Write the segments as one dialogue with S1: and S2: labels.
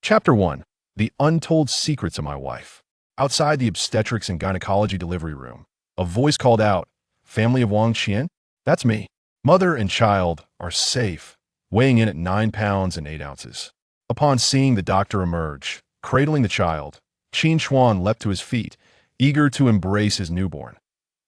S1: Chapter 1. The Untold Secrets of My Wife. Outside the obstetrics and gynecology delivery room, a voice called out, "Family of Wang Qian? That's me. Mother and child are safe," weighing in at 9 pounds and 8 ounces. Upon seeing the doctor emerge, cradling the child, Qin Chuan leapt to his feet, eager to embrace his newborn.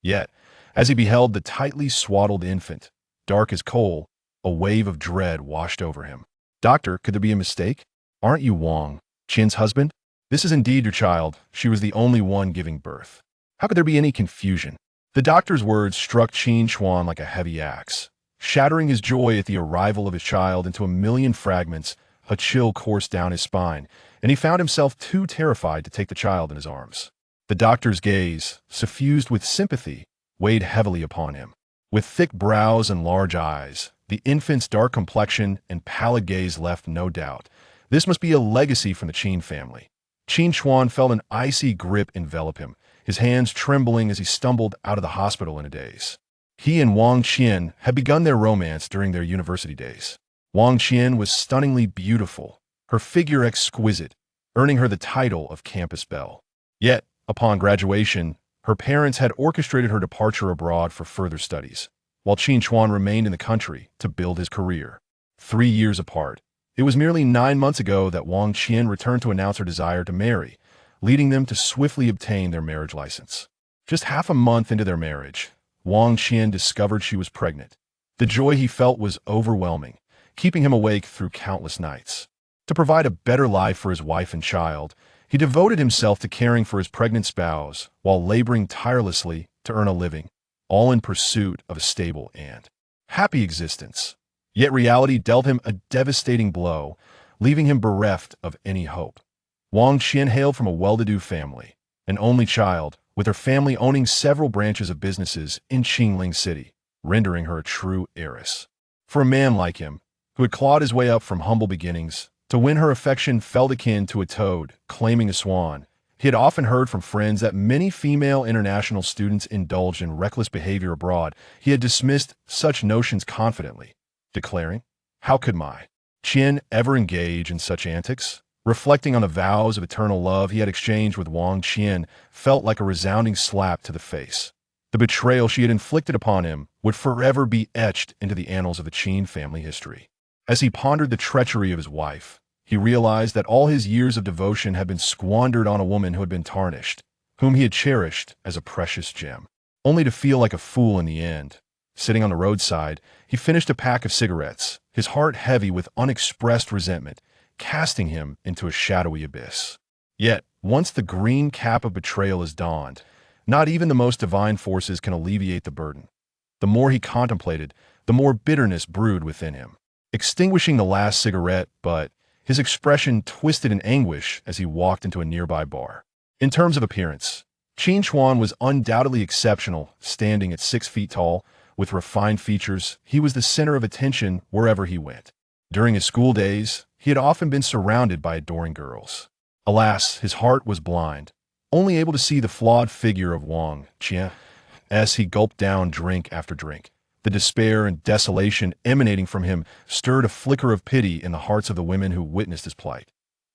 S1: Yet, as he beheld the tightly swaddled infant, dark as coal, a wave of dread washed over him. "Doctor, could there be a mistake? Aren't you Wang, Qin's husband? This is indeed your child. She was the only one giving birth. How could there be any confusion?" The doctor's words struck Qin Chuan like a heavy axe, shattering his joy at the arrival of his child into a million fragments. A chill coursed down his spine, and he found himself too terrified to take the child in his arms. The doctor's gaze, suffused with sympathy, weighed heavily upon him. With thick brows and large eyes, the infant's dark complexion and pallid gaze left no doubt. This must be a legacy from the Qin family. Qin Chuan felt an icy grip envelop him, his hands trembling as he stumbled out of the hospital in a daze. He and Wang Qian had begun their romance during their university days. Wang Qian was stunningly beautiful, her figure exquisite, earning her the title of campus belle. Yet, upon graduation, her parents had orchestrated her departure abroad for further studies, while Qin Chuan remained in the country to build his career. 3 years apart, it was merely 9 months ago that Wang Qian returned to announce her desire to marry, leading them to swiftly obtain their marriage license. Just half a month into their marriage, Wang Qian discovered she was pregnant. The joy he felt was overwhelming, keeping him awake through countless nights. To provide a better life for his wife and child, he devoted himself to caring for his pregnant spouse while laboring tirelessly to earn a living, all in pursuit of a stable and happy existence. Yet reality dealt him a devastating blow, leaving him bereft of any hope. Wang Qian hailed from a well-to-do family, an only child, with her family owning several branches of businesses in Qingling City, rendering her a true heiress. For a man like him, who had clawed his way up from humble beginnings, to win her affection felt akin to a toad claiming a swan. He had often heard from friends that many female international students indulged in reckless behavior abroad. He had dismissed such notions confidently, declaring, "How could my Qian ever engage in such antics?" Reflecting on the vows of eternal love he had exchanged with Wang Qian felt like a resounding slap to the face. The betrayal she had inflicted upon him would forever be etched into the annals of the Qin family history. As he pondered the treachery of his wife, he realized that all his years of devotion had been squandered on a woman who had been tarnished, whom he had cherished as a precious gem, only to feel like a fool in the end. Sitting on the roadside, he finished a pack of cigarettes, his heart heavy with unexpressed resentment, casting him into a shadowy abyss. Yet, once the green cap of betrayal is donned, not even the most divine forces can alleviate the burden. The more he contemplated, the more bitterness brewed within him. Extinguishing the last cigarette, but his expression twisted in anguish as he walked into a nearby bar. In terms of appearance, Qin Chuan was undoubtedly exceptional, standing at 6 feet tall. With refined features, he was the center of attention wherever he went. During his school days, he had often been surrounded by adoring girls. Alas, his heart was blind, only able to see the flawed figure of Wang Qian as he gulped down drink after drink. The despair and desolation emanating from him stirred a flicker of pity in the hearts of the women who witnessed his plight.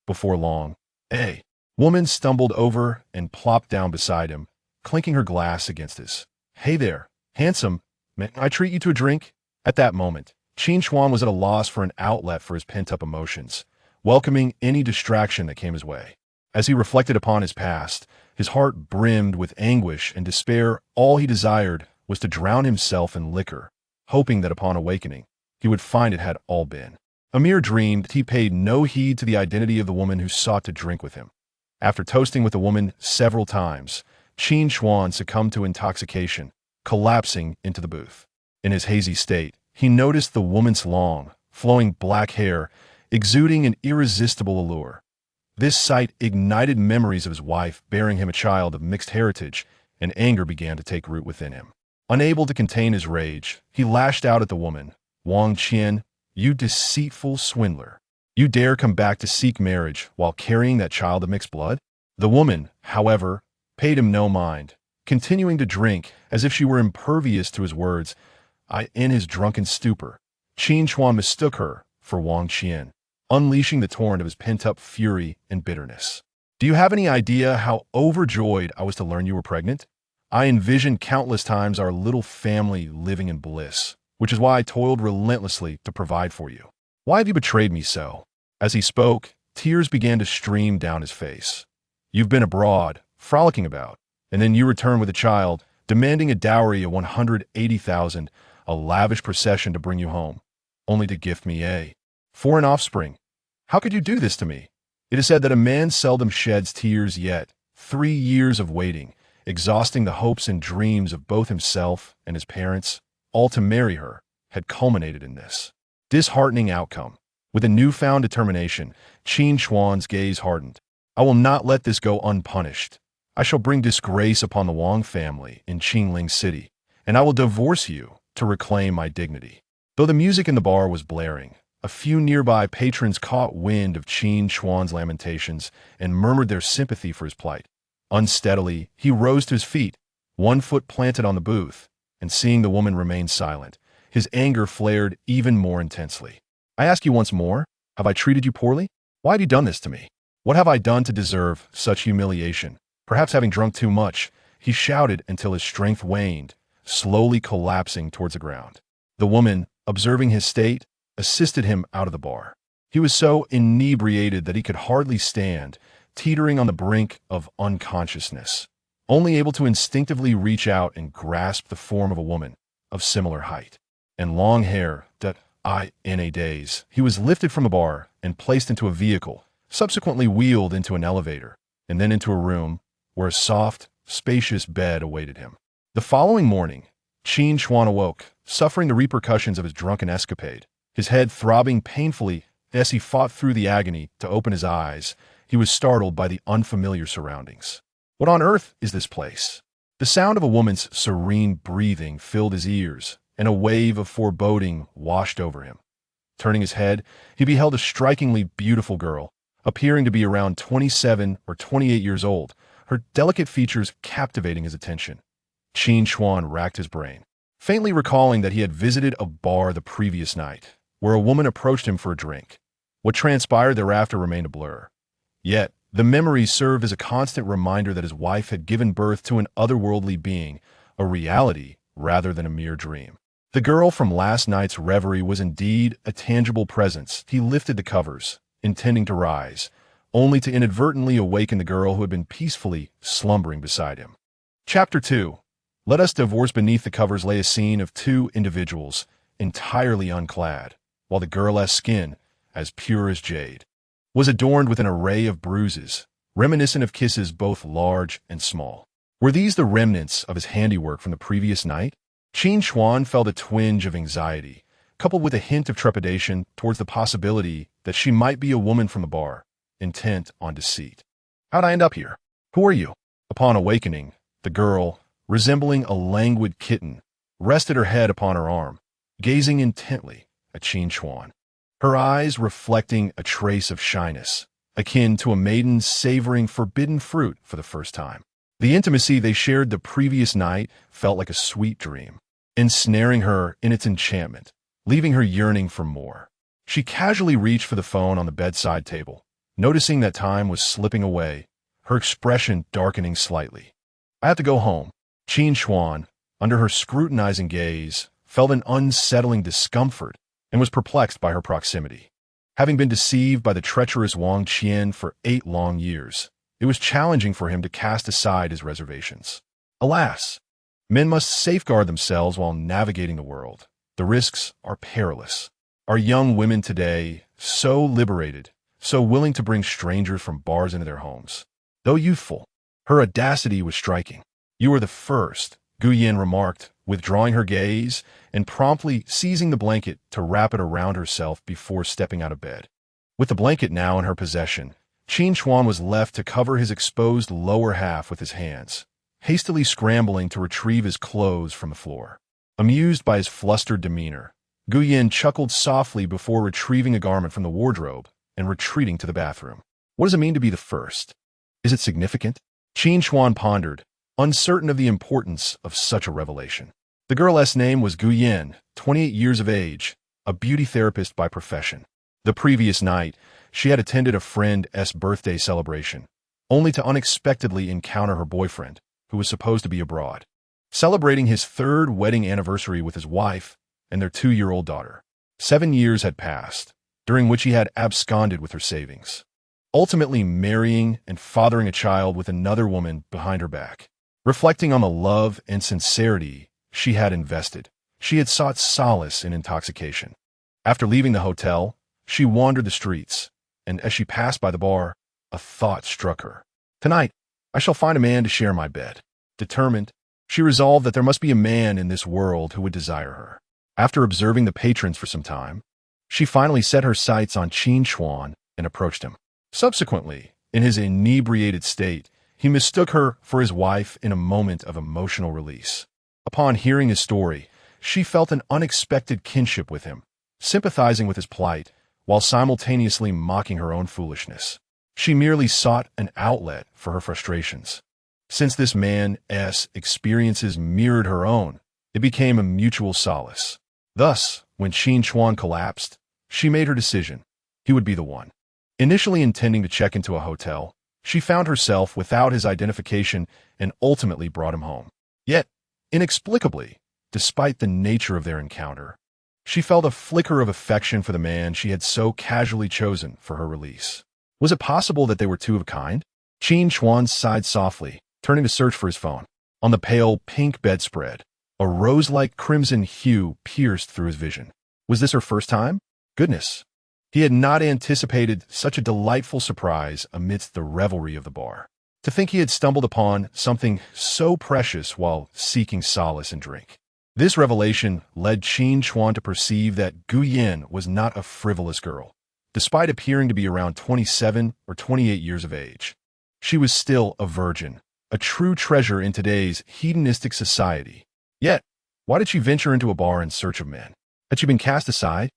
S1: Before long, a woman stumbled over and plopped down beside him, clinking her glass against his. "Hey there, handsome. May I treat you to a drink?" At that moment, Qin Chuan was at a loss for an outlet for his pent-up emotions, welcoming any distraction that came his way. As he reflected upon his past, his heart brimmed with anguish and despair. All he desired was to drown himself in liquor, hoping that upon awakening, he would find it had all been a mere dream. That he paid no heed to the identity of the woman who sought to drink with him. After toasting with the woman several times, Qin Chuan succumbed to intoxication, collapsing into the booth. In his hazy state, he noticed the woman's long, flowing black hair, exuding an irresistible allure. This sight ignited memories of his wife bearing him a child of mixed heritage, and anger began to take root within him. Unable to contain his rage, he lashed out at the woman. "Wang Qian, you deceitful swindler. You dare come back to seek marriage while carrying that child of mixed blood?" The woman, however, paid him no mind, continuing to drink as if she were impervious to his words. In his drunken stupor, Qin Chuan mistook her for Wang Qian. unleashing the torrent of his pent-up fury and bitterness. Do you have any idea how overjoyed I was to learn you were pregnant? I envisioned countless times our little family living in bliss, which is why I toiled relentlessly to provide for you. Why have you betrayed me so? As he spoke, tears began to stream down his face. You've been abroad, frolicking about, and then you return with a child, demanding a dowry of 180,000, a lavish procession to bring you home, only to gift me a foreign offspring. How could you do this to me? It is said that a man seldom sheds tears, yet 3 years of waiting, exhausting the hopes and dreams of both himself and his parents, all to marry her, had culminated in this disheartening outcome. With a newfound determination, Qin Chuan's gaze hardened. I will not let this go unpunished. I shall bring disgrace upon the Wang family in Qinling City, and I will divorce you to reclaim my dignity. Though the music in the bar was blaring, a few nearby patrons caught wind of Qin Chuan's lamentations and murmured their sympathy for his plight. Unsteadily, he rose to his feet, one foot planted on the booth, and seeing the woman remain silent, his anger flared even more intensely. I ask you once more, have I treated you poorly? Why have you done this to me? What have I done to deserve such humiliation? Perhaps having drunk too much, he shouted until his strength waned, slowly collapsing towards the ground. The woman, observing his state, assisted him out of the bar. He was so inebriated that he could hardly stand, teetering on the brink of unconsciousness, only able to instinctively reach out and grasp the form of a woman of similar height and long hair that, in a daze, he was lifted from the bar and placed into a vehicle, subsequently wheeled into an elevator, and then into a room where a soft, spacious bed awaited him. The following morning, Qin Chuan awoke, suffering the repercussions of his drunken escapade. His head throbbing painfully as he fought through the agony to open his eyes, he was startled by the unfamiliar surroundings. What on earth is this place? The sound of a woman's serene breathing filled his ears, and a wave of foreboding washed over him. Turning his head, he beheld a strikingly beautiful girl, appearing to be around 27 or 28 years old, her delicate features captivating his attention. Qin Chuan racked his brain, faintly recalling that he had visited a bar the previous night, where a woman approached him for a drink. What transpired thereafter remained a blur. Yet, the memory served as a constant reminder that his wife had given birth to an otherworldly being, a reality rather than a mere dream. The girl from last night's reverie was indeed a tangible presence. He lifted the covers, intending to rise, only to inadvertently awaken the girl who had been peacefully slumbering beside him. Chapter 2. Let us divorce. Beneath the covers lay a scene of two individuals, entirely unclad, while the girl's skin, as pure as jade, was adorned with an array of bruises, reminiscent of kisses both large and small. Were these the remnants of his handiwork from the previous night? Qin Chuan felt a twinge of anxiety, coupled with a hint of trepidation towards the possibility that she might be a woman from the bar, intent on deceit. How'd I end up here? Who are you? Upon awakening, the girl, resembling a languid kitten, rested her head upon her arm, gazing intently at Qin Chuan, her eyes reflecting a trace of shyness, akin to a maiden savoring forbidden fruit for the first time. The intimacy they shared the previous night felt like a sweet dream, ensnaring her in its enchantment, leaving her yearning for more. She casually reached for the phone on the bedside table, noticing that time was slipping away, her expression darkening slightly. I have to go home. Qin Chuan, under her scrutinizing gaze, felt an unsettling discomfort and was perplexed by her proximity. Having been deceived by the treacherous Wang for 8 long years, it was challenging for him to cast aside his reservations. Alas, men must safeguard themselves while navigating the world. The risks are perilous. Are young women today so liberated, so willing to bring strangers from bars into their homes? Though youthful, her audacity was striking. You are the first, Gu Yin remarked, withdrawing her gaze and promptly seizing the blanket to wrap it around herself before stepping out of bed. With the blanket now in her possession, Qin Chuan was left to cover his exposed lower half with his hands, hastily scrambling to retrieve his clothes from the floor. Amused by his flustered demeanor, Gu Yin chuckled softly before retrieving a garment from the wardrobe and retreating to the bathroom. What does it mean to be the first? Is it significant? Qin Chuan pondered, uncertain of the importance of such a revelation. The girl's name was Gu Yin, 28 years of age, a beauty therapist by profession. The previous night, she had attended a friend's birthday celebration, only to unexpectedly encounter her boyfriend, who was supposed to be abroad, celebrating his third wedding anniversary with his wife and their 2-year-old daughter. 7 years had passed, during which he had absconded with her savings, ultimately marrying and fathering a child with another woman behind her back. Reflecting on the love and sincerity she had invested, she had sought solace in intoxication. After leaving the hotel, she wandered the streets, and as she passed by the bar, a thought struck her. Tonight, I shall find a man to share my bed. Determined, she resolved that there must be a man in this world who would desire her. After observing the patrons for some time, she finally set her sights on Qin Chuan and approached him. Subsequently, in his inebriated state, he mistook her for his wife in a moment of emotional release. Upon hearing his story, she felt an unexpected kinship with him, sympathizing with his plight while simultaneously mocking her own foolishness. She merely sought an outlet for her frustrations. Since this man's experiences mirrored her own, it became a mutual solace. Thus, when Qin Chuan collapsed, she made her decision. He would be the one. Initially intending to check into a hotel, she found herself without his identification and ultimately brought him home. Yet, inexplicably, despite the nature of their encounter, she felt a flicker of affection for the man she had so casually chosen for her release. Was it possible that they were two of a kind? Qin Chuan sighed softly, turning to search for his phone. On the pale pink bedspread, a rose-like crimson hue pierced through his vision. Was this her first time? Goodness. He had not anticipated such a delightful surprise amidst the revelry of the bar. To think he had stumbled upon something so precious while seeking solace in drink. This revelation led Qin Chuan to perceive that Gu Yin was not a frivolous girl. Despite appearing to be around 27 or 28 years of age, she was still a virgin, a true treasure in today's hedonistic society. Yet, why did she venture into a bar in search of men? Had she been cast aside?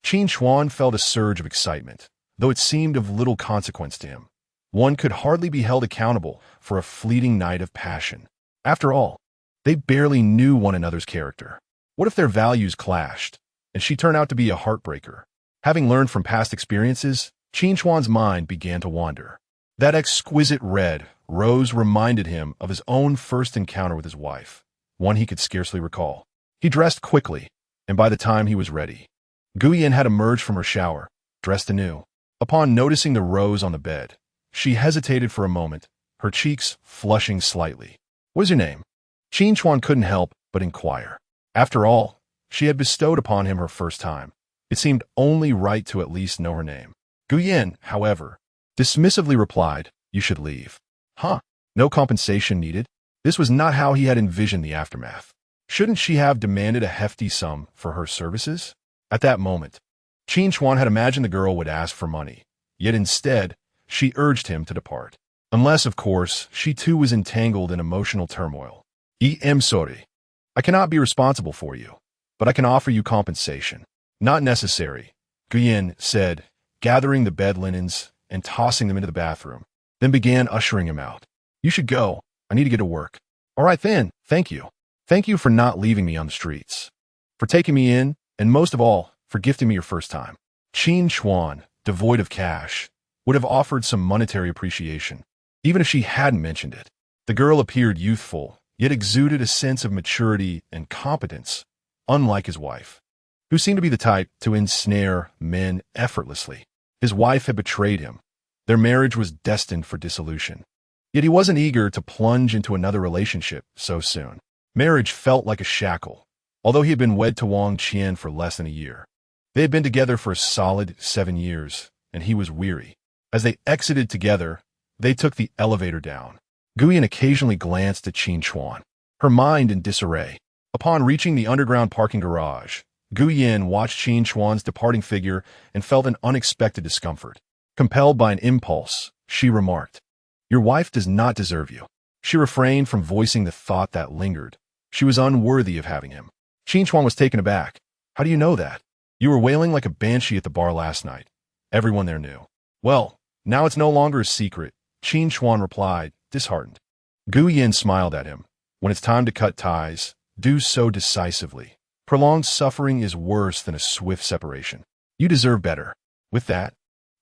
S1: Qin Chuan felt a surge of excitement, though it seemed of little consequence to him. One could hardly be held accountable for a fleeting night of passion. After all, they barely knew one another's character. What if their values clashed, and she turned out to be a heartbreaker? Having learned from past experiences, Qin Chuan's mind began to wander. That exquisite red rose reminded him of his own first encounter with his wife, one he could scarcely recall. He dressed quickly, and by the time he was ready, Gu Yin had emerged from her shower, dressed anew. Upon noticing the rose on the bed, she hesitated for a moment, her cheeks flushing slightly. "What is your name?" Qin Chuan couldn't help but inquire. After all, she had bestowed upon him her first time. It seemed only right to at least know her name. Gu Yin, however, dismissively replied, "You should leave." Huh? No compensation needed? This was not how he had envisioned the aftermath. Shouldn't she have demanded a hefty sum for her services? At that moment, Qin Chuan had imagined the girl would ask for money, yet instead, she urged him to depart. Unless, of course, she too was entangled in emotional turmoil. "I'm sorry. I cannot be responsible for you, but I can offer you compensation." "Not necessary," Gu Yin said, gathering the bed linens and tossing them into the bathroom, then began ushering him out. "You should go. I need to get to work." "All right then, thank you. Thank you for not leaving me on the streets, for taking me in, and most of all, for gifting me your first time." Qin Chuan, devoid of cash, would have offered some monetary appreciation, even if she hadn't mentioned it. The girl appeared youthful, yet exuded a sense of maturity and competence, unlike his wife, who seemed to be the type to ensnare men effortlessly. His wife had betrayed him. Their marriage was destined for dissolution. Yet he wasn't eager to plunge into another relationship so soon. Marriage felt like a shackle, although he had been wed to Wang for less than a year. They had been together for a solid 7 years, and he was weary. As they exited together, they took the elevator down. Gu Yin occasionally glanced at Qin Chuan, her mind in disarray. Upon reaching the underground parking garage, Gu Yin watched Qin Chuan's departing figure and felt an unexpected discomfort. Compelled by an impulse, she remarked, "Your wife does not deserve you." She refrained from voicing the thought that lingered. She was unworthy of having him. Qin Chuan was taken aback. "How do you know that?" "You were wailing like a banshee at the bar last night. Everyone there knew." "Well, now it's no longer a secret," Qin Chuan replied, disheartened. Gu Yin smiled at him. "When it's time to cut ties, do so decisively. Prolonged suffering is worse than a swift separation. You deserve better." With that,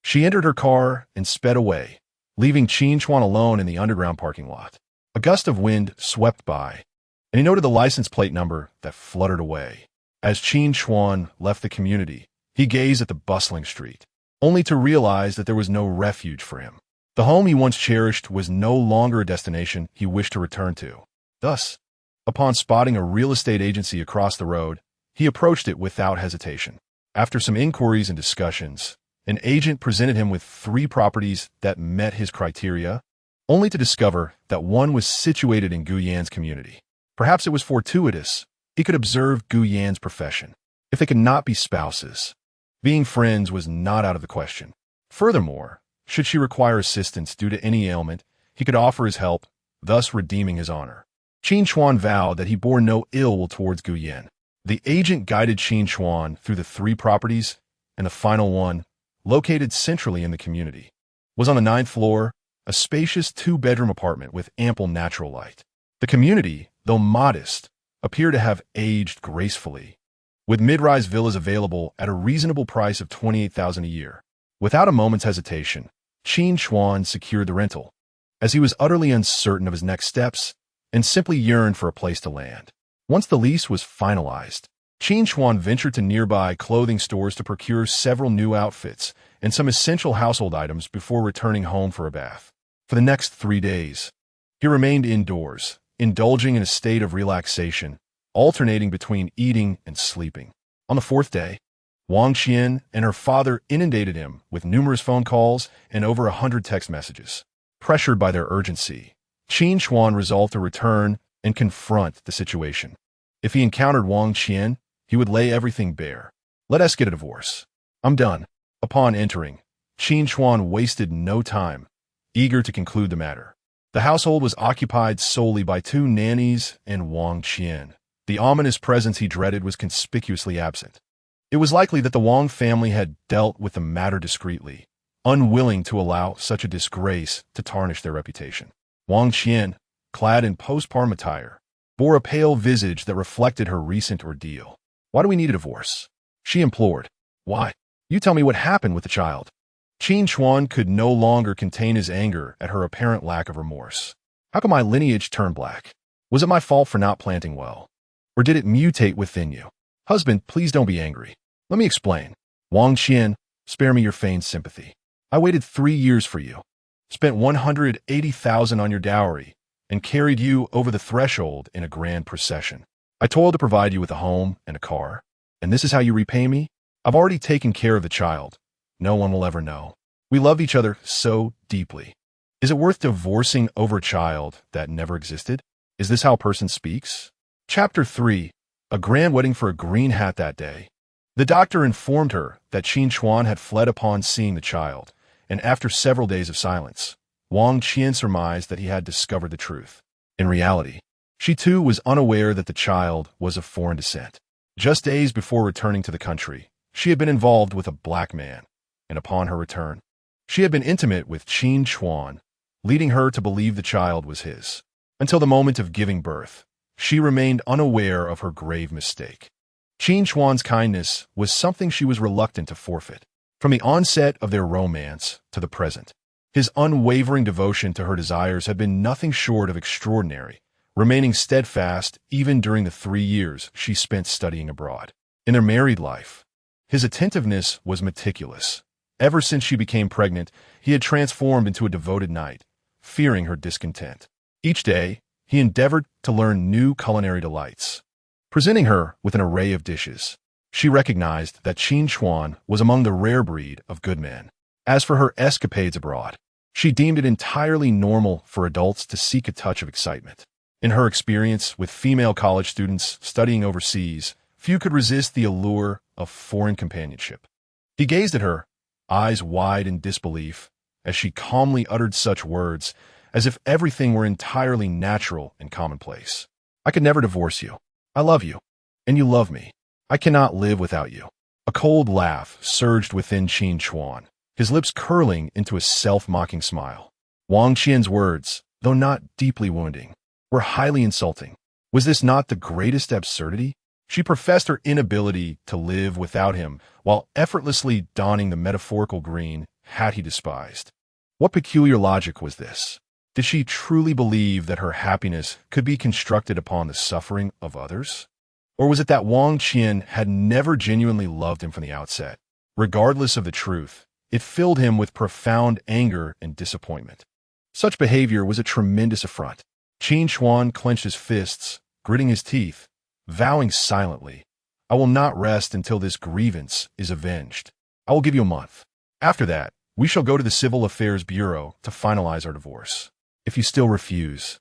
S1: she entered her car and sped away, leaving Qin Chuan alone in the underground parking lot. A gust of wind swept by, and he noted the license plate number that fluttered away. As Qin Chuan left the community, he gazed at the bustling street, only to realize that there was no refuge for him. The home he once cherished was no longer a destination he wished to return to. Thus, upon spotting a real estate agency across the road, he approached it without hesitation. After some inquiries and discussions, an agent presented him with 3 properties that met his criteria, only to discover that one was situated in Guyan's community. Perhaps it was fortuitous. He could observe Guyan's profession. If they could not be spouses, being friends was not out of the question. Furthermore, should she require assistance due to any ailment, he could offer his help, thus redeeming his honor. Qin Chuan vowed that he bore no ill will towards Guyan. The agent guided Qin Chuan through the 3 properties, and the final one, located centrally in the community, was on the 9th floor, a spacious 2-bedroom apartment with ample natural light. The community, though modest, appeared to have aged gracefully, with mid-rise villas available at a reasonable price of $28,000 a year. Without a moment's hesitation, Qin Chuan secured the rental, as he was utterly uncertain of his next steps and simply yearned for a place to land. Once the lease was finalized, Qin Chuan ventured to nearby clothing stores to procure several new outfits and some essential household items before returning home for a bath. For the next 3 days, he remained indoors, indulging in a state of relaxation, alternating between eating and sleeping. On the 4th day, Wang and her father inundated him with numerous phone calls and over 100 text messages. Pressured by their urgency, Qin Chuan resolved to return and confront the situation. If he encountered Wang, he would lay everything bare. Let us get a divorce. I'm done. Upon entering, Qin Chuan wasted no time, eager to conclude the matter. The household was occupied solely by 2 nannies and Wang. The ominous presence he dreaded was conspicuously absent. It was likely that the Wong family had dealt with the matter discreetly, unwilling to allow such a disgrace to tarnish their reputation. Wang, clad in postpartum attire, bore a pale visage that reflected her recent ordeal. Why do we need a divorce? She implored. Why? You tell me what happened with the child. Qin Chuan could no longer contain his anger at her apparent lack of remorse. How could my lineage turn black? Was it my fault for not planting well? Or did it mutate within you? Husband, please don't be angry. Let me explain. Wang, spare me your feigned sympathy. I waited 3 years for you, spent $180,000 on your dowry, and carried you over the threshold in a grand procession. I toiled to provide you with a home and a car, and this is how you repay me? I've already taken care of the child. No one will ever know. We love each other so deeply. Is it worth divorcing over a child that never existed? Is this how a person speaks? Chapter 3. A grand wedding for a green hat that day. The doctor informed her that Qin Chuan had fled upon seeing the child, and after several days of silence, Wang surmised that he had discovered the truth. In reality, she too was unaware that the child was of foreign descent. Just days before returning to the country, she had been involved with a black man, and upon her return, she had been intimate with Qin Chuan, leading her to believe the child was his. Until the moment of giving birth, she remained unaware of her grave mistake. Qin Chuan's kindness was something she was reluctant to forfeit. From the onset of their romance to the present, his unwavering devotion to her desires had been nothing short of extraordinary, remaining steadfast even during the 3 years she spent studying abroad. In their married life, his attentiveness was meticulous. Ever since she became pregnant, he had transformed into a devoted knight, fearing her discontent. Each day, he endeavored to learn new culinary delights, presenting her with an array of dishes. She recognized that Qin Chuan was among the rare breed of good men. As for her escapades abroad, she deemed it entirely normal for adults to seek a touch of excitement. In her experience with female college students studying overseas, few could resist the allure of foreign companionship. He gazed at her, eyes wide in disbelief, as she calmly uttered such words as if everything were entirely natural and commonplace. I could never divorce you. I love you, and you love me. I cannot live without you. A cold laugh surged within Qin Chuan, his lips curling into a self-mocking smile. Wang Qian's words, though not deeply wounding, were highly insulting. Was this not the greatest absurdity? She professed her inability to live without him while effortlessly donning the metaphorical green hat he despised. What peculiar logic was this? Did she truly believe that her happiness could be constructed upon the suffering of others? Or was it that Wang Qian had never genuinely loved him from the outset? Regardless of the truth, it filled him with profound anger and disappointment. Such behavior was a tremendous affront. Qin Chuan clenched his fists, gritting his teeth, vowing silently, "I will not rest until this grievance is avenged. I will give you a month. After that, we shall go to the Civil Affairs Bureau to finalize our divorce. If you still refuse,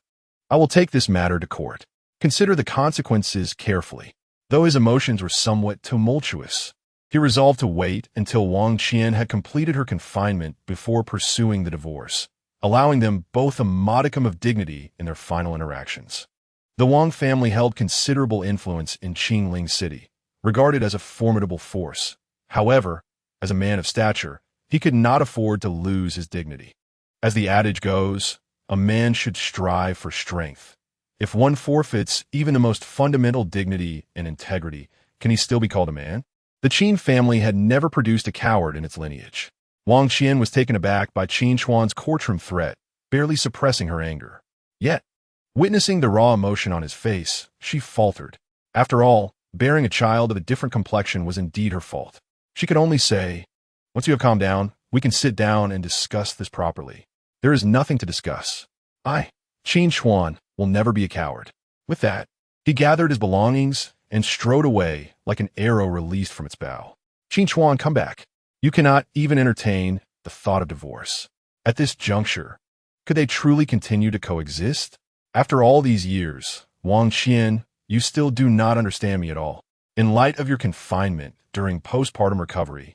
S1: I will take this matter to court. Consider the consequences carefully." Though his emotions were somewhat tumultuous, he resolved to wait until Wang Qian had completed her confinement before pursuing the divorce, allowing them both a modicum of dignity in their final interactions. The Wang family held considerable influence in Qingling City, regarded as a formidable force. However, as a man of stature, he could not afford to lose his dignity. As the adage goes, a man should strive for strength. If one forfeits even the most fundamental dignity and integrity, can he still be called a man? The Qin family had never produced a coward in its lineage. Wang Qian was taken aback by Qin Chuan's courtroom threat, barely suppressing her anger. Yet, witnessing the raw emotion on his face, she faltered. After all, bearing a child of a different complexion was indeed her fault. She could only say, "Once you have calmed down, we can sit down and discuss this properly." "There is nothing to discuss. Qin Chuan, will never be a coward." With that, he gathered his belongings and strode away like an arrow released from its bow. "Qin Chuan, come back. You cannot even entertain the thought of divorce." At this juncture, could they truly continue to coexist? "After all these years, Wang Qian, you still do not understand me at all. In light of your confinement during postpartum recovery,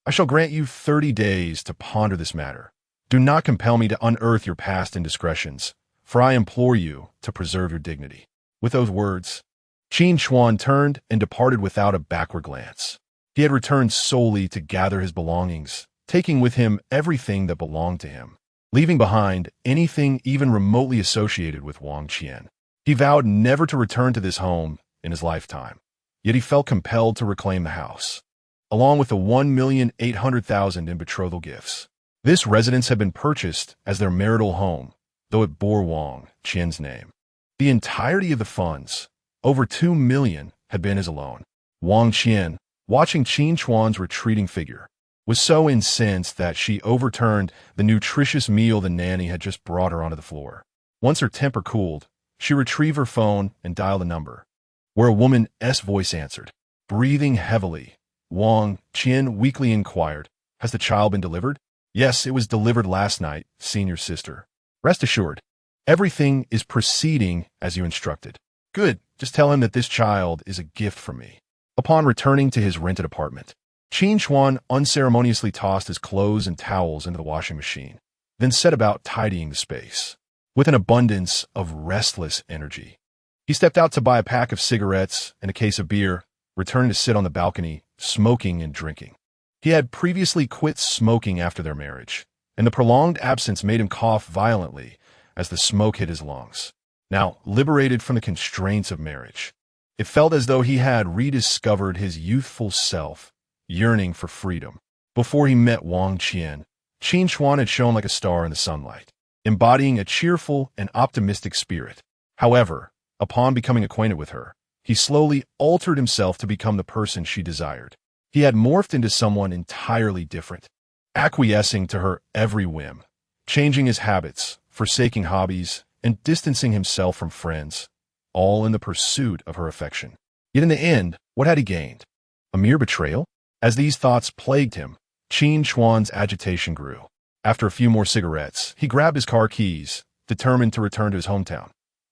S1: I shall grant you 30 days to ponder this matter. Do not compel me to unearth your past indiscretions, for I implore you to preserve your dignity." With those words, Qin Chuan turned and departed without a backward glance. He had returned solely to gather his belongings, taking with him everything that belonged to him, leaving behind anything even remotely associated with Wang Qian. He vowed never to return to this home in his lifetime, yet he felt compelled to reclaim the house, along with the 1,800,000 in betrothal gifts. This residence had been purchased as their marital home, though it bore Wang Qian's name. The entirety of the funds, over 2 million, had been his alone. Wang Qian, watching Qin Chuan's retreating figure, was so incensed that she overturned the nutritious meal the nanny had just brought her onto the floor. Once her temper cooled, she retrieved her phone and dialed a number, where a woman's voice answered. Breathing heavily, Wang Qian weakly inquired, "Has the child been delivered?" "Yes, it was delivered last night, senior sister. Rest assured, everything is proceeding as you instructed." "Good, just tell him that this child is a gift from me." Upon returning to his rented apartment, Qin Chuan unceremoniously tossed his clothes and towels into the washing machine, then set about tidying the space. With an abundance of restless energy, he stepped out to buy a pack of cigarettes and a case of beer, returning to sit on the balcony, smoking and drinking. He had previously quit smoking after their marriage, and the prolonged absence made him cough violently as the smoke hit his lungs. Now, liberated from the constraints of marriage, it felt as though he had rediscovered his youthful self, yearning for freedom. Before he met Wang Qian, Qin Chuan had shone like a star in the sunlight, embodying a cheerful and optimistic spirit. However, upon becoming acquainted with her, he slowly altered himself to become the person she desired. He had morphed into someone entirely different, acquiescing to her every whim, changing his habits, forsaking hobbies, and distancing himself from friends, all in the pursuit of her affection. Yet in the end, what had he gained? A mere betrayal? As these thoughts plagued him, Qin Chuan's agitation grew. After a few more cigarettes, he grabbed his car keys, determined to return to his hometown.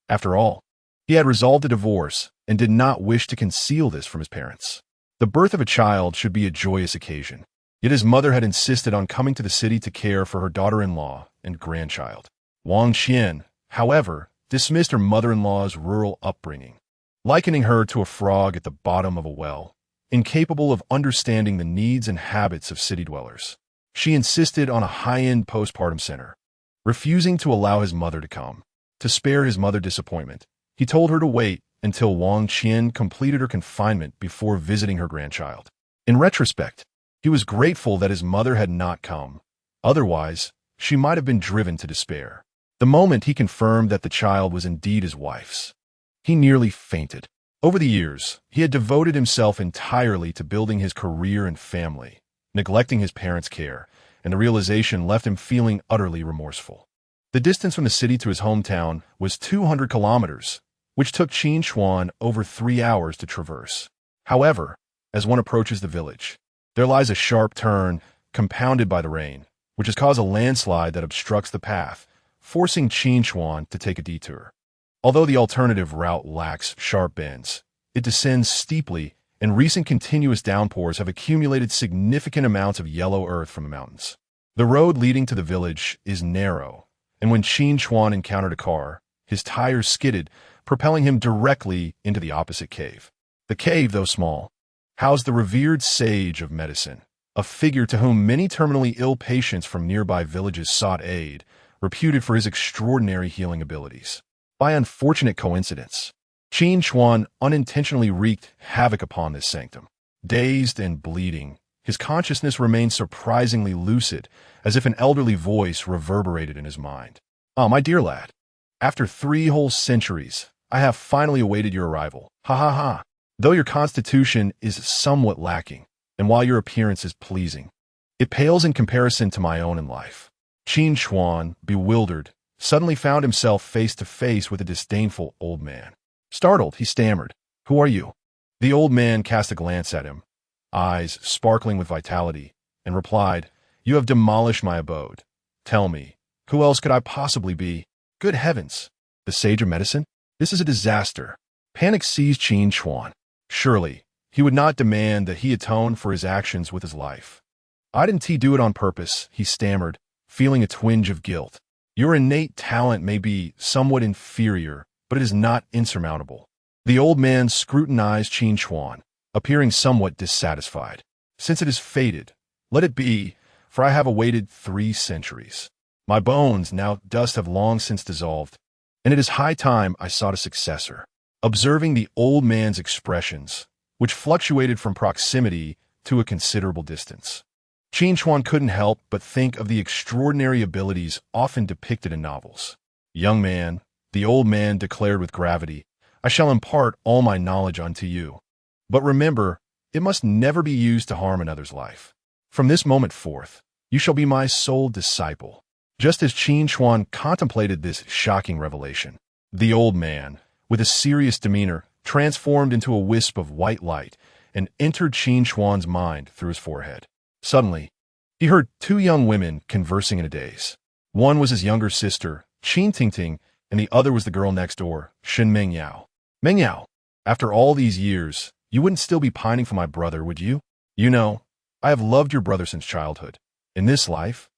S1: After all, he had resolved a divorce and did not wish to conceal this from his parents. The birth of a child should be a joyous occasion, yet his mother had insisted on coming to the city to care for her daughter-in-law and grandchild. Wang Qian, however, dismissed her mother-in-law's rural upbringing, likening her to a frog at the bottom of a well, incapable of understanding the needs and habits of city dwellers. She insisted on a high-end postpartum center, refusing to allow his mother to come. To spare his mother disappointment, he told her to wait until Wang Qian completed her confinement before visiting her grandchild. In retrospect, he was grateful that his mother had not come. Otherwise, she might have been driven to despair. The moment he confirmed that the child was indeed his wife's, he nearly fainted. Over the years, he had devoted himself entirely to building his career and family, neglecting his parents' care, and the realization left him feeling utterly remorseful. The distance from the city to his hometown was 200 kilometers, which took Qin Chuan over 3 hours to traverse. However, as one approaches the village, there lies a sharp turn, compounded by the rain, which has caused a landslide that obstructs the path, forcing Qin Chuan to take a detour. Although the alternative route lacks sharp bends, it descends steeply, and recent continuous downpours have accumulated significant amounts of yellow earth from the mountains. The road leading to the village is narrow, and when Qin Chuan encountered a car, his tires skidded, propelling him directly into the opposite cave. The cave, though small, housed the revered sage of medicine, a figure to whom many terminally ill patients from nearby villages sought aid, reputed for his extraordinary healing abilities. By unfortunate coincidence, Qin Chuan unintentionally wreaked havoc upon this sanctum. Dazed and bleeding, his consciousness remained surprisingly lucid, as if an elderly voice reverberated in his mind. "Ah, my dear lad, after 3 whole centuries, I have finally awaited your arrival. Ha ha ha. Though your constitution is somewhat lacking, and while your appearance is pleasing, it pales in comparison to my own in life." Qin Chuan, bewildered, suddenly found himself face to face with a disdainful old man. Startled, he stammered, "Who are you?" The old man cast a glance at him, eyes sparkling with vitality, and replied, "You have demolished my abode. Tell me, who else could I possibly be?" Good heavens! The sage of medicine? This is a disaster. Panic seized Qin Chuan. Surely, he would not demand that he atone for his actions with his life. "I didn't do it on purpose," he stammered, feeling a twinge of guilt. "Your innate talent may be somewhat inferior, but it is not insurmountable." The old man scrutinized Qin Chuan, appearing somewhat dissatisfied. "Since it is fated, let it be, for I have awaited 3 centuries. My bones, now dust, have long since dissolved, and it is high time I sought a successor." Observing the old man's expressions, which fluctuated from proximity to a considerable distance, Qin Chuan couldn't help but think of the extraordinary abilities often depicted in novels. "Young man," the old man declared with gravity, "I shall impart all my knowledge unto you. But remember, it must never be used to harm another's life. From this moment forth, you shall be my sole disciple." Just as Qin Chuan contemplated this shocking revelation, the old man, with a serious demeanor, transformed into a wisp of white light and entered Qin Chuan's mind through his forehead. Suddenly, he heard 2 young women conversing in a daze. One was his younger sister, Qin Tingting, and the other was the girl next door, Shen Mengyao. "Mengyao, after all these years, you wouldn't still be pining for my brother, would you? You know, I have loved your brother since childhood. In this life,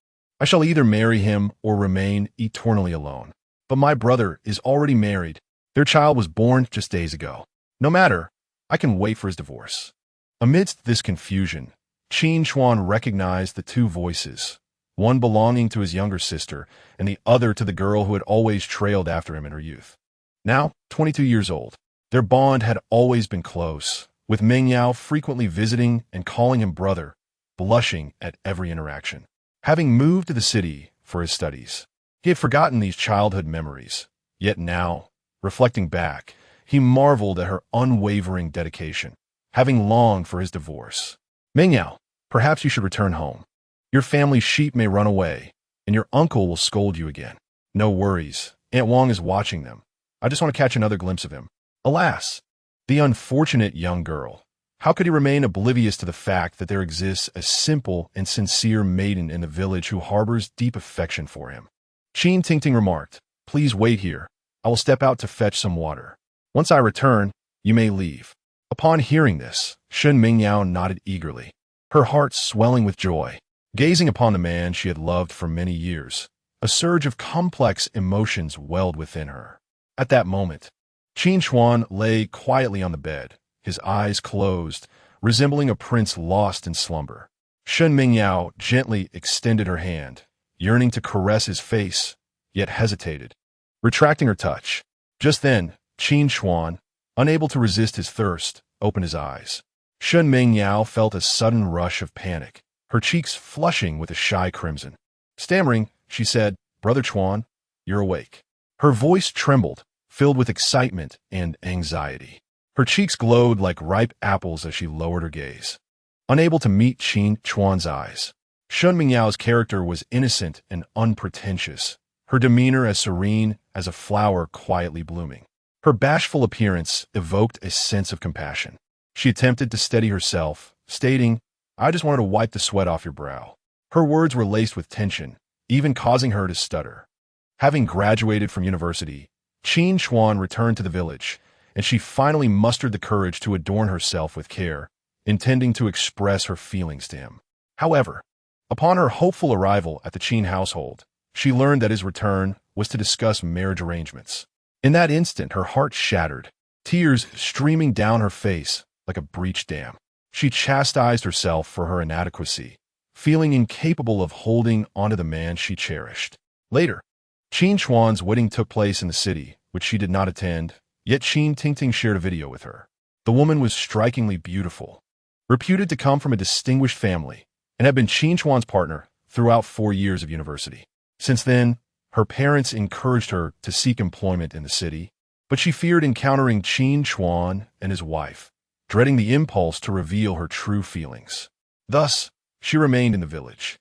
S1: I shall either marry him or remain eternally alone. But my brother is already married. Their child was born just days ago. No matter, I can wait for his divorce." Amidst this confusion, Qin Chuan recognized the 2 voices, one belonging to his younger sister and the other to the girl who had always trailed after him in her youth. Now, 22 years old, their bond had always been close, with Mengyao frequently visiting and calling him brother, blushing at every interaction. Having moved to the city for his studies, he had forgotten these childhood memories. Yet now, reflecting back, he marveled at her unwavering dedication, having longed for his divorce. "Mengyao, perhaps you should return home. Your family's sheep may run away, and your uncle will scold you again." "No worries. Aunt Wong is watching them. I just want to catch another glimpse of him." Alas, the unfortunate young girl. How could he remain oblivious to the fact that there exists a simple and sincere maiden in the village who harbors deep affection for him? Qin Tingting remarked, "Please wait here. I will step out to fetch some water. Once I return, you may leave." Upon hearing this, Shen Mingyao nodded eagerly, her heart swelling with joy. Gazing upon the man she had loved for many years, a surge of complex emotions welled within her. At that moment, Qin Chuan lay quietly on the bed, his eyes closed, resembling a prince lost in slumber. Shen Mingyao gently extended her hand, yearning to caress his face, yet hesitated, retracting her touch. Just then, Qin Chuan, unable to resist his thirst, opened his eyes. Shen Mingyao felt a sudden rush of panic, her cheeks flushing with a shy crimson. Stammering, she said, "Brother Chuan, you're awake." Her voice trembled, filled with excitement and anxiety. Her cheeks glowed like ripe apples as she lowered her gaze. Unable to meet Qin Chuan's eyes, Shen Mingyao's character was innocent and unpretentious, her demeanor as serene as a flower quietly blooming. Her bashful appearance evoked a sense of compassion. She attempted to steady herself, stating, "I just wanted to wipe the sweat off your brow." Her words were laced with tension, even causing her to stutter. Having graduated from university, Qin Chuan returned to the village, and she finally mustered the courage to adorn herself with care, intending to express her feelings to him. However, upon her hopeful arrival at the Qin household, she learned that his return was to discuss marriage arrangements. In that instant, her heart shattered, tears streaming down her face like a breached dam. She chastised herself for her inadequacy, feeling incapable of holding onto the man she cherished. Later, Qin Chuan's wedding took place in the city, which she did not attend, yet Qin Tingting shared a video with her. The woman was strikingly beautiful, reputed to come from a distinguished family, and had been Qin Chuan's partner throughout 4 years of university. Since then, her parents encouraged her to seek employment in the city, but she feared encountering Qin Chuan and his wife, dreading the impulse to reveal her true feelings. Thus, she remained in the village,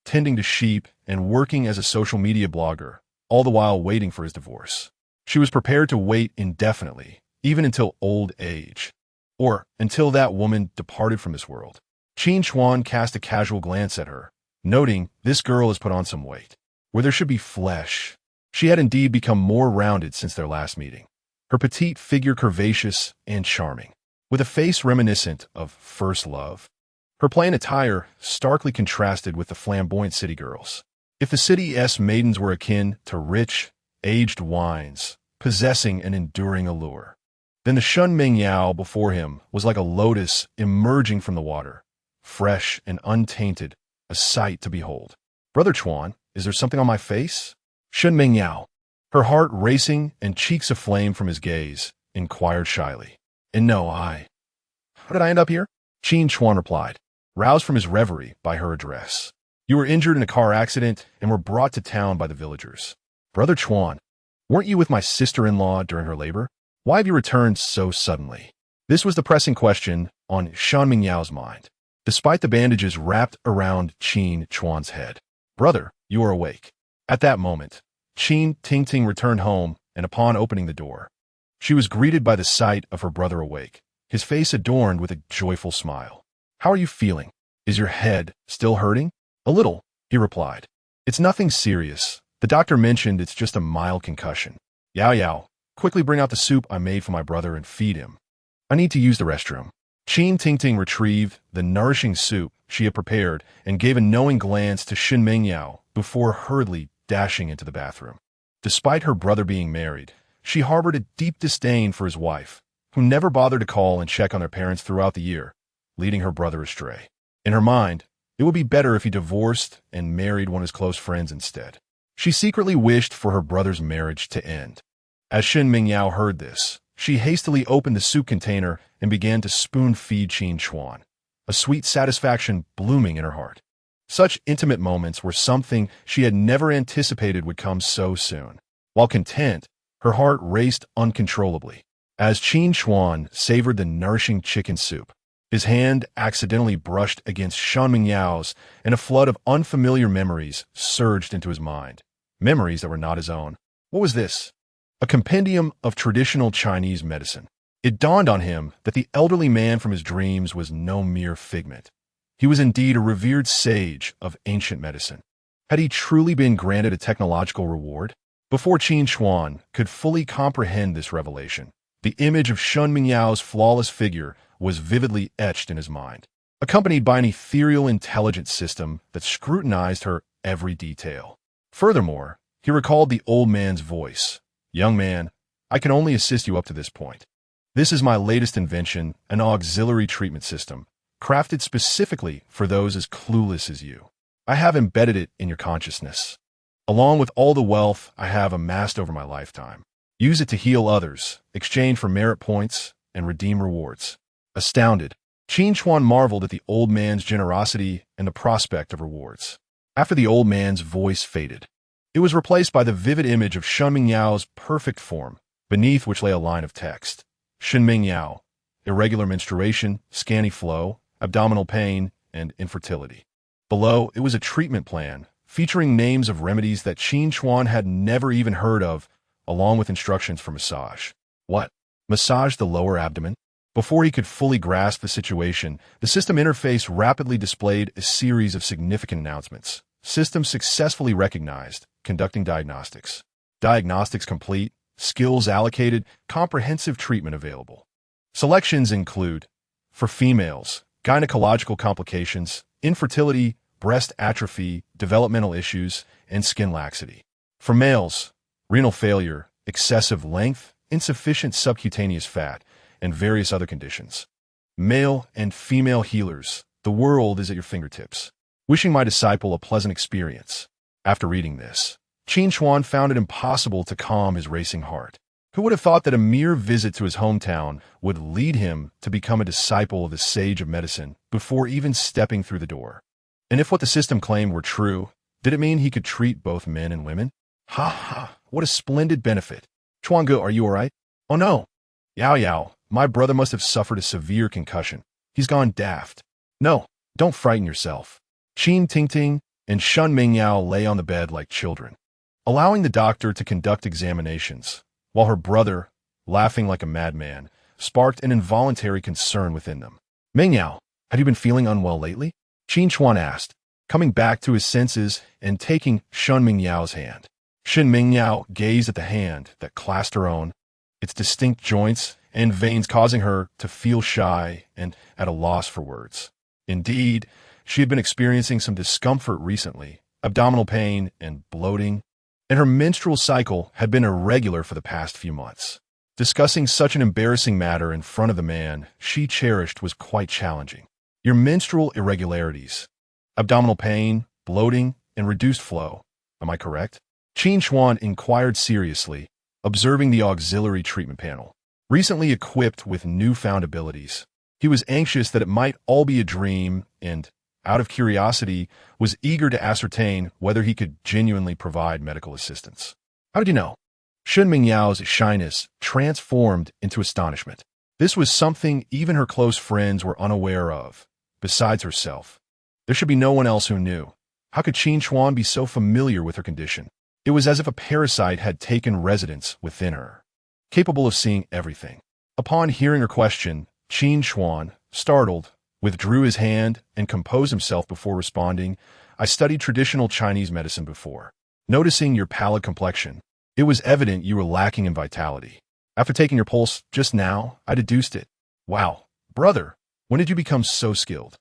S1: tending to sheep and working as a social media blogger, all the while waiting for his divorce. She was prepared to wait indefinitely, even until old age, or until that woman departed from this world. Qin Chuan cast a casual glance at her, noting, "This girl has put on some weight. Where there should be flesh." She had indeed become more rounded since their last meeting, her petite figure curvaceous and charming, with a face reminiscent of first love. Her plain attire starkly contrasted with the flamboyant city girls. If the city's maidens were akin to rich, aged wines, possessing an enduring allure, then the Shen Mingyao before him was like a lotus emerging from the water, fresh and untainted, a sight to behold. "Brother Chuan, is there something on my face?" Shen Mingyao, her heart racing and cheeks aflame from his gaze, inquired shyly. "And no, how did I end up here?" Qin Chuan replied, roused from his reverie by her address. "You were injured in a car accident and were brought to town by the villagers." "Brother Chuan, weren't you with my sister-in-law during her labor? Why have you returned so suddenly?" This was the pressing question on Shen Mingyao's mind, despite the bandages wrapped around Qin Chuan's head. "Brother, you are awake." At that moment, Qin Tingting returned home, and upon opening the door, she was greeted by the sight of her brother awake, his face adorned with a joyful smile. "How are you feeling? Is your head still hurting?" "A little," he replied. "It's nothing serious. The doctor mentioned it's just a mild concussion." "Yao Yao, quickly bring out the soup I made for my brother and feed him. I need to use the restroom." Qin Tingting retrieved the nourishing soup she had prepared and gave a knowing glance to Shen Mingyao before hurriedly dashing into the bathroom. Despite her brother being married, she harbored a deep disdain for his wife, who never bothered to call and check on their parents throughout the year, leading her brother astray. In her mind, it would be better if he divorced and married one of his close friends instead. She secretly wished for her brother's marriage to end. As Shen Mingyao heard this, she hastily opened the soup container and began to spoon-feed Qin Chuan, a sweet satisfaction blooming in her heart. Such intimate moments were something she had never anticipated would come so soon. While content, her heart raced uncontrollably. As Qin Chuan savored the nourishing chicken soup, his hand accidentally brushed against Shen Mingyao's, and a flood of unfamiliar memories surged into his mind. Memories that were not his own. What was this? A compendium of traditional Chinese medicine. It dawned on him that the elderly man from his dreams was no mere figment. He was indeed a revered sage of ancient medicine. Had he truly been granted a technological reward? Before Qin Chuan could fully comprehend this revelation, the image of Shen Mingyao's flawless figure was vividly etched in his mind, accompanied by an ethereal intelligent system that scrutinized her every detail. Furthermore, he recalled the old man's voice. "Young man, I can only assist you up to this point. This is my latest invention, an auxiliary treatment system, crafted specifically for those as clueless as you. I have embedded it in your consciousness, along with all the wealth I have amassed over my lifetime. Use it to heal others, exchange for merit points, and redeem rewards. Astounded, Qin Chuan marveled at the old man's generosity and the prospect of rewards. After the old man's voice faded, it was replaced by the vivid image of Shen Mingyao's perfect form, beneath which lay a line of text. Shen Mingyao, irregular menstruation, scanty flow, abdominal pain, and infertility. Below, it was a treatment plan, featuring names of remedies that Qin Chuan had never even heard of, along with instructions for massage. What? Massage the lower abdomen? Before he could fully grasp the situation, the system interface rapidly displayed a series of significant announcements. System successfully recognized, conducting diagnostics. Diagnostics complete, skills allocated, comprehensive treatment available. Selections include, for females, gynecological complications, infertility, breast atrophy, developmental issues, and skin laxity. For males, renal failure, excessive length, insufficient subcutaneous fat, and various other conditions. Male and female healers, the world is at your fingertips. Wishing my disciple a pleasant experience. After reading this, Qin Chuan found it impossible to calm his racing heart. Who would have thought that a mere visit to his hometown would lead him to become a disciple of the sage of medicine before even stepping through the door? And if what the system claimed were true, did it mean he could treat both men and women? Ha ha, what a splendid benefit. Chuange, are you all right? Oh no. Yao Yao, my brother must have suffered a severe concussion. He's gone daft. No, don't frighten yourself. Qin Tingting and Shen Mingyao lay on the bed like children, allowing the doctor to conduct examinations, while her brother, laughing like a madman, sparked an involuntary concern within them. Mingyao, have you been feeling unwell lately? Qin Chuan asked, coming back to his senses and taking Shen Mingyao's hand. Shen Mingyao gazed at the hand that clasped her own, its distinct joints and veins causing her to feel shy and at a loss for words. Indeed, she had been experiencing some discomfort recently, abdominal pain and bloating, and her menstrual cycle had been irregular for the past few months. Discussing such an embarrassing matter in front of the man she cherished was quite challenging. Your menstrual irregularities, abdominal pain, bloating, and reduced flow, am I correct? Qin Chuan inquired seriously, observing the auxiliary treatment panel. Recently equipped with newfound abilities, he was anxious that it might all be a dream and, out of curiosity, was eager to ascertain whether he could genuinely provide medical assistance. How did you know? Shen Mingyao's shyness transformed into astonishment. This was something even her close friends were unaware of. Besides herself, there should be no one else who knew. How could Qin Chuan be so familiar with her condition? It was as if a parasite had taken residence within her, capable of seeing everything. Upon hearing her question, Qin Chuan, startled, withdrew his hand and composed himself before responding. I studied traditional Chinese medicine before. Noticing your pallid complexion, it was evident you were lacking in vitality. After taking your pulse just now, I deduced it. Wow, brother, when did you become so skilled?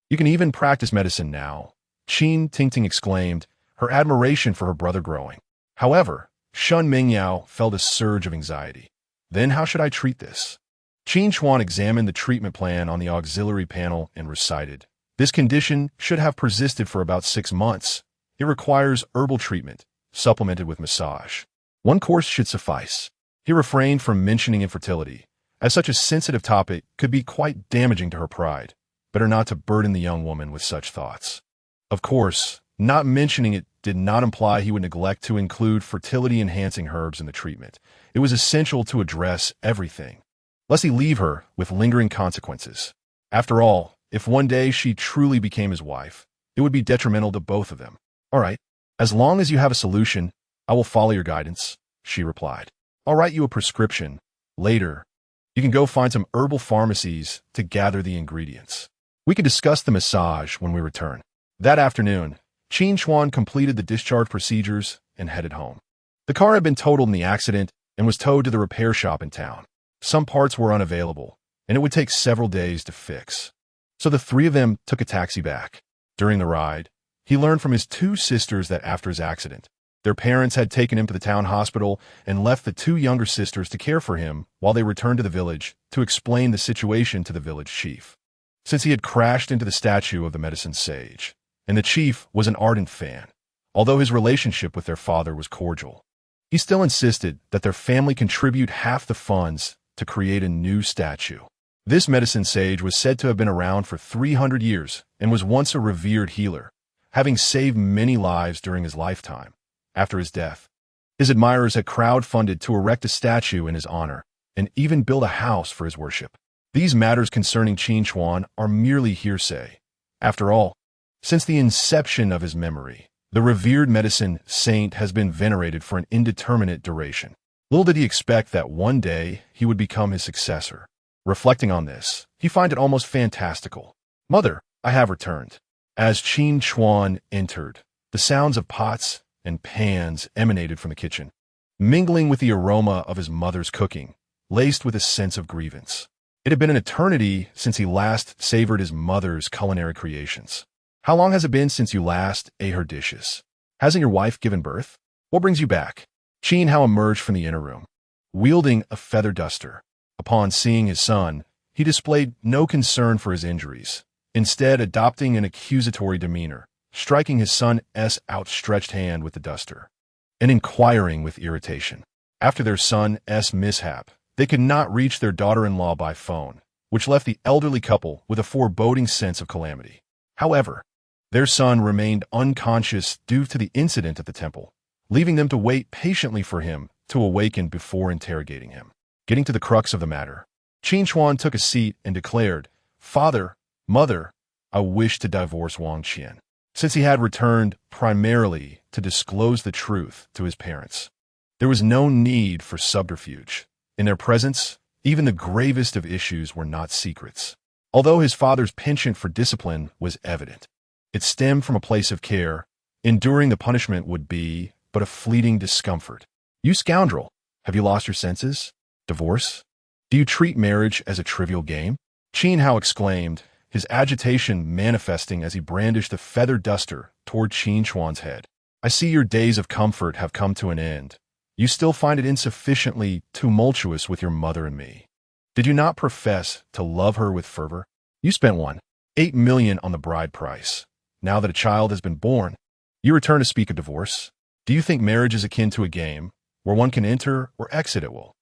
S1: You can even practice medicine now, Qin Tingting exclaimed, her admiration for her brother growing. However, Shen Mingyao felt a surge of anxiety. Then how should I treat this? Qin Chuan examined the treatment plan on the auxiliary panel and recited, this condition should have persisted for about 6 months. It requires herbal treatment, supplemented with massage. 1 course should suffice. He refrained from mentioning infertility, as such a sensitive topic could be quite damaging to her pride. Better not to burden the young woman with such thoughts. Of course, not mentioning it did not imply he would neglect to include fertility-enhancing herbs in the treatment. It was essential to address everything, lest he leave her with lingering consequences. After all, if one day she truly became his wife, it would be detrimental to both of them. All right, as long as you have a solution, I will follow your guidance, she replied. I'll write you a prescription. Later, you can go find some herbal pharmacies to gather the ingredients. We can discuss the massage when we return. That afternoon, Qin Chuan completed the discharge procedures and headed home. The car had been totaled in the accident and was towed to the repair shop in town. Some parts were unavailable, and it would take several days to fix. So the 3 of them took a taxi back. During the ride, he learned from his 2 sisters that after his accident, their parents had taken him to the town hospital and left the 2 younger sisters to care for him while they returned to the village to explain the situation to the village chief. Since he had crashed into the statue of the medicine sage, and the chief was an ardent fan, although his relationship with their father was cordial. He still insisted that their family contribute half the funds to create a new statue. This medicine sage was said to have been around for 300 years and was once a revered healer, having saved many lives during his lifetime. After his death, his admirers had crowdfunded to erect a statue in his honor and even build a house for his worship. These matters concerning Qin Chuan are merely hearsay. After all, since the inception of his memory, the revered medicine saint has been venerated for an indeterminate duration. Little did he expect that one day he would become his successor. Reflecting on this, he finds it almost fantastical. "Mother, I have returned." As Qin Chuan entered, the sounds of pots and pans emanated from the kitchen, mingling with the aroma of his mother's cooking, laced with a sense of grievance. It had been an eternity since he last savored his mother's culinary creations. "How long has it been since you last ate her dishes? Hasn't your wife given birth? What brings you back?" Qin Hao emerged from the inner room, wielding a feather duster. Upon seeing his son, he displayed no concern for his injuries, instead adopting an accusatory demeanor, striking his son's outstretched hand with the duster, and inquiring with irritation. After their son's mishap, they could not reach their daughter-in-law by phone, which left the elderly couple with a foreboding sense of calamity. However, their son remained unconscious due to the incident at the temple, leaving them to wait patiently for him to awaken before interrogating him. Getting to the crux of the matter, Qin Chuan took a seat and declared, "Father, Mother, I wish to divorce Wang Qian." Since he had returned primarily to disclose the truth to his parents, there was no need for subterfuge. In their presence, even the gravest of issues were not secrets. Although his father's penchant for discipline was evident, it stemmed from a place of care. Enduring the punishment would be but a fleeting discomfort. "You scoundrel, have you lost your senses? Divorce? Do you treat marriage as a trivial game?" Qin Hao exclaimed, his agitation manifesting as he brandished the feather duster toward Qin Chuan's head. "I see your days of comfort have come to an end. You still find it insufficiently tumultuous with your mother and me. Did you not profess to love her with fervor? You spent $1.8 million on the bride price. Now that a child has been born, you return to speak of divorce. Do you think marriage is akin to a game, where one can enter or exit at will?"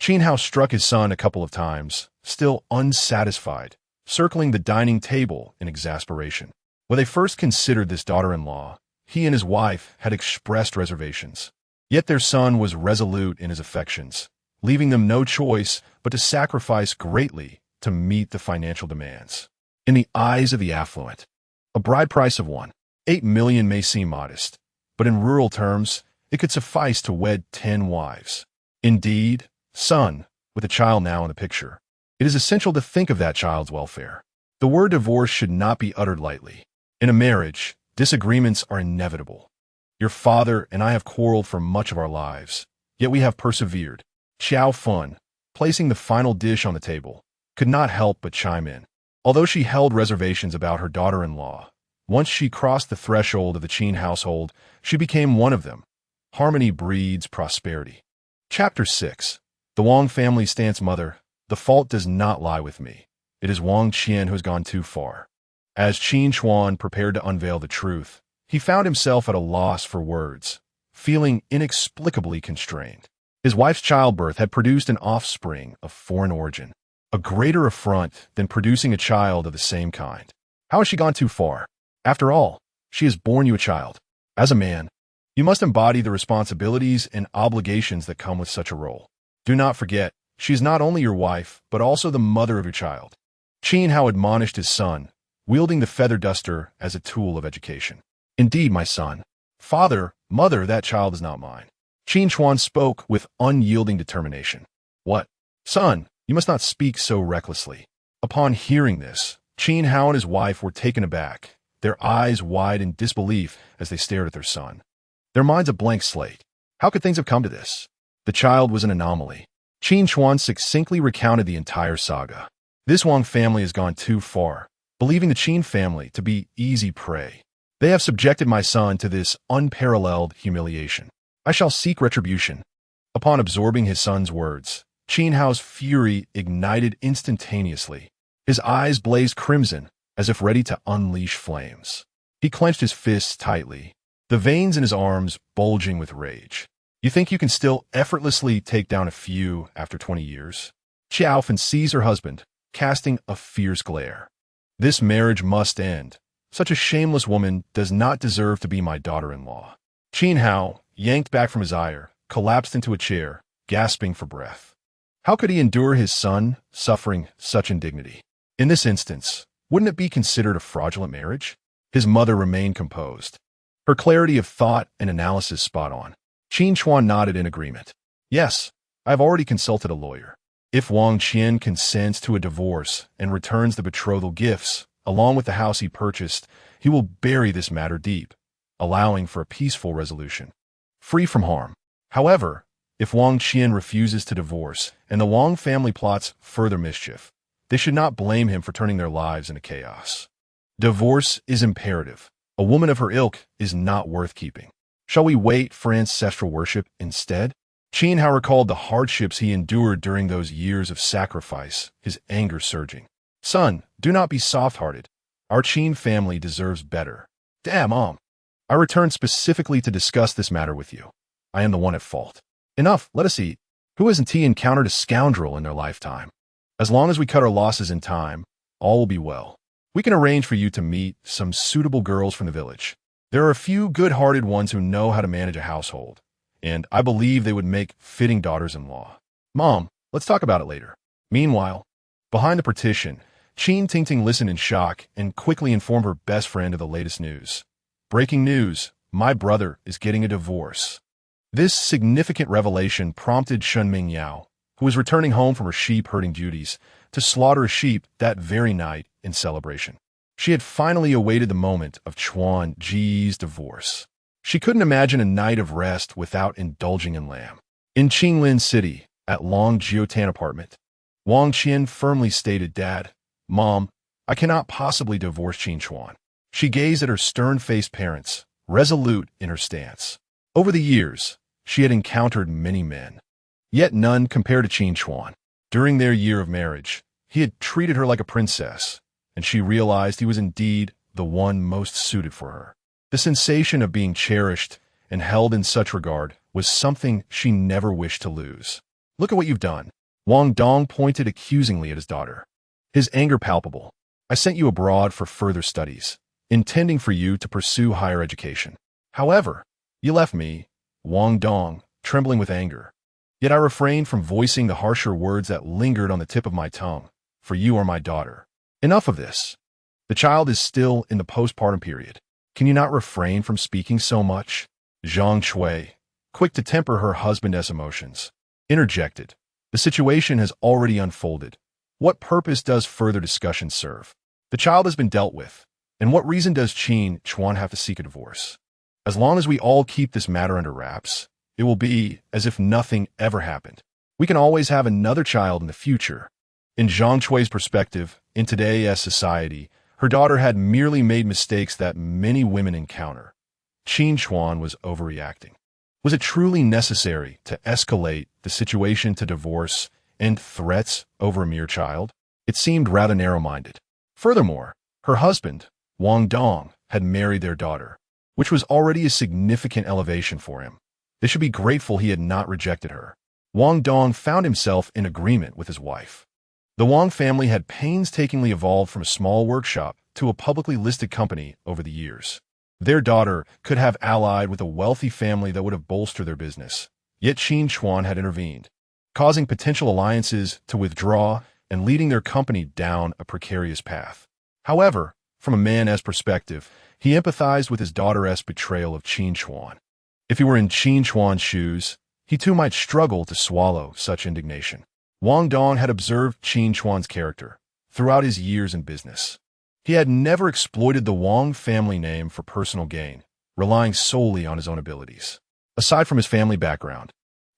S1: Qin Hao struck his son a couple of times, still unsatisfied, circling the dining table in exasperation. When they first considered this daughter-in-law, he and his wife had expressed reservations. Yet their son was resolute in his affections, leaving them no choice but to sacrifice greatly to meet the financial demands. In the eyes of the affluent, a bride price of $1.8 million may seem modest, but in rural terms, it could suffice to wed 10 wives. Indeed, son, with a child now in the picture, it is essential to think of that child's welfare. The word divorce should not be uttered lightly. In a marriage, disagreements are inevitable. Your father and I have quarreled for much of our lives, yet we have persevered. Xiao Fun, placing the final dish on the table, could not help but chime in. Although she held reservations about her daughter-in-law, once she crossed the threshold of the Qin household, she became one of them. Harmony breeds prosperity. Chapter 6. The Wong family stance. Mother, the fault does not lie with me. It is Wang Qian who has gone too far. As Qin Chuan prepared to unveil the truth, he found himself at a loss for words, feeling inexplicably constrained. His wife's childbirth had produced an offspring of foreign origin, a greater affront than producing a child of the same kind. How has she gone too far? After all, she has borne you a child. As a man, you must embody the responsibilities and obligations that come with such a role. Do not forget, she is not only your wife, but also the mother of your child. Qin Hao admonished his son, wielding the feather duster as a tool of education. Indeed, my son. Father, mother, that child is not mine. Qin Chuan spoke with unyielding determination. What? Son, you must not speak so recklessly. Upon hearing this, Qin Hao and his wife were taken aback, their eyes wide in disbelief as they stared at their son. Their minds a blank slate. How could things have come to this? The child was an anomaly. Qin Chuan succinctly recounted the entire saga. This Wang family has gone too far, believing the Qin family to be easy prey. They have subjected my son to this unparalleled humiliation. I shall seek retribution. Upon absorbing his son's words, Qin Hao's fury ignited instantaneously. His eyes blazed crimson, as if ready to unleash flames. He clenched his fists tightly, the veins in his arms bulging with rage. You think you can still effortlessly take down a few after 20 years? Xiaofan sees her husband, casting a fierce glare. This marriage must end. Such a shameless woman does not deserve to be my daughter-in-law. Qin Hao, yanked back from his ire, collapsed into a chair, gasping for breath. How could he endure his son suffering such indignity? In this instance, wouldn't it be considered a fraudulent marriage? His mother remained composed. Her clarity of thought and analysis spot on. Qin Chuan nodded in agreement. Yes, I've already consulted a lawyer. If Wang Qian consents to a divorce and returns the betrothal gifts, along with the house he purchased, he will bury this matter deep, allowing for a peaceful resolution, free from harm. However, if Wang Qian refuses to divorce and the Wang family plots further mischief, they should not blame him for turning their lives into chaos. Divorce is imperative. A woman of her ilk is not worth keeping. Shall we wait for ancestral worship instead? Qin Hao recalled the hardships he endured during those years of sacrifice, his anger surging. Son, do not be soft-hearted. Our Qin family deserves better. Damn, Mom. I returned specifically to discuss this matter with you. I am the one at fault. Enough, let us eat. Who hasn't encountered a scoundrel in their lifetime? As long as we cut our losses in time, all will be well. We can arrange for you to meet some suitable girls from the village. There are a few good-hearted ones who know how to manage a household, and I believe they would make fitting daughters-in-law. Mom, let's talk about it later. Meanwhile, behind the partition, Qin Tingting listened in shock and quickly informed her best friend of the latest news. Breaking news, my brother is getting a divorce. This significant revelation prompted Shunming Yao, who was returning home from her sheep-herding duties, to slaughter a sheep that very night in celebration. She had finally awaited the moment of Chuan Ji's divorce. She couldn't imagine a night of rest without indulging in lamb. In Qinglin City, at Long Jiotan apartment, Wang Qian firmly stated, Dad, Mom, I cannot possibly divorce Qin Chuan. She gazed at her stern-faced parents, resolute in her stance. Over the years, she had encountered many men, yet none compared to Qin Chuan. During their year of marriage, he had treated her like a princess, and she realized he was indeed the one most suited for her. The sensation of being cherished and held in such regard was something she never wished to lose. Look at what you've done. Wang Dong pointed accusingly at his daughter, his anger palpable. I sent you abroad for further studies, intending for you to pursue higher education. However, you left me, Wang Dong, trembling with anger. Yet I refrained from voicing the harsher words that lingered on the tip of my tongue, for you are my daughter. Enough of this. The child is still in the postpartum period. Can you not refrain from speaking so much? Zhang Shui, quick to temper her husband's emotions, interjected. The situation has already unfolded. What purpose does further discussion serve? The child has been dealt with, and what reason does Qin Chuan have to seek a divorce? As long as we all keep this matter under wraps, it will be as if nothing ever happened. We can always have another child in the future. In Zhang Shui's perspective, in today's society, her daughter had merely made mistakes that many women encounter. Qin Chuan was overreacting. Was it truly necessary to escalate the situation to divorce and threats over a mere child? It seemed rather narrow-minded. Furthermore, her husband, Wang Dong, had married their daughter, which was already a significant elevation for him. They should be grateful he had not rejected her. Wang Dong found himself in agreement with his wife. The Wang family had painstakingly evolved from a small workshop to a publicly listed company over the years. Their daughter could have allied with a wealthy family that would have bolstered their business. Yet Qin Chuan had intervened, causing potential alliances to withdraw and leading their company down a precarious path. However, from a man's perspective, he empathized with his daughter's betrayal of Qin Chuan. If he were in Qin Chuan's shoes, he too might struggle to swallow such indignation. Wang Dong had observed Qin Chuan's character throughout his years in business. He had never exploited the Wang family name for personal gain, relying solely on his own abilities. Aside from his family background,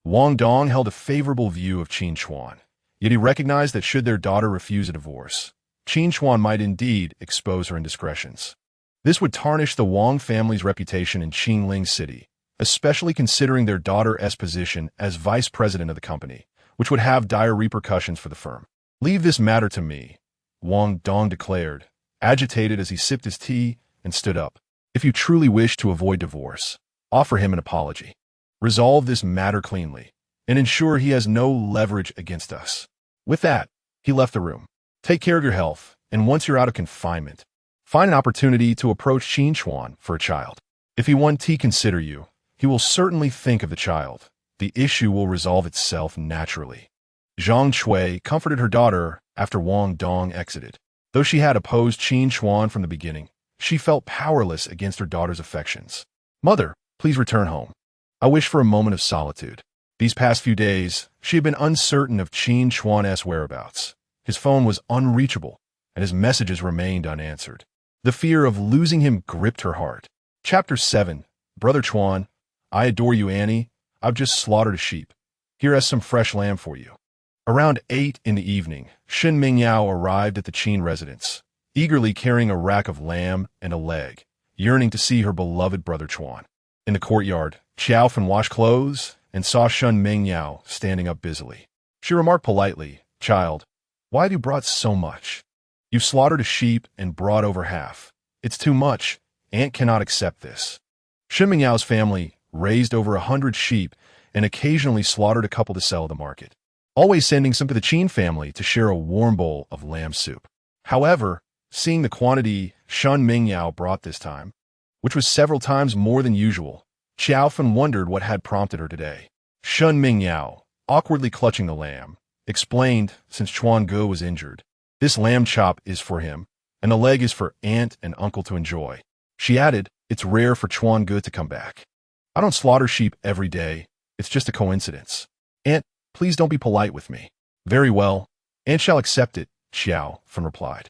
S1: Wang Dong held a favorable view of Qin Chuan, yet he recognized that should their daughter refuse a divorce, Qin Chuan might indeed expose her indiscretions. This would tarnish the Wang family's reputation in Qinglin City, especially considering their daughter's position as vice president of the company, which would have dire repercussions for the firm. Leave this matter to me, Wang Dong declared, agitated as he sipped his tea and stood up. If you truly wish to avoid divorce, offer him an apology. Resolve this matter cleanly, and ensure he has no leverage against us." With that, he left the room. "Take care of your health, and once you're out of confinement, find an opportunity to approach Qin Chuan for a child. If he won't consider you, he will certainly think of the child. The issue will resolve itself naturally." Zhang Shui comforted her daughter after Wang Dong exited. Though she had opposed Qin Chuan from the beginning, she felt powerless against her daughter's affections. "Mother, please return home. I wish for a moment of solitude." These past few days, she had been uncertain of Qin Chuan's whereabouts. His phone was unreachable, and his messages remained unanswered. The fear of losing him gripped her heart. Chapter 7. Brother Chuan, I adore you, Annie. I've just slaughtered a sheep. Here is some fresh lamb for you. Around 8 in the evening, Shen Mingyao arrived at the Qin residence, eagerly carrying a rack of lamb and a leg, yearning to see her beloved brother Chuan. In the courtyard, Qiaofan washed clothes and saw Shen Mingyao standing up busily. She remarked politely, "Child, why have you brought so much? You've slaughtered a sheep and brought over half. It's too much. Aunt cannot accept this." Shen Mingyao's family raised over 100 sheep and occasionally slaughtered a couple to sell at the market, always sending some to the Qin family to share a warm bowl of lamb soup. However, seeing the quantity Shen Mingyao brought this time, which was several times more than usual, Qiaofan wondered what had prompted her today. Shen Mingyao, awkwardly clutching the lamb, explained since Chuan Ge was injured, "This lamb chop is for him, and the leg is for aunt and uncle to enjoy." She added, "It's rare for Chuan Ge to come back. I don't slaughter sheep every day. It's just a coincidence. Aunt, please don't be polite with me." "Very well. Aunt shall accept it," Qiaofan replied.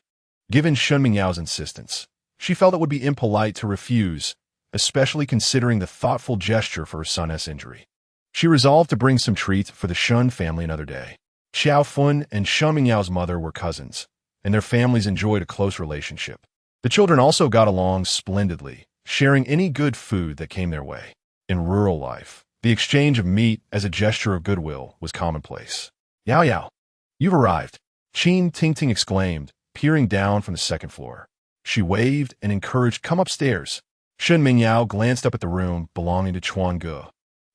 S1: Given Shen Mingyao's insistence, she felt it would be impolite to refuse, especially considering the thoughtful gesture for her son's injury. She resolved to bring some treats for the Shen family another day. Qiaofan and Shen Mingyao's mother were cousins, and their families enjoyed a close relationship. The children also got along splendidly, sharing any good food that came their way. In rural life, the exchange of meat as a gesture of goodwill was commonplace. "Yao Yao, you've arrived," Qin Tingting exclaimed, peering down from the second floor. She waved and encouraged, "Come upstairs." Shen Mingyao glanced up at the room belonging to Chuan Ge,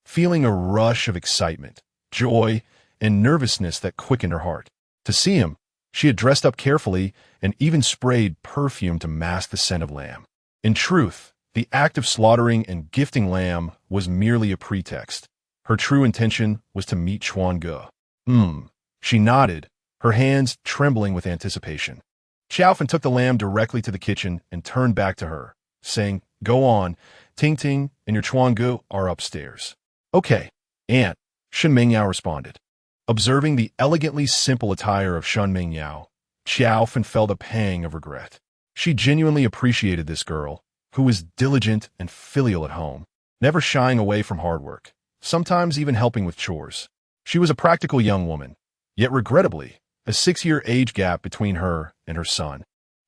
S1: feeling a rush of excitement, joy, and nervousness that quickened her heart. To see him, she had dressed up carefully and even sprayed perfume to mask the scent of lamb. In truth, the act of slaughtering and gifting lamb was merely a pretext. Her true intention was to meet Chuan Ge. She nodded, her hands trembling with anticipation. Qiaofan took the lamb directly to the kitchen and turned back to her, saying, "Go on, Ting Ting and your Chuan Ge are upstairs." "Okay, Aunt," Shen Mingyao responded. Observing the elegantly simple attire of Shen Mingyao, Qiaofan felt a pang of regret. She genuinely appreciated this girl, who was diligent and filial at home, never shying away from hard work, sometimes even helping with chores. She was a practical young woman, yet regrettably, a 6-year age gap between her and her son,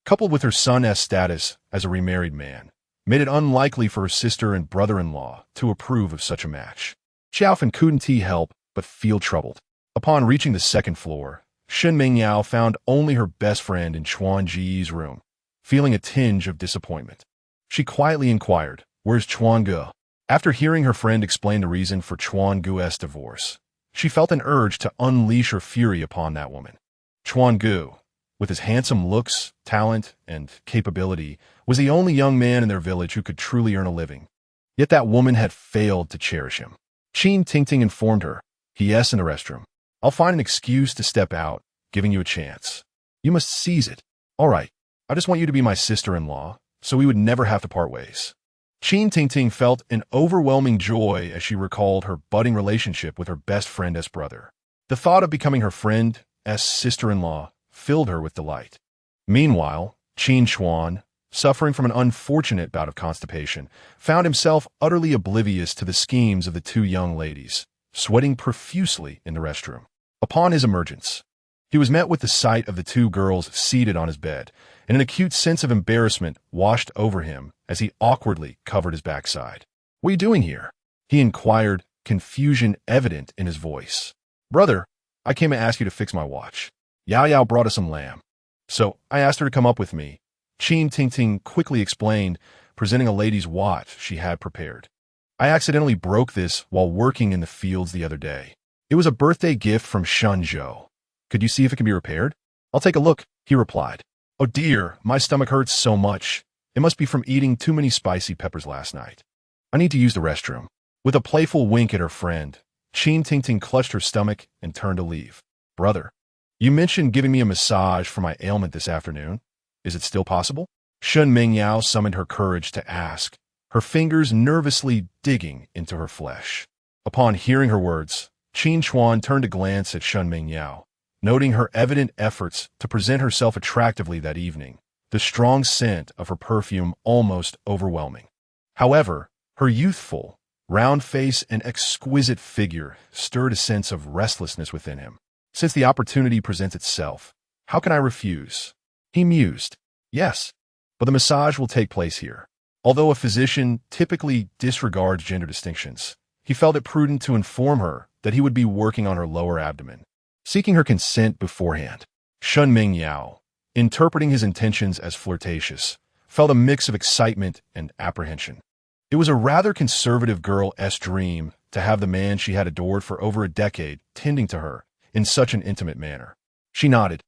S1: coupled with her son's status as a remarried man, made it unlikely for her sister and brother-in-law to approve of such a match. Qiaofan couldn't help but feel troubled. Upon reaching the second floor, Shen Mingyao found only her best friend in Chuan Ji's room, feeling a tinge of disappointment. She quietly inquired, "Where's Chuan Ge?" After hearing her friend explain the reason for Chuan Ge's divorce, she felt an urge to unleash her fury upon that woman. Chuan Ge, with his handsome looks, talent, and capability, was the only young man in their village who could truly earn a living. Yet that woman had failed to cherish him. Qin Tingting informed her, "He is in the restroom. I'll find an excuse to step out, giving you a chance. You must seize it. All right, I just want you to be my sister-in-law, so we would never have to part ways." Qin Tingting felt an overwhelming joy as she recalled her budding relationship with her best friend's brother. The thought of becoming her friend's sister-in-law filled her with delight. Meanwhile, Qin Chuan, suffering from an unfortunate bout of constipation, found himself utterly oblivious to the schemes of the two young ladies, sweating profusely in the restroom. Upon his emergence, he was met with the sight of the two girls seated on his bed, and an acute sense of embarrassment washed over him as he awkwardly covered his backside. "What are you doing here?" he inquired, confusion evident in his voice. "Brother, I came to ask you to fix my watch. Yao Yao brought us some lamb, so I asked her to come up with me," Qin Tingting quickly explained, presenting a lady's watch she had prepared. I accidentally broke this while working in the fields the other day. It was a birthday gift from Shenzhou. Could you see if it can be repaired? I'll take a look, he replied. Oh dear, my stomach hurts so much. It must be from eating too many spicy peppers last night. I need to use the restroom. With a playful wink at her friend, Qin clutched her stomach and turned to leave. Brother, you mentioned giving me a massage for my ailment this afternoon. Is it still possible? Shun Mingyao summoned her courage to ask, her fingers nervously digging into her flesh. Upon hearing her words, Qin Chuan turned to glance at Shun Mingyao, noting her evident efforts to present herself attractively that evening, the strong scent of her perfume almost overwhelming. However, her youthful, round face and exquisite figure stirred a sense of restlessness within him. Since the opportunity presents itself, how can I refuse? He mused. Yes, but the massage will take place here. Although a physician typically disregards gender distinctions, he felt it prudent to inform her that he would be working on her lower abdomen, seeking her consent beforehand. Shun Mingyao, interpreting his intentions as flirtatious, felt a mix of excitement and apprehension. It was a rather conservative girl's dream to have the man she had adored for over a decade tending to her in such an intimate manner. She nodded,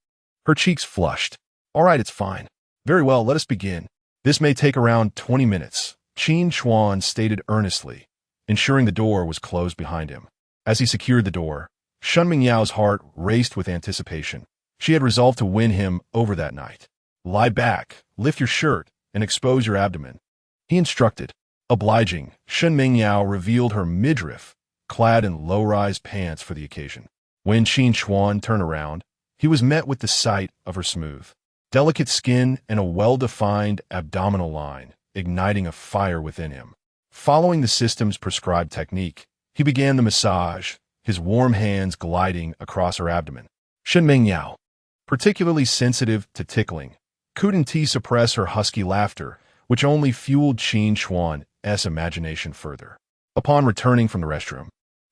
S1: her cheeks flushed. All right, it's fine. Very well, let us begin. This may take around 20 minutes, Qin Chuan stated earnestly, ensuring the door was closed behind him. As he secured the door, Shun Mingyao's heart raced with anticipation. She had resolved to win him over that night. Lie back, lift your shirt, and expose your abdomen, he instructed. Obliging, Shun Mingyao revealed her midriff, clad in low-rise pants for the occasion. When Qin Chuan turned around, he was met with the sight of her smooth, delicate skin and a well-defined abdominal line, igniting a fire within him. Following the system's prescribed technique, he began the massage, his warm hands gliding across her abdomen. Shun Mingyao, particularly sensitive to tickling, couldn't suppress her husky laughter, which only fueled Qin Chuan's imagination further. Upon returning from the restroom,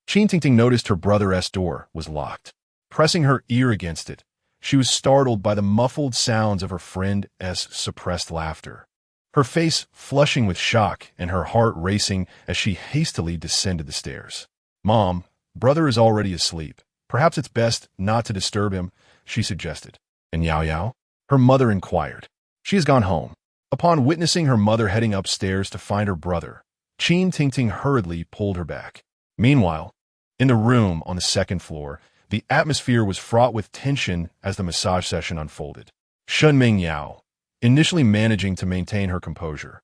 S1: Qin noticed her brother's door was locked. Pressing her ear against it, she was startled by the muffled sounds of her friend's suppressed laughter. Her face flushing with shock and her heart racing as she hastily descended the stairs. Mom, brother is already asleep. Perhaps it's best not to disturb him, she suggested. And Yao Yao? Her mother inquired. She has gone home. Upon witnessing her mother heading upstairs to find her brother, Qin hurriedly pulled her back. Meanwhile, in the room on the second floor, the atmosphere was fraught with tension as the massage session unfolded. Shun Mingyao, initially managing to maintain her composure,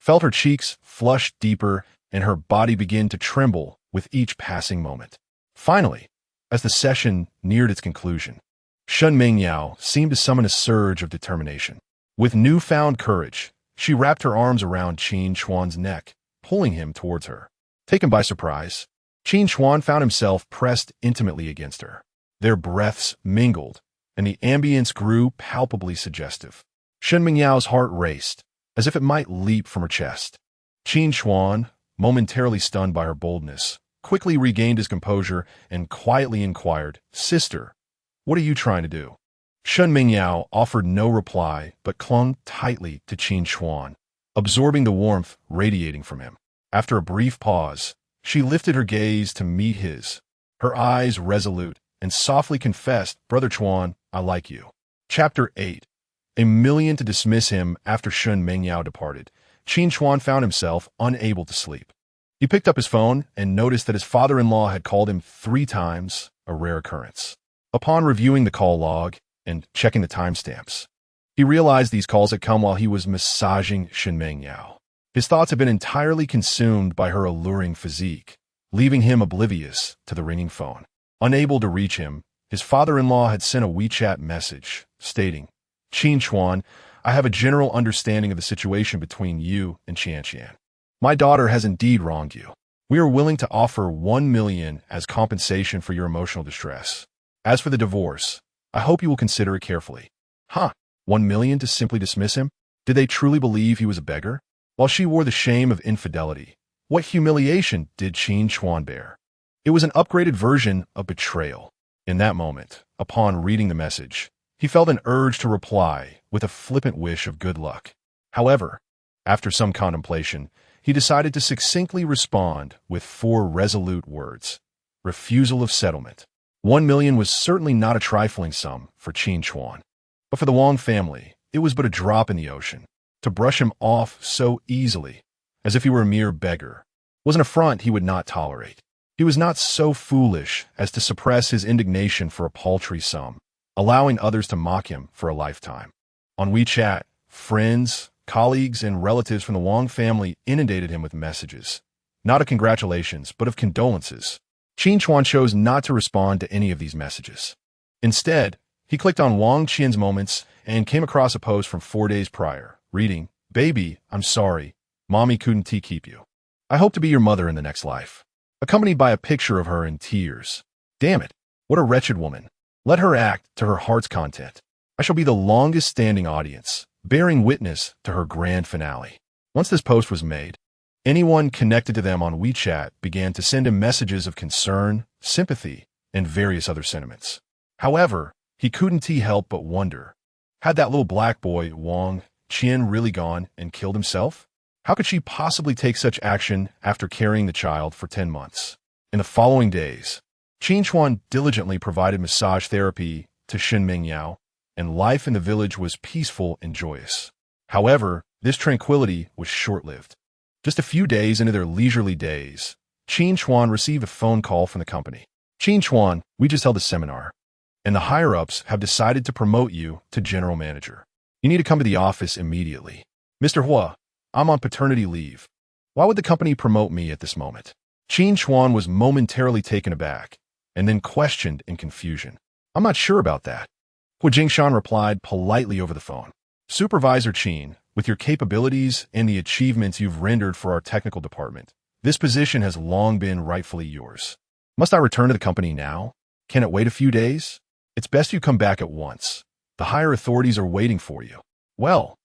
S1: felt her cheeks flush deeper and her body begin to tremble with each passing moment. Finally, as the session neared its conclusion, Shun Mingyao seemed to summon a surge of determination. With newfound courage, she wrapped her arms around Qin Chuan's neck, pulling him towards her. Taken by surprise, Qin Chuan found himself pressed intimately against her. Their breaths mingled, and the ambience grew palpably suggestive. Shun Mingyao's heart raced, as if it might leap from her chest. Qin Chuan, momentarily stunned by her boldness, quickly regained his composure and quietly inquired, Sister, what are you trying to do? Shun Mingyao offered no reply but clung tightly to Qin Chuan, absorbing the warmth radiating from him. After a brief pause, she lifted her gaze to meet his, her eyes resolute, and softly confessed, Brother Chuan, I like you. Chapter 8. A million to dismiss him after Shun Mingyao departed, Qin Chuan found himself unable to sleep. He picked up his phone and noticed that his father-in-law had called him 3 times, a rare occurrence. Upon reviewing the call log and checking the timestamps, he realized these calls had come while he was massaging Shun Mingyao. His thoughts had been entirely consumed by her alluring physique, leaving him oblivious to the ringing phone. Unable to reach him, his father-in-law had sent a WeChat message, stating, Qin Chuan, I have a general understanding of the situation between you and Qian. My daughter has indeed wronged you. We are willing to offer 1 million as compensation for your emotional distress. As for the divorce, I hope you will consider it carefully. 1 million to simply dismiss him? Did they truly believe he was a beggar? While she wore the shame of infidelity, what humiliation did Qin Chuan bear? It was an upgraded version of betrayal. In that moment, upon reading the message, he felt an urge to reply with a flippant wish of good luck. However, after some contemplation, he decided to succinctly respond with 4 resolute words. Refusal of settlement. 1 million was certainly not a trifling sum for Qin Chuan. But for the Wong family, it was but a drop in the ocean. To brush him off so easily, as if he were a mere beggar, was an affront he would not tolerate. He was not so foolish as to suppress his indignation for a paltry sum, allowing others to mock him for a lifetime. On WeChat, friends, colleagues, and relatives from the Wong family inundated him with messages, not of congratulations, but of condolences. Qin Chuan chose not to respond to any of these messages. Instead, he clicked on Wang Qian's moments and came across a post from 4 days prior, reading, "Baby, I'm sorry. Mommy couldn't keep you. I hope to be your mother in the next life," accompanied by a picture of her in tears. Damn it, what a wretched woman. Let her act to her heart's content. I shall be the longest-standing audience, bearing witness to her grand finale. Once this post was made, anyone connected to them on WeChat began to send him messages of concern, sympathy, and various other sentiments. However, he couldn't help but wonder, had that little black boy, Wong Qian, really gone and killed himself? How could she possibly take such action after carrying the child for 10 months? In the following days, Qin Chuan diligently provided massage therapy to Shen Mingyao, and life in the village was peaceful and joyous. However, this tranquility was short-lived. Just a few days into their leisurely days, Qin Chuan received a phone call from the company. "Qin Chuan, we just held a seminar, and the higher-ups have decided to promote you to general manager. You need to come to the office immediately." "Mr. Hua, I'm on paternity leave. Why would the company promote me at this moment?" Qin Chuan was momentarily taken aback, and then questioned in confusion. "I'm not sure about that." Hua Jingshan replied politely over the phone. "Supervisor Qin, with your capabilities and the achievements you've rendered for our technical department, this position has long been rightfully yours. Must I return to the company now? Can it wait a few days? It's best you come back at once. The higher authorities are waiting for you." "Well,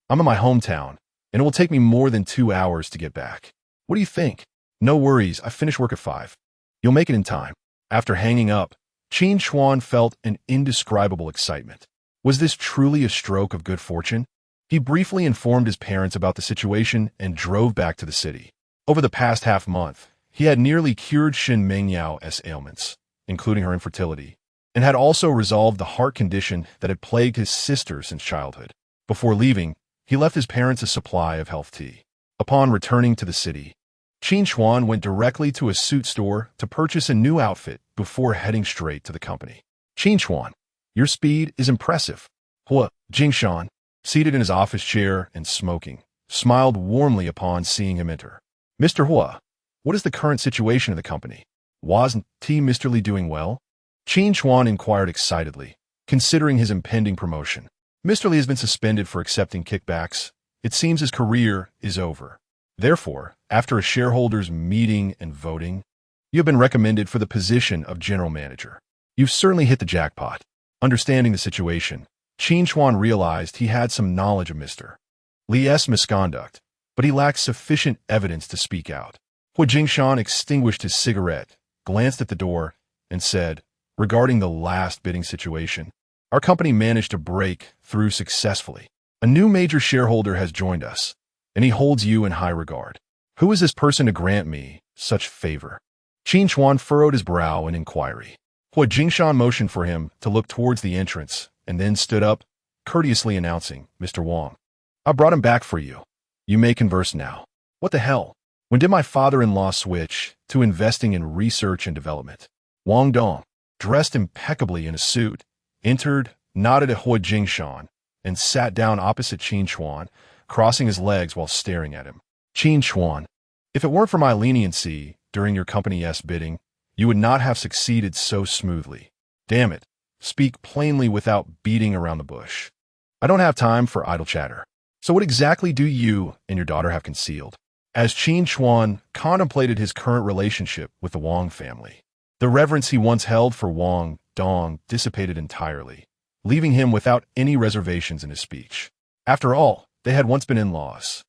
S1: I'm in my hometown, and it will take me more than 2 hours to get back. What do you think?" "No worries, I finish work at 5. You'll make it in time." After hanging up, Qin Chuan felt an indescribable excitement. Was this truly a stroke of good fortune? He briefly informed his parents about the situation and drove back to the city. Over the past half-month, he had nearly cured Shen Mingyao's ailments, including her infertility, and had also resolved the heart condition that had plagued his sister since childhood. Before leaving, he left his parents a supply of health tea. Upon returning to the city, Qin Chuan went directly to a suit store to purchase a new outfit before heading straight to the company. "Qin Chuan, your speed is impressive." Hua Jingshan, seated in his office chair and smoking, smiled warmly upon seeing him enter. "Mr. Hua, what is the current situation of the company? Wasn't Mr. Li doing well?" Qin Chuan inquired excitedly, considering his impending promotion. "Mr. Li has been suspended for accepting kickbacks. It seems his career is over. Therefore, after a shareholders' meeting and voting, you have been recommended for the position of general manager. You've certainly hit the jackpot." Understanding the situation, Qin Chuan realized he had some knowledge of Mr. Li's misconduct, but he lacked sufficient evidence to speak out. Hua Jingshan extinguished his cigarette, glanced at the door, and said, "Regarding the last bidding situation, our company managed to break through successfully. A new major shareholder has joined us, and he holds you in high regard. Who is this person to grant me such favor?" Qin Chuan furrowed his brow in inquiry. Hua Jingshan motioned for him to look towards the entrance, and then stood up, courteously announcing, "Mr. Wong, I brought him back for you. You may converse now." "What the hell? When did my father-in-law switch to investing in research and development?" Wang Dong, dressed impeccably in a suit, entered, nodded at Hua Jingshan, and sat down opposite Qin Chuan, crossing his legs while staring at him. "Qin Chuan, if it weren't for my leniency during your company's bidding, you would not have succeeded so smoothly. Damn it, speak plainly without beating around the bush. I don't have time for idle chatter. So what exactly do you and your daughter have concealed?" As Qin Chuan contemplated his current relationship with the Wong family, the reverence he once held for Wang Dong dissipated entirely, leaving him without any reservations in his speech. After all, they had once been in-laws.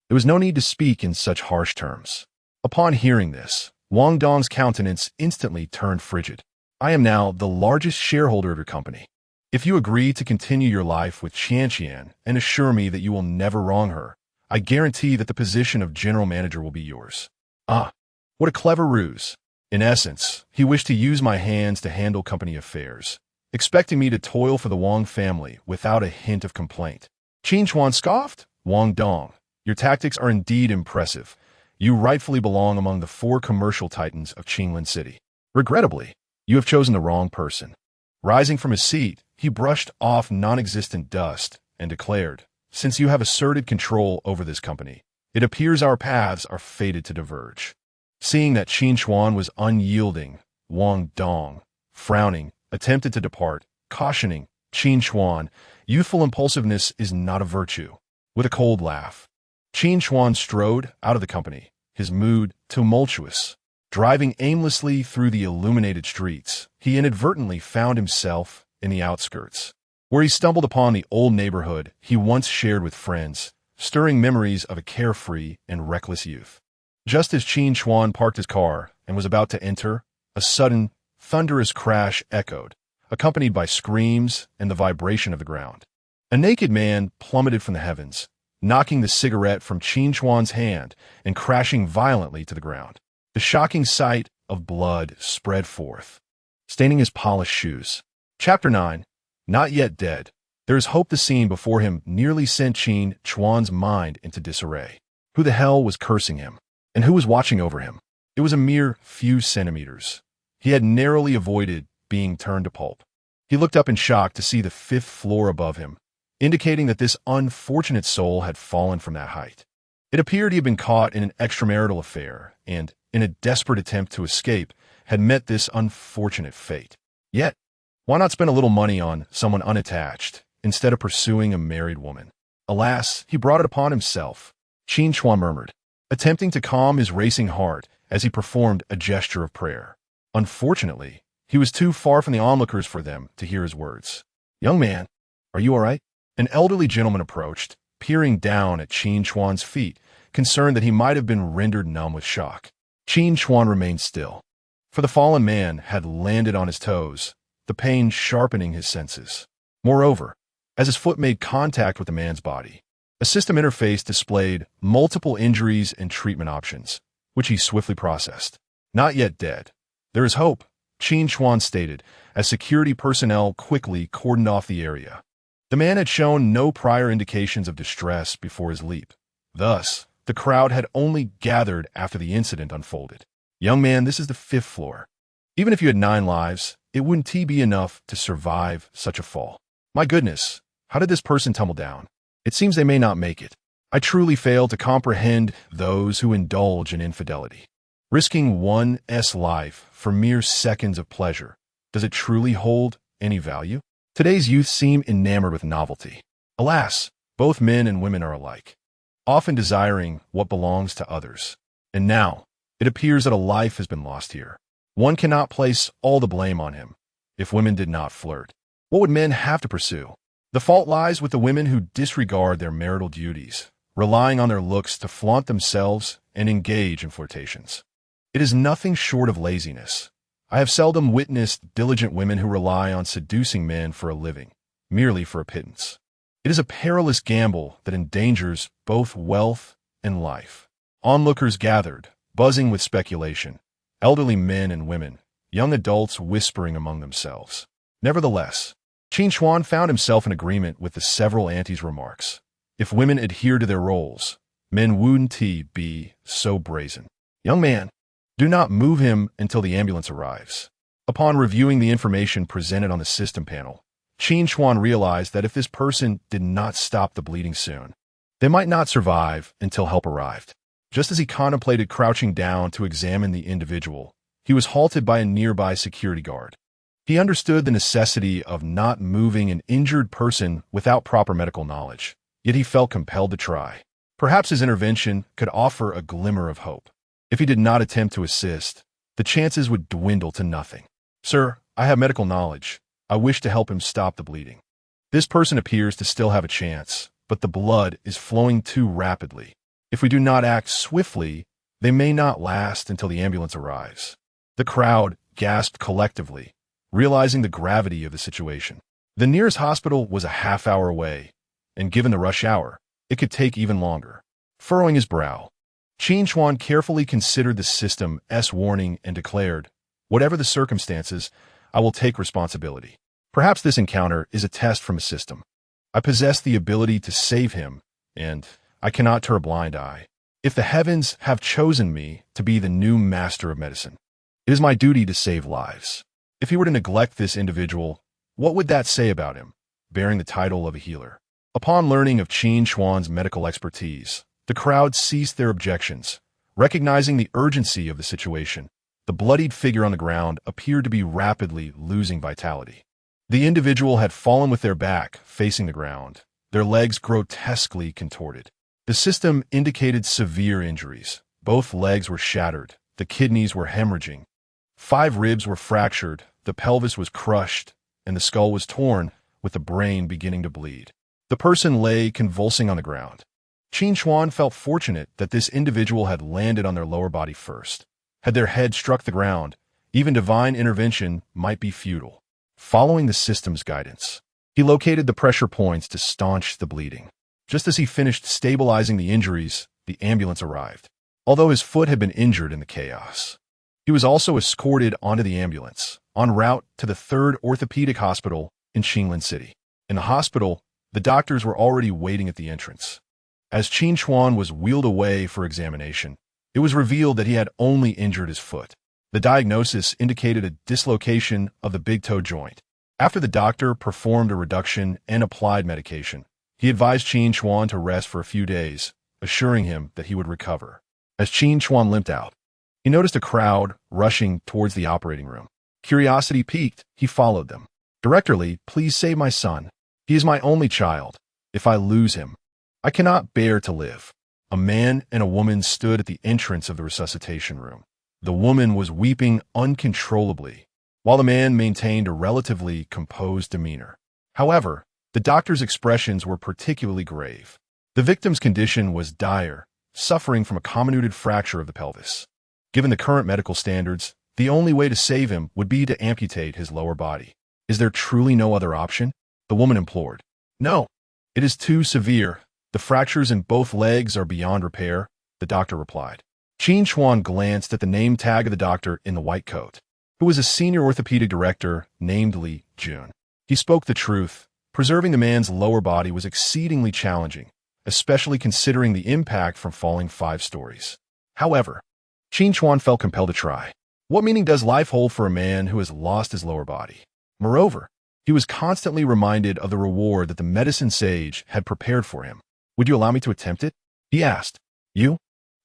S1: There was no need to speak in such harsh terms. Upon hearing this, Wang Dong's countenance instantly turned frigid. "I am now the largest shareholder of your company. If you agree to continue your life with Qian and assure me that you will never wrong her, I guarantee that the position of general manager will be yours. Ah, what a clever ruse. In essence, he wished to use my hands to handle company affairs, expecting me to toil for the Wong family without a hint of complaint. Qin Chuan scoffed. Wang Dong, your tactics are indeed impressive. You rightfully belong among the 4 commercial titans of Qinlin City. Regrettably, you have chosen the wrong person. Rising from his seat, he brushed off non-existent dust and declared, since you have asserted control over this company, it appears our paths are fated to diverge. Seeing that Qin Chuan was unyielding, Wang Dong, frowning, attempted to depart, cautioning Qin Chuan, youthful impulsiveness is not a virtue. With a cold laugh, Qin Chuan strode out of the company, his mood tumultuous. Driving aimlessly through the illuminated streets, he inadvertently found himself in the outskirts, where he stumbled upon the old neighborhood he once shared with friends, stirring memories of a carefree and reckless youth. Just as Qin Chuan parked his car and was about to enter, a sudden, thunderous crash echoed, accompanied by screams and the vibration of the ground. A naked man plummeted from the heavens, knocking the cigarette from Qin Chuan's hand and crashing violently to the ground. The shocking sight of blood spread forth, staining his polished shoes. Chapter 9. Not yet dead. There is hope. The scene before him nearly sent Qin Chuan's mind into disarray. Who the hell was cursing him? And who was watching over him? It was a mere few centimeters. He had narrowly avoided being turned to pulp. He looked up in shock to see the 5th floor above him, indicating that this unfortunate soul had fallen from that height. It appeared he had been caught in an extramarital affair and, in a desperate attempt to escape, had met this unfortunate fate. Yet, why not spend a little money on someone unattached instead of pursuing a married woman? Alas, he brought it upon himself, Qin Chuan murmured, attempting to calm his racing heart as he performed a gesture of prayer. Unfortunately, he was too far from the onlookers for them to hear his words. Young man, are you all right? An elderly gentleman approached, peering down at Qin Chuan's feet, concerned that he might have been rendered numb with shock. Qin Chuan remained still, for the fallen man had landed on his toes, the pain sharpening his senses. Moreover, as his foot made contact with the man's body, a system interface displayed multiple injuries and treatment options, which he swiftly processed. Not yet dead. There is hope, Qin Chuan stated, as security personnel quickly cordoned off the area. The man had shown no prior indications of distress before his leap. Thus, the crowd had only gathered after the incident unfolded. Young man, this is the 5th floor. Even if you had 9 lives, it wouldn't be enough to survive such a fall. My goodness, how did this person tumble down? It seems they may not make it. I truly fail to comprehend those who indulge in infidelity. Risking one's life for mere seconds of pleasure, does it truly hold any value? Today's youth seem enamored with novelty. Alas, both men and women are alike, often desiring what belongs to others. And now, it appears that a life has been lost here. One cannot place all the blame on him. If women did not flirt, what would men have to pursue? The fault lies with the women who disregard their marital duties, relying on their looks to flaunt themselves and engage in flirtations. It is nothing short of laziness. I have seldom witnessed diligent women who rely on seducing men for a living, merely for a pittance. It is a perilous gamble that endangers both wealth and life. Onlookers gathered, buzzing with speculation, elderly men and women, young adults whispering among themselves. Nevertheless, Qin Chuan found himself in agreement with the several aunties' remarks. If women adhered to their roles, men wouldn't be so brazen. Young man, do not move him until the ambulance arrives. Upon reviewing the information presented on the system panel, Qin Chuan realized that if this person did not stop the bleeding soon, they might not survive until help arrived. Just as he contemplated crouching down to examine the individual, he was halted by a nearby security guard. He understood the necessity of not moving an injured person without proper medical knowledge, yet he felt compelled to try. Perhaps his intervention could offer a glimmer of hope. If he did not attempt to assist, the chances would dwindle to nothing. Sir, I have medical knowledge. I wish to help him stop the bleeding. This person appears to still have a chance, but the blood is flowing too rapidly. If we do not act swiftly, they may not last until the ambulance arrives. The crowd gasped collectively, realizing the gravity of the situation. The nearest hospital was a half-hour away, and given the rush hour, it could take even longer. furrowing his brow. Qin Chuan carefully considered the system's warning and declared, "Whatever the circumstances, I will take responsibility. Perhaps this encounter is a test from a system. I possess the ability to save him, and I cannot turn a blind eye. If the heavens have chosen me to be the new master of medicine, it is my duty to save lives. If he were to neglect this individual, what would that say about him, bearing the title of a healer?" Upon learning of Qin Chuan's medical expertise, the crowd ceased their objections. Recognizing the urgency of the situation, the bloodied figure on the ground appeared to be rapidly losing vitality. The individual had fallen with their back facing the ground, their legs grotesquely contorted. The system indicated severe injuries. Both legs were shattered, the kidneys were hemorrhaging. 5 ribs were fractured, the pelvis was crushed, and the skull was torn, with the brain beginning to bleed. The person lay convulsing on the ground. Qin Chuan felt fortunate that this individual had landed on their lower body first. Had their head struck the ground, even divine intervention might be futile. Following the system's guidance, he located the pressure points to staunch the bleeding. Just as he finished stabilizing the injuries, the ambulance arrived. Although his foot had been injured in the chaos, he was also escorted onto the ambulance, en route to the 3rd Orthopedic Hospital in Qinglin City. In the hospital, the doctors were already waiting at the entrance. As Qin Chuan was wheeled away for examination, it was revealed that he had only injured his foot. The diagnosis indicated a dislocation of the big toe joint. After the doctor performed a reduction and applied medication, he advised Qin Chuan to rest for a few days, assuring him that he would recover. As Qin Chuan limped out, he noticed a crowd rushing towards the operating room. Curiosity piqued, he followed them. "Directorly, please save my son. He is my only child. If I lose him, I cannot bear to live." A man and a woman stood at the entrance of the resuscitation room. The woman was weeping uncontrollably, while the man maintained a relatively composed demeanor. However, the doctor's expressions were particularly grave. The victim's condition was dire, suffering from a comminuted fracture of the pelvis. Given the current medical standards, the only way to save him would be to amputate his lower body. "Is there truly no other option?" the woman implored. "No, it is too severe. The fractures in both legs are beyond repair," the doctor replied. Qin Chuan glanced at the name tag of the doctor in the white coat, who was a senior orthopedic director named Li Jun. He spoke the truth. Preserving the man's lower body was exceedingly challenging, especially considering the impact from falling 5 stories. However, Qin Chuan felt compelled to try. What meaning does life hold for a man who has lost his lower body? Moreover, he was constantly reminded of the reward that the medicine sage had prepared for him. "Would you allow me to attempt it?" he asked. "You?"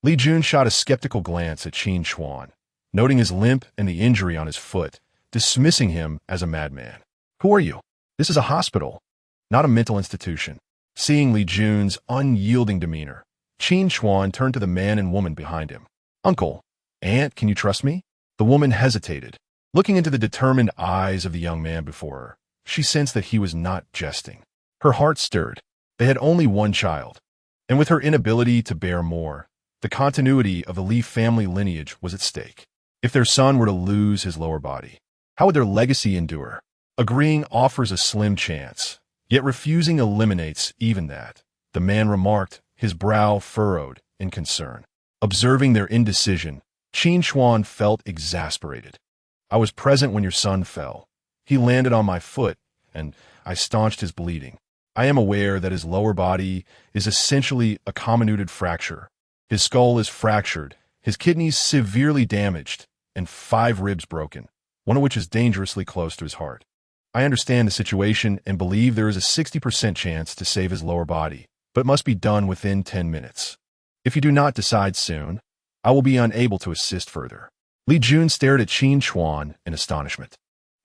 S1: Li Jun shot a skeptical glance at Qin Chuan, noting his limp and the injury on his foot, dismissing him as a madman. "Who are you? This is a hospital, not a mental institution." Seeing Li Jun's unyielding demeanor, Qin Chuan turned to the man and woman behind him. "Uncle, aunt, can you trust me?" The woman hesitated. Looking into the determined eyes of the young man before her, she sensed that he was not jesting. Her heart stirred. They had only one child, and with her inability to bear more, the continuity of the Li family lineage was at stake. If their son were to lose his lower body, how would their legacy endure? Agreeing offers a slim chance, yet refusing eliminates even that, the man remarked, his brow furrowed in concern. Observing their indecision, Qin Chuan felt exasperated. "I was present when your son fell. He landed on my foot, and I staunched his bleeding. I am aware that his lower body is essentially a comminuted fracture. His skull is fractured, his kidneys severely damaged, and 5 ribs broken, one of which is dangerously close to his heart. I understand the situation and believe there is a 60% chance to save his lower body, but it must be done within 10 minutes. If you do not decide soon, I will be unable to assist further." Li Jun stared at Qin Chuan in astonishment.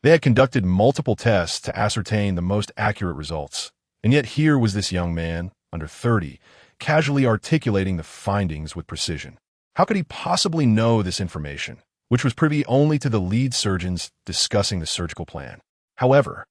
S1: They had conducted multiple tests to ascertain the most accurate results, and yet here was this young man, under 30, casually articulating the findings with precision. How could he possibly know this information, which was privy only to the lead surgeons discussing the surgical plan? However,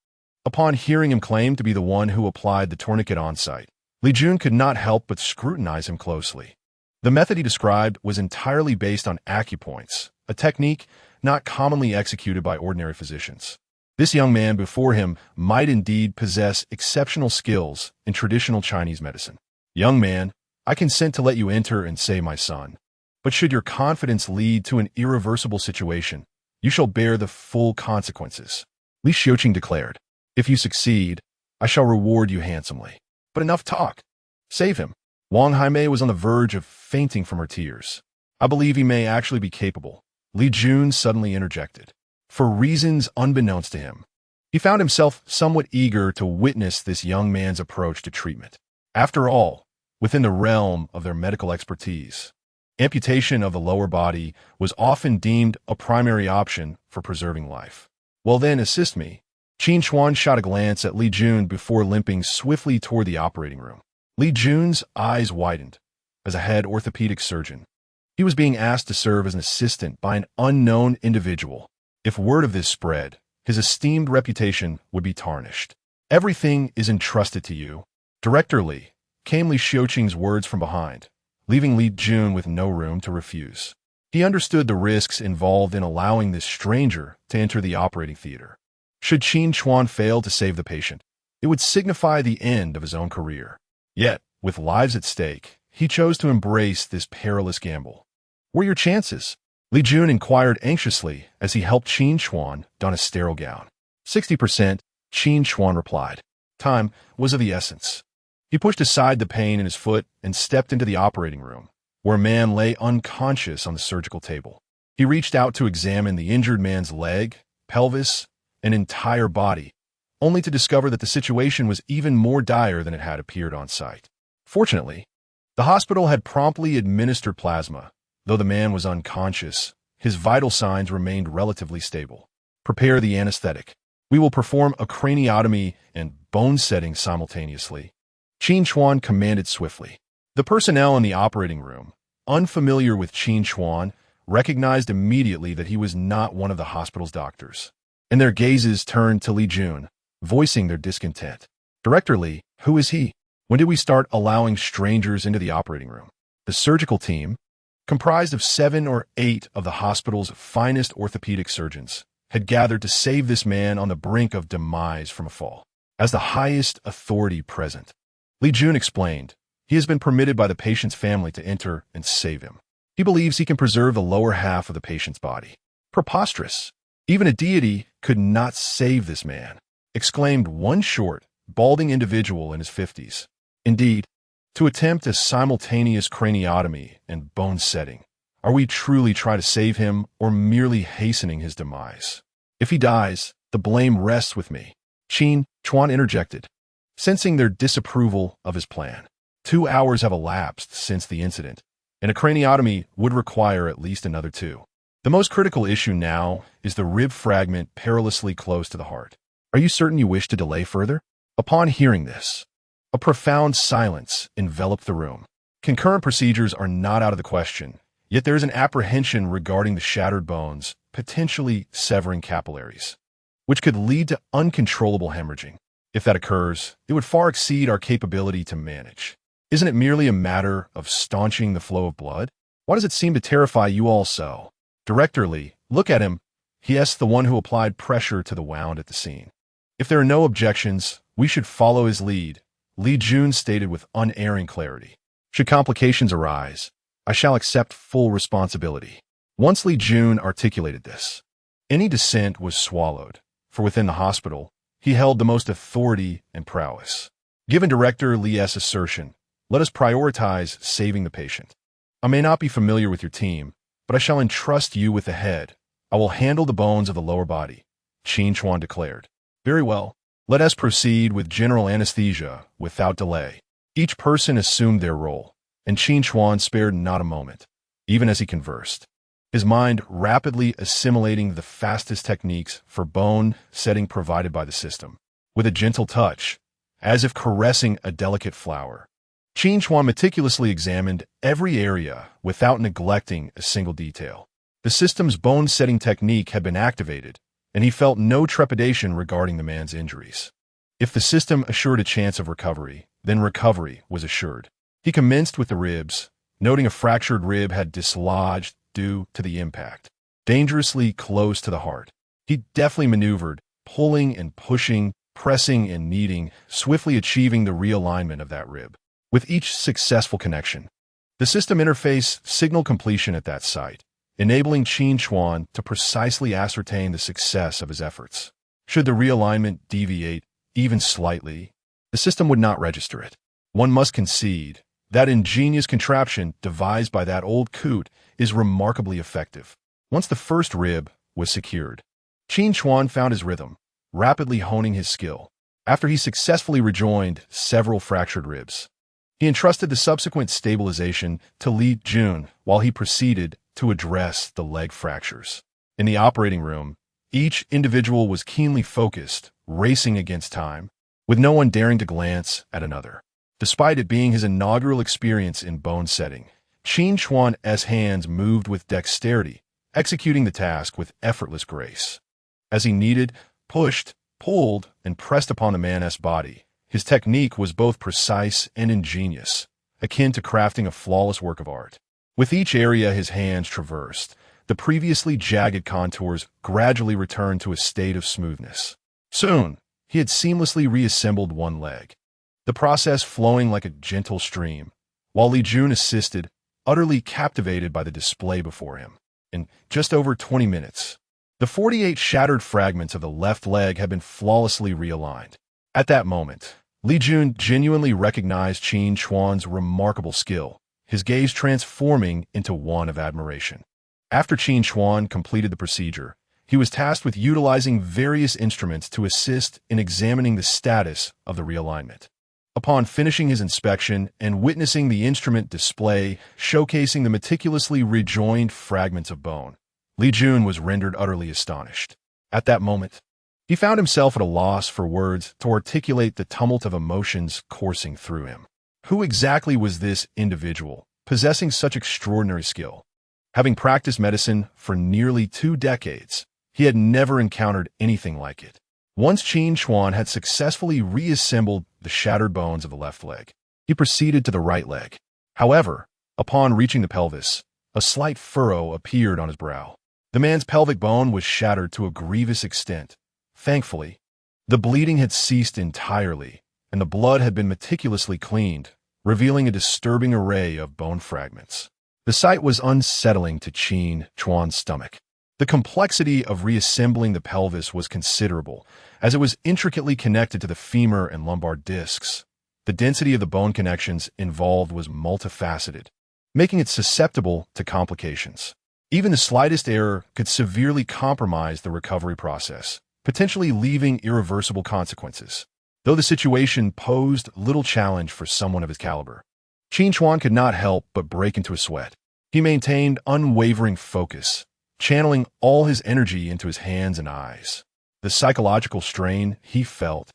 S1: upon hearing him claim to be the one who applied the tourniquet on site, Li Jun could not help but scrutinize him closely. The method he described was entirely based on acupoints, a technique not commonly executed by ordinary physicians. This young man before him might indeed possess exceptional skills in traditional Chinese medicine. "Young man, I consent to let you enter and save my son. But should your confidence lead to an irreversible situation, you shall bear the full consequences. Li Xiuqing declared. If you succeed, I shall reward you handsomely. But enough talk. Save him. Wang Haimei was on the verge of fainting from her tears. I believe he may actually be capable. Li Jun suddenly interjected. For reasons unbeknownst to him, he found himself somewhat eager to witness this young man's approach to treatment. After all, within the realm of their medical expertise, amputation of the lower body was often deemed a primary option for preserving life. Well then, assist me. Qin Chuan shot a glance at Li Jun before limping swiftly toward the operating room. Li Jun's eyes widened. As a head orthopedic surgeon, he was being asked to serve as an assistant by an unknown individual. If word of this spread, his esteemed reputation would be tarnished. Everything is entrusted to you. Director Li, came Li Xiuqing's words from behind, leaving Li Jun with no room to refuse. He understood the risks involved in allowing this stranger to enter the operating theater. Should Qin Chuan fail to save the patient, it would signify the end of his own career. Yet, with lives at stake, he chose to embrace this perilous gamble. What are your chances? Li Jun inquired anxiously as he helped Qin Chuan don a sterile gown. 60%, Qin Chuan replied. Time was of the essence. He pushed aside the pain in his foot and stepped into the operating room, where a man lay unconscious on the surgical table. He reached out to examine the injured man's leg, pelvis, and entire body, only to discover that the situation was even more dire than it had appeared on site. Fortunately, the hospital had promptly administered plasma. Though the man was unconscious, his vital signs remained relatively stable. Prepare the anesthetic. We will perform a craniotomy and bone setting simultaneously. Qin Chuan commanded swiftly. The personnel in the operating room, unfamiliar with Qin Chuan, recognized immediately that he was not one of the hospital's doctors, and their gazes turned to Li Jun, voicing their discontent. Director Li, who is he? When did we start allowing strangers into the operating room? The surgical team, comprised of 7 or 8 of the hospital's finest orthopedic surgeons, had gathered to save this man on the brink of demise from a fall. As the highest authority present, Li Jun explained, he has been permitted by the patient's family to enter and save him. He believes he can preserve the lower half of the patient's body. Preposterous. Even a deity could not save this man, exclaimed one short, balding individual in his 50s. Indeed, to attempt a simultaneous craniotomy and bone setting, are we truly trying to save him or merely hastening his demise? If he dies, the blame rests with me. Qin Chuan interjected, sensing their disapproval of his plan. 2 hours have elapsed since the incident, and a craniotomy would require at least another 2. The most critical issue now is the rib fragment perilously close to the heart. Are you certain you wish to delay further? Upon hearing this, a profound silence enveloped the room. Concurrent procedures are not out of the question, yet there is an apprehension regarding the shattered bones, potentially severing capillaries, which could lead to uncontrollable hemorrhaging. If that occurs, it would far exceed our capability to manage. Isn't it merely a matter of staunching the flow of blood? Why does it seem to terrify you all so? Director Li, look at him. He asked the one who applied pressure to the wound at the scene. If there are no objections, we should follow his lead, Li Jun stated with unerring clarity. Should complications arise, I shall accept full responsibility. Once Li Jun articulated this, any dissent was swallowed, for within the hospital, he held the most authority and prowess. Given Director Li's assertion, let us prioritize saving the patient. I may not be familiar with your team, but I shall entrust you with the head. I will handle the bones of the lower body, Qin Chuan declared. Very well. Let us proceed with general anesthesia without delay. Each person assumed their role, and Qin Chuan spared not a moment, even as he conversed, his mind rapidly assimilating the fastest techniques for bone setting provided by the system. With a gentle touch, as if caressing a delicate flower, Qin Chuan meticulously examined every area without neglecting a single detail. The system's bone-setting technique had been activated, and he felt no trepidation regarding the man's injuries. If the system assured a chance of recovery, then recovery was assured. He commenced with the ribs, noting a fractured rib had dislodged due to the impact, dangerously close to the heart. He deftly maneuvered, pulling and pushing, pressing and kneading, swiftly achieving the realignment of that rib. With each successful connection, the system interface signaled completion at that site, enabling Qin Chuan to precisely ascertain the success of his efforts. Should the realignment deviate even slightly, the system would not register it. One must concede that ingenious contraption devised by that old coot is remarkably effective. Once the first rib was secured, Qin Chuan found his rhythm, rapidly honing his skill. After he successfully rejoined several fractured ribs, he entrusted the subsequent stabilization to Li Jun while he proceeded to address the leg fractures. In the operating room, each individual was keenly focused, racing against time, with no one daring to glance at another. Despite it being his inaugural experience in bone setting, Qin Chuan's hands moved with dexterity, executing the task with effortless grace. As he kneaded, pushed, pulled, and pressed upon the man's body, his technique was both precise and ingenious, akin to crafting a flawless work of art. With each area his hands traversed, the previously jagged contours gradually returned to a state of smoothness. Soon, he had seamlessly reassembled one leg, the process flowing like a gentle stream, while Li Jun assisted, utterly captivated by the display before him. In just over 20 minutes, the 48 shattered fragments of the left leg had been flawlessly realigned. At that moment, Li Jun genuinely recognized Qin Chuan's remarkable skill, his gaze transforming into one of admiration. After Qin Chuan completed the procedure, he was tasked with utilizing various instruments to assist in examining the status of the realignment. Upon finishing his inspection and witnessing the instrument display showcasing the meticulously rejoined fragments of bone, Li Jun was rendered utterly astonished. At that moment, he found himself at a loss for words to articulate the tumult of emotions coursing through him. Who exactly was this individual, possessing such extraordinary skill? Having practiced medicine for nearly 2 decades, he had never encountered anything like it. Once Qin Chuan had successfully reassembled the shattered bones of the left leg, he proceeded to the right leg. However, upon reaching the pelvis, a slight furrow appeared on his brow. The man's pelvic bone was shattered to a grievous extent. Thankfully, the bleeding had ceased entirely, and the blood had been meticulously cleaned, revealing a disturbing array of bone fragments. The sight was unsettling to Qin Chuan's stomach. The complexity of reassembling the pelvis was considerable, as it was intricately connected to the femur and lumbar discs. The density of the bone connections involved was multifaceted, making it susceptible to complications. Even the slightest error could severely compromise the recovery process, potentially leaving irreversible consequences. Though the situation posed little challenge for someone of his caliber, Qin Chuan could not help but break into a sweat. He maintained unwavering focus, channeling all his energy into his hands and eyes. The psychological strain he felt,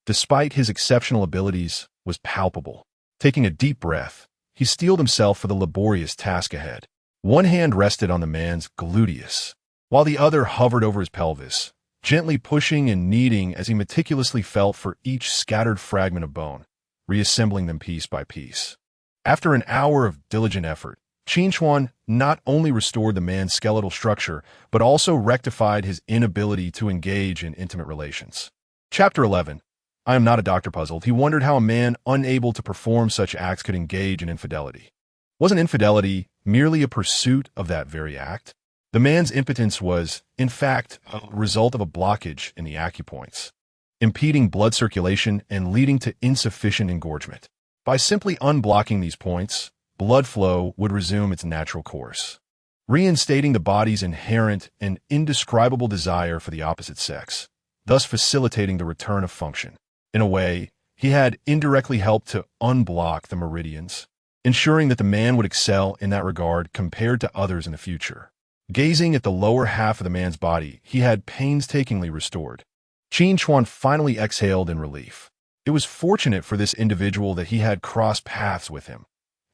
S1: despite his exceptional abilities, was palpable. Taking a deep breath, he steeled himself for the laborious task ahead. One hand rested on the man's gluteus, while the other hovered over his pelvis, gently pushing and kneading as he meticulously felt for each scattered fragment of bone, reassembling them piece by piece. After an hour of diligent effort, Qin Chuan not only restored the man's skeletal structure, but also rectified his inability to engage in intimate relations. Chapter 11. I am not a doctor puzzled. He wondered how a man unable to perform such acts could engage in infidelity. Wasn't infidelity merely a pursuit of that very act? The man's impotence was, in fact, a result of a blockage in the acupoints, impeding blood circulation and leading to insufficient engorgement. By simply unblocking these points, blood flow would resume its natural course, reinstating the body's inherent and indescribable desire for the opposite sex, thus facilitating the return of function. In a way, he had indirectly helped to unblock the meridians, ensuring that the man would excel in that regard compared to others in the future. Gazing at the lower half of the man's body, he had painstakingly restored. Qin Chuan finally exhaled in relief. It was fortunate for this individual that he had crossed paths with him.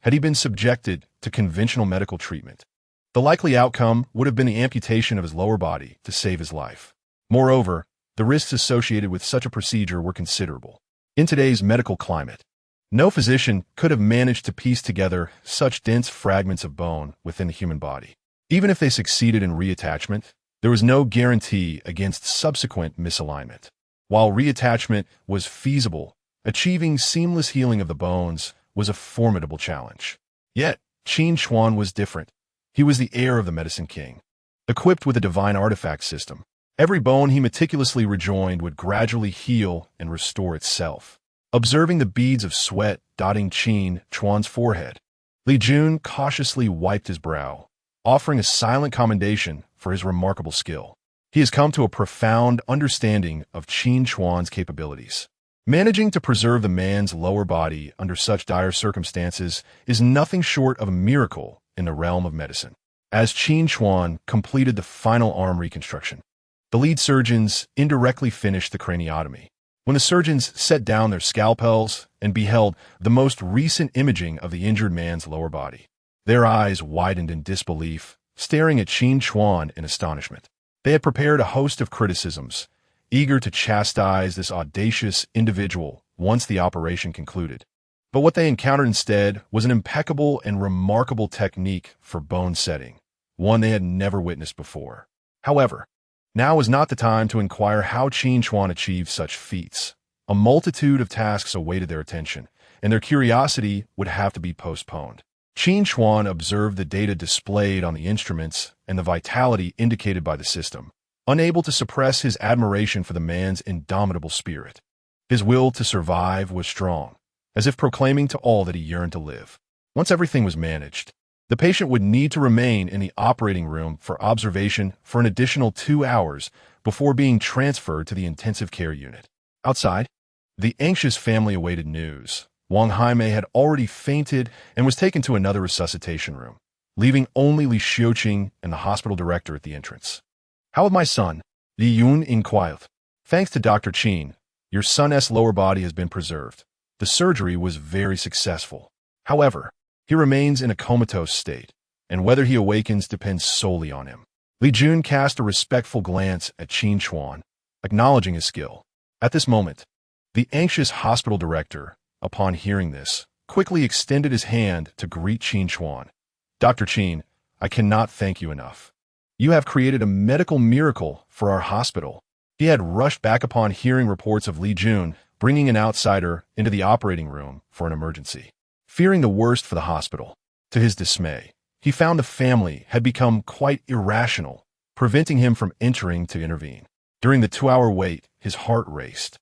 S1: Had he been subjected to conventional medical treatment, the likely outcome would have been the amputation of his lower body to save his life. Moreover, the risks associated with such a procedure were considerable. In today's medical climate, no physician could have managed to piece together such dense fragments of bone within the human body. Even if they succeeded in reattachment, there was no guarantee against subsequent misalignment. While reattachment was feasible, achieving seamless healing of the bones was a formidable challenge. Yet, Qin Chuan was different. He was the heir of the Medicine King. Equipped with a divine artifact system, every bone he meticulously rejoined would gradually heal and restore itself. Observing the beads of sweat dotting Qin Chuan's forehead, Li Jun cautiously wiped his brow, offering a silent commendation for his remarkable skill. He has come to a profound understanding of Qin Chuan's capabilities. Managing to preserve the man's lower body under such dire circumstances is nothing short of a miracle in the realm of medicine. As Qin Chuan completed the final arm reconstruction, the lead surgeons indirectly finished the craniotomy. When the surgeons set down their scalpels and beheld the most recent imaging of the injured man's lower body, their eyes widened in disbelief, staring at Qin Chuan in astonishment. They had prepared a host of criticisms, eager to chastise this audacious individual once the operation concluded. But what they encountered instead was an impeccable and remarkable technique for bone setting, one they had never witnessed before. However, now was not the time to inquire how Qin Chuan achieved such feats. A multitude of tasks awaited their attention, and their curiosity would have to be postponed. Qin Chuan observed the data displayed on the instruments and the vitality indicated by the system, unable to suppress his admiration for the man's indomitable spirit. His will to survive was strong, as if proclaiming to all that he yearned to live. Once everything was managed, the patient would need to remain in the operating room for observation for an additional 2 hours before being transferred to the intensive care unit. Outside, the anxious family awaited news. Wang had already fainted and was taken to another resuscitation room, leaving only Li Xiuqing and the hospital director at the entrance. "How is my son?" Li Yun inquired. "Thanks to Dr. Qin, your son's lower body has been preserved. The surgery was very successful. However, he remains in a comatose state, and whether he awakens depends solely on him." Li Jun cast a respectful glance at Qin Chuan, acknowledging his skill. At this moment, the anxious hospital director, upon hearing this, quickly extended his hand to greet Qin Chuan. "Dr. Qin, I cannot thank you enough. You have created a medical miracle for our hospital." He had rushed back upon hearing reports of Li Jun bringing an outsider into the operating room for an emergency. Fearing the worst for the hospital, to his dismay, he found the family had become quite irrational, preventing him from entering to intervene. During the 2-hour wait, his heart raced,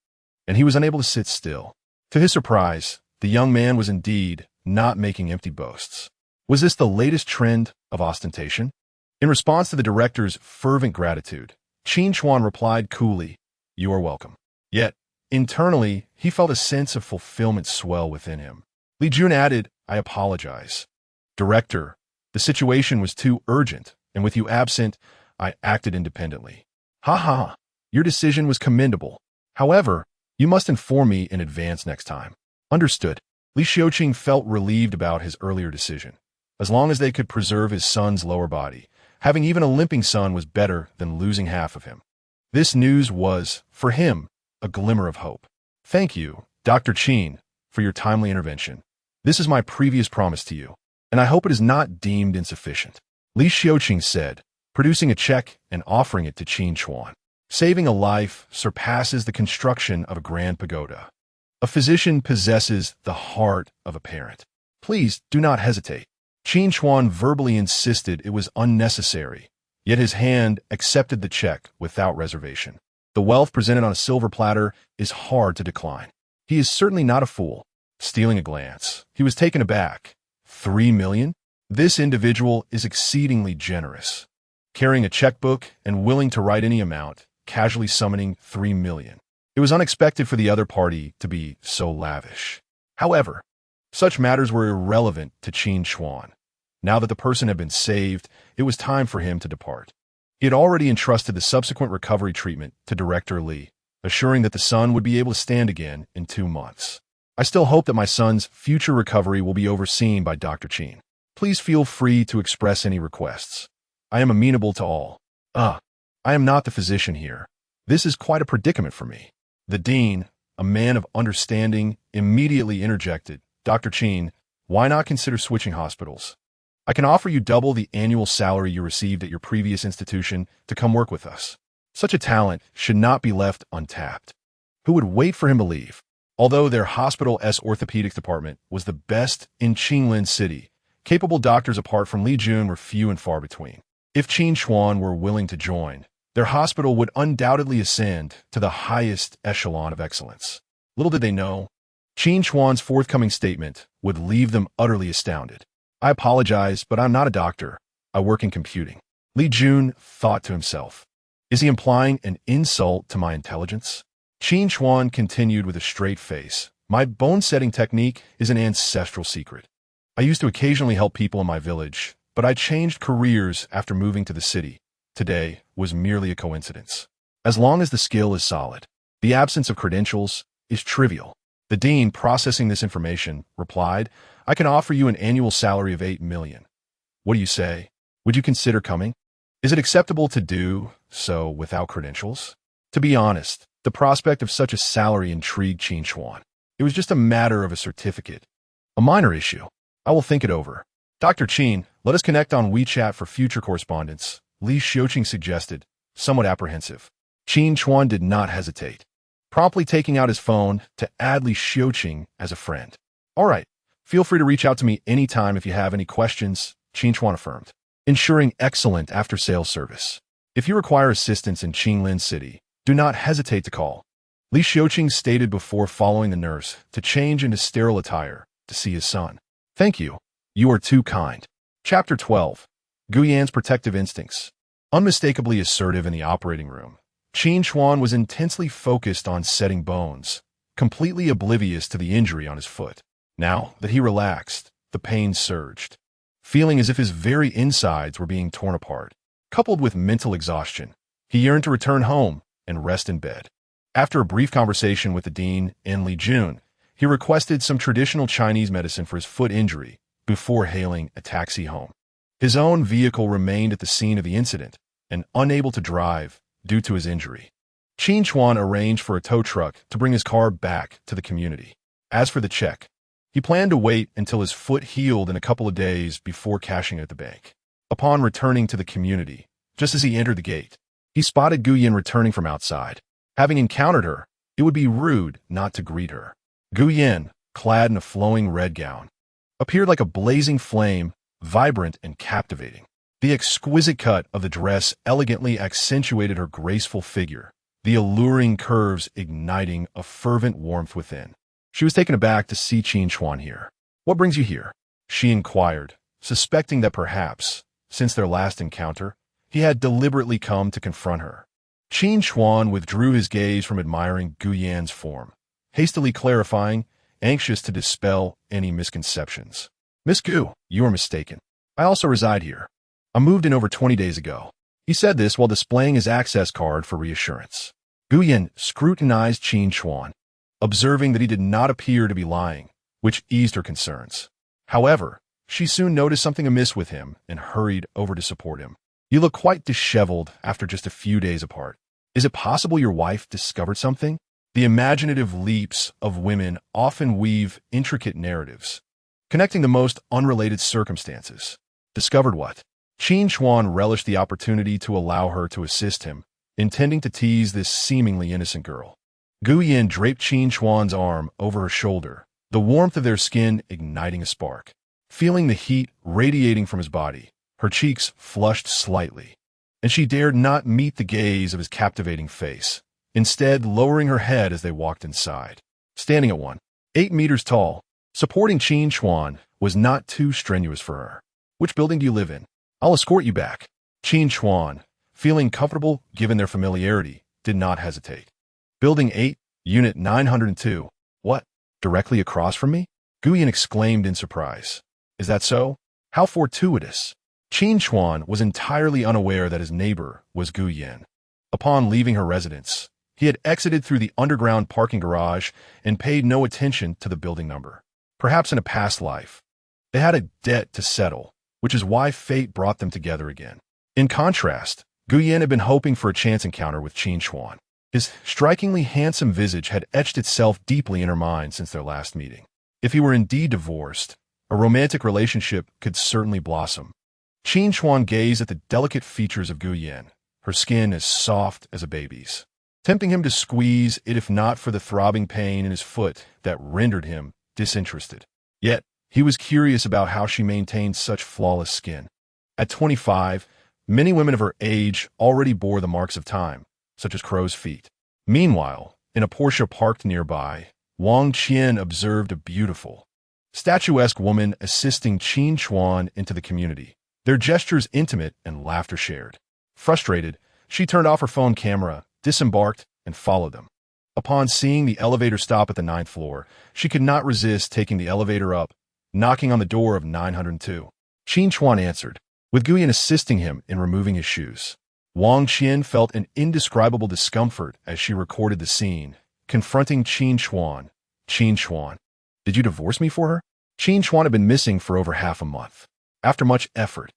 S1: and he was unable to sit still. To his surprise, the young man was indeed not making empty boasts. Was this the latest trend of ostentation? In response to the director's fervent gratitude, Qin Chuan replied coolly, "You are welcome." Yet, internally, he felt a sense of fulfillment swell within him. Li Jun added, "I apologize. Director, the situation was too urgent, and with you absent, I acted independently." "Ha ha, your decision was commendable. However, you must inform me in advance next time." "Understood." Li Xiuqing felt relieved about his earlier decision. As long as they could preserve his son's lower body, having even a limping son was better than losing half of him. This news was, for him, a glimmer of hope. "Thank you, Dr. Qin, for your timely intervention. This is my previous promise to you, and I hope it is not deemed insufficient," Li Xiuqing said, producing a check and offering it to Qin Chuan. Saving a life surpasses the construction of a grand pagoda. A physician possesses the heart of a parent. Please do not hesitate. Qin Chuan verbally insisted it was unnecessary, yet his hand accepted the check without reservation. The wealth presented on a silver platter is hard to decline. He is certainly not a fool. Stealing a glance, he was taken aback. 3 million? This individual is exceedingly generous. Carrying a checkbook and willing to write any amount, casually summoning 3 million. It was unexpected for the other party to be so lavish. However, such matters were irrelevant to Qin Chuan. Now that the person had been saved, it was time for him to depart. He had already entrusted the subsequent recovery treatment to Director Li, assuring that the son would be able to stand again in 2 months. "I still hope that my son's future recovery will be overseen by Dr. Qin. Please feel free to express any requests. I am amenable to all." I am not the physician here. This is quite a predicament for me." The dean, a man of understanding, immediately interjected, "Dr. Qin, why not consider switching hospitals? I can offer you double the annual salary you received at your previous institution to come work with us. Such a talent should not be left untapped." Who would wait for him to leave? Although their hospital's orthopedics department was the best in Qinlin City, capable doctors apart from Li Jun were few and far between. If Qin Chuan were willing to join, their hospital would undoubtedly ascend to the highest echelon of excellence. Little did they know, Qin Chuan's forthcoming statement would leave them utterly astounded. I apologize, but I'm not a doctor. I work in computing. Li Jun thought to himself. Is he implying an insult to my intelligence? Qin Chuan continued with a straight face. My bone-setting technique is an ancestral secret. I used to occasionally help people in my village, but I changed careers after moving to the city. Today was merely a coincidence. As long as the skill is solid, the absence of credentials is trivial. The dean, processing this information, replied, I can offer you an annual salary of 8 million. What do you say? Would you consider coming? Is it acceptable to do so without credentials? To be honest, the prospect of such a salary intrigued Qin Chuan. It was just a matter of a certificate. A minor issue. I will think it over. Dr. Qin, let us connect on WeChat for future correspondence, Li Xiuqing suggested, somewhat apprehensive. Qin Chuan did not hesitate, promptly taking out his phone to add Li Xiuqing as a friend. All right, feel free to reach out to me anytime if you have any questions, Qin Chuan affirmed, ensuring excellent after-sales service. If you require assistance in Qinlin City, do not hesitate to call. Li Xiuqing stated before following the nurse to change into sterile attire to see his son. Thank you. You are too kind. Chapter 12. Guyan's Protective Instincts. Unmistakably assertive in the operating room, Qin Chuan was intensely focused on setting bones, completely oblivious to the injury on his foot. Now that he relaxed, the pain surged, feeling as if his very insides were being torn apart. Coupled with mental exhaustion, he yearned to return home and rest in bed. After a brief conversation with the dean and Li Jun, he requested some traditional Chinese medicine for his foot injury before hailing a taxi home. His own vehicle remained at the scene of the incident and unable to drive due to his injury. Qin Chuan arranged for a tow truck to bring his car back to the community. As for the check, he planned to wait until his foot healed in a couple of days before cashing it at the bank. Upon returning to the community, just as he entered the gate, he spotted Guyan returning from outside. Having encountered her, it would be rude not to greet her. Guyan, clad in a flowing red gown, appeared like a blazing flame, vibrant and captivating. The exquisite cut of the dress elegantly accentuated her graceful figure, the alluring curves igniting a fervent warmth within. She was taken aback to see Qin Chuan here. What brings you here? She inquired, suspecting that perhaps, since their last encounter, he had deliberately come to confront her. Qin Chuan withdrew his gaze from admiring Guyan's form, hastily clarifying, anxious to dispel any misconceptions. Miss Gu, you are mistaken. I also reside here. I moved in over 20 days ago. He said this while displaying his access card for reassurance. Guyan scrutinized Qin Chuan, observing that he did not appear to be lying, which eased her concerns. However, she soon noticed something amiss with him and hurried over to support him. You look quite disheveled after just a few days apart. Is it possible your wife discovered something? The imaginative leaps of women often weave intricate narratives, connecting the most unrelated circumstances. Discovered what? Qin Chuan relished the opportunity to allow her to assist him, intending to tease this seemingly innocent girl. Guyan draped Qin Chuan's arm over her shoulder, the warmth of their skin igniting a spark. Feeling the heat radiating from his body, her cheeks flushed slightly, and she dared not meet the gaze of his captivating face, instead lowering her head as they walked inside. Standing at 1.8 meters tall, supporting Qin Chuan was not too strenuous for her. Which building do you live in? I'll escort you back. Qin Chuan, feeling comfortable given their familiarity, did not hesitate. Building 8, Unit 902. What? Directly across from me? Guyan exclaimed in surprise. Is that so? How fortuitous. Qin Chuan was entirely unaware that his neighbor was Guyan. Upon leaving her residence, he had exited through the underground parking garage and paid no attention to the building number. Perhaps in a past life, they had a debt to settle, which is why fate brought them together again. In contrast, Guyan had been hoping for a chance encounter with Qin Chuan. His strikingly handsome visage had etched itself deeply in her mind since their last meeting. If he were indeed divorced, a romantic relationship could certainly blossom. Qin Chuan gazed at the delicate features of Guyan, her skin as soft as a baby's. tempting him to squeeze it if not for the throbbing pain in his foot that rendered him disinterested. Yet, he was curious about how she maintained such flawless skin. At 25, many women of her age already bore the marks of time, such as crow's feet. Meanwhile, in a Porsche parked nearby, Wang Qian observed a beautiful, statuesque woman assisting Qin Chuan into the community, their gestures intimate and laughter shared. Frustrated, she turned off her phone camera, disembarked, and followed them. Upon seeing the elevator stop at the 9th floor, she could not resist taking the elevator up, knocking on the door of 902. Qin Chuan answered, with Guyan assisting him in removing his shoes. Wang Qian felt an indescribable discomfort as she recorded the scene, confronting Qin Chuan. Qin Chuan, did you divorce me for her? Qin Chuan had been missing for over half a month. After much effort,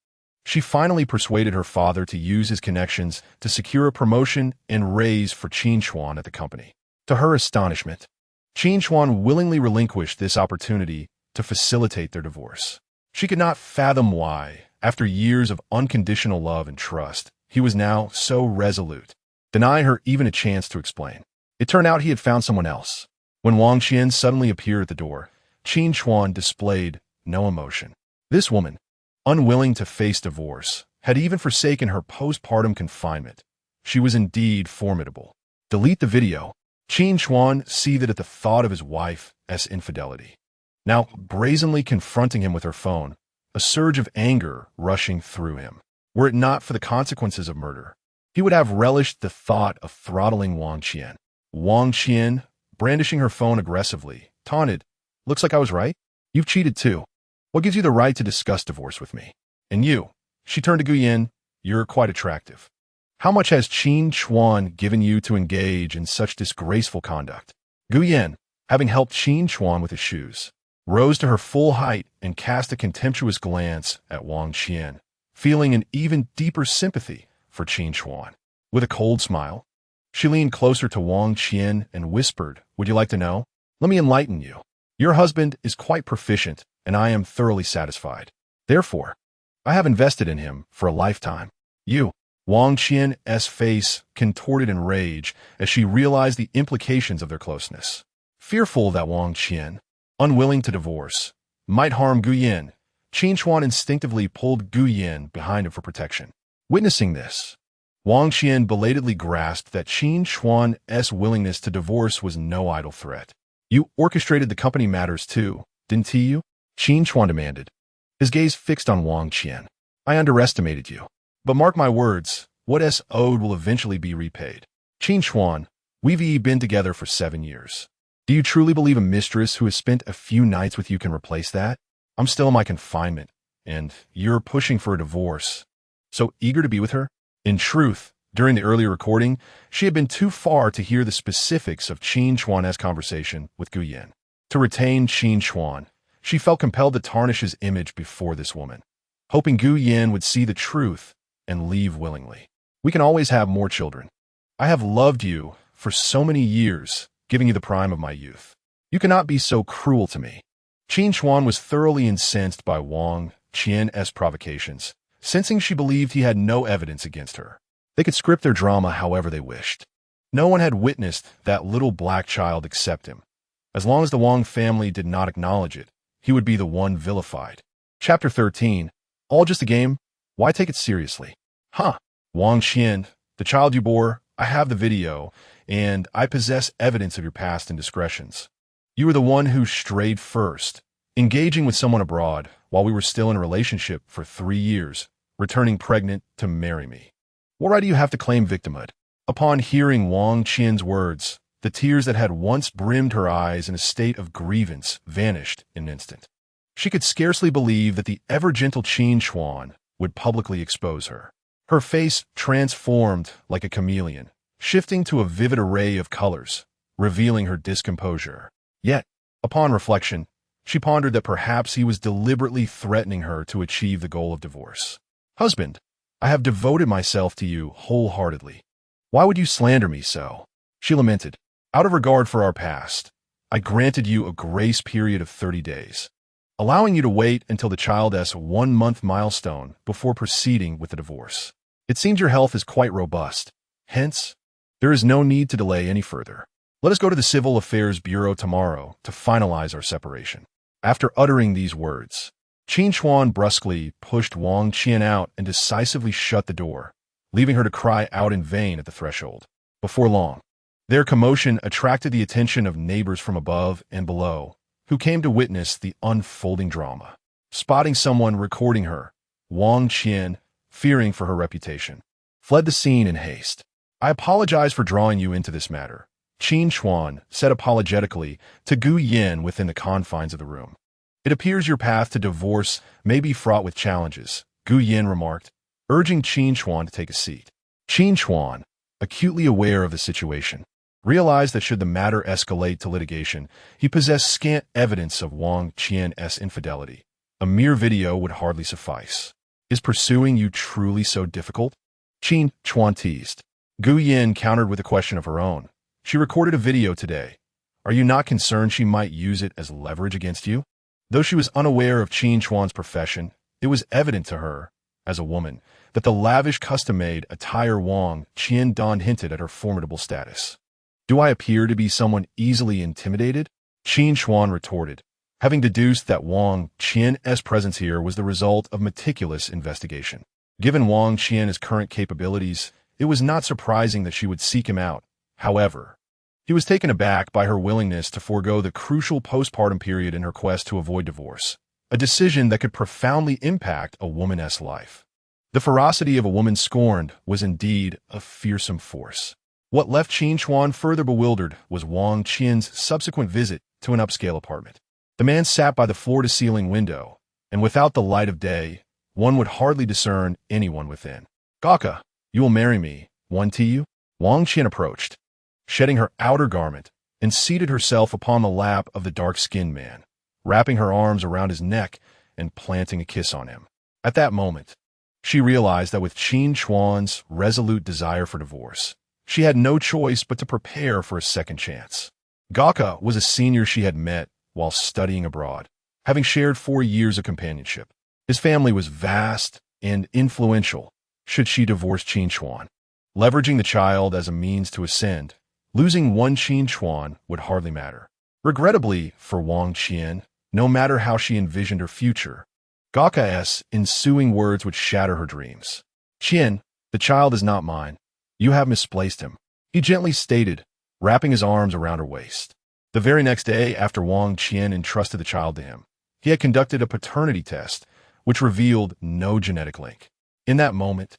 S1: she finally persuaded her father to use his connections to secure a promotion and raise for Qin Chuan at the company. To her astonishment, Qin Chuan willingly relinquished this opportunity to facilitate their divorce. She could not fathom why, after years of unconditional love and trust, he was now so resolute, denying her even a chance to explain. It turned out he had found someone else. When Wang Qian suddenly appeared at the door, Qin Chuan displayed no emotion. This woman, unwilling to face divorce, had even forsaken her postpartum confinement. She was indeed formidable. Delete the video. Qin Chuan seethed at the thought of his wife's infidelity. Now brazenly confronting him with her phone, a surge of anger rushing through him. Were it not for the consequences of murder, he would have relished the thought of throttling Wang Qian. Wang Qian, brandishing her phone aggressively, taunted, "Looks like I was right? You've cheated too. What gives you the right to discuss divorce with me? And you," she turned to Guyan, "you're quite attractive. How much has Qin Chuan given you to engage in such disgraceful conduct?" Guyan, having helped Qin Chuan with his shoes, rose to her full height and cast a contemptuous glance at Wang Qian, feeling an even deeper sympathy for Qin Chuan. With a cold smile, she leaned closer to Wang Qian and whispered, "Would you like to know? Let me enlighten you. Your husband is quite proficient, and I am thoroughly satisfied. Therefore, I have invested in him for a lifetime." You. Wang Qian's face contorted in rage as she realized the implications of their closeness. Fearful that Wang Qian, unwilling to divorce, might harm Guyan, Qin Chuan instinctively pulled Guyan behind him for protection. Witnessing this, Wang Qian belatedly grasped that Qin Chuan's willingness to divorce was no idle threat. "You orchestrated the company matters too, didn't you?" Qin Chuan demanded, his gaze fixed on Wang Qian. "I underestimated you. But mark my words, what's owed will eventually be repaid. Qin Chuan, we've been together for 7 years. Do you truly believe a mistress who has spent a few nights with you can replace that? I'm still in my confinement, and you're pushing for a divorce. So eager to be with her?" In truth, during the earlier recording, she had been too far to hear the specifics of Qin Chuan's conversation with Guyan. To retain Qin Chuan, she felt compelled to tarnish his image before this woman, hoping Guyan would see the truth and leave willingly. "We can always have more children. I have loved you for so many years, giving you the prime of my youth. You cannot be so cruel to me." Qin Chuan was thoroughly incensed by Wang Qian's provocations, sensing she believed he had no evidence against her. They could script their drama however they wished. No one had witnessed that little black child except him. As long as the Wang family did not acknowledge it, he would be the one vilified. Chapter 13. All just a game? Why take it seriously? Huh. Wang Qian, the child you bore, I have the video, and I possess evidence of your past indiscretions. You were the one who strayed first, engaging with someone abroad while we were still in a relationship for 3 years, returning pregnant to marry me. What right do you have to claim victimhood? Upon hearing Wang Qian's words, the tears that had once brimmed her eyes in a state of grievance vanished in an instant. She could scarcely believe that the ever-gentle Qin Chuan would publicly expose her. Her face transformed like a chameleon, shifting to a vivid array of colors, revealing her discomposure. Yet, upon reflection, she pondered that perhaps he was deliberately threatening her to achieve the goal of divorce. "Husband, I have devoted myself to you wholeheartedly. Why would you slander me so?" She lamented. "Out of regard for our past, I granted you a grace period of 30 days. Allowing you to wait until the child's 1-month milestone before proceeding with the divorce. It seems your health is quite robust. Hence, There is no need to delay any further. Let us go to the Civil Affairs Bureau tomorrow to finalize our separation." After uttering these words, Qin Chuan brusquely pushed Wang Qian out and decisively shut the door, leaving her to cry out in vain at the threshold. Before long, their commotion attracted the attention of neighbors from above and below, who came to witness the unfolding drama. Spotting someone recording her, Wang Qian, fearing for her reputation, fled the scene in haste. "I apologize for drawing you into this matter," Qin Chuan said apologetically to Gu Yin within the confines of the room. "It appears your path to divorce may be fraught with challenges," Gu Yin remarked, urging Qin Chuan to take a seat. Qin Chuan, acutely aware of the situation, realized that should the matter escalate to litigation, he possessed scant evidence of Wang Qian's infidelity. A mere video would hardly suffice. "Is pursuing you truly so difficult?" Qin Chuan teased. Gu Yin countered with a question of her own. "She recorded a video today. Are you not concerned she might use it as leverage against you?" Though she was unaware of Qin Chuan's profession, it was evident to her, as a woman, that the lavish custom-made attire Wang Qian donned hinted at her formidable status. "Do I appear to be someone easily intimidated?" Qin Chuan retorted, having deduced that Wang Qian's presence here was the result of meticulous investigation. Given Wang Qian's current capabilities, it was not surprising that she would seek him out. However, he was taken aback by her willingness to forego the crucial postpartum period in her quest to avoid divorce, a decision that could profoundly impact a woman's life. The ferocity of a woman scorned was indeed a fearsome force. What left Qin Chuan further bewildered was Wang Qian's subsequent visit to an upscale apartment. The man sat by the floor-to-ceiling window, and without the light of day, one would hardly discern anyone within. "Gaka, you will marry me, won't you?" Wang Qian approached, shedding her outer garment, and seated herself upon the lap of the dark-skinned man, wrapping her arms around his neck and planting a kiss on him. At that moment, she realized that with Qin Chuan's resolute desire for divorce, she had no choice but to prepare for a second chance. Gaka was a senior she had met while studying abroad, having shared 4 years of companionship. His family was vast and influential should she divorce Qin Chuan. Leveraging the child as a means to ascend, losing one Qin Chuan would hardly matter. Regrettably for Wang Qian, no matter how she envisioned her future, Gaka's ensuing words would shatter her dreams. "Qian, the child is not mine. You have misplaced him," he gently stated, wrapping his arms around her waist. The very next day after Wang Qian entrusted the child to him, he had conducted a paternity test, which revealed no genetic link. In that moment,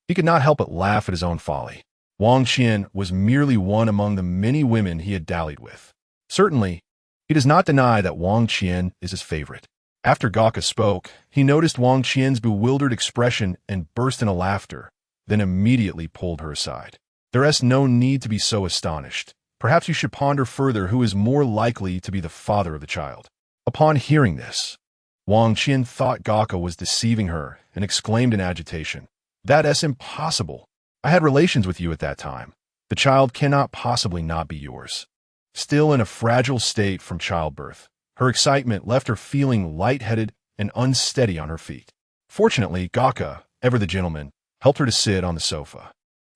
S1: he could not help but laugh at his own folly. Wang Qian was merely one among the many women he had dallied with. Certainly, he does not deny that Wang Qian is his favorite. After Gaka spoke, he noticed Wang Qian's bewildered expression and burst into laughter, then immediately pulled her aside. "There is no need to be so astonished. Perhaps you should ponder further who is more likely to be the father of the child." Upon hearing this, Wang Qian thought Gaka was deceiving her and exclaimed in agitation, "That is impossible. I had relations with you at that time. The child cannot possibly not be yours." Still in a fragile state from childbirth, her excitement left her feeling lightheaded and unsteady on her feet. Fortunately, Gaka, ever the gentleman, helped her to sit on the sofa.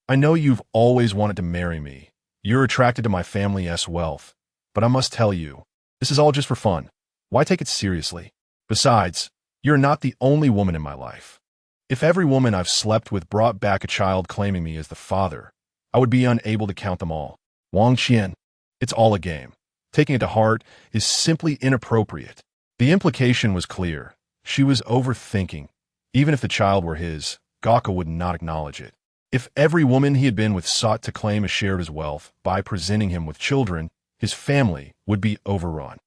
S1: "I know you've always wanted to marry me. You're attracted to my family's wealth, but I must tell you, this is all just for fun. Why take it seriously? Besides, you're not the only woman in my life. If every woman I've slept with brought back a child claiming me as the father, I would be unable to count them all. Wang Qian, it's all a game. Taking it to heart is simply inappropriate." The implication was clear. She was overthinking. Even if the child were his, Gaka would not acknowledge it. If every woman he had been with sought to claim a share of his wealth by presenting him with children, his family would be overrun.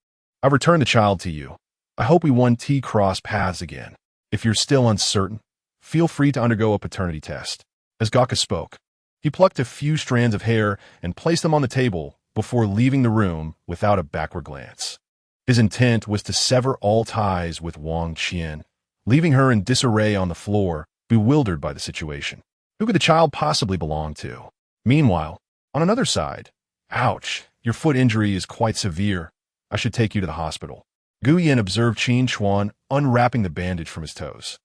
S1: "I've returned the child to you. I hope we won't cross paths again. If you're still uncertain, feel free to undergo a paternity test." As Gaka spoke, he plucked a few strands of hair and placed them on the table before leaving the room without a backward glance. His intent was to sever all ties with Wang Qian, leaving her in disarray on the floor, bewildered by the situation. Who could the child possibly belong to? Meanwhile, on another side, "Ouch, your foot injury is quite severe. I should take you to the hospital." Gu Yin observed Qin Chuan unwrapping the bandage from his toes.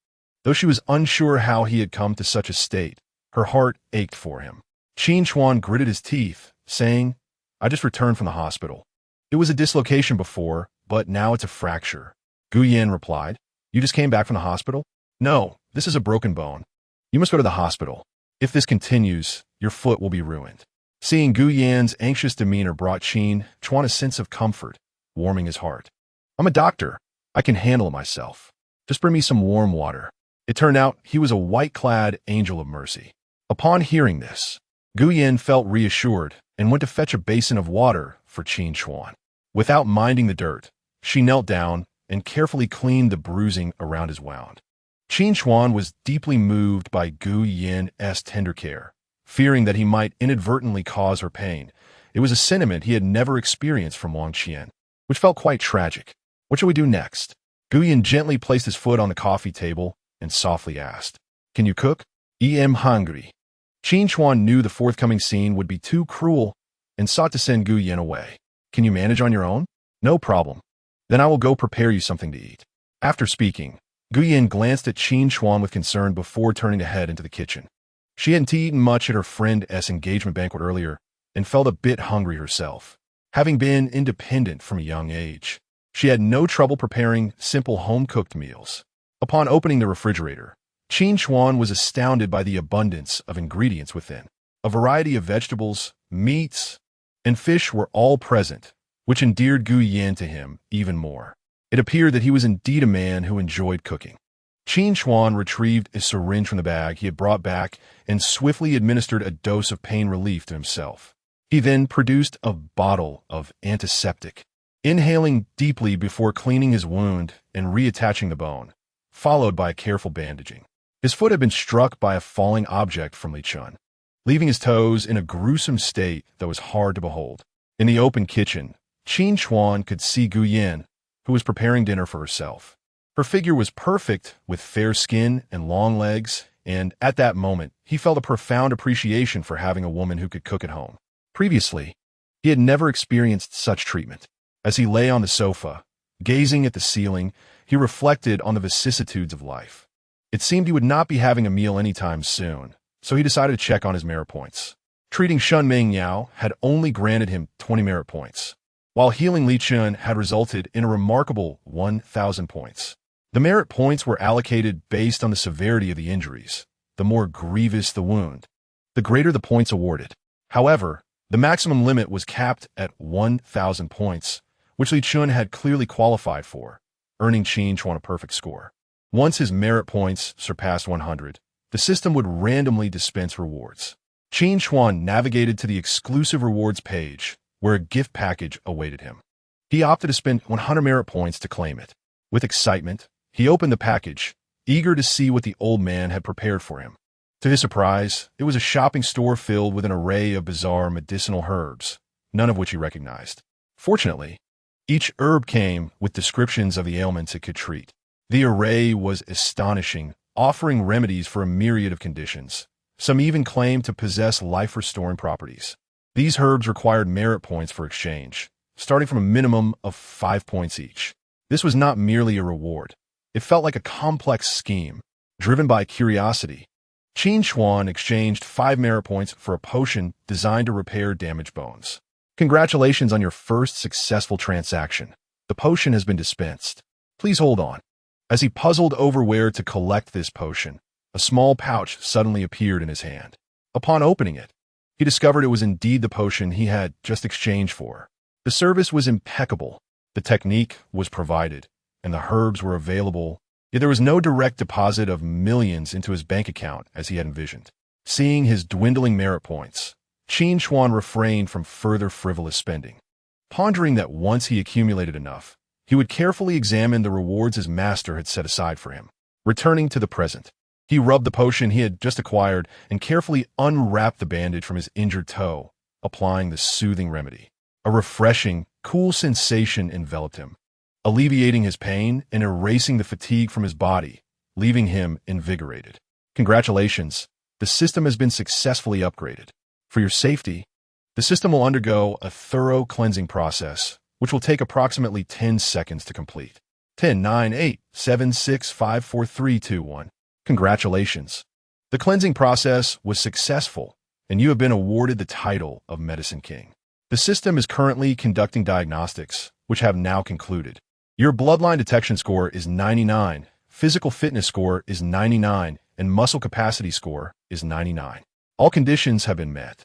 S1: Though she was unsure how he had come to such a state, her heart ached for him. Qin Chuan gritted his teeth, saying, I just returned from the hospital. It was a dislocation before, but now it's a fracture. Gu Yan replied, You just came back from the hospital? No, this is a broken bone. You must go to the hospital. If this continues, your foot will be ruined. Seeing Gu Yan's anxious demeanor brought Qin Chuan a sense of comfort, warming his heart. I'm a doctor. I can handle it myself. Just bring me some warm water. It turned out he was a white-clad angel of mercy. Upon hearing this, Gu Yan felt reassured and went to fetch a basin of water for Qin Chuan. Without minding the dirt, she knelt down and carefully cleaned the bruising around his wound. Qin Chuan was deeply moved by Gu Yan's tender care, fearing that he might inadvertently cause her pain. It was a sentiment he had never experienced from Wang Qian, which felt quite tragic. What shall we do next? Gu Yan gently placed his foot on the coffee table and softly asked, Can you cook? I'm hungry. Qin Chuan knew the forthcoming scene would be too cruel and sought to send Gu Yan away. Can you manage on your own? No problem. Then I will go prepare you something to eat. After speaking, Gu Yan glanced at Qin Chuan with concern before turning to head into the kitchen. She hadn't eaten much at her friend's engagement banquet earlier and felt a bit hungry herself. Having been independent from a young age, she had no trouble preparing simple home-cooked meals. Upon opening the refrigerator, Qin Chuan was astounded by the abundance of ingredients within. A variety of vegetables, meats, and fish were all present, which endeared Gu Yan to him even more. It appeared that he was indeed a man who enjoyed cooking. Qin Chuan retrieved a syringe from the bag he had brought back and swiftly administered a dose of pain relief to himself. He then produced a bottle of antiseptic, inhaling deeply before cleaning his wound and reattaching the bone, followed by careful bandaging. His foot had been struck by a falling object from Li Chun, leaving his toes in a gruesome state that was hard to behold. In the open kitchen, Qin Chuan could see Gu Yan, who was preparing dinner for herself. Her figure was perfect, with fair skin and long legs, and at that moment, he felt a profound appreciation for having a woman who could cook at home. Previously, he had never experienced such treatment. As he lay on the sofa, gazing at the ceiling, he reflected on the vicissitudes of life. It seemed he would not be having a meal anytime soon, so he decided to check on his merit points. Treating Shun Meng Yao had only granted him 20 merit points, while healing Li Chun had resulted in a remarkable 1,000 points. The merit points were allocated based on the severity of the injuries. The more grievous the wound, the greater the points awarded. However, the maximum limit was capped at 1,000 points, which Li Chun had clearly qualified for, earning Qin Chuan a perfect score. Once his merit points surpassed 100, the system would randomly dispense rewards. Qin Chuan navigated to the exclusive rewards page, where a gift package awaited him. He opted to spend 100 merit points to claim it. With excitement, he opened the package, eager to see what the old man had prepared for him. To his surprise, it was a shopping store filled with an array of bizarre medicinal herbs, none of which he recognized. Fortunately, each herb came with descriptions of the ailments it could treat. The array was astonishing, offering remedies for a myriad of conditions. Some even claimed to possess life-restoring properties. These herbs required merit points for exchange, starting from a minimum of 5 points each. This was not merely a reward. It felt like a complex scheme, driven by curiosity. Qin Chuan exchanged 5 merit points for a potion designed to repair damaged bones. Congratulations on your first successful transaction. The potion has been dispensed. Please hold on. As he puzzled over where to collect this potion, a small pouch suddenly appeared in his hand. Upon opening it, he discovered it was indeed the potion he had just exchanged for. The service was impeccable, the technique was provided, and the herbs were available, yet there was no direct deposit of millions into his bank account as he had envisioned. Seeing his dwindling merit points, Qin Chuan refrained from further frivolous spending, pondering that once he accumulated enough, he would carefully examine the rewards his master had set aside for him. Returning to the present, he rubbed the potion he had just acquired and carefully unwrapped the bandage from his injured toe, applying the soothing remedy. A refreshing, cool sensation enveloped him, alleviating his pain and erasing the fatigue from his body, leaving him invigorated. Congratulations, the system has been successfully upgraded. For your safety, the system will undergo a thorough cleansing process, which will take approximately 10 seconds to complete. 10, 9, 8, 7, 6, 5, 4, 3, 2, 1. Congratulations. The cleansing process was successful, and you have been awarded the title of Medicine King. The system is currently conducting diagnostics, which have now concluded. Your bloodline detection score is 99, physical fitness score is 99, and muscle capacity score is 99. All conditions have been met,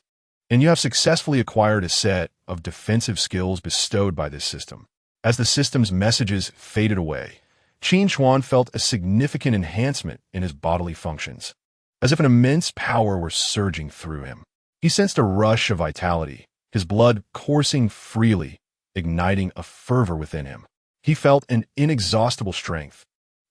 S1: and you have successfully acquired a set of defensive skills bestowed by this system. As the system's messages faded away, Qin Chuan felt a significant enhancement in his bodily functions, as if an immense power were surging through him. He sensed a rush of vitality, his blood coursing freely, igniting a fervor within him. He felt an inexhaustible strength,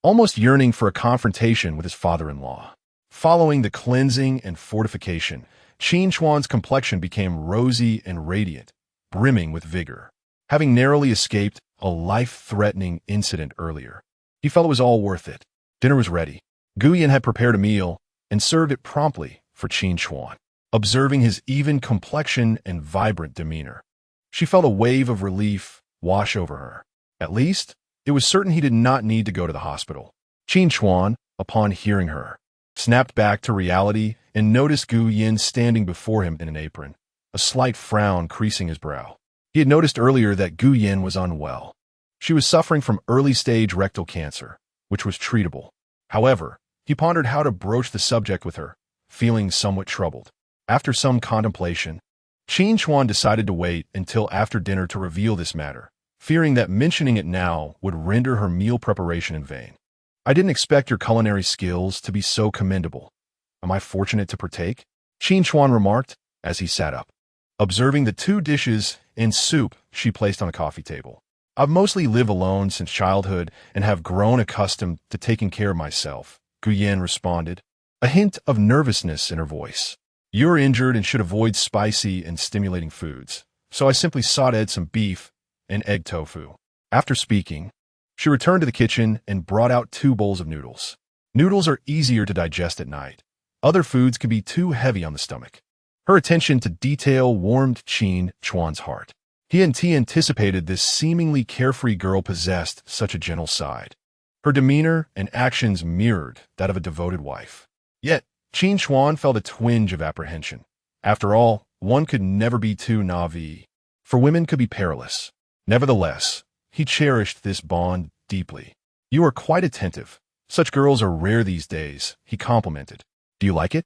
S1: almost yearning for a confrontation with his father-in-law. Following the cleansing and fortification, Qin Chuan's complexion became rosy and radiant, brimming with vigor. Having narrowly escaped a life-threatening incident earlier, he felt it was all worth it. Dinner was ready. Guyan had prepared a meal and served it promptly for Qin Chuan. Observing his even complexion and vibrant demeanor, she felt a wave of relief wash over her. At least, it was certain he did not need to go to the hospital. Qin Chuan, upon hearing her, snapped back to reality and noticed Gu Yin standing before him in an apron, a slight frown creasing his brow. He had noticed earlier that Gu Yin was unwell. She was suffering from early-stage rectal cancer, which was treatable. However, he pondered how to broach the subject with her, feeling somewhat troubled. After some contemplation, Qin Chuan decided to wait until after dinner to reveal this matter, fearing that mentioning it now would render her meal preparation in vain. I didn't expect your culinary skills to be so commendable. Am I fortunate to partake? Qin Chuan remarked as he sat up, observing the 2 dishes and soup she placed on a coffee table. I've mostly lived alone since childhood and have grown accustomed to taking care of myself, Guyan responded, a hint of nervousness in her voice. You're injured and should avoid spicy and stimulating foods, so I simply sauteed some beef and egg tofu. After speaking, she returned to the kitchen and brought out 2 bowls of noodles. Noodles are easier to digest at night. Other foods can be too heavy on the stomach. Her attention to detail warmed Qin Chuan's heart. He anticipated this seemingly carefree girl possessed such a gentle side. Her demeanor and actions mirrored that of a devoted wife. Yet, Qin Chuan felt a twinge of apprehension. After all, one could never be too naive, for women could be perilous. Nevertheless, he cherished this bond deeply. You are quite attentive. Such girls are rare these days, he complimented. Do you like it?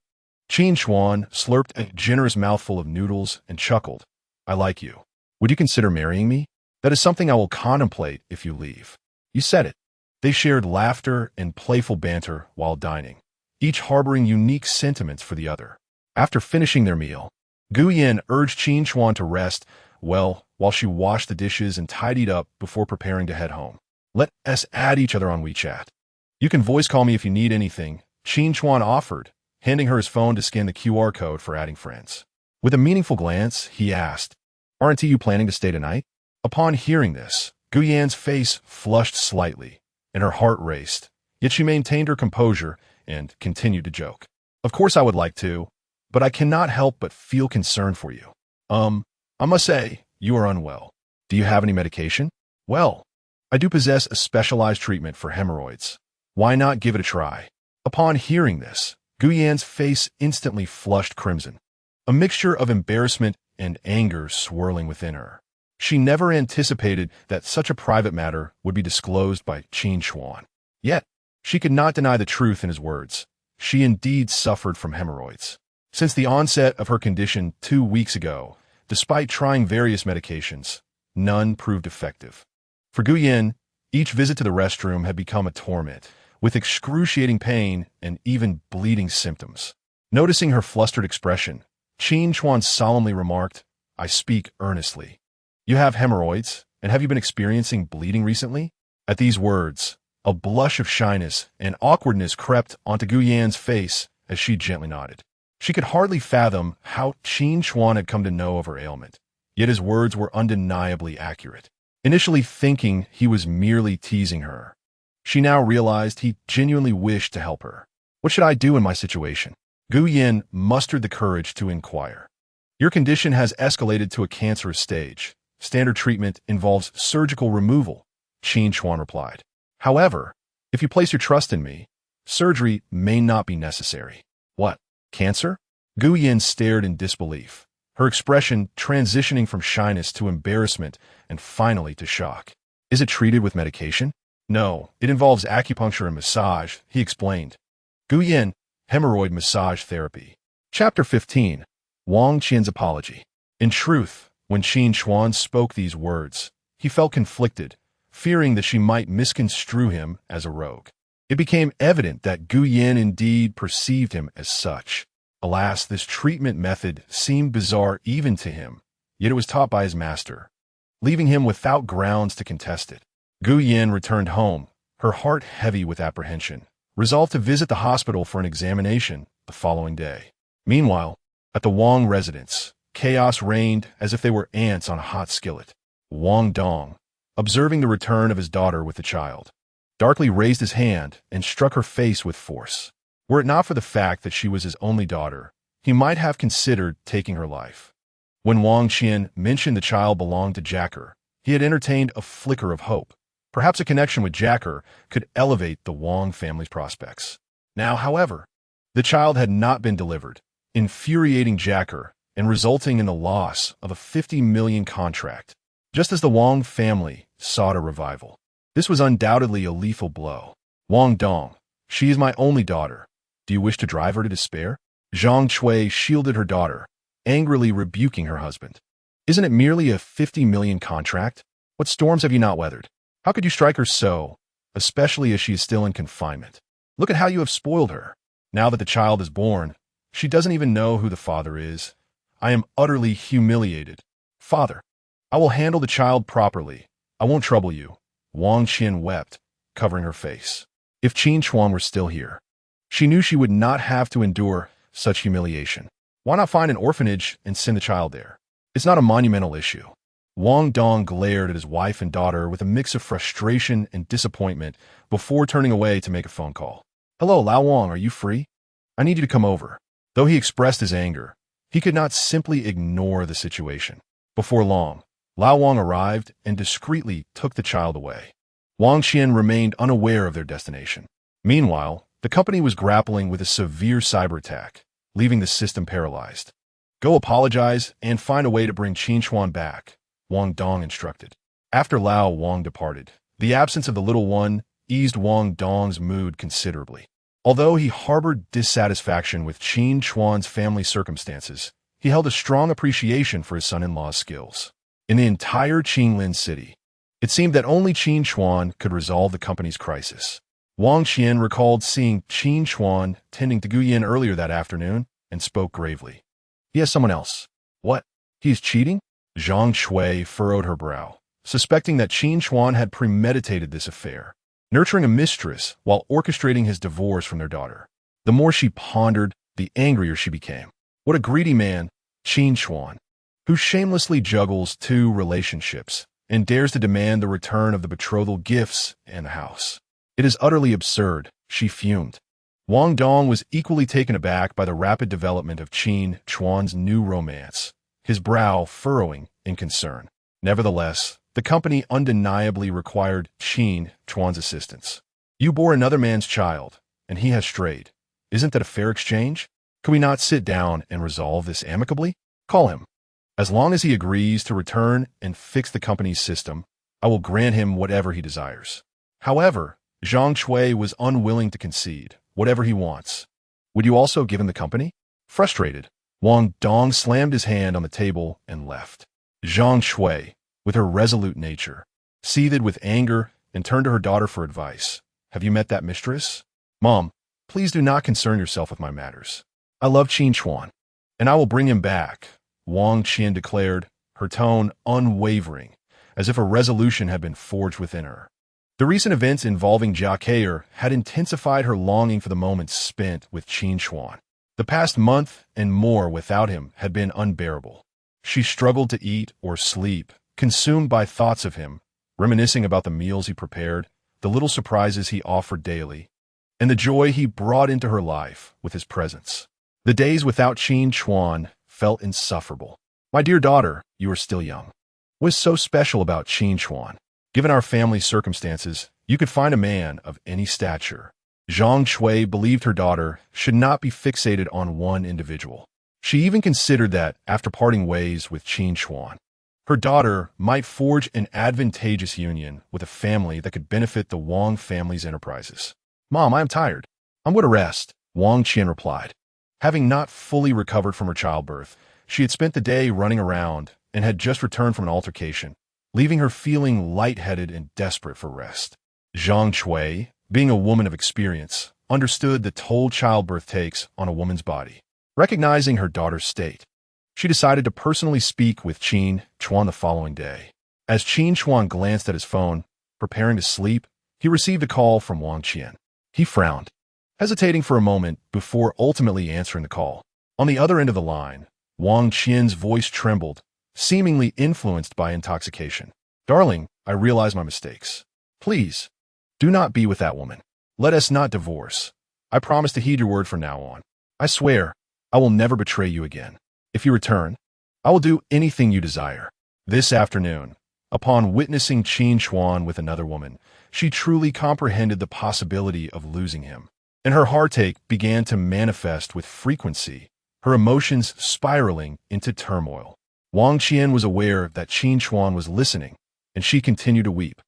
S1: Qin Chuan slurped a generous mouthful of noodles and chuckled. I like you. Would you consider marrying me? That is something I will contemplate if you leave. You said it. They shared laughter and playful banter while dining, each harboring unique sentiments for the other. After finishing their meal, Gu Yin urged Qin Chuan to rest, while she washed the dishes and tidied up before preparing to head home. Let us add each other on WeChat. You can voice call me if you need anything, Qin Chuan offered, handing her his phone to scan the QR code for adding friends. With a meaningful glance, he asked, Aren't you planning to stay tonight? Upon hearing this, Gu Yan's face flushed slightly, and her heart raced, yet she maintained her composure and continued to joke. Of course I would like to, but I cannot help but feel concerned for you. I must say, you are unwell. Do you have any medication? Well, I do possess a specialized treatment for hemorrhoids. Why not give it a try? Upon hearing this, Gu Yan's face instantly flushed crimson, a mixture of embarrassment and anger swirling within her. She never anticipated that such a private matter would be disclosed by Qin Chuan. Yet, she could not deny the truth in his words. She indeed suffered from hemorrhoids. Since the onset of her condition 2 weeks ago, despite trying various medications, none proved effective. For Gu Yin, each visit to the restroom had become a torment, with excruciating pain and even bleeding symptoms. Noticing her flustered expression, Qin Chuan solemnly remarked, I speak earnestly. You have hemorrhoids, and have you been experiencing bleeding recently? At these words, a blush of shyness and awkwardness crept onto Gu Yan's face as she gently nodded. She could hardly fathom how Qin Chuan had come to know of her ailment, yet his words were undeniably accurate. Initially thinking he was merely teasing her, she now realized he genuinely wished to help her. What should I do in my situation? Gu Yin mustered the courage to inquire. Your condition has escalated to a cancerous stage. Standard treatment involves surgical removal, Qin Chuan replied. However, if you place your trust in me, surgery may not be necessary. What? Cancer? Gu Yin stared in disbelief, her expression transitioning from shyness to embarrassment and finally to shock. Is it treated with medication? No, it involves acupuncture and massage, he explained. Gu Yin, hemorrhoid massage therapy. Chapter 15. Wang Qian's apology. In truth, when Qin Chuan spoke these words, he felt conflicted, fearing that she might misconstrue him as a rogue. It became evident that Gu Yin indeed perceived him as such. Alas, this treatment method seemed bizarre even to him, yet it was taught by his master, leaving him without grounds to contest it. Gu Yin returned home, her heart heavy with apprehension, resolved to visit the hospital for an examination the following day. Meanwhile, at the Wong residence, chaos reigned as if they were ants on a hot skillet. Wang Dong, observing the return of his daughter with the child, darkly raised his hand and struck her face with force. Were it not for the fact that she was his only daughter, he might have considered taking her life. When Wang Qian mentioned the child belonged to Jacker, he had entertained a flicker of hope. Perhaps a connection with Jacker could elevate the Wong family's prospects. Now, however, the child had not been delivered, infuriating Jacker and resulting in the loss of a 50 million contract, just as the Wong family sought a revival. This was undoubtedly a lethal blow. Wang Dong, she is my only daughter. Do you wish to drive her to despair? Zhang Chui shielded her daughter, angrily rebuking her husband. Isn't it merely a 50 million contract? What storms have you not weathered? How could you strike her so, especially as she is still in confinement? Look at how you have spoiled her. Now that the child is born, she doesn't even know who the father is. I am utterly humiliated. Father, I will handle the child properly. I won't trouble you. Wang Qian wept, covering her face. If Qin Chuan were still here, she knew she would not have to endure such humiliation. Why not find an orphanage and send the child there? It's not a monumental issue. Wang Dong glared at his wife and daughter with a mix of frustration and disappointment before turning away to make a phone call. Hello, Lao Wang, are you free? I need you to come over. Though he expressed his anger, he could not simply ignore the situation. Before long, Lao Wang arrived and discreetly took the child away. Wang Qian remained unaware of their destination. Meanwhile, the company was grappling with a severe cyber attack, leaving the system paralyzed. Go apologize and find a way to bring Qin Chuan back, Wang Dong instructed. After Lao Wang departed, the absence of the little one eased Wang Dong's mood considerably. Although he harbored dissatisfaction with Qin Chuan's family circumstances, he held a strong appreciation for his son-in-law's skills. In the entire Qinglin city, it seemed that only Qin Chuan could resolve the company's crisis. Wang Qian recalled seeing Qin Chuan tending to Gu Yin earlier that afternoon and spoke gravely. He has someone else. What? He is cheating? Zhang Chui furrowed her brow, suspecting that Qin Chuan had premeditated this affair, nurturing a mistress while orchestrating his divorce from their daughter. The more she pondered, the angrier she became. What a greedy man, Qin Chuan, who shamelessly juggles two relationships and dares to demand the return of the betrothal gifts and the house. It is utterly absurd, she fumed. Wang Dong was equally taken aback by the rapid development of Qin Chuan's new romance, his brow furrowing in concern. Nevertheless, the company undeniably required Qin Chuan's assistance. You bore another man's child, and he has strayed. Isn't that a fair exchange? Could we not sit down and resolve this amicably? Call him. As long as he agrees to return and fix the company's system, I will grant him whatever he desires. However, Zhang Chui was unwilling to concede, whatever he wants. Would you also give him the company? Frustrated, Wang Dong slammed his hand on the table and left. Zhang Chui, with her resolute nature, seethed with anger and turned to her daughter for advice. Have you met that mistress? Mom, please do not concern yourself with my matters. I love Qin Chuan, and I will bring him back, Wang Qian declared, her tone unwavering, as if a resolution had been forged within her. The recent events involving Jia Keir had intensified her longing for the moments spent with Qin Chuan. The past month and more without him had been unbearable. She struggled to eat or sleep, consumed by thoughts of him, reminiscing about the meals he prepared, the little surprises he offered daily, and the joy he brought into her life with his presence. The days without Qin Chuan felt insufferable. My dear daughter, you are still young. What is so special about Qin Chuan? Given our family's circumstances, you could find a man of any stature. Zhang Chui believed her daughter should not be fixated on one individual. She even considered that, after parting ways with Qin Chuan, her daughter might forge an advantageous union with a family that could benefit the Wong family's enterprises. "Mom, I am tired. I'm going to rest," Wang Qian replied. Having not fully recovered from her childbirth, she had spent the day running around and had just returned from an altercation, leaving her feeling lightheaded and desperate for rest. Zhang Chui, being a woman of experience, understood the toll childbirth takes on a woman's body. Recognizing her daughter's state, she decided to personally speak with Qin Chuan the following day. As Qin Chuan glanced at his phone, preparing to sleep, he received a call from Wang Qian. He frowned, hesitating for a moment before ultimately answering the call. On the other end of the line, Wang Qian's voice trembled, seemingly influenced by intoxication. "Darling, I realize my mistakes. Please, do not be with that woman. Let us not divorce. I promise to heed your word from now on. I swear, I will never betray you again. If you return, I will do anything you desire." This afternoon, upon witnessing Qin Chuan with another woman, she truly comprehended the possibility of losing him, and her heartache began to manifest with frequency, her emotions spiraling into turmoil. Wang Qian was aware that Qin Chuan was listening, and she continued to weep.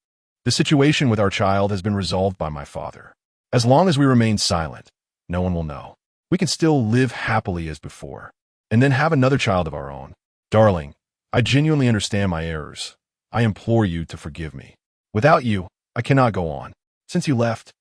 S1: "The situation with our child has been resolved by my father. As long as we remain silent, no one will know. We can still live happily as before, and then have another child of our own. Darling, I genuinely understand my errors. I implore you to forgive me. Without you, I cannot go on. Since you left,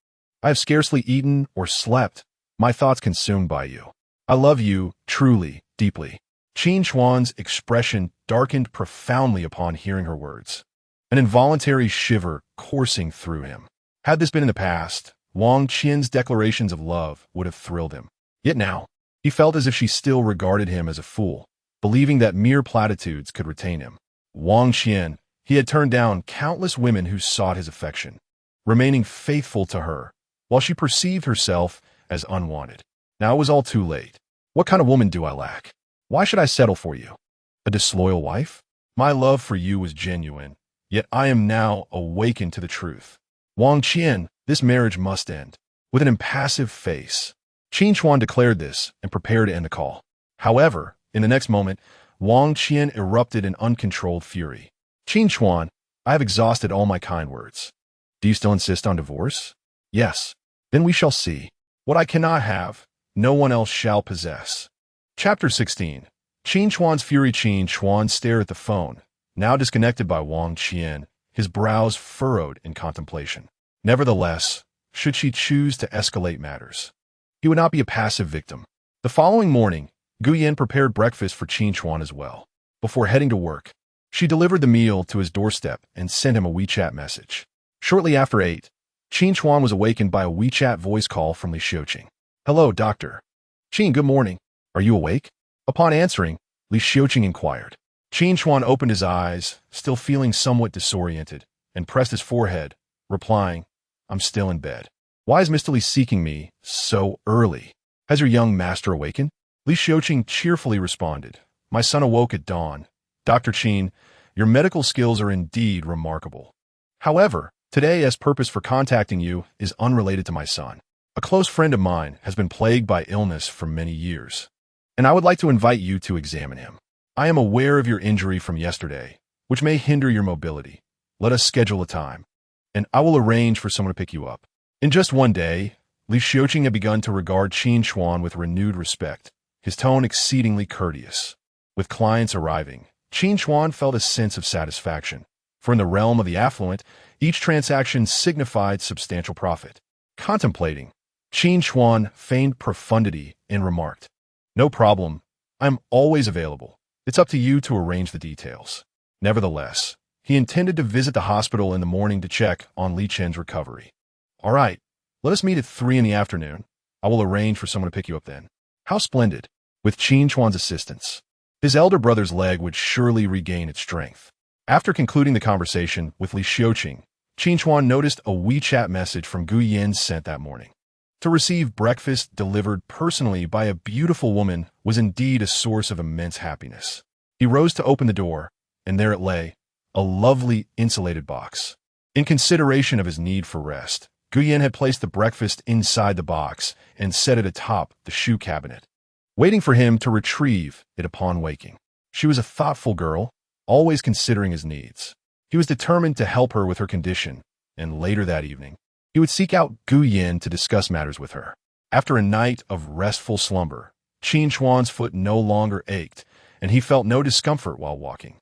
S1: I have scarcely eaten or slept, my thoughts consumed by you. I love you, truly, deeply." Qin Chuan's expression darkened profoundly upon hearing her words, an involuntary shiver coursing through him. Had this been in the past, Wang Qian's declarations of love would have thrilled him. Yet now, he felt as if she still regarded him as a fool, believing that mere platitudes could retain him. Wang Qian, he had turned down countless women who sought his affection, remaining faithful to her, while she perceived herself as unwanted. Now it was all too late. What kind of woman do I lack? Why should I settle for you? A disloyal wife? My love for you was genuine, yet I am now awakened to the truth. Wang Qian, this marriage must end. With an impassive face, Qin Chuan declared this and prepared to end the call. However, in the next moment, Wang Qian erupted in uncontrolled fury. "Qin Chuan, I have exhausted all my kind words. Do you still insist on divorce? Yes. Then we shall see. What I cannot have, no one else shall possess." Chapter 16. Qin Chuan's fury. Qin Chuan stared at the phone, now disconnected by Wang Qian, his brows furrowed in contemplation. Nevertheless, should she choose to escalate matters, he would not be a passive victim. The following morning, Guyan prepared breakfast for Qin Chuan as well. Before heading to work, she delivered the meal to his doorstep and sent him a WeChat message. Shortly after 8, Qin Chuan was awakened by a WeChat voice call from Li Xiuqing. "Hello, doctor." "Qin, good morning. Are you awake?" Upon answering, Li Xiuqing inquired. Qin Chuan opened his eyes, still feeling somewhat disoriented, and pressed his forehead, replying, "I'm still in bed." "Why is Mr. Li seeking me so early? Has your young master awakened?" Li Xiuqing cheerfully responded, "My son awoke at dawn. Dr. Qin, your medical skills are indeed remarkable. However, today's purpose for contacting you is unrelated to my son. A close friend of mine has been plagued by illness for many years, and I would like to invite you to examine him. I am aware of your injury from yesterday, which may hinder your mobility. Let us schedule a time, and I will arrange for someone to pick you up." In just one day, Li Xiuqing had begun to regard Qin Chuan with renewed respect, his tone exceedingly courteous. With clients arriving, Qin Chuan felt a sense of satisfaction, for in the realm of the affluent, each transaction signified substantial profit. Contemplating, Qin Chuan feigned profundity and remarked, "No problem. I'm always available. It's up to you to arrange the details." Nevertheless, he intended to visit the hospital in the morning to check on Li Chen's recovery. "All right, let us meet at 3 in the afternoon. I will arrange for someone to pick you up then." How splendid! With Qin Chuan's assistance, his elder brother's leg would surely regain its strength. After concluding the conversation with Li Xiuqing, Qin Chuan noticed a WeChat message from Gu Yin sent that morning. To receive breakfast delivered personally by a beautiful woman was indeed a source of immense happiness. He rose to open the door, and there it lay, a lovely insulated box. In consideration of his need for rest, Gu Yin had placed the breakfast inside the box and set it atop the shoe cabinet. waiting for him to retrieve it upon waking. She was a thoughtful girl, always considering his needs. He was determined to help her with her condition, and later that evening, he would seek out Gu Yin to discuss matters with her. After a night of restful slumber, Qin Chuan's foot no longer ached, and he felt no discomfort while walking.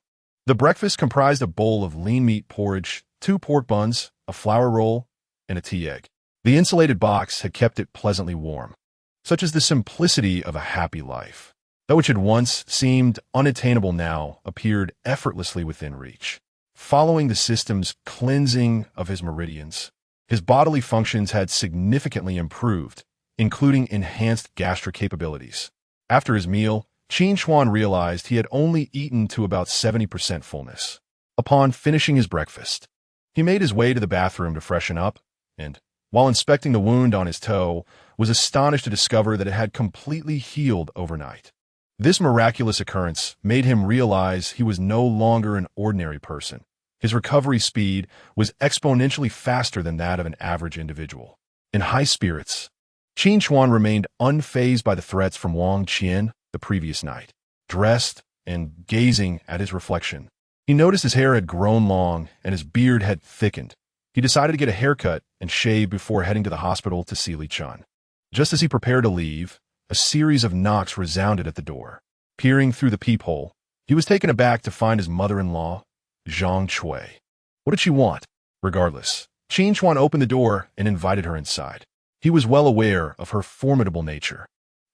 S1: The breakfast comprised a bowl of lean meat porridge, 2 pork buns, a flour roll, and a tea egg. The insulated box had kept it pleasantly warm. Such is the simplicity of a happy life. That which had once seemed unattainable now appeared effortlessly within reach. Following the system's cleansing of his meridians, his bodily functions had significantly improved, including enhanced gastric capabilities. After his meal, Qin Chuan realized he had only eaten to about 70% fullness. Upon finishing his breakfast, he made his way to the bathroom to freshen up, and, while inspecting the wound on his toe, was astonished to discover that it had completely healed overnight. This miraculous occurrence made him realize he was no longer an ordinary person. His recovery speed was exponentially faster than that of an average individual. In high spirits, Qin Chuan remained unfazed by the threats from Wang Qian the previous night. Dressed and gazing at his reflection, he noticed his hair had grown long and his beard had thickened. He decided to get a haircut and shave before heading to the hospital to see Li Chun. Just as he prepared to leave, a series of knocks resounded at the door. Peering through the peephole, he was taken aback to find his mother-in-law, Zhang Cui. What did she want? Regardless, Qin Chuan opened the door and invited her inside. He was well aware of her formidable nature.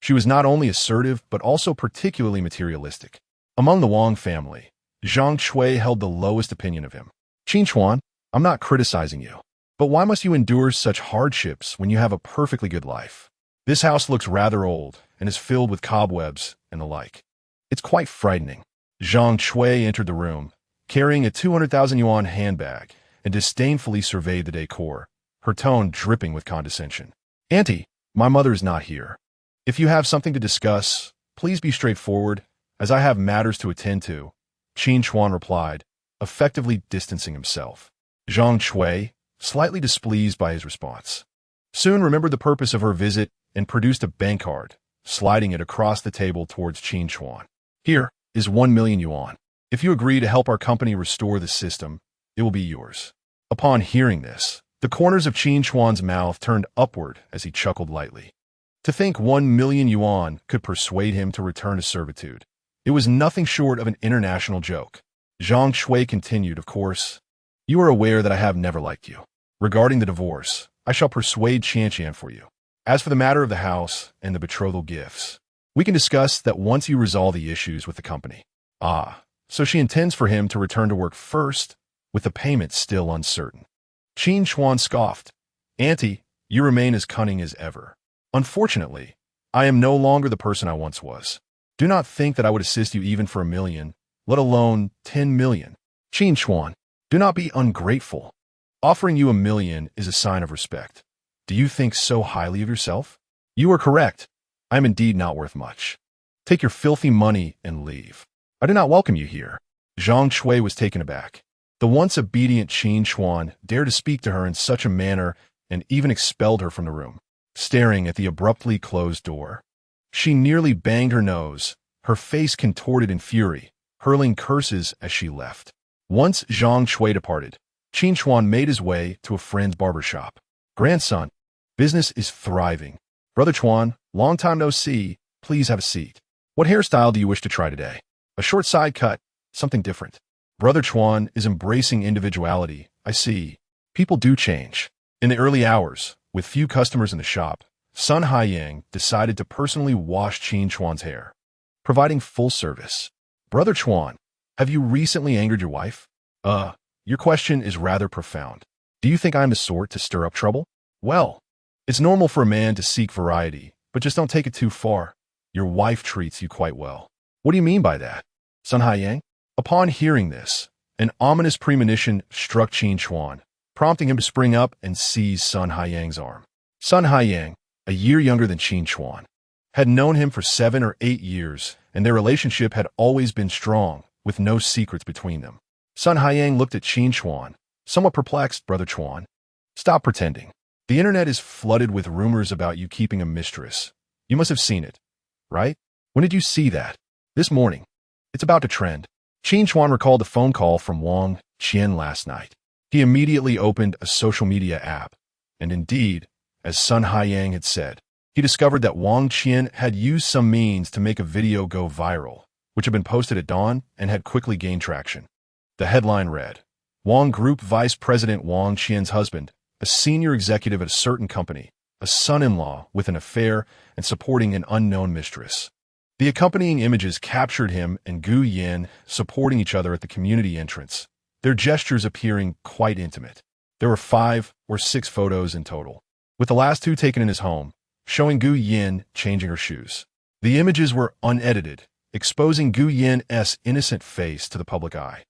S1: She was not only assertive, but also particularly materialistic. Among the Wong family, Zhang Cui held the lowest opinion of him. Qin Chuan, I'm not criticizing you, but why must you endure such hardships when you have a perfectly good life? This house looks rather old and is filled with cobwebs and the like. It's quite frightening. Zhang Cui entered the room, carrying a 200,000 yuan handbag, and disdainfully surveyed the decor, her tone dripping with condescension. Auntie, my mother is not here. If you have something to discuss, please be straightforward, as I have matters to attend to, Qin Chuan replied, effectively distancing himself. Zhang Cui, slightly displeased by his response, soon remembered the purpose of her visit and produced a bank card, sliding it across the table towards Qin Chuan. Here is 1 million yuan. If you agree to help our company restore the system, it will be yours. Upon hearing this, the corners of Qin Chuan's mouth turned upward as he chuckled lightly. To think 1 million yuan could persuade him to return to servitude. It was nothing short of an international joke. Zhang Cui continued, of course, you are aware that I have never liked you. Regarding the divorce, I shall persuade Qian for you. As for the matter of the house and the betrothal gifts, we can discuss that once you resolve the issues with the company. Ah, so she intends for him to return to work first, with the payment still uncertain. Qin Chuan scoffed. Auntie, you remain as cunning as ever. Unfortunately, I am no longer the person I once was. Do not think that I would assist you even for 1 million, let alone 10 million. Qin Chuan, do not be ungrateful. Offering you 1 million is a sign of respect. Do you think so highly of yourself? You are correct. I am indeed not worth much. Take your filthy money and leave. I do not welcome you here. Zhang Cui was taken aback. The once obedient Qin Chuan dared to speak to her in such a manner and even expelled her from the room. Staring at the abruptly closed door, she nearly banged her nose, her face contorted in fury, hurling curses as she left. Once Zhang Cui departed, Qin Chuan made his way to a friend's barber shop. Grandson, business is thriving. Brother Chuan, long time no see, please have a seat. What hairstyle do you wish to try today? A short side cut, something different. Brother Chuan is embracing individuality, I see. People do change. In the early hours, with few customers in the shop, Sun Haiyang decided to personally wash Qin Chuan's hair, providing full service. Brother Chuan, have you recently angered your wife? Your question is rather profound. Do you think I'm the sort to stir up trouble? Well, it's normal for a man to seek variety, but just don't take it too far. Your wife treats you quite well. What do you mean by that? Sun Haiyang? Upon hearing this, an ominous premonition struck Qin Chuan, prompting him to spring up and seize Sun Haiyang's arm. Sun Haiyang, a year younger than Qin Chuan, had known him for 7 or 8 years, and their relationship had always been strong, with no secrets between them. Sun Haiyang looked at Qin Chuan, somewhat perplexed. Brother Chuan, stop pretending. The internet is flooded with rumors about you keeping a mistress. You must have seen it, right? When did you see that? This morning. It's about to trend. Qin Chuan recalled the phone call from Wang Qian last night. He immediately opened a social media app, and indeed, as Sun Haiyang had said, he discovered that Wang Qian had used some means to make a video go viral, which had been posted at dawn and had quickly gained traction. The headline read, Wang Group Vice President Wang Qian's husband, a senior executive at a certain company, a son-in-law with an affair and supporting an unknown mistress. The accompanying images captured him and Gu Yin supporting each other at the community entrance, their gestures appearing quite intimate. There were 5 or 6 photos in total, with the last 2 taken in his home, showing Gu Yin changing her shoes. The images were unedited, exposing Gu Yin's innocent face to the public eye.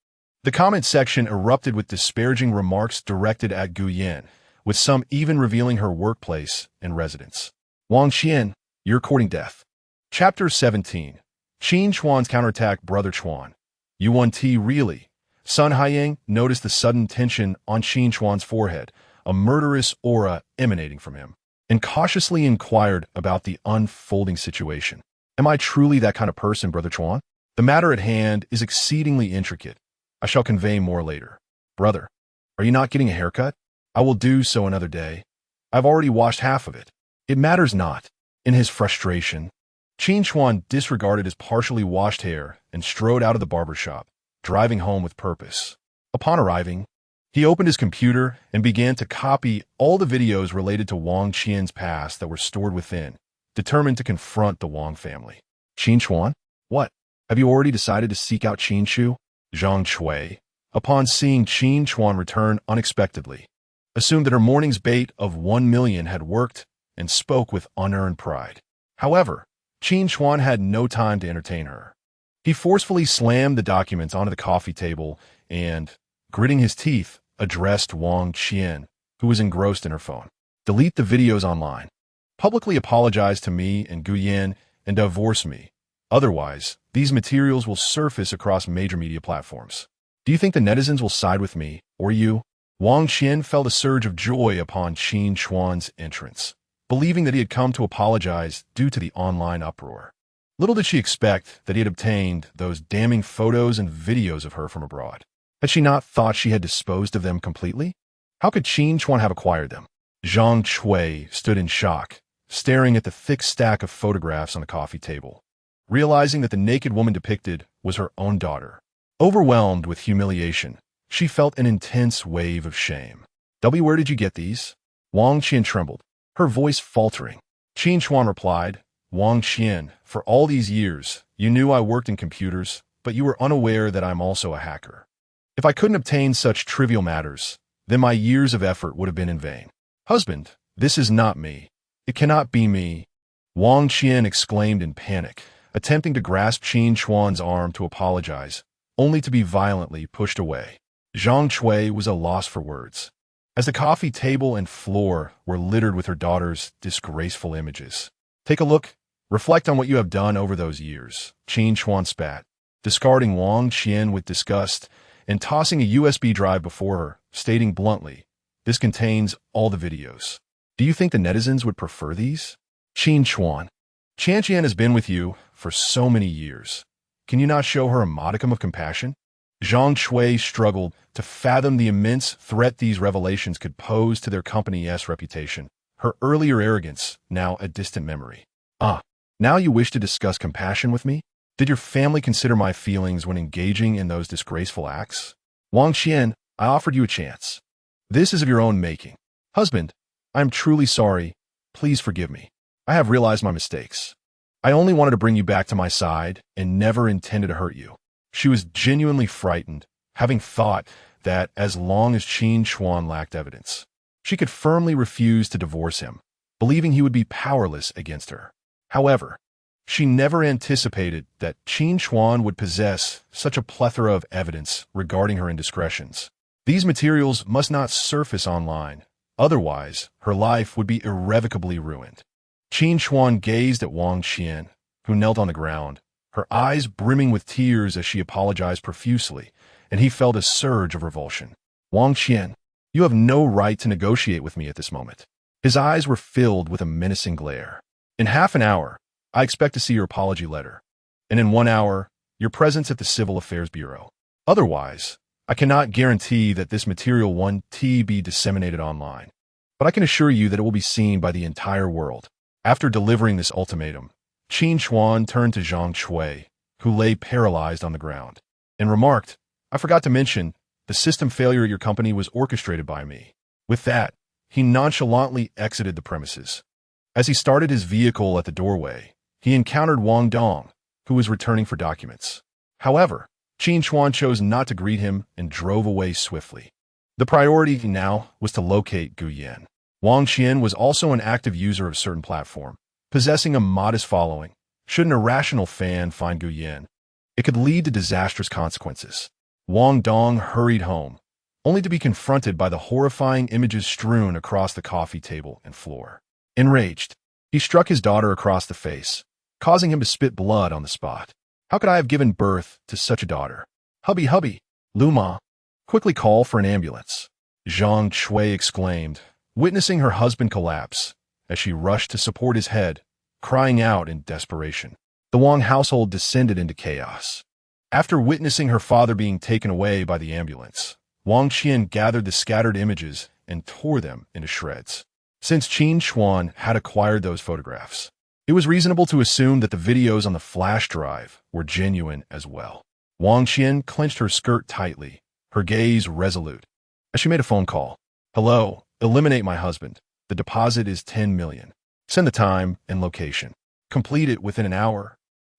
S1: The comment section erupted with disparaging remarks directed at Gu Yin, with some even revealing her workplace and residence. Wang Qian, you're courting death. Chapter 17. Qin Chuan's counterattack. Brother Chuan. U1T really? Sun Haiyang noticed the sudden tension on Qin Chuan's forehead, a murderous aura emanating from him, and cautiously inquired about the unfolding situation. Am I truly that kind of person, Brother Chuan? The matter at hand is exceedingly intricate. I shall convey more later. Brother, are you not getting a haircut? I will do so another day. I've already washed half of it. It matters not. In his frustration, Qin Chuan disregarded his partially washed hair and strode out of the barber shop, driving home with purpose. Upon arriving, he opened his computer and began to copy all the videos related to Wang Qian's past that were stored within, determined to confront the Wang family. Qin Chuan? What? Have you already decided to seek out Qin Chu? Zhang Chui, upon seeing Qin Chuan return unexpectedly, assumed that her morning's bait of 1 million had worked and spoke with unearned pride. However, Qin Chuan had no time to entertain her. He forcefully slammed the documents onto the coffee table and, gritting his teeth, addressed Wang Qian, who was engrossed in her phone. Delete the videos online. Publicly apologize to me and Gu Yin and divorce me. Otherwise, these materials will surface across major media platforms. Do you think the netizens will side with me, or you? Wang Qian felt a surge of joy upon Qin Chuan's entrance, believing that he had come to apologize due to the online uproar. Little did she expect that he had obtained those damning photos and videos of her from abroad. Had she not thought she had disposed of them completely? How could Qin Chuan have acquired them? Zhang Chui stood in shock, staring at the thick stack of photographs on the coffee table, realizing that the naked woman depicted was her own daughter. Overwhelmed with humiliation, she felt an intense wave of shame. Where did you get these? Wang Qian trembled, her voice faltering. Qin Chuan replied, Wang Qian, for all these years, you knew I worked in computers, but you were unaware that I'm also a hacker. If I couldn't obtain such trivial matters, then my years of effort would have been in vain. Husband, this is not me. It cannot be me. Wang Qian exclaimed in panic, attempting to grasp Qin Chuan's arm to apologize, only to be violently pushed away. Zhang Chui was a loss for words, as the coffee table and floor were littered with her daughter's disgraceful images. Take a look. Reflect on what you have done over those years. Qin Chuan spat, discarding Wang Qian with disgust and tossing a USB drive before her, stating bluntly, this contains all the videos. Do you think the netizens would prefer these? Qin Chuan, Qian has been with you for so many years. Can you not show her a modicum of compassion? Zhang Chui struggled to fathom the immense threat these revelations could pose to their company's reputation, her earlier arrogance now a distant memory. Now you wish to discuss compassion with me? Did your family consider my feelings when engaging in those disgraceful acts? Wang Qian, I offered you a chance. This is of your own making. Husband, I am truly sorry. Please forgive me. I have realized my mistakes. I only wanted to bring you back to my side and never intended to hurt you. She was genuinely frightened, having thought that as long as Qin Chuan lacked evidence, she could firmly refuse to divorce him, believing he would be powerless against her. However, she never anticipated that Qin Chuan would possess such a plethora of evidence regarding her indiscretions. These materials must not surface online, otherwise her life would be irrevocably ruined. Qin Chuan gazed at Wang Qian, who knelt on the ground, her eyes brimming with tears as she apologized profusely, and he felt a surge of revulsion. Wang Qian, you have no right to negotiate with me at this moment. His eyes were filled with a menacing glare. In half an hour, I expect to see your apology letter. And in 1 hour, your presence at the Civil Affairs Bureau. Otherwise, I cannot guarantee that this material won't be disseminated online, but I can assure you that it will be seen by the entire world. After delivering this ultimatum, Qin Chuan turned to Zhang Shui, who lay paralyzed on the ground, and remarked, I forgot to mention, the system failure at your company was orchestrated by me. With that, he nonchalantly exited the premises. As he started his vehicle at the doorway, he encountered Wang, who was returning for documents. However, Qin Chuan chose not to greet him and drove away swiftly. The priority now was to locate Gu Yan. Wang Qian was also an active user of a certain platform, possessing a modest following. Should an irrational fan find Gu Yan, it could lead to disastrous consequences. Wang Dong hurried home, only to be confronted by the horrifying images strewn across the coffee table and floor. Enraged, he struck his daughter across the face, causing him to spit blood on the spot. How could I have given birth to such a daughter? Hubby, Luma, quickly call for an ambulance, Zhang Shui exclaimed, witnessing her husband collapse as she rushed to support his head, crying out in desperation. The Wang household descended into chaos. After witnessing her father being taken away by the ambulance, Wang Qian gathered the scattered images and tore them into shreds. Since Qin Chuan had acquired those photographs, it was reasonable to assume that the videos on the flash drive were genuine as well. Wang Qian clenched her skirt tightly, her gaze resolute, as she made a phone call. Hello, eliminate my husband. The deposit is 10 million. Send the time and location. Complete it within an hour,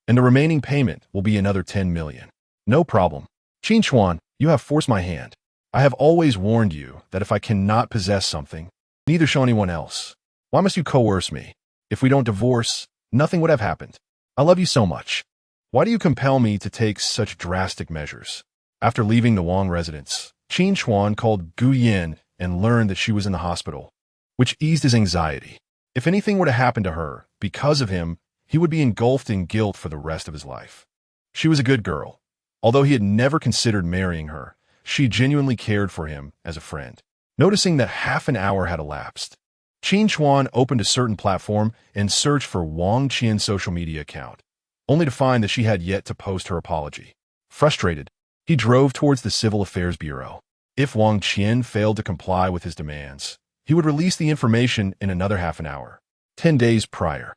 S1: and the remaining payment will be another 10 million. No problem. Qin Chuan, you have forced my hand. I have always warned you that if I cannot possess something, neither shall anyone else. Why must you coerce me? If we don't divorce, nothing would have happened. I love you so much. Why do you compel me to take such drastic measures? After leaving the Wang residence, Qin Chuan called Gu Yan and learned that she was in the hospital, which eased his anxiety. If anything were to happen to her, because of him, he would be engulfed in guilt for the rest of his life. She was a good girl. Although he had never considered marrying her, she genuinely cared for him as a friend. Noticing that half an hour had elapsed, Qin Chuan opened a certain platform and searched for Wang Qian's social media account, only to find that she had yet to post her apology. Frustrated, he drove towards the Civil Affairs Bureau. If Wang Qian failed to comply with his demands, he would release the information in another half an hour. 10 days prior,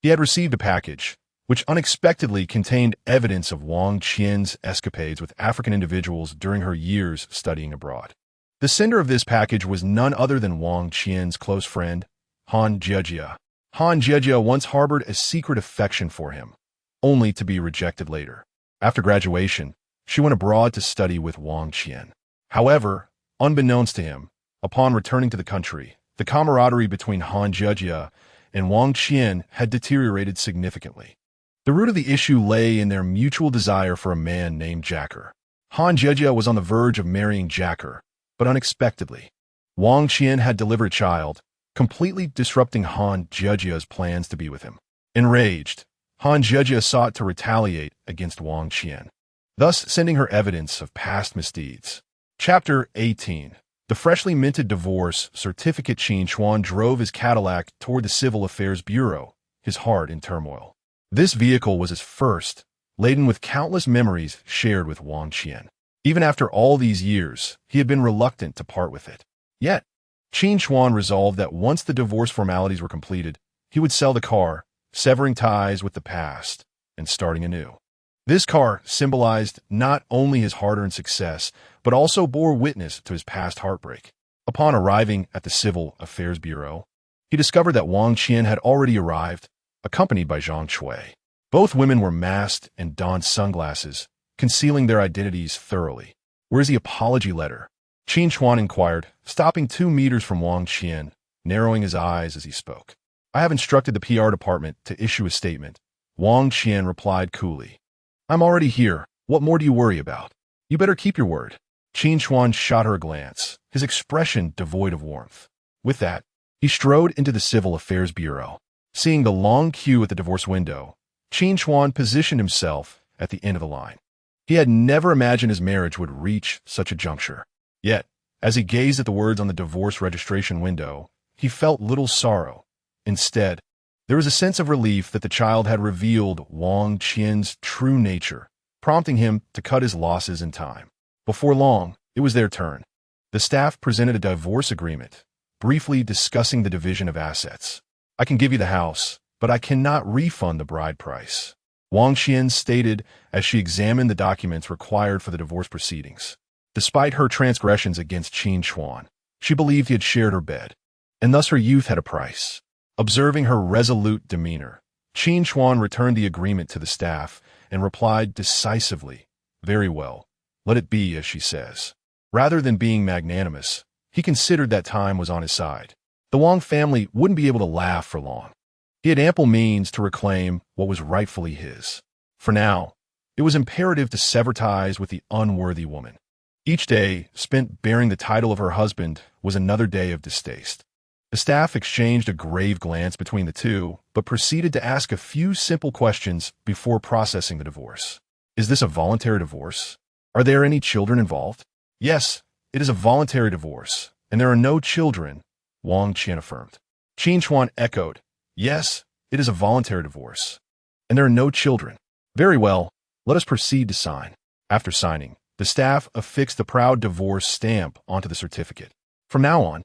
S1: he had received a package, which unexpectedly contained evidence of Wang Qian's escapades with African individuals during her years studying abroad. The sender of this package was none other than Wang Qian's close friend, Han Jiejia. Han Jiejia once harbored a secret affection for him, only to be rejected later. After graduation, she went abroad to study with Wang Qian. However, unbeknownst to him, upon returning to the country, the camaraderie between Han Jiejia and Wang Qian had deteriorated significantly. The root of the issue lay in their mutual desire for a man named Jacker. Han Jiejia was on the verge of marrying Jacker, but unexpectedly, Wang Qian had delivered a child, completely disrupting Han Jiejia's plans to be with him. Enraged, Han Jiejia sought to retaliate against Wang Qian, thus sending her evidence of past misdeeds. Chapter 18. The freshly minted divorce certificate. Qin Chuan drove his Cadillac toward the Civil Affairs Bureau, his heart in turmoil. This vehicle was his first, laden with countless memories shared with Wang Qian. Even after all these years, he had been reluctant to part with it. Yet, Qin Chuan resolved that once the divorce formalities were completed, he would sell the car, severing ties with the past and starting anew. This car symbolized not only his hard-earned success, but also bore witness to his past heartbreak. Upon arriving at the Civil Affairs Bureau, he discovered that Wang Qian had already arrived, accompanied by Zhang Shui. Both women were masked and donned sunglasses, concealing their identities thoroughly. Where's the apology letter? Qin Chuan inquired, stopping 2 meters from Wang Qian, narrowing his eyes as he spoke. I have instructed the PR department to issue a statement. Wang Qian replied coolly. I'm already here. What more do you worry about? You better keep your word. Qin Chuan shot her a glance, his expression devoid of warmth. With that, he strode into the Civil Affairs Bureau. Seeing the long queue at the divorce window, Qin Chuan positioned himself at the end of the line. He had never imagined his marriage would reach such a juncture. Yet, as he gazed at the words on the divorce registration window, he felt little sorrow. Instead, There was a sense of relief that the child had revealed Wang Qian's true nature, prompting him to cut his losses in time. Before long, it was their turn. The staff presented a divorce agreement, briefly discussing the division of assets. I can give you the house, but I cannot refund the bride price, Wang Qian stated as she examined the documents required for the divorce proceedings. Despite her transgressions against Qin Chuan, she believed he had shared her bed, and thus her youth had a price. Observing her resolute demeanor, Qin Chuan returned the agreement to the staff and replied decisively, "Very well, let it be as she says." Rather than being magnanimous, he considered that time was on his side. The Wang family wouldn't be able to laugh for long. He had ample means to reclaim what was rightfully his. For now, it was imperative to sever ties with the unworthy woman. Each day spent bearing the title of her husband was another day of distaste. The staff exchanged a grave glance between the two, but proceeded to ask a few simple questions before processing the divorce. Is this a voluntary divorce? Are there any children involved? Yes, it is a voluntary divorce, and there are no children, Wang Qian affirmed. Qin Chuan echoed, yes, it is a voluntary divorce, and there are no children. Very well, let us proceed to sign. After signing, the staff affixed the proud divorce stamp onto the certificate. From now on,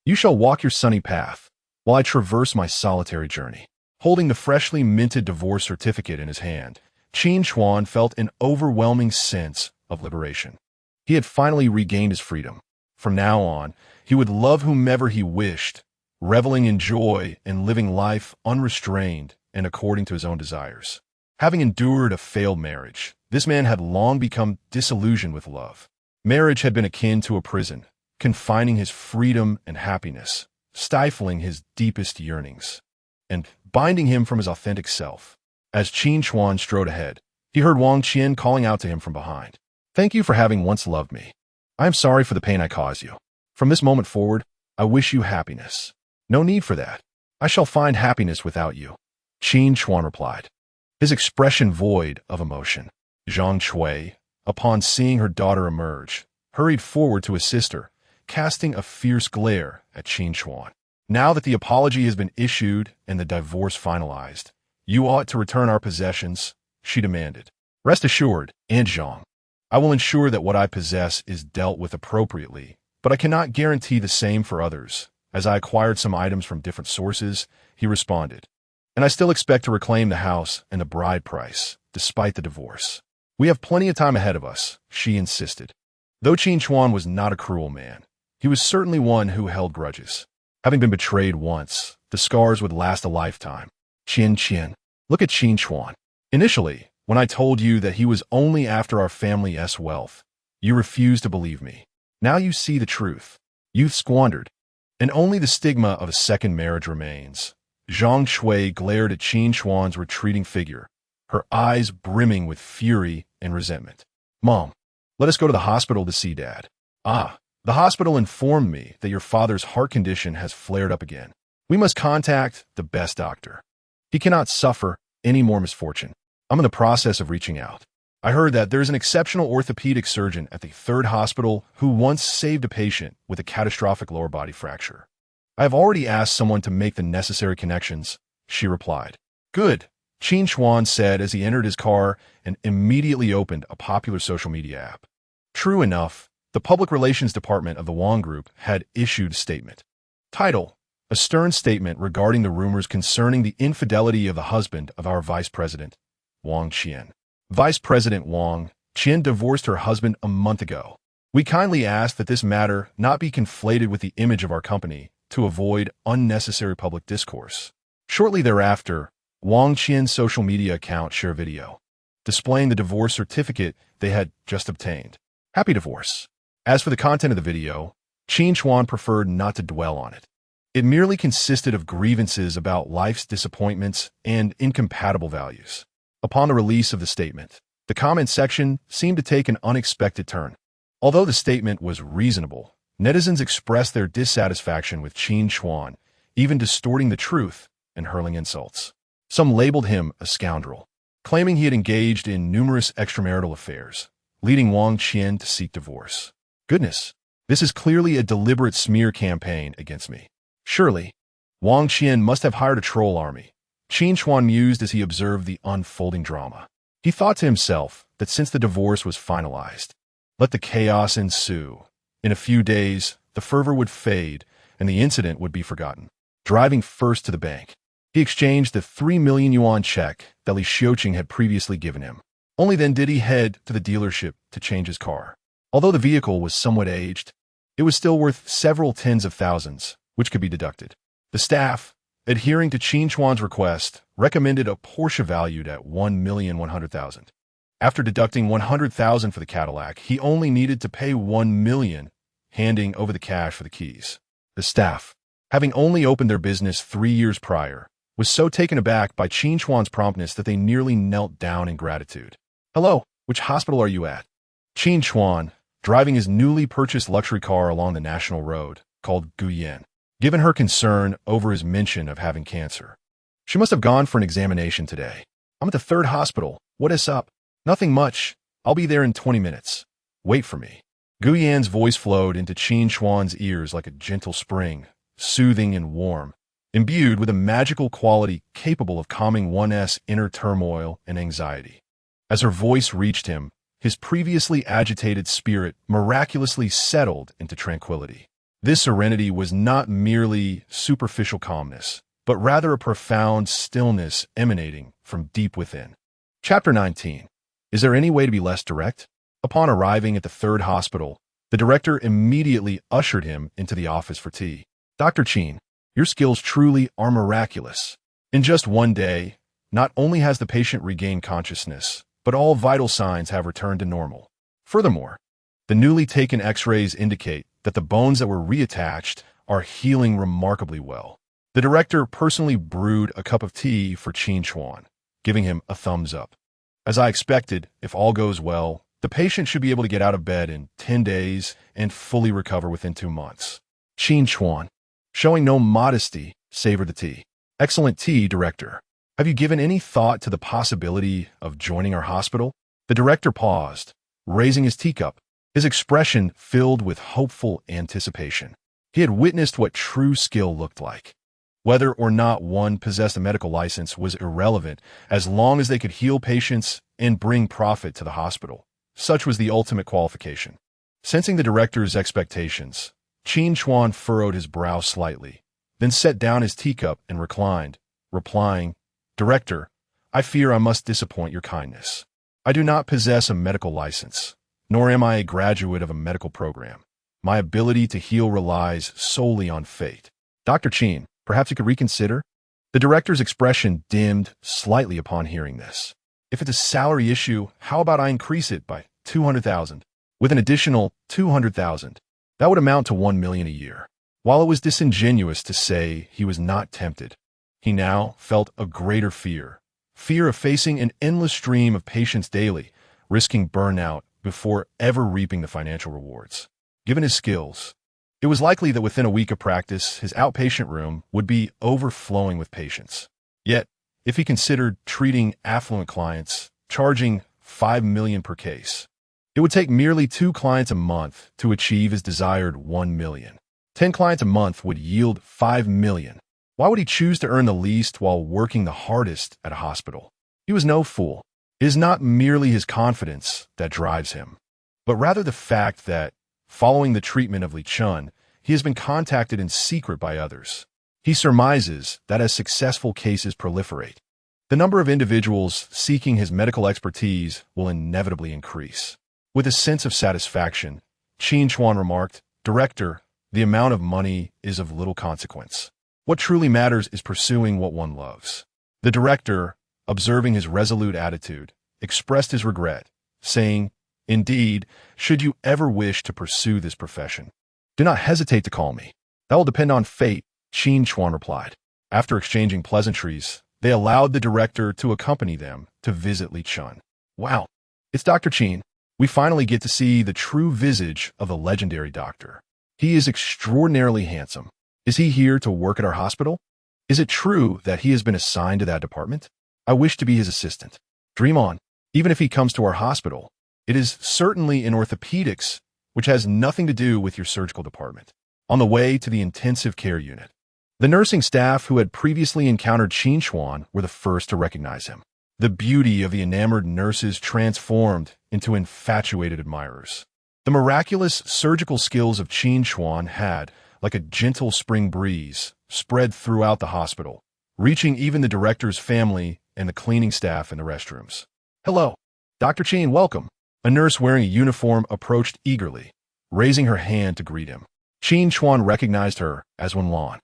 S1: you shall walk your sunny path, while I traverse my solitary journey. Holding the freshly minted divorce certificate in his hand, Qin Chuan felt an overwhelming sense of liberation. He had finally regained his freedom. From now on, he would love whomever he wished, reveling in joy and living life unrestrained and according to his own desires. Having endured a failed marriage, this man had long become disillusioned with love. Marriage had been akin to a prison, confining his freedom and happiness, stifling his deepest yearnings, and binding him from his authentic self. As Qin Chuan strode ahead, he heard Wang Qian calling out to him from behind. Thank you for having once loved me. I am sorry for the pain I caused you. From this moment forward, I wish you happiness. No need for that. I shall find happiness without you, Qin Chuan replied, his expression void of emotion. Zhang Shui, upon seeing her daughter emerge, hurried forward to assist her, casting a fierce glare at Qin Chuan. Now that the apology has been issued and the divorce finalized, you ought to return our possessions, she demanded. Rest assured, Aunt Zhang, I will ensure that what I possess is dealt with appropriately, but I cannot guarantee the same for others, as I acquired some items from different sources, he responded. And I still expect to reclaim the house and the bride price, despite the divorce. We have plenty of time ahead of us, she insisted. Though Qin Chuan was not a cruel man, he was certainly one who held grudges. Having been betrayed once, the scars would last a lifetime. Qian, look at Qin Chuan. Initially, when I told you that he was only after our family's wealth, you refused to believe me. Now you see the truth. You've squandered, and only the stigma of a second marriage remains. Zhang Shui glared at Qin Chuan's retreating figure, her eyes brimming with fury and resentment. Mom, let us go to the hospital to see Dad. Ah, the hospital informed me that your father's heart condition has flared up again. We must contact the best doctor. He cannot suffer any more misfortune. I'm in the process of reaching out. I heard that there's an exceptional orthopedic surgeon at the third hospital who once saved a patient with a catastrophic lower body fracture. I have already asked someone to make the necessary connections, she replied. Good, Qin Chuan said as he entered his car and immediately opened a popular social media app. True enough, the public relations department of the Wong Group had issued a statement. Title: A stern statement regarding the rumors concerning the infidelity of the husband of our vice president, Wang Qian. Vice President Wang Qian divorced her husband a month ago. We kindly ask that this matter not be conflated with the image of our company to avoid unnecessary public discourse. Shortly thereafter, Wang Qian's social media account shared a video displaying the divorce certificate they had just obtained. Happy divorce. As for the content of the video, Qin Chuan preferred not to dwell on it. It merely consisted of grievances about life's disappointments and incompatible values. Upon the release of the statement, the comment section seemed to take an unexpected turn. Although the statement was reasonable, netizens expressed their dissatisfaction with Qin Chuan, even distorting the truth and hurling insults. Some labeled him a scoundrel, claiming he had engaged in numerous extramarital affairs, leading Wang Qian to seek divorce. Goodness, this is clearly a deliberate smear campaign against me. Surely, Wang Qian must have hired a troll army, Qin Chuan mused as he observed the unfolding drama. He thought to himself that since the divorce was finalized, let the chaos ensue. In a few days, the fervor would fade, and the incident would be forgotten. Driving first to the bank, he exchanged the 3 million yuan check that Li Xiuqing had previously given him. Only then did he head to the dealership to change his car. Although the vehicle was somewhat aged, it was still worth several tens of thousands, which could be deducted. The staff, adhering to Qin Chuan's request, recommended a Porsche valued at 1,100,000. After deducting 100,000 for the Cadillac, he only needed to pay 1 million, handing over the cash for the keys. The staff, having only opened their business 3 years prior, was so taken aback by Qin Chuan's promptness that they nearly knelt down in gratitude. "Hello, which hospital are you at?" Qin Chuan, driving his newly purchased luxury car along the national road, called Guyan, given her concern over his mention of having cancer. "She must have gone for an examination today. I'm at the 3rd hospital. What is up?" "Nothing much. I'll be there in 20 minutes. Wait for me." Guyan's voice flowed into Qin Chuan's ears like a gentle spring, soothing and warm, imbued with a magical quality capable of calming one's inner turmoil and anxiety. As her voice reached him, his previously agitated spirit miraculously settled into tranquility. This serenity was not merely superficial calmness, but rather a profound stillness emanating from deep within. Chapter 19. Is there any way to be less direct? Upon arriving at the 3rd hospital, the director immediately ushered him into the office for tea. "Dr. Qin, your skills truly are miraculous. In just 1 day, not only has the patient regained consciousness, but all vital signs have returned to normal. Furthermore, the newly taken x-rays indicate that the bones that were reattached are healing remarkably well." The director personally brewed a cup of tea for Qin Chuan, giving him a thumbs up. "As I expected, if all goes well, the patient should be able to get out of bed in 10 days and fully recover within 2 months. Qin Chuan, showing no modesty, savored the tea. "Excellent tea, director. Have you given any thought to the possibility of joining our hospital?" The director paused, raising his teacup, his expression filled with hopeful anticipation. He had witnessed what true skill looked like. Whether or not one possessed a medical license was irrelevant as long as they could heal patients and bring profit to the hospital. Such was the ultimate qualification. Sensing the director's expectations, Qin Chuan furrowed his brow slightly, then set down his teacup and reclined, replying, "Director, I fear I must disappoint your kindness. I do not possess a medical license, nor am I a graduate of a medical program. My ability to heal relies solely on fate. Dr. Qin, perhaps you could reconsider?" The director's expression dimmed slightly upon hearing this. "If it's a salary issue, how about I increase it by 200,000, with an additional 200,000? That would amount to 1 million a year." While it was disingenuous to say he was not tempted, he now felt a greater fear of facing an endless stream of patients daily, risking burnout before ever reaping the financial rewards. Given his skills, it was likely that within a week of practice, his outpatient room would be overflowing with patients. Yet, if he considered treating affluent clients, charging 5 million per case, it would take merely 2 clients a month to achieve his desired 1 million. 10 clients a month would yield 5 million. Why would he choose to earn the least while working the hardest at a hospital? He was no fool. It is not merely his confidence that drives him, but rather the fact that, following the treatment of Li Chun, he has been contacted in secret by others. He surmises that as successful cases proliferate, the number of individuals seeking his medical expertise will inevitably increase. With a sense of satisfaction, Qin Chuan remarked, "Director, the amount of money is of little consequence. What truly matters is pursuing what one loves." The director, observing his resolute attitude, expressed his regret, saying, "Indeed, should you ever wish to pursue this profession, do not hesitate to call me. That will depend on fate," Qin Chuan replied. After exchanging pleasantries, they allowed the director to accompany them to visit Li Chun. "Wow, it's Dr. Qin. We finally get to see the true visage of the legendary doctor. He is extraordinarily handsome. Is he here to work at our hospital? Is it true that he has been assigned to that department? I wish to be his assistant. Dream on. Even if he comes to our hospital, it is certainly in orthopedics, which has nothing to do with your surgical department. On the way to the intensive care unit, The nursing staff who had previously encountered Qin Chuan were the first to recognize him. The beauty of the enamored nurses transformed into infatuated admirers. The miraculous surgical skills of Qin Chuan had, like a gentle spring breeze, spread throughout the hospital, reaching even the director's family and the cleaning staff in the restrooms. "Hello, Dr. Qin, welcome." A nurse wearing a uniform approached eagerly, raising her hand to greet him. Qin Chuan recognized her as Wang,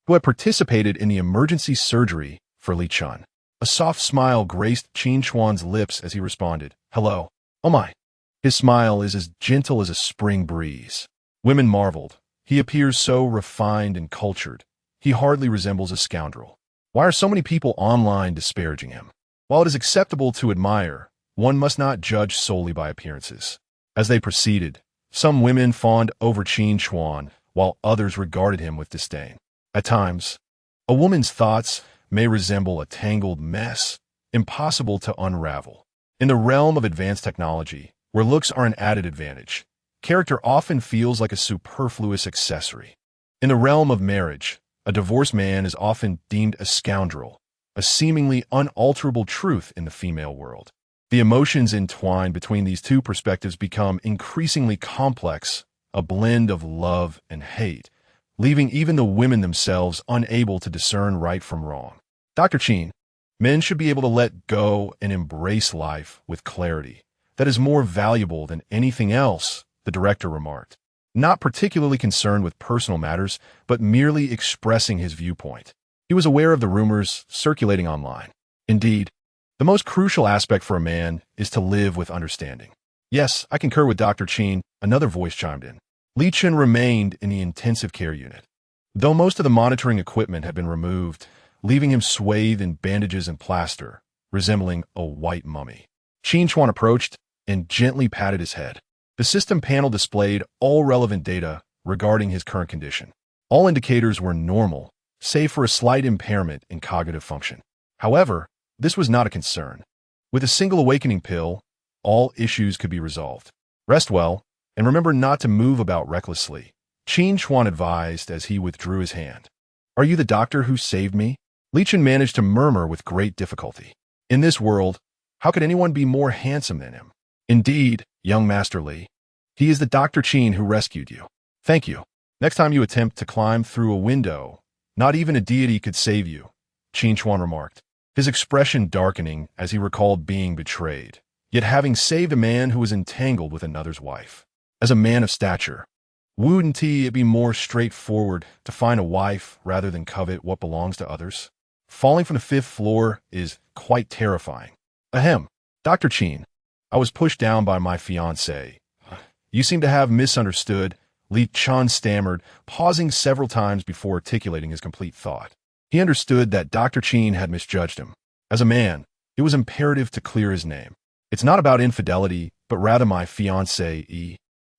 S1: who had participated in the emergency surgery for Li Chun. A soft smile graced Qin Chuan's lips as he responded, "Hello." "Oh my." His smile is as gentle as a spring breeze. Women marveled. He appears so refined and cultured. He hardly resembles a scoundrel. Why are so many people online disparaging him? While it is acceptable to admire, one must not judge solely by appearances. As they proceeded, some women fawned over Qin Chuan, while others regarded him with disdain. At times, a woman's thoughts may resemble a tangled mess, impossible to unravel. In the realm of advanced technology, where looks are an added advantage, character often feels like a superfluous accessory. In the realm of marriage, a divorced man is often deemed a scoundrel, a seemingly unalterable truth in the female world. The emotions entwined between these two perspectives become increasingly complex, a blend of love and hate, leaving even the women themselves unable to discern right from wrong. Dr. Qin, men should be able to let go and embrace life with clarity. That is more valuable than anything else, the director remarked. Not particularly concerned with personal matters, but merely expressing his viewpoint. He was aware of the rumors circulating online. Indeed, the most crucial aspect for a man is to live with understanding. "Yes, I concur with Dr. Qin," another voice chimed in. Li Chun remained in the intensive care unit. Though most of the monitoring equipment had been removed, leaving him swathed in bandages and plaster, resembling a white mummy. Qin Chuan approached and gently patted his head. The system panel displayed all relevant data regarding his current condition. All indicators were normal, save for a slight impairment in cognitive function. However, this was not a concern. With a single awakening pill, all issues could be resolved. "Rest well, and remember not to move about recklessly," Qin Chuan advised as he withdrew his hand. "Are you the doctor who saved me?" Li Chun managed to murmur with great difficulty. In this world, how could anyone be more handsome than him? "Indeed, young Master Li. He is the Dr. Qin who rescued you. Thank you. Next time you attempt to climb through a window, not even a deity could save you," Qin Chuan remarked, his expression darkening as he recalled being betrayed, yet having saved a man who was entangled with another's wife. As a man of stature, wouldn't it be more straightforward to find a wife rather than covet what belongs to others? Falling from the 5th floor is quite terrifying. "Ahem, Dr. Qin, I was pushed down by my fiancée. You seem to have misunderstood," Li Chun stammered, pausing several times before articulating his complete thought. He understood that Dr. Qin had misjudged him. As a man, it was imperative to clear his name. "It's not about infidelity, but rather my fiancée.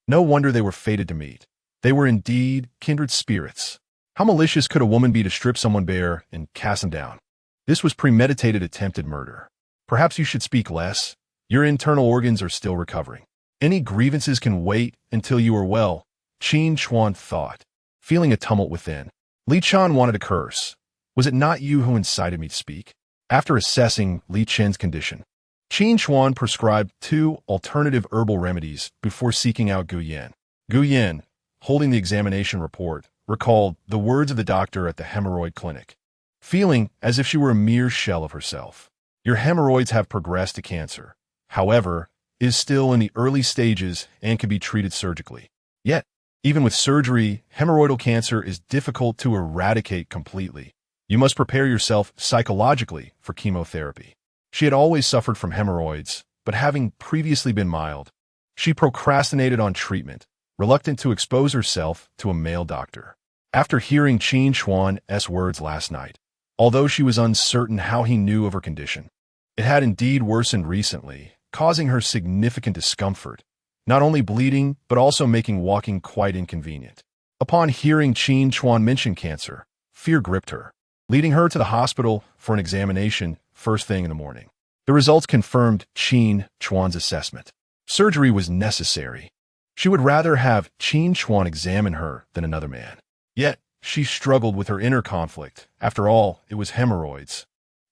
S1: No wonder they were fated to meet. They were indeed kindred spirits. How malicious could a woman be to strip someone bare and cast them down? This was premeditated attempted murder. Perhaps you should speak less. Your internal organs are still recovering. Any grievances can wait until you are well," Qin Chuan thought, feeling a tumult within. Li Chun wanted to curse. "Was it not you who incited me to speak?" After assessing Li Chen's condition, Qin Chuan prescribed 2 alternative herbal remedies before seeking out Gu Yan. Gu Yan, holding the examination report, recalled the words of the doctor at the hemorrhoid clinic, feeling as if she were a mere shell of herself. "Your hemorrhoids have progressed to cancer. However, is still in the early stages and can be treated surgically. Yet, even with surgery, hemorrhoidal cancer is difficult to eradicate completely. You must prepare yourself psychologically for chemotherapy." She had always suffered from hemorrhoids, but having previously been mild, she procrastinated on treatment, reluctant to expose herself to a male doctor. After hearing Qin Chuan's words last night, although she was uncertain how he knew of her condition, it had indeed worsened recently, causing her significant discomfort, not only bleeding, but also making walking quite inconvenient. Upon hearing Qin Chuan mention cancer, fear gripped her, leading her to the hospital for an examination first thing in the morning. The results confirmed Qin Chuan's assessment. Surgery was necessary. She would rather have Qin Chuan examine her than another man. Yet, she struggled with her inner conflict. After all, it was hemorrhoids.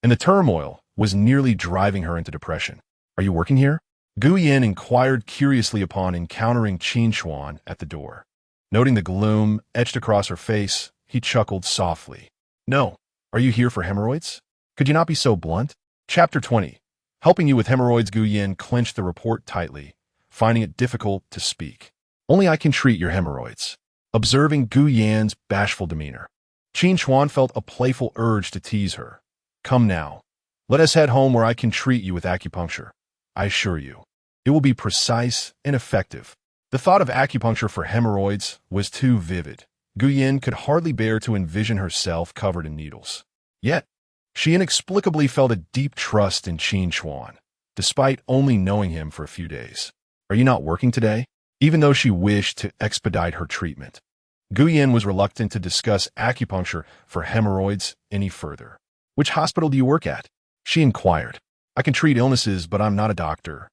S1: And the turmoil was nearly driving her into depression. "Are you working here?" Gu Yin inquired curiously upon encountering Qin Chuan at the door. Noting the gloom etched across her face, he chuckled softly. "No. Are you here for hemorrhoids? Could you not be so blunt?" Chapter 20. Helping you with hemorrhoids. Gu Yin clenched the report tightly, finding it difficult to speak. "Only I can treat your hemorrhoids." Observing Gu Yan's bashful demeanor, Qin Chuan felt a playful urge to tease her. "Come now. Let us head home where I can treat you with acupuncture. I assure you, it will be precise and effective." The thought of acupuncture for hemorrhoids was too vivid. Gu Yin could hardly bear to envision herself covered in needles. Yet, she inexplicably felt a deep trust in Qin Chuan, despite only knowing him for a few days. "Are you not working today?" Even though she wished to expedite her treatment, Gu Yin was reluctant to discuss acupuncture for hemorrhoids any further. "Which hospital do you work at?" she inquired. "I can treat illnesses, but I'm not a doctor,"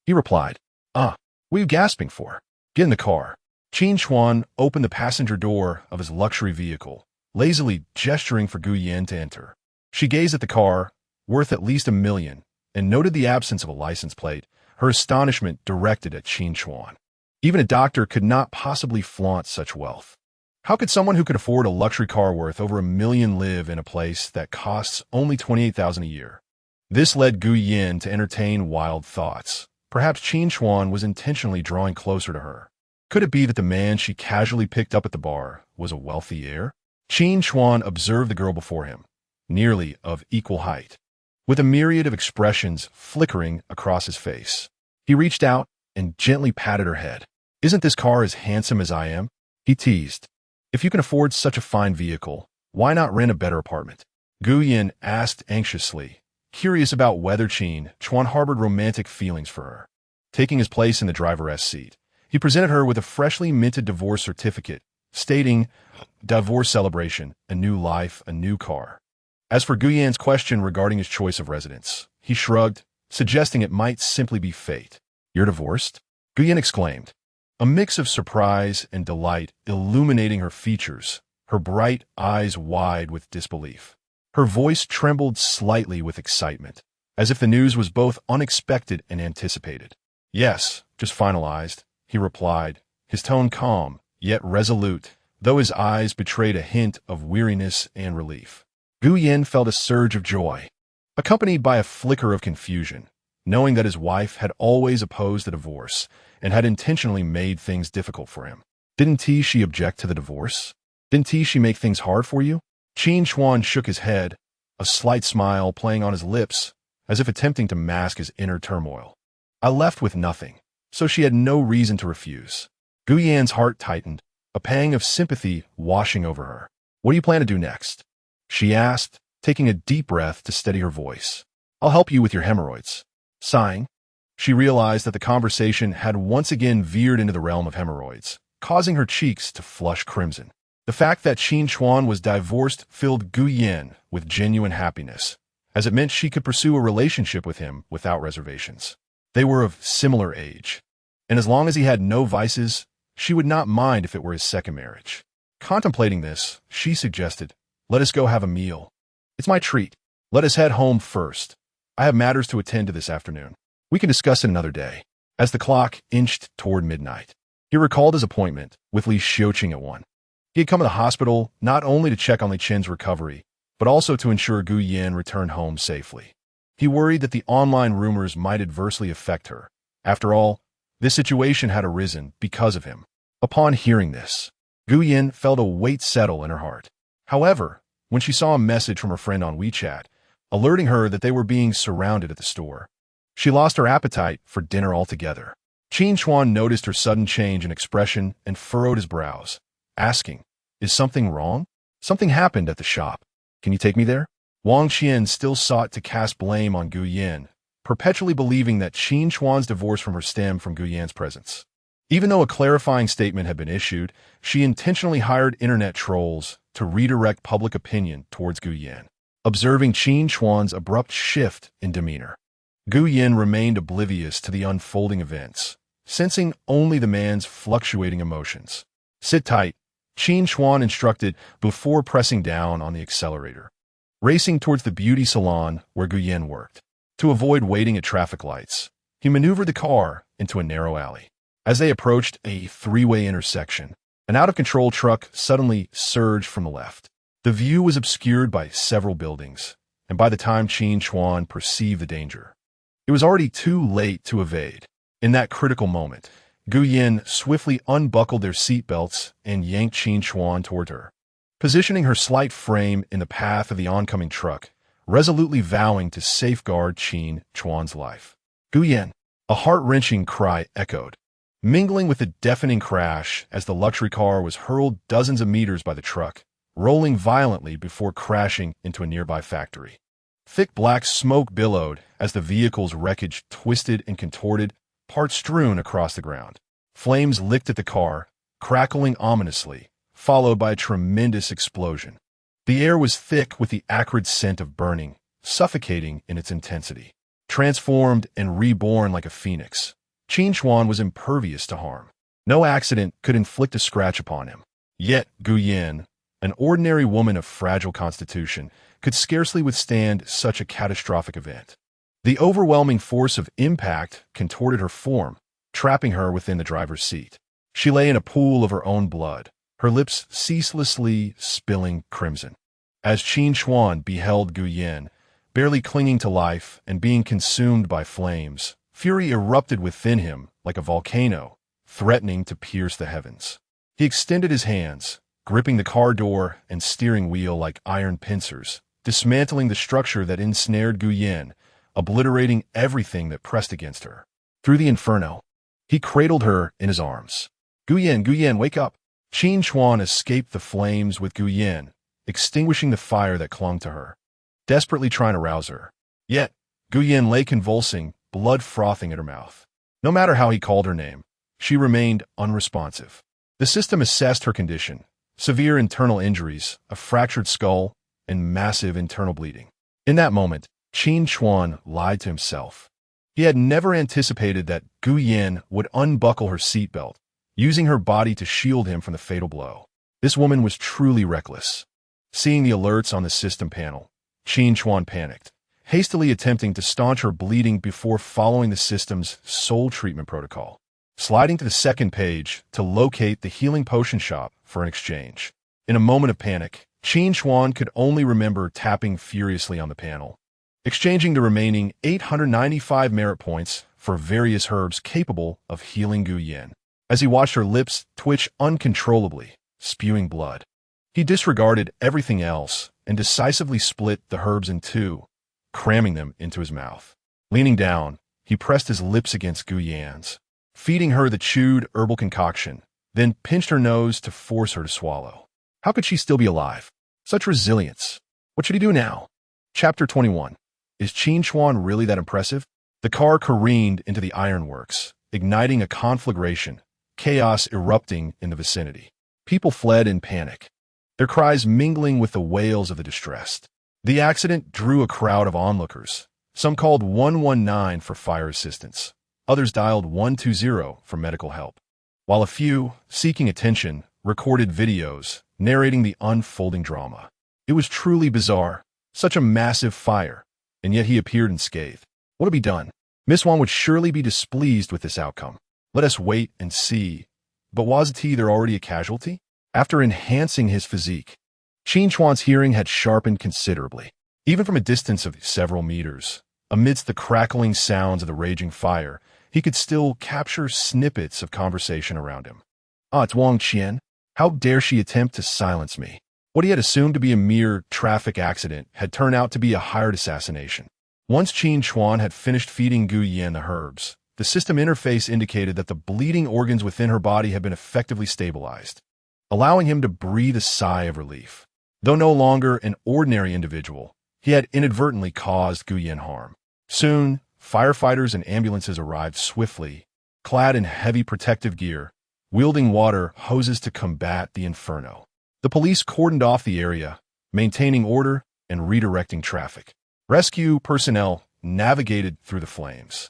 S1: he replied. What are you gasping for? Get in the car." Qin Chuan opened the passenger door of his luxury vehicle, lazily gesturing for Gu Yin to enter. She gazed at the car, worth at least $1 million, and noted the absence of a license plate, her astonishment directed at Qin Chuan. Even a doctor could not possibly flaunt such wealth. How could someone who could afford a luxury car worth over $1 million live in a place that costs only $28,000 a year? This led Gu Yin to entertain wild thoughts. Perhaps Qin Chuan was intentionally drawing closer to her. Could it be that the man she casually picked up at the bar was a wealthy heir? Qin Chuan observed the girl before him, nearly of equal height, with a myriad of expressions flickering across his face. He reached out and gently patted her head. "Isn't this car as handsome as I am?" he teased. "If you can afford such a fine vehicle, why not rent a better apartment?" Gu Yin asked anxiously, curious about whether Qin Chuan harbored romantic feelings for her. Taking his place in the driver's seat, he presented her with a freshly minted divorce certificate, stating, "Divorce celebration, a new life, a new car." As for Gu Yan's question regarding his choice of residence, he shrugged, suggesting it might simply be fate. "You're divorced?" Gu Yin exclaimed, a mix of surprise and delight illuminating her features, her bright eyes wide with disbelief. Her voice trembled slightly with excitement, as if the news was both unexpected and anticipated. "Yes, just finalized," he replied, his tone calm, yet resolute, though his eyes betrayed a hint of weariness and relief. Gu Yin felt a surge of joy, accompanied by a flicker of confusion, knowing that his wife had always opposed the divorce and had intentionally made things difficult for him. Didn't she object to the divorce? Didn't she make things hard for you? Qin Chuan shook his head, a slight smile playing on his lips, as if attempting to mask his inner turmoil. "I left with nothing, so she had no reason to refuse." Gu Yan's heart tightened, a pang of sympathy washing over her. "What do you plan to do next?" she asked, taking a deep breath to steady her voice. "I'll help you with your hemorrhoids." Sighing, she realized that the conversation had once again veered into the realm of hemorrhoids, causing her cheeks to flush crimson. The fact that Qin Chuan was divorced filled Gu Yin with genuine happiness, as it meant she could pursue a relationship with him without reservations. They were of similar age, and as long as he had no vices, she would not mind if it were his second marriage. Contemplating this, she suggested, "Let us go have a meal. It's my treat. Let us head home first. I have matters to attend to this afternoon. We can discuss it another day." As the clock inched toward midnight, he recalled his appointment with Li Xiuqing at 1. He had come to the hospital not only to check on Li Qin's recovery, but also to ensure Gu Yin returned home safely. He worried that the online rumors might adversely affect her. After all, this situation had arisen because of him. Upon hearing this, Gu Yin felt a weight settle in her heart. However, when she saw a message from her friend on WeChat, alerting her that they were being surrounded at the store, she lost her appetite for dinner altogether. Qin Chuan noticed her sudden change in expression and furrowed his brows, asking, "Is something wrong? Something happened at the shop. Can you take me there?" Wang still sought to cast blame on Gu Yin, perpetually believing that Qin Chuan's divorce from her stemmed from Gu Yan's presence. Even though a clarifying statement had been issued, she intentionally hired internet trolls to redirect public opinion towards Gu Yin. Observing Qin Chuan's abrupt shift in demeanor, Gu Yin remained oblivious to the unfolding events, sensing only the man's fluctuating emotions. "Sit tight," Qin Chuan instructed before pressing down on the accelerator, racing towards the beauty salon where Guyen worked. To avoid waiting at traffic lights, he maneuvered the car into a narrow alley. As they approached a three-way intersection, an out-of-control truck suddenly surged from the left. The view was obscured by several buildings, and by the time Qin Chuan perceived the danger, it was already too late to evade. In that critical moment, Guyen swiftly unbuckled their seatbelts and yanked Qin Chuan toward her, positioning her slight frame in the path of the oncoming truck, resolutely vowing to safeguard Qin Chuan's life. Guyen, a heart-wrenching cry echoed, mingling with the deafening crash as the luxury car was hurled dozens of meters by the truck, rolling violently before crashing into a nearby factory. Thick black smoke billowed as the vehicle's wreckage twisted and contorted, parts strewn across the ground. Flames licked at the car, crackling ominously, followed by a tremendous explosion. The air was thick with the acrid scent of burning, suffocating in its intensity. Transformed and reborn like a phoenix, Qin Chuan was impervious to harm. No accident could inflict a scratch upon him. Yet Guyen, an ordinary woman of fragile constitution, could scarcely withstand such a catastrophic event. The overwhelming force of impact contorted her form, trapping her within the driver's seat. She lay in a pool of her own blood, her lips ceaselessly spilling crimson. As Qin Chuan beheld Guyen, barely clinging to life and being consumed by flames, fury erupted within him like a volcano, threatening to pierce the heavens. He extended his hands, gripping the car door and steering wheel like iron pincers, dismantling the structure that ensnared Guyen, obliterating everything that pressed against her. Through the inferno, he cradled her in his arms. Guyen, Guyen, wake up! Qin Chuan escaped the flames with Guyen, extinguishing the fire that clung to her, desperately trying to rouse her. Yet, Guyen lay convulsing, blood frothing at her mouth. No matter how he called her name, she remained unresponsive. The system assessed her condition: severe internal injuries, a fractured skull, and massive internal bleeding. In that moment, Qin Chuan lied to himself. He had never anticipated that Guyen would unbuckle her seatbelt, using her body to shield him from the fatal blow. This woman was truly reckless. Seeing the alerts on the system panel, Qin Chuan panicked, hastily attempting to staunch her bleeding before following the system's sole treatment protocol, sliding to the second page to locate the healing potion shop for an exchange. In a moment of panic, Qin Chuan could only remember tapping furiously on the panel, exchanging the remaining 895 merit points for various herbs capable of healing Guyen. As he watched her lips twitch uncontrollably, spewing blood, he disregarded everything else and decisively split the herbs in two, cramming them into his mouth. Leaning down, he pressed his lips against Guyen's, feeding her the chewed herbal concoction, then pinched her nose to force her to swallow. How could she still be alive? Such resilience. What should he do now? Chapter 21. Is Qin Chuan really that impressive? The car careened into the ironworks, igniting a conflagration, chaos erupting in the vicinity. People fled in panic, their cries mingling with the wails of the distressed. The accident drew a crowd of onlookers. Some called 119 for fire assistance. Others dialed 120 for medical help, while a few, seeking attention, recorded videos narrating the unfolding drama. It was truly bizarre. Such a massive fire, and yet he appeared unscathed. What would be done? Miss Wang would surely be displeased with this outcome. Let us wait and see. But wasn't he there already a casualty? After enhancing his physique, Qin Chuan's hearing had sharpened considerably. Even from a distance of several meters, amidst the crackling sounds of the raging fire, he could still capture snippets of conversation around him. Ah, it's Wang Qian. How dare she attempt to silence me? What he had assumed to be a mere traffic accident had turned out to be a hired assassination. Once Qin Chuan had finished feeding Guyen the herbs, the system interface indicated that the bleeding organs within her body had been effectively stabilized, allowing him to breathe a sigh of relief. Though no longer an ordinary individual, he had inadvertently caused Guyen harm. Soon, firefighters and ambulances arrived swiftly, clad in heavy protective gear, wielding water hoses to combat the inferno. The police cordoned off the area, maintaining order and redirecting traffic. Rescue personnel navigated through the flames,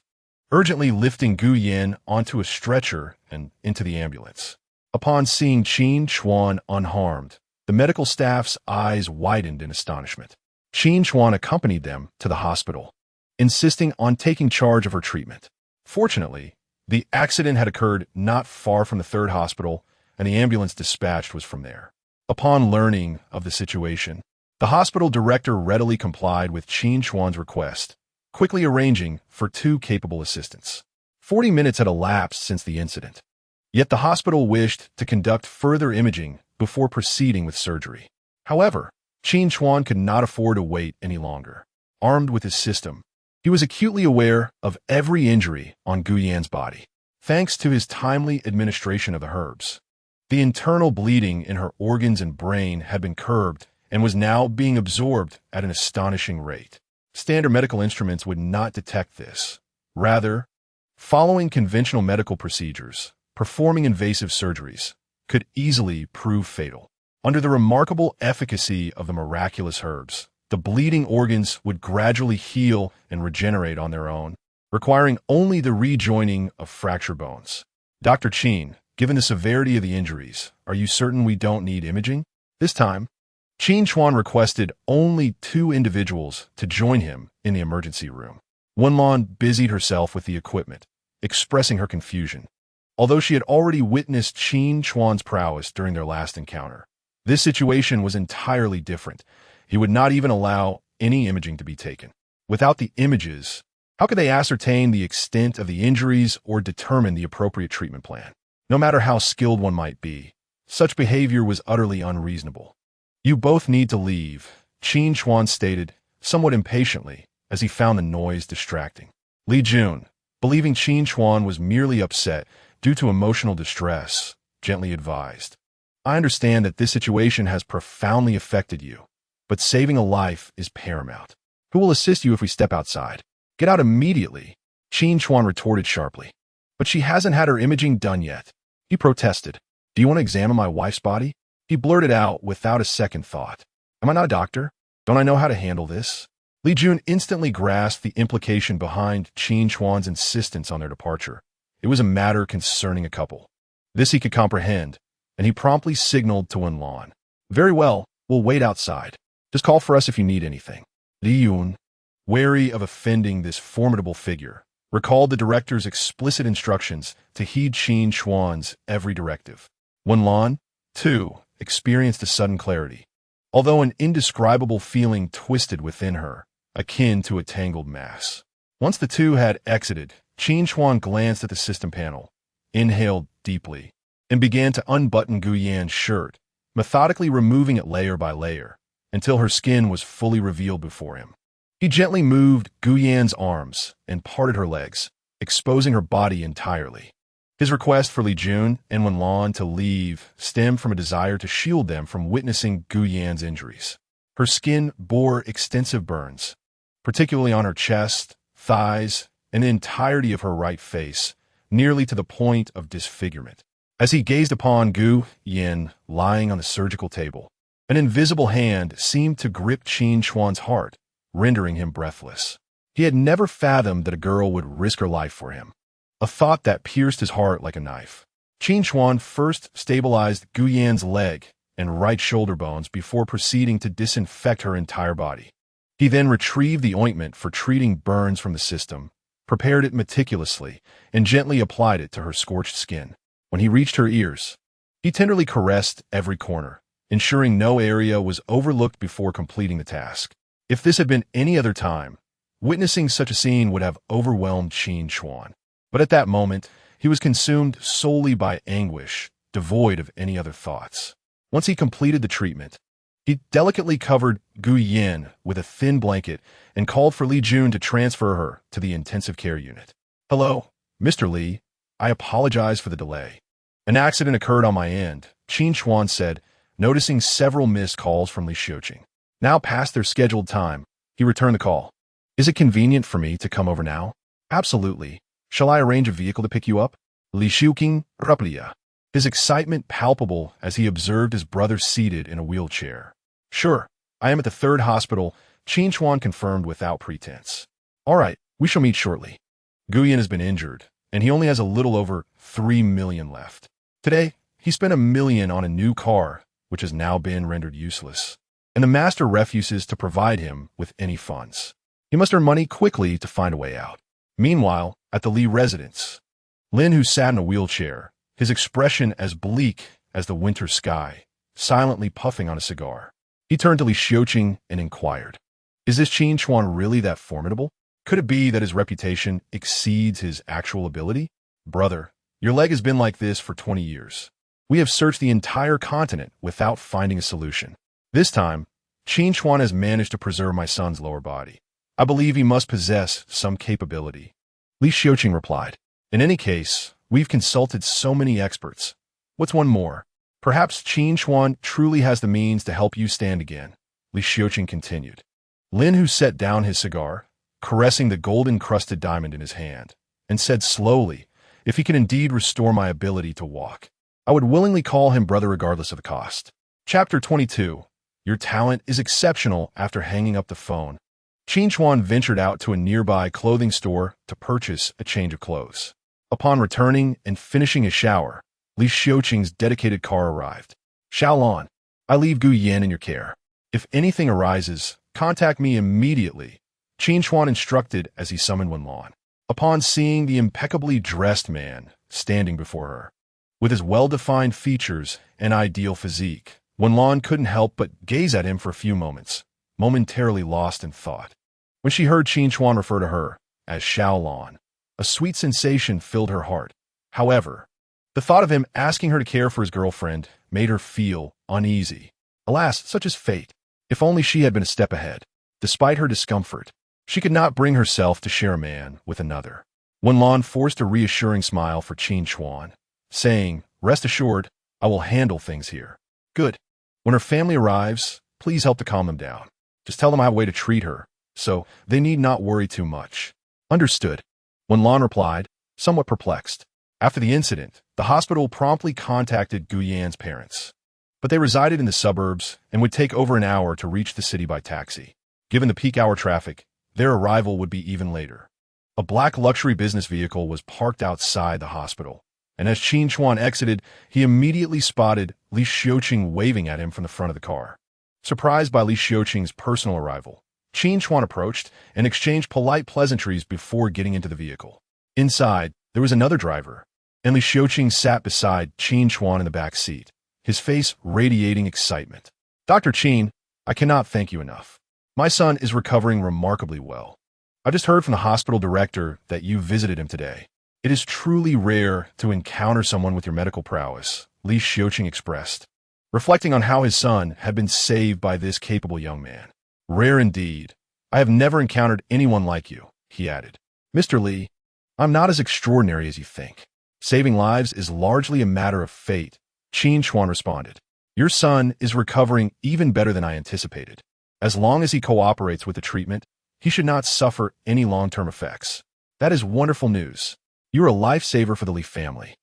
S1: urgently lifting Guyen onto a stretcher and into the ambulance. Upon seeing Qin Chuan unharmed, the medical staff's eyes widened in astonishment. Qin Chuan accompanied them to the hospital, insisting on taking charge of her treatment. Fortunately, the accident had occurred not far from the third hospital, and the ambulance dispatched was from there. Upon learning of the situation, the hospital director readily complied with Qin Chuan's request, quickly arranging for 2 capable assistants. 40 minutes had elapsed since the incident. Yet the hospital wished to conduct further imaging before proceeding with surgery. However, Qin Chuan could not afford to wait any longer. Armed with his system, he was acutely aware of every injury on Gu Yan's body. Thanks to his timely administration of the herbs, the internal bleeding in her organs and brain had been curbed and was now being absorbed at an astonishing rate. Standard medical instruments would not detect this. Rather, following conventional medical procedures, performing invasive surgeries could easily prove fatal. Under the remarkable efficacy of the miraculous herbs, the bleeding organs would gradually heal and regenerate on their own, requiring only the rejoining of fractured bones. Dr. Qin, given the severity of the injuries, are you certain we don't need imaging? This time, Qin Chuan requested only 2 individuals to join him in the emergency room. Wenlan busied herself with the equipment, expressing her confusion. Although she had already witnessed Qin Chuan's prowess during their last encounter, this situation was entirely different. He would not even allow any imaging to be taken. Without the images, how could they ascertain the extent of the injuries or determine the appropriate treatment plan? No matter how skilled one might be, such behavior was utterly unreasonable. You both need to leave, Qin Chuan stated, somewhat impatiently, as he found the noise distracting. Li Jun, believing Qin Chuan was merely upset due to emotional distress, gently advised. I understand that this situation has profoundly affected you, but saving a life is paramount. Who will assist you if we step outside? Get out immediately, Qin Chuan retorted sharply. But she hasn't had her imaging done yet. He protested. Do you want to examine my wife's body? He blurted out without a second thought. Am I not a doctor? Don't I know how to handle this? Li Jun instantly grasped the implication behind Qin Chuan's insistence on their departure. It was a matter concerning a couple. This he could comprehend, and he promptly signaled to Wenlan. Very well, we'll wait outside. Just call for us if you need anything. Li Yun, wary of offending this formidable figure, recalled the director's explicit instructions to heed Qin Chuan's every directive. Wenlan, too, experienced a sudden clarity, although an indescribable feeling twisted within her, akin to a tangled mass. Once the 2 had exited, Qin Chuan glanced at the system panel, inhaled deeply, and began to unbutton Gu Yan's shirt, methodically removing it layer by layer, until her skin was fully revealed before him. He gently moved Gu Yan's arms and parted her legs, exposing her body entirely. His request for Li Jun and Wenlan to leave stemmed from a desire to shield them from witnessing Gu Yan's injuries. Her skin bore extensive burns, particularly on her chest, thighs, and the entirety of her right face, nearly to the point of disfigurement. As he gazed upon Gu Yan lying on the surgical table, an invisible hand seemed to grip Qin Chuan's heart, rendering him breathless. He had never fathomed that a girl would risk her life for him, a thought that pierced his heart like a knife. Qin Chuan first stabilized Gu Yan's leg and right shoulder bones before proceeding to disinfect her entire body. He then retrieved the ointment for treating burns from the system, prepared it meticulously, and gently applied it to her scorched skin. When he reached her ears, he tenderly caressed every corner, ensuring no area was overlooked before completing the task. If this had been any other time, witnessing such a scene would have overwhelmed Qin Chuan. But at that moment, he was consumed solely by anguish, devoid of any other thoughts. Once he completed the treatment, he delicately covered Gu Yan with a thin blanket and called for Li Jun to transfer her to the intensive care unit. Hello, Mr. Li. I apologize for the delay. An accident occurred on my end, Qin Chuan said, noticing several missed calls from Li Xiuqing. Now past their scheduled time, he returned the call. Is it convenient for me to come over now? Absolutely. Shall I arrange a vehicle to pick you up? Li Xiuqing replied, his excitement palpable as he observed his brother seated in a wheelchair. Sure, I am at the third hospital, Qin Chuan confirmed without pretense. All right, we shall meet shortly. Gu Yan has been injured, and he only has a little over 3 million left. Today, He spent $1 million on a new car, which has now been rendered useless. And the master refuses to provide him with any funds. He must earn money quickly to find a way out. Meanwhile, at the Lee residence, Lin, who sat in a wheelchair, his expression as bleak as the winter sky, silently puffing on a cigar. He turned to Li Xiuqing and inquired, "Is this Qin Chuan really that formidable? Could it be that his reputation exceeds his actual ability? Brother, your leg has been like this for 20 years. We have searched the entire continent without finding a solution. This time, Qin Chuan has managed to preserve my son's lower body. I believe he must possess some capability." Li Xiuqing replied, "In any case, we've consulted so many experts. What's one more? Perhaps Qin Chuan truly has the means to help you stand again." Li Xiuqing continued. Lin, who set down his cigar, caressing the gold-encrusted diamond in his hand, and said slowly, "If he can indeed restore my ability to walk, I would willingly call him brother regardless of the cost." Chapter 22. Your talent is exceptional. After hanging up the phone, Qin Chuan ventured out to a nearby clothing store to purchase a change of clothes. Upon returning and finishing his shower, Li Xiuqing's dedicated car arrived. "Xiaolon, I leave Gu Yan in your care. If anything arises, contact me immediately," Qin Chuan instructed as he summoned Wenlan. Upon seeing the impeccably dressed man standing before her, with his well-defined features and ideal physique, Wenlan couldn't help but gaze at him for a few moments, momentarily lost in thought. When she heard Qin Chuan refer to her as Xiaolon, a sweet sensation filled her heart. However, the thought of him asking her to care for his girlfriend made her feel uneasy. Alas, such is fate. If only she had been a step ahead. Despite her discomfort, she could not bring herself to share a man with another. Wenlan forced a reassuring smile for Qin Chuan, saying, "Rest assured, I will handle things here." "Good. When her family arrives, please help to calm them down. Just tell them I have a way to treat her, so they need not worry too much." "Understood," Wenlan replied, somewhat perplexed. After the incident, the hospital promptly contacted Gu Yan's parents, but they resided in the suburbs and would take over an hour to reach the city by taxi. Given the peak hour traffic, their arrival would be even later. A black luxury business vehicle was parked outside the hospital, and as Qin Chuan exited, he immediately spotted Li Xiuqing waving at him from the front of the car. Surprised by Li Xiuqing's personal arrival, Qin Chuan approached and exchanged polite pleasantries before getting into the vehicle. Inside, there was another driver, and Li Xiuqing sat beside Qin Chuan in the back seat, his face radiating excitement. "Dr. Qin, I cannot thank you enough. My son is recovering remarkably well. I just heard from the hospital director that you visited him today. It is truly rare to encounter someone with your medical prowess," Li Xiuqing expressed, reflecting on how his son had been saved by this capable young man. "Rare indeed. I have never encountered anyone like you," he added. "Mr. Li, I'm not as extraordinary as you think. Saving lives is largely a matter of fate," Qin Chuan responded. "Your son is recovering even better than I anticipated. As long as he cooperates with the treatment, he should not suffer any long-term effects. That is wonderful news. You're a lifesaver for the Li family.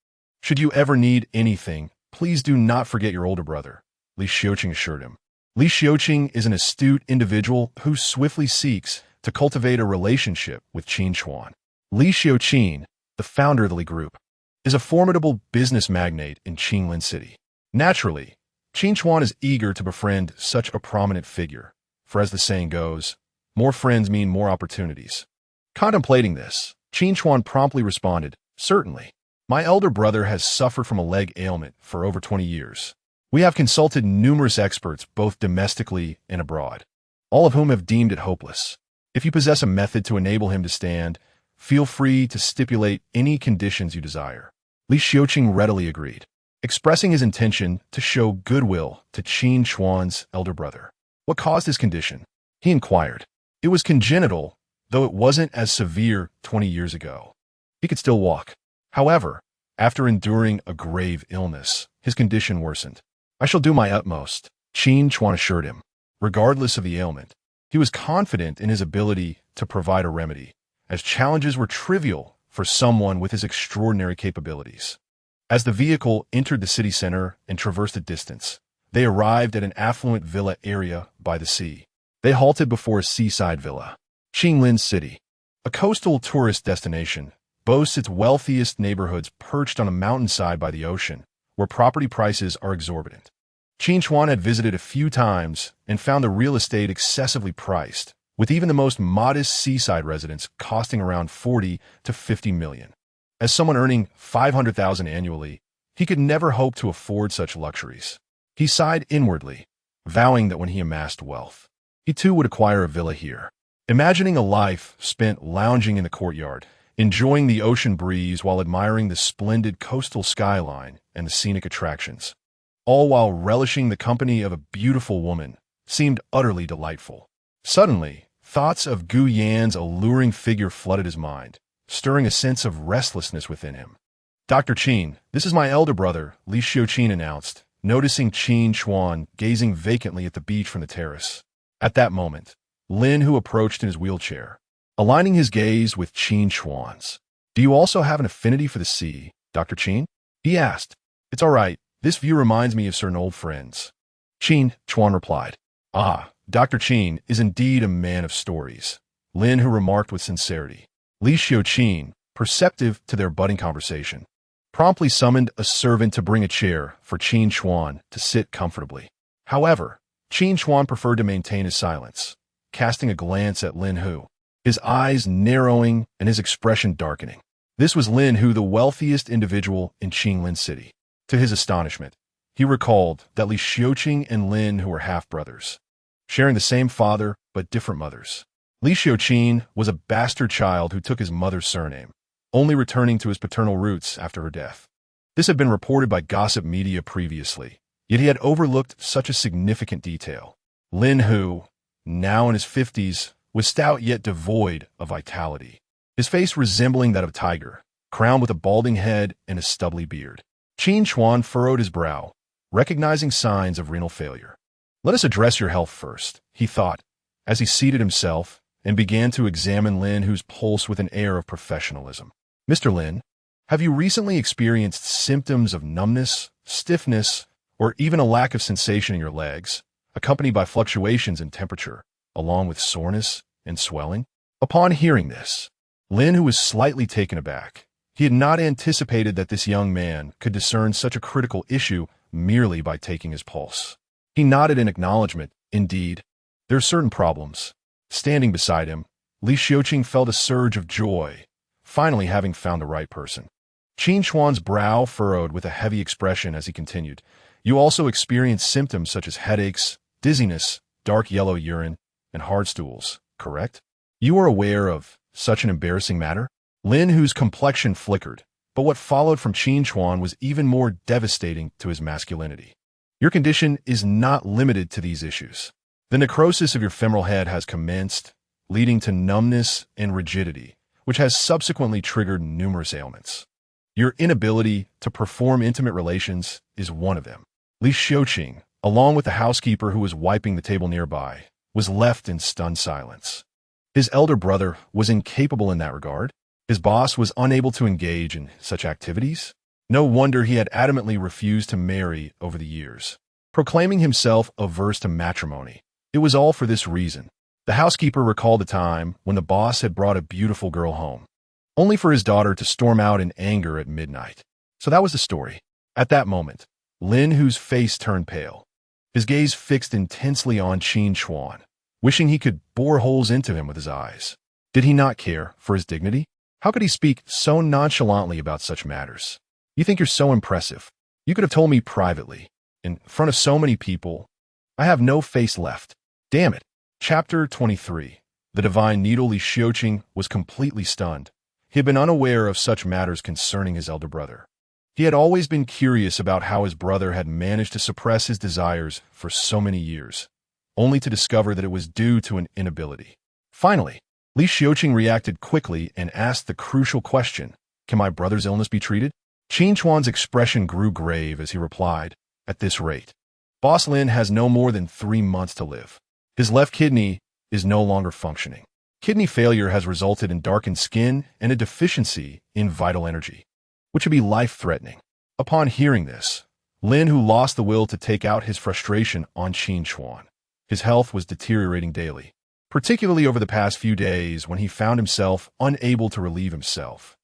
S1: Should you ever need anything, please do not forget your older brother," Li Xiuqing assured him. Li Xiuqing is an astute individual who swiftly seeks to cultivate a relationship with Qin Chuan. Li Xiuqing, the founder of the Li Group, is a formidable business magnate in Qinglin City. Naturally, Qin Chuan is eager to befriend such a prominent figure, for as the saying goes, more friends mean more opportunities. Contemplating this, Qin Chuan promptly responded, "Certainly. My elder brother has suffered from a leg ailment for over 20 years. We have consulted numerous experts both domestically and abroad, all of whom have deemed it hopeless. If you possess a method to enable him to stand, feel free to stipulate any conditions you desire." Li Xiuqing readily agreed, expressing his intention to show goodwill to Qin Chuan's elder brother. "What caused his condition?" he inquired. "It was congenital, though it wasn't as severe 20 years ago. He could still walk. However, after enduring a grave illness, his condition worsened. I shall do my utmost," Qin Chuan assured him. Regardless of the ailment, he was confident in his ability to provide a remedy, as challenges were trivial for someone with his extraordinary capabilities. As the vehicle entered the city center and traversed a distance, they arrived at an affluent villa area by the sea. They halted before a seaside villa. Qinglin City, a coastal tourist destination, boasts its wealthiest neighborhoods perched on a mountainside by the ocean, where property prices are exorbitant. Qin Chuan had visited a few times and found the real estate excessively priced, with even the most modest seaside residence costing around 40 to 50 million. As someone earning 500,000 annually, he could never hope to afford such luxuries. He sighed inwardly, vowing that when he amassed wealth, he too would acquire a villa here. Imagining a life spent lounging in the courtyard, enjoying the ocean breeze while admiring the splendid coastal skyline and the scenic attractions, all while relishing the company of a beautiful woman, seemed utterly delightful. Suddenly, thoughts of Gu Yan's alluring figure flooded his mind, stirring a sense of restlessness within him. "Dr. Qin, this is my elder brother," Li Xiuqin announced, noticing Qin Chuan gazing vacantly at the beach from the terrace. At that moment, Lin Hu approached in his wheelchair, aligning his gaze with Qin Chuan's. "Do you also have an affinity for the sea, Dr. Qin?" he asked. "It's all right. This view reminds me of certain old friends." Qin Chuan replied. "Ah, Dr. Qin is indeed a man of stories," Lin Hu remarked with sincerity. Li Xiuqin, perceptive to their budding conversation, promptly summoned a servant to bring a chair for Qin Chuan to sit comfortably. However, Qin Chuan preferred to maintain his silence, casting a glance at Lin Hu, his eyes narrowing and his expression darkening. This was Lin Hu, the wealthiest individual in Qinglin City. To his astonishment, he recalled that Li Xiuqing and Lin Hu were half-brothers, sharing the same father but different mothers. Li Xiuqing was a bastard child who took his mother's surname, only returning to his paternal roots after her death. This had been reported by gossip media previously, yet he had overlooked such a significant detail. Lin Hu, now in his 50s, was stout yet devoid of vitality, his face resembling that of a tiger, crowned with a balding head and a stubbly beard. Qin Chuan furrowed his brow, recognizing signs of renal failure. "Let us address your health first," he thought, as he seated himself and began to examine Lin Hu's pulse with an air of professionalism. "Mr. Lin, have you recently experienced symptoms of numbness, stiffness, or even a lack of sensation in your legs, accompanied by fluctuations in temperature, along with soreness and swelling?" Upon hearing this, Lin Hu was slightly taken aback. He had not anticipated that this young man could discern such a critical issue merely by taking his pulse. He nodded in acknowledgement. Indeed, there are certain problems. Standing beside him, Li Xiuqing felt a surge of joy, finally having found the right person. Qin Chuan's brow furrowed with a heavy expression as he continued. "You also experience symptoms such as headaches, dizziness, dark yellow urine, and hard stools, correct? You are aware of such an embarrassing matter?" Lin Hu's complexion flickered, but what followed from Qin Chuan was even more devastating to his masculinity. "Your condition is not limited to these issues. The necrosis of your femoral head has commenced, leading to numbness and rigidity, which has subsequently triggered numerous ailments. Your inability to perform intimate relations is one of them." Li Xiuqing, along with the housekeeper who was wiping the table nearby, was left in stunned silence. His elder brother was incapable in that regard. His boss was unable to engage in such activities. No wonder he had adamantly refused to marry over the years, proclaiming himself averse to matrimony. It was all for this reason. The housekeeper recalled a time when the boss had brought a beautiful girl home, only for his daughter to storm out in anger at midnight. So that was the story. At that moment, Lin Hu's face turned pale, his gaze fixed intensely on Qin Chuan, wishing he could bore holes into him with his eyes. Did he not care for his dignity? How could he speak so nonchalantly about such matters? "You think you're so impressive. You could have told me privately, in front of so many people. I have no face left. Damn it." Chapter 23. The Divine Needle. Li Xiuqing was completely stunned. He had been unaware of such matters concerning his elder brother. He had always been curious about how his brother had managed to suppress his desires for so many years, only to discover that it was due to an inability. Finally, Li Xiuqing reacted quickly and asked the crucial question, "Can my brother's illness be treated?" Qin Chuan's expression grew grave as he replied, "At this rate, Boss Lin has no more than 3 months to live. His left kidney is no longer functioning. Kidney failure has resulted in darkened skin and a deficiency in vital energy, which would be life-threatening." Upon hearing this, Lin Hu lost the will to take out his frustration on Qin Chuan. His health was deteriorating daily, particularly over the past few days when he found himself unable to relieve himself.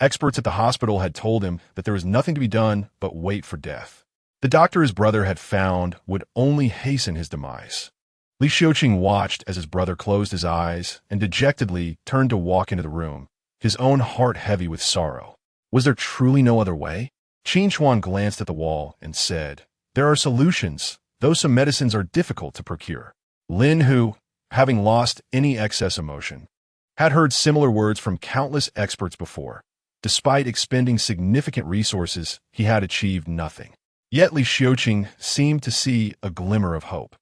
S1: Experts at the hospital had told him that there was nothing to be done but wait for death. The doctor his brother had found would only hasten his demise. Li Xiuqing watched as his brother closed his eyes and dejectedly turned to walk into the room, his own heart heavy with sorrow. Was there truly no other way? Qin Chuan glanced at the wall and said, "There are solutions, though some medicines are difficult to procure." Lin, who, having lost any excess emotion, had heard similar words from countless experts before. Despite expending significant resources, he had achieved nothing. Yet Li Xiuqing seemed to see a glimmer of hope,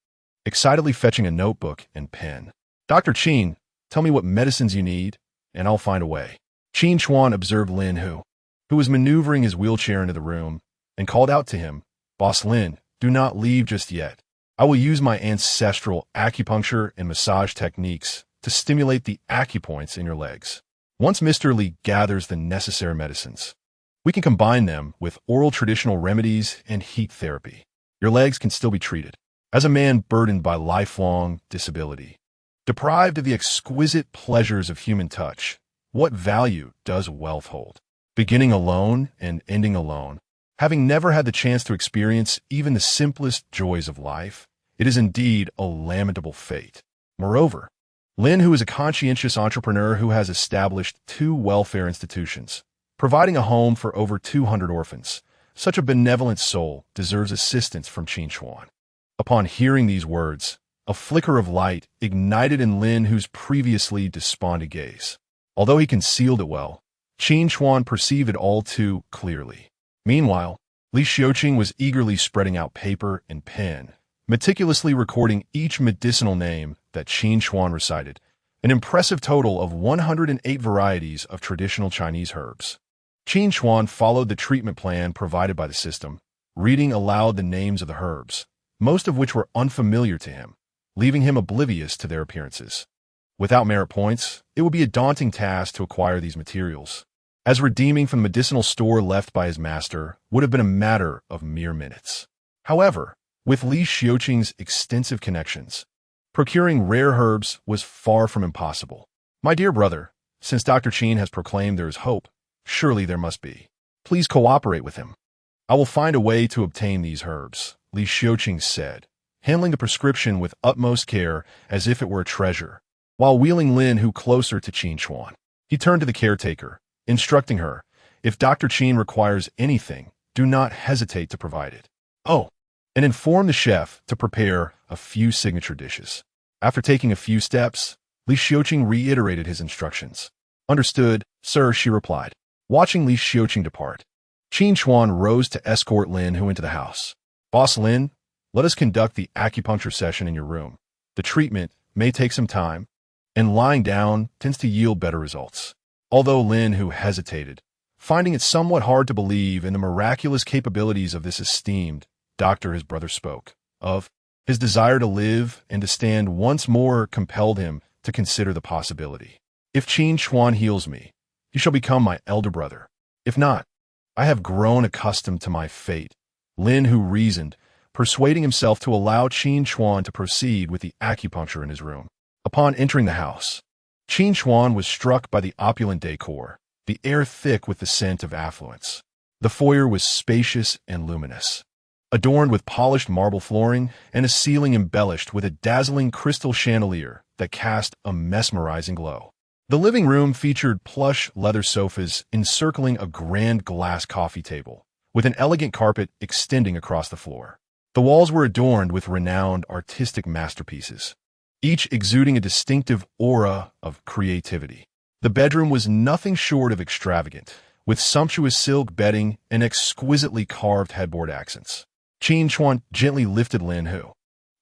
S1: excitedly fetching a notebook and pen. "Dr. Qin, tell me what medicines you need, and I'll find a way." Qin Chuan observed Lin, who was maneuvering his wheelchair into the room, and called out to him, "Boss Lin, do not leave just yet. I will use my ancestral acupuncture and massage techniques to stimulate the acupoints in your legs. Once Mr. Li gathers the necessary medicines, we can combine them with oral traditional remedies and heat therapy. Your legs can still be treated." As a man burdened by lifelong disability, deprived of the exquisite pleasures of human touch, what value does wealth hold? Beginning alone and ending alone, having never had the chance to experience even the simplest joys of life, it is indeed a lamentable fate. Moreover, Lin, who is a conscientious entrepreneur who has established 2 welfare institutions, providing a home for over 200 orphans, such a benevolent soul deserves assistance from Qin Chuan. Upon hearing these words, a flicker of light ignited in Lin, whose previously despondent gaze. Although he concealed it well, Qin Chuan perceived it all too clearly. Meanwhile, Li Xiuqing was eagerly spreading out paper and pen, meticulously recording each medicinal name that Qin Chuan recited, an impressive total of 108 varieties of traditional Chinese herbs. Qin Chuan followed the treatment plan provided by the system, reading aloud the names of the herbs, most of which were unfamiliar to him, leaving him oblivious to their appearances. Without merit points, it would be a daunting task to acquire these materials, as redeeming from the medicinal store left by his master would have been a matter of mere minutes. However, with Li Xiuqing's extensive connections, procuring rare herbs was far from impossible. "My dear brother, since Dr. Qin has proclaimed there is hope, surely there must be. Please cooperate with him. I will find a way to obtain these herbs," Li Xiuqing said, handling the prescription with utmost care as if it were a treasure, while wheeling Lin Hu closer to Qin Chuan. He turned to the caretaker, instructing her, "If Dr. Qin requires anything, do not hesitate to provide it. Oh, and inform the chef to prepare a few signature dishes." After taking a few steps, Li Xiuqing reiterated his instructions. "Understood, sir," she replied. Watching Li Xiuqing depart, Qin Chuan rose to escort Lin Hu into the house. "Boss Lin, let us conduct the acupuncture session in your room. The treatment may take some time, and lying down tends to yield better results." Although Lin Hu hesitated, finding it somewhat hard to believe in the miraculous capabilities of this esteemed doctor, his brother spoke of. His desire to live and to stand once more compelled him to consider the possibility. "If Qin Chuan heals me, he shall become my elder brother. If not, I have grown accustomed to my fate," Lin Hu reasoned, persuading himself to allow Qin Chuan to proceed with the acupuncture in his room. Upon entering the house, Qin Chuan was struck by the opulent decor, the air thick with the scent of affluence. The foyer was spacious and luminous, adorned with polished marble flooring and a ceiling embellished with a dazzling crystal chandelier that cast a mesmerizing glow. The living room featured plush leather sofas encircling a grand glass coffee table, with an elegant carpet extending across the floor. The walls were adorned with renowned artistic masterpieces, each exuding a distinctive aura of creativity. The bedroom was nothing short of extravagant, with sumptuous silk bedding and exquisitely carved headboard accents. Qin Chuan gently lifted Lin Hu,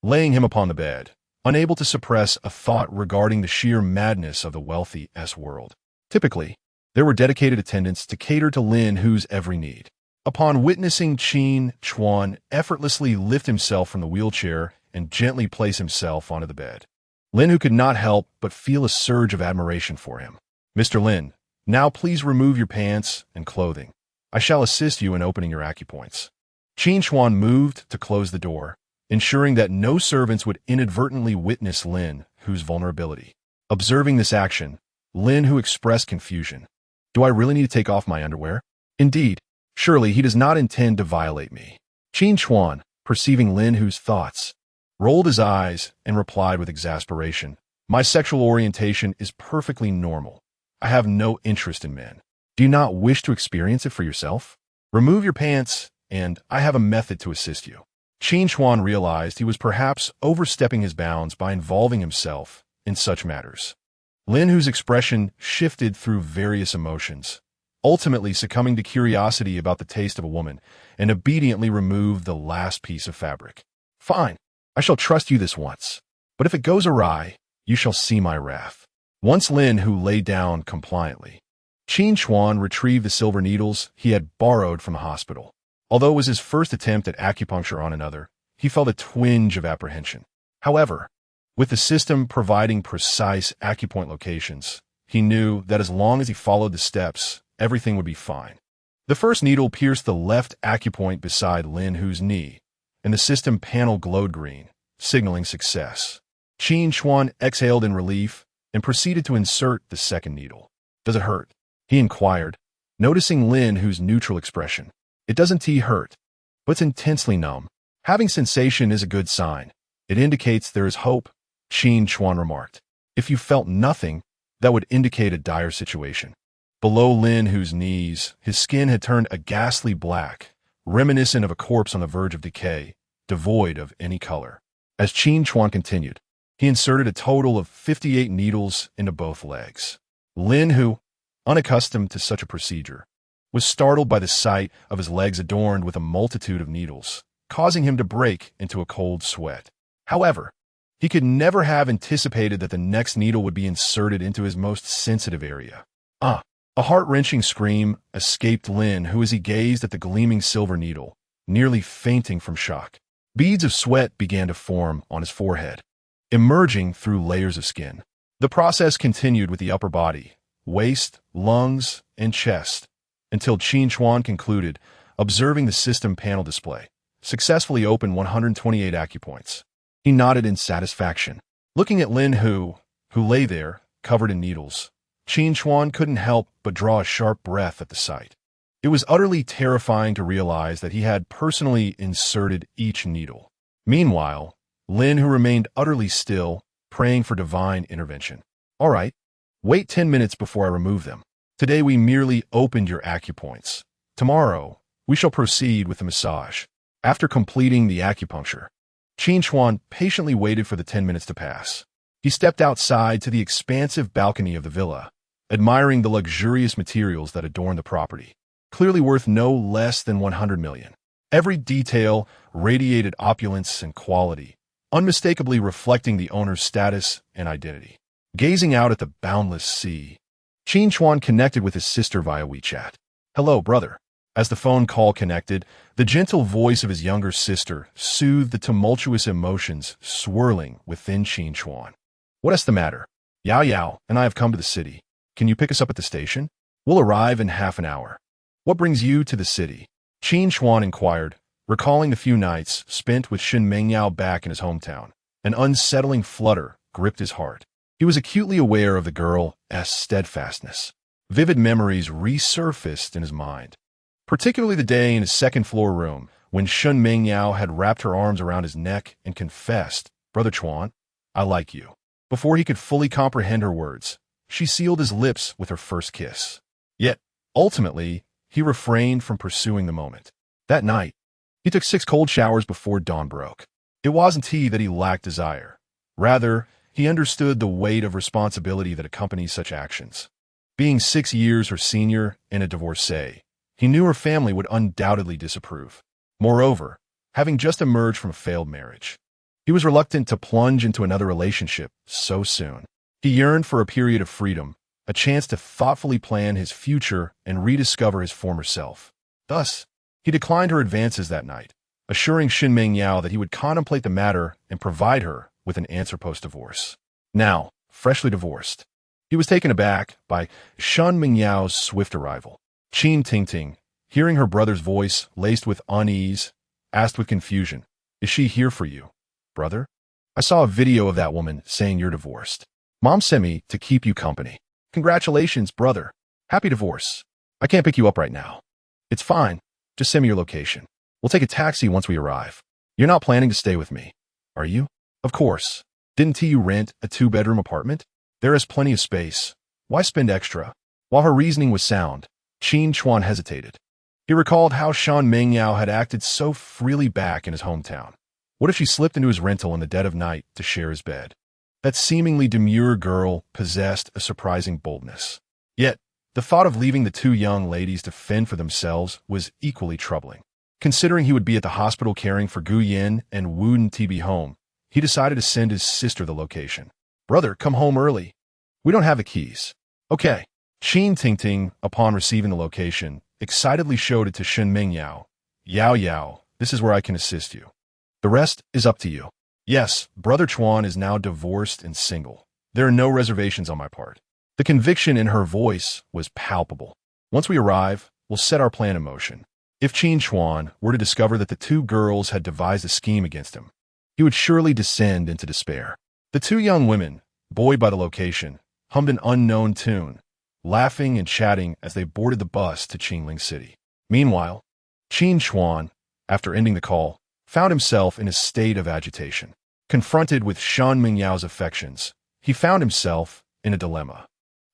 S1: laying him upon the bed, unable to suppress a thought regarding the sheer madness of the wealthy world. Typically, there were dedicated attendants to cater to Lin Hu's every need. Upon witnessing Qin Chuan effortlessly lift himself from the wheelchair and gently place himself onto the bed, Lin Hu could not help but feel a surge of admiration for him. "Mr. Lin, now please remove your pants and clothing. I shall assist you in opening your acupoints." Qin Chuan moved to close the door, ensuring that no servants would inadvertently witness Lin Hu's vulnerability. Observing this action, Lin Hu expressed confusion. Do I really need to take off my underwear? Indeed, surely he does not intend to violate me. Qin Chuan, perceiving Lin Hu's thoughts, rolled his eyes and replied with exasperation. My sexual orientation is perfectly normal. I have no interest in men. Do you not wish to experience it for yourself? Remove your pants, and I have a method to assist you. Qin Chuan realized he was perhaps overstepping his bounds by involving himself in such matters. Lin Hu's expression shifted through various emotions, ultimately succumbing to curiosity about the taste of a woman, and obediently removed the last piece of fabric. Fine, I shall trust you this once. But if it goes awry, you shall see my wrath. Once Lin Hu lay down compliantly, Qin Chuan retrieved the silver needles he had borrowed from the hospital. Although it was his first attempt at acupuncture on another, he felt a twinge of apprehension. However, with the system providing precise acupoint locations, he knew that as long as he followed the steps, everything would be fine. The first needle pierced the left acupoint beside Lin Hu's knee, and the system panel glowed green, signaling success. Qin Chuan exhaled in relief and proceeded to insert the second needle. Does it hurt? He inquired, noticing Lin Hu's neutral expression. It doesn't hurt, but it's intensely numb. Having sensation is a good sign. It indicates there is hope, Qin Chuan remarked. If you felt nothing, that would indicate a dire situation. Below Lin Hu's knees, his skin had turned a ghastly black, reminiscent of a corpse on the verge of decay, devoid of any color. As Qin Chuan continued, he inserted a total of 58 needles into both legs. Lin Hu, unaccustomed to such a procedure, was startled by the sight of his legs adorned with a multitude of needles, causing him to break into a cold sweat. However, he could never have anticipated that the next needle would be inserted into his most sensitive area. A heart-wrenching scream escaped Lin Hu as he gazed at the gleaming silver needle, nearly fainting from shock. Beads of sweat began to form on his forehead, emerging through layers of skin. The process continued with the upper body, waist, lungs, and chest, until Qin Chuan concluded, observing the system panel display, successfully opened 128 acupoints. He nodded in satisfaction. Looking at Lin Hu, who lay there, covered in needles, Qin Chuan couldn't help but draw a sharp breath at the sight. It was utterly terrifying to realize that he had personally inserted each needle. Meanwhile, Lin Hu remained utterly still, praying for divine intervention. All right, wait 10 minutes before I remove them. Today we merely opened your acupoints. Tomorrow, we shall proceed with the massage. After completing the acupuncture, Qin Chuan patiently waited for the 10 minutes to pass. He stepped outside to the expansive balcony of the villa, admiring the luxurious materials that adorn the property, clearly worth no less than 100 million. Every detail radiated opulence and quality, unmistakably reflecting the owner's status and identity. Gazing out at the boundless sea, Qin Chuan connected with his sister via WeChat. Hello, brother. As the phone call connected, the gentle voice of his younger sister soothed the tumultuous emotions swirling within Qin Chuan. What's the matter? Yao Yao and I have come to the city. Can you pick us up at the station? We'll arrive in half an hour. What brings you to the city? Qin Chuan inquired, recalling the few nights spent with Shen Mengyao back in his hometown. An unsettling flutter gripped his heart. He was acutely aware of the girl's steadfastness. Vivid memories resurfaced in his mind, particularly the day in his second-floor room when Shen Mengyao had wrapped her arms around his neck and confessed, Brother Chuan, I like you. Before he could fully comprehend her words, she sealed his lips with her first kiss. Yet, ultimately, he refrained from pursuing the moment. That night, he took 6 cold showers before dawn broke. It wasn't he that he lacked desire. Rather, he understood the weight of responsibility that accompanies such actions. Being 6 years her senior and a divorcee, he knew her family would undoubtedly disapprove. Moreover, having just emerged from a failed marriage, he was reluctant to plunge into another relationship so soon. He yearned for a period of freedom, a chance to thoughtfully plan his future and rediscover his former self. Thus, he declined her advances that night, assuring Shen Mengyao that he would contemplate the matter and provide her with an answer post-divorce. Now, freshly divorced, he was taken aback by Shen Mengyao's swift arrival. Qin Tingting, hearing her brother's voice laced with unease, asked with confusion, Is she here for you, brother? I saw a video of that woman saying you're divorced. Mom sent me to keep you company. Congratulations, brother. Happy divorce. I can't pick you up right now. It's fine. Just send me your location. We'll take a taxi once we arrive. You're not planning to stay with me, are you? Of course. Didn't you rent a 2-bedroom apartment? There is plenty of space. Why spend extra? While her reasoning was sound, Qin Chuan hesitated. He recalled how Shan Mengyao had acted so freely back in his hometown. What if she slipped into his rental in the dead of night to share his bed? That seemingly demure girl possessed a surprising boldness. Yet, the thought of leaving the two young ladies to fend for themselves was equally troubling. Considering he would be at the hospital caring for Gu Yin and Wuden TB home, he decided to send his sister the location. Brother, come home early. We don't have the keys. Okay. Qin Tingting, upon receiving the location, excitedly showed it to Shen Mengyao. Yao Yao, this is where I can assist you. The rest is up to you. Yes, Brother Chuan is now divorced and single. There are no reservations on my part. The conviction in her voice was palpable. Once we arrive, we'll set our plan in motion. If Qin Chuan were to discover that the two girls had devised a scheme against him, he would surely descend into despair. The two young women, buoyed by the location, hummed an unknown tune, laughing and chatting as they boarded the bus to Qingling City. Meanwhile, Qin Chuan, after ending the call, found himself in a state of agitation. Confronted with Shan Mingyao's affections, he found himself in a dilemma.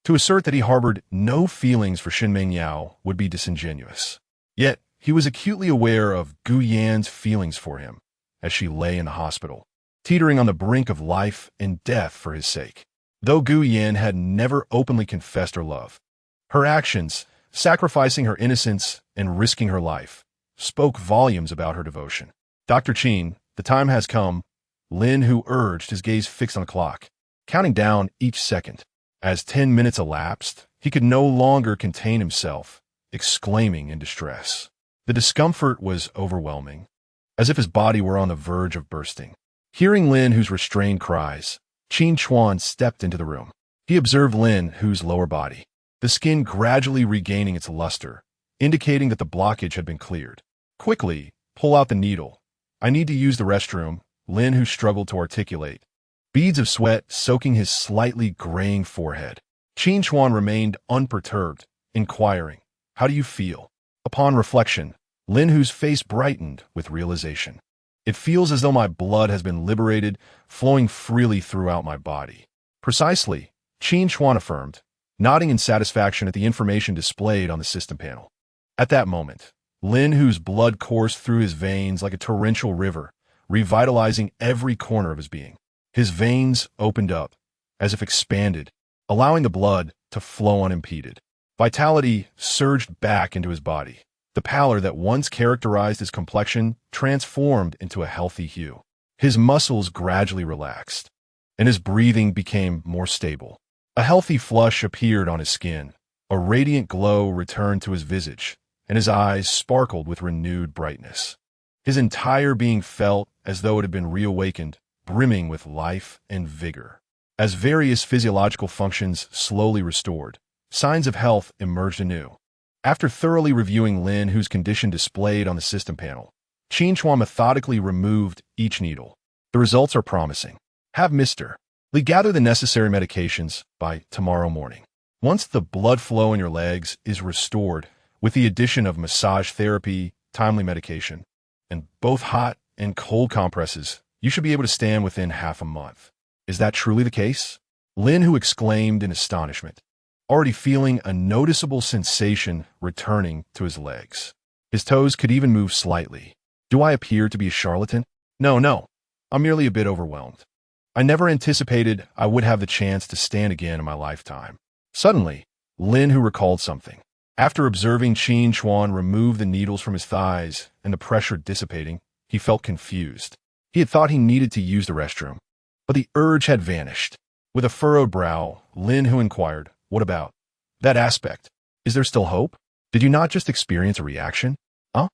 S1: To assert that he harbored no feelings for Shen Mingyao would be disingenuous. Yet, he was acutely aware of Gu Yan's feelings for him as she lay in the hospital, teetering on the brink of life and death for his sake. Though Gu Yan had never openly confessed her love, her actions, sacrificing her innocence and risking her life, spoke volumes about her devotion. Dr. Qin, the time has come, Lin, who urged, his gaze fixed on the clock, counting down each second. As 10 minutes elapsed, he could no longer contain himself, exclaiming in distress. The discomfort was overwhelming, as if his body were on the verge of bursting. Hearing Lin Hu's restrained cries, Qin Chuan stepped into the room. He observed Lin Hu's lower body, the skin gradually regaining its luster, indicating that the blockage had been cleared. Quickly, pull out the needle. I need to use the restroom, Lin Hu struggled to articulate, beads of sweat soaking his slightly graying forehead. Qin Chuan remained unperturbed, inquiring, how do you feel? Upon reflection, Lin Hu's face brightened with realization. It feels as though my blood has been liberated, flowing freely throughout my body. Precisely, Qin Chuan affirmed, nodding in satisfaction at the information displayed on the system panel. At that moment, Lin Hu's blood coursed through his veins like a torrential river, revitalizing every corner of his being. His veins opened up, as if expanded, allowing the blood to flow unimpeded. Vitality surged back into his body. The pallor that once characterized his complexion transformed into a healthy hue. His muscles gradually relaxed, and his breathing became more stable. A healthy flush appeared on his skin. A radiant glow returned to his visage, and his eyes sparkled with renewed brightness. His entire being felt as though it had been reawakened, brimming with life and vigor. As various physiological functions slowly restored, signs of health emerged anew. After thoroughly reviewing Lin Hu's condition displayed on the system panel, Qin Chuan methodically removed each needle. The results are promising. Have Mr. Li gather the necessary medications by tomorrow morning. Once the blood flow in your legs is restored, with the addition of massage therapy, timely medication, and both hot and cold compresses, you should be able to stand within half a month. Is that truly the case? Lin Hu exclaimed in astonishment, already feeling a noticeable sensation returning to his legs. His toes could even move slightly. Do I appear to be a charlatan? No. I'm merely a bit overwhelmed. I never anticipated I would have the chance to stand again in my lifetime. Suddenly, Lin Hu recalled something. After observing Qin Chuan remove the needles from his thighs and the pressure dissipating, he felt confused. He had thought he needed to use the restroom, but the urge had vanished. With a furrowed brow, Lin Hu inquired, what about that aspect? Is there still hope? Did you not just experience a reaction? Huh?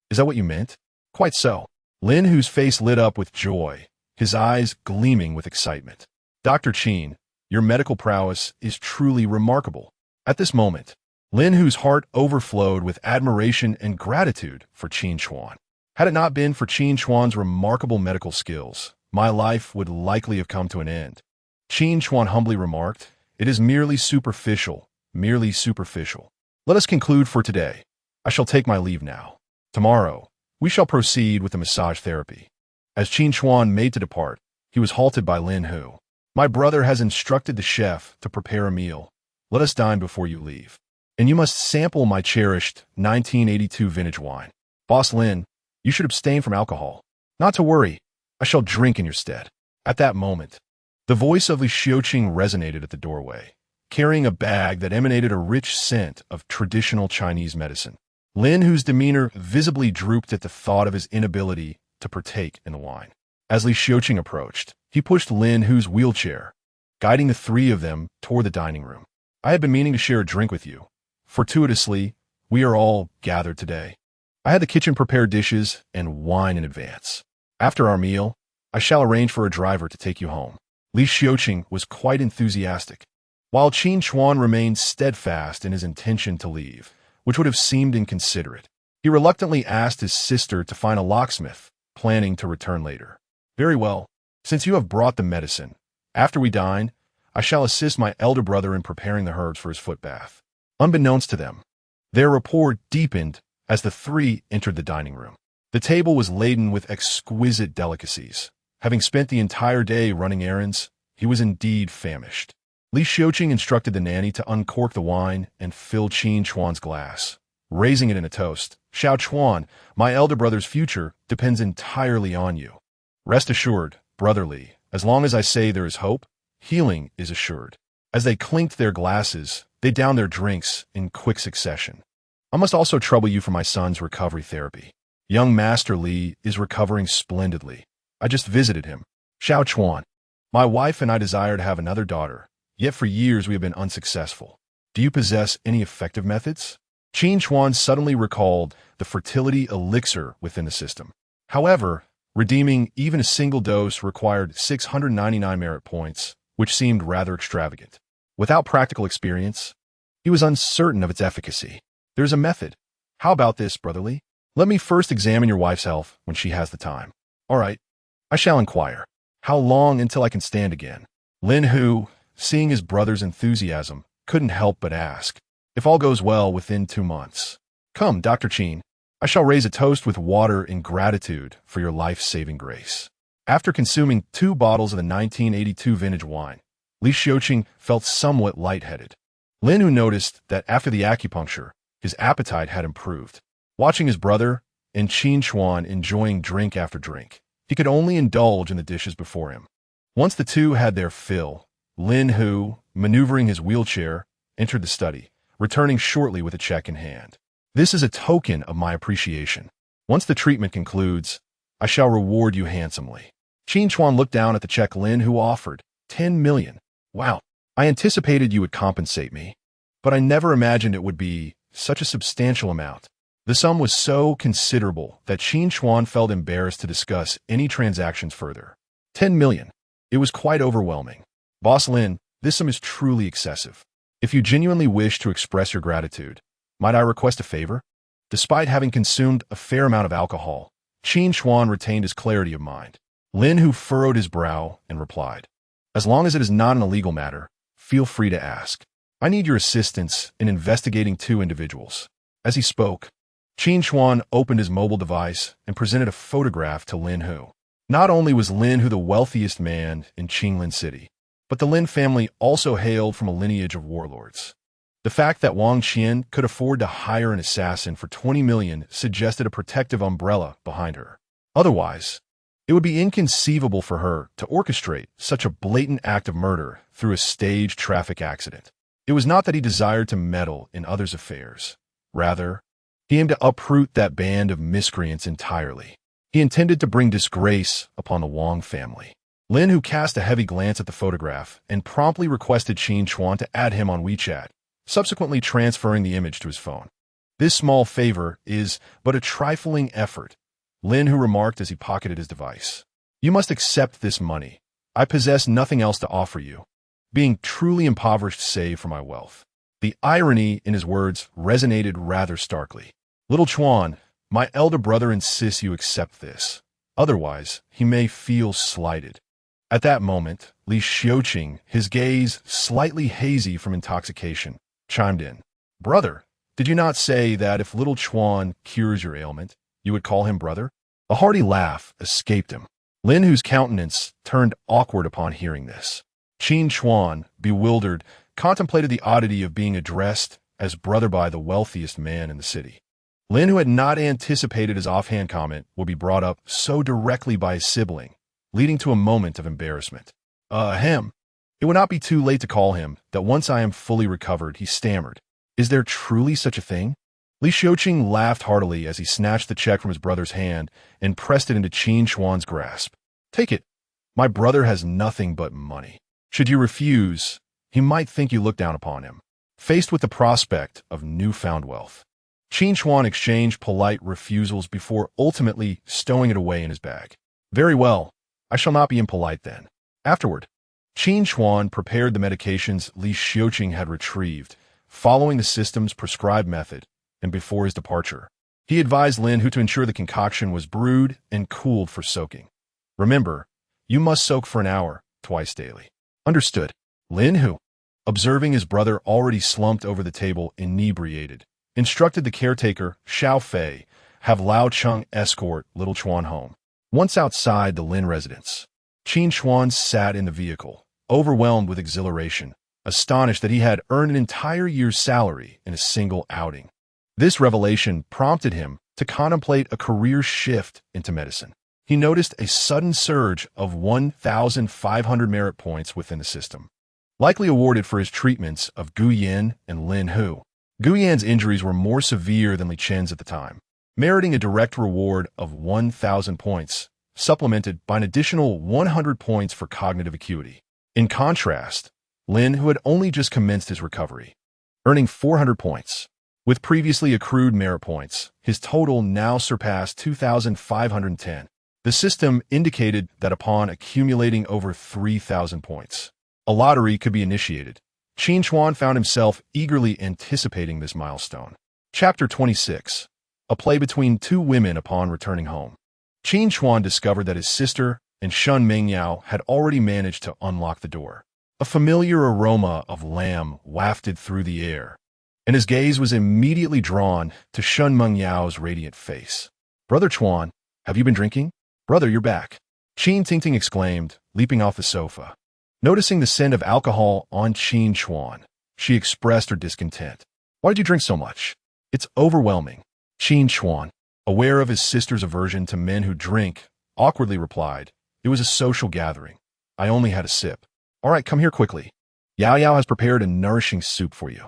S1: Is that what you meant? Quite so. Lin Hu's face lit up with joy, his eyes gleaming with excitement. Dr. Qin, your medical prowess is truly remarkable. At this moment, Lin Hu's heart overflowed with admiration and gratitude for Qin Chuan. Had it not been for Qin Chuan's remarkable medical skills, my life would likely have come to an end. Qin Chuan humbly remarked, it is merely superficial, merely superficial. Let us conclude for today. I shall take my leave now. Tomorrow, we shall proceed with the massage therapy. As Qin Chuan made to depart, he was halted by Lin Hu. My brother has instructed the chef to prepare a meal. Let us dine before you leave. And you must sample my cherished 1982 vintage wine. Boss Lin, you should abstain from alcohol. Not to worry, I shall drink in your stead. At that moment, the voice of Li Xiuqing resonated at the doorway, carrying a bag that emanated a rich scent of traditional Chinese medicine. Lin, whose demeanor visibly drooped at the thought of his inability to partake in the wine. As Li Xiuqing approached, he pushed Lin Hu's wheelchair, guiding the three of them toward the dining room. I had been meaning to share a drink with you. Fortuitously, we are all gathered today. I had the kitchen prepare dishes and wine in advance. After our meal, I shall arrange for a driver to take you home. Li Xiuqing was quite enthusiastic, while Qin Chuan remained steadfast in his intention to leave, which would have seemed inconsiderate. He reluctantly asked his sister to find a locksmith, planning to return later. Very well, since you have brought the medicine, after we dine, I shall assist my elder brother in preparing the herbs for his foot bath. Unbeknownst to them, their rapport deepened as the three entered the dining room. The table was laden with exquisite delicacies. Having spent the entire day running errands, he was indeed famished. Li Xiuqing instructed the nanny to uncork the wine and fill Qin Chuan's glass, raising it in a toast. Xiao Chuan, my elder brother's future depends entirely on you. Rest assured, brother Li, as long as I say there is hope, healing is assured. As they clinked their glasses, they downed their drinks in quick succession. I must also trouble you for my son's recovery therapy. Young Master Li is recovering splendidly. I just visited him. Xiao Chuan, my wife and I desire to have another daughter, yet for years we have been unsuccessful. Do you possess any effective methods? Qin Chuan suddenly recalled the fertility elixir within the system. However, redeeming even a single dose required 699 merit points, which seemed rather extravagant. Without practical experience, he was uncertain of its efficacy. There's a method. How about this, brotherly? Let me first examine your wife's health when she has the time. All right, I shall inquire. How long until I can stand again? Lin Hu, seeing his brother's enthusiasm, couldn't help but ask. If all goes well, within 2 months. Come, Dr. Qin, I shall raise a toast with water in gratitude for your life-saving grace. After consuming 2 bottles of the 1982 vintage wine, Li Xiuqing felt somewhat lightheaded. Lin Hu noticed that after the acupuncture, his appetite had improved. Watching his brother and Qin Chuan enjoying drink after drink, he could only indulge in the dishes before him. Once the two had their fill, Lin Hu, maneuvering his wheelchair, entered the study, returning shortly with a check in hand. This is a token of my appreciation. Once the treatment concludes, I shall reward you handsomely. Qin Chuan looked down at the check Lin Hu offered, 10 million. Wow, I anticipated you would compensate me, but I never imagined it would be such a substantial amount. The sum was so considerable that Qin Chuan felt embarrassed to discuss any transactions further. 10 million. It was quite overwhelming. Boss Lin, this sum is truly excessive. If you genuinely wish to express your gratitude, might I request a favor? Despite having consumed a fair amount of alcohol, Qin Chuan retained his clarity of mind. Lin Hu furrowed his brow and replied, as long as it is not an illegal matter, feel free to ask. I need your assistance in investigating 2 individuals. As he spoke, Qin Chuan opened his mobile device and presented a photograph to Lin Hu. Not only was Lin Hu the wealthiest man in Qinglin City, but the Lin family also hailed from a lineage of warlords. The fact that Wang Qian could afford to hire an assassin for 20 million suggested a protective umbrella behind her. Otherwise, it would be inconceivable for her to orchestrate such a blatant act of murder through a staged traffic accident. It was not that he desired to meddle in others' affairs. Rather, he aimed to uproot that band of miscreants entirely. He intended to bring disgrace upon the Wong family. Lin Hu cast a heavy glance at the photograph and promptly requested Qin Chuan to add him on WeChat, subsequently transferring the image to his phone. This small favor is but a trifling effort, Lin Hu remarked as he pocketed his device. You must accept this money. I possess nothing else to offer you, being truly impoverished save for my wealth. The irony in his words resonated rather starkly. Little Chuan, my elder brother insists you accept this. Otherwise, he may feel slighted. At that moment, Li Xiuqing, his gaze slightly hazy from intoxication, chimed in. Brother, did you not say that if little Chuan cures your ailment, you would call him brother? A hearty laugh escaped him. Lin, whose countenance turned awkward upon hearing this. Qin Chuan, bewildered, contemplated the oddity of being addressed as brother by the wealthiest man in the city. Lin, who had not anticipated his offhand comment, would be brought up so directly by his sibling, leading to a moment of embarrassment. Him. It would not be too late to call him, that once I am fully recovered, he stammered. Is there truly such a thing? Li Xiuqing laughed heartily as he snatched the check from his brother's hand and pressed it into Qin Chuan's grasp. Take it. My brother has nothing but money. Should you refuse, he might think you look down upon him. Faced with the prospect of newfound wealth, Qin Chuan exchanged polite refusals before ultimately stowing it away in his bag. Very well, I shall not be impolite then. Afterward, Qin Chuan prepared the medications Li Xiuqing had retrieved, following the system's prescribed method, and before his departure, he advised Lin Hu to ensure the concoction was brewed and cooled for soaking. Remember, you must soak for an hour, twice daily. Understood. Lin Hu, observing his brother already slumped over the table inebriated, instructed the caretaker, Xiao Fei, have Lao Cheng escort little Chuan home. Once outside the Lin residence, Qin Chuan sat in the vehicle, overwhelmed with exhilaration, astonished that he had earned an entire year's salary in a single outing. This revelation prompted him to contemplate a career shift into medicine. He noticed a sudden surge of 1,500 merit points within the system, likely awarded for his treatments of Gu Yan and Lin Hu. Gu Yan's injuries were more severe than Li Chen's at the time, meriting a direct reward of 1,000 points, supplemented by an additional 100 points for cognitive acuity. In contrast, Lin, who had only just commenced his recovery, earning 400 points. With previously accrued merit points, his total now surpassed 2,510. The system indicated that upon accumulating over 3,000 points, a lottery could be initiated. Qin Chuan found himself eagerly anticipating this milestone. Chapter 26. A play between two women upon returning home. Qin Chuan discovered that his sister and Shun Mengyao had already managed to unlock the door. A familiar aroma of lamb wafted through the air, and his gaze was immediately drawn to Shun Mengyao's radiant face. Brother Chuan, have you been drinking? Brother, you're back. Qin Tingting exclaimed, leaping off the sofa. Noticing the scent of alcohol on Qin Chuan, she expressed her discontent. Why did you drink so much? It's overwhelming. Qin Chuan, aware of his sister's aversion to men who drink, awkwardly replied, it was a social gathering. I only had a sip. All right, come here quickly. Yao Yao has prepared a nourishing soup for you.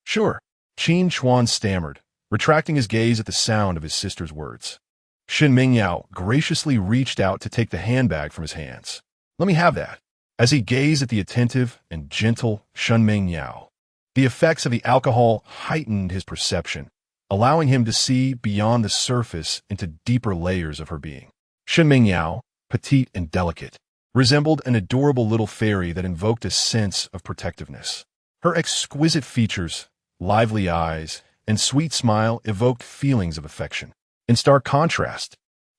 S1: Sure. Qin Chuan stammered, retracting his gaze at the sound of his sister's words. Shen Mingyao graciously reached out to take the handbag from his hands. Let me have that. As he gazed at the attentive and gentle Shen Mingyao, the effects of the alcohol heightened his perception, allowing him to see beyond the surface into deeper layers of her being. Shen Mingyao, petite and delicate, resembled an adorable little fairy that invoked a sense of protectiveness. Her exquisite features, lively eyes, and sweet smile evoked feelings of affection. In stark contrast,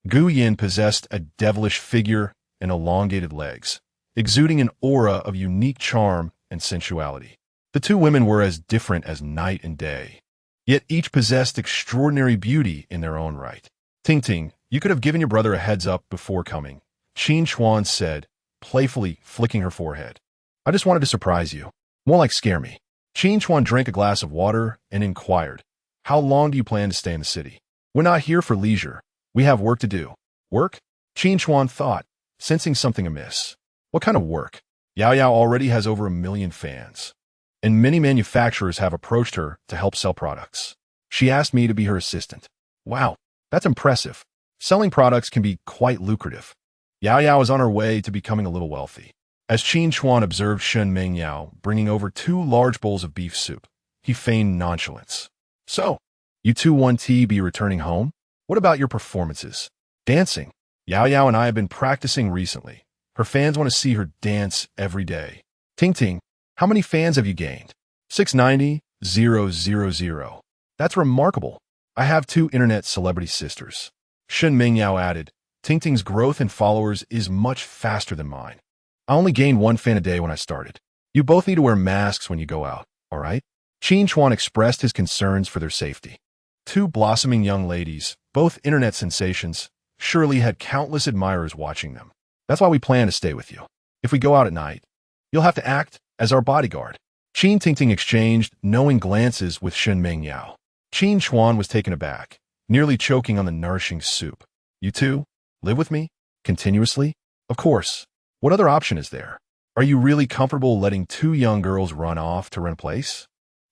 S1: Gu Yin possessed a devilish figure and elongated legs, exuding an aura of unique charm and sensuality. The two women were as different as night and day, yet each possessed extraordinary beauty in their own right. Tingting, you could have given your brother a heads up before coming, Qin Chuan said, playfully flicking her forehead. I just wanted to surprise you. More like scare me. Qin Chuan drank a glass of water and inquired, how long do you plan to stay in the city? We're not here for leisure. We have work to do. Work? Qin Chuan thought, sensing something amiss. What kind of work? Yao Yao already has over 1 million fans, and many manufacturers have approached her to help sell products. She asked me to be her assistant. Wow, that's impressive. Selling products can be quite lucrative. Yao Yao is on her way to becoming a little wealthy. As Qin Chuan observed Shen Mengyao bringing over 2 large bowls of beef soup, he feigned nonchalance. So, you two want to be returning home? What about your performances? Dancing. Yao Yao and I have been practicing recently. Her fans want to see her dance every day. Tingting, how many fans have you gained? 690,000. That's remarkable. I have 2 internet celebrity sisters. Shen Mengyao added, Tingting's growth in followers is much faster than mine. I only gained 1 fan a day when I started. You both need to wear masks when you go out. all right? Qin Chuan expressed his concerns for their safety. Two blossoming young ladies, both internet sensations, surely had countless admirers watching them. That's why we plan to stay with you. If we go out at night, you'll have to act as our bodyguard. Qin Tingting exchanged knowing glances with Shun Mengyao. Qin Chuan was taken aback, nearly choking on the nourishing soup. You two? Live with me? Continuously? Of course. What other option is there? Are you really comfortable letting two young girls run off to rent a place?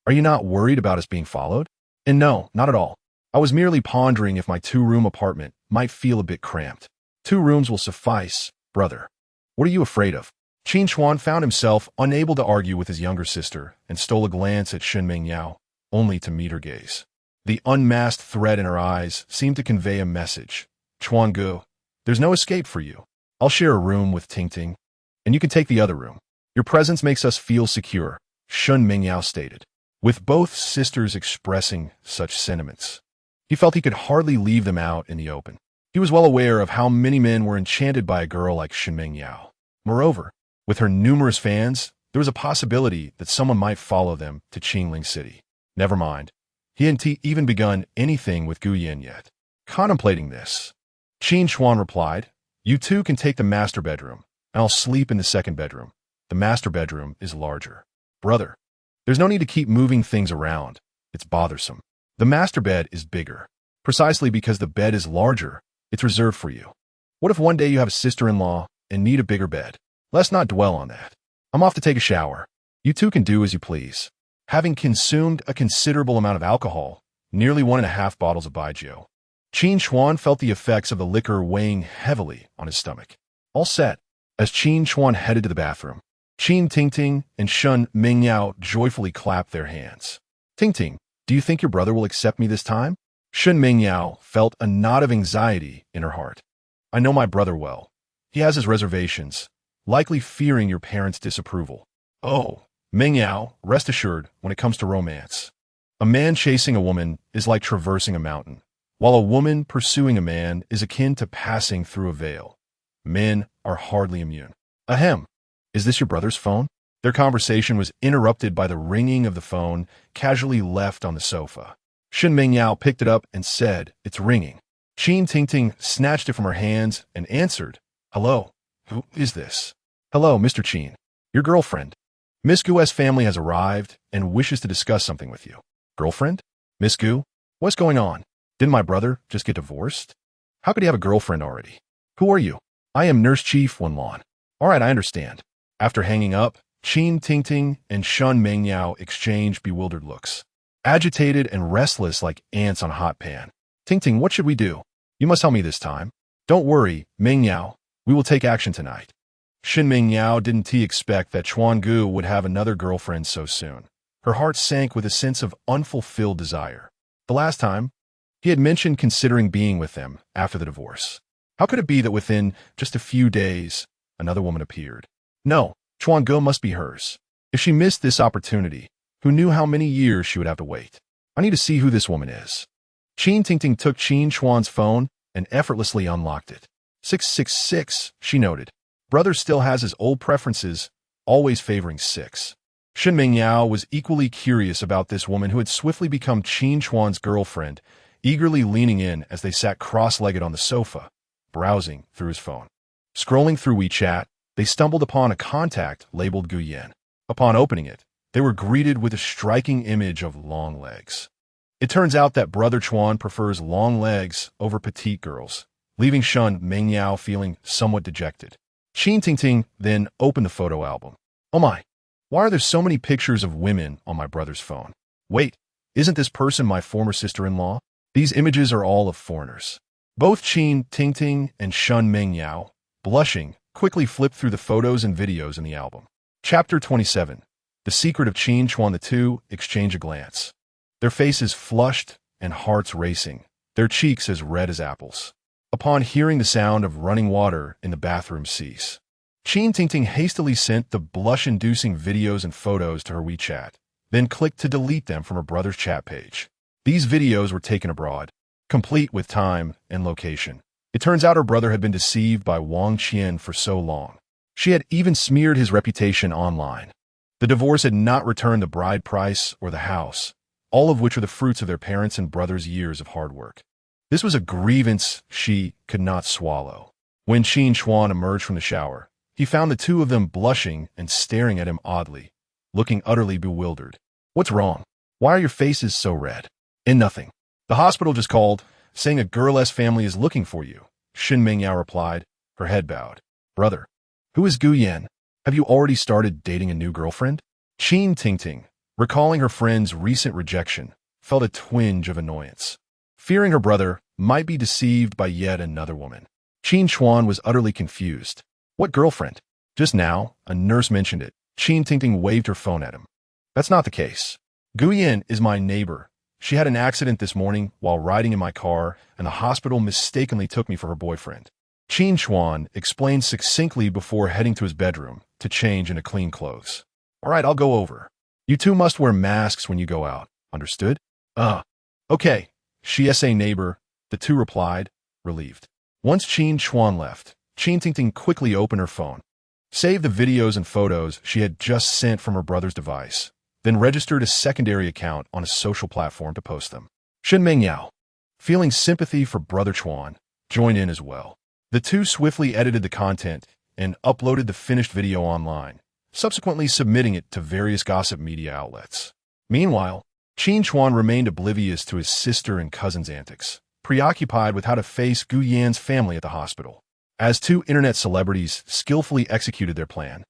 S1: Are you not worried about us being followed? And no, not at all. I was merely pondering if my two-room apartment might feel a bit cramped. 2 rooms will suffice, brother. What are you afraid of? Qin Chuan found himself unable to argue with his younger sister and stole a glance at Shun Mengyao, only to meet her gaze. The unmasked threat in her eyes seemed to convey a message. Chuan Gu, there's no escape for you. I'll share a room with Tingting, and you can take the other room. Your presence makes us feel secure, Shun Mengyao stated. With both sisters expressing such sentiments, he felt he could hardly leave them out in the open. He was well aware of how many men were enchanted by a girl like Shun Mengyao. Moreover, with her numerous fans, there was a possibility that someone might follow them to Qingling City. Never mind. He hadn't even begun anything with Gu Yin yet. Contemplating this, Qin Chuan replied, You two can take the master bedroom, and I'll sleep in the second bedroom. The master bedroom is larger. Brother, there's no need to keep moving things around. It's bothersome. The master bed is bigger. Precisely because the bed is larger, it's reserved for you. What if one day you have a sister-in-law and need a bigger bed? Let's not dwell on that. I'm off to take a shower. You two can do as you please. Having consumed a considerable amount of alcohol, nearly 1.5 bottles of baijiu, Qin Chuan felt the effects of the liquor weighing heavily on his stomach. All set. As Qin Chuan headed to the bathroom, Qin Tingting and Shun Mengyao joyfully clapped their hands. Tingting, do you think your brother will accept me this time? Shun Mengyao felt a knot of anxiety in her heart. I know my brother well. He has his reservations, likely fearing your parents' disapproval. Oh, Mengyao, rest assured when it comes to romance. A man chasing a woman is like traversing a mountain, while a woman pursuing a man is akin to passing through a veil. Men are hardly immune. Ahem. Is this your brother's phone? Their conversation was interrupted by the ringing of the phone casually left on the sofa. Shun Mengyao picked it up and said, It's ringing. Qin Tingting snatched it from her hands and answered, Hello. Who is this? Hello, Mr. Qin. Your girlfriend. Miss Gu's family has arrived and wishes to discuss something with you. Girlfriend? Miss Gu? What's going on? Didn't my brother just get divorced? How could he have a girlfriend already? Who are you? I am Nurse Chief Wenlan. All right, I understand. After hanging up, Qin Tingting and Shun Mengyao exchanged bewildered looks. Agitated and restless like ants on a hot pan. Tingting, what should we do? You must help me this time. Don't worry, Mengyao. We will take action tonight. Shun Mengyao didn't expect that Chuan Gu would have another girlfriend so soon. Her heart sank with a sense of unfulfilled desire. The last time, he had mentioned considering being with them after the divorce. How could it be that within just a few days, another woman appeared? No, Chuan Gu must be hers. If she missed this opportunity, who knew how many years she would have to wait? I need to see who this woman is. Qin Tingting took Qin Chuan's phone and effortlessly unlocked it. 666, she noted. Brother still has his old preferences, always favoring 6. Shun Mengyao was equally curious about this woman who had swiftly become Qin Chuan's girlfriend, eagerly leaning in as they sat cross-legged on the sofa, browsing through his phone. Scrolling through WeChat, they stumbled upon a contact labeled Gu Yin. Upon opening it, they were greeted with a striking image of long legs. It turns out that Brother Chuan prefers long legs over petite girls, leaving Shun Mengyao feeling somewhat dejected. Qin Tingting then opened the photo album. Oh my, why are there so many pictures of women on my brother's phone? Wait, isn't this person my former sister-in-law? These images are all of foreigners. Both Qin Tingting and Shun Mengyao, blushing, quickly flipped through the photos and videos in the album. Chapter 27. The Secret of Qin Chuan. The two exchange a glance. Their faces flushed and hearts racing, their cheeks as red as apples. Upon hearing the sound of running water in the bathroom cease, Qin Tingting hastily sent the blush-inducing videos and photos to her WeChat, then clicked to delete them from her brother's chat page. These videos were taken abroad, complete with time and location. It turns out her brother had been deceived by Wang for so long. She had even smeared his reputation online. The divorce had not returned the bride price or the house, all of which are the fruits of their parents' and brothers' years of hard work. This was a grievance she could not swallow. When Qin Chuan emerged from the shower, he found the two of them blushing and staring at him oddly, looking utterly bewildered. "What's wrong? Why are your faces so red?" "In nothing. The hospital just called, saying a girl-less family is looking for you," Shin Mingyao replied, her head bowed. "Brother, who is Gu Yan? Have you already started dating a new girlfriend?" Qin Tingting, recalling her friend's recent rejection, felt a twinge of annoyance. Fearing her brother might be deceived by yet another woman, Qin Chuan was utterly confused. "What girlfriend?" "Just now, a nurse mentioned it." Qin Tingting waved her phone at him. "That's not the case. Gu Yan is my neighbor. She had an accident this morning while riding in my car, and the hospital mistakenly took me for her boyfriend." Qin Chuan explained succinctly before heading to his bedroom to change into clean clothes. "All right, I'll go over. You two must wear masks when you go out. Understood?" Okay, she is a neighbor," the two replied, relieved. Once Qin Chuan left, Qin Tingting quickly opened her phone, saved the videos and photos she had just sent from her brother's device, then registered a secondary account on a social platform to post them. Shin Mingyao, feeling sympathy for Brother Chuan, joined in as well. The two swiftly edited the content and uploaded the finished video online, subsequently submitting it to various gossip media outlets. Meanwhile, Qin Chuan remained oblivious to his sister and cousin's antics, preoccupied with how to face Gu Yan's family at the hospital. As two internet celebrities skillfully executed their plan,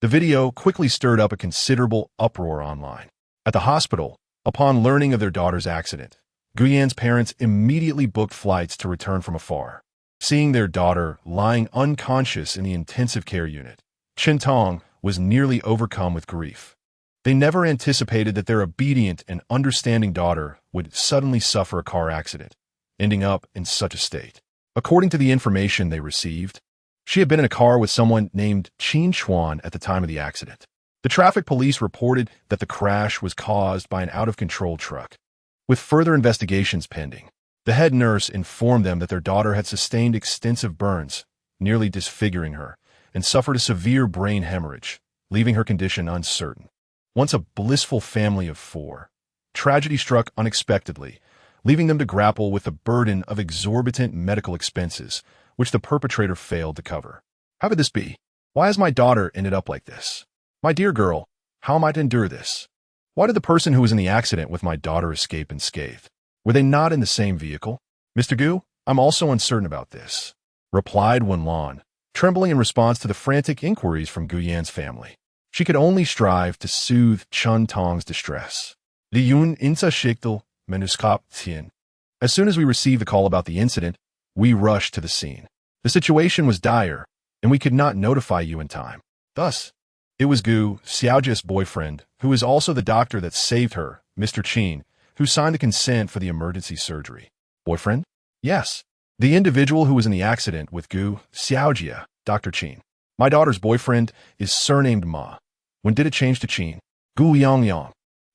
S1: the video quickly stirred up a considerable uproar online. At the hospital, upon learning of their daughter's accident, Gu Yan's parents immediately booked flights to return from afar. Seeing their daughter lying unconscious in the intensive care unit, Chen Tong was nearly overcome with grief. They never anticipated that their obedient and understanding daughter would suddenly suffer a car accident, ending up in such a state. According to the information they received, she had been in a car with someone named Qin Chuan at the time of the accident. The traffic police reported that the crash was caused by an out-of-control truck. With further investigations pending, the head nurse informed them that their daughter had sustained extensive burns, nearly disfiguring her, and suffered a severe brain hemorrhage, leaving her condition uncertain. Once a blissful family of four, tragedy struck unexpectedly, leaving them to grapple with the burden of exorbitant medical expenses, which the perpetrator failed to cover. How could this be? Why has my daughter ended up like this? My dear girl, how am I to endure this? Why did the person who was in the accident with my daughter escape unscathed? Were they not in the same vehicle? Mr. Gu, I'm also uncertain about this, replied Wen, trembling in response to the frantic inquiries from Gu Yan's family. She could only strive to soothe Chen Tong's distress. Li Yun Insa Shikdal Menuskop Tien. As soon as we received the call about the incident, we rushed to the scene. The situation was dire, and we could not notify you in time. Thus, it was Gu, Xiaojia's boyfriend, who is also the doctor that saved her, Mr. Qin, who signed the consent for the emergency surgery. Boyfriend? Yes. The individual who was in the accident with Gu, Xiaojia, Dr. Qin. My daughter's boyfriend is surnamed Ma. When did it change to Qin? Gu Yangyang,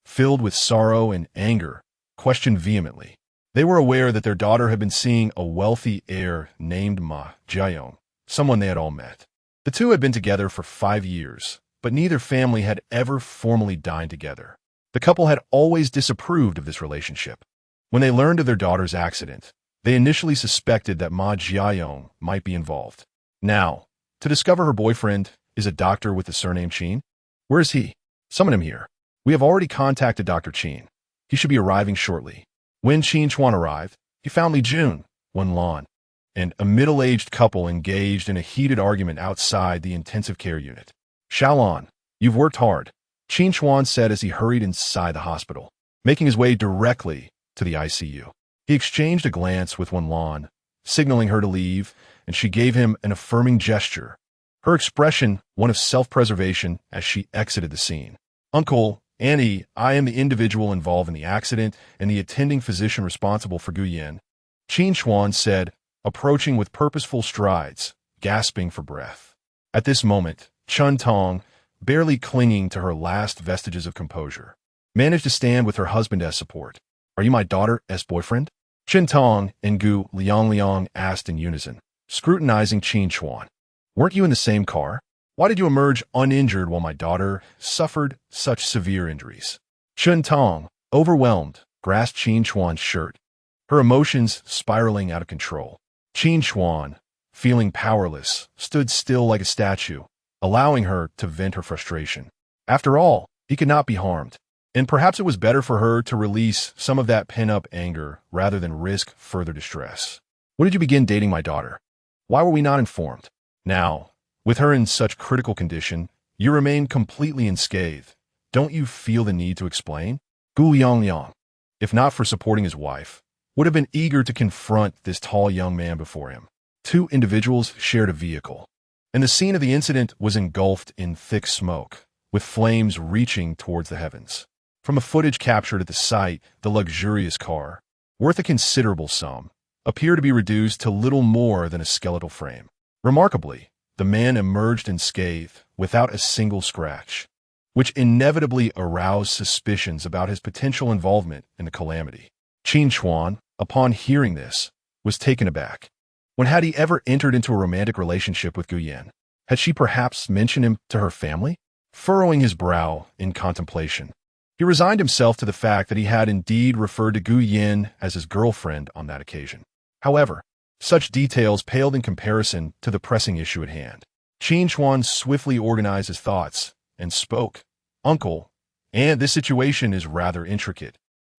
S1: filled with sorrow and anger, questioned vehemently. They were aware that their daughter had been seeing a wealthy heir named Ma Jiayong, someone they had all met. The two had been together for 5 years, but neither family had ever formally dined together. The couple had always disapproved of this relationship. When they learned of their daughter's accident, they initially suspected that Ma Jiayong might be involved. Now, to discover her boyfriend is a doctor with the surname Qin. Where is he? Summon him here. We have already contacted Dr. Qin. He should be arriving shortly. When Qin Chuan arrived, he found Li Jun, Wen, and a middle-aged couple engaged in a heated argument outside the intensive care unit. Xiaolon, you've worked hard, Qin Chuan said as he hurried inside the hospital, making his way directly to the ICU. He exchanged a glance with Wen, signaling her to leave, and she gave him an affirming gesture, her expression one of self-preservation as she exited the scene. Uncle, Annie, I am the individual involved in the accident and the attending physician responsible for Gu Yan, Qin Chuan said, approaching with purposeful strides, gasping for breath. At this moment, Chen Tong, barely clinging to her last vestiges of composure, managed to stand with her husband as support. Are you my daughter's boyfriend? Chen Tong and Gu Liang asked in unison, scrutinizing Qin Chuan. Weren't you in the same car? Why did you emerge uninjured while my daughter suffered such severe injuries? Qin Tong, overwhelmed, grasped Qin Chuan's shirt, her emotions spiraling out of control. Qin Chuan, feeling powerless, stood still like a statue, allowing her to vent her frustration. After all, he could not be harmed, and perhaps it was better for her to release some of that pent-up anger rather than risk further distress. When did you begin dating my daughter? Why were we not informed? Now, with her in such critical condition, you remain completely unscathed. Don't you feel the need to explain? Gu Yangliang, if not for supporting his wife, would have been eager to confront this tall young man before him. Two individuals shared a vehicle, and the scene of the incident was engulfed in thick smoke, with flames reaching towards the heavens. From the footage captured at the site, the luxurious car, worth a considerable sum, appeared to be reduced to little more than a skeletal frame. Remarkably, the man emerged unscathed, without a single scratch, which inevitably aroused suspicions about his potential involvement in the calamity. Qin Chuan, upon hearing this, was taken aback. When had he ever entered into a romantic relationship with Gu Yan? Had she perhaps mentioned him to her family? Furrowing his brow in contemplation, he resigned himself to the fact that he had indeed referred to Gu Yan as his girlfriend on that occasion. However, such details paled in comparison to the pressing issue at hand. Qin Chuan swiftly organized his thoughts and spoke. Uncle, and this situation is rather intricate,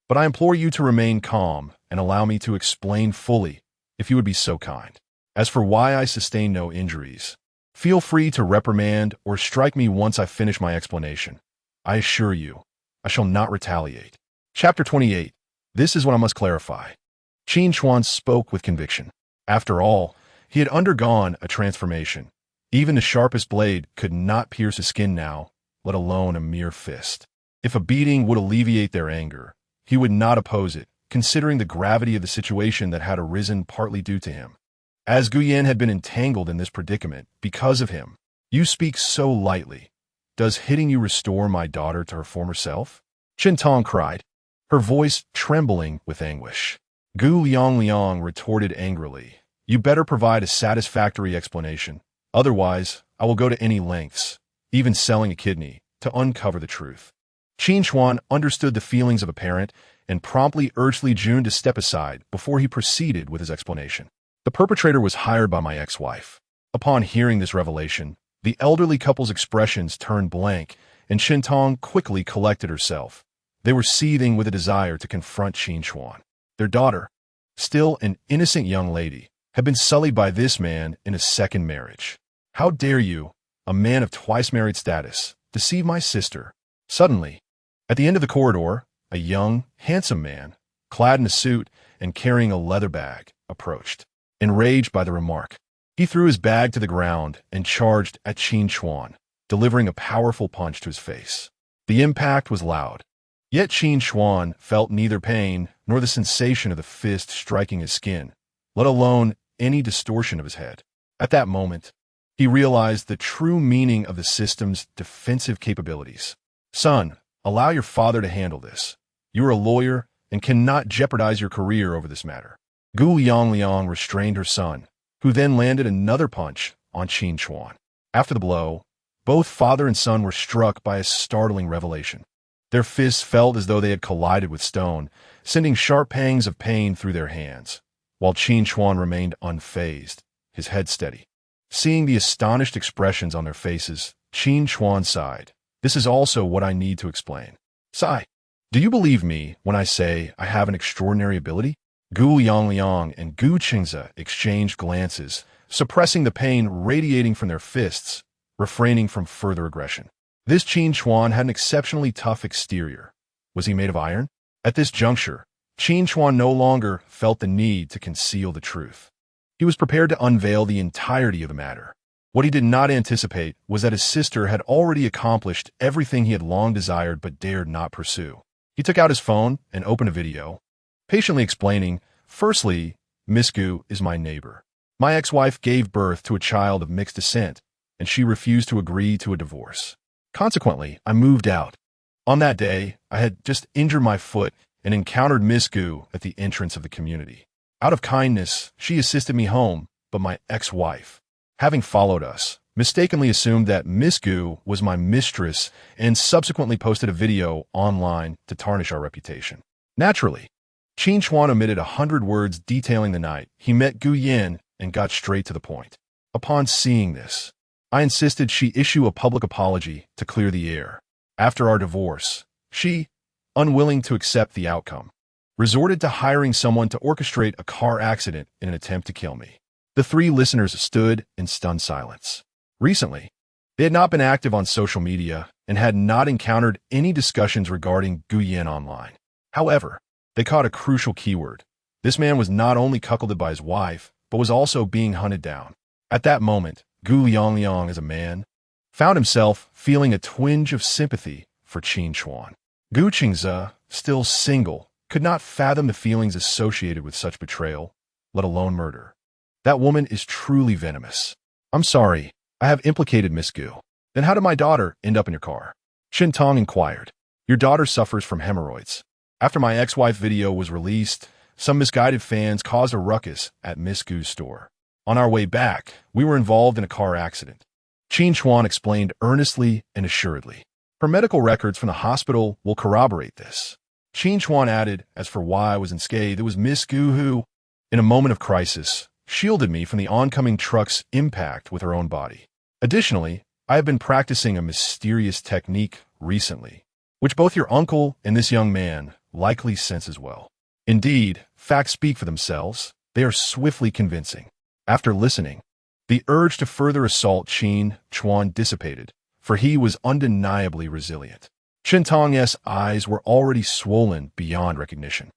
S1: but I implore you to remain calm and allow me to explain fully, if you would be so kind. As for why I sustained no injuries, feel free to reprimand or strike me once I finish my explanation. I assure you, I shall not retaliate. Chapter 28. This is what I must clarify. Qin Chuan spoke with conviction. After all, he had undergone a transformation. Even the sharpest blade could not pierce his skin now, let alone a mere fist. If a beating would alleviate their anger, he would not oppose it, considering the gravity of the situation that had arisen partly due to him. As Gu Yan had been entangled in this predicament because of him. You speak so lightly. Does hitting you restore my daughter to her former self? Qin Tong cried, her voice trembling with anguish. Gu Yangliang retorted angrily, you better provide a satisfactory explanation. Otherwise, I will go to any lengths, even selling a kidney, to uncover the truth. Qin Chuan understood the feelings of a parent and promptly urged Li Jun to step aside before he proceeded with his explanation. The perpetrator was hired by my ex-wife. Upon hearing this revelation, the elderly couple's expressions turned blank, and Qin Tong quickly collected herself. They were seething with a desire to confront Qin Chuan. Their daughter, still an innocent young lady, had been sullied by this man in a second marriage. How dare you, a man of twice-married status, deceive my sister? Suddenly, at the end of the corridor, a young, handsome man, clad in a suit and carrying a leather bag, approached. Enraged by the remark, he threw his bag to the ground and charged at Qin Chuan, delivering a powerful punch to his face. The impact was loud, yet Qin Chuan felt neither pain nor the sensation of the fist striking his skin, let alone any distortion of his head. At that moment, he realized the true meaning of the system's defensive capabilities. Son, allow your father to handle this. You are a lawyer and cannot jeopardize your career over this matter. Gu Yangliang restrained her son, who then landed another punch on Qin Chuan. After the blow, both father and son were struck by a startling revelation. Their fists felt as though they had collided with stone, sending sharp pangs of pain through their hands, while Qin Chuan remained unfazed, his head steady. Seeing the astonished expressions on their faces, Qin Chuan sighed. This is also what I need to explain. Sigh. Do you believe me when I say I have an extraordinary ability? Gu Yangliang and Gu Qingze exchanged glances, suppressing the pain radiating from their fists, refraining from further aggression. This Qin Chuan had an exceptionally tough exterior. Was he made of iron? At this juncture, Qin Chuan no longer felt the need to conceal the truth. He was prepared to unveil the entirety of the matter. What he did not anticipate was that his sister had already accomplished everything he had long desired but dared not pursue. He took out his phone and opened a video, patiently explaining, firstly, Miss Gu is my neighbor. My ex-wife gave birth to a child of mixed descent, and she refused to agree to a divorce. Consequently, I moved out. On that day, I had just injured my foot and encountered Miss Gu at the entrance of the community. Out of kindness, she assisted me home, but my ex-wife, having followed us, mistakenly assumed that Miss Gu was my mistress and subsequently posted a video online to tarnish our reputation. Naturally, Qin Chuan omitted 100 words detailing the night he met Gu Yin and got straight to the point. Upon seeing this, I insisted she issue a public apology to clear the air. After our divorce, she, unwilling to accept the outcome, resorted to hiring someone to orchestrate a car accident in an attempt to kill me. The three listeners stood in stunned silence. Recently, they had not been active on social media and had not encountered any discussions regarding Gu Yin online. However, they caught a crucial keyword. This man was not only cuckolded by his wife, but was also being hunted down. At that moment, Gu Liangliang, as a man, found himself feeling a twinge of sympathy for Qin Chuan. Gu Qingze, still single, could not fathom the feelings associated with such betrayal, let alone murder. That woman is truly venomous. I'm sorry, I have implicated Miss Gu. Then how did my daughter end up in your car? Shin Tong inquired. Your daughter suffers from hemorrhoids. After my ex-wife video was released, some misguided fans caused a ruckus at Miss Gu's store. On our way back, we were involved in a car accident. Qin Chuan explained earnestly and assuredly. Her medical records from the hospital will corroborate this. Qin Chuan added, as for why I was unscathed, it was Miss Gu who, in a moment of crisis, shielded me from the oncoming truck's impact with her own body. Additionally, I have been practicing a mysterious technique recently, which both your uncle and this young man likely sense as well. Indeed, facts speak for themselves. They are swiftly convincing. After listening, the urge to further assault Qin Chuan dissipated, for he was undeniably resilient. Shin Tong's eyes were already swollen beyond recognition.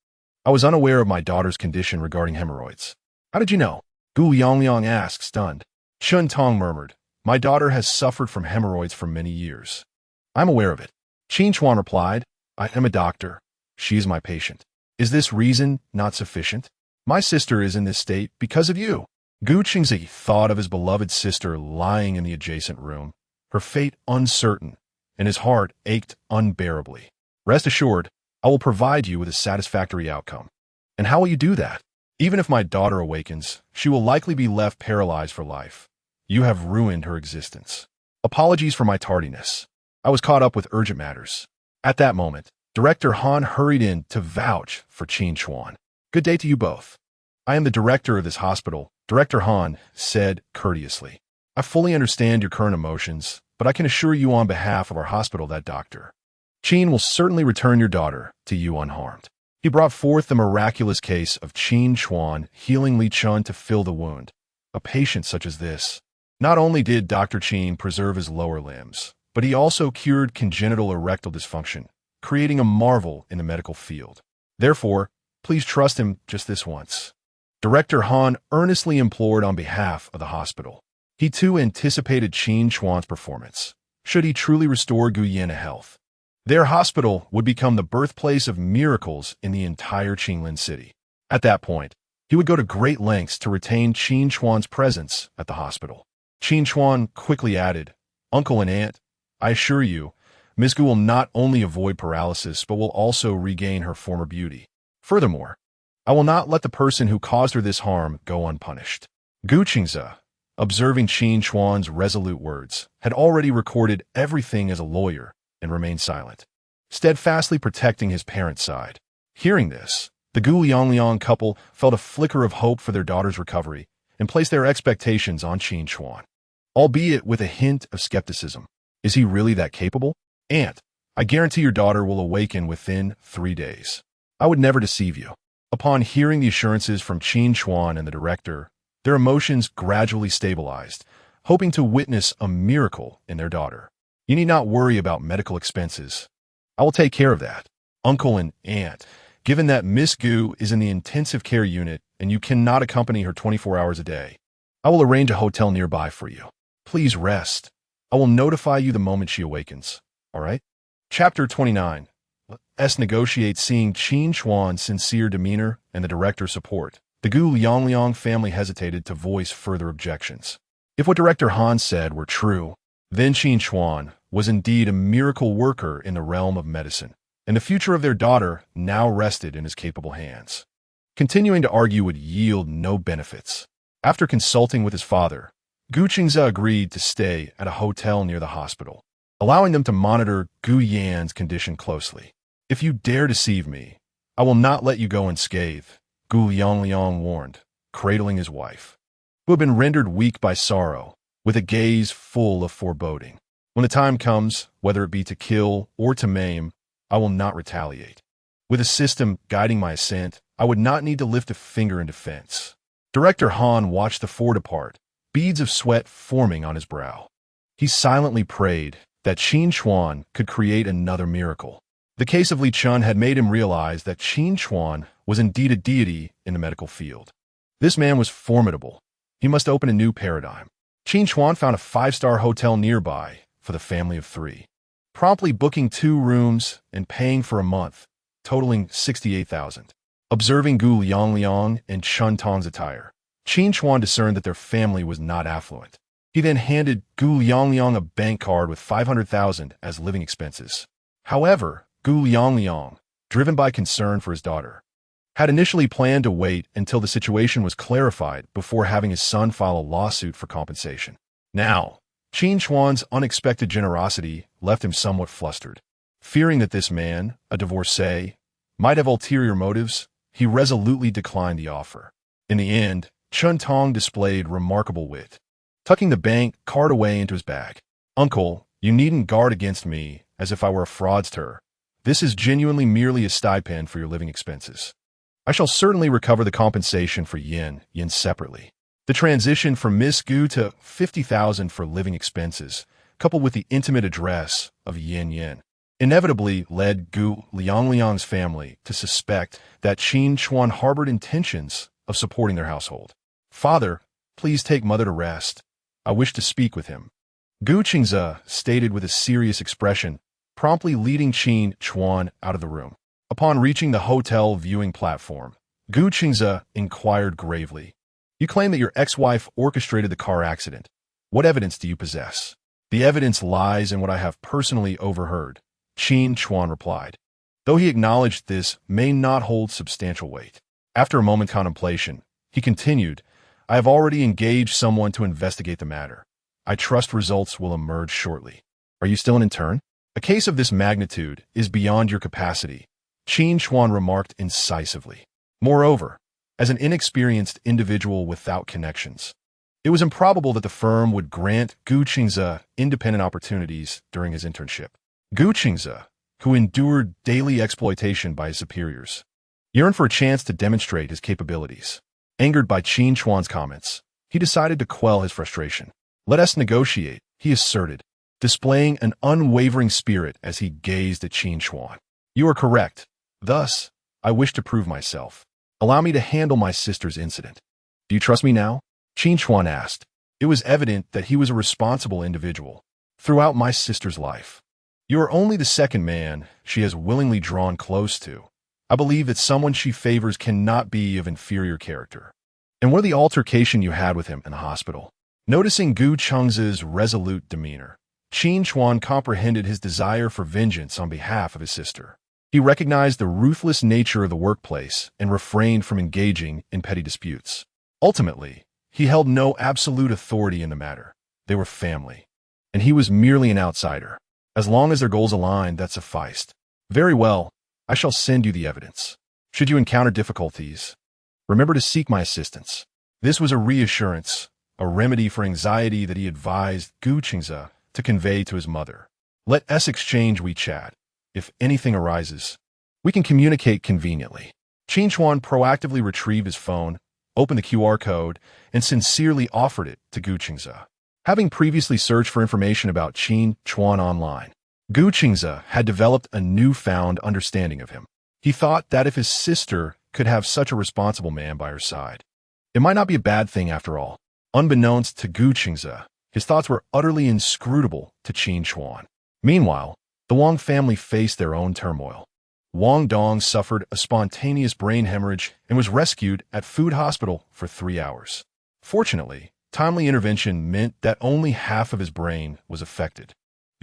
S1: I was unaware of my daughter's condition regarding hemorrhoids. How did you know? Gu Liangliang asked, stunned. Shin Tong murmured, my daughter has suffered from hemorrhoids for many years. I'm aware of it. Qin Chuan replied, I am a doctor. She is my patient. Is this reason not sufficient? My sister is in this state because of you. Gu Qingze thought of his beloved sister lying in the adjacent room, her fate uncertain, and his heart ached unbearably. Rest assured, I will provide you with a satisfactory outcome. And how will you do that? Even if my daughter awakens, she will likely be left paralyzed for life. You have ruined her existence. Apologies for my tardiness. I was caught up with urgent matters. At that moment, Director Han hurried in to vouch for Qin Chuan. Good day to you both. I am the director of this hospital, Director Han said courteously. I fully understand your current emotions, but I can assure you on behalf of our hospital that Dr. Qin will certainly return your daughter to you unharmed. He brought forth the miraculous case of Qin Chuan healing Li Chun to fill the wound. A patient such as this. Not only did Dr. Qin preserve his lower limbs, but he also cured congenital erectile dysfunction, creating a marvel in the medical field. Therefore, please trust him just this once. Director Han earnestly implored on behalf of the hospital. He too anticipated Qin Chuan's performance. Should he truly restore Gu Yin to health, their hospital would become the birthplace of miracles in the entire Qinglin city. At that point, he would go to great lengths to retain Qin Chuan's presence at the hospital. Qin Chuan quickly added, Uncle and Aunt, I assure you, Miss Gu will not only avoid paralysis, but will also regain her former beauty. Furthermore, I will not let the person who caused her this harm go unpunished. Gu Qingze, observing Qin Chuan's resolute words, had already recorded everything as a lawyer and remained silent, steadfastly protecting his parents' side. Hearing this, the Gu Liangliang couple felt a flicker of hope for their daughter's recovery and placed their expectations on Qin Chuan, albeit with a hint of skepticism. Is he really that capable? Aunt, I guarantee your daughter will awaken within 3 days. I would never deceive you. Upon hearing the assurances from Qin Chuan and the director, their emotions gradually stabilized, hoping to witness a miracle in their daughter. You need not worry about medical expenses. I will take care of that. Uncle and Aunt, given that Miss Gu is in the intensive care unit and you cannot accompany her 24 hours a day, I will arrange a hotel nearby for you. Please rest. I will notify you the moment she awakens. All right? Chapter 29. Let's negotiate. Seeing Qin Chuan's sincere demeanor and the director's support, the Gu Liangliang family hesitated to voice further objections. If what Director Han said were true, then Qin Chuan was indeed a miracle worker in the realm of medicine, and the future of their daughter now rested in his capable hands. Continuing to argue would yield no benefits. After consulting with his father, Gu Qingze agreed to stay at a hotel near the hospital, allowing them to monitor Gu Yan's condition closely. "If you dare deceive me, I will not let you go unscathed," Gu Liangliang warned, cradling his wife, who had been rendered weak by sorrow, with a gaze full of foreboding. "When the time comes, whether it be to kill or to maim, I will not retaliate. With a system guiding my ascent, I would not need to lift a finger in defense." Director Han watched the four depart, beads of sweat forming on his brow. He silently prayed that Qin Chuan could create another miracle. The case of Li Chun had made him realize that Qin Chuan was indeed a deity in the medical field. This man was formidable. He must open a new paradigm. Qin Chuan found a 5-star hotel nearby for the family of 3, promptly booking 2 rooms and paying for a month, totaling 68,000. Observing Gu Liangliang and Chun Tong's attire, Qin Chuan discerned that their family was not affluent. He then handed Gu Liangliang a bank card with 500,000 as living expenses. However, Gu Liangliang, driven by concern for his daughter, had initially planned to wait until the situation was clarified before having his son file a lawsuit for compensation. Now, Qin Chuan's unexpected generosity left him somewhat flustered. Fearing that this man, a divorcee, might have ulterior motives, he resolutely declined the offer. In the end, Chun Tong displayed remarkable wit, tucking the bank card away into his bag. "Uncle, you needn't guard against me as if I were a fraudster. This is genuinely merely a stipend for your living expenses. I shall certainly recover the compensation for Yin separately." The transition from Miss Gu to 50,000 for living expenses, coupled with the intimate address of Yin, inevitably led Gu Liangliang's family to suspect that Qin Chuan harbored intentions of supporting their household. "Father, please take mother to rest. I wish to speak with him," Gu Qingze stated with a serious expression, promptly leading Qin Chuan out of the room. Upon reaching the hotel viewing platform, Gu Qingze inquired gravely, "You claim that your ex-wife orchestrated the car accident. What evidence do you possess?" "The evidence lies in what I have personally overheard," Qin Chuan replied, though he acknowledged this may not hold substantial weight. After a moment's contemplation, he continued, "I have already engaged someone to investigate the matter. I trust results will emerge shortly." "Are you still an intern? A case of this magnitude is beyond your capacity," Qin Chuan remarked incisively. Moreover, as an inexperienced individual without connections, it was improbable that the firm would grant Gu Qingze independent opportunities during his internship. Gu Qingze, who endured daily exploitation by his superiors, yearned for a chance to demonstrate his capabilities. Angered by Qin Chuan's comments, he decided to quell his frustration. "Let us negotiate," he asserted, displaying an unwavering spirit as he gazed at Qin Chuan. "You are correct. Thus, I wish to prove myself. Allow me to handle my sister's incident." "Do you trust me now?" Qin Chuan asked. It was evident that he was a responsible individual throughout my sister's life. "You are only the second man she has willingly drawn close to. I believe that someone she favors cannot be of inferior character." "And what of the altercation you had with him in the hospital?" Noticing Gu Qingze's resolute demeanor, Qin Chuan comprehended his desire for vengeance on behalf of his sister. He recognized the ruthless nature of the workplace and refrained from engaging in petty disputes. Ultimately, he held no absolute authority in the matter. They were family, and he was merely an outsider. As long as their goals aligned, that sufficed. "Very well, I shall send you the evidence. Should you encounter difficulties, remember to seek my assistance." This was a reassurance, a remedy for anxiety that he advised Gu Qingze to convey to his mother. "Let us exchange WeChat. If anything arises, we can communicate conveniently." Qin Chuan proactively retrieved his phone, opened the QR code, and sincerely offered it to Gu Qingze. Having previously searched for information about Qin Chuan online, Gu Qingze had developed a newfound understanding of him. He thought that if his sister could have such a responsible man by her side, it might not be a bad thing after all. Unbeknownst to Gu Qingze, his thoughts were utterly inscrutable to Qin Chuan. Meanwhile, the Wang family faced their own turmoil. Wang Dong suffered a spontaneous brain hemorrhage and was rescued at Food Hospital for 3 hours. Fortunately, timely intervention meant that only half of his brain was affected.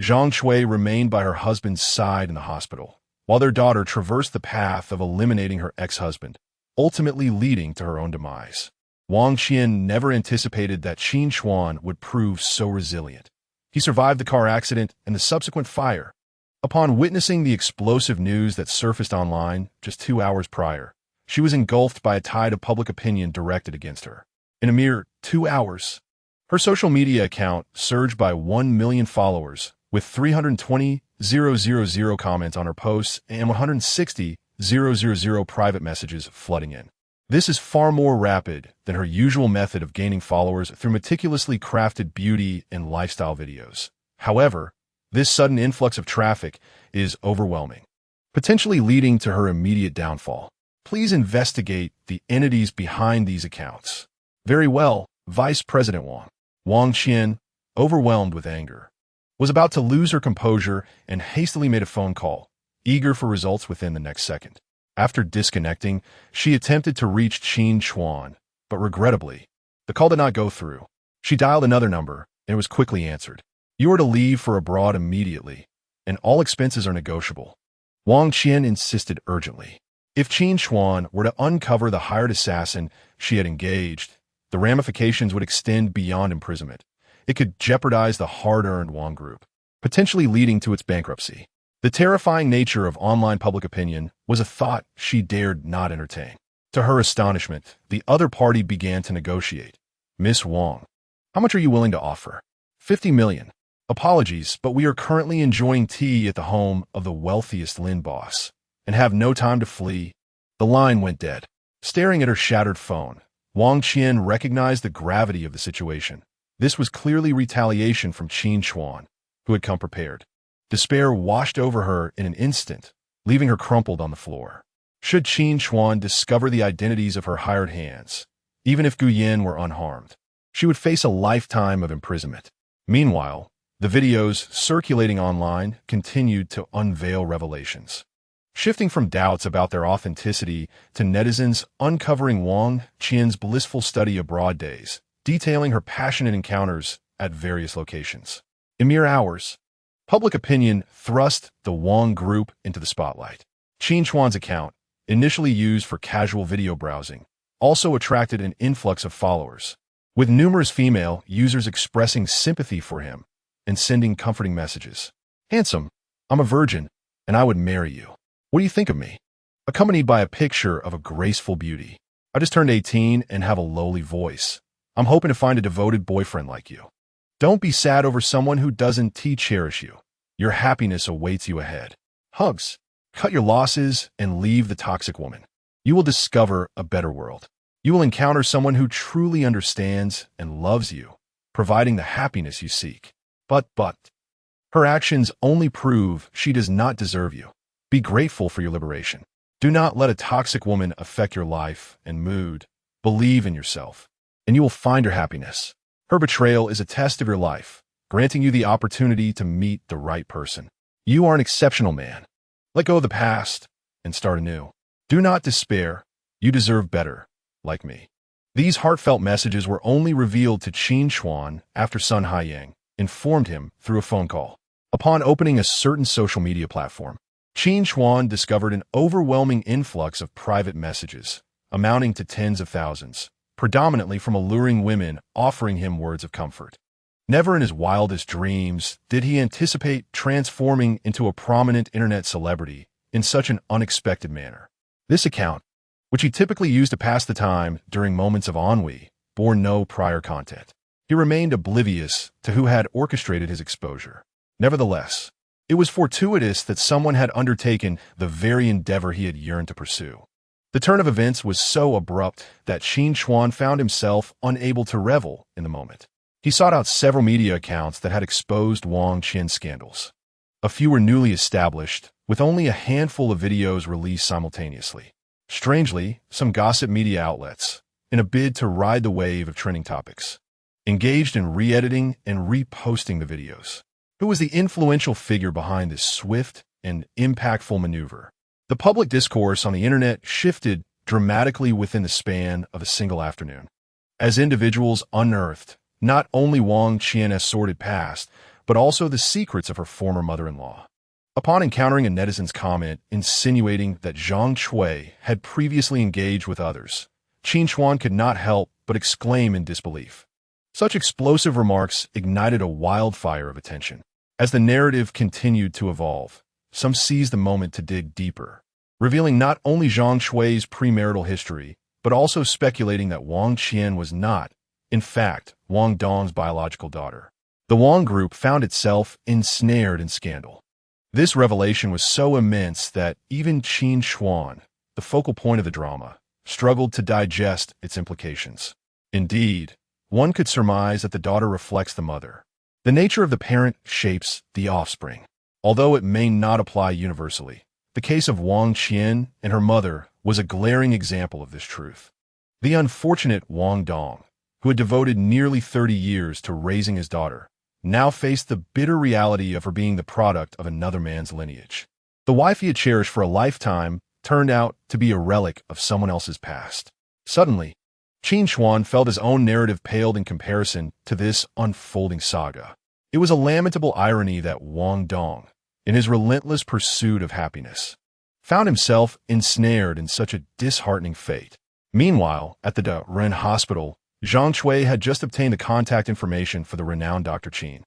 S1: Zhang Shui remained by her husband's side in the hospital, while their daughter traversed the path of eliminating her ex-husband, ultimately leading to her own demise. Wang Qian never anticipated that Qin Chuan would prove so resilient. He survived the car accident and the subsequent fire. Upon witnessing the explosive news that surfaced online just 2 hours prior, she was engulfed by a tide of public opinion directed against her. In a mere 2 hours, her social media account surged by 1 million followers, with 320,000 comments on her posts and 160,000 private messages flooding in. This is far more rapid than her usual method of gaining followers through meticulously crafted beauty and lifestyle videos. However, this sudden influx of traffic is overwhelming, potentially leading to her immediate downfall. Please investigate the entities behind these accounts. Very well, Vice President Wang. Wang Qian, overwhelmed with anger, was about to lose her composure and hastily made a phone call, eager for results within the next second. After disconnecting, she attempted to reach Qin Chuan, but regrettably, the call did not go through. She dialed another number, and it was quickly answered. You are to leave for abroad immediately, and all expenses are negotiable. Wang Qian insisted urgently. If Qin Chuan were to uncover the hired assassin she had engaged, the ramifications would extend beyond imprisonment. It could jeopardize the hard-earned Wang Group, potentially leading to its bankruptcy. The terrifying nature of online public opinion was a thought she dared not entertain. To her astonishment, the other party began to negotiate. Miss Wang, how much are you willing to offer? 50 million. Apologies, but we are currently enjoying tea at the home of the wealthiest Lin boss, and have no time to flee. The line went dead. Staring at her shattered phone, Wang Qian recognized the gravity of the situation. This was clearly retaliation from Qin Chuan, who had come prepared. Despair washed over her in an instant, leaving her crumpled on the floor. Should Qin Chuan discover the identities of her hired hands, even if Guyen were unharmed, she would face a lifetime of imprisonment. Meanwhile, the videos circulating online continued to unveil revelations. Shifting from doubts about their authenticity to netizens uncovering Wang Qian's blissful study abroad days, detailing her passionate encounters at various locations. In mere hours, public opinion thrust the Wang Group into the spotlight. Qin Chuan's account, initially used for casual video browsing, also attracted an influx of followers, with numerous female users expressing sympathy for him and sending comforting messages. Handsome, I'm a virgin, and I would marry you. What do you think of me? Accompanied by a picture of a graceful beauty. I just turned 18 and have a lowly voice. I'm hoping to find a devoted boyfriend like you. Don't be sad over someone who doesn't cherish you. Your happiness awaits you ahead. Hugs. Cut your losses and leave the toxic woman. You will discover a better world. You will encounter someone who truly understands and loves you, providing the happiness you seek. But, her actions only prove she does not deserve you. Be grateful for your liberation. Do not let a toxic woman affect your life and mood. Believe in yourself, and you will find your happiness. Her betrayal is a test of your life, granting you the opportunity to meet the right person. You are an exceptional man. Let go of the past and start anew. Do not despair. You deserve better, like me. These heartfelt messages were only revealed to Qin Chuan after Sun Haiyang informed him through a phone call. Upon opening a certain social media platform, Qin Chuan discovered an overwhelming influx of private messages, amounting to tens of thousands, predominantly from alluring women offering him words of comfort. Never in his wildest dreams did he anticipate transforming into a prominent internet celebrity in such an unexpected manner. This account, which he typically used to pass the time during moments of ennui, bore no prior content. He remained oblivious to who had orchestrated his exposure. Nevertheless, it was fortuitous that someone had undertaken the very endeavor he had yearned to pursue. The turn of events was so abrupt that Qin Chuan found himself unable to revel in the moment. He sought out several media accounts that had exposed Wang Qian's scandals. A few were newly established, with only a handful of videos released simultaneously. Strangely, some gossip media outlets, in a bid to ride the wave of trending topics, engaged in re-editing and reposting the videos. Who was the influential figure behind this swift and impactful maneuver? The public discourse on the internet shifted dramatically within the span of a single afternoon, as individuals unearthed not only Wang Qian's sordid past, but also the secrets of her former mother-in-law. Upon encountering a netizen's comment insinuating that Zhang Chui had previously engaged with others, Qin Chuan could not help but exclaim in disbelief. Such explosive remarks ignited a wildfire of attention. As the narrative continued to evolve, some seized the moment to dig deeper, revealing not only Zhang Shui's premarital history, but also speculating that Wang Qian was not, in fact, Wang Dong's biological daughter. The Wang group found itself ensnared in scandal. This revelation was so immense that even Qin Chuan, the focal point of the drama, struggled to digest its implications. Indeed, one could surmise that the daughter reflects the mother. The nature of the parent shapes the offspring. Although it may not apply universally, the case of Wang Qian and her mother was a glaring example of this truth. The unfortunate Wang Dong, who had devoted nearly 30 years to raising his daughter, now faced the bitter reality of her being the product of another man's lineage. The wife he had cherished for a lifetime turned out to be a relic of someone else's past. Suddenly, Qin Chuan felt his own narrative paled in comparison to this unfolding saga. It was a lamentable irony that Wang Dong, in his relentless pursuit of happiness, found himself ensnared in such a disheartening fate. Meanwhile, at the Ren hospital, Zhang Shui had just obtained the contact information for the renowned Dr. Qin,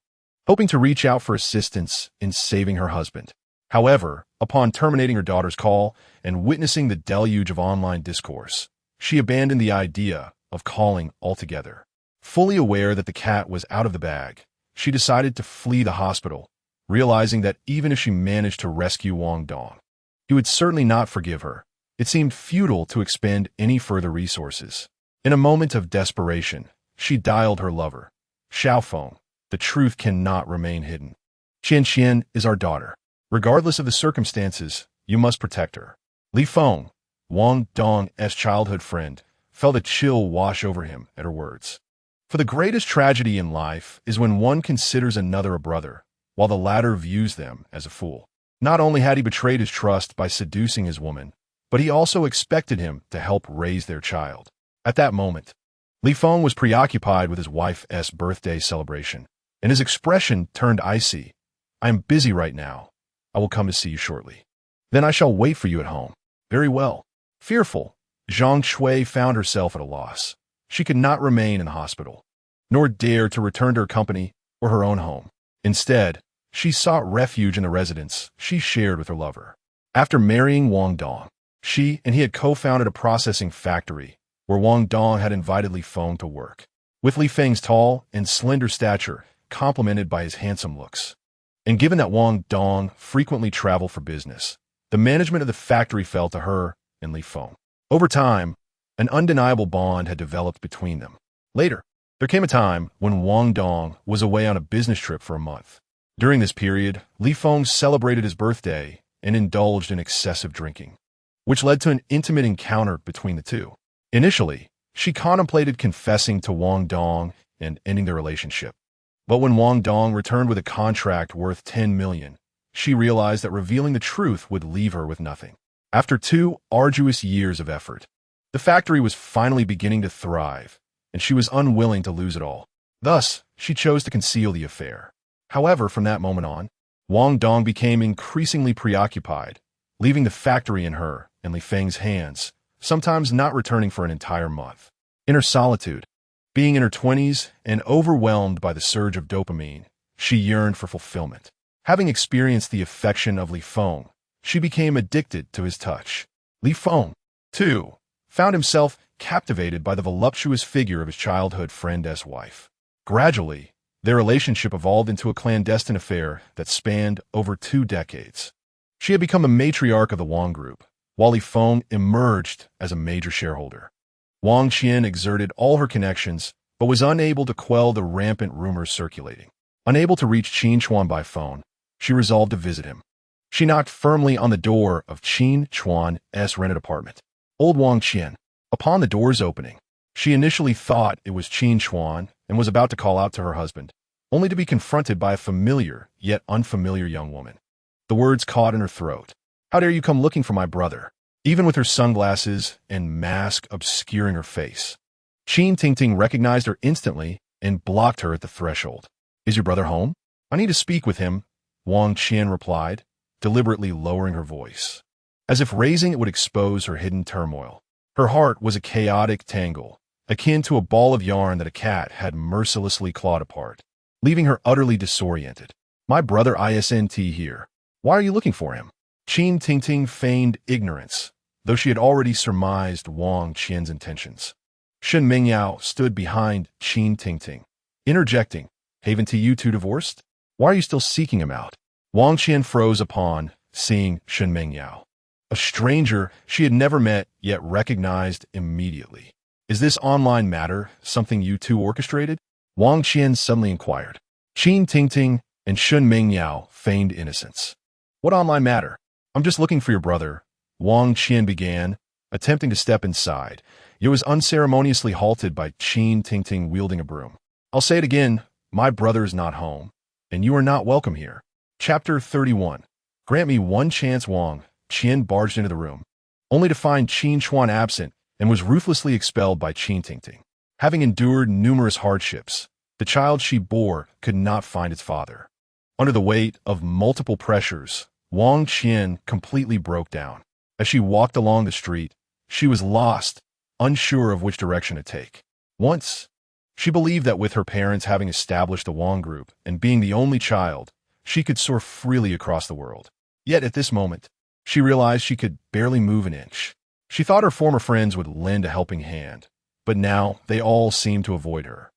S1: hoping to reach out for assistance in saving her husband. However, upon terminating her daughter's call and witnessing the deluge of online discourse, she abandoned the idea of calling altogether. Fully aware that the cat was out of the bag, she decided to flee the hospital, realizing that even if she managed to rescue Wang Dong, he would certainly not forgive her. It seemed futile to expend any further resources. In a moment of desperation, she dialed her lover. Xiaofeng, the truth cannot remain hidden. Qian is our daughter. Regardless of the circumstances, you must protect her. Li Feng, Wang Dong's childhood friend, felt a chill wash over him at her words. For the greatest tragedy in life is when one considers another a brother, while the latter views them as a fool. Not only had he betrayed his trust by seducing his woman, but he also expected him to help raise their child. At that moment, Li Feng was preoccupied with his wife's birthday celebration, and his expression turned icy. "I am busy right now. I will come to see you shortly. Then I shall wait for you at home." "Very well." Fearful, Zhang Shui found herself at a loss. She could not remain in the hospital, nor dare to return to her company or her own home. Instead, she sought refuge in the residence she shared with her lover. After marrying Wang Dong, she and he had co-founded a processing factory where Wang Dong had invited Li Feng to work. With Li Feng's tall and slender stature complemented by his handsome looks, and given that Wang Dong frequently traveled for business, the management of the factory fell to her and Li Feng. Over time, an undeniable bond had developed between them. Later, there came a time when Wang Dong was away on a business trip for a month. During this period, Li Feng celebrated his birthday and indulged in excessive drinking, which led to an intimate encounter between the two. Initially, she contemplated confessing to Wang Dong and ending their relationship. But when Wang Dong returned with a contract worth 10 million, she realized that revealing the truth would leave her with nothing. After 2 arduous years of effort, the factory was finally beginning to thrive, and she was unwilling to lose it all. Thus, she chose to conceal the affair. However, from that moment on, Wang Dong became increasingly preoccupied, leaving the factory in her and Li Feng's hands, sometimes not returning for an entire month. In her solitude, being in her 20s and overwhelmed by the surge of dopamine, she yearned for fulfillment. Having experienced the affection of Li Feng, she became addicted to his touch. Li Feng, too, found himself captivated by the voluptuous figure of his childhood friend's wife. Gradually, their relationship evolved into a clandestine affair that spanned over 2 decades. She had become a matriarch of the Wong group, while Li Feng emerged as a major shareholder. Wang Qian exerted all her connections, but was unable to quell the rampant rumors circulating. Unable to reach Qin Chuan by phone, she resolved to visit him. She knocked firmly on the door of Qin Chuan's rented apartment. Old Wang Qian. Upon the door's opening, she initially thought it was Qin Chuan and was about to call out to her husband, only to be confronted by a familiar yet unfamiliar young woman. The words caught in her throat. "How dare you come looking for my brother?" Even with her sunglasses and mask obscuring her face, Qin Tingting recognized her instantly and blocked her at the threshold. "Is your brother home? I need to speak with him," Wang Qian replied, deliberately lowering her voice, as if raising it would expose her hidden turmoil. Her heart was a chaotic tangle, akin to a ball of yarn that a cat had mercilessly clawed apart, leaving her utterly disoriented. My brother isn't here. Why are you looking for him? Qin Tingting feigned ignorance, though she had already surmised Wang Qian's intentions. Shen Mingyao stood behind Qin Tingting, interjecting, "Haven't you two divorced? Why are you still seeking him out?" Wang Qian froze upon seeing Shen Mingyao, a stranger she had never met yet recognized immediately. "Is this online matter something you two orchestrated?" Wang Qian suddenly inquired. Qin Tingting and Shen Mingyao feigned innocence. "What online matter? I'm just looking for your brother," Wang Qian began, attempting to step inside. It was unceremoniously halted by Qin Tingting wielding a broom. "I'll say it again, my brother is not home, and you are not welcome here." Chapter 31. Grant me one chance. Wang Qian barged into the room, only to find Qin Chuan absent, and was ruthlessly expelled by Qin Tingting. Having endured numerous hardships, the child she bore could not find its father. Under the weight of multiple pressures, Wang Qian completely broke down. As she walked along the street, she was lost, unsure of which direction to take. Once, she believed that with her parents having established the Wong group and being the only child, she could soar freely across the world. Yet at this moment, she realized she could barely move an inch. She thought her former friends would lend a helping hand, but now they all seemed to avoid her.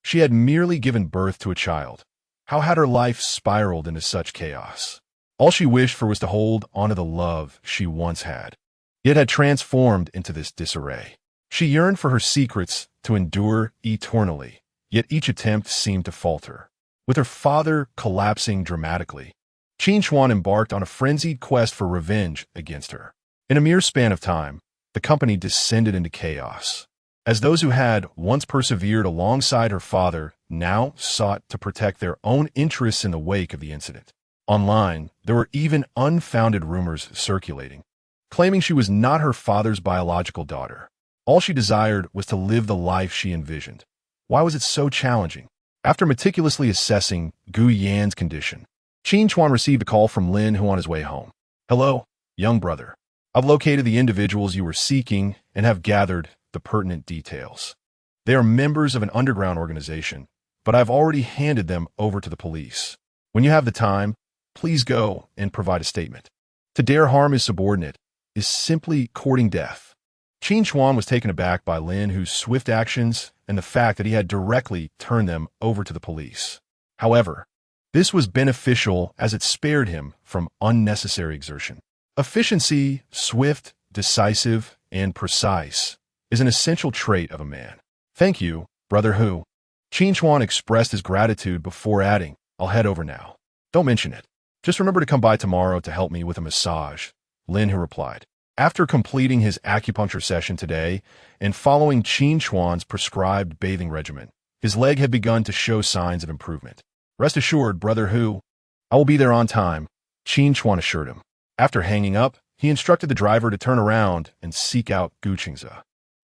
S1: She had merely given birth to a child. How had her life spiraled into such chaos? All she wished for was to hold onto the love she once had, yet had transformed into this disarray. She yearned for her secrets to endure eternally, yet each attempt seemed to falter. With her father collapsing dramatically, Qin Chuan embarked on a frenzied quest for revenge against her. In a mere span of time, the company descended into chaos, as those who had once persevered alongside her father now sought to protect their own interests in the wake of the incident. Online, there were even unfounded rumors circulating, claiming she was not her father's biological daughter. All she desired was to live the life she envisioned. Why was it so challenging? After meticulously assessing Gu Yan's condition, Qin Chuan received a call from Lin Hu on his way home. "Hello, young brother. I've located the individuals you were seeking and have gathered the pertinent details. They are members of an underground organization, but I've already handed them over to the police. When you have the time, please go and provide a statement. To dare harm his subordinate is simply courting death." Qin Chuan was taken aback by Lin Hu's swift actions and the fact that he had directly turned them over to the police. However, this was beneficial as it spared him from unnecessary exertion. Efficiency, swift, decisive, and precise, is an essential trait of a man. "Thank you, Brother Hu." Qin Chuan expressed his gratitude before adding, "I'll head over now. Don't mention it. Just remember to come by tomorrow to help me with a massage," Lin Hu replied. After completing his acupuncture session today and following Qin Chuan's prescribed bathing regimen, his leg had begun to show signs of improvement. "Rest assured, Brother Hu, I will be there on time," Qin Chuan assured him. After hanging up, he instructed the driver to turn around and seek out Gu Qingze.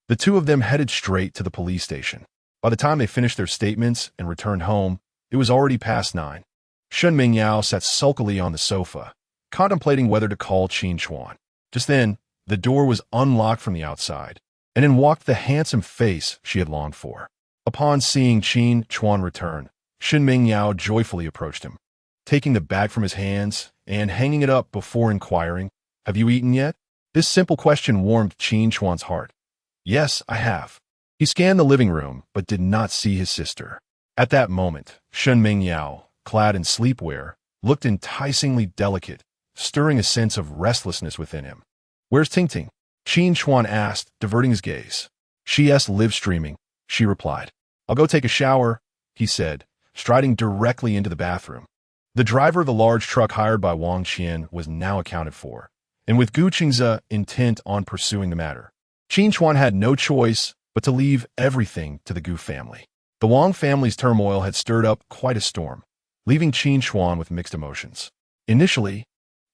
S1: The two of them headed straight to the police station. By the time they finished their statements and returned home, it was already past 9. Shen Mingyao sat sulkily on the sofa, contemplating whether to call Qin Chuan. Just then, the door was unlocked from the outside, and in walked the handsome face she had longed for. Upon seeing Qin Chuan return, Shen Mingyao joyfully approached him, taking the bag from his hands and hanging it up before inquiring, "Have you eaten yet?" This simple question warmed Qin Chuan's heart. "Yes, I have." He scanned the living room, but did not see his sister. At that moment, Shen Mingyao, clad in sleepwear, looked enticingly delicate, stirring a sense of restlessness within him. "Where's Tingting?" Qin Chuan asked, diverting his gaze. "She's live streaming," she replied. "I'll go take a shower," he said, striding directly into the bathroom. The driver of the large truck hired by Wang Qian was now accounted for, and with Gu Qingze intent on pursuing the matter, Qin Chuan had no choice but to leave everything to the Gu family. The Wang family's turmoil had stirred up quite a storm, leaving Qin Chuan with mixed emotions. Initially,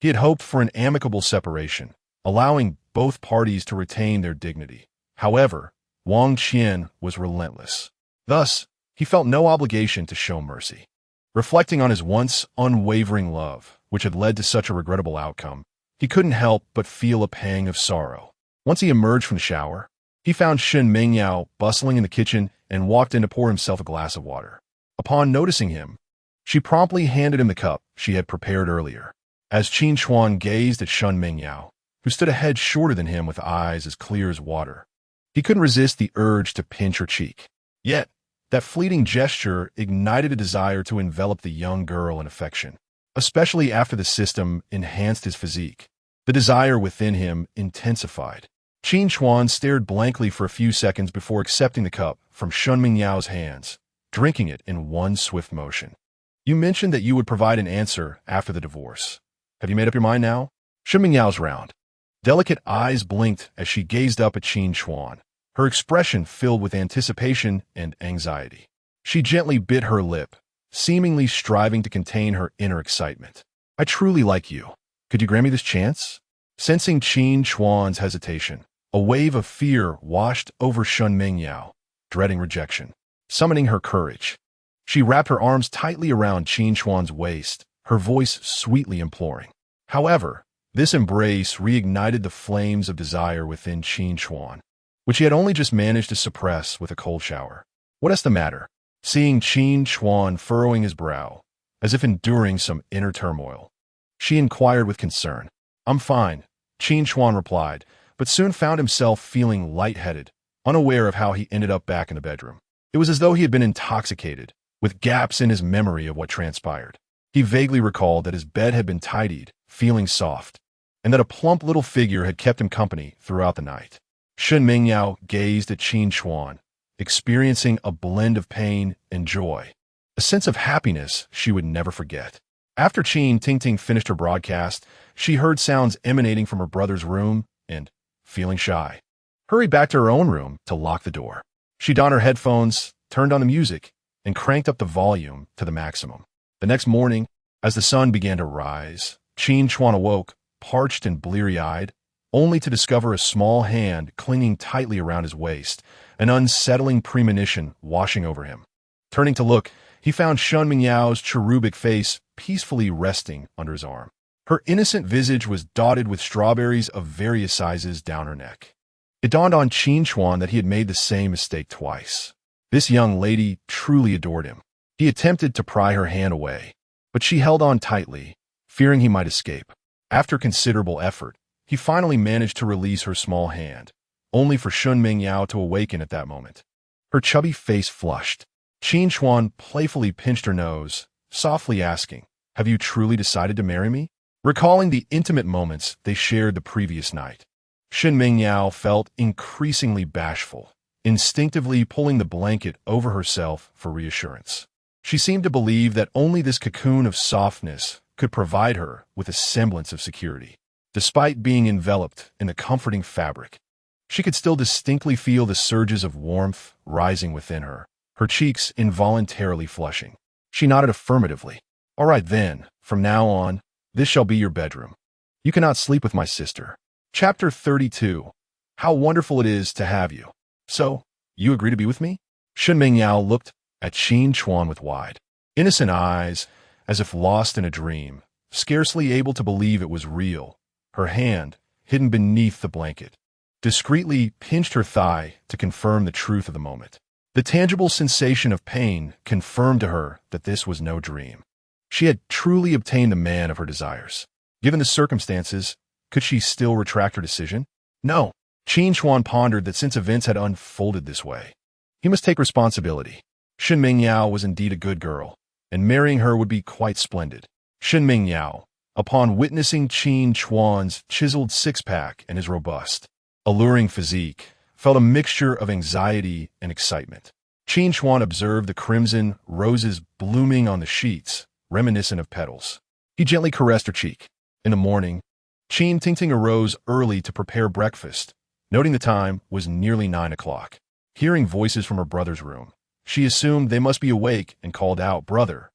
S1: he had hoped for an amicable separation, allowing both parties to retain their dignity. However, Wang Qian was relentless. Thus, he felt no obligation to show mercy. Reflecting on his once unwavering love, which had led to such a regrettable outcome, he couldn't help but feel a pang of sorrow. Once he emerged from the shower, He found Shen Mingyao bustling in the kitchen and walked in to pour himself a glass of water. Upon noticing him, she promptly handed him the cup she had prepared earlier. As Qin Chuan gazed at Shen Mingyao, who stood a head shorter than him with eyes as clear as water, he couldn't resist the urge to pinch her cheek. Yet, that fleeting gesture ignited a desire to envelop the young girl in affection, especially after the system enhanced his physique. The desire within him intensified. Qin Chuan stared blankly for a few seconds before accepting the cup from Shen Mingyao's hands, drinking it in one swift motion. You mentioned that you would provide an answer after the divorce. Have you made up your mind now? Shen Mingyao's round, delicate eyes blinked as she gazed up at Qin Chuan, her expression filled with anticipation and anxiety. She gently bit her lip, seemingly striving to contain her inner excitement. I truly like you. Could you grant me this chance? Sensing Qin Chuan's hesitation, a wave of fear washed over Shen Mingyao, dreading rejection. Summoning her courage, she wrapped her arms tightly around Qin Chuan's waist, her voice sweetly imploring. However, this embrace reignited the flames of desire within Qin Chuan, which he had only just managed to suppress with a cold shower. What is the matter? Seeing Qin Chuan furrowing his brow, as if enduring some inner turmoil, she inquired with concern. I'm fine, Qin Chuan replied, but soon found himself feeling lightheaded, unaware of how he ended up back in the bedroom. It was as though he had been intoxicated, with gaps in his memory of what transpired. He vaguely recalled that his bed had been tidied, feeling soft, and that a plump little figure had kept him company throughout the night. Shen Mingyao gazed at Qin Chuan, experiencing a blend of pain and joy, a sense of happiness she would never forget. After Qin Tingting finished her broadcast, she heard sounds emanating from her brother's room and, feeling shy, hurried back to her own room to lock the door. She donned her headphones, turned on the music, and cranked up the volume to the maximum. The next morning, as the sun began to rise, Qin Chuan awoke, parched and bleary-eyed, only to discover a small hand clinging tightly around his waist, an unsettling premonition washing over him. Turning to look, he found Shen Mingyao's cherubic face peacefully resting under his arm. Her innocent visage was dotted with strawberries of various sizes down her neck. It dawned on Qin Chuan that he had made the same mistake twice. This young lady truly adored him. He attempted to pry her hand away, but she held on tightly, fearing he might escape. After considerable effort, he finally managed to release her small hand, only for Shen Mingyao to awaken at that moment. Her chubby face flushed. Qin Chuan playfully pinched her nose, softly asking, "Have you truly decided to marry me?" Recalling the intimate moments they shared the previous night, Shen Mingyao felt increasingly bashful, instinctively pulling the blanket over herself for reassurance. She seemed to believe that only this cocoon of softness could provide her with a semblance of security. Despite being enveloped in the comforting fabric, she could still distinctly feel the surges of warmth rising within her, her cheeks involuntarily flushing. She nodded affirmatively. "All right then, from now on, this shall be your bedroom. You cannot sleep with my sister." Chapter 32. How wonderful it is to have you. So, you agree to be with me? Shen Mingyao looked at Qin Chuan with wide, innocent eyes, as if lost in a dream, scarcely able to believe it was real. Her hand, hidden beneath the blanket, discreetly pinched her thigh to confirm the truth of the moment. The tangible sensation of pain confirmed to her that this was no dream. She had truly obtained the man of her desires. Given the circumstances, could she still retract her decision? No. Qin Chuan pondered that since events had unfolded this way, he must take responsibility. Shen Mingyao was indeed a good girl, and marrying her would be quite splendid. Shen Mingyao, upon witnessing Qin Chuan's chiseled six-pack and his robust, alluring physique, felt a mixture of anxiety and excitement. Qin Chuan observed the crimson roses blooming on the sheets, reminiscent of petals. He gently caressed her cheek. In the morning, Qin Tingting arose early to prepare breakfast, noting the time was nearly 9 o'clock. Hearing voices from her brother's room, she assumed they must be awake and called out, "Brother,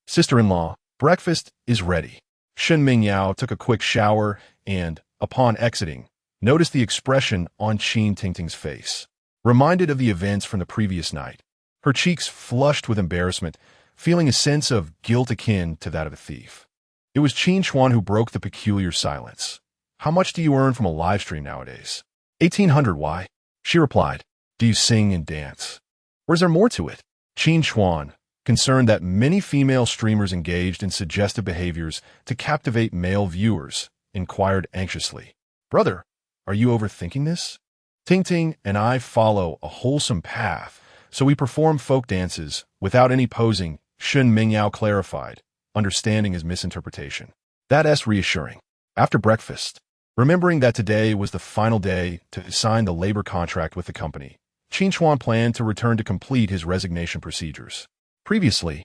S1: sister-in-law, breakfast is ready." Shen Mingyao took a quick shower and, upon exiting, noticed the expression on Qin Tingting's face. Reminded of the events from the previous night, her cheeks flushed with embarrassment, feeling a sense of guilt akin to that of a thief. It was Qin Chuan who broke the peculiar silence. "How much do you earn from a live stream nowadays?" 1800 why? She replied, "Do you sing and dance? Or is there more to it?" Qin Chuan, concerned that many female streamers engaged in suggestive behaviors to captivate male viewers, inquired anxiously, "Brother, are you overthinking this? Ting and I follow a wholesome path, so we perform folk dances without any posing," Shun Mingyao clarified, understanding his misinterpretation. That's reassuring. After breakfast, remembering that today was the final day to sign the labor contract with the company, Qin Chuan planned to return to complete his resignation procedures. Previously,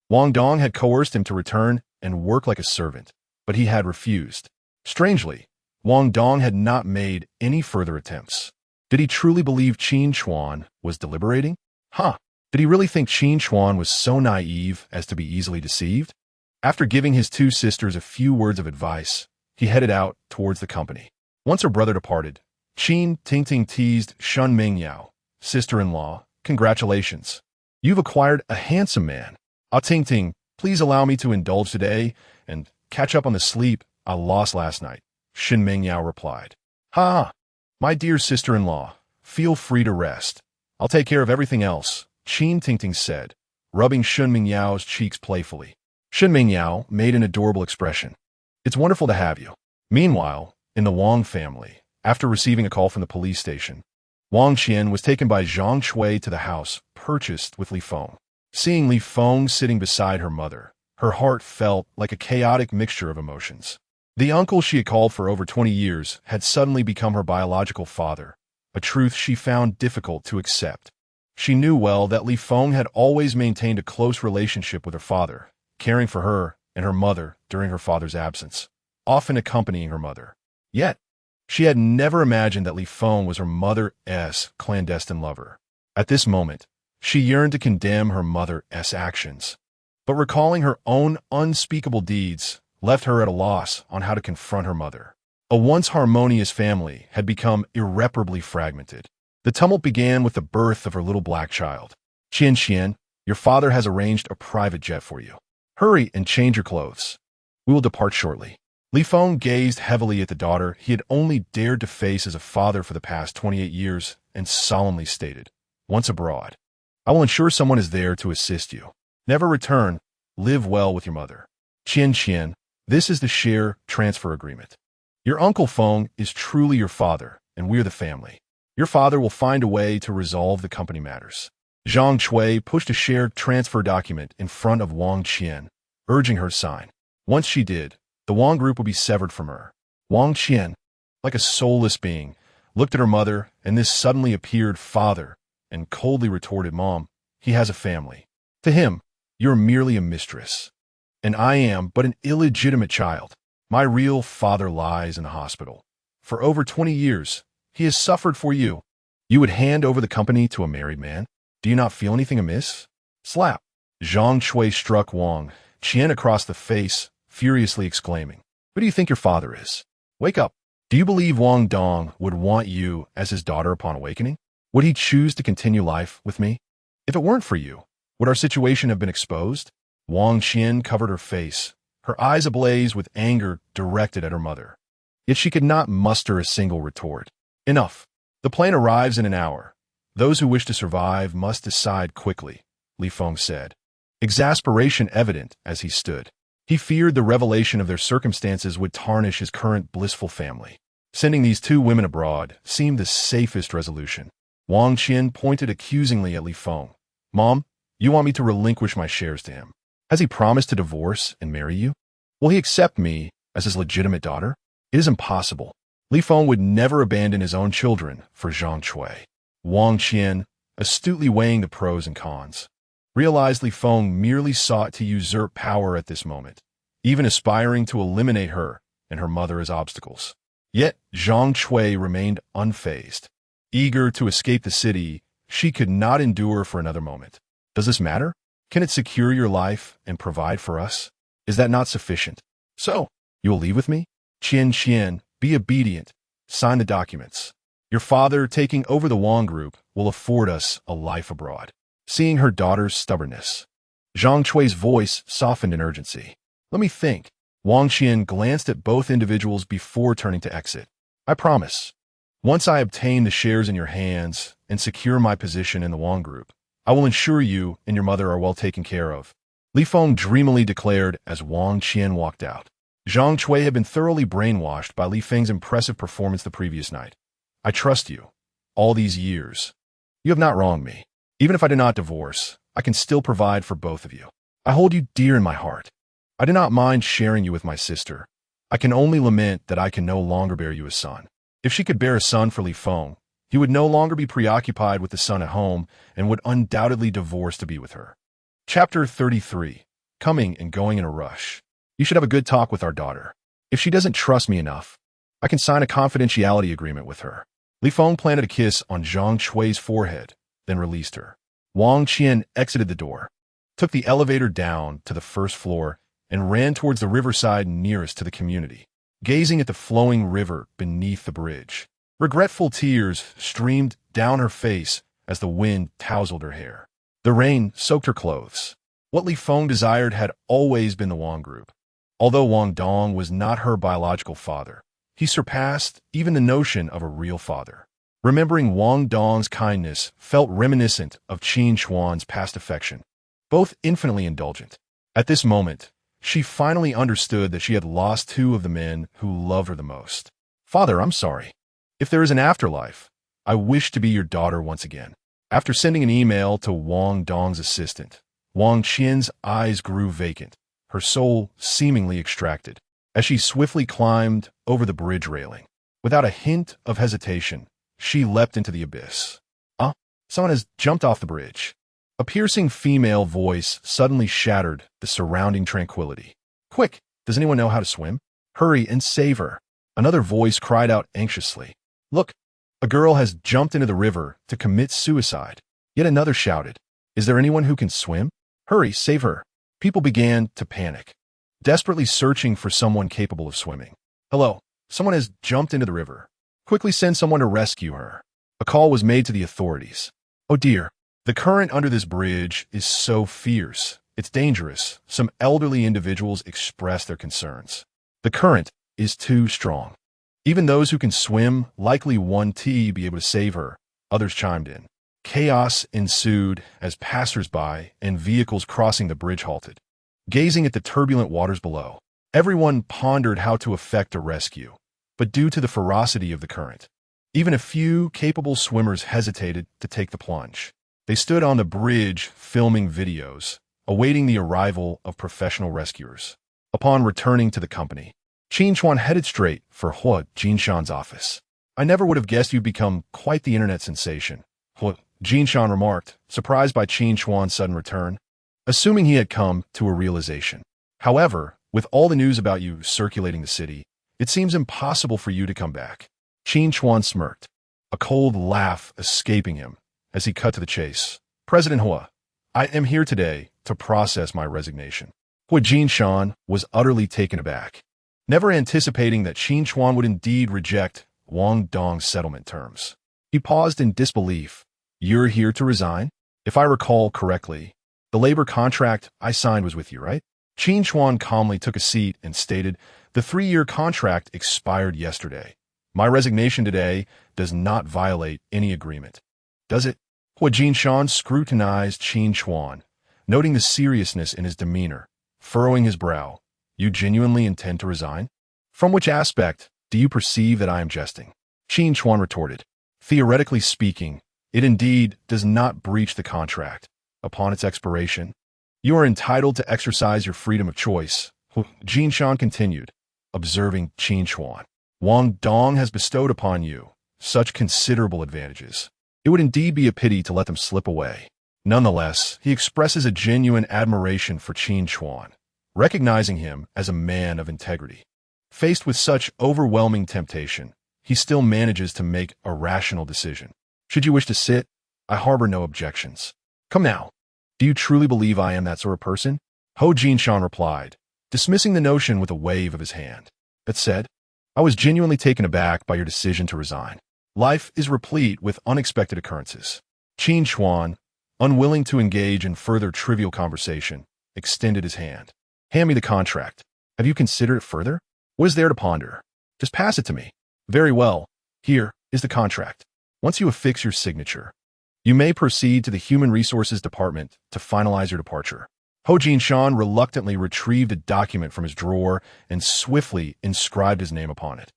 S1: Wang Dong had coerced him to return and work like a servant, but he had refused. Strangely, Wang Dong had not made any further attempts. Did he truly believe Qin Chuan was deliberating? Did he really think Qin Chuan was so naive as to be easily deceived? After giving his two sisters a few words of advice, he headed out towards the company. Once her brother departed, Qin Ting teased Shun Mingyao, sister-in-law, "Congratulations. You've acquired a handsome man. Ting, please allow me to indulge today and catch up on the sleep I lost last night," Shin Mingyao replied. My dear sister-in-law, feel free to rest. I'll take care of everything else," Qin Ting said, rubbing Shun Mingyao's cheeks playfully. Shun Mingyao made an adorable expression. "It's wonderful to have you." Meanwhile, in the Wang family, after receiving a call from the police station, Wang Qian was taken by Zhang Shui to the house purchased with Li Feng. Seeing Li Feng sitting beside her mother, her heart felt like a chaotic mixture of emotions. The uncle she had called for over 20 years had suddenly become her biological father, a truth she found difficult to accept. She knew well that Li Feng had always maintained a close relationship with her father, caring for her and her mother during her father's absence, often accompanying her mother. Yet, she had never imagined that Li Feng was her mother's clandestine lover. At this moment, she yearned to condemn her mother's actions, but recalling her own unspeakable deeds left her at a loss on how to confront her mother. A once harmonious family had become irreparably fragmented. The tumult began with the birth of her little black child. "Qian, your father has arranged a private jet for you. Hurry and change your clothes. We will depart shortly." Li Feng gazed heavily at the daughter he had only dared to face as a father for the past 28 years and solemnly stated, "Once abroad, I will ensure someone is there to assist you. Never return. Live well with your mother." "Qian, this is the share transfer agreement. Your Uncle Feng is truly your father, and we are the family. Your father will find a way to resolve the company matters." Zhang Shui pushed a shared transfer document in front of Wang Qian, urging her to sign. Once she did, the Wang group would be severed from her. Wang Qian, like a soulless being, looked at her mother and this suddenly appeared father and coldly retorted, "Mom, he has a family. To him, you're merely a mistress. And I am but an illegitimate child. My real father lies in the hospital. For over 20 years, he has suffered for you. You would hand over the company to a married man? Do you not feel anything amiss?" Slap! Zhang Shui struck Wang Qian across the face, furiously exclaiming, "Who do you think your father is? Wake up! Do you believe Wang Dong would want you as his daughter upon awakening? Would he choose to continue life with me? If it weren't for you, would our situation have been exposed?" Wang Qian covered her face, her eyes ablaze with anger directed at her mother. Yet she could not muster a single retort. "Enough. The plane arrives in an hour. Those who wish to survive must decide quickly," Li Feng said, exasperation evident as he stood. He feared the revelation of their circumstances would tarnish his current blissful family. Sending these two women abroad seemed the safest resolution. Wang Qian pointed accusingly at Li Feng. "Mom, you want me to relinquish my shares to him? Has he promised to divorce and marry you? Will he accept me as his legitimate daughter? It is impossible." Li Feng would never abandon his own children for Zhang Shui. Wang Qian, astutely weighing the pros and cons, realized Li Feng merely sought to usurp power at this moment, even aspiring to eliminate her and her mother as obstacles. Yet Zhang Shui remained unfazed. Eager to escape the city, she could not endure for another moment. "Does this matter? Can it secure your life and provide for us? Is that not sufficient? So, you will leave with me? Qian, be obedient. Sign the documents. Your father taking over the Wong group will afford us a life abroad." Seeing her daughter's stubbornness, Zhang Shui's voice softened in urgency. "Let me think." Wang Qian glanced at both individuals before turning to exit. "I promise. Once I obtain the shares in your hands and secure my position in the Wong group, I will ensure you and your mother are well taken care of. Li Feng dreamily declared as Wang Qian walked out. Zhang Cui had been thoroughly brainwashed by Li Feng's impressive performance the previous night. I trust you. All these years. You have not wronged me. Even if I do not divorce, I can still provide for both of you. I hold you dear in my heart. I do not mind sharing you with my sister. I can only lament that I can no longer bear you a son. If she could bear a son for Li Feng, he would no longer be preoccupied with the son at home and would undoubtedly divorce to be with her. Chapter 33. Coming and going in a rush. You should have a good talk with our daughter. If she doesn't trust me enough, I can sign a confidentiality agreement with her. Li Feng planted a kiss on Zhang Chui's forehead, then released her. Wang Qian exited the door, took the elevator down to the first floor, and ran towards the riverside nearest to the community, gazing at the flowing river beneath the bridge. Regretful tears streamed down her face as the wind tousled her hair. The rain soaked her clothes. What Li Feng desired had always been the Wang group. Although Wang Dong was not her biological father, he surpassed even the notion of a real father. Remembering Wang Dong's kindness felt reminiscent of Qin Chuan's past affection, both infinitely indulgent. At this moment, she finally understood that she had lost two of the men who loved her the most. Father, I'm sorry. If there is an afterlife, I wish to be your daughter once again. After sending an email to Wang Dong's assistant, Wang Qian's eyes grew vacant, her soul seemingly extracted, as she swiftly climbed over the bridge railing. Without a hint of hesitation, she leapt into the abyss. Someone has jumped off the bridge. A piercing female voice suddenly shattered the surrounding tranquility. Quick, does anyone know how to swim? Hurry and save her. Another voice cried out anxiously. Look, a girl has jumped into the river to commit suicide. Yet another shouted, is there anyone who can swim? Hurry, save her. People began to panic, desperately searching for someone capable of swimming. Hello, someone has jumped into the river. Quickly send someone to rescue her. A call was made to the authorities. Oh dear, the current under this bridge is so fierce. It's dangerous. Some elderly individuals expressed their concerns. The current is too strong. Even those who can swim likely won't be able to save her. Others chimed in. Chaos ensued as passers-by and vehicles crossing the bridge halted, gazing at the turbulent waters below. Everyone pondered how to effect a rescue, but due to the ferocity of the current, even a few capable swimmers hesitated to take the plunge. They stood on the bridge filming videos, awaiting the arrival of professional rescuers. Upon returning to the company, Qin Chuan headed straight for Hua Jinshan's office. I never would have guessed you'd become quite the internet sensation, Hua Jinshan remarked, surprised by Qin Chuan's sudden return, assuming he had come to a realization. However, with all the news about you circulating the city, it seems impossible for you to come back. Qin Chuan smirked, a cold laugh escaping him as he cut to the chase. President Hua, I am here today to process my resignation. Hua Jinshan was utterly taken aback, never anticipating that Qin Chuan would indeed reject Wang Dong's settlement terms. He paused in disbelief. You're here to resign? If I recall correctly, the labor contract I signed was with you, right? Qin Chuan calmly took a seat and stated, the 3-year contract expired yesterday. My resignation today does not violate any agreement. Does it? Hua Jinshan scrutinized Qin Chuan, noting the seriousness in his demeanor, furrowing his brow. You genuinely intend to resign? From which aspect do you perceive that I am jesting? Qin Chuan retorted. Theoretically speaking, it indeed does not breach the contract. Upon its expiration, you are entitled to exercise your freedom of choice, Jinshan continued, observing Qin Chuan. Wang Dong has bestowed upon you such considerable advantages. It would indeed be a pity to let them slip away. Nonetheless, he expresses a genuine admiration for Qin Chuan, recognizing him as a man of integrity. Faced with such overwhelming temptation, he still manages to make a rational decision. Should you wish to sit, I harbor no objections. Come now. Do you truly believe I am that sort of person? Ho Jinshan replied, dismissing the notion with a wave of his hand. That said, I was genuinely taken aback by your decision to resign. Life is replete with unexpected occurrences. Qin Chuan, unwilling to engage in further trivial conversation, extended his hand. Hand me the contract. Have you considered it further? What is there to ponder? Just pass it to me. Very well. Here, is the contract. Once you affix your signature, you may proceed to the Human Resources Department to finalize your departure. Qin Chuan reluctantly retrieved a document from his drawer and swiftly inscribed his name upon it.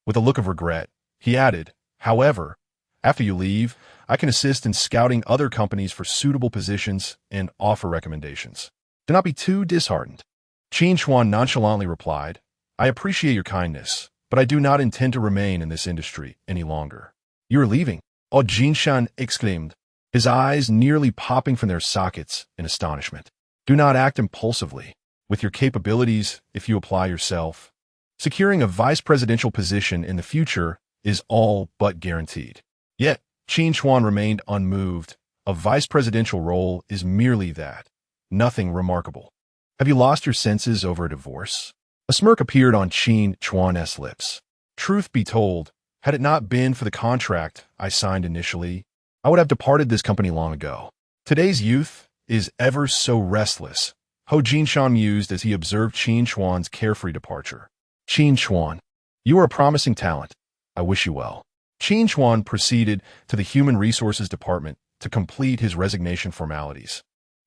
S1: With a look of regret, he added, "However, after you leave, I can assist in scouting other companies for suitable positions and offer recommendations. Do not be too disheartened." Qin Chuan nonchalantly replied, "I appreciate your kindness, but I do not intend to remain in this industry any longer." "You are leaving?" Qin Chuan exclaimed, his eyes nearly popping from their sockets in astonishment. "Do not act impulsively. With your capabilities, if you apply yourself, securing a vice presidential position in the future is all but guaranteed." Yet, Qin Chuan remained unmoved. A vice presidential role is merely that. Nothing remarkable. "Have you lost your senses over a divorce?" A smirk appeared on Qin Chuan's lips. "Truth be told, had it not been for the contract I signed initially, I would have departed this company long ago. Today's youth is ever so restless," Qin Chuan mused as he observed Qin Chuan's carefree departure. "Qin Chuan, you are a promising talent. I wish you well." Qin Chuan proceeded to the Human Resources Department to complete his resignation formalities,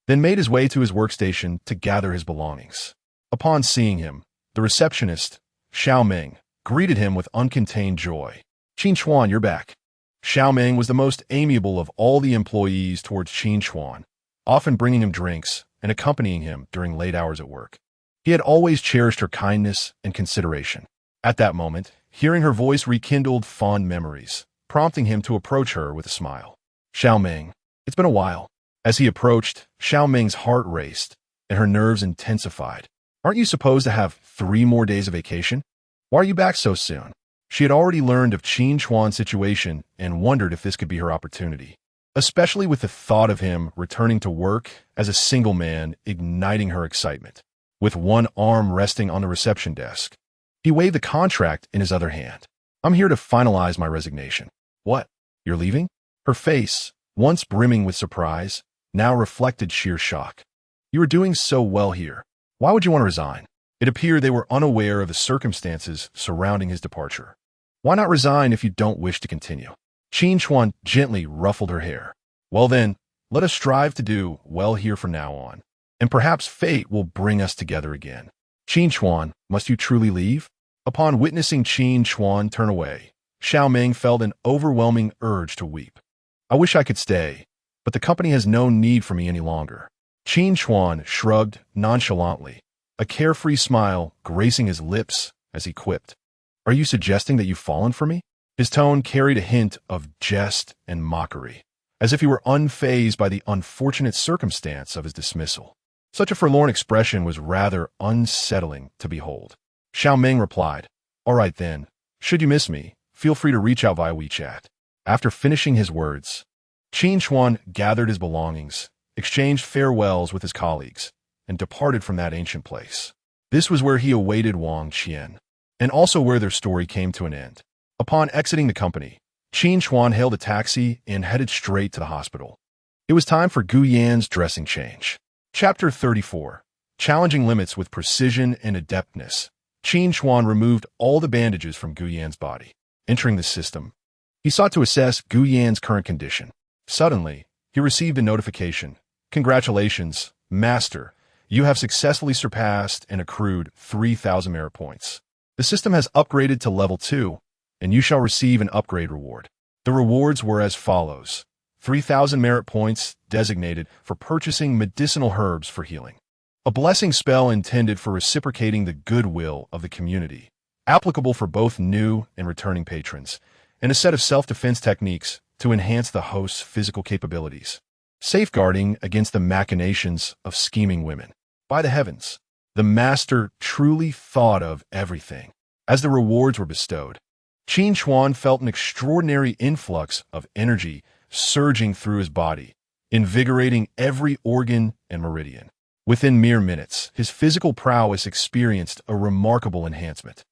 S1: then made his way to his workstation to gather his belongings. Upon seeing him, the receptionist, Xiaoming, greeted him with uncontained joy. "Qin Chuan, you're back." Xiaoming was the most amiable of all the employees towards Qin Chuan, often bringing him drinks and accompanying him during late hours at work. He had always cherished her kindness and consideration. At that moment, hearing her voice rekindled fond memories, prompting him to approach her with a smile. "Xiaoming, it's been a while." As he approached, Xiaoming's heart raced and her nerves intensified. "Aren't you supposed to have 3 more days of vacation? Why are you back so soon?" She had already learned of Qin Chuan's situation and wondered if this could be her opportunity, especially with the thought of him returning to work as a single man igniting her excitement. With one arm resting on the reception desk, he waved the contract in his other hand. "I'm here to finalize my resignation." "What? You're leaving?" Her face, once brimming with surprise, now reflected sheer shock. "You were doing so well here. Why would you want to resign?" It appeared they were unaware of the circumstances surrounding his departure. "Why not resign if you don't wish to continue?" Qin Chuan gently ruffled her hair. "Well then, let us strive to do well here from now on, and perhaps fate will bring us together again." "Qin Chuan, must you truly leave?" Upon witnessing Qin Chuan turn away, Xiaoming felt an overwhelming urge to weep. "I wish I could stay, but the company has no need for me any longer." Qin Chuan shrugged nonchalantly, a carefree smile gracing his lips as he quipped, "Are you suggesting that you've fallen for me?" His tone carried a hint of jest and mockery, as if he were unfazed by the unfortunate circumstance of his dismissal. Such a forlorn expression was rather unsettling to behold. Xiaoming replied, "All right then, should you miss me, feel free to reach out via WeChat." After finishing his words, Qin Chuan gathered his belongings, exchanged farewells with his colleagues, and departed from that ancient place. This was where he awaited Wang Qian, and also where their story came to an end. Upon exiting the company, Qin Chuan hailed a taxi and headed straight to the hospital. It was time for Gu Yan's dressing change. Chapter 34. Challenging limits with precision and adeptness. Qin Chuan removed all the bandages from Gu Yan's body. Entering the system, he sought to assess Gu Yan's current condition. Suddenly, he received a notification. "Congratulations, Master. You have successfully surpassed and accrued 3,000 merit points. The system has upgraded to level 2, and you shall receive an upgrade reward." The rewards were as follows. 3,000 merit points designated for purchasing medicinal herbs for healing. A blessing spell intended for reciprocating the goodwill of the community, applicable for both new and returning patrons, and a set of self-defense techniques to enhance the host's physical capabilities, safeguarding against the machinations of scheming women. By the heavens, the master truly thought of everything. As the rewards were bestowed, Qin Chuan felt an extraordinary influx of energy surging through his body, invigorating every organ and meridian. Within mere minutes, his physical prowess experienced a remarkable enhancement.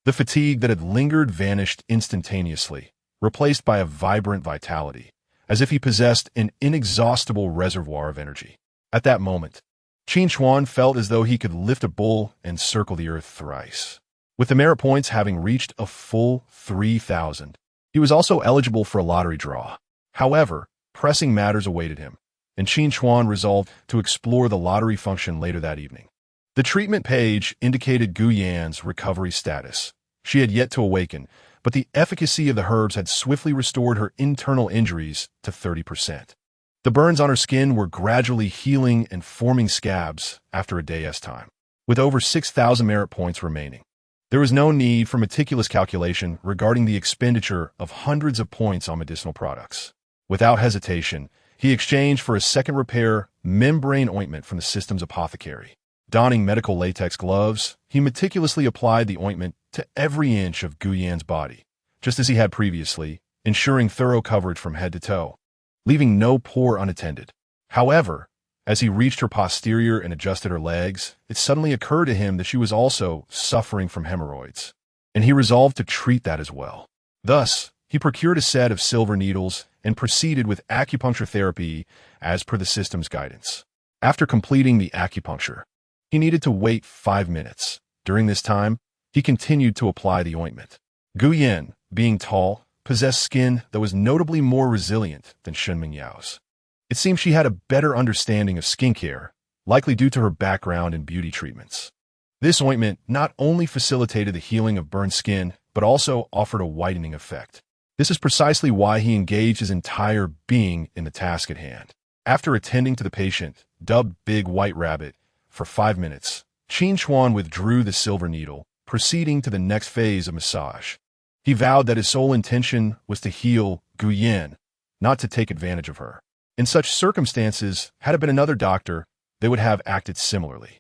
S1: The fatigue that had lingered vanished instantaneously, replaced by a vibrant vitality, as if he possessed an inexhaustible reservoir of energy. At that moment, Qin Chuan felt as though he could lift a bull and circle the earth thrice. With the merit points having reached a full 3,000, he He was also eligible for a lottery draw. However, pressing matters awaited him, and Qin Chuan resolved to explore the lottery function later that evening. The treatment page indicated Gu Yan's recovery status. She had yet to awaken, but the efficacy of the herbs had swiftly restored her internal injuries to 30%. The burns on her skin were gradually healing and forming scabs after a day's time, with over 6,000 merit points remaining. There was no need for meticulous calculation regarding the expenditure of hundreds of points on medicinal products. Without hesitation, he exchanged for a second repair membrane ointment from the system's apothecary. Donning medical latex gloves, he meticulously applied the ointment to every inch of Gu Yan's body, just as he had previously, ensuring thorough coverage from head to toe, leaving no pore unattended. However, as he reached her posterior and adjusted her legs, it suddenly occurred to him that she was also suffering from hemorrhoids, and he resolved to treat that as well. Thus, he procured a set of silver needles and proceeded with acupuncture therapy as per the system's guidance. After completing the acupuncture, he needed to wait 5 minutes. During this time, he continued to apply the ointment. Gu Yan, being tall, possessed skin that was notably more resilient than Shen Mingyao's. It seemed she had a better understanding of skincare, likely due to her background in beauty treatments. This ointment not only facilitated the healing of burned skin, but also offered a whitening effect. This is precisely why he engaged his entire being in the task at hand. After attending to the patient, dubbed Big White Rabbit, for 5 minutes, Qin Chuan withdrew the silver needle, proceeding to the next phase of massage. He vowed that his sole intention was to heal Gu Yan, not to take advantage of her. In such circumstances, had it been another doctor, they would have acted similarly.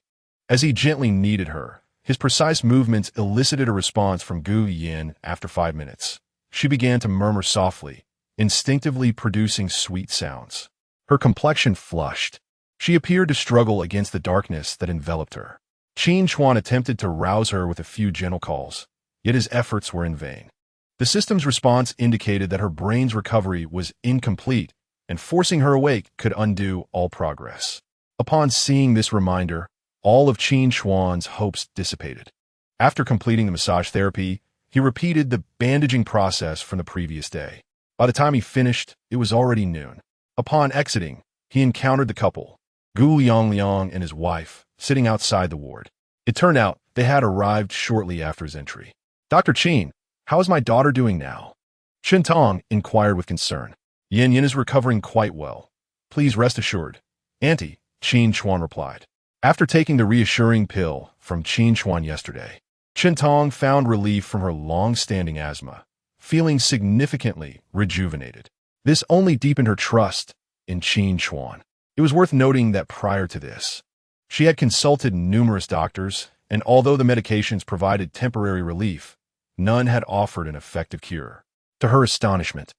S1: As he gently kneaded her, his precise movements elicited a response from Gu Yan after 5 minutes. She began to murmur softly, instinctively producing sweet sounds. Her complexion flushed. She appeared to struggle against the darkness that enveloped her. Qin Chuan attempted to rouse her with a few gentle calls, yet his efforts were in vain. The system's response indicated that her brain's recovery was incomplete, and forcing her awake could undo all progress. Upon seeing this reminder, all of Qin Chuan's hopes dissipated. After completing the massage therapy, he repeated the bandaging process from the previous day. By the time he finished, it was already noon. Upon exiting, he encountered the couple, Gu Liang and his wife, sitting outside the ward. It turned out they had arrived shortly after his entry. "Dr. Qin, how is my daughter doing now?" Chen Tong inquired with concern. "Yin is recovering quite well. Please rest assured." "Auntie," Qin Chuan replied. After taking the reassuring pill from Qin Chuan yesterday, Chen Tong found relief from her long-standing asthma, feeling significantly rejuvenated. This only deepened her trust in Qin Chuan. It was worth noting that prior to this, she had consulted numerous doctors, and although the medications provided temporary relief, none had offered an effective cure. To her astonishment,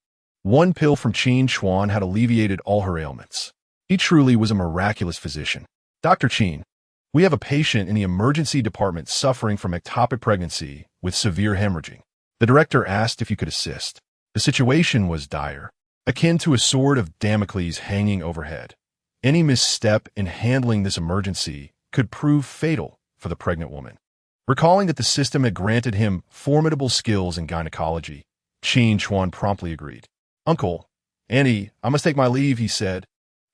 S1: one pill from Qin Chuan had alleviated all her ailments. He truly was a miraculous physician. "Dr. Qin, we have a patient in the emergency department suffering from ectopic pregnancy with severe hemorrhaging." The director asked if you could assist. The situation was dire, akin to a sword of Damocles hanging overhead. Any misstep in handling this emergency could prove fatal for the pregnant woman. Recalling that the system had granted him formidable skills in gynecology, Qin Chuan promptly agreed. "Uncle, Auntie, I must take my leave," he said,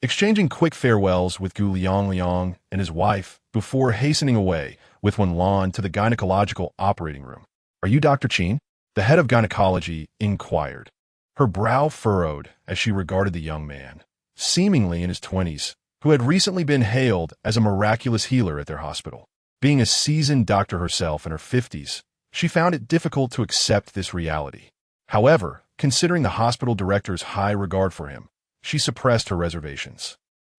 S1: exchanging quick farewells with Gu Liang and his wife before hastening away with Wen Lan to the gynecological operating room. "Are you Dr. Qin?" the head of gynecology inquired. Her brow furrowed as she regarded the young man, seemingly in his 20s, who had recently been hailed as a miraculous healer at their hospital. Being a seasoned doctor herself in her 50s, she found it difficult to accept this reality. However, considering the hospital director's high regard for him, she suppressed her reservations.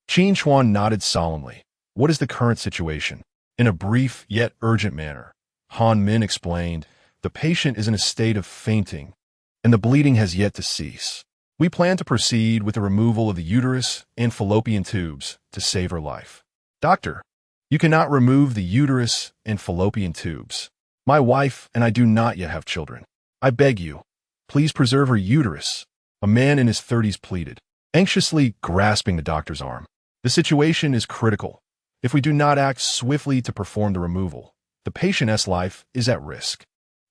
S1: Qin Chuan nodded solemnly. "What is the current situation?" In a brief yet urgent manner, Han Min explained, "The patient is in a state of fainting, and the bleeding has yet to cease. We plan to proceed with the removal of the uterus and fallopian tubes to save her life." "Doctor, you cannot remove the uterus and fallopian tubes. My wife and I do not yet have children. I beg you, please preserve her uterus," a man in his 30s pleaded, anxiously grasping the doctor's arm. "The situation is critical. If we do not act swiftly to perform the removal, the patient's life is at risk."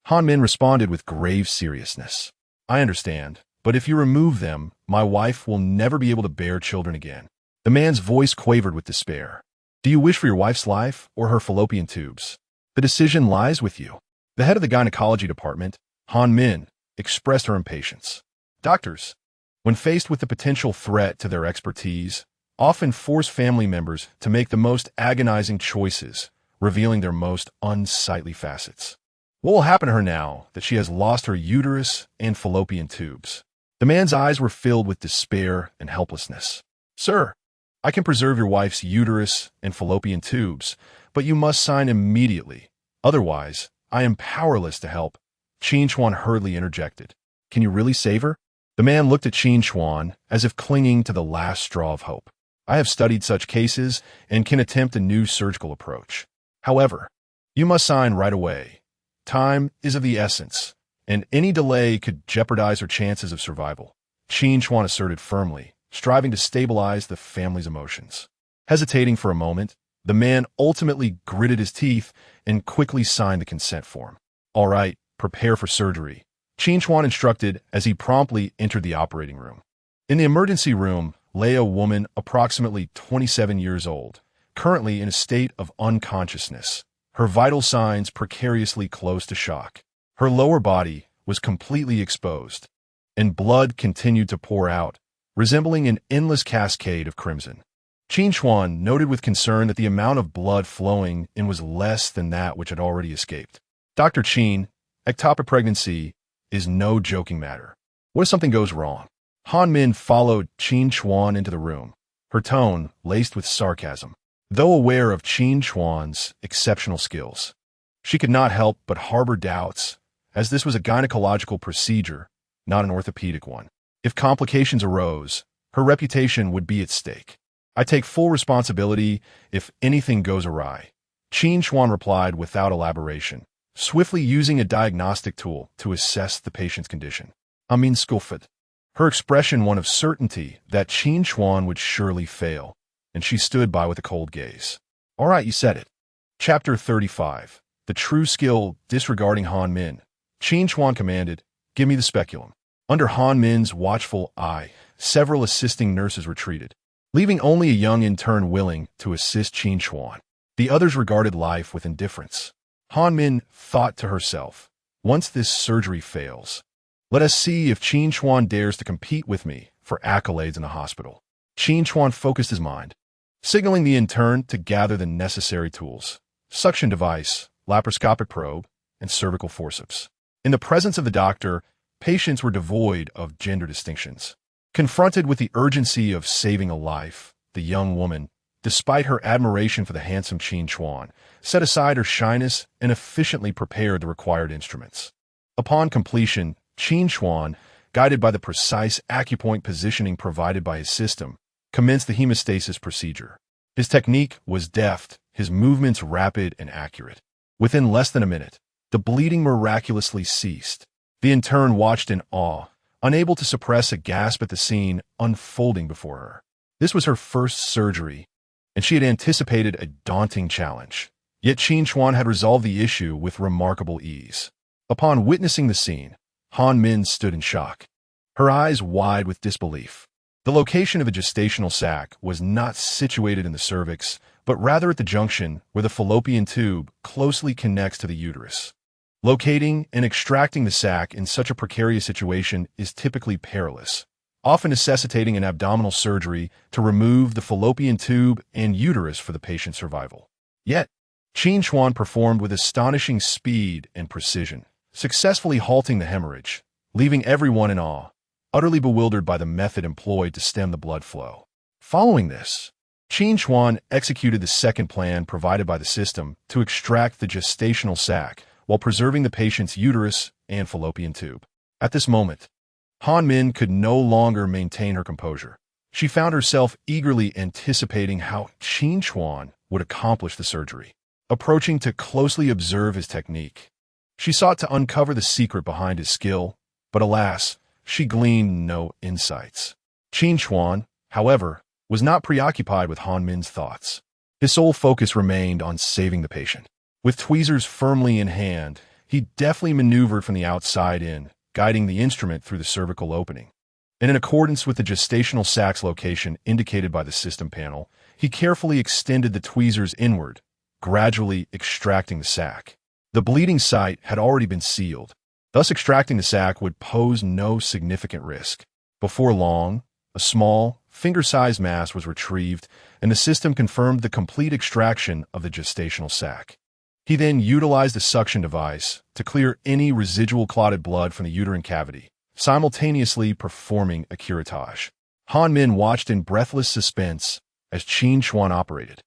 S1: Han Min responded with grave seriousness. I understand, but if you remove them, my wife will never be able to bear children again. The man's voice quavered with despair. Do you wish for your wife's life or her fallopian tubes? The decision lies with you. The head of the gynecology department, Han Min, expressed her impatience. Doctors, when faced with the potential threat to their expertise, often force family members to make the most agonizing choices, revealing their most unsightly facets. What will happen to her now that she has lost her uterus and fallopian tubes? The man's eyes were filled with despair and helplessness. Sir, I can preserve your wife's uterus and fallopian tubes, but you must sign immediately. Otherwise, I am powerless to help. Qin Chuan hurriedly interjected. Can you really save her? The man looked at Qin Chuan as if clinging to the last straw of hope. I have studied such cases and can attempt a new surgical approach. However, you must sign right away. Time is of the essence, and any delay could jeopardize her chances of survival. Qin Chuan asserted firmly, striving to stabilize the family's emotions. Hesitating for a moment, the man ultimately gritted his teeth and quickly signed the consent form. All right, prepare for surgery, Qin Chuan instructed as he promptly entered the operating room. In the emergency room lay a woman approximately 27 years old, currently in a state of unconsciousness, her vital signs precariously close to shock. Her lower body was completely exposed, and blood continued to pour out, resembling an endless cascade of crimson. Qin Chuan noted with concern that the amount of blood flowing in was less than that which had already escaped. Dr. Qin, ectopic pregnancy is no joking matter. What if something goes wrong? Han Min followed Qin Chuan into the room, her tone laced with sarcasm. Though aware of Qin Chuan's exceptional skills, she could not help but harbor doubts, as this was a gynecological procedure, not an orthopedic one. If complications arose, her reputation would be at stake. I take full responsibility if anything goes awry, Qin Chuan replied without elaboration, swiftly using a diagnostic tool to assess the patient's condition. Scuffed. Her expression one of certainty that Qin Chuan would surely fail, and she stood by with a cold gaze. All right, you said it. Chapter 35. The True Skill Disregarding Han Min. Qin Chuan commanded, give me the speculum. Under Han Min's watchful eye, several assisting nurses retreated, leaving only a young intern willing to assist Qin Chuan. The others regarded life with indifference. Han Min thought to herself, once this surgery fails, let us see if Qin Chuan dares to compete with me for accolades in the hospital. Qin Chuan focused his mind, signaling the intern to gather the necessary tools: suction device, laparoscopic probe, and cervical forceps. In the presence of the doctor, patients were devoid of gender distinctions. Confronted with the urgency of saving a life, the young woman, despite her admiration for the handsome Qin Chuan, set aside her shyness and efficiently prepared the required instruments. Upon completion, Qin Chuan, guided by the precise acupoint positioning provided by his system, commenced the hemostasis procedure. His technique was deft, his movements rapid and accurate. Within less than a minute, the bleeding miraculously ceased. The intern watched in awe, unable to suppress a gasp at the scene unfolding before her. This was her first surgery, and she had anticipated a daunting challenge. Yet Qin Chuan had resolved the issue with remarkable ease. Upon witnessing the scene, Han Min stood in shock, her eyes wide with disbelief. The location of the gestational sac was not situated in the cervix, but rather at the junction where the fallopian tube closely connects to the uterus. Locating and extracting the sac in such a precarious situation is typically perilous, often necessitating an abdominal surgery to remove the fallopian tube and uterus for the patient's survival. Yet, Qin Chuan performed with astonishing speed and precision, successfully halting the hemorrhage, leaving everyone in awe, utterly bewildered by the method employed to stem the blood flow. Following this, Qin Chuan executed the second plan provided by the system to extract the gestational sac while preserving the patient's uterus and fallopian tube. At this moment, Han Min could no longer maintain her composure. She found herself eagerly anticipating how Qin Chuan would accomplish the surgery. Approaching to closely observe his technique, she sought to uncover the secret behind his skill, but alas, she gleaned no insights. Qin Chuan, however, was not preoccupied with Han Min's thoughts. His sole focus remained on saving the patient. With tweezers firmly in hand, he deftly maneuvered from the outside in, guiding the instrument through the cervical opening. And in accordance with the gestational sac's location indicated by the system panel, he carefully extended the tweezers inward, gradually extracting the sac. The bleeding site had already been sealed, thus extracting the sac would pose no significant risk. Before long, a small, finger-sized mass was retrieved, and the system confirmed the complete extraction of the gestational sac. He then utilized a suction device to clear any residual clotted blood from the uterine cavity, simultaneously performing a curettage. Han Min watched in breathless suspense as Qin Chuan operated.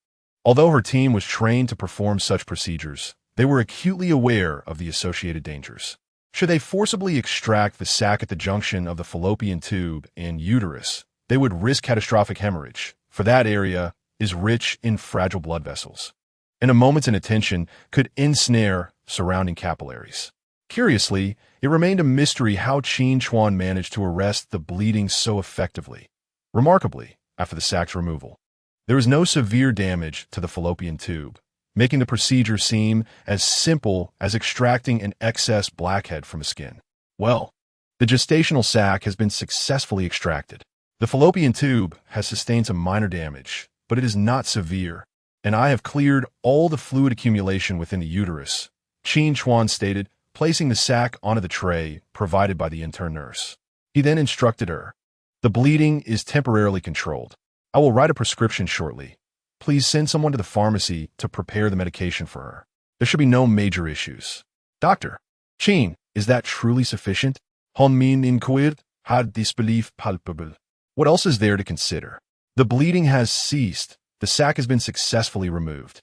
S1: Although her team was trained to perform such procedures, they were acutely aware of the associated dangers. Should they forcibly extract the sac at the junction of the fallopian tube and uterus, they would risk catastrophic hemorrhage, for that area is rich in fragile blood vessels, and a moment's inattention could ensnare surrounding capillaries. Curiously, it remained a mystery how Qin Chuan managed to arrest the bleeding so effectively. Remarkably, after the sac's removal, there was no severe damage to the fallopian tube, making the procedure seem as simple as extracting an excess blackhead from a skin. Well, the gestational sac has been successfully extracted. The fallopian tube has sustained some minor damage, but it is not severe, and I have cleared all the fluid accumulation within the uterus, Qin Chuan stated, placing the sac onto the tray provided by the intern nurse. He then instructed her, "The bleeding is temporarily controlled. I will write a prescription shortly. Please send someone to the pharmacy to prepare the medication for her. There should be no major issues." "Doctor, Qin, is that truly sufficient?" Han Min inquired, her disbelief palpable. "What else is there to consider? The bleeding has ceased, the sac has been successfully removed,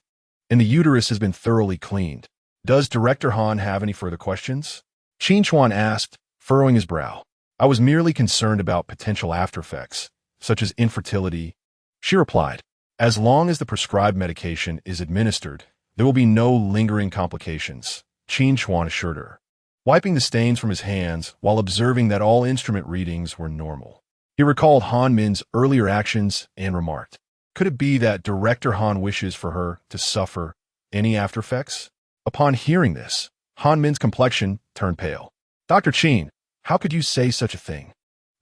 S1: and the uterus has been thoroughly cleaned. Does Director Han have any further questions?" Qin Chuan asked, furrowing his brow. "I was merely concerned about potential aftereffects, such as infertility." She replied, "As long as the prescribed medication is administered, there will be no lingering complications," Qin Chuan assured her, wiping the stains from his hands while observing that all instrument readings were normal. He recalled Han Min's earlier actions and remarked, "Could it be that Director Han wishes for her to suffer any aftereffects?" Upon hearing this, Han Min's complexion turned pale. "Dr. Qin, how could you say such a thing?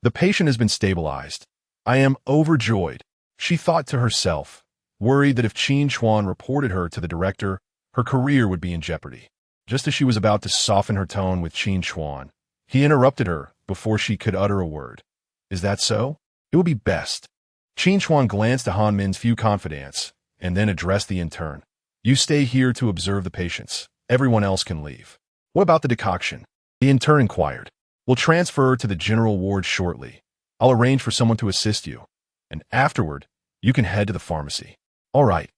S1: The patient has been stabilized. I am overjoyed," she thought to herself, worried that if Qin Chuan reported her to the director, her career would be in jeopardy. Just as she was about to soften her tone with Qin Chuan, he interrupted her before she could utter a word. "Is that so? It would be best." Qin Chuan glanced at Han Min's few confidants and then addressed the intern. "You stay here to observe the patients. Everyone else can leave." "What about the decoction?" the intern inquired. "We'll transfer to the general ward shortly. I'll arrange for someone to assist you, and afterward, you can head to the pharmacy." "All right."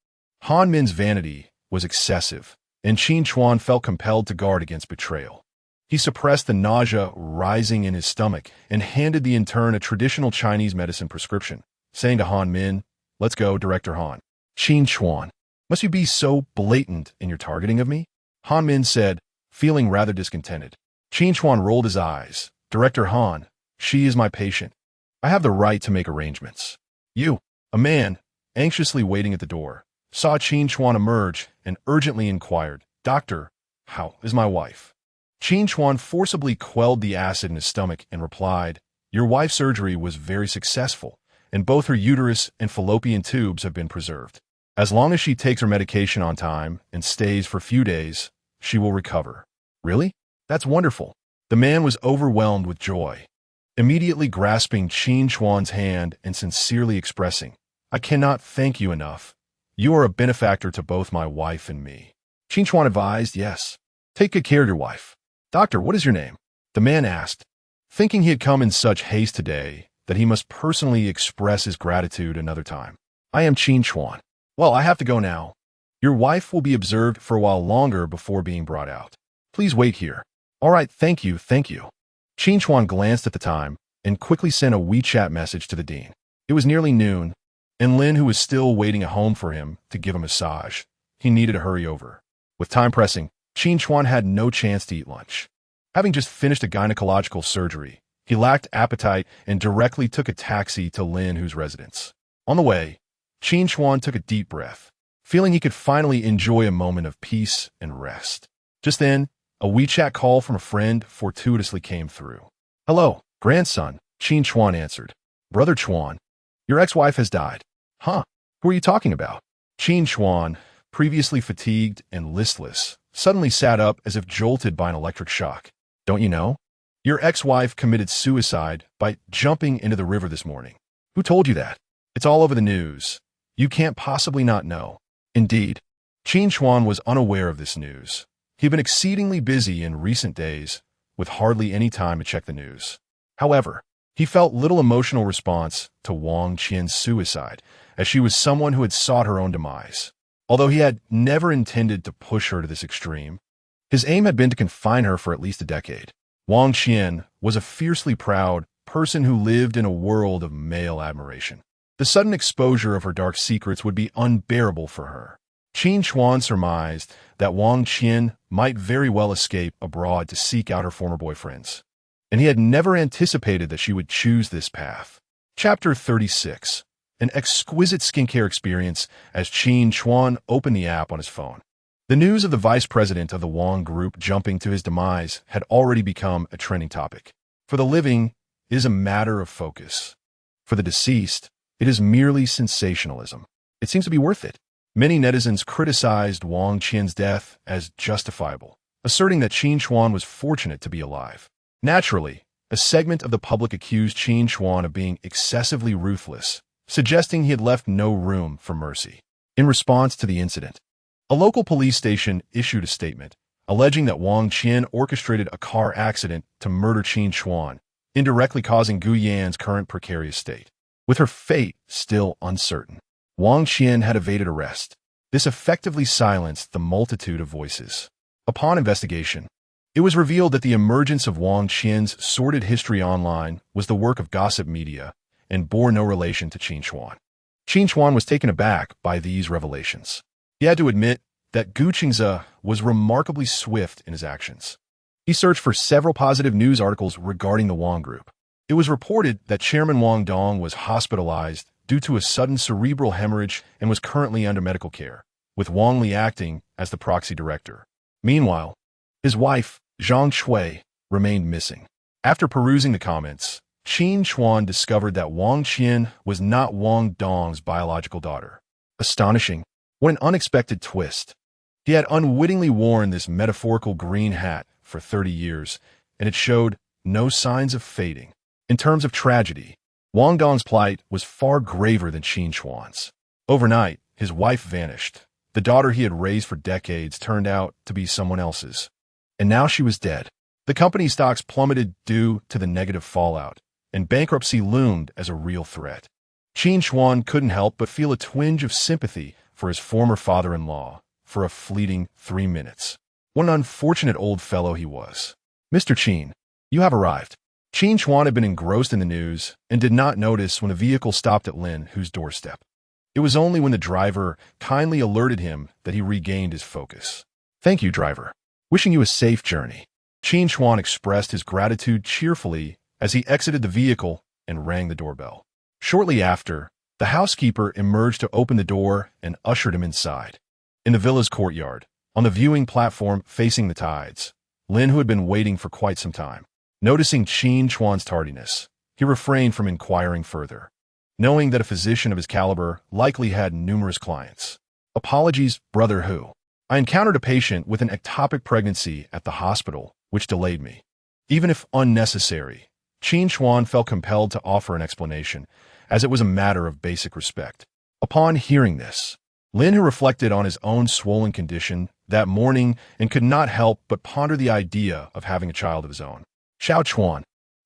S1: Han Min's vanity was excessive, and Qin Chuan felt compelled to guard against betrayal. He suppressed the nausea rising in his stomach and handed the intern a traditional Chinese medicine prescription, saying to Han Min, "Let's go, Director Han." "Qin Chuan, must you be so blatant in your targeting of me?" Han Min said, feeling rather discontented. Qin Chuan rolled his eyes. "Director Han, she is my patient. I have the right to make arrangements." "You," a man, anxiously waiting at the door, saw Qin Chuan emerge and urgently inquired, "Doctor, how is my wife?" Qin Chuan forcibly quelled the acid in his stomach and replied, "Your wife's surgery was very successful, and both her uterus and fallopian tubes have been preserved. As long as she takes her medication on time and stays for a few days, she will recover." "Really? That's wonderful." The man was overwhelmed with joy, immediately grasping Qin Chuan's hand and sincerely expressing, "I cannot thank you enough. You are a benefactor to both my wife and me." Qin Chuan advised, "Yes. Take good care of your wife." "Doctor, what is your name?" the man asked, thinking he had come in such haste today that he must personally express his gratitude another time. "I am Qin Chuan." "Well, I have to go now. Your wife will be observed for a while longer before being brought out. Please wait here." "All right, thank you, thank you." Qin Chuan glanced at the time and quickly sent a WeChat message to the dean. It was nearly noon, and Lin, who was still waiting at home for him to give a massage, he needed to hurry over. With time pressing, Qin Chuan had no chance to eat lunch. Having just finished a gynecological surgery, he lacked appetite and directly took a taxi to Lin Hu's residence. On the way, Qin Chuan took a deep breath, feeling he could finally enjoy a moment of peace and rest. Just then, A WeChat call from a friend fortuitously came through. "Hello, grandson," Qin Chuan answered. "Brother Chuan, your ex-wife has died." "Huh? Who are you talking about?" Qin Chuan, previously fatigued and listless, suddenly sat up as if jolted by an electric shock. "Don't you know? Your ex-wife committed suicide by jumping into the river this morning." "Who told you that?" "It's all over the news. You can't possibly not know." Indeed, Qin Chuan was unaware of this news. He'd been exceedingly busy in recent days, with hardly any time to check the news. However, he felt little emotional response to Wang Qian's suicide, as she was someone who had sought her own demise. Although he had never intended to push her to this extreme, his aim had been to confine her for at least a decade. Wang Qian was a fiercely proud person who lived in a world of male admiration. The sudden exposure of her dark secrets would be unbearable for her. Qin Chuan surmised that Wang Qian might very well escape abroad to seek out her former boyfriends, and he had never anticipated that she would choose this path. Chapter 36. An exquisite skincare experience as Qin Chuan opened the app on his phone. The news of the vice president of the Wong group jumping to his demise had already become a trending topic. For the living, it is a matter of focus. For the deceased, it is merely sensationalism. It seems to be worth it. Many netizens criticized Wang Qian's death as justifiable, asserting that Qin Chuan was fortunate to be alive. Naturally, a segment of the public accused Qin Chuan of being excessively ruthless, suggesting he had left no room for mercy. In response to the incident, a local police station issued a statement, alleging that Wang Qian orchestrated a car accident to murder Qin Chuan, indirectly causing Gu Yan's current precarious state. With her fate still uncertain, Wang Qian had evaded arrest. This effectively silenced the multitude of voices. Upon investigation, it was revealed that the emergence of Wang Qian's sordid history online was the work of gossip media and bore no relation to Qin Chuan. Qin Chuan was taken aback by these revelations. He had to admit that Gu Qingze was remarkably swift in his actions. He searched for several positive news articles regarding the Wong group. It was reported that Chairman Wang Dong was hospitalized due to a sudden cerebral hemorrhage and was currently under medical care, with Wang Li acting as the proxy director. Meanwhile, his wife, Zhang Shui, remained missing. After perusing the comments, Qin Chuan discovered that Wang Qian was not Wang Dong's biological daughter. Astonishing. What an unexpected twist. He had unwittingly worn this metaphorical green hat for 30 years, and it showed no signs of fading. In terms of tragedy, Wang Dong's plight was far graver than Qin Chuan's. Overnight, his wife vanished. The daughter he had raised for decades turned out to be someone else's. And now she was dead. The company's stocks plummeted due to the negative fallout, and bankruptcy loomed as a real threat. Qin Chuan couldn't help but feel a twinge of sympathy for his former father-in-law for a fleeting 3 minutes. What an unfortunate old fellow he was. "Mr. Qin, you have arrived." Qin Chuan had been engrossed in the news and did not notice when a vehicle stopped at Lin Hu's doorstep. It was only when the driver kindly alerted him that he regained his focus. "Thank you, driver. Wishing you a safe journey." Qin Chuan expressed his gratitude cheerfully as he exited the vehicle and rang the doorbell. Shortly after, the housekeeper emerged to open the door and ushered him inside. In the villa's courtyard, on the viewing platform facing the tides, Lin Hu had been waiting for quite some time. Noticing Qin Chuan's tardiness, he refrained from inquiring further, knowing that a physician of his caliber likely had numerous clients. "Apologies, Brother Hu. I encountered a patient with an ectopic pregnancy at the hospital, which delayed me." Even if unnecessary, Qin Chuan felt compelled to offer an explanation, as it was a matter of basic respect. Upon hearing this, Lin Hu reflected on his own swollen condition that morning and could not help but ponder the idea of having a child of his own. "Xiao Chuan,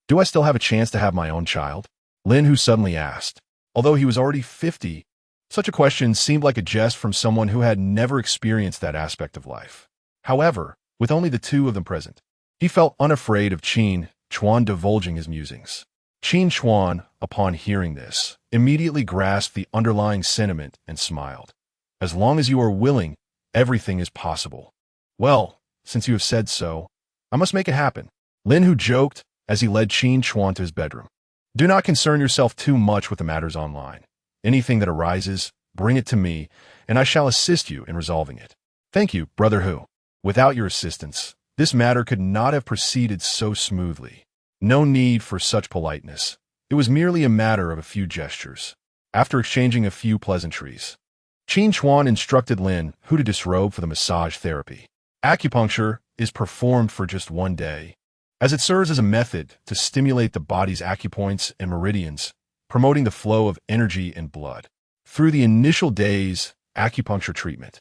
S1: do I still have a chance to have my own child?" Lin Hu suddenly asked. Although he was already 50, such a question seemed like a jest from someone who had never experienced that aspect of life. However, with only the two of them present, he felt unafraid of Qin Chuan divulging his musings. Qin Chuan, upon hearing this, immediately grasped the underlying sentiment and smiled. "As long as you are willing, everything is possible." "Well, since you have said so, I must make it happen," Lin Hu joked as he led Qin Chuan to his bedroom. "Do not concern yourself too much with the matters online. Anything that arises, bring it to me, and I shall assist you in resolving it." "Thank you, Brother Hu. Without your assistance, This matter could not have proceeded so smoothly. No need for such politeness. It was merely a matter of a few gestures. After exchanging a few pleasantries, Qin Chuan instructed Lin who to disrobe for the massage therapy. Acupuncture is performed for just 1 day, as it serves as a method to stimulate the body's acupoints and meridians, promoting the flow of energy and blood. Through the initial days acupuncture treatment,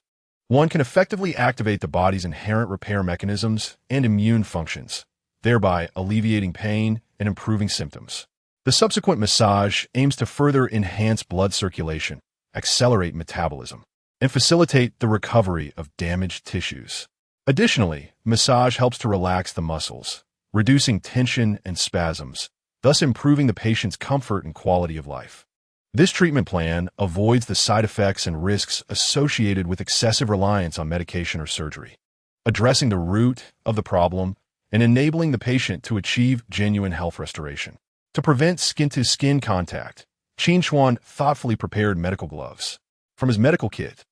S1: one can effectively activate the body's inherent repair mechanisms and immune functions, thereby alleviating pain and improving symptoms. The subsequent massage aims to further enhance blood circulation, accelerate metabolism, and facilitate the recovery of damaged tissues. Additionally, massage helps to relax the muscles, reducing tension and spasms, thus improving the patient's comfort and quality of life. This treatment plan avoids the side effects and risks associated with excessive reliance on medication or surgery, addressing the root of the problem and enabling the patient to achieve genuine health restoration. To prevent skin-to-skin contact, Qin Chuan thoughtfully prepared medical gloves. From his medical kit,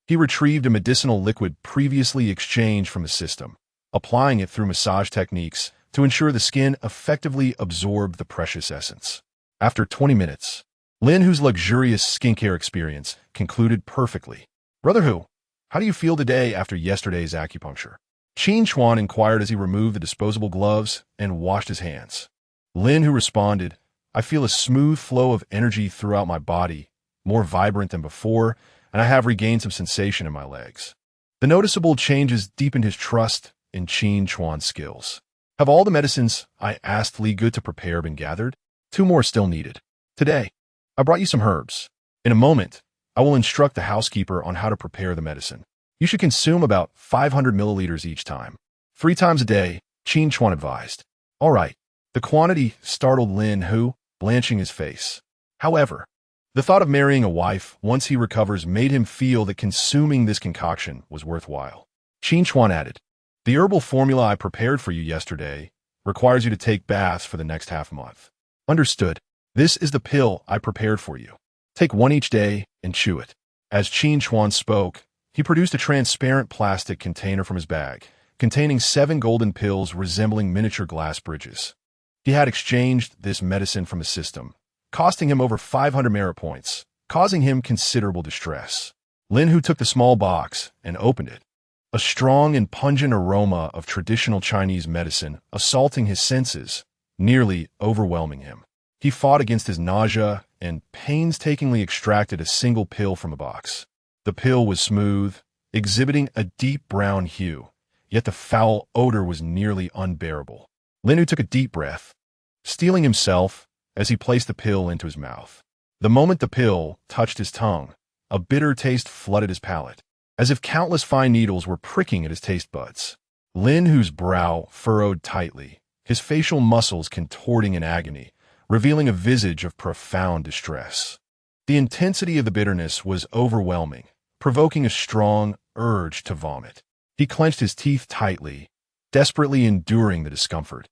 S1: he retrieved a medicinal liquid previously exchanged from the system, applying it through massage techniques to ensure the skin effectively absorbed the precious essence. After 20 minutes, Lin Hu's luxurious skincare experience concluded perfectly. "Brother Hu, how do you feel today after yesterday's acupuncture?" Qin Chuan inquired as he removed the disposable gloves and washed his hands. Lin Hu responded, "I feel a smooth flow of energy throughout my body, more vibrant than before, and I have regained some sensation in my legs." The noticeable changes deepened his trust in Qin Chuan's skills. "Have all the medicines I asked Li Good to prepare been gathered? 2 more still needed. Today, I brought you some herbs. In a moment, I will instruct the housekeeper on how to prepare the medicine. You should consume about 500 milliliters each time, 3 times a day," Qin Chuan advised. "All right." The quantity startled Lin Hu, blanching his face. However, the thought of marrying a wife once he recovers made him feel that consuming this concoction was worthwhile. Qin Chuan added, "The herbal formula I prepared for you yesterday requires you to take baths for the next half-month." "Understood. This is the pill I prepared for you. Take 1 each day and chew it." As Qin Chuan spoke, he produced a transparent plastic container from his bag, containing 7 golden pills resembling miniature glass bridges. He had exchanged this medicine from the system, costing him over 500 merit points, causing him considerable distress. Lin Hu took the small box and opened it. A strong and pungent aroma of traditional Chinese medicine assaulting his senses, nearly overwhelming him. He fought against his nausea and painstakingly extracted a single pill from the box. The pill was smooth, exhibiting a deep brown hue, yet the foul odor was nearly unbearable. Lin Hu took a deep breath, steeling himself as he placed the pill into his mouth. The moment the pill touched his tongue, a bitter taste flooded his palate, as if countless fine needles were pricking at his taste buds. Lin Hu's brow furrowed tightly, his facial muscles contorting in agony, revealing a visage of profound distress. The intensity of the bitterness was overwhelming, provoking a strong urge to vomit. He clenched his teeth tightly, desperately enduring the discomfort,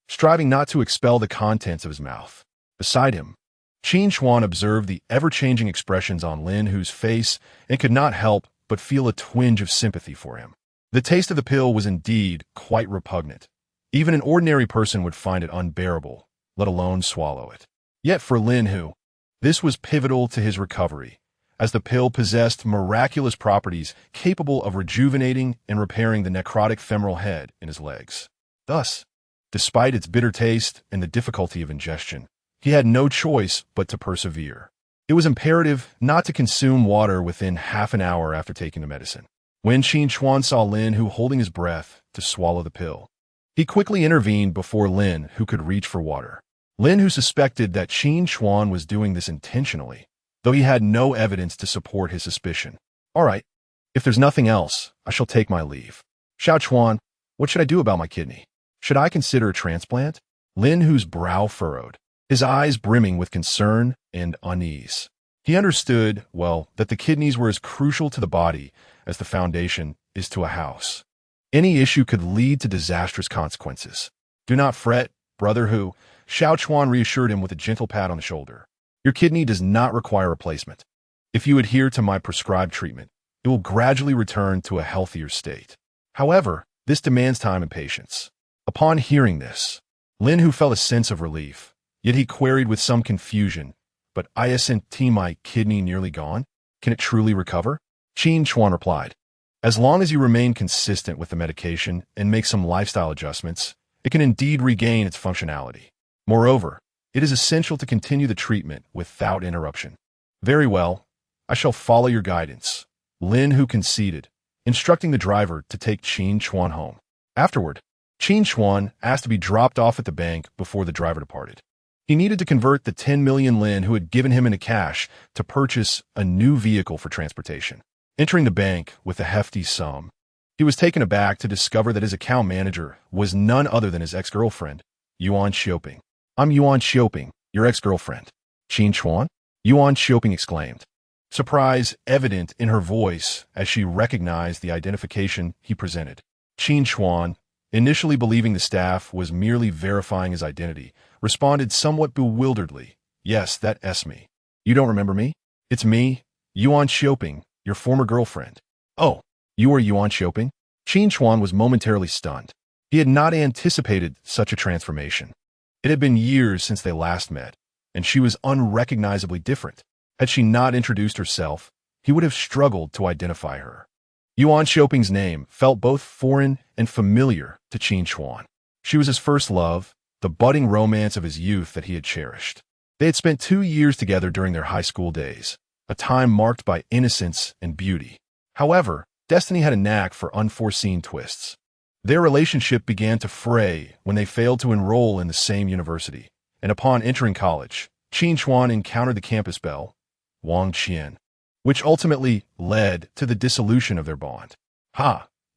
S1: striving not to expel the contents of his mouth. Beside him, Qin Chuan observed the ever-changing expressions on Lin Hu's face and could not help but feel a twinge of sympathy for him. The taste of the pill was indeed quite repugnant. Even an ordinary person would find it unbearable, let alone swallow it. Yet for Lin Hu, this was pivotal to his recovery, as the pill possessed miraculous properties capable of rejuvenating and repairing the necrotic femoral head in his legs. Thus, despite its bitter taste and the difficulty of ingestion, he had no choice but to persevere. It was imperative not to consume water within half an hour after taking the medicine. When Qin Chuan saw Lin Hu holding his breath to swallow the pill, he quickly intervened before Lin Hu could reach for water. Lin Hu suspected that Qin Chuan was doing this intentionally, though he had no evidence to support his suspicion. "All right, if there's nothing else, I shall take my leave. Xiao Chuan, what should I do about my kidney? Should I consider a transplant?" Lin Hu's brow furrowed, his eyes brimming with concern and unease. He understood, well, that the kidneys were as crucial to the body as the foundation is to a house. Any issue could lead to disastrous consequences. "Do not fret, Brother Hu," Xiao Chuan reassured him with a gentle pat on the shoulder. "Your kidney does not require replacement. If you adhere to my prescribed treatment, it will gradually return to a healthier state. However, This demands time and patience. Upon hearing this, Lin Hu felt a sense of relief, yet he queried with some confusion, "But isn't my kidney nearly gone? Can it truly recover?" Qin Chuan replied, "As long as you remain consistent with the medication and make some lifestyle adjustments, it can indeed regain its functionality. Moreover, it is essential to continue the treatment without interruption." "Very well, I shall follow your guidance," Lin Hu conceded, instructing the driver to take Qin Chuan home. Afterward, Qin Chuan asked to be dropped off at the bank before the driver departed. He needed to convert the 10 million Lin Hu had given him into cash to purchase a new vehicle for transportation. Entering the bank with a hefty sum, he was taken aback to discover that his account manager was none other than his ex-girlfriend, Yuan Xiaoping. "I'm Yuan Xiaoping, your ex-girlfriend." "Qin Chuan?" Yuan Xiaoping exclaimed, surprise evident in her voice as she recognized the identification he presented. Qin Chuan, initially believing the staff was merely verifying his identity, responded somewhat bewilderedly, "Yes, that's me. You don't remember me? It's me, Yuan Xiaoping, your former girlfriend." "Oh, you are Yuan Xiaoping?" Qin Chuan was momentarily stunned. He had not anticipated such a transformation. It had been years since they last met, and she was unrecognizably different. Had she not introduced herself, he would have struggled to identify her. Yuan Xiaoping's name felt both foreign and familiar to Qin Chuan. She was his first love, the budding romance of his youth that he had cherished. They had spent 2 years together during their high school days, a time marked by innocence and beauty. However, destiny had a knack for unforeseen twists. Their relationship began to fray when they failed to enroll in the same university, and upon entering college, Qin Chuan encountered the campus belle, Wang, which ultimately led to the dissolution of their bond.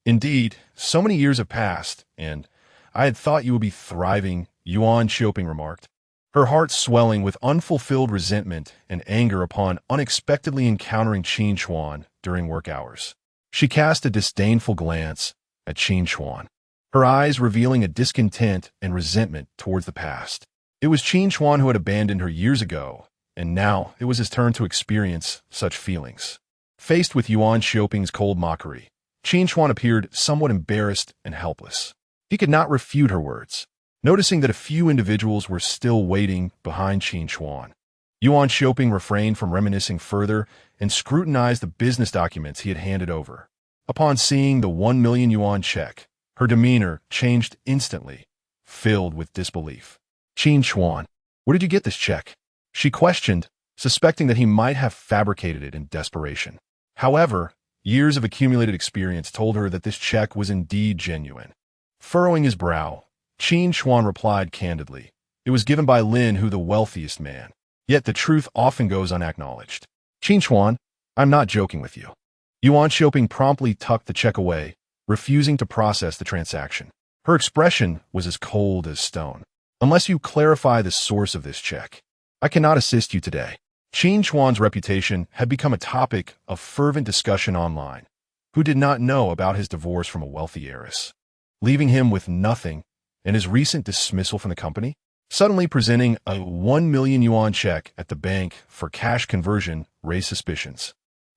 S1: Indeed, so many years have passed, and I had thought you would be thriving, Yuan Xiaoping remarked, her heart swelling with unfulfilled resentment and anger upon unexpectedly encountering Qin Chuan during work hours. She cast a disdainful glance at Qin Chuan, her eyes revealing a discontent and resentment towards the past. It was Qin Chuan who had abandoned her years ago, and now it was his turn to experience such feelings. Faced with Yuan Xiaoping's cold mockery, Qin Chuan appeared somewhat embarrassed and helpless. He could not refute her words, noticing that a few individuals were still waiting behind Qin Chuan. Yuan Xiaoping refrained from reminiscing further and scrutinized the business documents he had handed over. Upon seeing the 1 million yuan check, her demeanor changed instantly, filled with disbelief. "Qin Chuan, where did you get this check?" she questioned, suspecting that he might have fabricated it in desperation. However, years of accumulated experience told her that this check was indeed genuine. Furrowing his brow, Qin Chuan replied candidly, "It was given by Lin Hu, the wealthiest man. Yet the truth often goes unacknowledged." "Qin Chuan, I'm not joking with you." Yuan Xiaoping promptly tucked the check away, refusing to process the transaction. Her expression was as cold as stone. "Unless you clarify the source of this check, I cannot assist you today." Qin Chuan's reputation had become a topic of fervent discussion online. Who did not know about his divorce from a wealthy heiress, leaving him with nothing, and his recent dismissal from the company? Suddenly presenting a 1 million yuan check at the bank for cash conversion raised suspicions.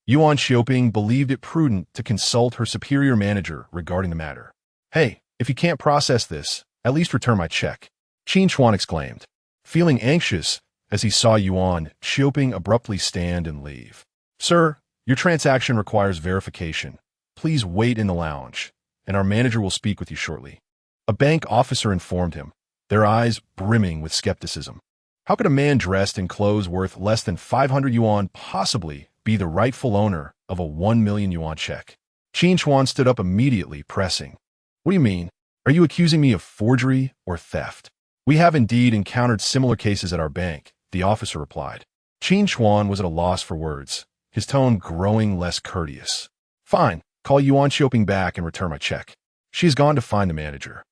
S1: Yuan Xiaoping believed it prudent to consult her superior manager regarding the matter. "Hey, if you can't process this, at least return my check," Qin Chuan exclaimed, feeling anxious as he saw Yuan Xiaoping abruptly stand and leave. "Sir, your transaction requires verification. Please wait in the lounge, and our manager will speak with you shortly," a bank officer informed him, their eyes brimming with skepticism. How could a man dressed in clothes worth less than 500 yuan possibly be the rightful owner of a 1 million yuan check? Qin Chuan stood up immediately, pressing, "What do you mean? Are you accusing me of forgery or theft?" "We have indeed encountered similar cases at our bank," the officer replied. Qin Chuan was at a loss for words, his tone growing less courteous. "Fine, call Yuan Xiaoping back and return my check. She has gone to find the manager.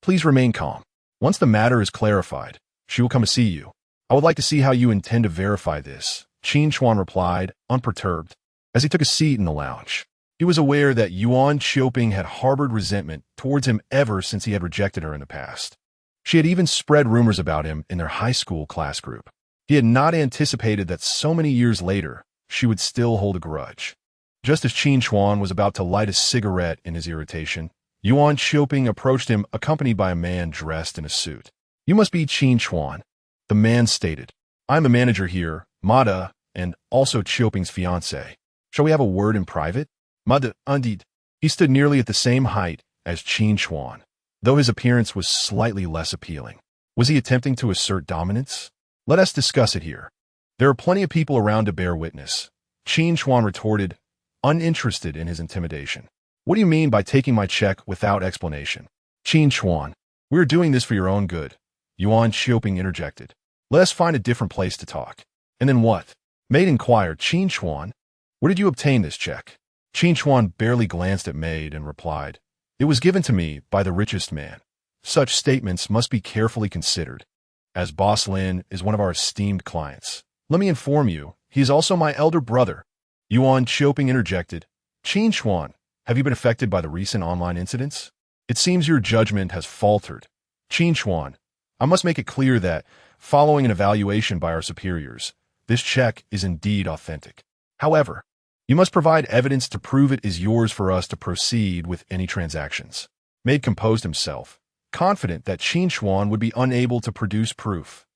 S1: Please remain calm. Once the matter is clarified, she will come to see you. I would like to see how you intend to verify this," Qin Chuan replied, unperturbed. As he took a seat in the lounge, he was aware that Yuan Xiaoping had harbored resentment towards him ever since he had rejected her in the past. She had even spread rumors about him in their high school class group. He had not anticipated that so many years later, she would still hold a grudge. Just as Qin Chuan was about to light a cigarette in his irritation, Yuan Xiaoping approached him, accompanied by a man dressed in a suit. You must be Qin Chuan. The man stated. I'm a manager here, Mada, and also Xiaoping's fiancé. Shall we have a word in private? Mada, indeed. He stood nearly at the same height as Qin Chuan, though his appearance was slightly less appealing. Was he attempting to assert dominance? Let us discuss it here. There are plenty of people around to bear witness. Qin Chuan retorted, uninterested in his intimidation. What do you mean by taking my check without explanation? Qin Chuan, we are doing this for your own good. Yuan Xiaoping interjected. Let us find a different place to talk. And then what? Maid inquired. Qin Chuan, where did you obtain this check? Qin Chuan barely glanced at Maid and replied, it was given to me by the richest man. Such statements must be carefully considered, as Boss Lin is one of our esteemed clients. Let me inform you, he is also my elder brother. Yuan Xiaoping interjected. Qin Chuan, have you been affected by the recent online incidents? It seems your judgment has faltered. Qin Chuan, I must make it clear that, following an evaluation by our superiors, this check is indeed authentic. However, you must provide evidence to prove it is yours for us to proceed with any transactions. Maid composed himself, confident that Qin Chuan would be unable to produce proof.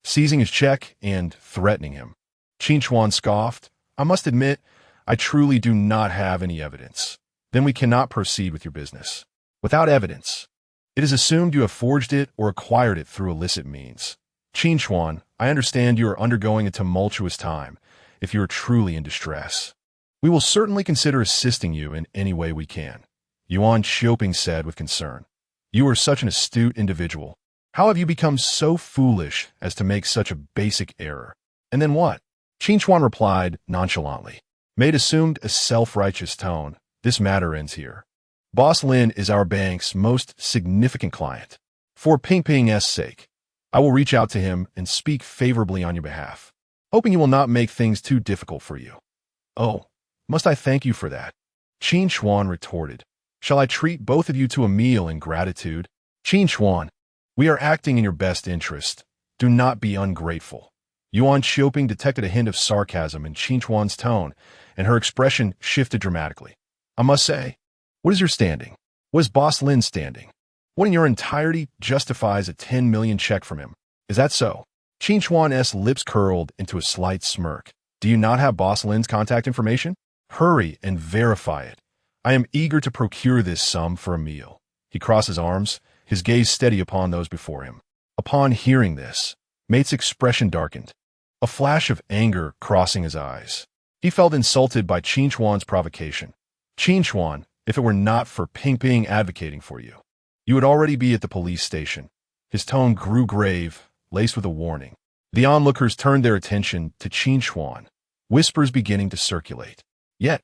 S1: Seizing his check and threatening him. Qin Chuan scoffed, I must admit, I truly do not have any evidence. Then we cannot proceed with your business. Without evidence, it is assumed you have forged it or acquired it through illicit means. Qin Chuan, I understand you are undergoing a tumultuous time. If you are truly in distress, we will certainly consider assisting you in any way we can. Yuan Xiaoping said with concern. You are such an astute individual. How have you become so foolish as to make such a basic error? And then what? Qin Chuan replied nonchalantly. Maid assumed a self-righteous tone. This matter ends here. Boss Lin is our bank's most significant client. For Ping's sake, I will reach out to him and speak favorably on your behalf, hoping he will not make things too difficult for you. Oh, must I thank you for that? Qin Chuan retorted. Shall I treat both of you to a meal in gratitude? Qin Chuan, we are acting in your best interest. Do not be ungrateful. Yuan Xiaoping detected a hint of sarcasm in Qin Chuan's tone, and her expression shifted dramatically. I must say, what is your standing? What is Boss Lin's standing? What in your entirety justifies a 10 million check from him? Is that so? Qin Chuan's lips curled into a slight smirk. Do you not have Boss Lin's contact information? Hurry and verify it. I am eager to procure this sum for a meal. He crossed his arms, his gaze steady upon those before him. Upon hearing this, Mate's expression darkened, a flash of anger crossing his eyes. He felt insulted by Qin Chuan's provocation. Qin Chuan, if it were not for Ping advocating for you, you would already be at the police station. His tone grew grave, laced with a warning. The onlookers turned their attention to Qin Chuan, whispers beginning to circulate. Yet,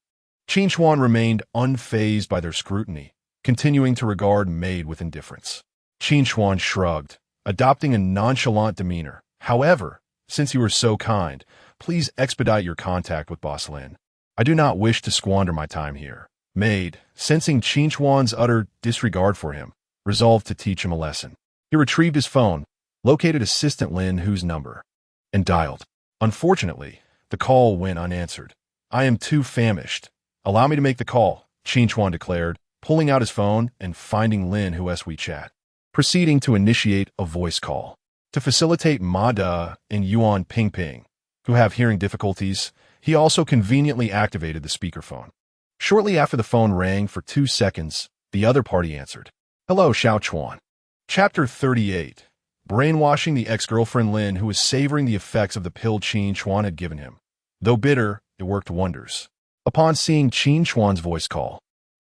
S1: Qin Chuan remained unfazed by their scrutiny, continuing to regard Maid with indifference. Qin Chuan shrugged, adopting a nonchalant demeanor. However, since you are so kind, please expedite your contact with Boss Lin. I do not wish to squander my time here. Maid, sensing Qin Chuan's utter disregard for him, resolved to teach him a lesson. He retrieved his phone, located Assistant Lin Hu's number, and dialed. Unfortunately, the call went unanswered. I am too famished. Allow me to make the call, Qin Chuan declared, pulling out his phone and finding Lin Hu's WeChat, proceeding to initiate a voice call. To facilitate Ma De and Yuan Ping, who have hearing difficulties, he also conveniently activated the speakerphone. Shortly after the phone rang for 2 seconds, the other party answered. Hello, Xiao Chuan. Chapter 38. Brainwashing the ex-girlfriend Lin, who was savoring the effects of the pill Qin Chuan had given him. Though bitter, it worked wonders. Upon seeing Qin Chuan's voice call,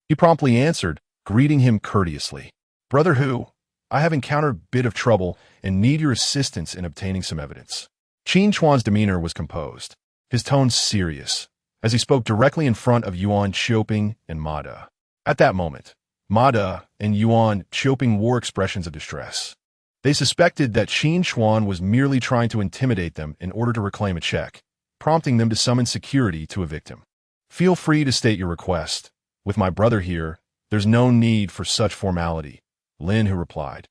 S1: he promptly answered, greeting him courteously. Brother Hu, I have encountered a bit of trouble and need your assistance in obtaining some evidence. Qin Chuan's demeanor was composed, his tone serious, as he spoke directly in front of Yuan Xiaoping and Ma De. At that moment, Ma De and Yuan Xiaoping wore expressions of distress. They suspected that Qin Chuan was merely trying to intimidate them in order to reclaim a check, prompting them to summon security to evict him. Feel free to state your request. With my brother here, there's no need for such formality, Lin Hu replied,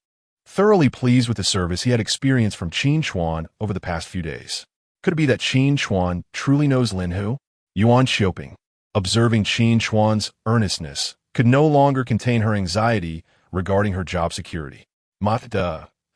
S1: thoroughly pleased with the service he had experienced from Qin Chuan over the past few days. Could it be that Qin Chuan truly knows Lin Hu? Yuan Xiaoping, observing Qin Chuan's earnestness, could no longer contain her anxiety regarding her job security. Ma,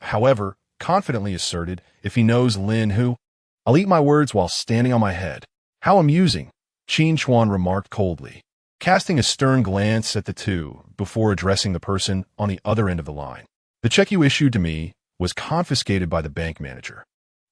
S1: however, confidently asserted, if he knows Lin who, I'll eat my words while standing on my head. How amusing, Qin Chuan remarked coldly, casting a stern glance at the two before addressing the person on the other end of the line. The check you issued to me was confiscated by the bank manager.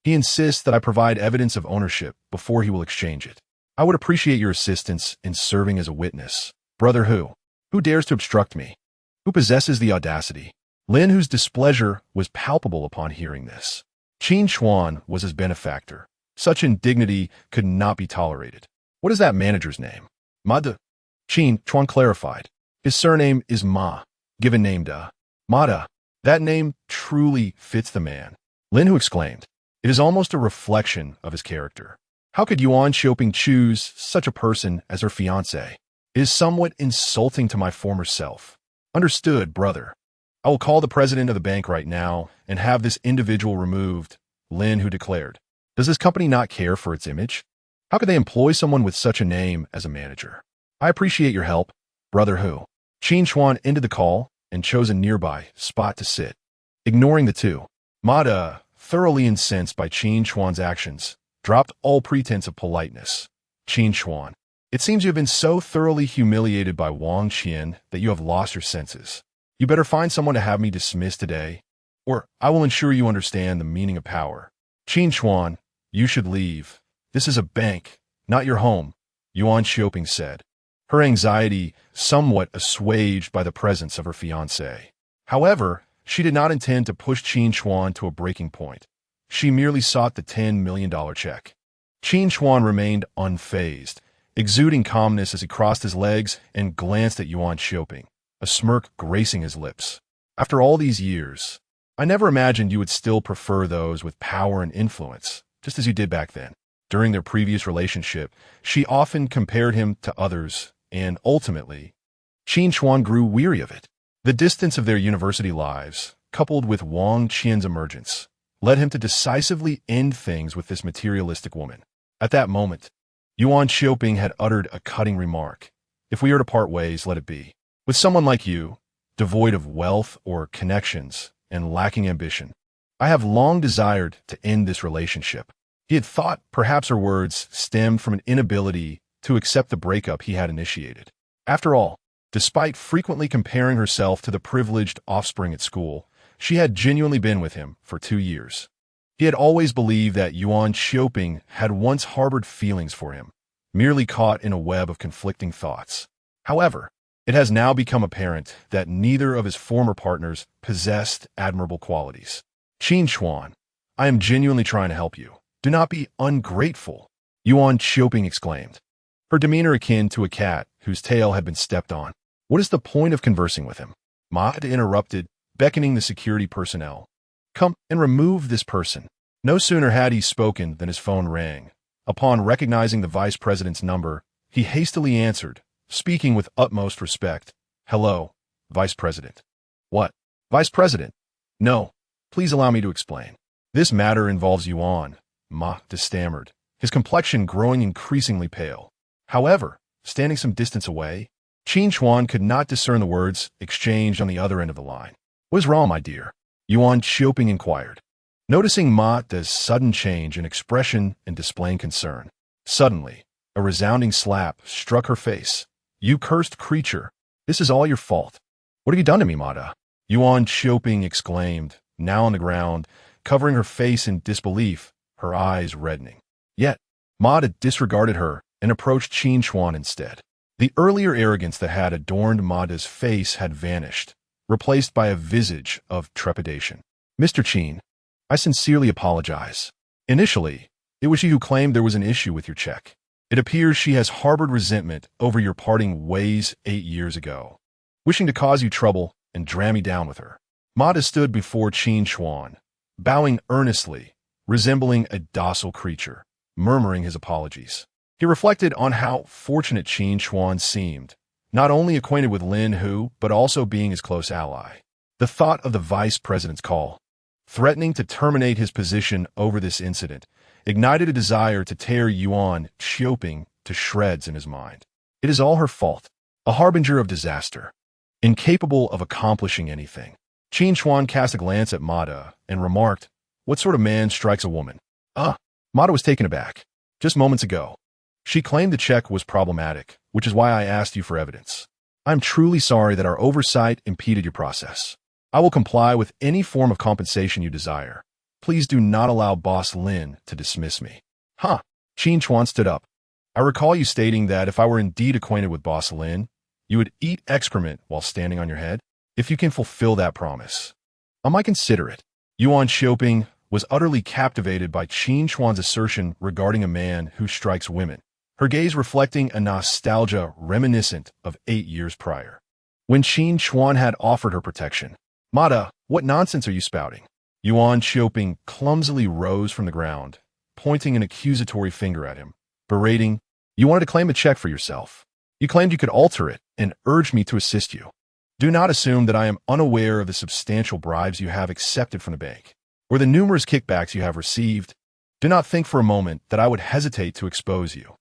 S1: He insists that I provide evidence of ownership before he will exchange it. I would appreciate your assistance in serving as a witness. Brother who? Who dares to obstruct me? Who possesses the audacity? Lin, whose displeasure was palpable upon hearing this. Qin Chuan was his benefactor. Such indignity could not be tolerated. What is that manager's name? Ma de. Qin Chuan clarified. His surname is Ma, given name de. Ma de. That name truly fits the man. Lin, who exclaimed. It is almost a reflection of his character. How could Yuan Xiaoping choose such a person as her fiancé? It is somewhat insulting to my former self. Understood, brother. I will call the president of the bank right now and have this individual removed, Lin, who declared. Does this company not care for its image? How could they employ someone with such a name as a manager? I appreciate your help, brother who. Qin Chuan ended the call and chose a nearby spot to sit. Ignoring the two, Ma, thoroughly incensed by Qin Chuan's actions, dropped all pretense of politeness. Qin Chuan, it seems you have been so thoroughly humiliated by Wang Qian that you have lost your senses. You better find someone to have me dismissed today, or I will ensure you understand the meaning of power. Qin Chuan, you should leave. This is a bank, not your home, Yuan Xiaoping said, her anxiety somewhat assuaged by the presence of her fiancé. However, she did not intend to push Qin Chuan to a breaking point. She merely sought the $10 million check. Qin Chuan remained unfazed, exuding calmness as he crossed his legs and glanced at Yuan Xiaoping, a smirk gracing his lips. After all these years, I never imagined you would still prefer those with power and influence, just as you did back then. During their previous relationship, she often compared him to others, and ultimately, Qin Chuan grew weary of it. The distance of their university lives, coupled with Wang Qian's emergence, led him to decisively end things with this materialistic woman. At that moment, Yuan Xiaoping had uttered a cutting remark. If we are to part ways, let it be. With someone like you, devoid of wealth or connections and lacking ambition, I have long desired to end this relationship. He had thought perhaps her words stemmed from an inability to accept the breakup he had initiated. After all, despite frequently comparing herself to the privileged offspring at school, she had genuinely been with him for 2 years. He had always believed that Yuan Xiaoping had once harbored feelings for him, merely caught in a web of conflicting thoughts. However, it has now become apparent that neither of his former partners possessed admirable qualities. Qin Chuan, I am genuinely trying to help you. Do not be ungrateful, Yuan Xiaoping exclaimed, her demeanor akin to a cat whose tail had been stepped on. What is the point of conversing with him? Ma interrupted, beckoning the security personnel. Come and remove this person. No sooner had he spoken than his phone rang. Upon recognizing the vice president's number, he hastily answered, speaking with utmost respect. Hello, Vice President. What? Vice President? No. Please allow me to explain. This matter involves Yuan, Ma stammered, his complexion growing increasingly pale. However, standing some distance away, Qin Chuan could not discern the words exchanged on the other end of the line. What is wrong, my dear? Yuan Xiaoping inquired, noticing Ma's sudden change in expression and displaying concern. Suddenly, a resounding slap struck her face. You cursed creature! This is all your fault. What have you done to me, Ma? Yuan Xiaoping exclaimed, now on the ground, covering her face in disbelief, her eyes reddening. Yet, Ma disregarded her and approached Qin Chuan instead. The earlier arrogance that had adorned Ma's face had vanished, replaced by a visage of trepidation. Mr. Qin, I sincerely apologize. Initially, it was she who claimed there was an issue with your check. It appears she has harbored resentment over your parting ways 8 years ago, wishing to cause you trouble and dram me down with her. Ma stood before Qin Chuan, bowing earnestly, resembling a docile creature, murmuring his apologies. He reflected on how fortunate Qin Chuan seemed, not only acquainted with Lin Hu, but also being his close ally. The thought of the vice president's call, threatening to terminate his position over this incident, ignited a desire to tear Yuan Xiaoping to shreds in his mind. It is all her fault. a harbinger of disaster, incapable of accomplishing anything. Qin Chuan cast a glance at Mata and remarked, "What sort of man strikes a woman?" Mata was taken aback. "Just moments ago, she claimed the check was problematic, which is why I asked you for evidence. I'm truly sorry that our oversight impeded your process. I will comply with any form of compensation you desire. Please do not allow Boss Lin to dismiss me." Qin Chuan stood up. "I recall you stating that if I were indeed acquainted with Boss Lin, you would eat excrement while standing on your head. If you can fulfill that promise, I might consider it." Yuan Xiaoping was utterly captivated by Qin Chuan's assertion regarding a man who strikes women, her gaze reflecting a nostalgia reminiscent of 8 years prior, when Qin Chuan had offered her protection. "Mata, what nonsense are you spouting?" Yuan Xiaoping clumsily rose from the ground, pointing an accusatory finger at him, berating, "You wanted to claim a check for yourself. You claimed you could alter it and urged me to assist you. Do not assume that I am unaware of the substantial bribes you have accepted from the bank, or the numerous kickbacks you have received. Do not think for a moment that I would hesitate to expose you."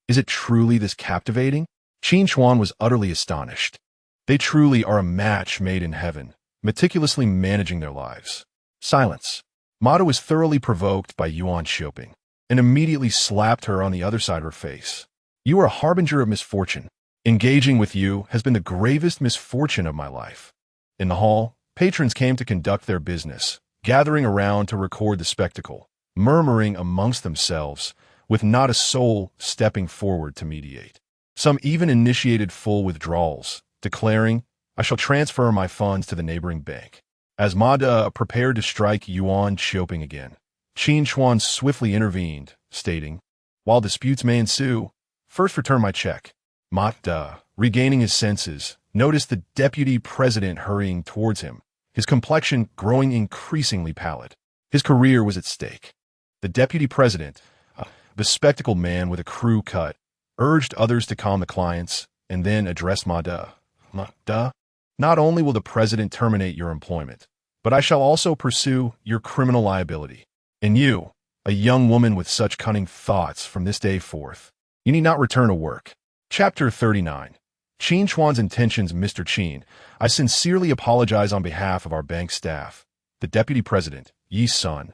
S1: Is it truly this captivating? Qin Chuan was utterly astonished. They truly are a match made in heaven, meticulously managing their lives. Silence. Mata was thoroughly provoked by Yuan Xiaoping and immediately slapped her on the other side of her face. "You are a harbinger of misfortune. Engaging with you has been the gravest misfortune of my life." In the hall, patrons came to conduct their business, gathering around to record the spectacle, murmuring amongst themselves, with not a soul stepping forward to mediate. Some even initiated full withdrawals, declaring, "I shall transfer my funds to the neighboring bank." As Mata prepared to strike Yuan Xiaoping again, Qin Chuan swiftly intervened, stating, "While disputes may ensue, first return my check." Mata, regaining his senses, noticed the deputy president hurrying towards him, his complexion growing increasingly pallid. His career was at stake. The deputy president, a bespectacled man with a crew cut, urged others to calm the clients, and then addressed Mata. "Mata, not only will the president terminate your employment, but I shall also pursue your criminal liability. And you, a young woman with such cunning thoughts, from this day forth, you need not return to work." Chapter 39. Qin Chuan's intentions. "Mr. Qin, I sincerely apologize on behalf of our bank staff." The deputy president, Yi Sun,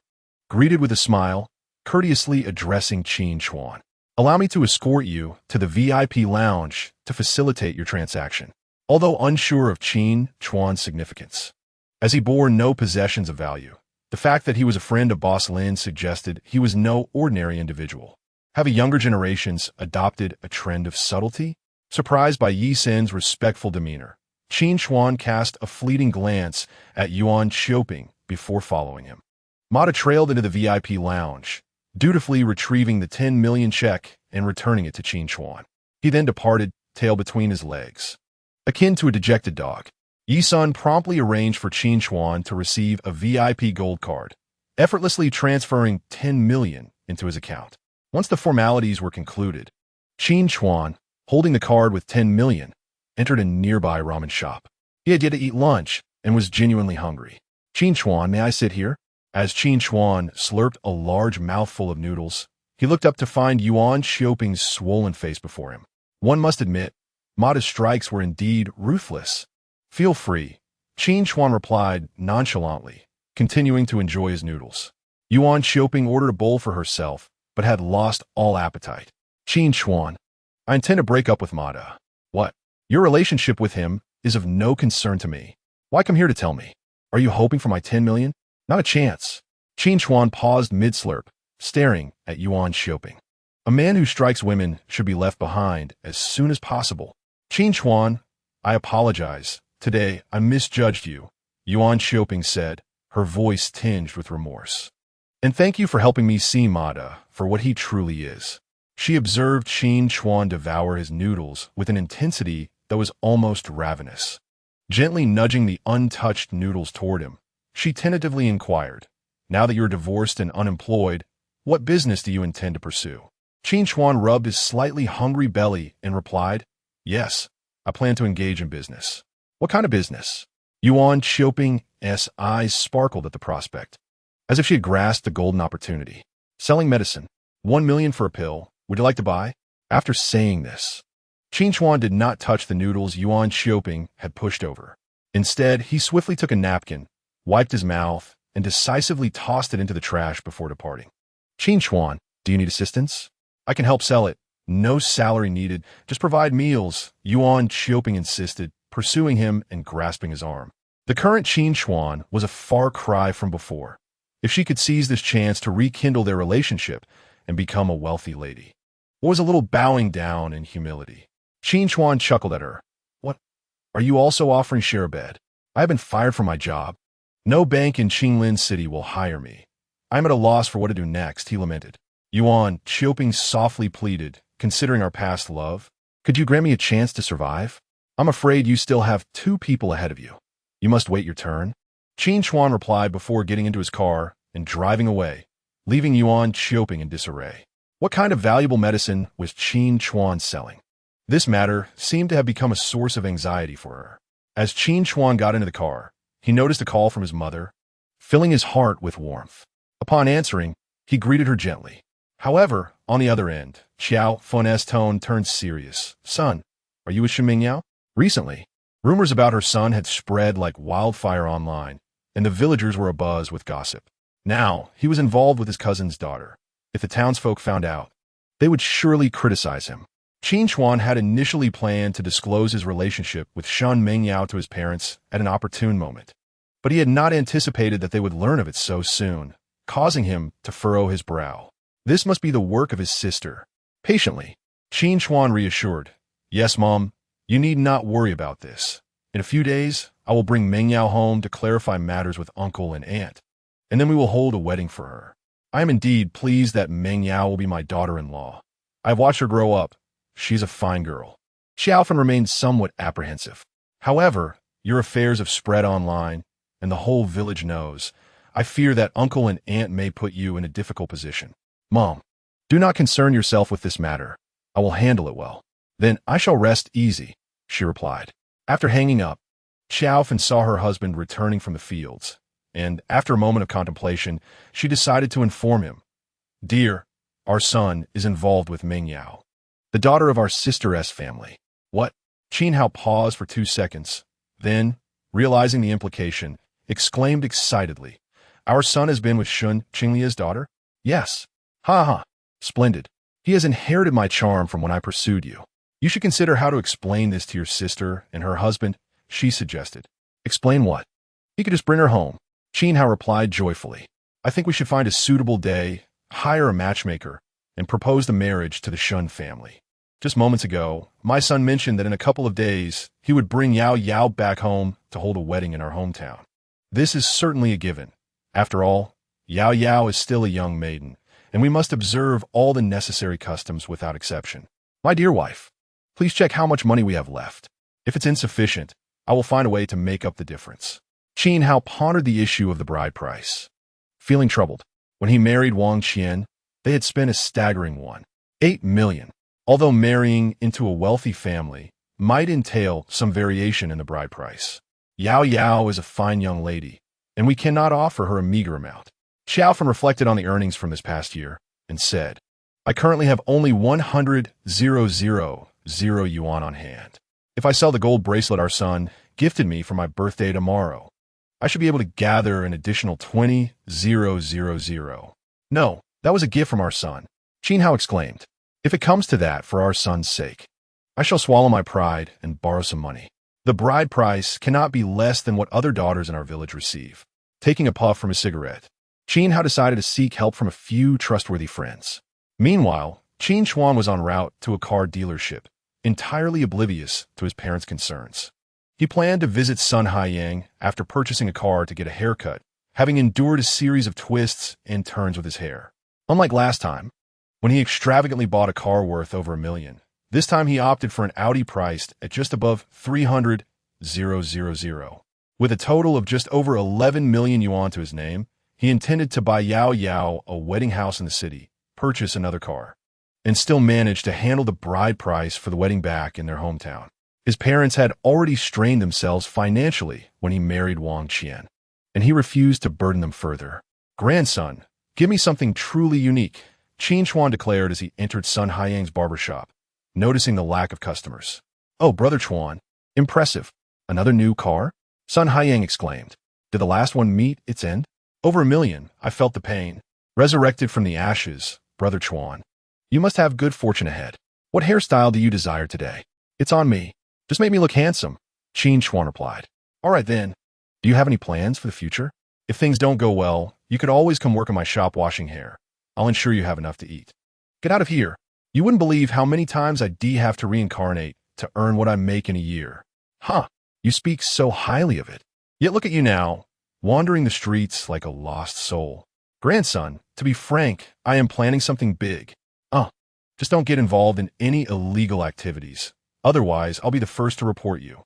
S1: greeted with a smile, courteously addressing Qin Chuan. "Allow me to escort you to the VIP lounge to facilitate your transaction." Although unsure of Qin Chuan's significance, as he bore no possessions of value, the fact that he was a friend of Boss Lin suggested he was no ordinary individual. Have younger generations adopted a trend of subtlety? Surprised by Yi Sun's respectful demeanor, Qin Chuan cast a fleeting glance at Yuan Xiaoping before following him. Mata trailed into the VIP lounge, dutifully retrieving the 10 million check and returning it to Qin Chuan. He then departed, tail between his legs. Akin to a dejected dog, Yi Sun promptly arranged for Qin Chuan to receive a VIP gold card, effortlessly transferring 10 million into his account. Once the formalities were concluded, Qin Chuan, holding the card with 10 million, entered a nearby ramen shop. He had yet to eat lunch and was genuinely hungry. "Qin Chuan, may I sit here?" As Qin Chuan slurped a large mouthful of noodles, he looked up to find Yuan Xiaoping's swollen face before him. One must admit, Mata's strikes were indeed ruthless. "Feel free," Qin Chuan replied nonchalantly, continuing to enjoy his noodles. Yuan Xiaoping ordered a bowl for herself, but had lost all appetite. "Qin Chuan, I intend to break up with Mata." "What? Your relationship with him is of no concern to me. Why come here to tell me? Are you hoping for my 10 million? Not a chance." Qin Chuan paused mid-slurp, staring at Yuan Xiaoping. A man who strikes women should be left behind as soon as possible. "Qin Chuan, I apologize. Today, I misjudged you," Yuan Xiaoping said, her voice tinged with remorse. "And thank you for helping me see Mata for what he truly is." She observed Qin Chuan devour his noodles with an intensity that was almost ravenous. Gently nudging the untouched noodles toward him, she tentatively inquired, "Now that you're divorced and unemployed, what business do you intend to pursue?" Qin Chuan rubbed his slightly hungry belly and replied, "Yes, I plan to engage in business." "What kind of business?" Yuan Xiaoping's eyes sparkled at the prospect, as if she had grasped the golden opportunity. "Selling medicine. 1 million for a pill. Would you like to buy?" After saying this, Qin Chuan did not touch the noodles Yuan Xiaoping had pushed over. Instead, he swiftly took a napkin, wiped his mouth, and decisively tossed it into the trash before departing. Qin Chuan, do you need assistance? I can help sell it. No salary needed, just provide meals, Yuan Xiaoping insisted, pursuing him and grasping his arm. The current Qin Chuan was a far cry from before. If she could seize this chance to rekindle their relationship and become a wealthy lady. What was a little bowing down in humility? Qin Chuan chuckled at her. What? Are you also offering share a bed? I have been fired from my job. No bank in Qinglin City will hire me. I'm at a loss for what to do next, he lamented. Yuan Xiaoping softly pleaded, considering our past love. Could you grant me a chance to survive? I'm afraid you still have 2 people ahead of you. You must wait your turn. Qin Chuan replied before getting into his car and driving away, leaving Yuan Xiaoping in disarray. What kind of valuable medicine was Qin Chuan selling? This matter seemed to have become a source of anxiety for her. As Qin Chuan got into the car, he noticed a call from his mother, filling his heart with warmth. Upon answering, he greeted her gently. However, on the other end, Xiao Fen's tone turned serious. Son, are you with Shen Mingyao? Recently, rumors about her son had spread like wildfire online, and the villagers were abuzz with gossip. Now, he was involved with his cousin's daughter. If the townsfolk found out, they would surely criticize him. Qin Chuan had initially planned to disclose his relationship with Shen Mingyao to his parents at an opportune moment, but he had not anticipated that they would learn of it so soon, causing him to furrow his brow. This must be the work of his sister. Patiently, Qin Chuan reassured, Yes, Mom, you need not worry about this. In a few days, I will bring Mingyao home to clarify matters with uncle and aunt, and then we will hold a wedding for her. I am indeed pleased that Mingyao will be my daughter-in-law. I have watched her grow up. She's a fine girl. Xiaofan remained somewhat apprehensive. However, your affairs have spread online, and the whole village knows. I fear that uncle and aunt may put you in a difficult position. Mom, do not concern yourself with this matter. I will handle it well. Then I shall rest easy, she replied. After hanging up, Xiaofan saw her husband returning from the fields, and after a moment of contemplation, she decided to inform him. Dear, our son is involved with Mingyao, the daughter of our sister S family. What? Qin Hao paused for 2 seconds, then, realizing the implication, exclaimed excitedly, Our son has been with Shun Qinglia's daughter? Yes. Ha ha. Splendid. He has inherited my charm from when I pursued you. You should consider how to explain this to your sister and her husband, she suggested. Explain what? He could just bring her home. Qin Hao replied joyfully. I think we should find a suitable day, hire a matchmaker, and propose the marriage to the Shun family. Just moments ago, my son mentioned that in a couple of days, he would bring Yao Yao back home to hold a wedding in our hometown. This is certainly a given. After all, Yao Yao is still a young maiden, and we must observe all the necessary customs without exception. My dear wife, please check how much money we have left. If it's insufficient, I will find a way to make up the difference. Qin Hao pondered the issue of the bride price. Feeling troubled, when he married Wang Qian, they had spent a staggering $8 million. Although marrying into a wealthy family might entail some variation in the bride price. Yao Yao is a fine young lady, and we cannot offer her a meager amount. Xiaofan reflected on the earnings from this past year and said, I currently have only 100,000 yuan on hand. If I sell the gold bracelet our son gifted me for my birthday tomorrow, I should be able to gather an additional 20,000. No, that was a gift from our son, Qin Hao exclaimed. If it comes to that for our son's sake, I shall swallow my pride and borrow some money. The bride price cannot be less than what other daughters in our village receive. Taking a puff from his cigarette, Qin Hao decided to seek help from a few trustworthy friends. Meanwhile, Qin Chuan was en route to a car dealership, entirely oblivious to his parents' concerns. He planned to visit Sun Haiyang after purchasing a car to get a haircut, having endured a series of twists and turns with his hair. Unlike last time, when he extravagantly bought a car worth over $1 million, this time he opted for an Audi priced at just above 300,000. With a total of just over 11 million yuan to his name, he intended to buy Yao Yao a wedding house in the city, purchase another car, and still manage to handle the bride price for the wedding back in their hometown. His parents had already strained themselves financially when he married Wang Qian, and he refused to burden them further. Grandson, give me something truly unique, Qin Chuan declared as he entered Sun Haiyang's barbershop, noticing the lack of customers. Oh, Brother Chuan. Impressive. Another new car? Sun Haiyang exclaimed. Did the last one meet its end? Over 1 million, I felt the pain. Resurrected from the ashes, Brother Chuan. You must have good fortune ahead. What hairstyle do you desire today? It's on me. Just make me look handsome, Qin Chuan replied. All right then. Do you have any plans for the future? If things don't go well, you could always come work in my shop washing hair. I'll ensure you have enough to eat. Get out of here. You wouldn't believe how many times I have to reincarnate to earn what I make in a year. Huh, you speak so highly of it. Yet look at you now, wandering the streets like a lost soul. Grandson, to be frank, I am planning something big. Just don't get involved in any illegal activities. Otherwise, I'll be the first to report you.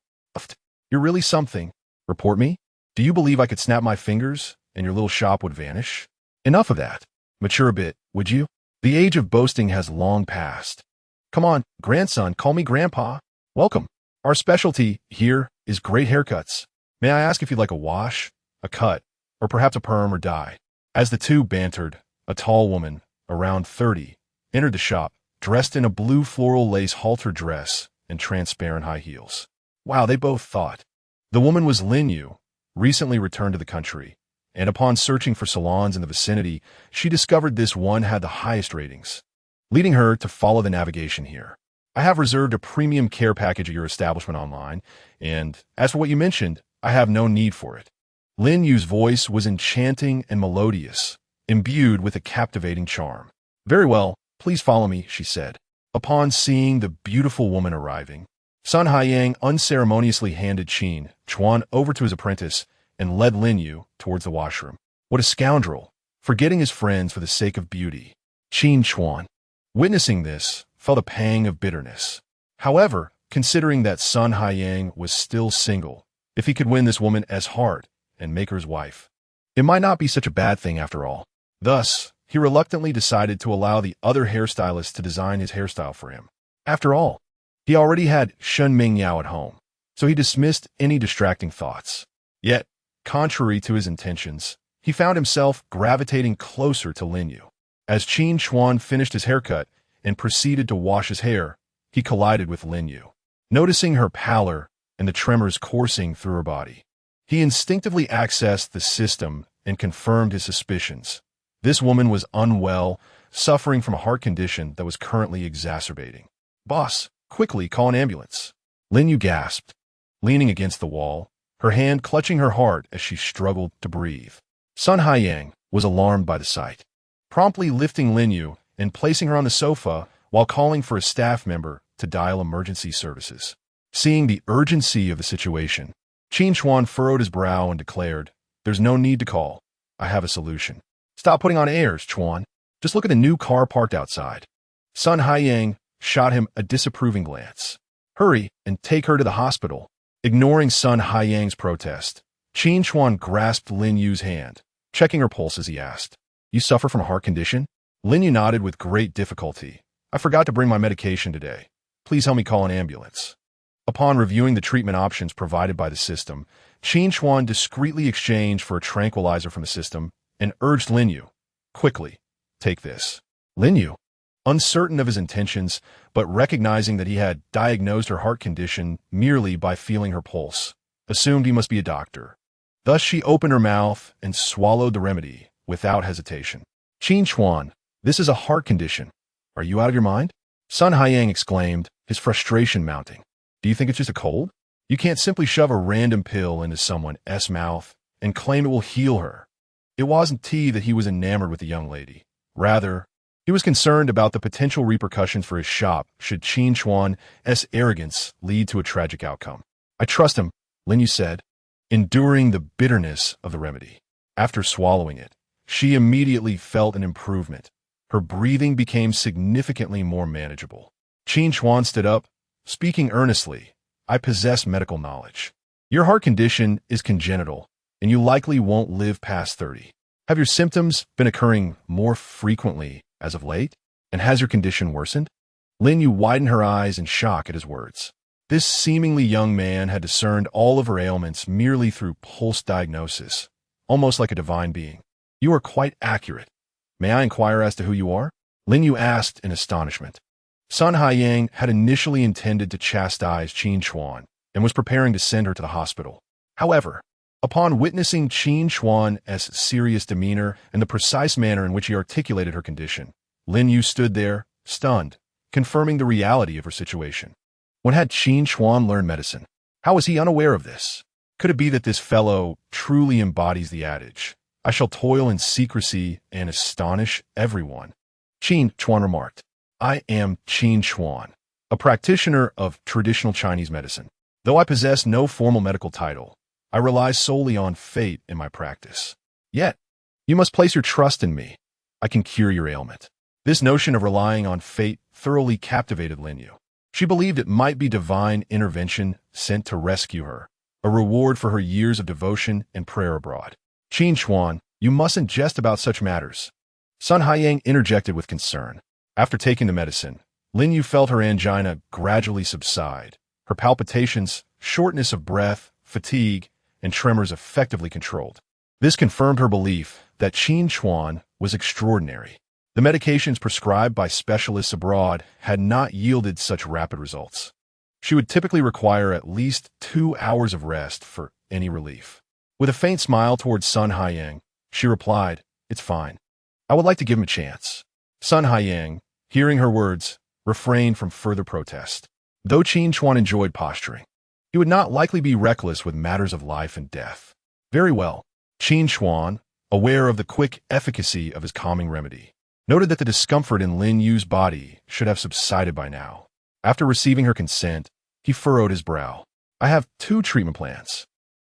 S1: You're really something. Report me? Do you believe I could snap my fingers and your little shop would vanish? Enough of that. Mature a bit, would you? The age of boasting has long passed. Come on, grandson, call me grandpa. Welcome. Our specialty here is great haircuts. May I ask if you'd like a wash, a cut, or perhaps a perm or dye? As the two bantered, a tall woman, around 30, entered the shop, dressed in a blue floral lace halter dress and transparent high heels. Wow, they both thought. The woman was Lin Yu, recently returned to the country, and upon searching for salons in the vicinity, she discovered this one had the highest ratings, leading her to follow the navigation here. I have reserved a premium care package at your establishment online, and as for what you mentioned, I have no need for it. Lin Yu's voice was enchanting and melodious, imbued with a captivating charm. Very well, please follow me, she said. Upon seeing the beautiful woman arriving, Sun Haiyang unceremoniously handed Qin Chuan over to his apprentice and led Lin Yu towards the washroom. What a scoundrel, forgetting his friends for the sake of beauty. Qin Chuan, witnessing this, felt a pang of bitterness. However, considering that Sun Haiyang was still single, if he could win this woman as heart and make her his wife, it might not be such a bad thing after all. Thus, he reluctantly decided to allow the other hairstylist to design his hairstyle for him. After all, he already had Shen Mingyao at home, so he dismissed any distracting thoughts. Yet, contrary to his intentions, he found himself gravitating closer to Lin Yu. As Qin Chuan finished his haircut and proceeded to wash his hair, he collided with Lin Yu. Noticing her pallor and the tremors coursing through her body, he instinctively accessed the system and confirmed his suspicions. This woman was unwell, suffering from a heart condition that was currently exacerbating. Boss, quickly call an ambulance. Lin Yu gasped, leaning against the wall, her hand clutching her heart as she struggled to breathe. Sun Haiyang was alarmed by the sight, promptly lifting Lin Yu and placing her on the sofa while calling for a staff member to dial emergency services. Seeing the urgency of the situation, Qin Chuan furrowed his brow and declared, "There's no need to call. I have a solution." "Stop putting on airs, Chuan. Just look at the new car parked outside." Sun Haiyang shot him a disapproving glance. "Hurry and take her to the hospital." Ignoring Sun Haiyang's protest, Qin Chuan grasped Lin Yu's hand, checking her pulse as he asked, "You suffer from a heart condition?" Lin Yu nodded with great difficulty. "I forgot to bring my medication today. Please help me call an ambulance." Upon reviewing the treatment options provided by the system, Qin Chuan discreetly exchanged for a tranquilizer from the system and urged Lin Yu, "Quickly, take this." Lin Yu, uncertain of his intentions, but recognizing that he had diagnosed her heart condition merely by feeling her pulse, assumed he must be a doctor. Thus she opened her mouth and swallowed the remedy without hesitation. "Qin Chuan, this is a heart condition. Are you out of your mind?" Sun Haiyang exclaimed, his frustration mounting. "Do you think it's just a cold? You can't simply shove a random pill into someone's mouth and claim it will heal her." It wasn't that he was enamored with the young lady. Rather, he was concerned about the potential repercussions for his shop should Qin Chuan's arrogance lead to a tragic outcome. "I trust him," Lin Yu said, enduring the bitterness of the remedy. After swallowing it, she immediately felt an improvement. Her breathing became significantly more manageable. Qin Chuan stood up, speaking earnestly, "I possess medical knowledge. Your heart condition is congenital, and you likely won't live past 30. Have your symptoms been occurring more frequently as of late? And has your condition worsened?" Lin Yu widened her eyes in shock at his words. This seemingly young man had discerned all of her ailments merely through pulse diagnosis, almost like a divine being. "You are quite accurate. May I inquire as to who you are?" Lin Yu asked in astonishment. Sun Haiyang had initially intended to chastise Qin Chuan and was preparing to send her to the hospital. However, upon witnessing Qin Chuan's serious demeanor and the precise manner in which he articulated her condition, Lin Yu stood there, stunned, confirming the reality of her situation. When had Qin Chuan learned medicine? How was he unaware of this? Could it be that this fellow truly embodies the adage, "I shall toil in secrecy and astonish everyone"? Qin Chuan remarked, "I am Qin Chuan, a practitioner of traditional Chinese medicine. Though I possess no formal medical title, I rely solely on fate in my practice. Yet, you must place your trust in me. I can cure your ailment." This notion of relying on fate thoroughly captivated Lin Yu. She believed it might be divine intervention sent to rescue her, a reward for her years of devotion and prayer abroad. "Qin Chuan, you mustn't jest about such matters." Sun Haiyang interjected with concern. After taking the medicine, Lin Yu felt her angina gradually subside, her palpitations, shortness of breath, fatigue, and tremors effectively controlled. This confirmed her belief that Qin Chuan was extraordinary. The medications prescribed by specialists abroad had not yielded such rapid results. She would typically require at least 2 hours of rest for any relief. With a faint smile towards Sun Haiyang, she replied, "It's fine. I would like to give him a chance." Sun Haiyang, hearing her words, refrained from further protest. Though Qin Chuan enjoyed posturing, he would not likely be reckless with matters of life and death. Very well. Qin Chuan, aware of the quick efficacy of his calming remedy, noted that the discomfort in Lin Yu's body should have subsided by now. After receiving her consent, he furrowed his brow. "I have 2 treatment plans.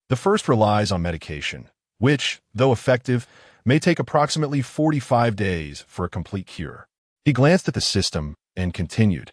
S1: The first relies on medication, which, though effective, may take approximately 45 days for a complete cure." He glanced at the system and continued.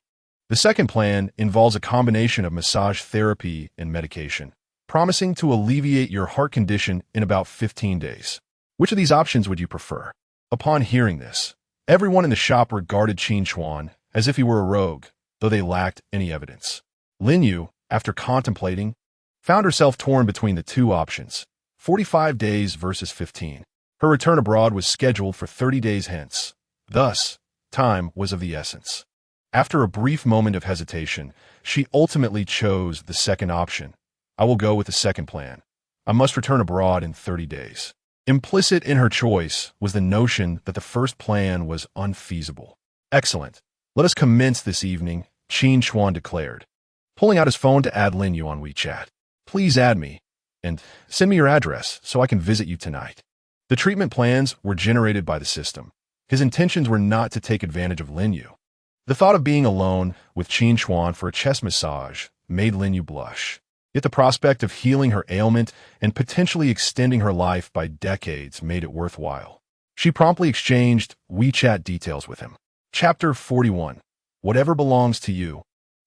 S1: "The second plan involves a combination of massage therapy and medication, promising to alleviate your heart condition in about 15 days. Which of these options would you prefer?" Upon hearing this, everyone in the shop regarded Qin Chuan as if he were a rogue, though they lacked any evidence. Lin Yu, after contemplating, found herself torn between the 2 options, 45 days versus 15. Her return abroad was scheduled for 30 days hence. Thus, time was of the essence. After a brief moment of hesitation, she ultimately chose the second option. "I will go with the second plan. I must return abroad in 30 days. Implicit in her choice was the notion that the first plan was unfeasible. "Excellent. Let us commence this evening," Qin Chuan declared, pulling out his phone to add Lin Yu on WeChat. "Please add me, and send me your address so I can visit you tonight." The treatment plans were generated by the system. His intentions were not to take advantage of Lin Yu. The thought of being alone with Qin Chuan for a chest massage made Lin Yu blush. Yet the prospect of healing her ailment and potentially extending her life by decades made it worthwhile. She promptly exchanged WeChat details with him. Chapter 41. Whatever belongs to you,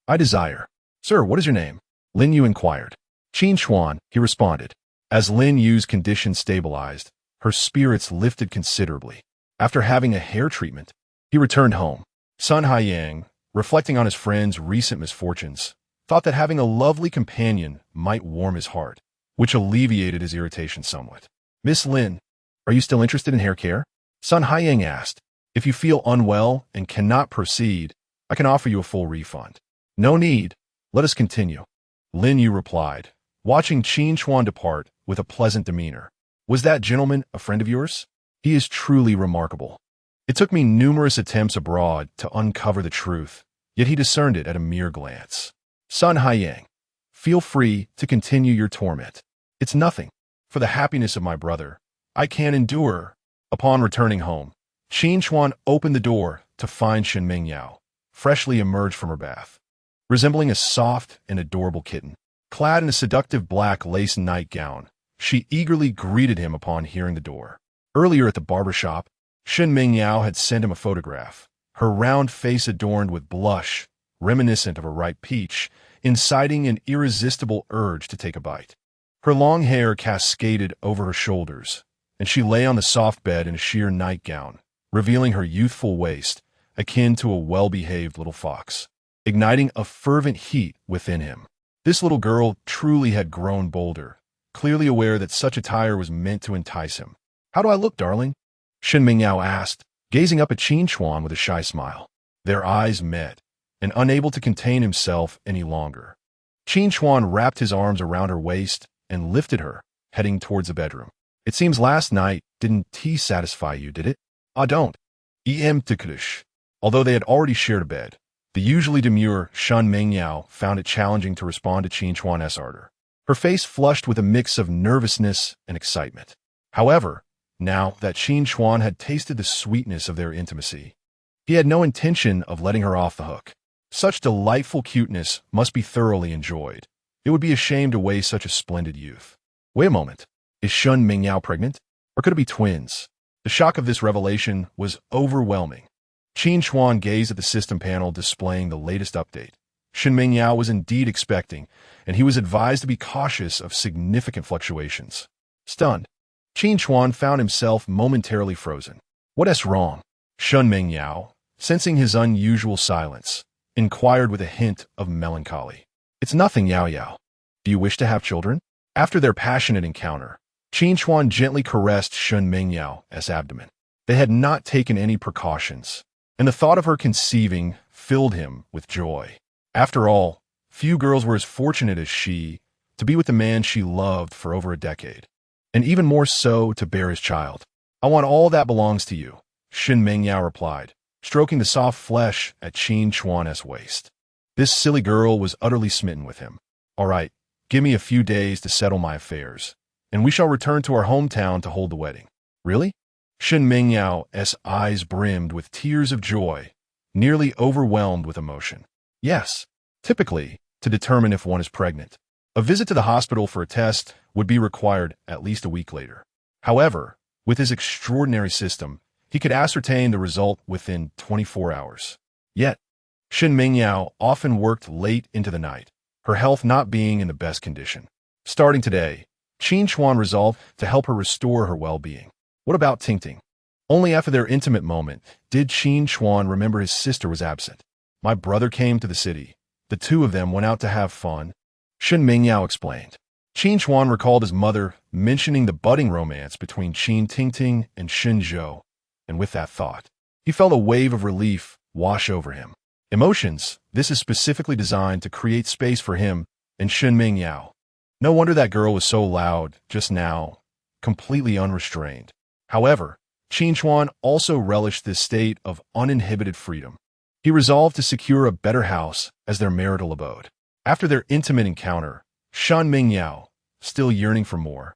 S1: I desire. "Sir, what is your name?" Lin Yu inquired. "Qin Chuan," he responded. As Lin Yu's condition stabilized, her spirits lifted considerably. After having a hair treatment, he returned home. Sun Haiyang, reflecting on his friend's recent misfortunes, thought that having a lovely companion might warm his heart, which alleviated his irritation somewhat. "Miss Lin, are you still interested in hair care?" Sun Haiyang asked. "If you feel unwell and cannot proceed, I can offer you a full refund." "No need. Let us continue," Lin Yu replied, watching Qin Chuan depart with a pleasant demeanor. "Was that gentleman a friend of yours? He is truly remarkable. It took me numerous attempts abroad to uncover the truth, yet he discerned it at a mere glance." Sun Haiyang, feel free to continue your torment. It's nothing. For the happiness of my brother, I can endure. Upon returning home, Qin Chuan opened the door to find Shen Mingyao, freshly emerged from her bath. Resembling a soft and adorable kitten, clad in a seductive black lace nightgown, she eagerly greeted him upon hearing the door. Earlier at the barber shop, Shen Mingyao had sent him a photograph, her round face adorned with blush, reminiscent of a ripe peach, inciting an irresistible urge to take a bite. Her long hair cascaded over her shoulders, and she lay on the soft bed in a sheer nightgown, revealing her youthful waist, akin to a well-behaved little fox, igniting a fervent heat within him. This little girl truly had grown bolder, clearly aware that such attire was meant to entice him. "How do I look, darling?" Shen Mingyao asked, gazing up at Qin Chuan with a shy smile. Their eyes met, and unable to contain himself any longer. Qin Chuan wrapped his arms around her waist and lifted her, heading towards the bedroom. It seems last night didn't tea satisfy you, did it? I don't. Tiklish. Although they had already shared a bed, the usually demure Shun Mengyao found it challenging to respond to Qin Chuan's ardor. Her face flushed with a mix of nervousness and excitement. However, now that Qin Chuan had tasted the sweetness of their intimacy, he had no intention of letting her off the hook. Such delightful cuteness must be thoroughly enjoyed. It would be a shame to waste such a splendid youth. Wait a moment. Is Shun Mengyao pregnant? Or could it be twins? The shock of this revelation was overwhelming. Qin Chuan gazed at the system panel displaying the latest update. Shun Mengyao was indeed expecting, and he was advised to be cautious of significant fluctuations. Stunned, Qin Chuan found himself momentarily frozen. What's wrong? Shun Mengyao, sensing his unusual silence, inquired with a hint of melancholy. It's nothing, Yao Yao. Do you wish to have children? After their passionate encounter, Qin Chuan gently caressed Shun Mengyao's abdomen. They had not taken any precautions, and the thought of her conceiving filled him with joy. After all, few girls were as fortunate as she to be with the man she loved for over a decade, and even more so to bear his child. I want all that belongs to you, Shun Mengyao replied, stroking the soft flesh at Qin Chuan's waist. This silly girl was utterly smitten with him. All right, give me a few days to settle my affairs, and we shall return to our hometown to hold the wedding. Really? Shun Mengyao's eyes brimmed with tears of joy, nearly overwhelmed with emotion. Yes, typically, to determine if one is pregnant, a visit to the hospital for a test would be required at least a week later. However, with his extraordinary system, he could ascertain the result within 24 hours. Yet, Shun Mengyao often worked late into the night, her health not being in the best condition. Starting today, Qin Chuan resolved to help her restore her well-being. What about Tingting? Only after their intimate moment did Qin Chuan remember his sister was absent. My brother came to the city. The two of them went out to have fun, Shun Mengyao explained. Qin Chuan recalled his mother mentioning the budding romance between Qin Tingting and Shun Zhou, and with that thought, he felt a wave of relief wash over him. Emotions, this is specifically designed to create space for him and Shun Mengyao. No wonder that girl was so loud just now, completely unrestrained. However, Qin Chuan also relished this state of uninhibited freedom. He resolved to secure a better house as their marital abode. After their intimate encounter, Shun Mengyao, still yearning for more,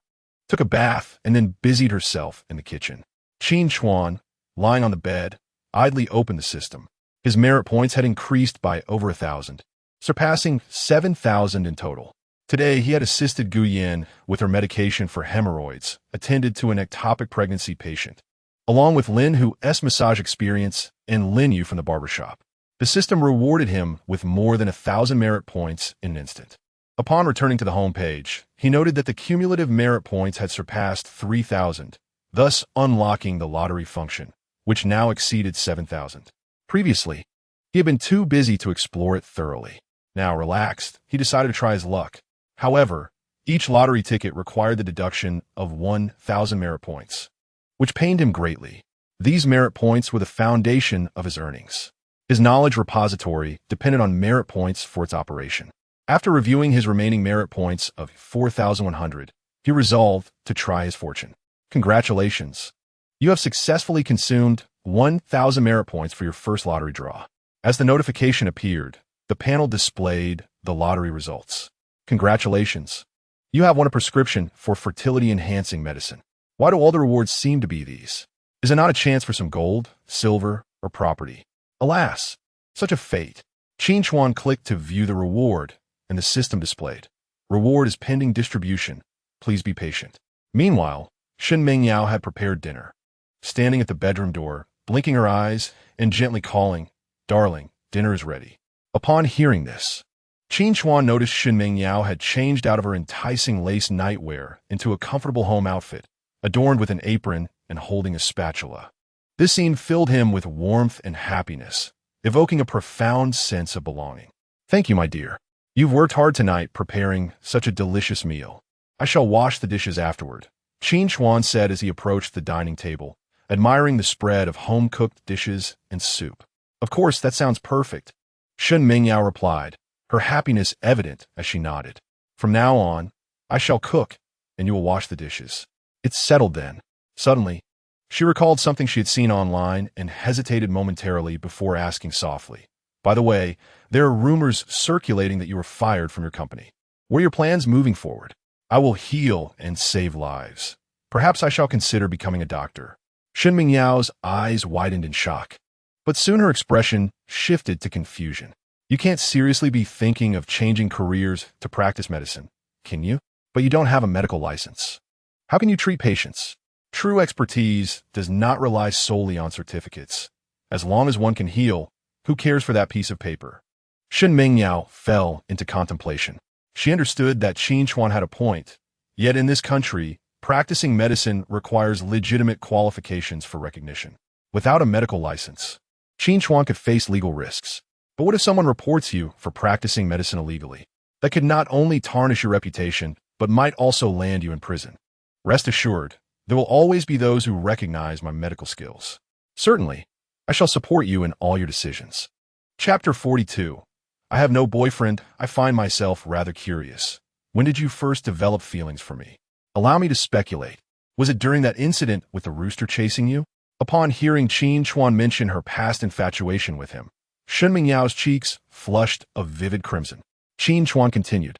S1: took a bath and then busied herself in the kitchen. Qin Chuan, lying on the bed, idly opened the system. His merit points had increased by over 1,000, surpassing 7,000 in total. Today, he had assisted Gu Yan with her medication for hemorrhoids, attended to an ectopic pregnancy patient, along with Lin Hu's massage experience and Lin Yu from the barbershop. The system rewarded him with more than 1,000 merit points in an instant. Upon returning to the home page, he noted that the cumulative merit points had surpassed 3,000, thus unlocking the lottery function, which now exceeded 7,000. Previously, he had been too busy to explore it thoroughly. Now relaxed, he decided to try his luck. However, each lottery ticket required the deduction of 1,000 merit points, which pained him greatly. These merit points were the foundation of his earnings. His knowledge repository depended on merit points for its operation. After reviewing his remaining merit points of 4,100, he resolved to try his fortune. Congratulations! You have successfully consumed 1,000 merit points for your first lottery draw. As the notification appeared, the panel displayed the lottery results. Congratulations! You have won a prescription for fertility-enhancing medicine. Why do all the rewards seem to be these? Is it not a chance for some gold, silver, or property? Alas, such a fate. Qin Chuan clicked to view the reward, and the system displayed. Reward is pending distribution. Please be patient. Meanwhile, Shun Mengyao had prepared dinner. Standing at the bedroom door, blinking her eyes and gently calling, "Darling, dinner is ready." Upon hearing this, Qin Chuan noticed Shun Mengyao had changed out of her enticing lace nightwear into a comfortable home outfit, adorned with an apron and holding a spatula. This scene filled him with warmth and happiness, evoking a profound sense of belonging. "Thank you, my dear. You've worked hard tonight preparing such a delicious meal. I shall wash the dishes afterward," Qin Chuan said as he approached the dining table, admiring the spread of home-cooked dishes and soup. "Of course, that sounds perfect." Shen Mingyao replied, her happiness evident as she nodded. From now on, I shall cook, and you will wash the dishes. It's settled then. Suddenly, she recalled something she had seen online and hesitated momentarily before asking softly. By the way, there are rumors circulating that you were fired from your company. What are your plans moving forward? I will heal and save lives. Perhaps I shall consider becoming a doctor. Shen Mingyao's eyes widened in shock. But soon her expression shifted to confusion. You can't seriously be thinking of changing careers to practice medicine, can you? But you don't have a medical license. How can you treat patients? True expertise does not rely solely on certificates. As long as one can heal, who cares for that piece of paper? Shen Mingyao fell into contemplation. She understood that Qin Chuan had a point, yet in this country, practicing medicine requires legitimate qualifications for recognition. Without a medical license, Qin Chuan could face legal risks. But what if someone reports you for practicing medicine illegally? That could not only tarnish your reputation, but might also land you in prison. Rest assured, there will always be those who recognize my medical skills. Certainly, I shall support you in all your decisions. Chapter 42. I have no boyfriend. I find myself rather curious. When did you first develop feelings for me? Allow me to speculate. Was it during that incident with the rooster chasing you? Upon hearing Qin Chuan mention her past infatuation with him, Shen Mingyao's cheeks flushed a vivid crimson. Qin Chuan continued,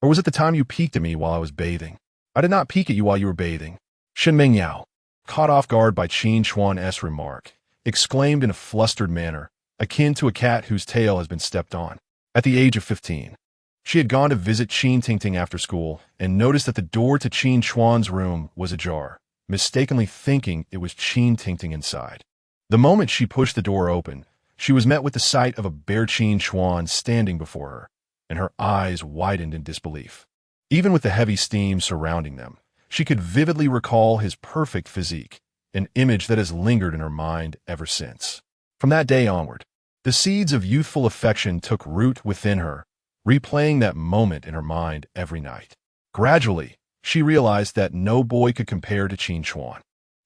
S1: or was it the time you peeked at me while I was bathing? I did not peek at you while you were bathing. Shen Mingyao, caught off guard by Qin Chuan's remark, exclaimed in a flustered manner, akin to a cat whose tail has been stepped on. At the age of 15, she had gone to visit Qin Tingting after school and noticed that the door to Qin Chuan's room was ajar, mistakenly thinking it was Qin Tingting inside. The moment she pushed the door open, she was met with the sight of a bare Qin Chuan standing before her, and her eyes widened in disbelief. Even with the heavy steam surrounding them, she could vividly recall his perfect physique, an image that has lingered in her mind ever since. From that day onward, the seeds of youthful affection took root within her, replaying that moment in her mind every night. Gradually, she realized that no boy could compare to Qin Chuan.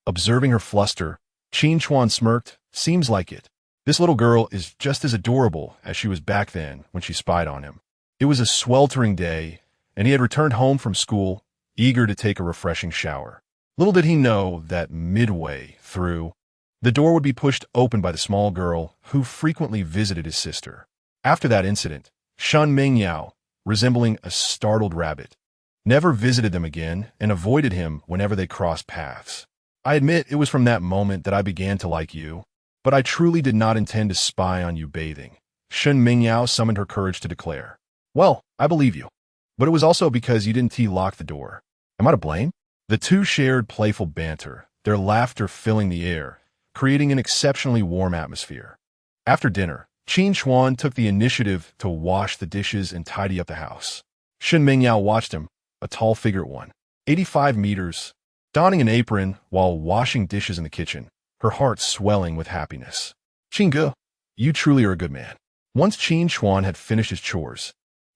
S1: Observing her fluster, Qin Chuan smirked, seems like it. This little girl is just as adorable as she was back then when she spied on him. It was a sweltering day, and he had returned home from school, eager to take a refreshing shower. Little did he know that midway through, the door would be pushed open by the small girl who frequently visited his sister. After that incident, Shen Mingyao, resembling a startled rabbit, never visited them again and avoided him whenever they crossed paths. I admit it was from that moment that I began to like you, but I truly did not intend to spy on you bathing. Shen Mingyao summoned her courage to declare. Well, I believe you. But it was also because you didn't lock the door. Am I to blame? The two shared playful banter, their laughter filling the air, creating an exceptionally warm atmosphere. After dinner, Qin Chuan took the initiative to wash the dishes and tidy up the house. Shen Mingyao watched him, a tall figure at 185 meters, donning an apron while washing dishes in the kitchen, her heart swelling with happiness. Qin, you truly are a good man. Once Qin Chuan had finished his chores,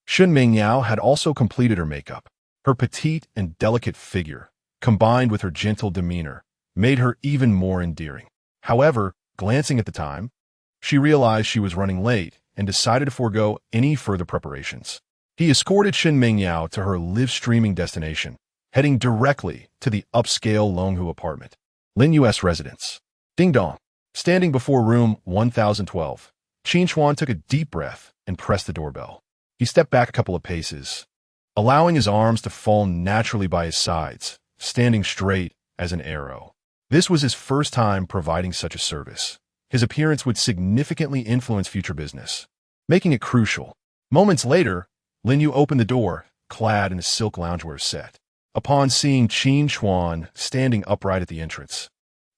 S1: Shen Mingyao had also completed her makeup. Her petite and delicate figure, combined with her gentle demeanor, made her even more endearing. However, glancing at the time, she realized she was running late and decided to forego any further preparations. He escorted Shen Mingyao to her live-streaming destination, heading directly to the upscale Longhu apartment. Lin U.S. residence. Ding dong. Standing before room 1012, Qin Chuan took a deep breath and pressed the doorbell. He stepped back a couple of paces, allowing his arms to fall naturally by his sides, standing straight as an arrow. This was his first time providing such a service. His appearance would significantly influence future business, making it crucial. Moments later, Lin Yu opened the door, clad in a silk loungewear set. Upon seeing Qin Chuan standing upright at the entrance,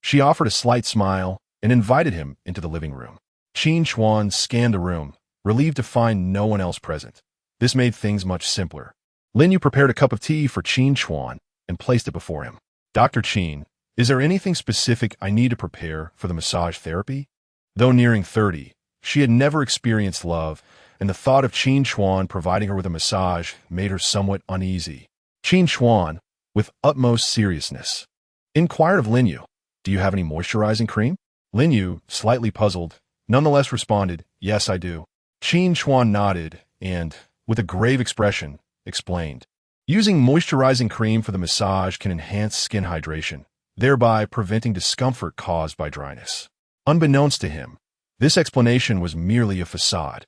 S1: she offered a slight smile and invited him into the living room. Qin Chuan scanned the room, relieved to find no one else present. This made things much simpler. Lin Yu prepared a cup of tea for Qin Chuan and placed it before him. Dr. Qin, is there anything specific I need to prepare for the massage therapy? Though nearing 30, she had never experienced love, and the thought of Qin Chuan providing her with a massage made her somewhat uneasy. Qin Chuan, with utmost seriousness, inquired of Lin Yu, do you have any moisturizing cream? Lin Yu, slightly puzzled, nonetheless responded, yes, I do. Qin Chuan nodded and, with a grave expression, explained. Using moisturizing cream for the massage can enhance skin hydration, thereby preventing discomfort caused by dryness. Unbeknownst to him, this explanation was merely a facade.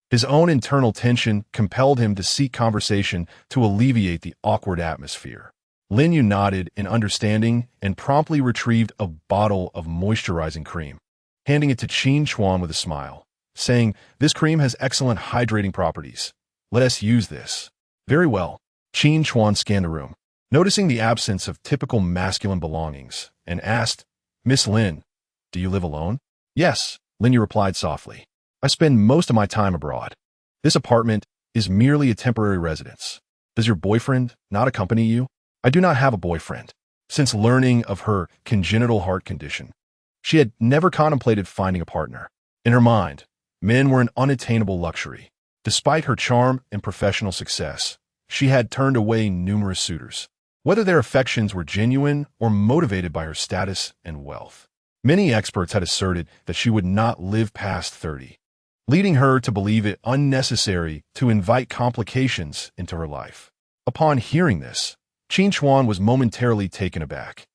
S1: His own internal tension compelled him to seek conversation to alleviate the awkward atmosphere. Lin Yu nodded in understanding and promptly retrieved a bottle of moisturizing cream, handing it to Qin Chuan with a smile, saying, "This cream has excellent hydrating properties. Let us use this." Very well. Qin Chuan scanned the room, noticing the absence of typical masculine belongings, and asked, "Miss Lin, do you live alone?" "Yes," Lin Yu replied softly. "I spend most of my time abroad. This apartment is merely a temporary residence. Does your boyfriend not accompany you?" "I do not have a boyfriend." Since learning of her congenital heart condition, she had never contemplated finding a partner. In her mind, men were an unattainable luxury. Despite her charm and professional success, she had turned away numerous suitors, whether their affections were genuine or motivated by her status and wealth. Many experts had asserted that she would not live past 30, leading her to believe it unnecessary to invite complications into her life. Upon hearing this, Qin Chuan was momentarily taken aback.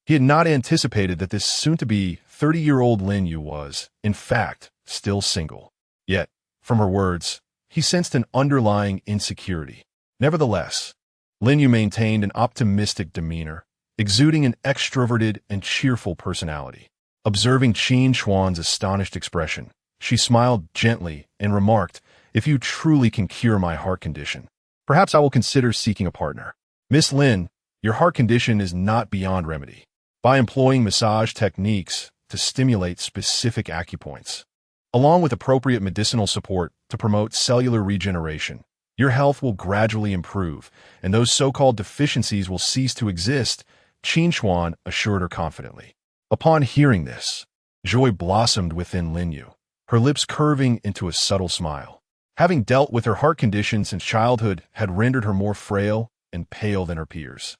S1: He had not anticipated that this soon-to-be 30-year-old Lin Yu was, in fact, still single. Yet, from her words, he sensed an underlying insecurity. Nevertheless, Lin Yu maintained an optimistic demeanor, exuding an extroverted and cheerful personality. Observing Qin Chuan's astonished expression, she smiled gently and remarked, "If you truly can cure my heart condition, perhaps I will consider seeking a partner. Miss Lin, your heart condition is not beyond remedy. By employing massage techniques to stimulate specific acupoints, along with appropriate medicinal support to promote cellular regeneration, your health will gradually improve, and those so-called deficiencies will cease to exist," Qin Chuan assured her confidently. Upon hearing this, joy blossomed within Lin Yu, her lips curving into a subtle smile. Having dealt with her heart condition since childhood had rendered her more frail and pale than her peers.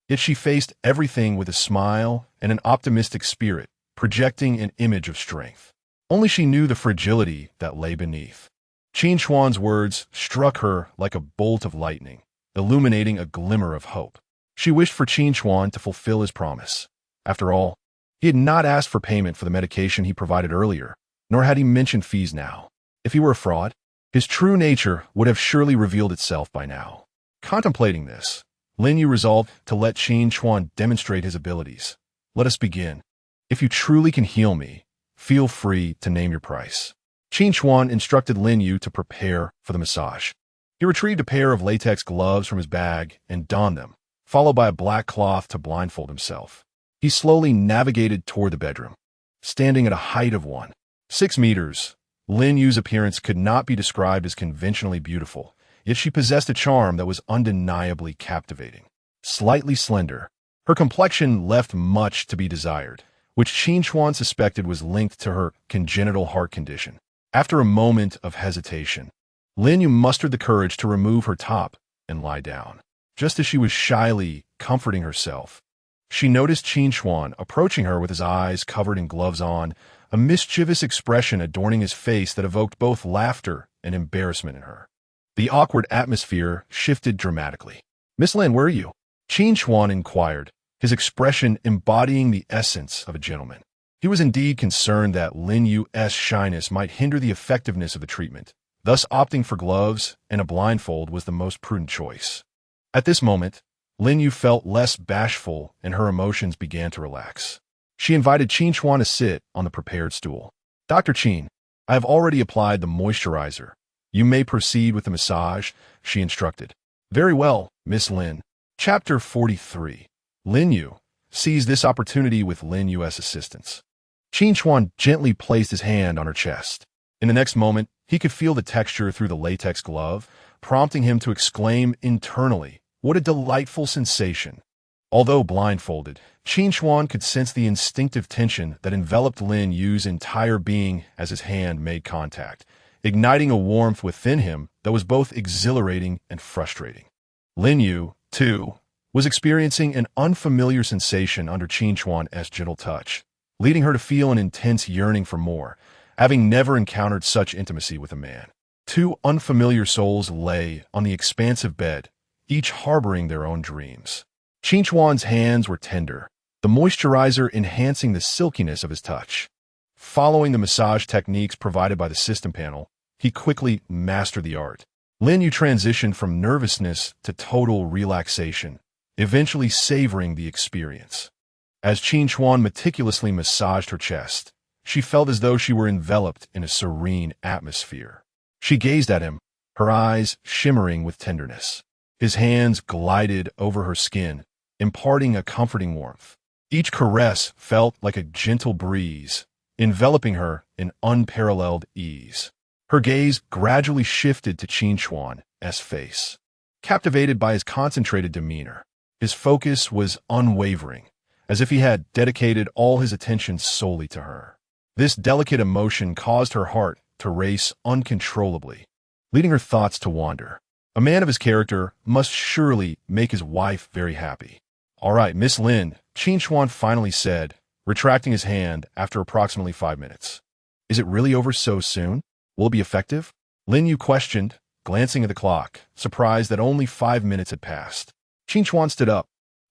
S1: Yet she faced everything with a smile and an optimistic spirit, projecting an image of strength. Only she knew the fragility that lay beneath. Qin Chuan's words struck her like a bolt of lightning, illuminating a glimmer of hope. She wished for Qin Chuan to fulfill his promise. After all, he had not asked for payment for the medication he provided earlier, nor had he mentioned fees now. If he were a fraud, his true nature would have surely revealed itself by now. Contemplating this, Lin Yu resolved to let Qin Chuan demonstrate his abilities. "Let us begin. If you truly can heal me, feel free to name your price." Qin Chuan instructed Lin Yu to prepare for the massage. He retrieved a pair of latex gloves from his bag and donned them, followed by a black cloth to blindfold himself. He slowly navigated toward the bedroom. Standing at a height of 1.6 meters, Lin Yu's appearance could not be described as conventionally beautiful, yet she possessed a charm that was undeniably captivating. Slightly slender, her complexion left much to be desired, which Qin Chuan suspected was linked to her congenital heart condition. After a moment of hesitation, Lin Yu mustered the courage to remove her top and lie down. Just as she was shyly comforting herself, she noticed Qin Chuan approaching her with his eyes covered and gloves on, a mischievous expression adorning his face that evoked both laughter and embarrassment in her. The awkward atmosphere shifted dramatically. "Miss Lin, where are you?" Qin Chuan inquired, his expression embodying the essence of a gentleman. He was indeed concerned that Lin Yu's shyness might hinder the effectiveness of the treatment, thus opting for gloves and a blindfold was the most prudent choice. At this moment, Lin Yu felt less bashful and her emotions began to relax. She invited Qin Chuan to sit on the prepared stool. "Dr. Qin, I have already applied the moisturizer. You may proceed with the massage," she instructed. "Very well, Miss Lin." Chapter 43. Lin Yu seized this opportunity with Lin Yu's assistance. Qin Chuan gently placed his hand on her chest. In the next moment, he could feel the texture through the latex glove, prompting him to exclaim internally, "What a delightful sensation!" Although blindfolded, Qin Chuan could sense the instinctive tension that enveloped Lin Yu's entire being as his hand made contact, igniting a warmth within him that was both exhilarating and frustrating. Lin Yu, too, was experiencing an unfamiliar sensation under Qin Chuan's gentle touch, leading her to feel an intense yearning for more, having never encountered such intimacy with a man. Two unfamiliar souls lay on the expansive bed, each harboring their own dreams. Qin Chuan's hands were tender, the moisturizer enhancing the silkiness of his touch. Following the massage techniques provided by the system panel, he quickly mastered the art. Lin Yu transitioned from nervousness to total relaxation, eventually savoring the experience. As Qin Chuan meticulously massaged her chest, she felt as though she were enveloped in a serene atmosphere. She gazed at him, her eyes shimmering with tenderness. His hands glided over her skin, imparting a comforting warmth. Each caress felt like a gentle breeze, enveloping her in unparalleled ease. Her gaze gradually shifted to Qin Chuan's face. Captivated by his concentrated demeanor, his focus was unwavering, as if he had dedicated all his attention solely to her. This delicate emotion caused her heart to race uncontrollably, leading her thoughts to wander. A man of his character must surely make his wife very happy. "All right, Miss Lin," Qin Chuan finally said, retracting his hand after approximately 5 minutes. "Is it really over so soon? Will it be effective?" Lin Yu questioned, glancing at the clock, surprised that only 5 minutes had passed. Qin Chuan stood up,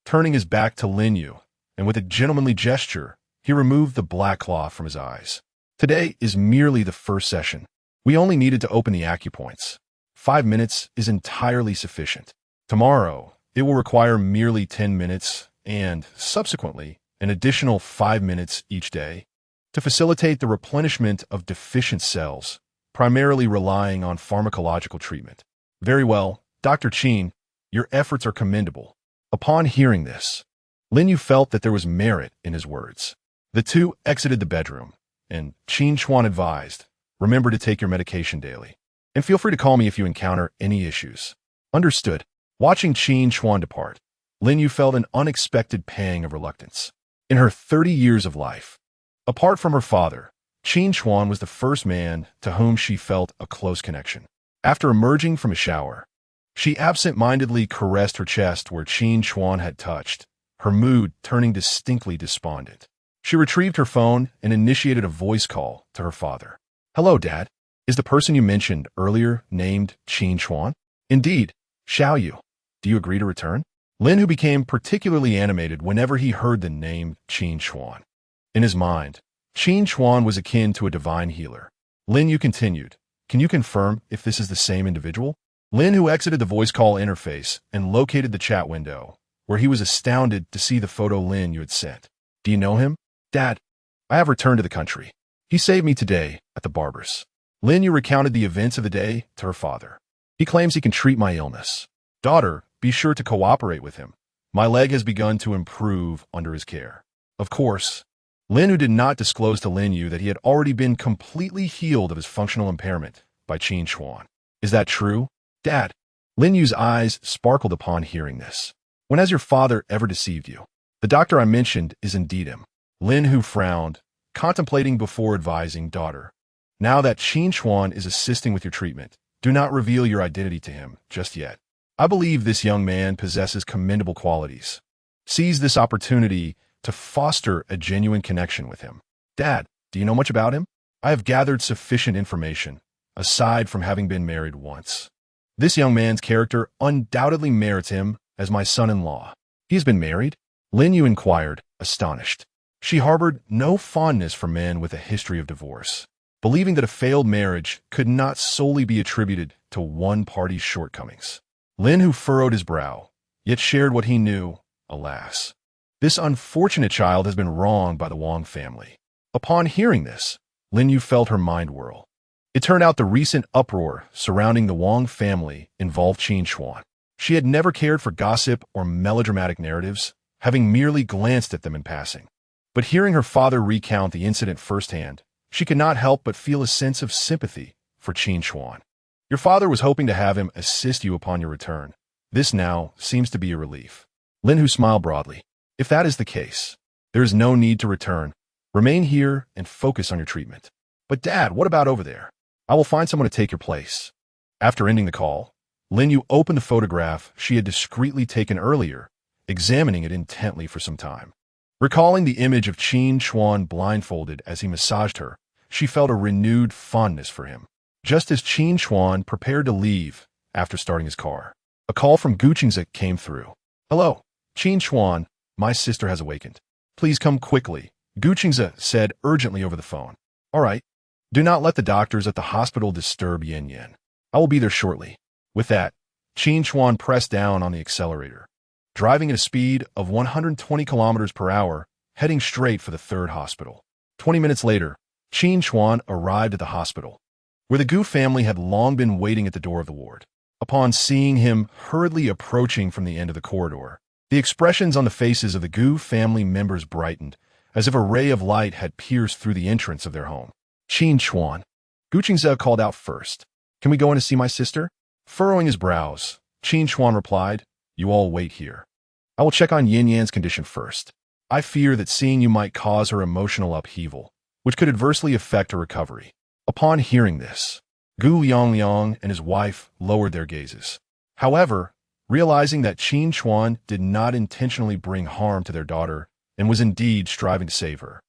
S1: turning his back to Lin Yu, and with a gentlemanly gesture, he removed the black cloth from his eyes. "Today is merely the first session. We only needed to open the acupoints. 5 minutes is entirely sufficient. Tomorrow, it will require merely 10 minutes and, subsequently, an additional 5 minutes each day to facilitate the replenishment of deficient cells, primarily relying on pharmacological treatment." "Very well, Dr. Qin, your efforts are commendable." Upon hearing this, Lin Yu felt that there was merit in his words. The two exited the bedroom, and Qin Chuan advised, "Remember to take your medication daily, and feel free to call me if you encounter any issues." "Understood." Watching Qin Chuan depart, Lin Yu felt an unexpected pang of reluctance. In her 30 years of life, apart from her father, Qin Chuan was the first man to whom she felt a close connection. After emerging from a shower, she absent-mindedly caressed her chest where Qin Chuan had touched, her mood turning distinctly despondent. She retrieved her phone and initiated a voice call to her father. "Hello, Dad. Is the person you mentioned earlier named Qin Chuan?" "Indeed. Shall you? Do you agree to return?" Lin, who became particularly animated whenever he heard the name Qin Chuan. In his mind, Qin Chuan was akin to a divine healer. Lin Yu continued, "Can you confirm if this is the same individual?" Lin, who exited the voice call interface and located the chat window, where he was astounded to see the photo Lin Yu had sent. "Do you know him?" "Dad, I have returned to the country. He saved me today at the barber's." Lin Yu recounted the events of the day to her father. "He claims he can treat my illness. Daughter, be sure to cooperate with him. My leg has begun to improve under his care." Of course, Lin Yu did not disclose to Lin Yu that he had already been completely healed of his functional impairment by Qin Chuan. "Is that true, Dad?" Lin Yu's eyes sparkled upon hearing this. "When has your father ever deceived you?" "The doctor I mentioned is indeed him." Lin Yu frowned, contemplating before advising, "Daughter, now that Qin Chuan is assisting with your treatment, do not reveal your identity to him just yet. I believe this young man possesses commendable qualities. Seize this opportunity to foster a genuine connection with him." "Dad, do you know much about him?" "I have gathered sufficient information, aside from having been married once. This young man's character undoubtedly merits him as my son-in-law." "He has been married?" Lin Yu inquired, astonished. She harbored no fondness for men with a history of divorce, believing that a failed marriage could not solely be attributed to one party's shortcomings. Lin Yu furrowed his brow, yet shared what he knew. Alas, this unfortunate child has been wronged by the Wong family. Upon hearing this, Lin Yu felt her mind whirl. It turned out the recent uproar surrounding the Wong family involved Qin Chuan. She had never cared for gossip or melodramatic narratives, having merely glanced at them in passing. But hearing her father recount the incident firsthand, she could not help but feel a sense of sympathy for Qin Chuan. "Your father was hoping to have him assist you upon your return. This now seems to be a relief." Lin Yu smiled broadly. "If that is the case, there is no need to return. Remain here and focus on your treatment." "But Dad, what about over there?" "I will find someone to take your place." After ending the call, Lin Yu opened the photograph she had discreetly taken earlier, examining it intently for some time. Recalling the image of Qin Chuan blindfolded as he massaged her, she felt a renewed fondness for him. just as Qin Chuan prepared to leave after starting his car. A call from Gu Qingze came through. "Hello, Qin Chuan, my sister has awakened. Please come quickly," Gu Qingze said urgently over the phone. "All right. Do not let the doctors at the hospital disturb Yin Yin. I will be there shortly." With that, Qin Chuan pressed down on the accelerator, driving at a speed of 120 kilometers per hour, heading straight for the third hospital. 20 minutes later, Qin Chuan arrived at the hospital, where the Gu family had long been waiting at the door of the ward. Upon seeing him hurriedly approaching from the end of the corridor, the expressions on the faces of the Gu family members brightened, as if a ray of light had pierced through the entrance of their home. "Qin Chuan," Gu Qingze called out first. "Can we go in to see my sister?" Furrowing his brows, Qin Chuan replied, "You all wait here. I will check on Yin Yan's condition first. I fear that seeing you might cause her emotional upheaval, which could adversely affect her recovery." Upon hearing this, Gu Liang and his wife lowered their gazes. However, realizing that Qin Chuan did not intentionally bring harm to their daughter and was indeed striving to save her,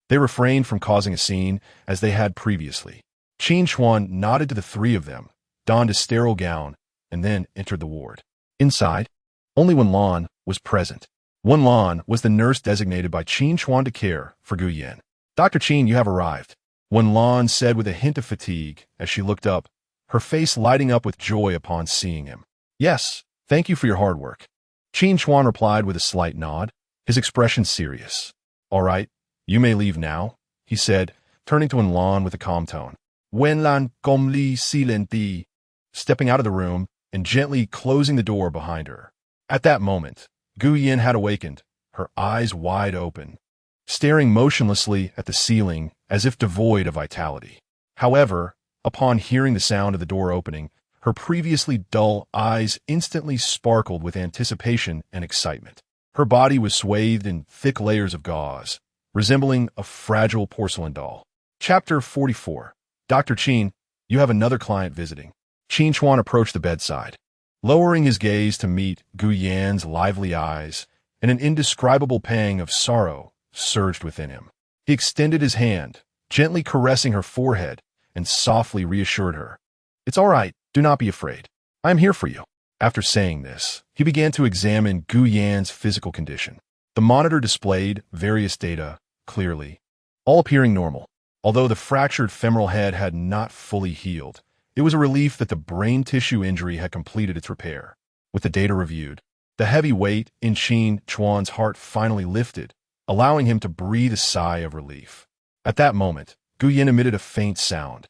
S1: they refrained from causing a scene as they had previously. Qin Chuan nodded to the three of them, donned a sterile gown, and then entered the ward. Inside, only Wen Lan was present. Wen Lan was the nurse designated by Qin Chuan to care for Gu Yin. "Dr. Qin, you have arrived," Wen Lan said with a hint of fatigue as she looked up, her face lighting up with joy upon seeing him. "Yes, thank you for your hard work," Qin Chuan replied with a slight nod, his expression serious. "All right, you may leave now," he said, turning to Wen Lan with a calm tone. Wen Lan gomli silenti, stepping out of the room and gently closing the door behind her. At that moment, Gu Yin had awakened, her eyes wide open, staring motionlessly at the ceiling as if devoid of vitality. However, upon hearing the sound of the door opening, her previously dull eyes instantly sparkled with anticipation and excitement. Her body was swathed in thick layers of gauze, resembling a fragile porcelain doll. Chapter 44. "Dr. Qin, you have another client visiting." Qin Chuan approached the bedside, lowering his gaze to meet Gu Yan's lively eyes, and an indescribable pang of sorrow surged within him. He extended his hand, gently caressing her forehead, and softly reassured her. "It's all right, do not be afraid. I am here for you." After saying this, he began to examine Gu Yan's physical condition. The monitor displayed various data clearly, all appearing normal. Although the fractured femoral head had not fully healed, it was a relief that the brain tissue injury had completed its repair. With the data reviewed, the heavy weight in Qin Chuan's heart finally lifted, allowing him to breathe a sigh of relief. At that moment, Gu Yin emitted a faint sound,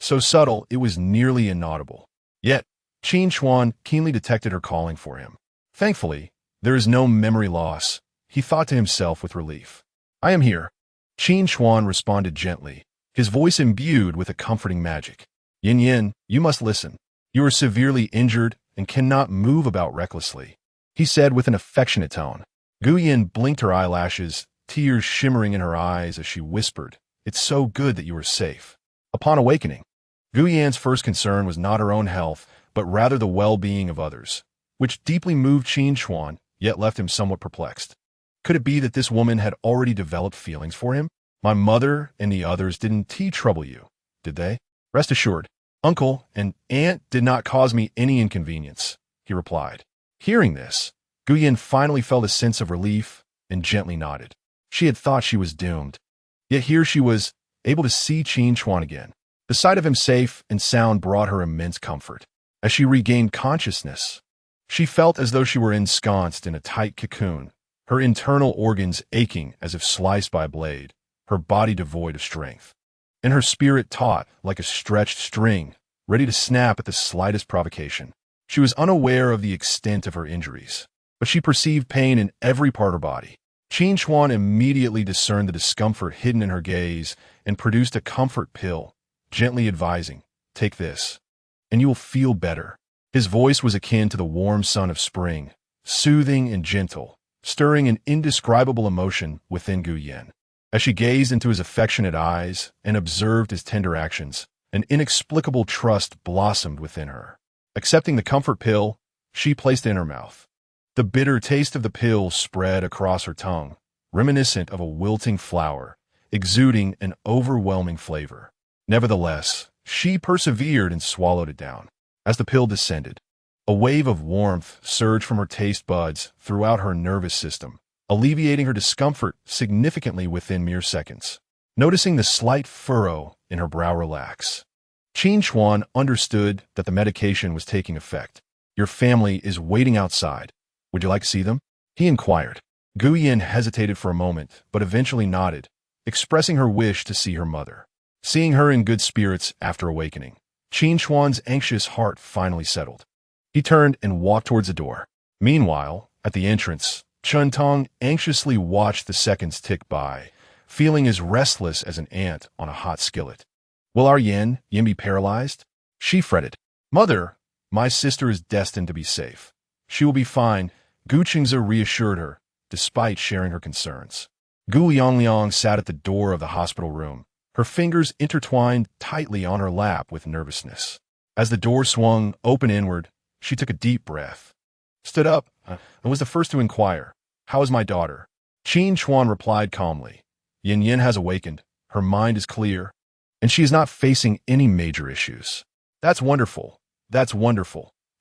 S1: so subtle it was nearly inaudible. Yet, Qin Chuan keenly detected her calling for him. "Thankfully, there is no memory loss," he thought to himself with relief. "I am here." Qin Chuan responded gently, his voice imbued with a comforting magic. "Yin Yin, you must listen. You are severely injured and cannot move about recklessly," he said with an affectionate tone. Gu Yin blinked her eyelashes, tears shimmering in her eyes as she whispered, "It's so good that you are safe." Upon awakening, Gu Yan's first concern was not her own health, but rather the well-being of others, which deeply moved Qin Chuan, yet left him somewhat perplexed. Could it be that this woman had already developed feelings for him? "My mother and the others didn't trouble you, did they?" "Rest assured, uncle and aunt did not cause me any inconvenience," he replied. Hearing this, Gu Yin finally felt a sense of relief and gently nodded. She had thought she was doomed. Yet here she was, able to see Qin Chuan again. The sight of him safe and sound brought her immense comfort. As she regained consciousness, she felt as though she were ensconced in a tight cocoon, her internal organs aching as if sliced by a blade, her body devoid of strength, and her spirit taut like a stretched string, ready to snap at the slightest provocation. She was unaware of the extent of her injuries, but she perceived pain in every part of her body. Qin Chuan immediately discerned the discomfort hidden in her gaze and produced a comfort pill, gently advising, "Take this, and you will feel better." His voice was akin to the warm sun of spring, soothing and gentle, stirring an indescribable emotion within Gu Yin. As she gazed into his affectionate eyes and observed his tender actions, an inexplicable trust blossomed within her. Accepting the comfort pill, she placed it in her mouth. The bitter taste of the pill spread across her tongue, reminiscent of a wilting flower, exuding an overwhelming flavor. Nevertheless, She persevered and swallowed it down. As the pill descended, a wave of warmth surged from her taste buds throughout her nervous system, alleviating her discomfort significantly within mere seconds. Noticing the slight furrow in her brow relax, Qin Chuan understood that the medication was taking effect. "Your family is waiting outside. Would you like to see them?" he inquired. Gu Yin hesitated for a moment, but eventually nodded, expressing her wish to see her mother. Seeing her in good spirits after awakening, Qin Chuan's anxious heart finally settled. He turned and walked towards the door. Meanwhile, at the entrance, Chun Tong anxiously watched the seconds tick by, feeling as restless as an ant on a hot skillet. "Will our Yin be paralyzed?" she fretted. "Mother, my sister is destined to be safe. She will be fine," Gu Qingze reassured her, despite sharing her concerns. Gu Yongliang sat at the door of the hospital room, her fingers intertwined tightly on her lap with nervousness. As the door swung open inward, she took a deep breath, stood up, and was the first to inquire, "How is my daughter?" Qin Chuan replied calmly, "Yin Yin has awakened, her mind is clear, and she is not facing any major issues." That's wonderful,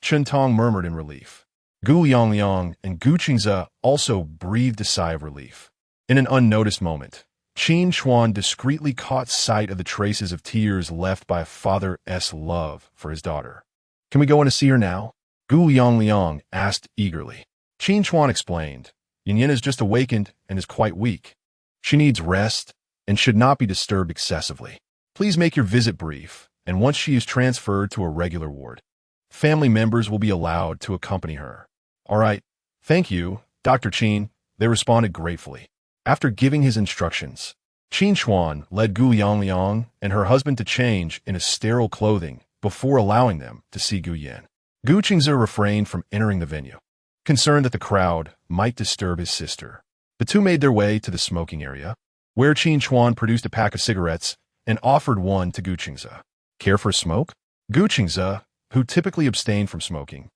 S1: Chun Tong murmured in relief. Gu Yongliang and Gu Qingze also breathed a sigh of relief. In an unnoticed moment, Qin Chuan discreetly caught sight of the traces of tears left by a father's love for his daughter. "Can we go in to see her now?" Gu Yongliang asked eagerly. Qin Chuan explained, "Yin Yin has just awakened and is quite weak. She needs rest and should not be disturbed excessively. Please make your visit brief, and once she is transferred to a regular ward, family members will be allowed to accompany her." "All right, thank you, Dr. Qin," they responded gratefully. After giving his instructions, Qin Chuan led Gu Yongliang and her husband to change into sterile clothing before allowing them to see Gu Yin. Gu Qingze refrained from entering the venue, concerned that the crowd might disturb his sister. The two made their way to the smoking area, where Qin Chuan produced a pack of cigarettes and offered one to Gu Qingze. "Care for a smoke?" Gu Qingze, who typically abstained from smoking,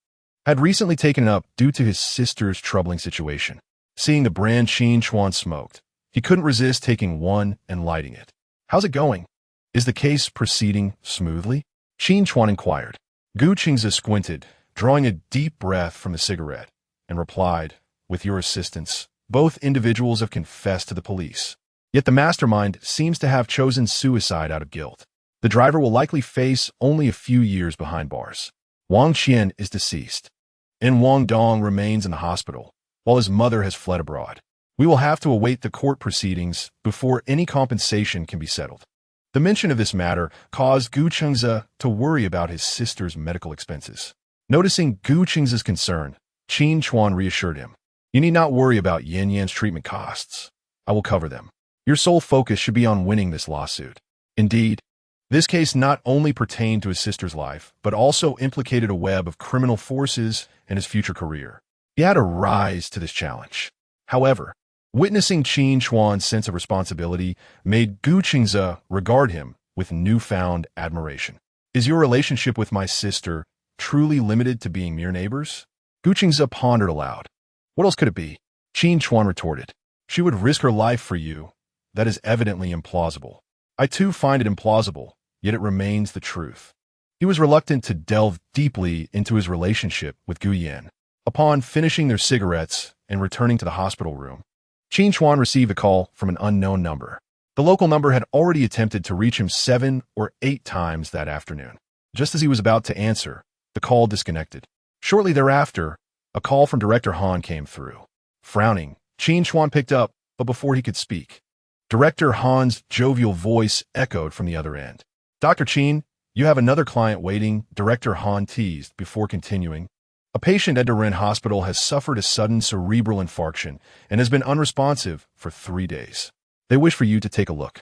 S1: had recently taken it up due to his sister's troubling situation. Seeing the brand Qin Chuan smoked, he couldn't resist taking one and lighting it. "How's it going? Is the case proceeding smoothly?" Qin Chuan inquired. Gu Qingze squinted, drawing a deep breath from the cigarette, and replied, "With your assistance, both individuals have confessed to the police. Yet the mastermind seems to have chosen suicide out of guilt. The driver will likely face only a few years behind bars. Wang Qian is deceased, and Wang Dong remains in the hospital, while his mother has fled abroad. We will have to await the court proceedings before any compensation can be settled." The mention of this matter caused Gu Qingze to worry about his sister's medical expenses. Noticing Gu Qingze's concern, Qin Chuan reassured him, "You need not worry about Yin Yan's treatment costs. I will cover them. Your sole focus should be on winning this lawsuit." Indeed, this case not only pertained to his sister's life, but also implicated a web of criminal forces in his future career. He had to rise to this challenge. However, witnessing Qin Chuan's sense of responsibility made Gu Qingze regard him with newfound admiration. "Is your relationship with my sister truly limited to being mere neighbors?" Gu Qingze pondered aloud. "What else could it be?" Qin Chuan retorted. "She would risk her life for you. That is evidently implausible. I too find it implausible, yet it remains the truth." He was reluctant to delve deeply into his relationship with Gu Yin. Upon finishing their cigarettes and returning to the hospital room, Qin Chuan received a call from an unknown number. The local number had already attempted to reach him 7 or 8 times that afternoon. Just as he was about to answer, the call disconnected. Shortly thereafter, a call from Director Han came through. Frowning, Qin Chuan picked up, but before he could speak, Director Han's jovial voice echoed from the other end. "Dr. Qin, you have another client waiting," Director Han teased before continuing. "A patient at Ren Hospital has suffered a sudden cerebral infarction and has been unresponsive for 3 days. They wish for you to take a look.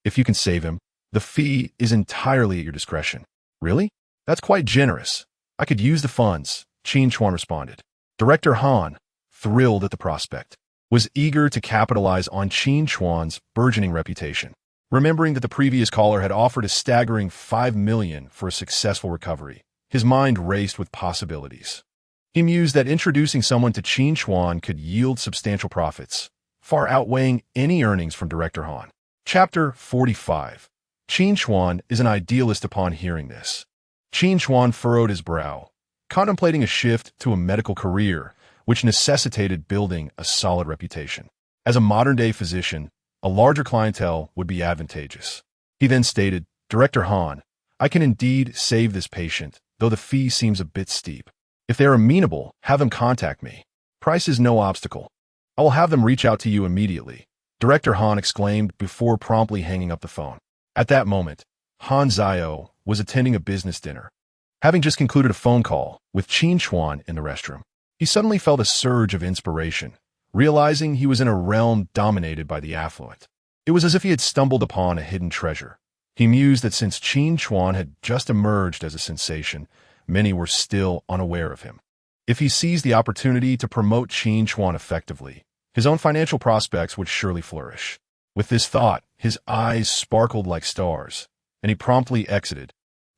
S1: If you can save him, the fee is entirely at your discretion." "Really? That's quite generous. I could use the funds," Qin Chuan responded. Director Han, thrilled at the prospect, was eager to capitalize on Qin Chuan's burgeoning reputation. Remembering that the previous caller had offered a staggering 5 million for a successful recovery, his mind raced with possibilities. He mused that introducing someone to Qin Chuan could yield substantial profits, far outweighing any earnings from Director Han. Chapter 45. Qin Chuan is an idealist upon hearing this. Qin Chuan furrowed his brow, contemplating a shift to a medical career, which necessitated building a solid reputation. As a modern-day physician, a larger clientele would be advantageous. He then stated, "Director Han, I can indeed save this patient, though the fee seems a bit steep. If they are amenable, have them contact me. Price is no obstacle. I will have them reach out to you immediately," Director Han exclaimed before promptly hanging up the phone. At that moment, Han Zio was attending a business dinner. Having just concluded a phone call with Qin Chuan in the restroom, he suddenly felt a surge of inspiration, realizing he was in a realm dominated by the affluent. It was as if he had stumbled upon a hidden treasure. He mused that since Qin Chuan had just emerged as a sensation, many were still unaware of him. If he seized the opportunity to promote Qin Chuan effectively, his own financial prospects would surely flourish. With this thought, his eyes sparkled like stars, and he promptly exited,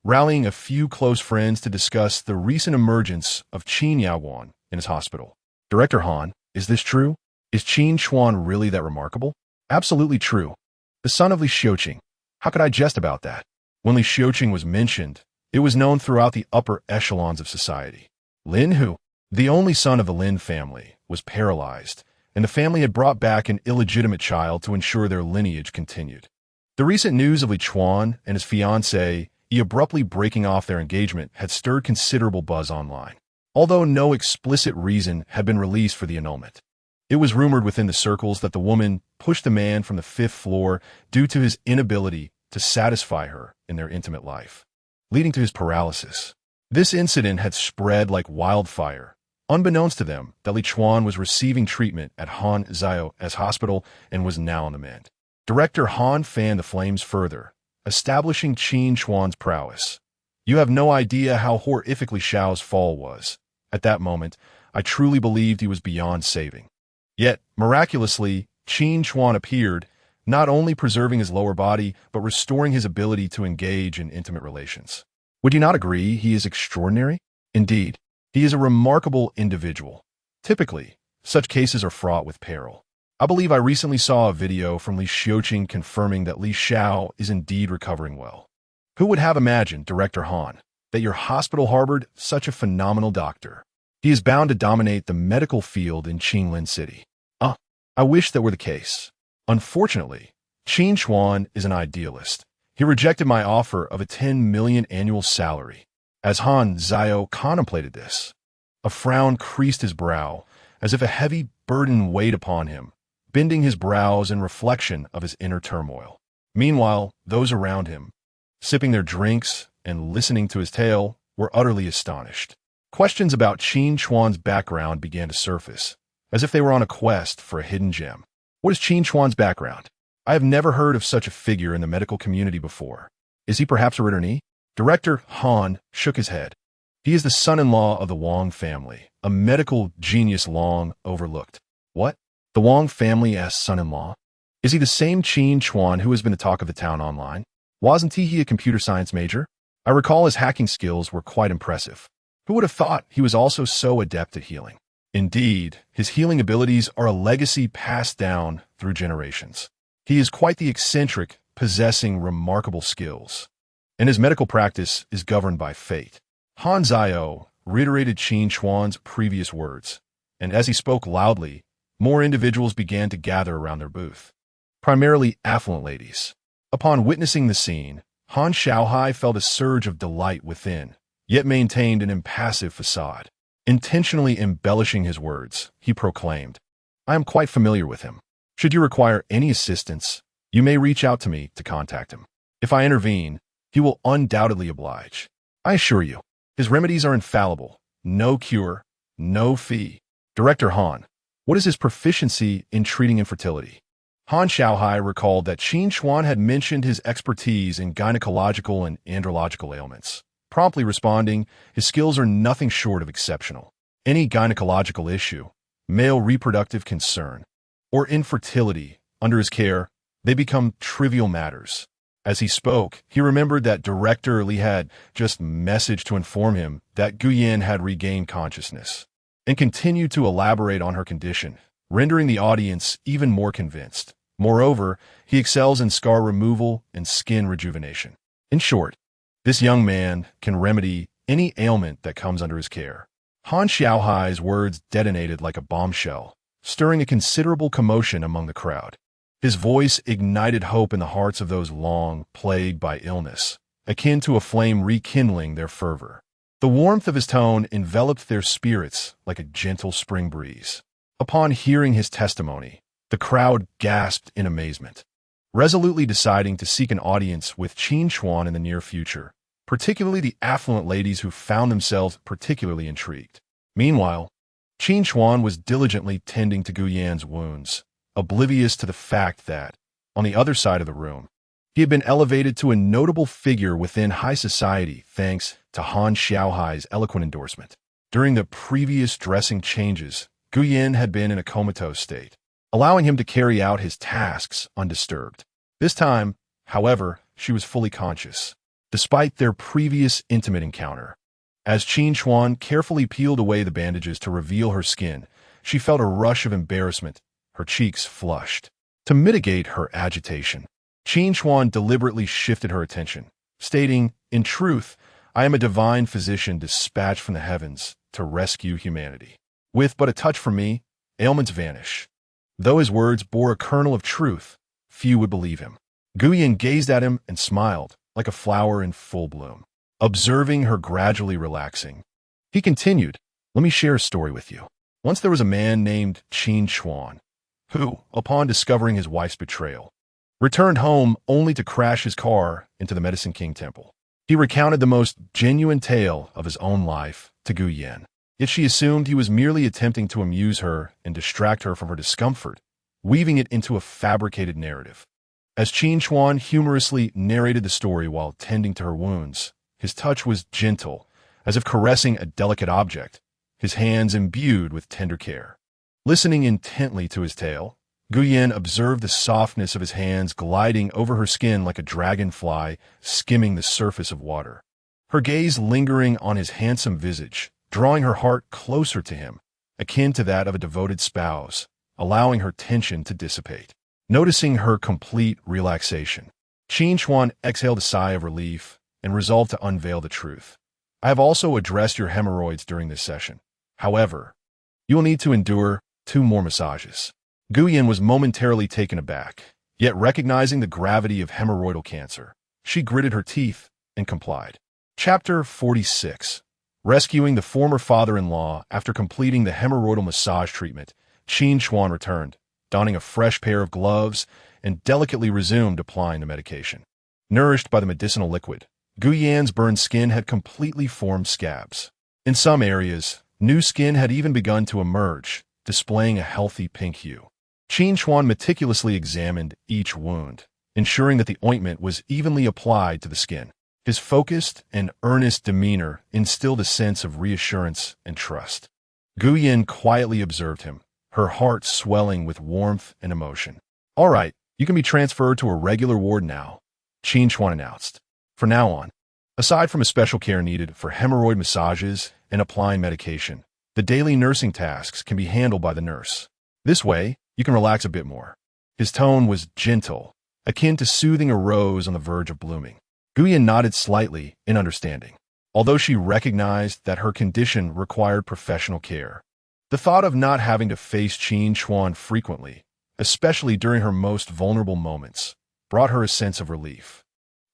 S1: rallying a few close friends to discuss the recent emergence of Qin Yaowan in his hospital. "Director Han, is this true? Is Qin Chuan really that remarkable?" "Absolutely true. The son of Li Xiuqing. How could I jest about that?" When Li Xiuqing was mentioned, it was known throughout the upper echelons of society. Lin Hu, the only son of the Lin family, was paralyzed, and the family had brought back an illegitimate child to ensure their lineage continued. The recent news of Li Chuan and his fiancée abruptly breaking off their engagement had stirred considerable buzz online, although no explicit reason had been released for the annulment. It was rumored within the circles that the woman pushed the man from the 5th floor due to his inability to satisfy her in their intimate life, leading to his paralysis. This incident had spread like wildfire, unbeknownst to them that Li Chuan was receiving treatment at Han Zio's hospital and was now on the mend. Director Han fanned the flames further, establishing Qin Chuan's prowess. "You have no idea how horrifically Xiao's fall was. At that moment, I truly believed he was beyond saving. Yet, miraculously, Qin Chuan appeared, not only preserving his lower body, but restoring his ability to engage in intimate relations. Would you not agree he is extraordinary? Indeed, he is a remarkable individual. Typically, such cases are fraught with peril. I believe I recently saw a video from Li Xiuqing confirming that Li Xiao is indeed recovering well. Who would have imagined, Director Han, that your hospital harbored such a phenomenal doctor? He is bound to dominate the medical field in Qinglin City. I wish that were the case. Unfortunately, Qin Chuan is an idealist. He rejected my offer of a 10 million annual salary. As Han Zio contemplated this, a frown creased his brow, as if a heavy burden weighed upon him, bending his brows in reflection of his inner turmoil. Meanwhile, those around him, sipping their drinks and listening to his tale, were utterly astonished. Questions about Qin Chuan's background began to surface, as if they were on a quest for a hidden gem. What is Qin Chuan's background? I have never heard of such a figure in the medical community before. Is he perhaps a returnee? Director Han shook his head. He is the son-in-law of the Wong family, a medical genius long overlooked. What? The Wong family-ass son-in-law? Is he the same Qin Chuan who has been the talk of the town online? Wasn't he a computer science major? I recall his hacking skills were quite impressive. Who would have thought he was also so adept at healing? Indeed, his healing abilities are a legacy passed down through generations. He is quite the eccentric, possessing remarkable skills, and his medical practice is governed by fate. Han Zio reiterated Qin Chuan's previous words, and as he spoke loudly, more individuals began to gather around their booth, primarily affluent ladies. Upon witnessing the scene, Han Xiaohai felt a surge of delight within, yet maintained an impassive facade. Intentionally embellishing his words, he proclaimed, "I am quite familiar with him. Should you require any assistance, you may reach out to me to contact him. If I intervene, he will undoubtedly oblige. I assure you, his remedies are infallible. No cure, no fee." Director Han, what is his proficiency in treating infertility? Han Xiaohai recalled that Qin Chuan had mentioned his expertise in gynecological and andrological ailments, promptly responding, "His skills are nothing short of exceptional. Any gynecological issue, male reproductive concern, or infertility under his care, they become trivial matters." As he spoke, he remembered that Director Li had just messaged to inform him that Guyan had regained consciousness, and continued to elaborate on her condition, rendering the audience even more convinced. Moreover, he excels in scar removal and skin rejuvenation. In short, this young man can remedy any ailment that comes under his care. Han Xiaohai's words detonated like a bombshell, stirring a considerable commotion among the crowd. His voice ignited hope in the hearts of those long plagued by illness, akin to a flame rekindling their fervor. The warmth of his tone enveloped their spirits like a gentle spring breeze. Upon hearing his testimony, the crowd gasped in amazement, resolutely deciding to seek an audience with Qin Chuan in the near future, particularly the affluent ladies who found themselves particularly intrigued. Meanwhile, Qin Chuan was diligently tending to Gu Yan's wounds, oblivious to the fact that, on the other side of the room, he had been elevated to a notable figure within high society thanks to Han Xiaohai's eloquent endorsement. During the previous dressing changes, Gu Yan had been in a comatose state, allowing him to carry out his tasks undisturbed. This time, however, she was fully conscious, despite their previous intimate encounter. As Qin Chuan carefully peeled away the bandages to reveal her skin, she felt a rush of embarrassment, her cheeks flushed. To mitigate her agitation, Qin Chuan deliberately shifted her attention, stating, "In truth, I am a divine physician dispatched from the heavens to rescue humanity. With but a touch from me, ailments vanish." Though his words bore a kernel of truth, few would believe him. Gu Yan gazed at him and smiled, like a flower in full bloom. Observing her gradually relaxing, he continued, "Let me share a story with you. Once there was a man named Qin Chuan, who, upon discovering his wife's betrayal, returned home only to crash his car into the Medicine King Temple. He recounted the most genuine tale of his own life to Gu Yan, yet she assumed he was merely attempting to amuse her and distract her from her discomfort, weaving it into a fabricated narrative. As Qin Chuan humorously narrated the story while tending to her wounds, his touch was gentle, as if caressing a delicate object, his hands imbued with tender care. Listening intently to his tale, Gu Yan observed the softness of his hands gliding over her skin like a dragonfly skimming the surface of water. Her gaze lingering on his handsome visage, drawing her heart closer to him, akin to that of a devoted spouse, allowing her tension to dissipate. Noticing her complete relaxation, Qin Chuan exhaled a sigh of relief and resolved to unveil the truth. "I have also addressed your hemorrhoids during this session. However, you will need to endure 2 more massages." Gu Yan was momentarily taken aback, yet recognizing the gravity of hemorrhoidal cancer, she gritted her teeth and complied. Chapter 46. Rescuing the former father-in-law. After completing the hemorrhoidal massage treatment, Qin Chuan returned, donning a fresh pair of gloves, and delicately resumed applying the medication. Nourished by the medicinal liquid, Gu Yan's burned skin had completely formed scabs. In some areas, new skin had even begun to emerge, displaying a healthy pink hue. Qin Chuan meticulously examined each wound, ensuring that the ointment was evenly applied to the skin. His focused and earnest demeanor instilled a sense of reassurance and trust. Gu Yan quietly observed him, her heart swelling with warmth and emotion. "All right, you can be transferred to a regular ward now," Qin Chuan announced. "From now on, aside from a special care needed for hemorrhoid massages and applying medication, the daily nursing tasks can be handled by the nurse. This way, you can relax a bit more." His tone was gentle, akin to soothing a rose on the verge of blooming. Gu Yan nodded slightly in understanding, although she recognized that her condition required professional care. The thought of not having to face Qin Chuan frequently, especially during her most vulnerable moments, brought her a sense of relief.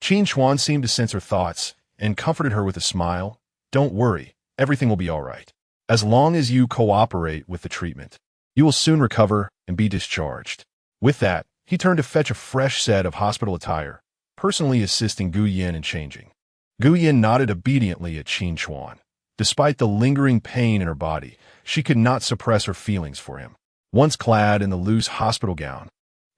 S1: Qin Chuan seemed to sense her thoughts and comforted her with a smile. "Don't worry, everything will be all right. As long as you cooperate with the treatment, you will soon recover and be discharged." With that, he turned to fetch a fresh set of hospital attire, personally assisting Gu Yan in changing. Gu Yan nodded obediently at Qin Chuan. Despite the lingering pain in her body, she could not suppress her feelings for him. Once clad in the loose hospital gown,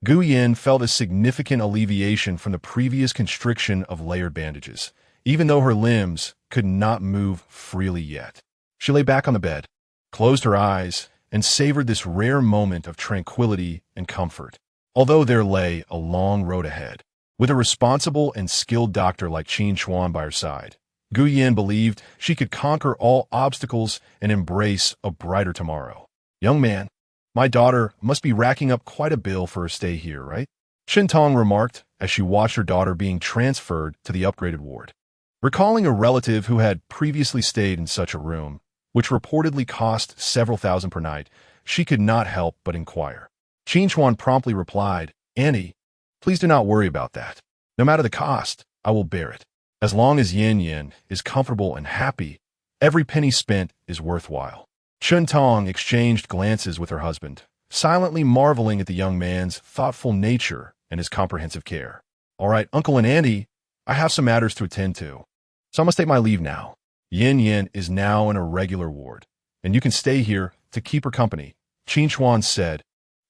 S1: Gu Yan felt a significant alleviation from the previous constriction of layered bandages, even though her limbs could not move freely yet. She lay back on the bed, closed her eyes, and savored this rare moment of tranquility and comfort. Although there lay a long road ahead, with a responsible and skilled doctor like Qin Chuan by her side, Gu Yan believed she could conquer all obstacles and embrace a brighter tomorrow. "Young man, My daughter must be racking up quite a bill for her stay here, right? Qin Tong remarked as she watched her daughter being transferred to the upgraded ward. Recalling a relative who had previously stayed in such a room, which reportedly cost several thousand per night, she could not help but inquire. Qin Chuan promptly replied, "Auntie, please do not worry about that. No matter the cost, I will bear it. As long as Yin Yin is comfortable and happy, every penny spent is worthwhile." Qin Tong exchanged glances with her husband, silently marveling at the young man's thoughtful nature and his comprehensive care. "All right, Uncle and Auntie, I have some matters to attend to, so I must take my leave now. Yin Yin is now in a regular ward, and you can stay here to keep her company," Qin Chuan said,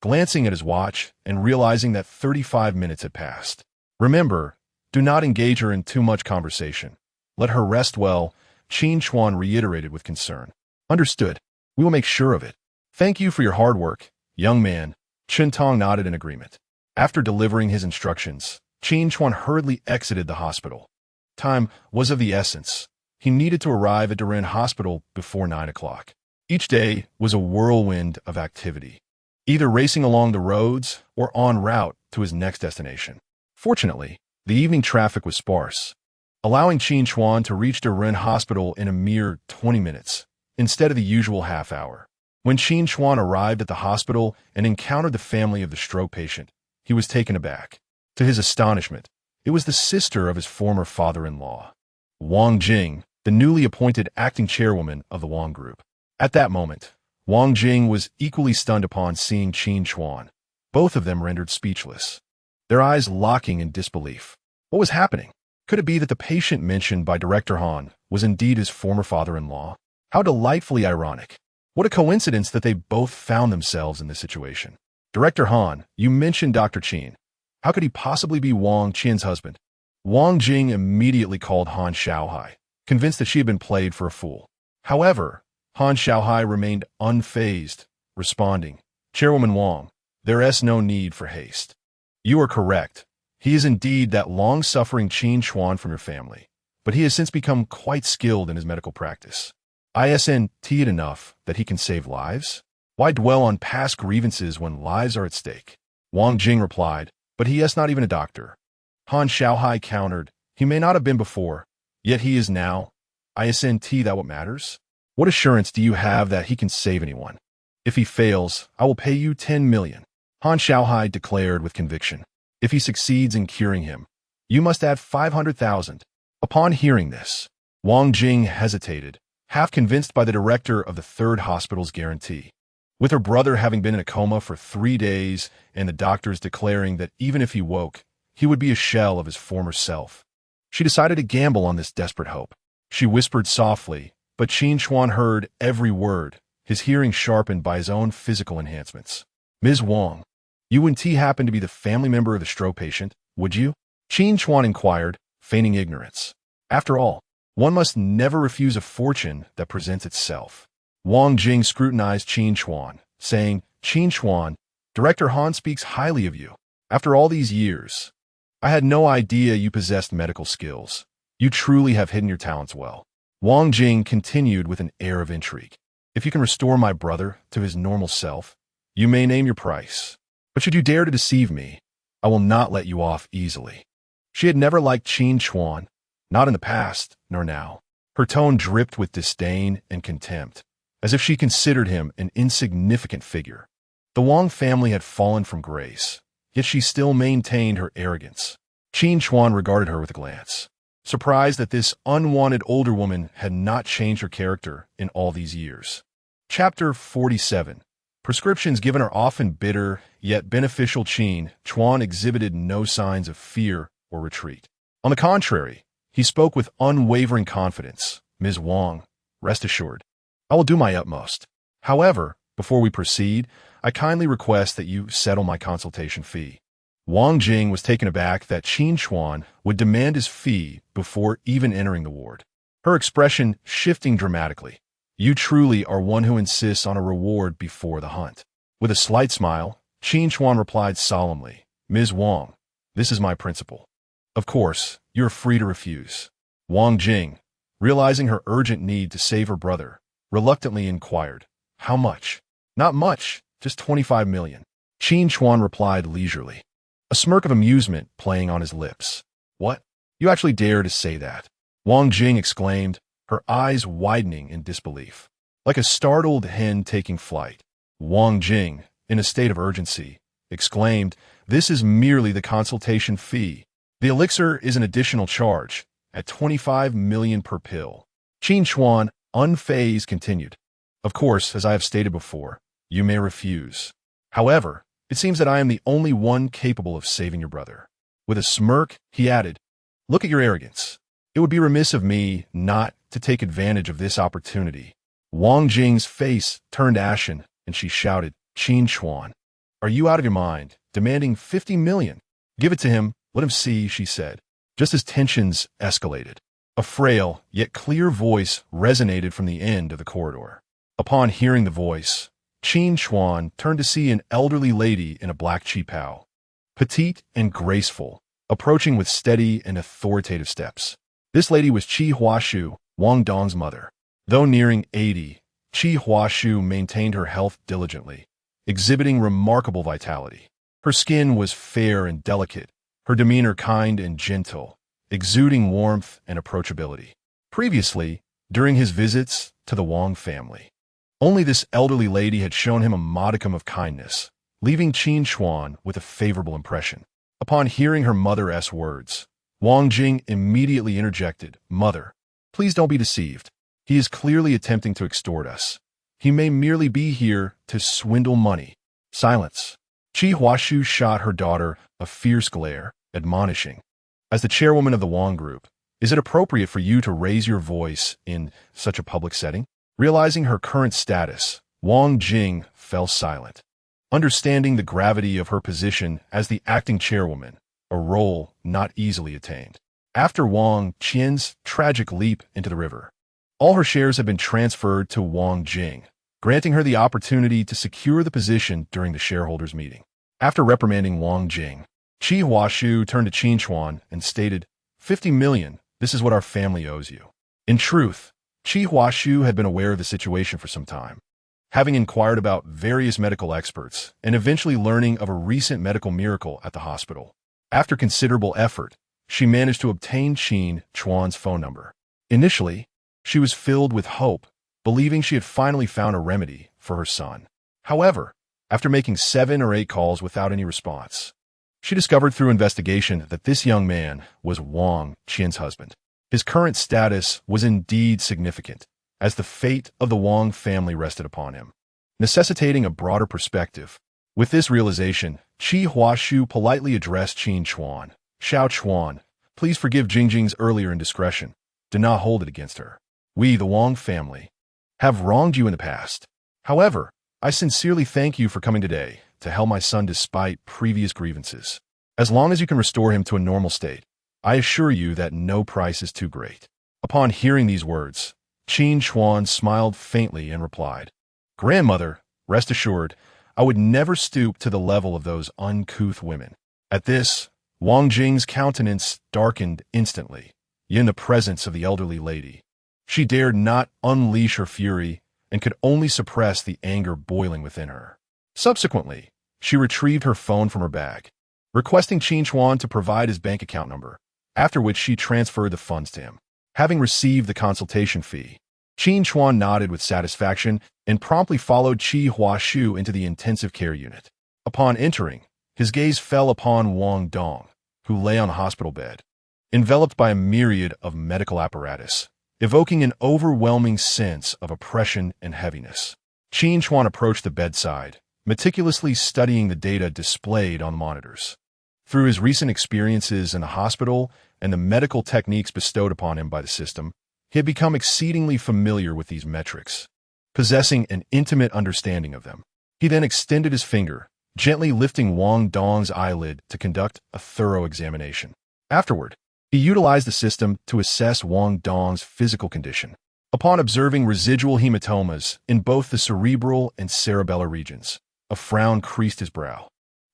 S1: glancing at his watch and realizing that 35 minutes had passed. "Remember, do not engage her in too much conversation. Let her rest well," Qin Chuan reiterated with concern. "Understood. We will make sure of it. Thank you for your hard work, young man." Qin Tong nodded in agreement. After delivering his instructions, Qin Chuan hurriedly exited the hospital. Time was of the essence. He needed to arrive at Duran Hospital before 9 o'clock. Each day was a whirlwind of activity, either racing along the roads or en route to his next destination. Fortunately, the evening traffic was sparse, allowing Qin Chuan to reach Duran Hospital in a mere 20 minutes, instead of the usual half hour. When Qin Chuan arrived at the hospital and encountered the family of the stroke patient, he was taken aback. To his astonishment, it was the sister of his former father-in-law, Wang Jing, the newly appointed acting chairwoman of the Wong group. At that moment, Wang Jing was equally stunned upon seeing Qin Chuan, both of them rendered speechless, their eyes locking in disbelief. What was happening? Could it be that the patient mentioned by Director Han was indeed his former father-in-law? How delightfully ironic. What a coincidence that they both found themselves in this situation. "Director Han, you mentioned Dr. Qin. How could he possibly be Wang Qian's husband?" Wang Jing immediately called Han Xiaohai, convinced that she had been played for a fool. However, Han Xiaohai remained unfazed, responding, "Chairwoman Wang, there is no need for haste. You are correct. He is indeed that long-suffering Qin Chuan from your family, but he has since become quite skilled in his medical practice. Isn't it enough that he can save lives? Why dwell on past grievances when lives are at stake?" Wang Jing replied, "But he is not even a doctor." Han Xiaohai countered, "He may not have been before, yet he is now. Isn't that what matters? What assurance do you have that he can save anyone? If he fails, I will pay you 10 million. Han Xiaohai declared with conviction. "If he succeeds in curing him, you must add 500,000. Upon hearing this, Wang Jing hesitated, half convinced by the director of the third hospital's guarantee. With her brother having been in a coma for 3 days and the doctors declaring that even if he woke, he would be a shell of his former self, she decided to gamble on this desperate hope. She whispered softly, but Qin Chuan heard every word, his hearing sharpened by his own physical enhancements. "Ms. Wang, you wouldn't happen to be the family member of the stroke patient, would you?" Qin Chuan inquired, feigning ignorance. After all, one must never refuse a fortune that presents itself. Wang Jing scrutinized Qin Chuan, saying, "Qin Chuan, Director Han speaks highly of you. After all these years, I had no idea you possessed medical skills. You truly have hidden your talents well." Wang Jing continued with an air of intrigue. "If you can restore my brother to his normal self, you may name your price. But should you dare to deceive me, I will not let you off easily." She had never liked Qin Chuan, not in the past, nor now. Her tone dripped with disdain and contempt, as if she considered him an insignificant figure. The Wang family had fallen from grace, yet she still maintained her arrogance. Qin Chuan regarded her with a glance, surprised that this unwanted older woman had not changed her character in all these years. Chapter 47. Prescriptions given are often bitter, yet beneficial. Qin Chuan exhibited no signs of fear or retreat. On the contrary, he spoke with unwavering confidence. "Ms. Wang, rest assured, I will do my utmost. However, before we proceed, I kindly request that you settle my consultation fee." Wang Jing was taken aback that Qin Chuan would demand his fee before even entering the ward, her expression shifting dramatically. "You truly are one who insists on a reward before the hunt." With a slight smile, Qin Chuan replied solemnly, "Ms. Wang, this is my principle. Of course, you're free to refuse." Wang Jing, realizing her urgent need to save her brother, reluctantly inquired, "How much?" "Not much," just 25 million. Qin Chuan replied leisurely, a smirk of amusement playing on his lips. What? You actually dare to say that? Wang Jing exclaimed, her eyes widening in disbelief. Like a startled hen taking flight, Wang Jing, in a state of urgency, exclaimed, this is merely the consultation fee. The elixir is an additional charge, at 25 million per pill. Qin Chuan, unfazed, continued. Of course, as I have stated before, you may refuse. However, it seems that I am the only one capable of saving your brother. With a smirk, he added, look at your arrogance. It would be remiss of me not to take advantage of this opportunity. Wang Jing's face turned ashen, and she shouted, Qin Chuan, are you out of your mind, demanding 50 million? Give it to him, let him see, she said, just as tensions escalated. A frail, yet clear voice resonated from the end of the corridor. Upon hearing the voice, Qin Chuan turned to see an elderly lady in a black qipao, petite and graceful, approaching with steady and authoritative steps. This lady was Qi Huashu, Wang Dong's mother. Though nearing 80, Qi Huashu maintained her health diligently, exhibiting remarkable vitality. Her skin was fair and delicate, her demeanor kind and gentle, exuding warmth and approachability. Previously, during his visits to the Wang family, only this elderly lady had shown him a modicum of kindness, leaving Qin Chuan with a favorable impression. Upon hearing her mother's words, Wang Jing immediately interjected, Mother, please don't be deceived. He is clearly attempting to extort us. He may merely be here to swindle money. Silence. Qi Huashu shot her daughter a fierce glare, admonishing, as the chairwoman of the Wang group, is it appropriate for you to raise your voice in such a public setting? Realizing her current status, Wang Jing fell silent. Understanding the gravity of her position as the acting chairwoman, a role not easily attained. After Wang Qian's tragic leap into the river, all her shares have been transferred to Wang Jing, granting her the opportunity to secure the position during the shareholders' meeting. After reprimanding Wang Jing, Qi Huashu turned to Qin Chuan and stated, 50 million, this is what our family owes you. In truth, Qi Huashu had been aware of the situation for some time, having inquired about various medical experts and eventually learning of a recent medical miracle at the hospital. After considerable effort, she managed to obtain Qin Chuan's phone number. Initially, she was filled with hope, believing she had finally found a remedy for her son. However, after making 7 or 8 calls without any response, she discovered through investigation that this young man was Wang Qian's husband. His current status was indeed significant, as the fate of the Wang family rested upon him, necessitating a broader perspective. With this realization, Qi Huashu politely addressed Qin Chuan. Xiao Chuan, please forgive Jingjing's earlier indiscretion. Do not hold it against her. We, the Wang family, have wronged you in the past. However, I sincerely thank you for coming today to help my son despite previous grievances. As long as you can restore him to a normal state, I assure you that no price is too great. Upon hearing these words, Qin Chuan smiled faintly and replied, Grandmother, rest assured, I would never stoop to the level of those uncouth women. At this, Wang Jing's countenance darkened instantly, in the presence of the elderly lady. She dared not unleash her fury and could only suppress the anger boiling within her. Subsequently, she retrieved her phone from her bag, requesting Qin Chuan to provide his bank account number, after which she transferred the funds to him. Having received the consultation fee, Qin Chuan nodded with satisfaction and promptly followed Qi Huashu into the intensive care unit. Upon entering, his gaze fell upon Wang Dong, who lay on a hospital bed, enveloped by a myriad of medical apparatus, evoking an overwhelming sense of oppression and heaviness. Qin Chuan approached the bedside, meticulously studying the data displayed on the monitors. Through his recent experiences in the hospital and the medical techniques bestowed upon him by the system, he had become exceedingly familiar with these metrics, possessing an intimate understanding of them. He then extended his finger, gently lifting Wang Dong's eyelid to conduct a thorough examination. Afterward, he utilized the system to assess Wang Dong's physical condition. Upon observing residual hematomas in both the cerebral and cerebellar regions, a frown creased his brow.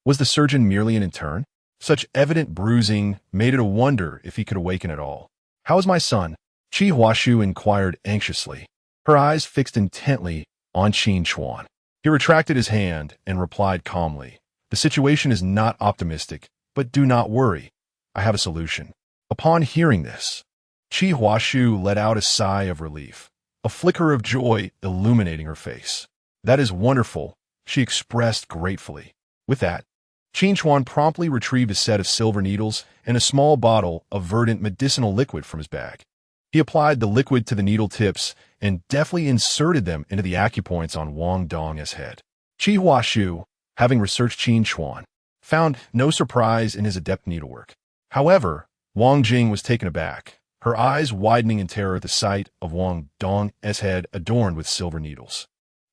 S1: Was the surgeon merely an intern? Such evident bruising made it a wonder if he could awaken at all. How is my son? Qi Huashu inquired anxiously, her eyes fixed intently on Qin Chuan. He retracted his hand and replied calmly, "The situation is not optimistic, but do not worry. I have a solution." Upon hearing this, Qi Huashu let out a sigh of relief, a flicker of joy illuminating her face. "That is wonderful," she expressed gratefully. With that, Qin Chuan promptly retrieved a set of silver needles and a small bottle of verdant medicinal liquid from his bag. He applied the liquid to the needle tips and deftly inserted them into the acupoints on Wang Dong's head. Qi Huashu, having researched Qin Chuan, found no surprise in his adept needlework. However, Wang Jing was taken aback, her eyes widening in terror at the sight of Wang Dong's head adorned with silver needles.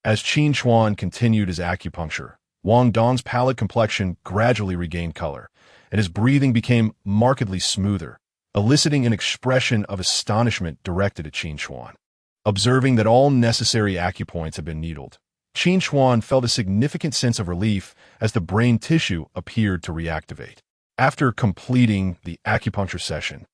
S1: As Qin Chuan continued his acupuncture, Wang Dong's pallid complexion gradually regained color, and his breathing became markedly smoother, eliciting an expression of astonishment directed at Qin Chuan. Observing that all necessary acupoints had been needled, Qin Chuan felt a significant sense of relief as the brain tissue appeared to reactivate. After completing the acupuncture session,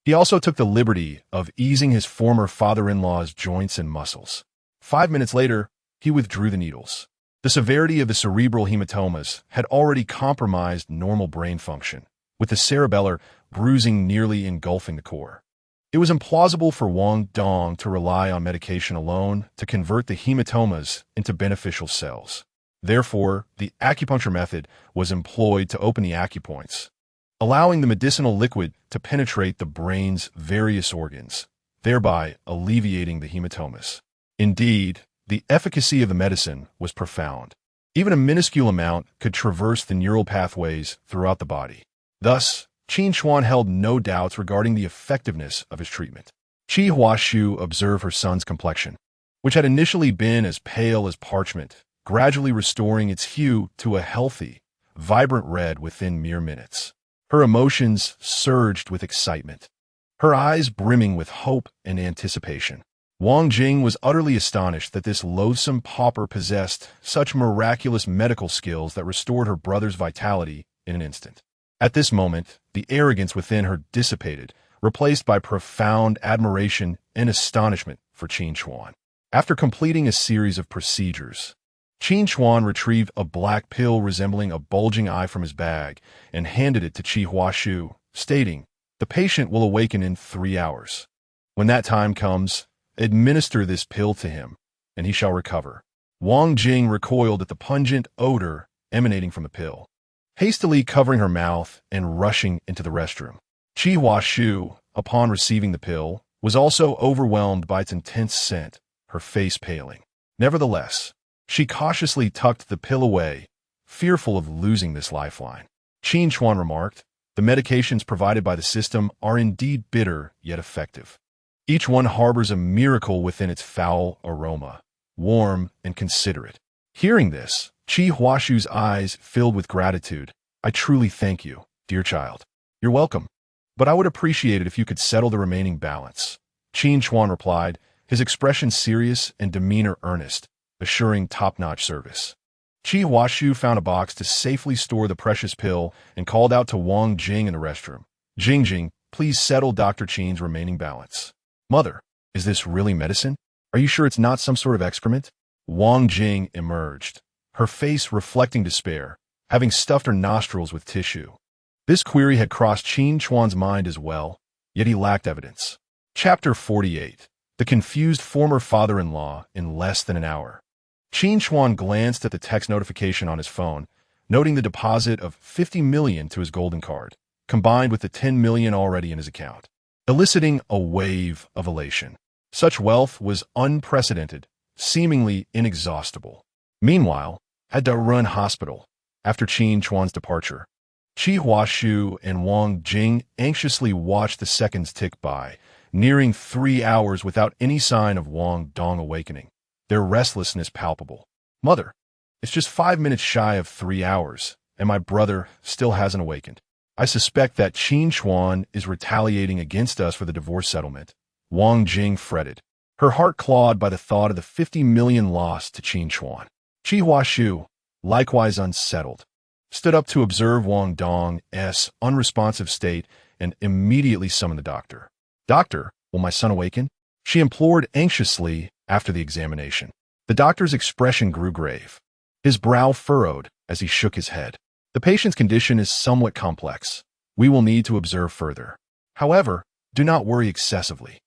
S1: he also took the liberty of easing his former father-in-law's joints and muscles. 5 minutes later, he withdrew the needles. The severity of the cerebral hematomas had already compromised normal brain function, with the cerebellar bruising nearly engulfing the core. It was implausible for Wang Dong to rely on medication alone to convert the hematomas into beneficial cells. Therefore, the acupuncture method was employed to open the acupoints, allowing the medicinal liquid to penetrate the brain's various organs, thereby alleviating the hematomas. Indeed, the efficacy of the medicine was profound. Even a minuscule amount could traverse the neural pathways throughout the body. Thus, Qin Chuan held no doubts regarding the effectiveness of his treatment. Qi Huashu observed her son's complexion, which had initially been as pale as parchment, gradually restoring its hue to a healthy, vibrant red within mere minutes. Her emotions surged with excitement, her eyes brimming with hope and anticipation. Wang Jing was utterly astonished that this loathsome pauper possessed such miraculous medical skills that restored her brother's vitality in an instant. At this moment, the arrogance within her dissipated, replaced by profound admiration and astonishment for Qin Chuan. After completing a series of procedures, Qin Chuan retrieved a black pill resembling a bulging eye from his bag and handed it to Qi Huashu, stating, "The patient will awaken in 3 hours. When that time comes, administer this pill to him, and he shall recover." Wang Jing recoiled at the pungent odor emanating from the pill, hastily covering her mouth and rushing into the restroom. Qi Huashu, upon receiving the pill, was also overwhelmed by its intense scent, her face paling. Nevertheless, she cautiously tucked the pill away, fearful of losing this lifeline. Qin Chuan remarked, "The medications provided by the system are indeed bitter yet effective. Each one harbors a miracle within its foul aroma, warm and considerate." Hearing this, Qi Huashu's eyes filled with gratitude. "I truly thank you, dear child." "You're welcome, but I would appreciate it if you could settle the remaining balance," Qin Chuan replied, his expression serious and demeanor earnest, assuring top-notch service. Qi Huashu found a box to safely store the precious pill and called out to Wang Jing in the restroom. "Jing, please settle Dr. Qin's remaining balance." "Mother, is this really medicine? Are you sure it's not some sort of excrement?" Wang Jing emerged, her face reflecting despair, having stuffed her nostrils with tissue. This query had crossed Qin Chuan's mind as well, yet he lacked evidence. Chapter 48. The confused former father-in-law in less than an hour. Qin Chuan glanced at the text notification on his phone, noting the deposit of 50 million to his golden card, combined with the 10 million already in his account, eliciting a wave of elation. Such wealth was unprecedented, seemingly inexhaustible. Meanwhile, at Darun Hospital, after Qin Chuan's departure, Qi Huashu and Wang Jing anxiously watched the seconds tick by, nearing 3 hours without any sign of Wang Dong awakening, their restlessness palpable. "Mother, it's just 5 minutes shy of 3 hours, and my brother still hasn't awakened. I suspect that Qin Chuan is retaliating against us for the divorce settlement," Wang Jing fretted, her heart clawed by the thought of the 50 million lost to Qin Chuan. Qi Huashu, likewise unsettled, stood up to observe Wang Dong's unresponsive state and immediately summoned the doctor. "Doctor, will my son awaken?" she implored anxiously after the examination. The doctor's expression grew grave. His brow furrowed as he shook his head. The patient's condition is somewhat complex. We will need to observe further. However, do not worry excessively.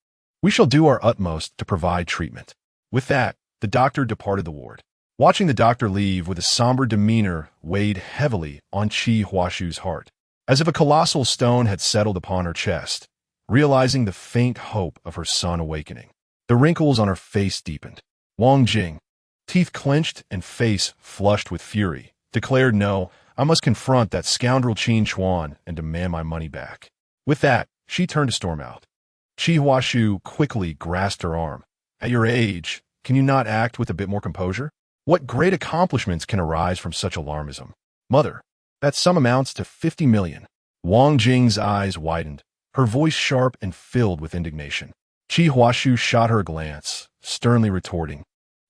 S1: We shall do our utmost to provide treatment. With that, the doctor departed the ward. Watching the doctor leave with a somber demeanor weighed heavily on Qi Huashu's heart, as if a colossal stone had settled upon her chest, realizing the faint hope of her son awakening. The wrinkles on her face deepened. Wang Jing, teeth clenched and face flushed with fury, declared, "No, I must confront that scoundrel Qin Chuan and demand my money back." With that, she turned to storm out. Qi Huashu quickly grasped her arm. "At your age, can you not act with a bit more composure? What great accomplishments can arise from such alarmism? Mother, that sum amounts to 50 million. Wang Jing's eyes widened, her voice sharp and filled with indignation. Qi Huashu shot her a glance, sternly retorting,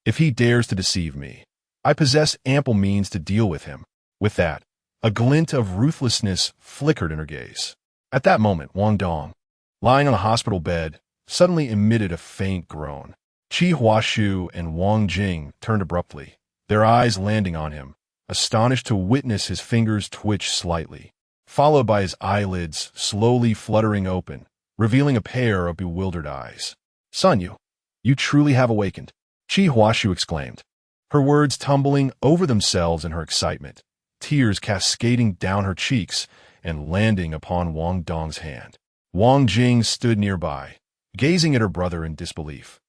S1: "If he dares to deceive me, I possess ample means to deal with him." With that, a glint of ruthlessness flickered in her gaze. At that moment, Wang Dong, lying on a hospital bed, suddenly emitted a faint groan. Qi Huashu and Wang Jing turned abruptly, their eyes landing on him, astonished to witness his fingers twitch slightly, followed by his eyelids slowly fluttering open, revealing a pair of bewildered eyes. "Son, you truly have awakened," Qi Huashu exclaimed, her words tumbling over themselves in her excitement, tears cascading down her cheeks and landing upon Wang Dong's hand. Wang Jing stood nearby, gazing at her brother in disbelief,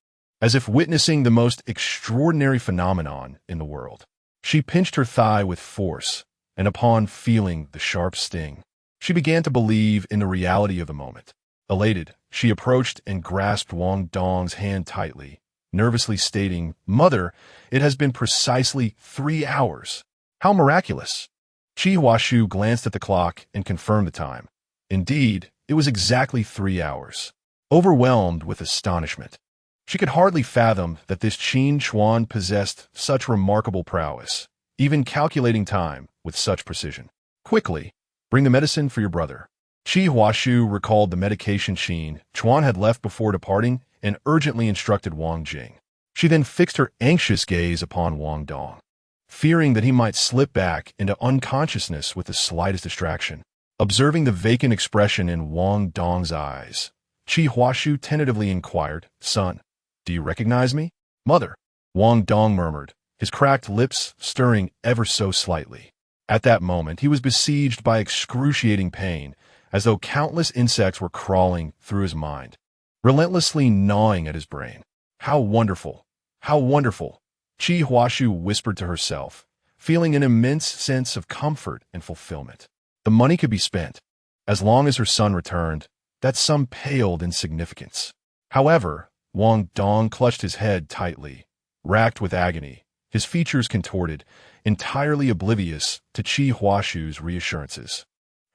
S1: as if witnessing the most extraordinary phenomenon in the world. She pinched her thigh with force, and upon feeling the sharp sting, she began to believe in the reality of the moment. Elated, she approached and grasped Wang Dong's hand tightly, nervously stating, "Mother, it has been precisely 3 hours. How miraculous!" Qi Huashu glanced at the clock and confirmed the time. Indeed, it was exactly 3 hours. Overwhelmed with astonishment, she could hardly fathom that this Qin Chuan possessed such remarkable prowess, even calculating time with such precision. "Quickly, bring the medicine for your brother." Qi Huashu recalled the medication Qin Chuan had left before departing and urgently instructed Wang Jing. She then fixed her anxious gaze upon Wang Dong, fearing that he might slip back into unconsciousness with the slightest distraction. Observing the vacant expression in Wang Dong's eyes, Qi Huashu tentatively inquired, "Son, do you recognize me?" "Mother," Wang Dong murmured, his cracked lips stirring ever so slightly. At that moment, he was besieged by excruciating pain, as though countless insects were crawling through his mind, relentlessly gnawing at his brain. "How wonderful! How wonderful!" Qi Huashu whispered to herself, feeling an immense sense of comfort and fulfillment. The money could be spent. As long as her son returned, that sum paled in significance. However, Wang Dong clutched his head tightly, racked with agony, his features contorted, entirely oblivious to Qi Huashu's reassurances.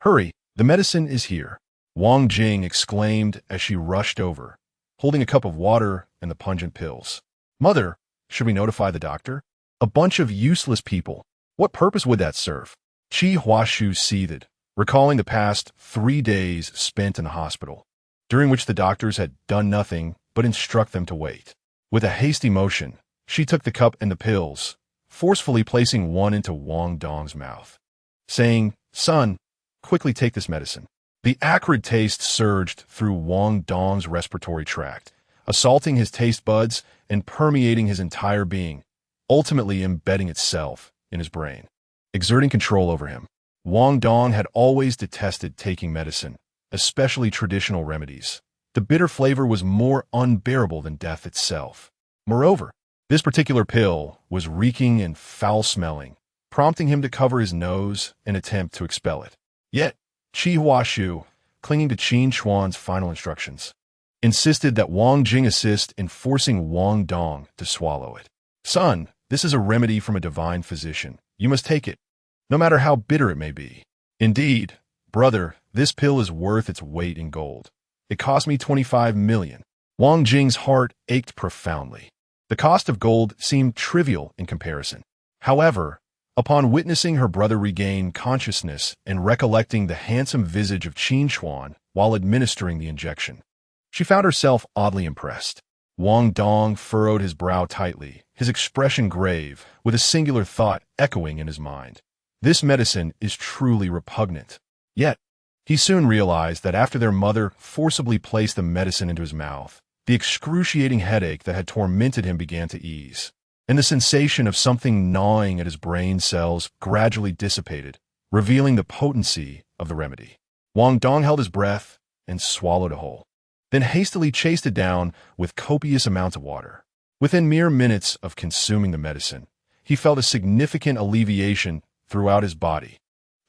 S1: "Hurry, the medicine is here," Wang Jing exclaimed as she rushed over, holding a cup of water and the pungent pills. "Mother, should we notify the doctor? A bunch of useless people. What purpose would that serve?" Qi Huashu seethed, recalling the past 3 days spent in the hospital, during which the doctors had done nothing but instruct them to wait. With a hasty motion, she took the cup and the pills, forcefully placing one into Wang Dong's mouth, saying, "Son, quickly take this medicine." The acrid taste surged through Wang Dong's respiratory tract, assaulting his taste buds and permeating his entire being, ultimately embedding itself in his brain, exerting control over him. Wang Dong had always detested taking medicine, especially traditional remedies. The bitter flavor was more unbearable than death itself. Moreover, this particular pill was reeking and foul-smelling, prompting him to cover his nose and attempt to expel it. Yet, Qi Huashu, clinging to Qin Chuan's final instructions, insisted that Wang Jing assist in forcing Wang Dong to swallow it. "Son, this is a remedy from a divine physician. You must take it, no matter how bitter it may be." "Indeed, brother, this pill is worth its weight in gold. It cost me 25 million. Wang Jing's heart ached profoundly. The cost of gold seemed trivial in comparison. However, upon witnessing her brother regain consciousness and recollecting the handsome visage of Qin Chuan while administering the injection, she found herself oddly impressed. Wang Dong furrowed his brow tightly, his expression grave, with a singular thought echoing in his mind. This medicine is truly repugnant. Yet, he soon realized that after their mother forcibly placed the medicine into his mouth, the excruciating headache that had tormented him began to ease, and the sensation of something gnawing at his brain cells gradually dissipated, revealing the potency of the remedy. Wang Dong held his breath and swallowed it whole, then hastily chased it down with copious amounts of water. Within mere minutes of consuming the medicine, he felt a significant alleviation throughout his body.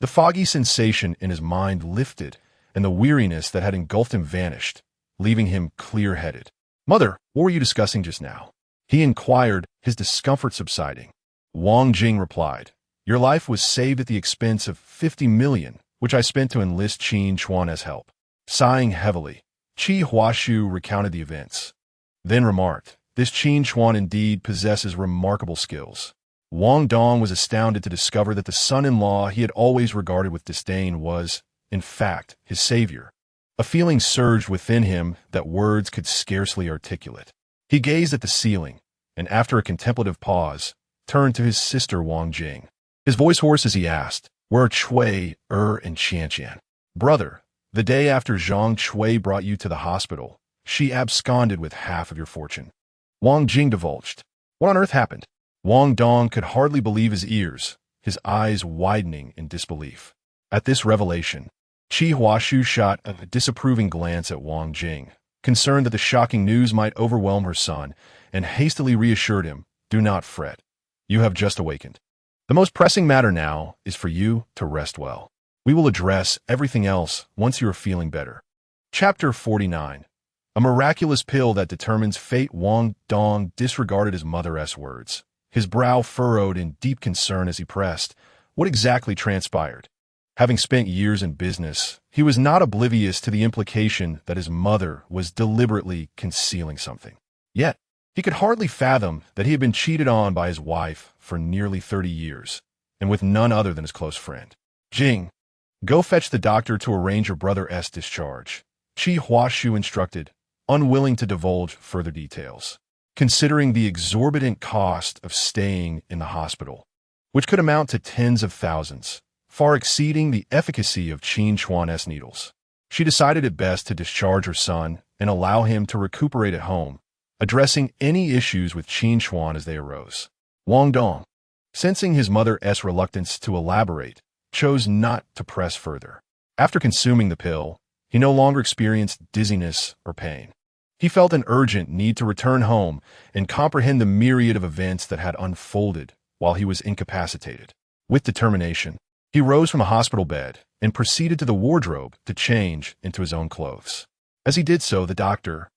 S1: The foggy sensation in his mind lifted, and the weariness that had engulfed him vanished, leaving him clear-headed. "Mother, what were you discussing just now?" he inquired, his discomfort subsiding. Wang Jing replied, "Your life was saved at the expense of 50 million, which I spent to enlist Qin Chuan as help." Sighing heavily, Qi Huashu recounted the events, then remarked, "This Qin Chuan indeed possesses remarkable skills." Wang Dong was astounded to discover that the son-in-law he had always regarded with disdain was, in fact, his savior. A feeling surged within him that words could scarcely articulate. He gazed at the ceiling, and after a contemplative pause, turned to his sister Wang Jing. His voice hoarse as he asked, "Where are Cui, and Qian?" "Brother, the day after Zhang Cui brought you to the hospital, she absconded with half of your fortune." Wang Jing divulged. "What on earth happened?" Wang Dong could hardly believe his ears, his eyes widening in disbelief. At this revelation, Qi Huashu shot a disapproving glance at Wang Jing, concerned that the shocking news might overwhelm her son, and hastily reassured him, "Do not fret. You have just awakened. The most pressing matter now is for you to rest well. We will address everything else once you are feeling better." Chapter 49. A miraculous pill that determines fate. Wang Dong disregarded his mother's words, his brow furrowed in deep concern as he pressed, "What exactly transpired?" Having spent years in business, he was not oblivious to the implication that his mother was deliberately concealing something. Yet, he could hardly fathom that he had been cheated on by his wife for nearly 30 years, and with none other than his close friend. "Jing, go fetch the doctor to arrange your brother's discharge," Qi Huashu instructed, unwilling to divulge further details. Considering the exorbitant cost of staying in the hospital, which could amount to tens of thousands, far exceeding the efficacy of Qin Chuan's needles, she decided it best to discharge her son and allow him to recuperate at home, addressing any issues with Qin Chuan as they arose. Wang Dong, sensing his mother's reluctance to elaborate, chose not to press further. After consuming the pill, he no longer experienced dizziness or pain. He felt an urgent need to return home and comprehend the myriad of events that had unfolded while he was incapacitated. With determination, he rose from a hospital bed and proceeded to the wardrobe to change into his own clothes. As he did so, the doctor,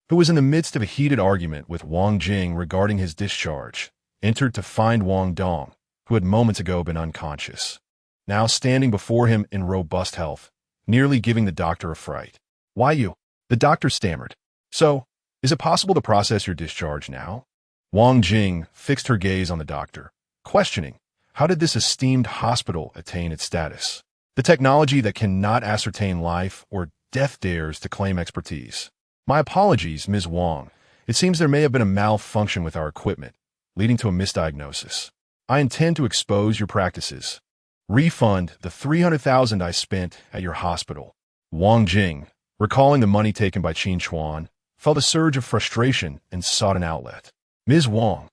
S1: who was in the midst of a heated argument with Wang Jing regarding his discharge, entered to find Wang Dong, who had moments ago been unconscious, now standing before him in robust health, nearly giving the doctor a fright. "Why you?" the doctor stammered. "So, is it possible to process your discharge now?" Wang Jing fixed her gaze on the doctor, questioning, how did this esteemed hospital attain its status? The technology that cannot ascertain life or death dares to claim expertise. "My apologies, Ms. Wang. It seems there may have been a malfunction with our equipment, leading to a misdiagnosis. I intend to expose your practices. Refund the 300,000 I spent at your hospital." Wang Jing, recalling the money taken by Qin Chuan, felt a surge of frustration and sought an outlet. "Ms. Wang,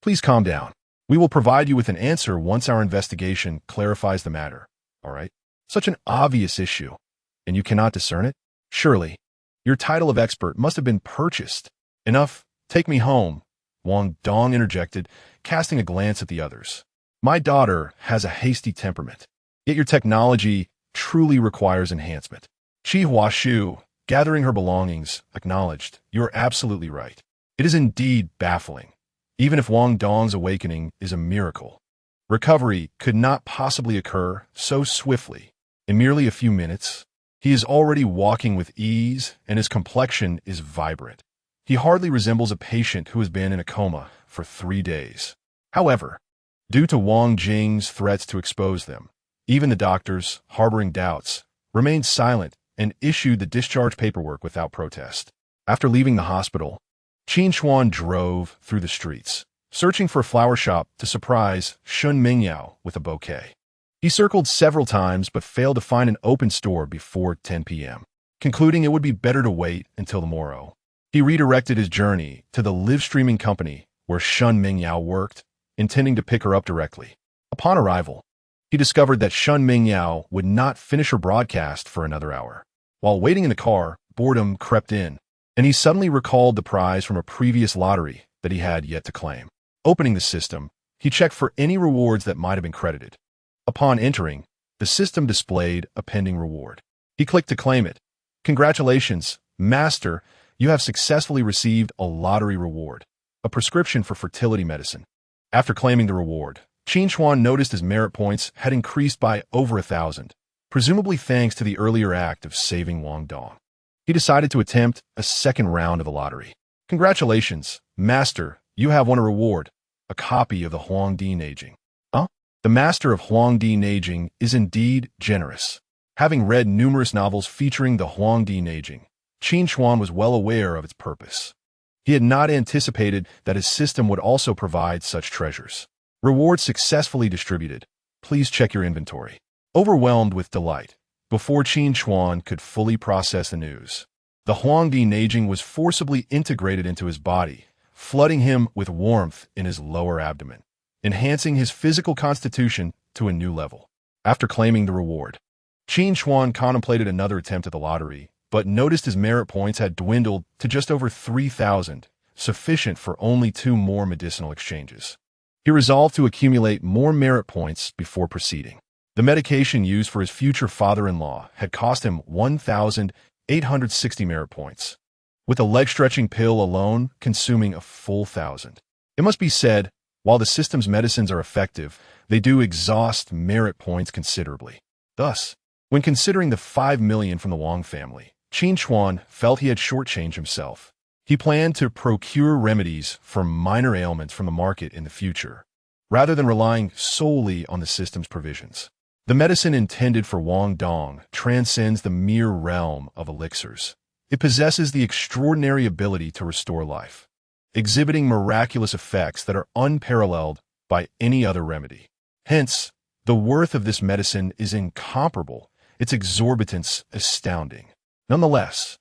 S1: please calm down. We will provide you with an answer once our investigation clarifies the matter, all right? Such an obvious issue, and you cannot discern it? Surely, your title of expert must have been purchased." "Enough, take me home," Wang Dong interjected, casting a glance at the others. "My daughter has a hasty temperament, yet your technology truly requires enhancement." Qi Huashu, gathering her belongings, acknowledged, "You are absolutely right. It is indeed baffling. Even if Wang Dong's awakening is a miracle, recovery could not possibly occur so swiftly. In merely a few minutes, he is already walking with ease and his complexion is vibrant. He hardly resembles a patient who has been in a coma for 3 days." However, due to Wang Jing's threats to expose them, even the doctors, harboring doubts, remained silent and issued the discharge paperwork without protest. After leaving the hospital, Qin Chuan drove through the streets, searching for a flower shop to surprise Shun Mingyao with a bouquet. He circled several times but failed to find an open store before 10 p.m., concluding it would be better to wait until the morrow. He redirected his journey to the live-streaming company where Shun Mingyao worked, intending to pick her up directly. Upon arrival, he discovered that Shun Mingyao would not finish her broadcast for another hour. While waiting in the car, boredom crept in, and he suddenly recalled the prize from a previous lottery that he had yet to claim. Opening the system, he checked for any rewards that might have been credited. Upon entering, the system displayed a pending reward. He clicked to claim it. "Congratulations, Master, you have successfully received a lottery reward, a prescription for fertility medicine." After claiming the reward, Qin Chuan noticed his merit points had increased by over 1,000, presumably thanks to the earlier act of saving Wang Dong. He decided to attempt a second round of the lottery. "Congratulations, Master, you have won a reward, a copy of the Huangdi Neijing." Huh? The Master of Huangdi Neijing is indeed generous. Having read numerous novels featuring the Huangdi Neijing, Qin Chuan was well aware of its purpose. He had not anticipated that his system would also provide such treasures. Rewards successfully distributed. Please check your inventory. Overwhelmed with delight, before Qin Chuan could fully process the news, the Huangdi Neijing was forcibly integrated into his body, flooding him with warmth in his lower abdomen, enhancing his physical constitution to a new level. After claiming the reward, Qin Chuan contemplated another attempt at the lottery, but noticed his merit points had dwindled to just over 3,000, sufficient for only 2 more medicinal exchanges. He resolved to accumulate more merit points before proceeding. The medication used for his future father-in-law had cost him 1,860 merit points, with the leg-stretching pill alone consuming a full 1,000. It must be said, while the system's medicines are effective, they do exhaust merit points considerably. Thus, when considering the 5 million from the Wang family, Qin Chuan felt he had shortchanged himself. He planned to procure remedies for minor ailments from the market in the future, rather than relying solely on the system's provisions. The medicine intended for Wang Dong transcends the mere realm of elixirs. It possesses the extraordinary ability to restore life, exhibiting miraculous effects that are unparalleled by any other remedy. Hence, the worth of this medicine is incomparable, its exorbitance astounding. Nonetheless,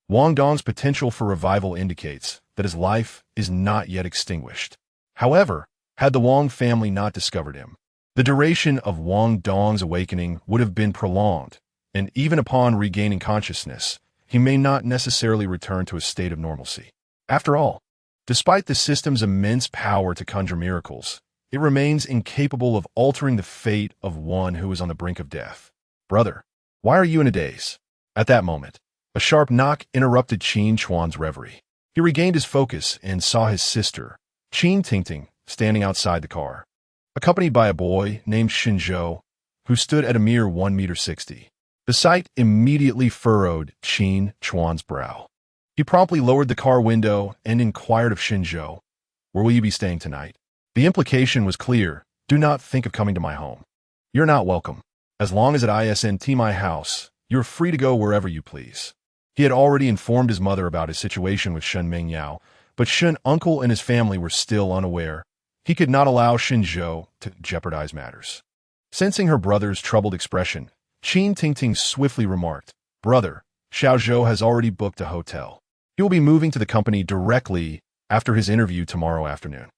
S1: Wang Dong's potential for revival indicates that his life is not yet extinguished. However, had the Wang family not discovered him, the duration of Wang Dong's awakening would have been prolonged, and even upon regaining consciousness, he may not necessarily return to a state of normalcy. After all, despite the system's immense power to conjure miracles, it remains incapable of altering the fate of one who is on the brink of death. "Brother, why are you in a daze?" At that moment, a sharp knock interrupted Qin Chuan's reverie. He regained his focus and saw his sister, Qin Tingting, standing outside the car, accompanied by a boy named Shenzhou, who stood at a mere 1.60 meters. The sight immediately furrowed Qin Chuan's brow. He promptly lowered the car window and inquired of Shenzhou, "Where will you be staying tonight?" The implication was clear: "Do not think of coming to my home. You're not welcome. As long as at ISNT my house, you're free to go wherever you please." He had already informed his mother about his situation with Shun Mingyao, but Shun uncle and his family were still unaware. He could not allow Shenzhou to jeopardize matters. Sensing her brother's troubled expression, Qin Tingting swiftly remarked, "Brother, Xiaozhou has already booked a hotel. He will be moving to the company directly after his interview tomorrow afternoon."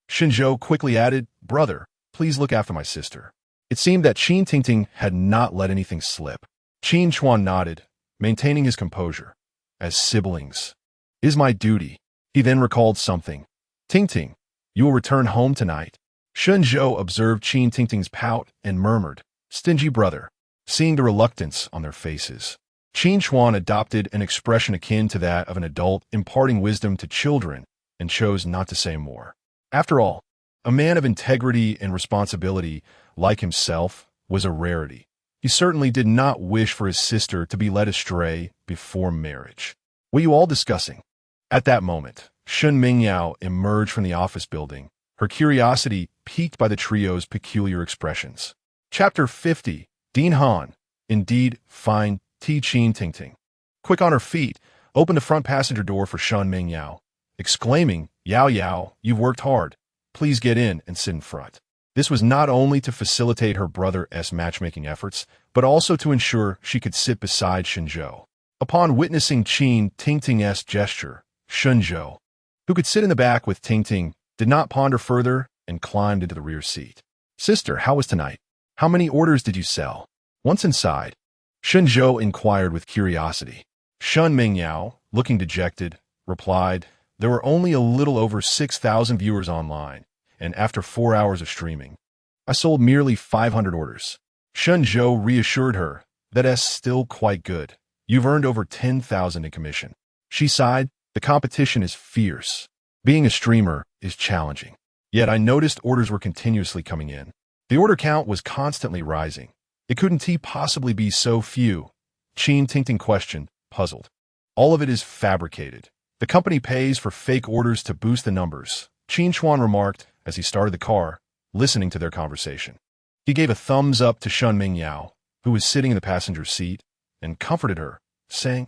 S1: Shenzhou quickly added, "Brother, please look after my sister." It seemed that Qin Tingting had not let anything slip. Qin Chuan nodded, maintaining his composure. "As siblings, it is my duty." He then recalled something. "Tingting, you will return home tonight." Shenzhou observed Qin Tingting's pout and murmured, "Stingy brother." Seeing the reluctance on their faces, Qin Chuan adopted an expression akin to that of an adult imparting wisdom to children and chose not to say more. After all, a man of integrity and responsibility like himself was a rarity. He certainly did not wish for his sister to be led astray before marriage. "What are you all discussing?" At that moment, Shun Mingyao emerged from the office building, her curiosity piqued by the trio's peculiar expressions. Chapter 50, Dean Han, indeed fine Ti Qin Tingting. Quick on her feet, opened the front passenger door for Shun Mingyao, exclaiming, "Yao Yao, you've worked hard. please get in and sit in front. This was not only to facilitate her brother's matchmaking efforts, but also to ensure she could sit beside Shenzhou. Upon witnessing Qin Tingting's gesture, Shenzhou, who could sit in the back with Tingting, did not ponder further and climbed into the rear seat. Sister, how was tonight? How many orders did you sell? Once inside, Shenzhou inquired with curiosity. Shun Mingyao, looking dejected, replied, there were only a little over 6,000 viewers online, and after 4 hours of streaming, I sold merely 500 orders. Shenzhou reassured her, that's still quite good. You've earned over 10,000 in commission. She sighed, the competition is fierce. Being a streamer is challenging. Yet I noticed orders were continuously coming in. The order count was constantly rising. It couldn't possibly be so few. Qin Tingting questioned, puzzled. All of it is fabricated. The company pays for fake orders to boost the numbers, Qin Chuan remarked as he started the car, listening to their conversation. He gave a thumbs up to Shun Mingyao, who was sitting in the passenger seat, and comforted her, saying,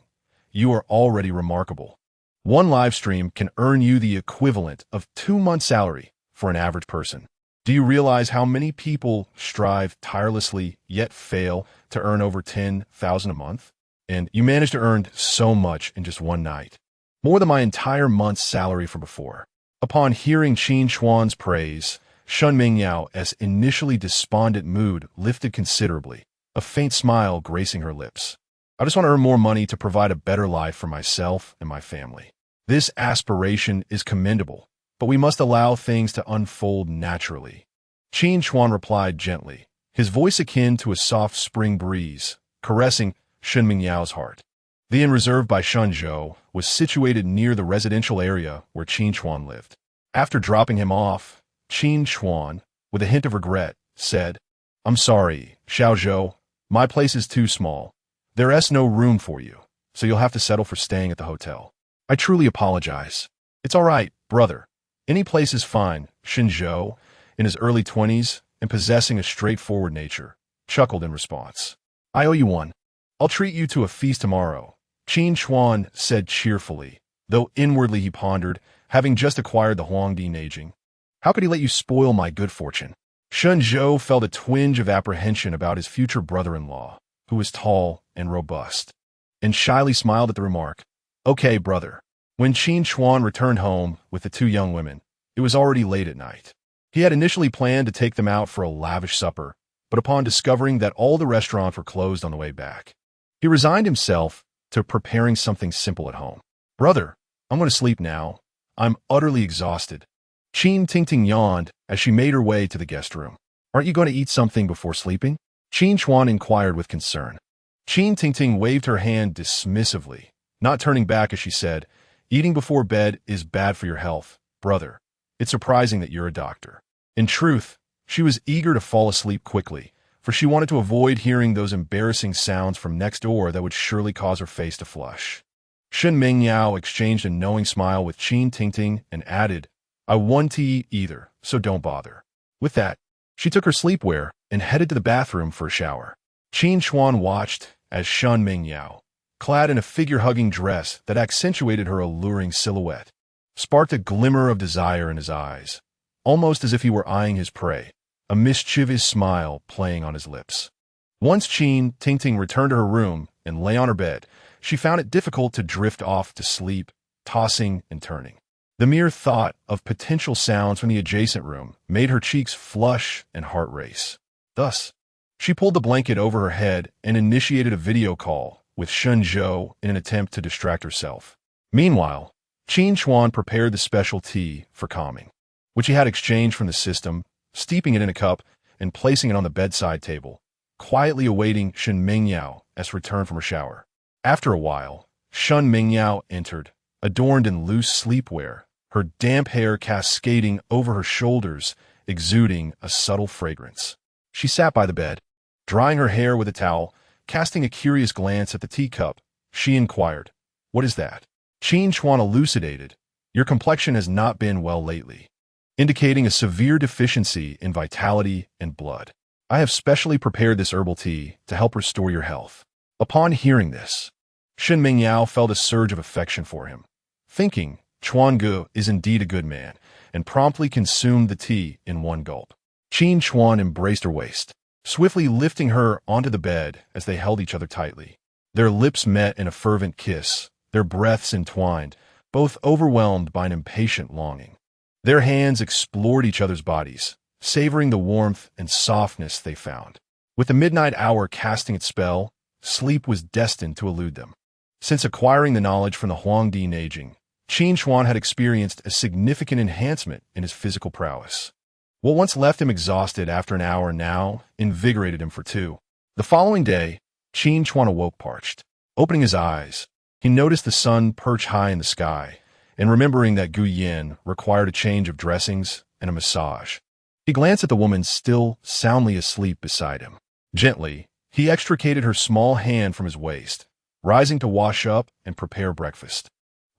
S1: you are already remarkable. One live stream can earn you the equivalent of 2 months' salary for an average person. Do you realize how many people strive tirelessly yet fail to earn over 10,000 a month? And you managed to earn so much in just one night. More than my entire month's salary from before. Upon hearing Qin Chuan's praise, Shun Mingyao's initially despondent mood lifted considerably, a faint smile gracing her lips. I just want to earn more money to provide a better life for myself and my family. This aspiration is commendable, but we must allow things to unfold naturally. Qin Chuan replied gently, his voice akin to a soft spring breeze, caressing Shun Mingyao's heart. The inn reserved by Shenzhou was situated near the residential area where Qin Chuan lived. After dropping him off, Qin Chuan, with a hint of regret, said, I'm sorry, Xiaozhou, my place is too small. There's no room for you, so you'll have to settle for staying at the hotel. I truly apologize. It's all right, brother. Any place is fine, Shenzhou, in his early 20s and possessing a straightforward nature, chuckled in response. I owe you one. I'll treat you to a feast tomorrow, Qin Chuan said cheerfully, though inwardly he pondered, having just acquired the Huangdi aging. How could he let you spoil my good fortune? Shenzhou felt a twinge of apprehension about his future brother-in-law, who was tall and robust, and shyly smiled at the remark. Okay, brother. When Qin Chuan returned home with the 2 young women, it was already late at night. He had initially planned to take them out for a lavish supper, but upon discovering that all the restaurants were closed on the way back, he resigned himself to preparing something simple at home. Brother, I'm going to sleep now. I'm utterly exhausted. Qin Tingting yawned as she made her way to the guest room. Aren't you going to eat something before sleeping? Qin Chuan inquired with concern. Qin Tingting waved her hand dismissively, not turning back as she said, eating before bed is bad for your health, brother. It's surprising that you're a doctor. In truth, she was eager to fall asleep quickly, for she wanted to avoid hearing those embarrassing sounds from next door that would surely cause her face to flush. Shun Mingyao exchanged a knowing smile with Qin Tingting and added, I won't eat either, so don't bother. With that, she took her sleepwear and headed to the bathroom for a shower. Qin Chuan watched as Shun Mingyao, clad in a figure-hugging dress that accentuated her alluring silhouette, sparked a glimmer of desire in his eyes, almost as if he were eyeing his prey, a mischievous smile playing on his lips. Once Qin Tingting returned to her room and lay on her bed, she found it difficult to drift off to sleep, tossing and turning. The mere thought of potential sounds from the adjacent room made her cheeks flush and heart race. Thus, she pulled the blanket over her head and initiated a video call with Shenzhou in an attempt to distract herself. Meanwhile, Qin Chuan prepared the special tea for calming, which he had exchanged from the system, steeping it in a cup and placing it on the bedside table, quietly awaiting Shun Mingyao's return from her shower. After a while, Shun Mingyao entered, adorned in loose sleepwear, her damp hair cascading over her shoulders, exuding a subtle fragrance. She sat by the bed, drying her hair with a towel. Casting a curious glance at the teacup, she inquired, What is that? Qin Chuan elucidated, Your complexion has not been well lately, indicating a severe deficiency in vitality and blood. I have specially prepared this herbal tea to help restore your health. Upon hearing this, Shun Mingyao felt a surge of affection for him, thinking Chuan Gu is indeed a good man, and promptly consumed the tea in one gulp. Qin Chuan embraced her waist, swiftly lifting her onto the bed as they held each other tightly. Their lips met in a fervent kiss, their breaths entwined, both overwhelmed by an impatient longing. Their hands explored each other's bodies, savoring the warmth and softness they found. With the midnight hour casting its spell, sleep was destined to elude them. Since acquiring the knowledge from the Huangdi aging, Qin Chuan had experienced a significant enhancement in his physical prowess. What once left him exhausted after an hour now invigorated him for two. The following day, Qin Chuan awoke parched. Opening his eyes, he noticed the sun perch high in the sky, and remembering that Gu Yin required a change of dressings and a massage, he glanced at the woman still soundly asleep beside him. Gently, he extricated her small hand from his waist, rising to wash up and prepare breakfast.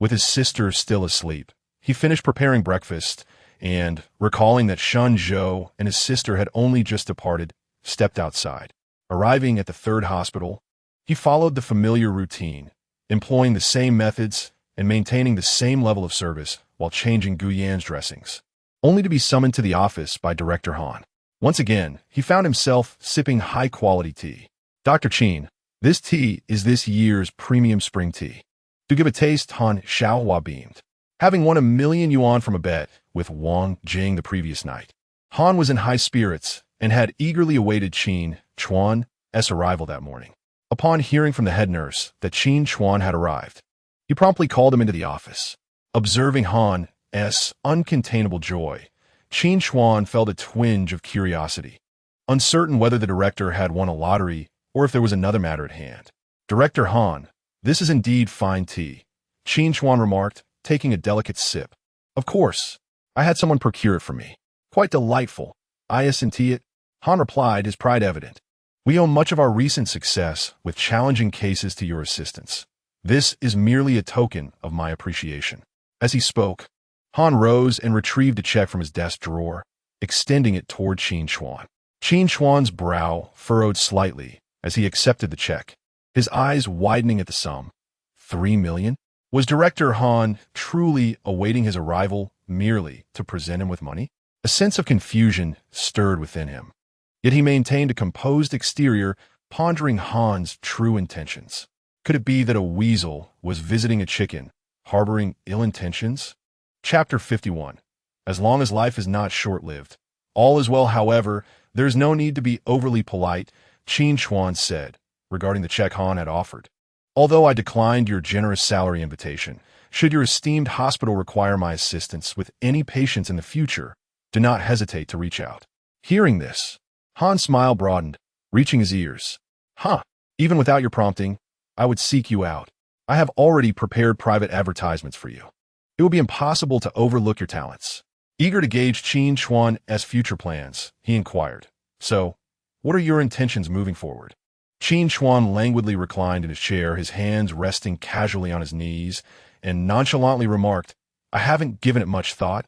S1: With his sister still asleep, he finished preparing breakfast and, recalling that Shun Zhou and his sister had only just departed, stepped outside. Arriving at the third hospital, he followed the familiar routine, employing the same methods and maintaining the same level of service while changing Gu Yan's dressings, only to be summoned to the office by Director Han. Once again, he found himself sipping high-quality tea. "Dr. Qin, this tea is this year's premium spring tea." To give a taste, Han Xiaohua beamed. Having won 1,000,000 yuan from a bet with Wang Jing the previous night, Han was in high spirits and had eagerly awaited Qin Chuan's arrival that morning. Upon hearing from the head nurse that Qin Chuan had arrived, he promptly called him into the office. Observing Han's uncontainable joy, Qin Chuan felt a twinge of curiosity, uncertain whether the director had won a lottery or if there was another matter at hand. "Director Han, this is indeed fine tea," Qin Chuan remarked, taking a delicate sip. "Of course. I had someone procure it for me. Quite delightful. I assenti it," Han replied, his pride evident. "We owe much of our recent success with challenging cases to your assistance. This is merely a token of my appreciation." As he spoke, Han rose and retrieved a check from his desk drawer, extending it toward Qin Chuan. Qin Chuan's brow furrowed slightly as he accepted the check, his eyes widening at the sum. 3,000,000? Was Director Han truly awaiting his arrival merely to present him with money? A sense of confusion stirred within him. Yet he maintained a composed exterior, pondering Han's true intentions. Could it be that a weasel was visiting a chicken, harboring ill intentions? Chapter 51. As long as life is not short-lived. All is well, however, there is no need to be overly polite, Qin Chuan said, regarding the check Han had offered. "Although I declined your generous salary invitation, should your esteemed hospital require my assistance with any patients in the future, do not hesitate to reach out." Hearing this, Han's smile broadened, reaching his ears. Even without your prompting, I would seek you out. I have already prepared private advertisements for you. It will be impossible to overlook your talents." Eager to gauge Qin Chuan's future plans, he inquired, "So, what are your intentions moving forward?" Qin Chuan languidly reclined in his chair, his hands resting casually on his knees, and nonchalantly remarked, "I haven't given it much thought.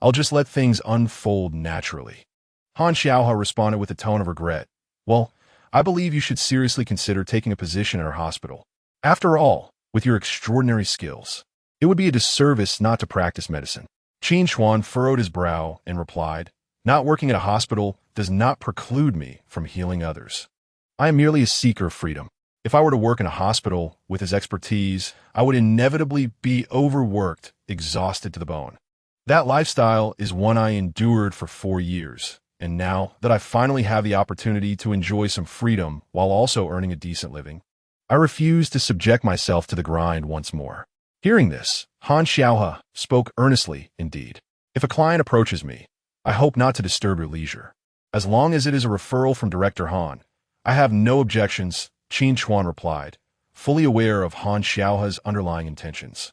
S1: I'll just let things unfold naturally." Han Xiaohua responded with a tone of regret. "Well, I believe you should seriously consider taking a position at our hospital. After all, with your extraordinary skills, it would be a disservice not to practice medicine." Qin Chuan furrowed his brow and replied, "Not working at a hospital does not preclude me from healing others. I am merely a seeker of freedom. If I were to work in a hospital with his expertise, I would inevitably be overworked, exhausted to the bone. That lifestyle is one I endured for 4 years, and now that I finally have the opportunity to enjoy some freedom while also earning a decent living, I refuse to subject myself to the grind once more." Hearing this, Han Xiaohua spoke earnestly indeed. "If a client approaches me, I hope not to disturb your leisure. As long as it is a referral from Director Han, I have no objections," Qin Chuan replied, fully aware of Han Xiaohua's underlying intentions.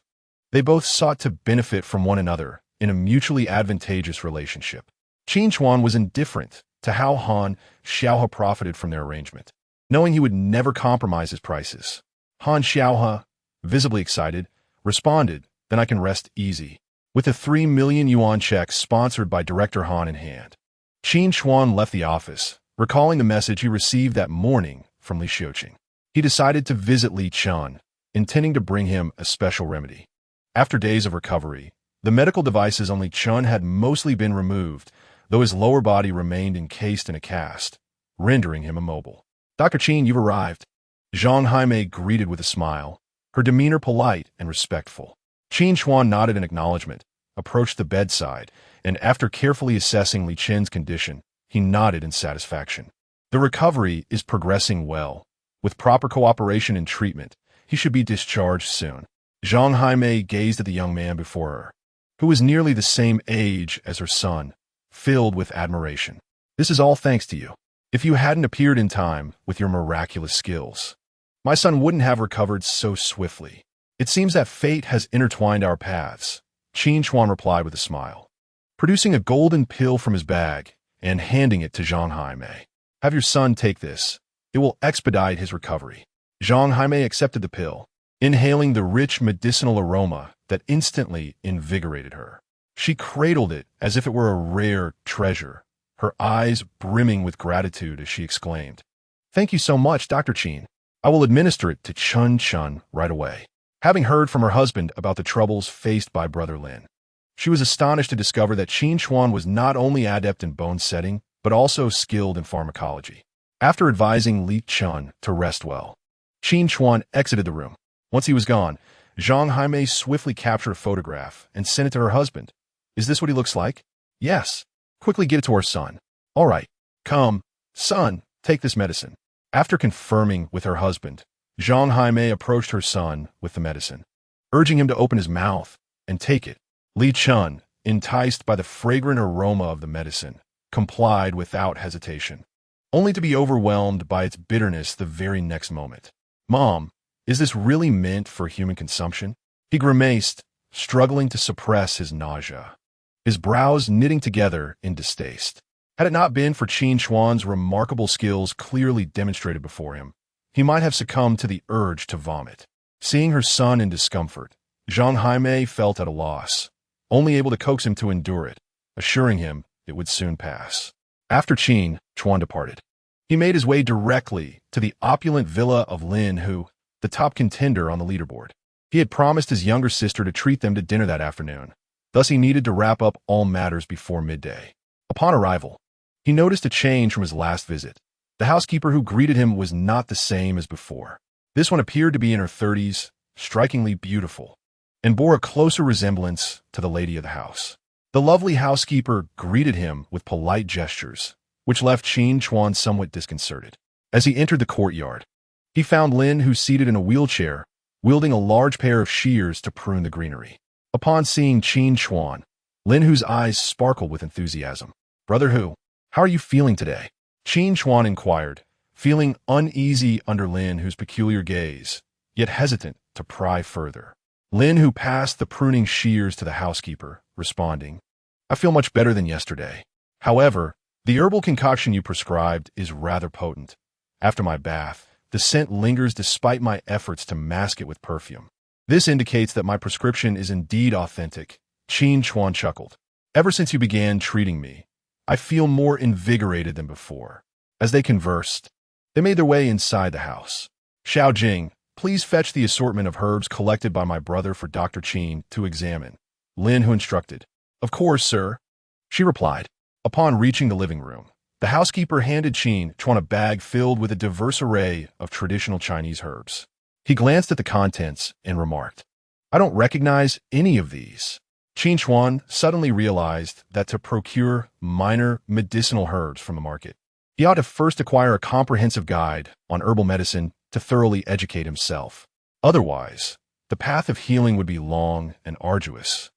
S1: They both sought to benefit from one another in a mutually advantageous relationship. Qin Chuan was indifferent to how Han Xiaohua profited from their arrangement, knowing he would never compromise his prices. Han Xiaohua, visibly excited, responded, "Then I can rest easy." With the 3,000,000 yuan check sponsored by Director Han in hand, Qin Chuan left the office, recalling the message he received that morning from Li Xiuqing. He decided to visit Li Chun, intending to bring him a special remedy. After days of recovery, the medical devices on Li Chun had mostly been removed, though his lower body remained encased in a cast, rendering him immobile. Dr. Qin, you've arrived. Zhang Haimei greeted with a smile, her demeanor polite and respectful. Qin Chuan nodded in acknowledgement, approached the bedside, and after carefully assessing Li Chen's condition, he nodded in satisfaction. The recovery is progressing well. With proper cooperation and treatment, he should be discharged soon. Zhang Haimei gazed at the young man before her, who was nearly the same age as her son, filled with admiration. This is all thanks to you. If you hadn't appeared in time with your miraculous skills, my son wouldn't have recovered so swiftly. It seems that fate has intertwined our paths, Qin Chuan replied with a smile, producing a golden pill from his bag and handing it to Zhang Haimei. Have your son take this. It will expedite his recovery. Zhang Haimei accepted the pill, inhaling the rich medicinal aroma that instantly invigorated her. She cradled it as if it were a rare treasure, her eyes brimming with gratitude as she exclaimed, "Thank you so much, Dr. Qin. I will administer it to Chun Chun right away." Having heard from her husband about the troubles faced by Brother Lin, she was astonished to discover that Qin Chuan was not only adept in bone setting, but also skilled in pharmacology. After advising Li Chun to rest well, Qin Chuan exited the room. Once he was gone, Zhang Haimei swiftly captured a photograph and sent it to her husband. "Is this what he looks like?" "Yes." "Quickly get it to our son." "All right. Come, son, take this medicine." After confirming with her husband, Zhang Haimei approached her son with the medicine, urging him to open his mouth and take it. Li Chun, enticed by the fragrant aroma of the medicine, complied without hesitation, only to be overwhelmed by its bitterness the very next moment. "Mom, is this really meant for human consumption?" He grimaced, struggling to suppress his nausea, his brows knitting together in distaste. Had it not been for Qin Chuan's remarkable skills clearly demonstrated before him, he might have succumbed to the urge to vomit. Seeing her son in discomfort, Zhang Haimei felt at a loss, only able to coax him to endure it, assuring him it would soon pass. After Qin Chuan departed, he made his way directly to the opulent villa of Lin Hu, the top contender on the leaderboard. He had promised his younger sister to treat them to dinner that afternoon, thus he needed to wrap up all matters before midday. Upon arrival, he noticed a change from his last visit. The housekeeper who greeted him was not the same as before. This one appeared to be in her 30s, strikingly beautiful, and bore a closer resemblance to the lady of the house. The lovely housekeeper greeted him with polite gestures, which left Qin Chuan somewhat disconcerted. As he entered the courtyard, he found Lin Hu seated in a wheelchair, wielding a large pair of shears to prune the greenery. Upon seeing Qin Chuan, Lin Hu's eyes sparkled with enthusiasm. "Brother Hu, how are you feeling today?" Qin Chuan inquired, feeling uneasy under Lin Hu's peculiar gaze, yet hesitant to pry further. Lin Hu passed the pruning shears to the housekeeper, responding, "I feel much better than yesterday. However, the herbal concoction you prescribed is rather potent. After my bath, the scent lingers despite my efforts to mask it with perfume. This indicates that my prescription is indeed authentic." Qin Chuan chuckled. "Ever since you began treating me, I feel more invigorated than before." As they conversed, they made their way inside the house. "Xiao Jing, please fetch the assortment of herbs collected by my brother for Dr. Qin to examine," Lin Hu instructed. "Of course, sir," she replied. Upon reaching the living room, the housekeeper handed Qin Chuan a bag filled with a diverse array of traditional Chinese herbs. He glanced at the contents and remarked, "I don't recognize any of these." Qin Chuan suddenly realized that to procure minor medicinal herbs from the market, he ought to first acquire a comprehensive guide on herbal medicine to thoroughly educate himself. Otherwise, the path of healing would be long and arduous,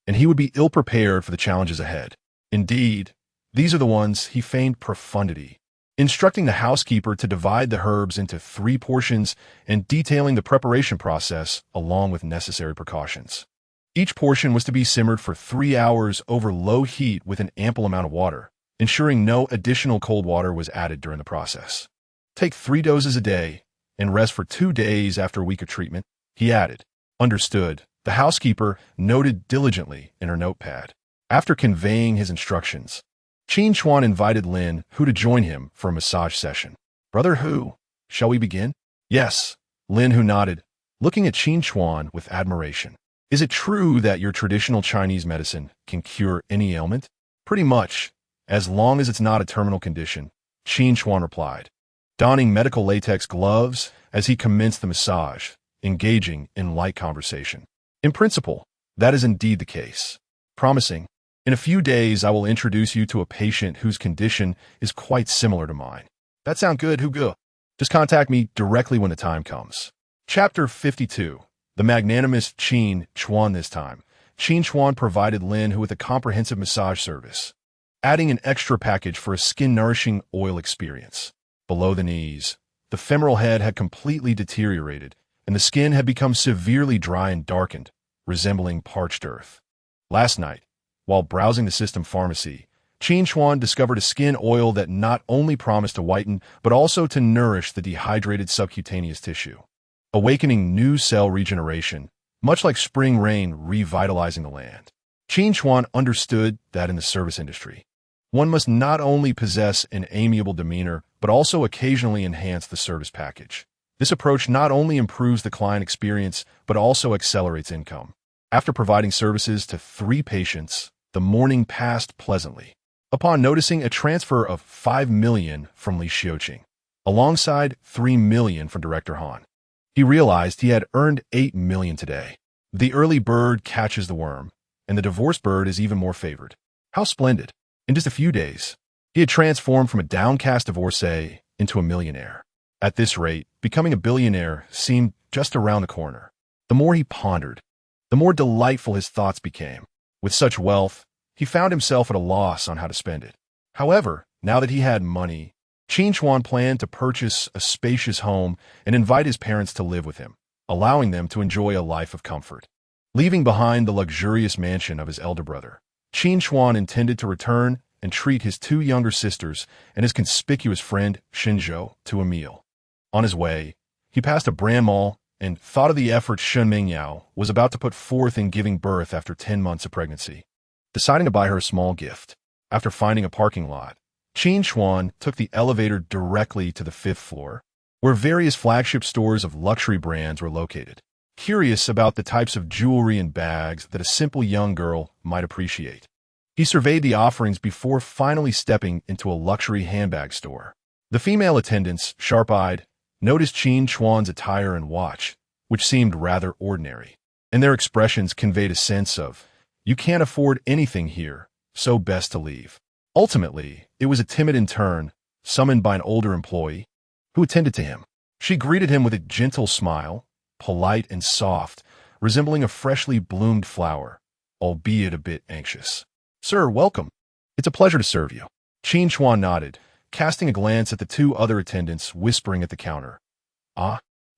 S1: and he would be ill-prepared for the challenges ahead. Indeed, these are the ones he feigned profundity, instructing the housekeeper to divide the herbs into 3 portions and detailing the preparation process along with necessary precautions. Each portion was to be simmered for 3 hours over low heat with an ample amount of water, ensuring no additional cold water was added during the process. "Take 3 doses a day and rest for 2 days after a week of treatment," he added. "Understood," the housekeeper noted diligently in her notepad. After conveying his instructions, Qin Chuan invited Lin Hu to join him for a massage session. "Brother Hu, shall we begin?" "Yes," Lin Hu nodded, looking at Qin Chuan with admiration. Is it true that your traditional Chinese medicine can cure any ailment? Pretty much, as long as it's not a terminal condition, Qin Chuan replied, donning medical latex gloves as he commenced the massage, engaging in light conversation. In principle, that is indeed the case. Promising, in a few days I will introduce you to a patient whose condition is quite similar to mine. That sound good, Hugo? Just contact me directly when the time comes. Chapter 52. The magnanimous Qin Chuan this time. Qin Chuan provided Lin with a comprehensive massage service, adding an extra package for a skin-nourishing oil experience. Below the knees, the femoral head had completely deteriorated, and the skin had become severely dry and darkened, resembling parched earth. Last night, while browsing the system pharmacy, Qin Chuan discovered a skin oil that not only promised to whiten, but also to nourish the dehydrated subcutaneous tissue, awakening new cell regeneration, much like spring rain revitalizing the land. Qin Chuan understood that in the service industry, one must not only possess an amiable demeanor, but also occasionally enhance the service package. This approach not only improves the client experience, but also accelerates income. After providing services to 3 patients, the morning passed pleasantly. Upon noticing a transfer of 5 million from Li Xiuqing, alongside 3 million from Director Han, he realized he had earned 8 million today. The early bird catches the worm, and the divorced bird is even more favored. How splendid! In just a few days, he had transformed from a downcast divorcee into a millionaire. At this rate, becoming a billionaire seemed just around the corner. The more he pondered, the more delightful his thoughts became. With such wealth, he found himself at a loss on how to spend it. However, now that he had money, Qin Chuan planned to purchase a spacious home and invite his parents to live with him, allowing them to enjoy a life of comfort. Leaving behind the luxurious mansion of his elder brother, Qin Chuan intended to return and treat his 2 younger sisters and his conspicuous friend Shenzhou to a meal. On his way, he passed a brand mall and thought of the effort Shen Mingyao was about to put forth in giving birth after 10 months of pregnancy. Deciding to buy her a small gift, after finding a parking lot, Qin Chuan took the elevator directly to the 5th floor, where various flagship stores of luxury brands were located. Curious about the types of jewelry and bags that a simple young girl might appreciate, he surveyed the offerings before finally stepping into a luxury handbag store. The female attendants, sharp-eyed, noticed Qin Chuan's attire and watch, which seemed rather ordinary, and their expressions conveyed a sense of, "You can't afford anything here, so best to leave." Ultimately, it was a timid intern, summoned by an older employee, who attended to him. She greeted him with a gentle smile, polite and soft, resembling a freshly bloomed flower, albeit a bit anxious. "Sir, welcome. It's a pleasure to serve you." Qin Chuan nodded, casting a glance at the 2 other attendants whispering at the counter.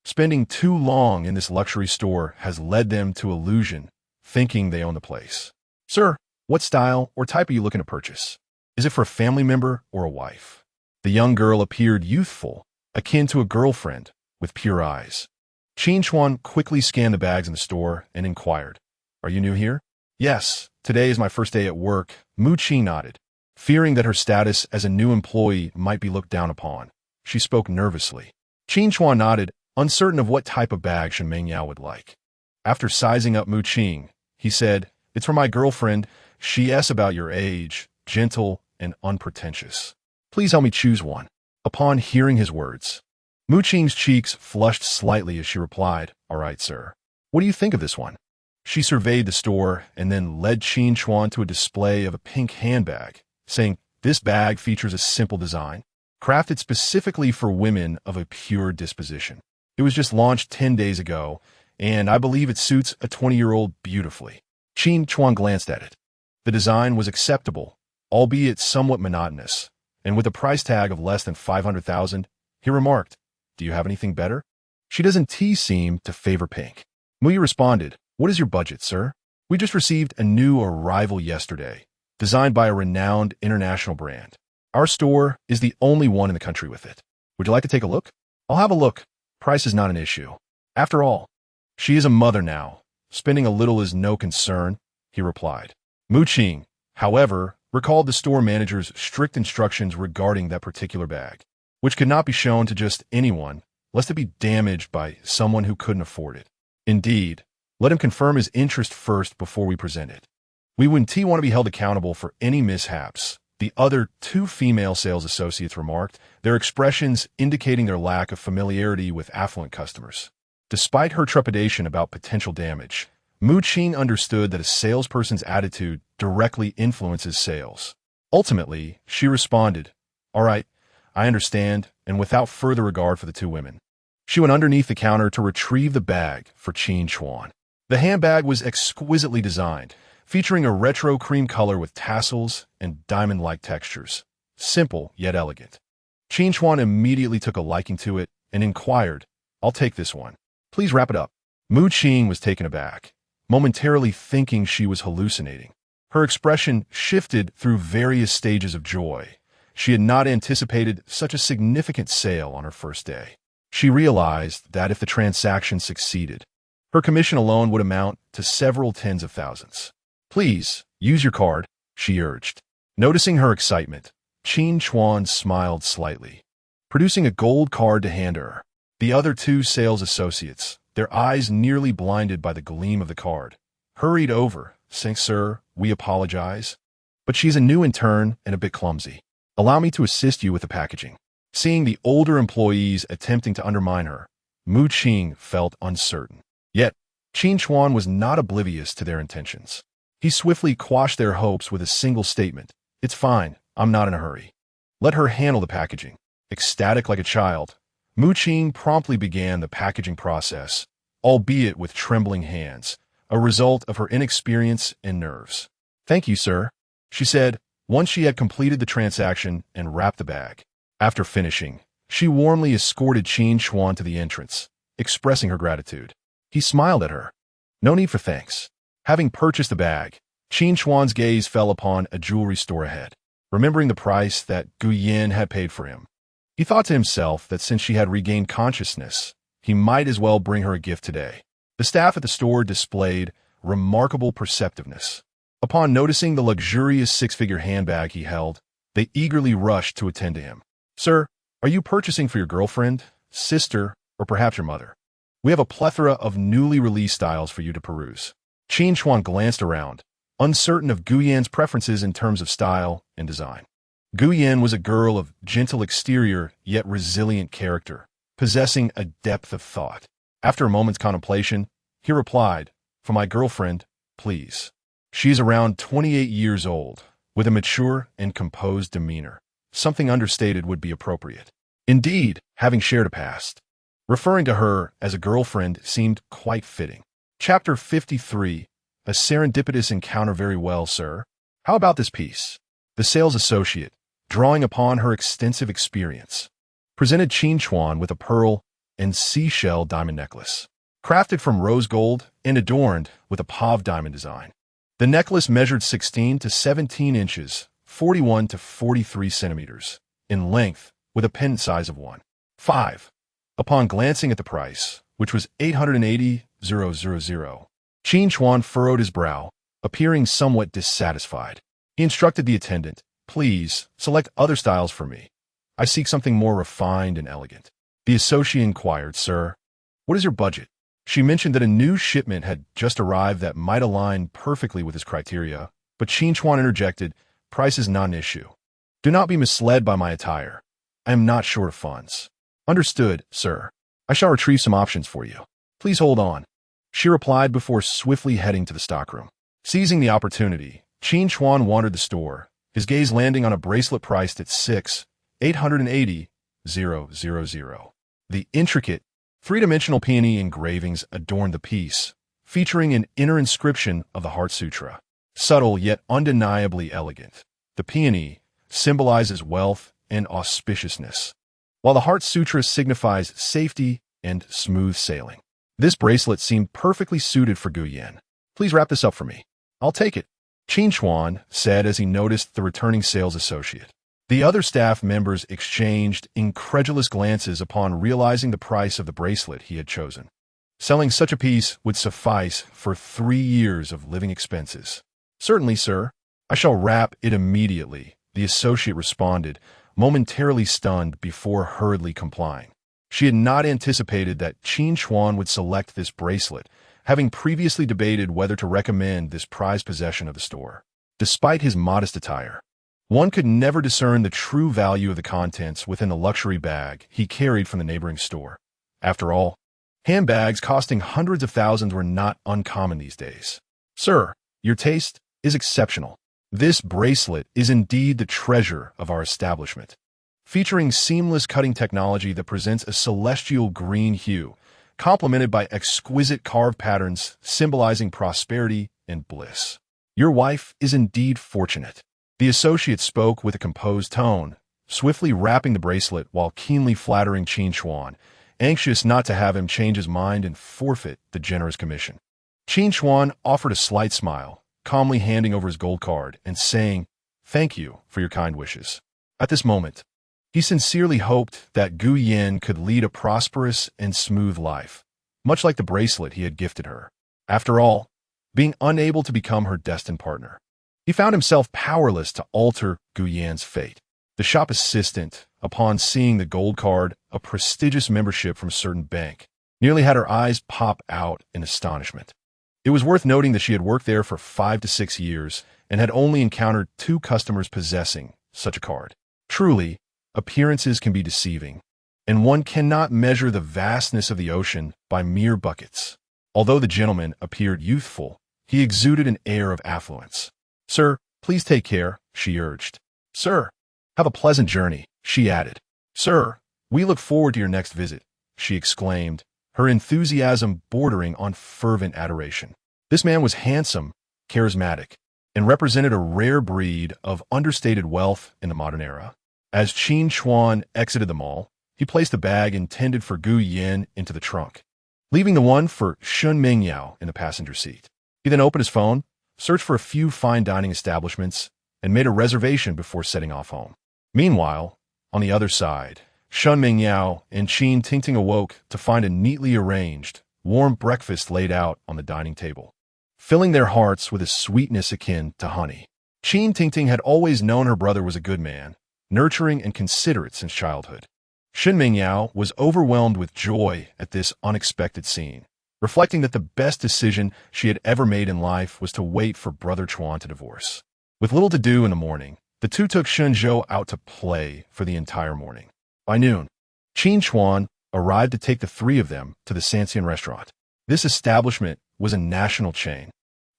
S1: Spending too long in this luxury store has led them to illusion, thinking they own the place. "Sir, what style or type are you looking to purchase? Is it for a family member or a wife?" The young girl appeared youthful, akin to a girlfriend, with pure eyes. Qin Chuan quickly scanned the bags in the store and inquired, "Are you new here?" "Yes, today is my first day at work," Mu Qi nodded. Fearing that her status as a new employee might be looked down upon, she spoke nervously. Qin Chuan nodded, uncertain of what type of bag Shen Mingyao would like. After sizing up Mu Qing, he said, "It's for my girlfriend. She asks about your age, gentle and unpretentious. Please help me choose one." Upon hearing his words, Mu Qing's cheeks flushed slightly as she replied, "All right, sir. What do you think of this one?" She surveyed the store and then led Qin Chuan to a display of a pink handbag, saying, "This bag features a simple design, crafted specifically for women of a pure disposition. It was just launched 10 days ago, and I believe it suits a 20-year-old beautifully." Qin Chuan glanced at it. The design was acceptable, albeit somewhat monotonous, and with a price tag of less than 500,000, he remarked, "Do you have anything better?" She doesn't seem to favor pink. Muyi responded, "What is your budget, sir? We just received a new arrival yesterday, designed by a renowned international brand. Our store is the only one in the country with it. Would you like to take a look?" "I'll have a look. Price is not an issue. After all, she is a mother now. Spending a little is no concern," he replied. Mu Qing, however, recalled the store manager's strict instructions regarding that particular bag, which could not be shown to just anyone, lest it be damaged by someone who couldn't afford it. Indeed, Let him confirm his interest first before we present it. We wouldn't want to be held accountable for any mishaps, the other two female sales associates remarked, their expressions indicating their lack of familiarity with affluent customers. Despite her trepidation about potential damage, Qin understood that a salesperson's attitude directly influences sales. Ultimately, she responded, "All right, I understand," and without further regard for the two women, she went underneath the counter to retrieve the bag for Qin Chuan. The handbag was exquisitely designed, featuring a retro cream color with tassels and diamond-like textures. Simple, yet elegant. Qin Chuan immediately took a liking to it and inquired, "I'll take this one. Please wrap it up." Qin was taken aback, momentarily thinking she was hallucinating. Her expression shifted through various stages of joy. She had not anticipated such a significant sale on her first day. She realized that if the transaction succeeded, her commission alone would amount to several tens of thousands. "Please, use your card," she urged. Noticing her excitement, Qin Chuan smiled slightly, producing a gold card to hand her. The other two sales associates, their eyes nearly blinded by the gleam of the card, hurried over, saying, "Sir, we apologize, but she's a new intern and a bit clumsy. Allow me to assist you with the packaging." Seeing the older employees attempting to undermine her, Qin felt uncertain. Yet, Qin Chuan was not oblivious to their intentions. He swiftly quashed their hopes with a single statement, "It's fine, I'm not in a hurry. Let her handle the packaging." Ecstatic like a child, Qin promptly began the packaging process, albeit with trembling hands, a result of her inexperience and nerves. "Thank you, sir," she said, once she had completed the transaction and wrapped the bag. After finishing, she warmly escorted Qin Chuan to the entrance, expressing her gratitude. He smiled at her. "No need for thanks." Having purchased the bag, Qin Chuan's gaze fell upon a jewelry store ahead. Remembering the price that Guyan had paid for him, he thought to himself that since she had regained consciousness, he might as well bring her a gift today. The staff at the store displayed remarkable perceptiveness. Upon noticing the luxurious six-figure handbag he held, they eagerly rushed to attend to him. "Sir, are you purchasing for your girlfriend, sister, or perhaps your mother? We have a plethora of newly released styles for you to peruse." Qin Chuan glanced around, uncertain of Guyan's preferences in terms of style and design. Guyan was a girl of gentle exterior yet resilient character, possessing a depth of thought. After a moment's contemplation, he replied, "For my girlfriend, please. She is around 28 years old, with a mature and composed demeanor. Something understated would be appropriate." Indeed, having shared a past, referring to her as a girlfriend seemed quite fitting. Chapter 53, A Serendipitous Encounter. "Very well, sir. How about this piece?" The sales associate, drawing upon her extensive experience, presented Qin Chuan with a pearl and seashell diamond necklace, crafted from rose gold and adorned with a POV diamond design. The necklace measured 16 to 17 inches, 41 to 43 centimeters, in length, with a pendant size of 1.5. Upon glancing at the price, which was 880,000, Qin Chuan furrowed his brow, appearing somewhat dissatisfied. He instructed the attendant, "Please, select other styles for me. I seek something more refined and elegant." The associate inquired, "Sir, what is your budget?" She mentioned that a new shipment had just arrived that might align perfectly with his criteria, but Qin Chuan interjected, "Price is not an issue. Do not be misled by my attire. I am not short of funds." "Understood, sir. I shall retrieve some options for you. Please hold on," she replied before swiftly heading to the stockroom. Seizing the opportunity, Qin Chuan wandered the store, his gaze landing on a bracelet priced at 6,880,000. The intricate, three-dimensional peony engravings adorned the piece, featuring an inner inscription of the Heart Sutra. Subtle yet undeniably elegant, the peony symbolizes wealth and auspiciousness, while the Heart Sutra signifies safety and smooth sailing. This bracelet seemed perfectly suited for Guyan. "Please wrap this up for me." "I'll take it," Qin Chuan said as he noticed the returning sales associate. The other staff members exchanged incredulous glances upon realizing the price of the bracelet he had chosen. Selling such a piece would suffice for 3 years of living expenses. "Certainly, sir. I shall wrap it immediately," the associate responded, momentarily stunned before hurriedly complying. She had not anticipated that Qin Chuan would select this bracelet, having previously debated whether to recommend this prized possession of the store. Despite his modest attire, one could never discern the true value of the contents within the luxury bag he carried from the neighboring store. After all, handbags costing hundreds of thousands were not uncommon these days. Sir, your taste is exceptional. This bracelet is indeed the treasure of our establishment. Featuring seamless cutting technology that presents a celestial green hue, complemented by exquisite carved patterns symbolizing prosperity and bliss. Your wife is indeed fortunate. The associate spoke with a composed tone, swiftly wrapping the bracelet while keenly flattering Qin Chuan, anxious not to have him change his mind and forfeit the generous commission. Qin Chuan offered a slight smile, calmly handing over his gold card and saying, "Thank you for your kind wishes." At this moment, he sincerely hoped that Gu Yin could lead a prosperous and smooth life, much like the bracelet he had gifted her. After all, being unable to become her destined partner, he found himself powerless to alter Gu Yin's fate. The shop assistant, upon seeing the gold card, a prestigious membership from a certain bank, nearly had her eyes pop out in astonishment. It was worth noting that she had worked there for 5 to 6 years and had only encountered 2 customers possessing such a card. Truly, appearances can be deceiving, and one cannot measure the vastness of the ocean by mere buckets. Although the gentleman appeared youthful, he exuded an air of affluence. "Sir, please take care," she urged. "Sir, have a pleasant journey," she added. "Sir, we look forward to your next visit," she exclaimed, her enthusiasm bordering on fervent adoration. This man was handsome, charismatic, and represented a rare breed of understated wealth in the modern era. As Qin Chuan exited the mall, he placed the bag intended for Gu Yin into the trunk, leaving the one for Shun Mingyao in the passenger seat. He then opened his phone, searched for a few fine dining establishments, and made a reservation before setting off home. Meanwhile, on the other side, Shun Mingyao and Qin Tingting awoke to find a neatly arranged, warm breakfast laid out on the dining table, filling their hearts with a sweetness akin to honey. Qin Tingting had always known her brother was a good man, nurturing and considerate since childhood. Shun Mingyao was overwhelmed with joy at this unexpected scene, reflecting that the best decision she had ever made in life was to wait for Brother Chuan to divorce. With little to do in the morning, the two took Shenzhou out to play for the entire morning. By noon, Qin Chuan arrived to take the 3 of them to the Sanxian restaurant. This establishment was a national chain,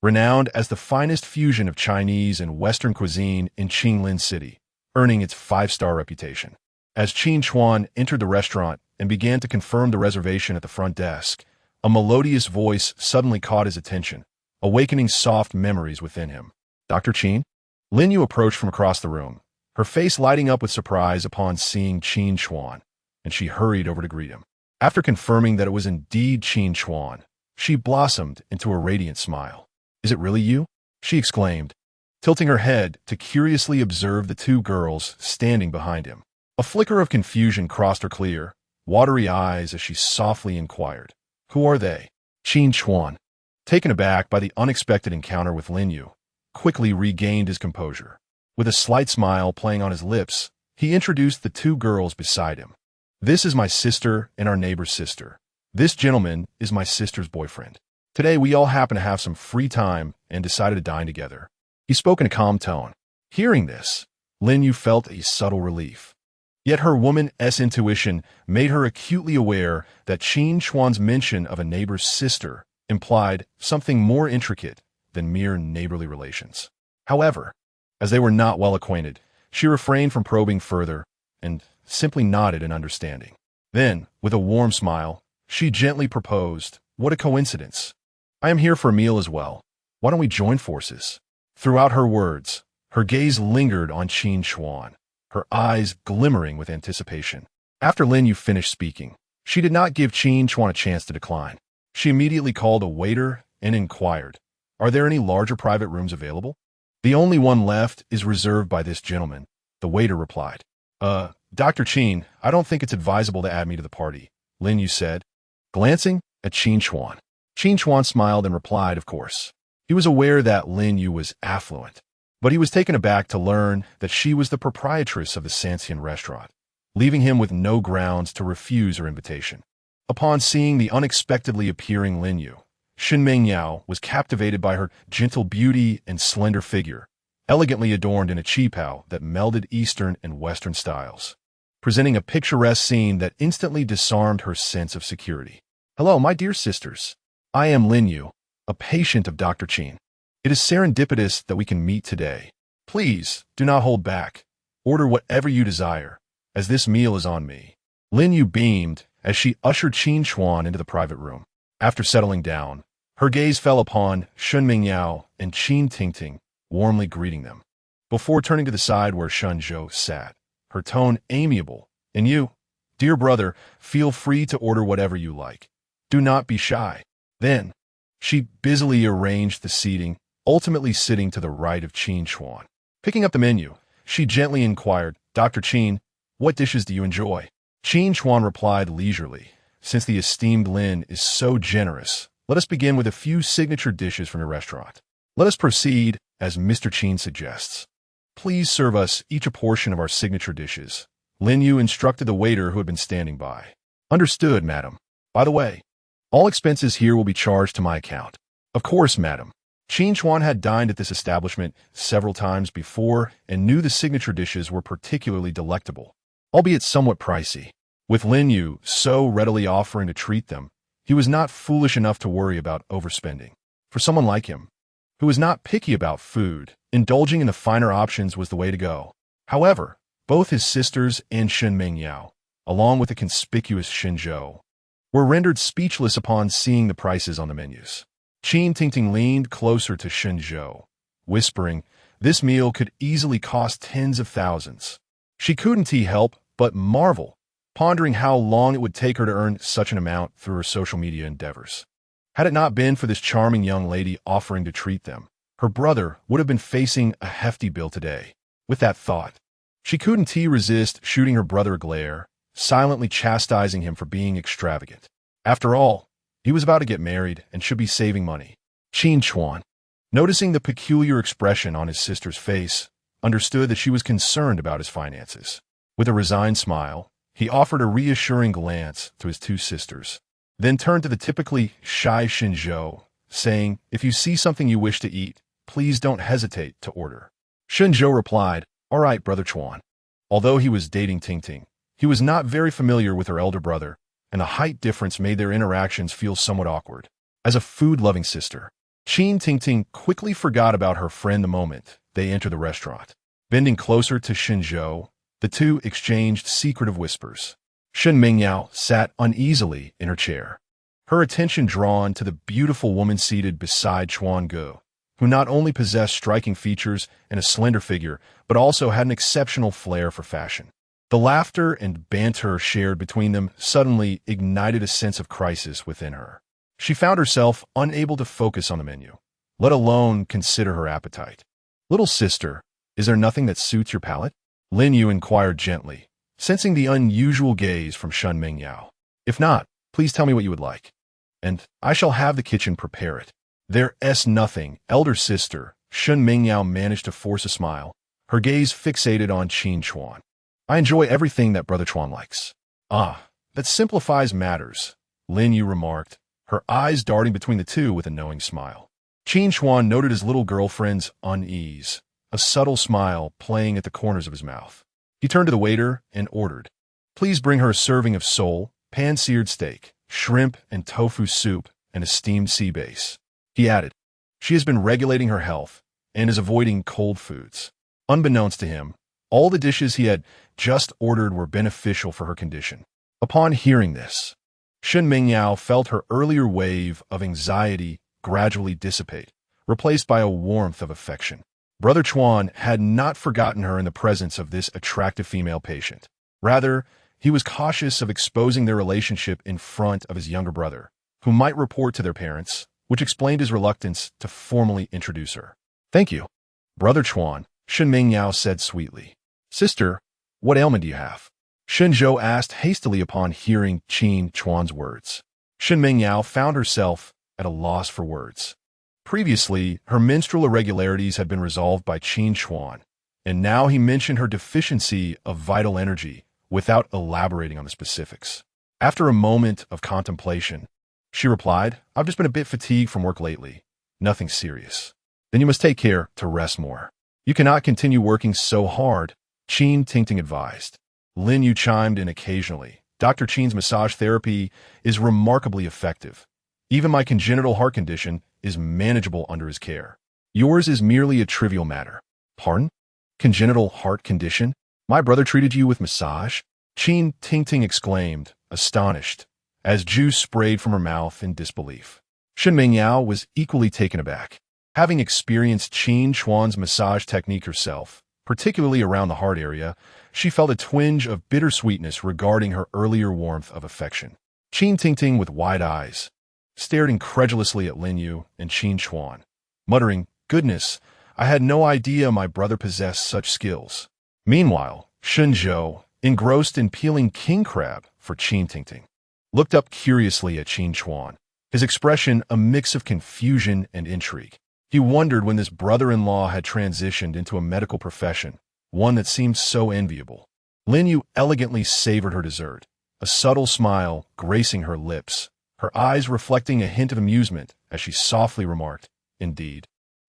S1: renowned as the finest fusion of Chinese and Western cuisine in Qinglin City, earning its 5-star reputation. As Qin Chuan entered the restaurant and began to confirm the reservation at the front desk, a melodious voice suddenly caught his attention, awakening soft memories within him. "Dr. Qin?" Lin Yu approached from across the room, her face lighting up with surprise upon seeing Qin Chuan, and she hurried over to greet him. After confirming that it was indeed Qin Chuan, she blossomed into a radiant smile. "Is it really you?" she exclaimed, tilting her head to curiously observe the 2 girls standing behind him. A flicker of confusion crossed her clear, watery eyes as she softly inquired, "Who are they?" Qin Chuan, taken aback by the unexpected encounter with Lin Yu, quickly regained his composure. With a slight smile playing on his lips, he introduced the 2 girls beside him. "This is my sister and our neighbor's sister. This gentleman is my sister's boyfriend. Today we all happen to have some free time and decided to dine together." He spoke in a calm tone. Hearing this, Lin Yu felt a subtle relief. Yet her woman's intuition made her acutely aware that Qin Chuan's mention of a neighbor's sister implied something more intricate than mere neighborly relations. However, as they were not well acquainted, she refrained from probing further and simply nodded in understanding. Then, with a warm smile, she gently proposed, "What a coincidence. I am here for a meal as well. Why don't we join forces?" Throughout her words, her gaze lingered on Qin Chuan, her eyes glimmering with anticipation. After Lin Yu finished speaking, she did not give Qin Chuan a chance to decline. She immediately called a waiter and inquired, "Are there any larger private rooms available?" "The only one left is reserved by this gentleman," the waiter replied. Dr. Qin, I don't think it's advisable to add me to the party," Lin Yu said, glancing at Qin Chuan. Qin Chuan smiled and replied, "Of course." He was aware that Lin Yu was affluent, but he was taken aback to learn that she was the proprietress of the Sanxian restaurant, leaving him with no grounds to refuse her invitation. Upon seeing the unexpectedly appearing Lin Yu, Shen Mingyao was captivated by her gentle beauty and slender figure, elegantly adorned in a qipao that melded Eastern and Western styles, presenting a picturesque scene that instantly disarmed her sense of security. Hello, my dear sisters. I am Lin Yu, a patient of Dr. Qin. It is serendipitous that we can meet today. Please, do not hold back. Order whatever you desire, as this meal is on me. Lin Yu beamed as she ushered Qin Chuan into the private room. After settling down, her gaze fell upon Shen Mingyao and Qin Tingting, warmly greeting them. Before turning to the side where Shun Zhou sat, her tone amiable. And you, dear brother, feel free to order whatever you like. Do not be shy. Then, she busily arranged the seating, ultimately sitting to the right of Qin Chuan. Picking up the menu, she gently inquired, Dr. Qin, what dishes do you enjoy? Qin Chuan replied leisurely, since the esteemed Lin is so generous, let us begin with a few signature dishes from your restaurant. Let us proceed, as Mr. Qin suggests. Please serve us each a portion of our signature dishes. Lin Yu instructed the waiter who had been standing by. Understood, madam. By the way, all expenses here will be charged to my account. Of course, madam. Qin Chuan had dined at this establishment several times before and knew the signature dishes were particularly delectable, albeit somewhat pricey. With Lin Yu so readily offering to treat them, he was not foolish enough to worry about overspending. For someone like him, who was not picky about food, indulging in the finer options was the way to go. However, both his sisters and Shen Mingyao, along with the conspicuous Shen Zhou, were rendered speechless upon seeing the prices on the menus. Qin Tingting leaned closer to Shen Zhou, whispering, this meal could easily cost tens of thousands. She couldn't help but marvel, pondering how long it would take her to earn such an amount through her social media endeavors. Had it not been for this charming young lady offering to treat them, her brother would have been facing a hefty bill today. With that thought, she couldn't resist shooting her brother a glare, silently chastising him for being extravagant. After all, he was about to get married and should be saving money. Qin Chuan, noticing the peculiar expression on his sister's face, understood that she was concerned about his finances. With a resigned smile, he offered a reassuring glance to his two sisters, then turned to the typically shy Shen Zhou, saying, if you see something you wish to eat, please don't hesitate to order. Shen Zhou replied, all right, Brother Chuan. Although he was dating Tingting, he was not very familiar with her elder brother, and the height difference made their interactions feel somewhat awkward. As a food-loving sister, Qin Tingting quickly forgot about her friend the moment they entered the restaurant. Bending closer to Shen Zhou, the two exchanged secretive whispers. Shen Mingyao sat uneasily in her chair, her attention drawn to the beautiful woman seated beside Chuan Gu, who not only possessed striking features and a slender figure, but also had an exceptional flair for fashion. The laughter and banter shared between them suddenly ignited a sense of crisis within her. She found herself unable to focus on the menu, let alone consider her appetite. Little sister, is there nothing that suits your palate? Lin Yu inquired gently, sensing the unusual gaze from Shen Mingyao. If not, please tell me what you would like, and I shall have the kitchen prepare it. There's nothing, elder sister. Shen Mingyao managed to force a smile, her gaze fixated on Qin Chuan. I enjoy everything that Brother Chuan likes. Ah, that simplifies matters, Lin Yu remarked, her eyes darting between the two with a knowing smile. Qin Chuan noted his little girlfriend's unease, a subtle smile playing at the corners of his mouth. He turned to the waiter and ordered, please bring her a serving of sole, pan-seared steak, shrimp and tofu soup, and a steamed sea base. He added, she has been regulating her health and is avoiding cold foods. Unbeknownst to him, all the dishes he had just ordered were beneficial for her condition. Upon hearing this, Shen Mingyao felt her earlier wave of anxiety gradually dissipate, replaced by a warmth of affection. Brother Chuan had not forgotten her in the presence of this attractive female patient. Rather, he was cautious of exposing their relationship in front of his younger brother, who might report to their parents, which explained his reluctance to formally introduce her. Thank you, Brother Chuan, Shen Mingyao said sweetly. Sister, what ailment do you have? Shen Zhou asked hastily upon hearing Qin Chuan's words. Shen Mingyao found herself at a loss for words. Previously, her menstrual irregularities had been resolved by Qin Chuan, and now he mentioned her deficiency of vital energy without elaborating on the specifics. After a moment of contemplation, She replied, I've just been a bit fatigued from work lately. Nothing serious. Then you must take care to rest more. You cannot continue working so hard, Qin Ting advised. Lin Yu chimed in occasionally. Dr. Qin's massage therapy is remarkably effective. Even my congenital heart condition is manageable under his care. Yours is merely a trivial matter. Pardon? Congenital heart condition? My brother treated you with massage? Qin Ting exclaimed, astonished, as juice sprayed from her mouth in disbelief. Shen Mingyao was equally taken aback. Having experienced Qin Chuan's massage technique herself, particularly around the heart area, she felt a twinge of bittersweetness regarding her earlier warmth of affection. Qin Ting, with wide eyes, stared incredulously at Lin Yu and Qin Chuan, muttering, Goodness, I had no idea my brother possessed such skills. Meanwhile, Shun Zhou, engrossed in peeling king crab for Qin Ting, looked up curiously at Qin Chuan, his expression a mix of confusion and intrigue. He wondered when this brother-in-law had transitioned into a medical profession, one that seemed so enviable. Lin Yu elegantly savored her dessert, a subtle smile gracing her lips, her eyes reflecting a hint of amusement as she softly remarked, Indeed,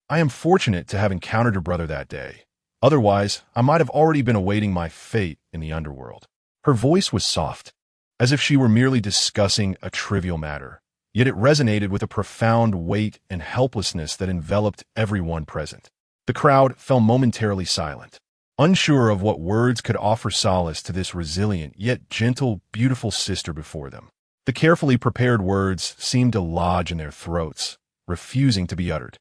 S1: I am fortunate to have encountered your brother that day. Otherwise, I might have already been awaiting my fate in the underworld. Her voice was soft, as if she were merely discussing a trivial matter, yet it resonated with a profound weight and helplessness that enveloped everyone present. The crowd fell momentarily silent, unsure of what words could offer solace to this resilient yet gentle, beautiful sister before them. The carefully prepared words seemed to lodge in their throats, refusing to be uttered.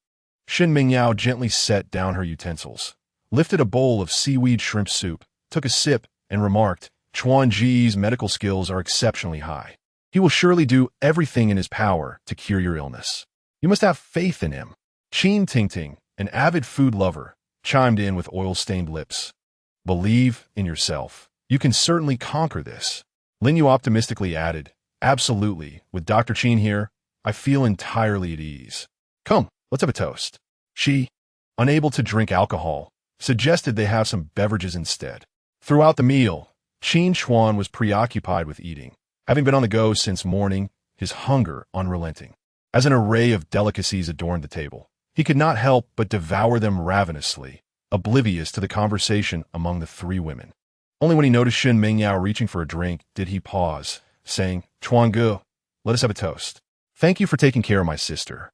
S1: Shen Mingyao gently set down her utensils, lifted a bowl of seaweed shrimp soup, took a sip, and remarked, Chuan Ji's medical skills are exceptionally high. He will surely do everything in his power to cure your illness. You must have faith in him. Qin Ting, an avid food lover, chimed in with oil-stained lips. Believe in yourself. You can certainly conquer this. Lin Yu optimistically added, Absolutely. With Dr. Qin here, I feel entirely at ease. Come, let's have a toast. She, unable to drink alcohol, suggested they have some beverages instead. Throughout the meal, Qin Chuan was preoccupied with eating, having been on the go since morning, his hunger unrelenting. As an array of delicacies adorned the table, he could not help but devour them ravenously, oblivious to the conversation among the three women. Only when he noticed Shen Mingyao reaching for a drink did he pause, saying, Chuan Gu, let us have a toast. Thank you for taking care of my sister,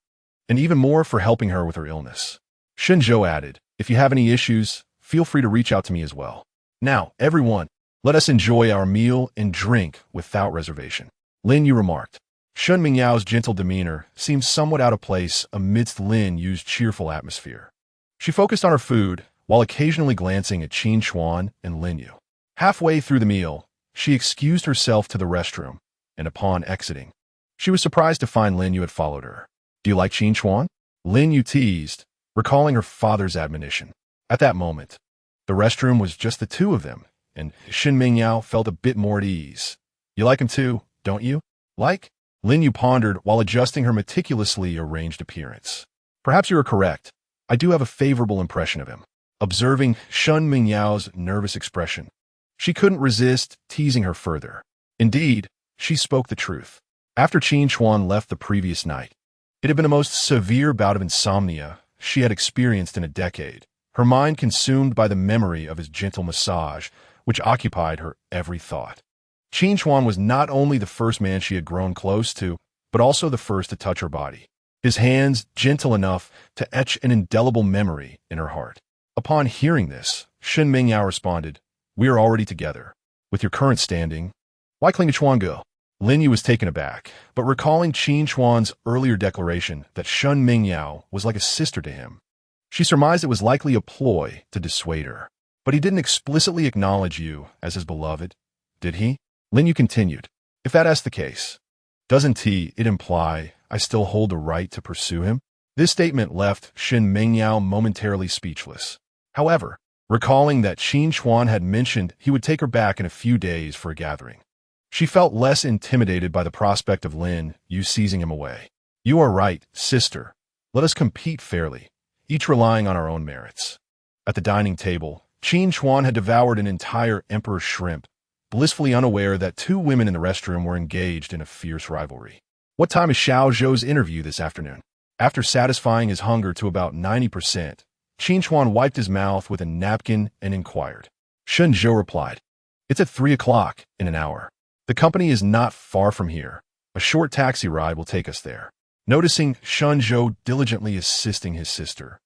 S1: and even more for helping her with her illness. Shen Zhou added, If you have any issues, feel free to reach out to me as well. Now, everyone, let us enjoy our meal and drink without reservation. Lin Yu remarked. Shen Mingyao's gentle demeanor seemed somewhat out of place amidst Lin Yu's cheerful atmosphere. She focused on her food, while occasionally glancing at Qin Chuan and Lin Yu. Halfway through the meal, she excused herself to the restroom, and upon exiting, she was surprised to find Lin Yu had followed her. Do you like Qin Chuan? Lin Yu teased, recalling her father's admonition. At that moment, the restroom was just the two of them, and Shen Mingyao felt a bit more at ease. You like him too, don't you? Like? Lin Yu pondered while adjusting her meticulously arranged appearance. Perhaps you are correct. I do have a favorable impression of him. Observing Shen Mingyao's nervous expression, she couldn't resist teasing her further. Indeed, she spoke the truth. After Qin Chuan left the previous night, it had been the most severe bout of insomnia she had experienced in a decade, her mind consumed by the memory of his gentle massage, which occupied her every thought. Qin Chuan was not only the first man she had grown close to, but also the first to touch her body, his hands gentle enough to etch an indelible memory in her heart. Upon hearing this, Shen Mingyao responded, We are already together. With your current standing, why cling to Chuan Gu? Lin Yu was taken aback, but recalling Qin Chuan's earlier declaration that Shen Mingyao was like a sister to him, she surmised it was likely a ploy to dissuade her. But he didn't explicitly acknowledge you as his beloved, did he? Lin Yu continued, If that's the case, doesn't it imply I still hold the right to pursue him? This statement left Shen Mingyao momentarily speechless. However, recalling that Qin Chuan had mentioned he would take her back in a few days for a gathering, she felt less intimidated by the prospect of Lin Yu seizing him away. You are right, sister. Let us compete fairly, each relying on our own merits. At the dining table, Qin Chuan had devoured an entire emperor shrimp, blissfully unaware that two women in the restroom were engaged in a fierce rivalry. What time is Xiao Zhou's interview this afternoon? After satisfying his hunger to about 90%, Qin Chuan wiped his mouth with a napkin and inquired. Shun Zhou replied, "It's at 3 o'clock in an hour. The company is not far from here. A short taxi ride will take us there." Noticing Shun Zhou diligently assisting his sister,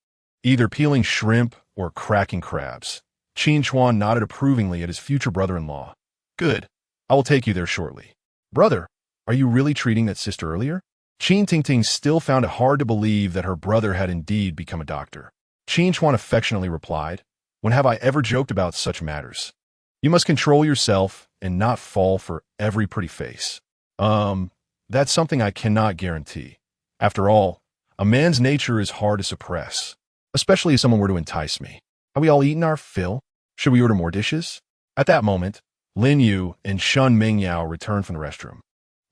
S1: either peeling shrimp or cracking crabs, Qin Chuan nodded approvingly at his future brother-in-law. "Good. I will take you there shortly." "Brother, are you really treating that sister earlier?" Qin Tingting still found it hard to believe that her brother had indeed become a doctor. Qin Chuan affectionately replied, "When have I ever joked about such matters? You must control yourself and not fall for every pretty face." That's something I cannot guarantee. After all, a man's nature is hard to suppress, especially if someone were to entice me. Have we all eaten our fill? Should we order more dishes? At that moment, Lin Yu and Shun Mingyao returned from the restroom.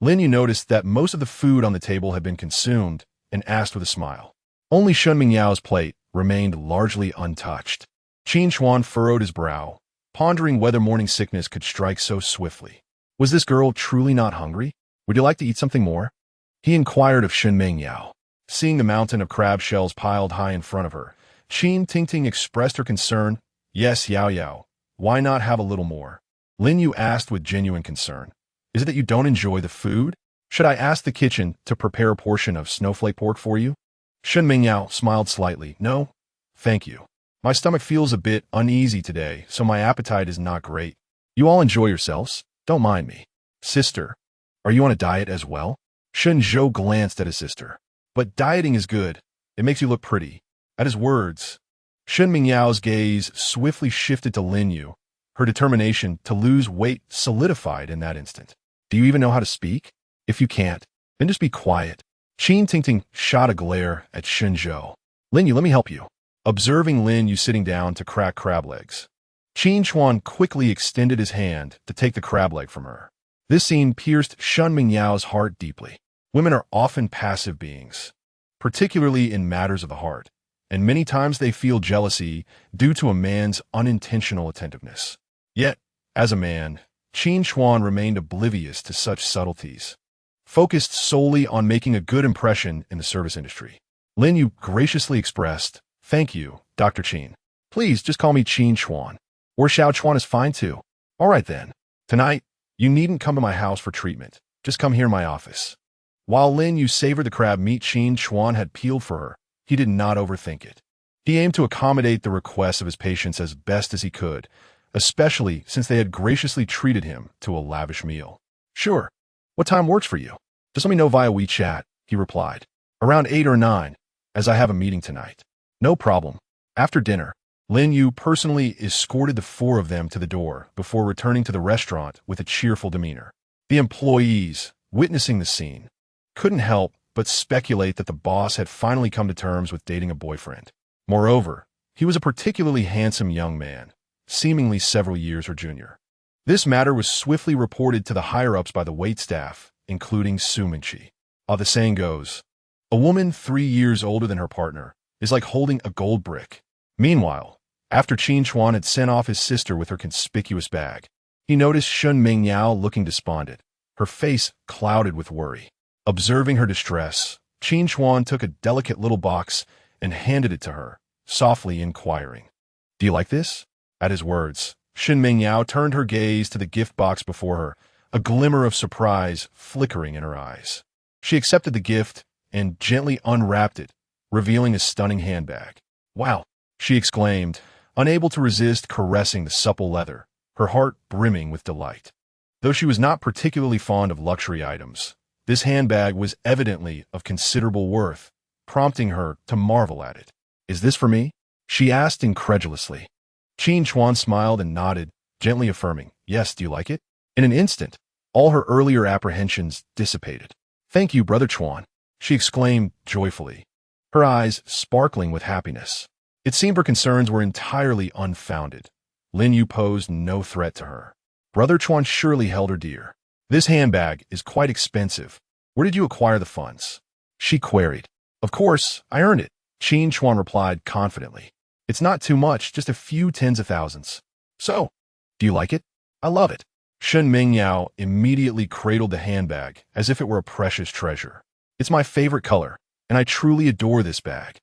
S1: Lin Yu noticed that most of the food on the table had been consumed and asked with a smile. Only Shun Mingyao's plate remained largely untouched. Qin Chuan furrowed his brow, pondering whether morning sickness could strike so swiftly. Was this girl truly not hungry? Would you like to eat something more? He inquired of Shun Mingyao. Seeing the mountain of crab shells piled high in front of her, Qin Tingting expressed her concern. "Yes, Yao Yao. Why not have a little more?" Lin Yu asked with genuine concern. "Is it that you don't enjoy the food? Should I ask the kitchen to prepare a portion of snowflake pork for you?" Shun Mingyao smiled slightly. "No, thank you. My stomach feels a bit uneasy today, so my appetite is not great. You all enjoy yourselves. Don't mind me." "Sister, are you on a diet as well?" Shun Zhou glanced at his sister. "But dieting is good. It makes you look pretty." At his words, Shun Mingyao's gaze swiftly shifted to Lin Yu. Her determination to lose weight solidified in that instant. "Do you even know how to speak? If you can't, then just be quiet." Qin Tingting shot a glare at Shun Zhou. "Lin Yu, let me help you." Observing Lin Yu sitting down to crack crab legs, Qin Chuan quickly extended his hand to take the crab leg from her. This scene pierced Shun Mingyao's heart deeply. Women are often passive beings, particularly in matters of the heart, and many times they feel jealousy due to a man's unintentional attentiveness. Yet, as a man, Qin Chuan remained oblivious to such subtleties, focused solely on making a good impression in the service industry. Lin Yu graciously expressed, "Thank you, Dr. Qin. Please just call me Qin Chuan. Or Xiao Chuan is fine too." "All right then. Tonight, you needn't come to my house for treatment. Just come here in my office." While Lin Yu savored the crab meat Qin Chuan had peeled for her, he did not overthink it. He aimed to accommodate the requests of his patients as best as he could, especially since they had graciously treated him to a lavish meal. "Sure. What time works for you? Just let me know via WeChat," he replied. "Around 8 or 9, as I have a meeting tonight." "No problem." After dinner, Lin Yu personally escorted the four of them to the door before returning to the restaurant with a cheerful demeanor. The employees, witnessing the scene, couldn't help but speculate that the boss had finally come to terms with dating a boyfriend. Moreover, he was a particularly handsome young man, seemingly several years her junior. This matter was swiftly reported to the higher-ups by the waitstaff, including Su Minqi. The saying goes, "A woman 3 years older than her partner is like holding a gold brick." Meanwhile, after Qin Chuan had sent off his sister with her conspicuous bag, he noticed Shun Mingyao looking despondent, her face clouded with worry. Observing her distress, Qin Chuan took a delicate little box and handed it to her, softly inquiring, "Do you like this?" At his words, Shun Mingyao turned her gaze to the gift box before her, a glimmer of surprise flickering in her eyes. She accepted the gift and gently unwrapped it, revealing a stunning handbag. "Wow!" she exclaimed, unable to resist caressing the supple leather, her heart brimming with delight. Though she was not particularly fond of luxury items, this handbag was evidently of considerable worth, prompting her to marvel at it. "Is this for me?" she asked incredulously. Qin Chuan smiled and nodded, gently affirming, "Yes, do you like it?" In an instant, all her earlier apprehensions dissipated. "Thank you, Brother Chuan," she exclaimed joyfully, her eyes sparkling with happiness. It seemed her concerns were entirely unfounded. Lin Yu posed no threat to her. Brother Chuan surely held her dear. "This handbag is quite expensive. Where did you acquire the funds?" she queried. "Of course, I earned it," Qin Chuan replied confidently. "It's not too much, just a few tens of thousands." "So, do you like it?" "I love it." Shen Mingyao immediately cradled the handbag as if it were a precious treasure. It's my favorite color, and I truly adore this bag.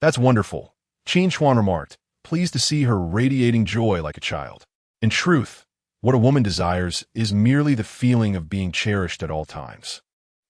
S1: That's wonderful, Qin Chuan remarked, pleased to see her radiating joy like a child. In truth, what a woman desires is merely the feeling of being cherished at all times.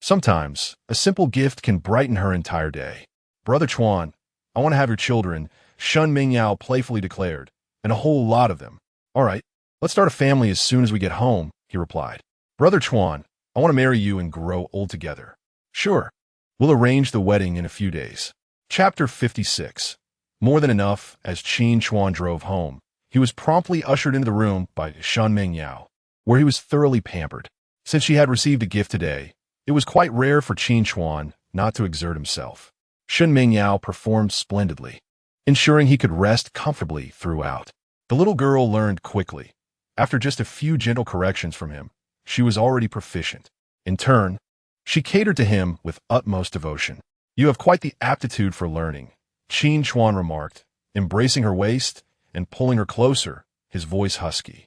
S1: Sometimes, a simple gift can brighten her entire day. Brother Chuan, I want to have your children, Shen Mingyao playfully declared, and a whole lot of them. All right, let's start a family as soon as we get home, he replied. Brother Chuan, I want to marry you and grow old together. Sure. We'll arrange the wedding in a few days. Chapter 56. More than enough. As Qin Chuan drove home, he was promptly ushered into the room by Shen Mingyao, where he was thoroughly pampered. Since she had received a gift today, it was quite rare for Qin Chuan not to exert himself. Shen Mingyao performed splendidly, ensuring he could rest comfortably throughout. The little girl learned quickly. After just a few gentle corrections from him, she was already proficient. In turn, she catered to him with utmost devotion. You have quite the aptitude for learning, Qin Chuan remarked, embracing her waist and pulling her closer, his voice husky.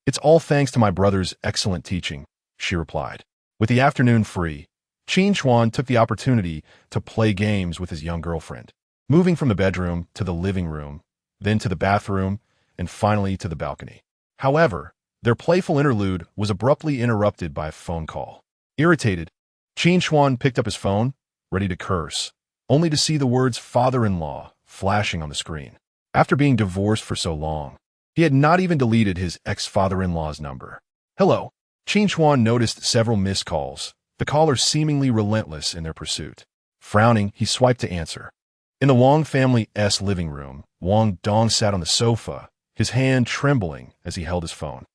S1: It's all thanks to my brother's excellent teaching, she replied. With the afternoon free, Qin Chuan took the opportunity to play games with his young girlfriend, moving from the bedroom to the living room, then to the bathroom, and finally to the balcony. However, their playful interlude was abruptly interrupted by a phone call. Irritated, Qin Chuan picked up his phone, ready to curse, only to see the words father-in-law flashing on the screen. After being divorced for so long, he had not even deleted his ex-father-in-law's number. Hello. Qin Chuan noticed several missed calls, the callers seemingly relentless in their pursuit. Frowning, he swiped to answer. In the Wang family's living room, Wang Dong sat on the sofa, his hand trembling as he held his phone.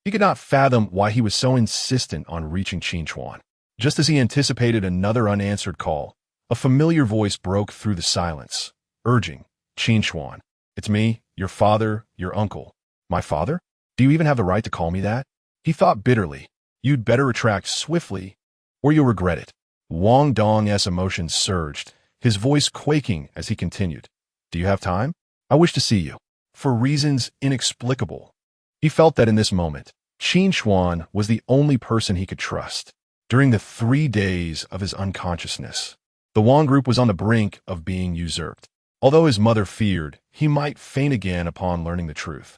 S1: He could not fathom why he was so insistent on reaching Qin Chuan. Just as he anticipated another unanswered call, a familiar voice broke through the silence, urging, Qin Chuan, it's me, your father, your uncle. My father? Do you even have the right to call me that? He thought bitterly. You'd better retract swiftly, or you'll regret it. Wang Dong's emotions surged, his voice quaking as he continued. Do you have time? I wish to see you. For reasons inexplicable. He felt that in this moment, Qin Chuan was the only person he could trust. During the 3 days of his unconsciousness, the Wang group was on the brink of being usurped. Although his mother feared he might faint again upon learning the truth,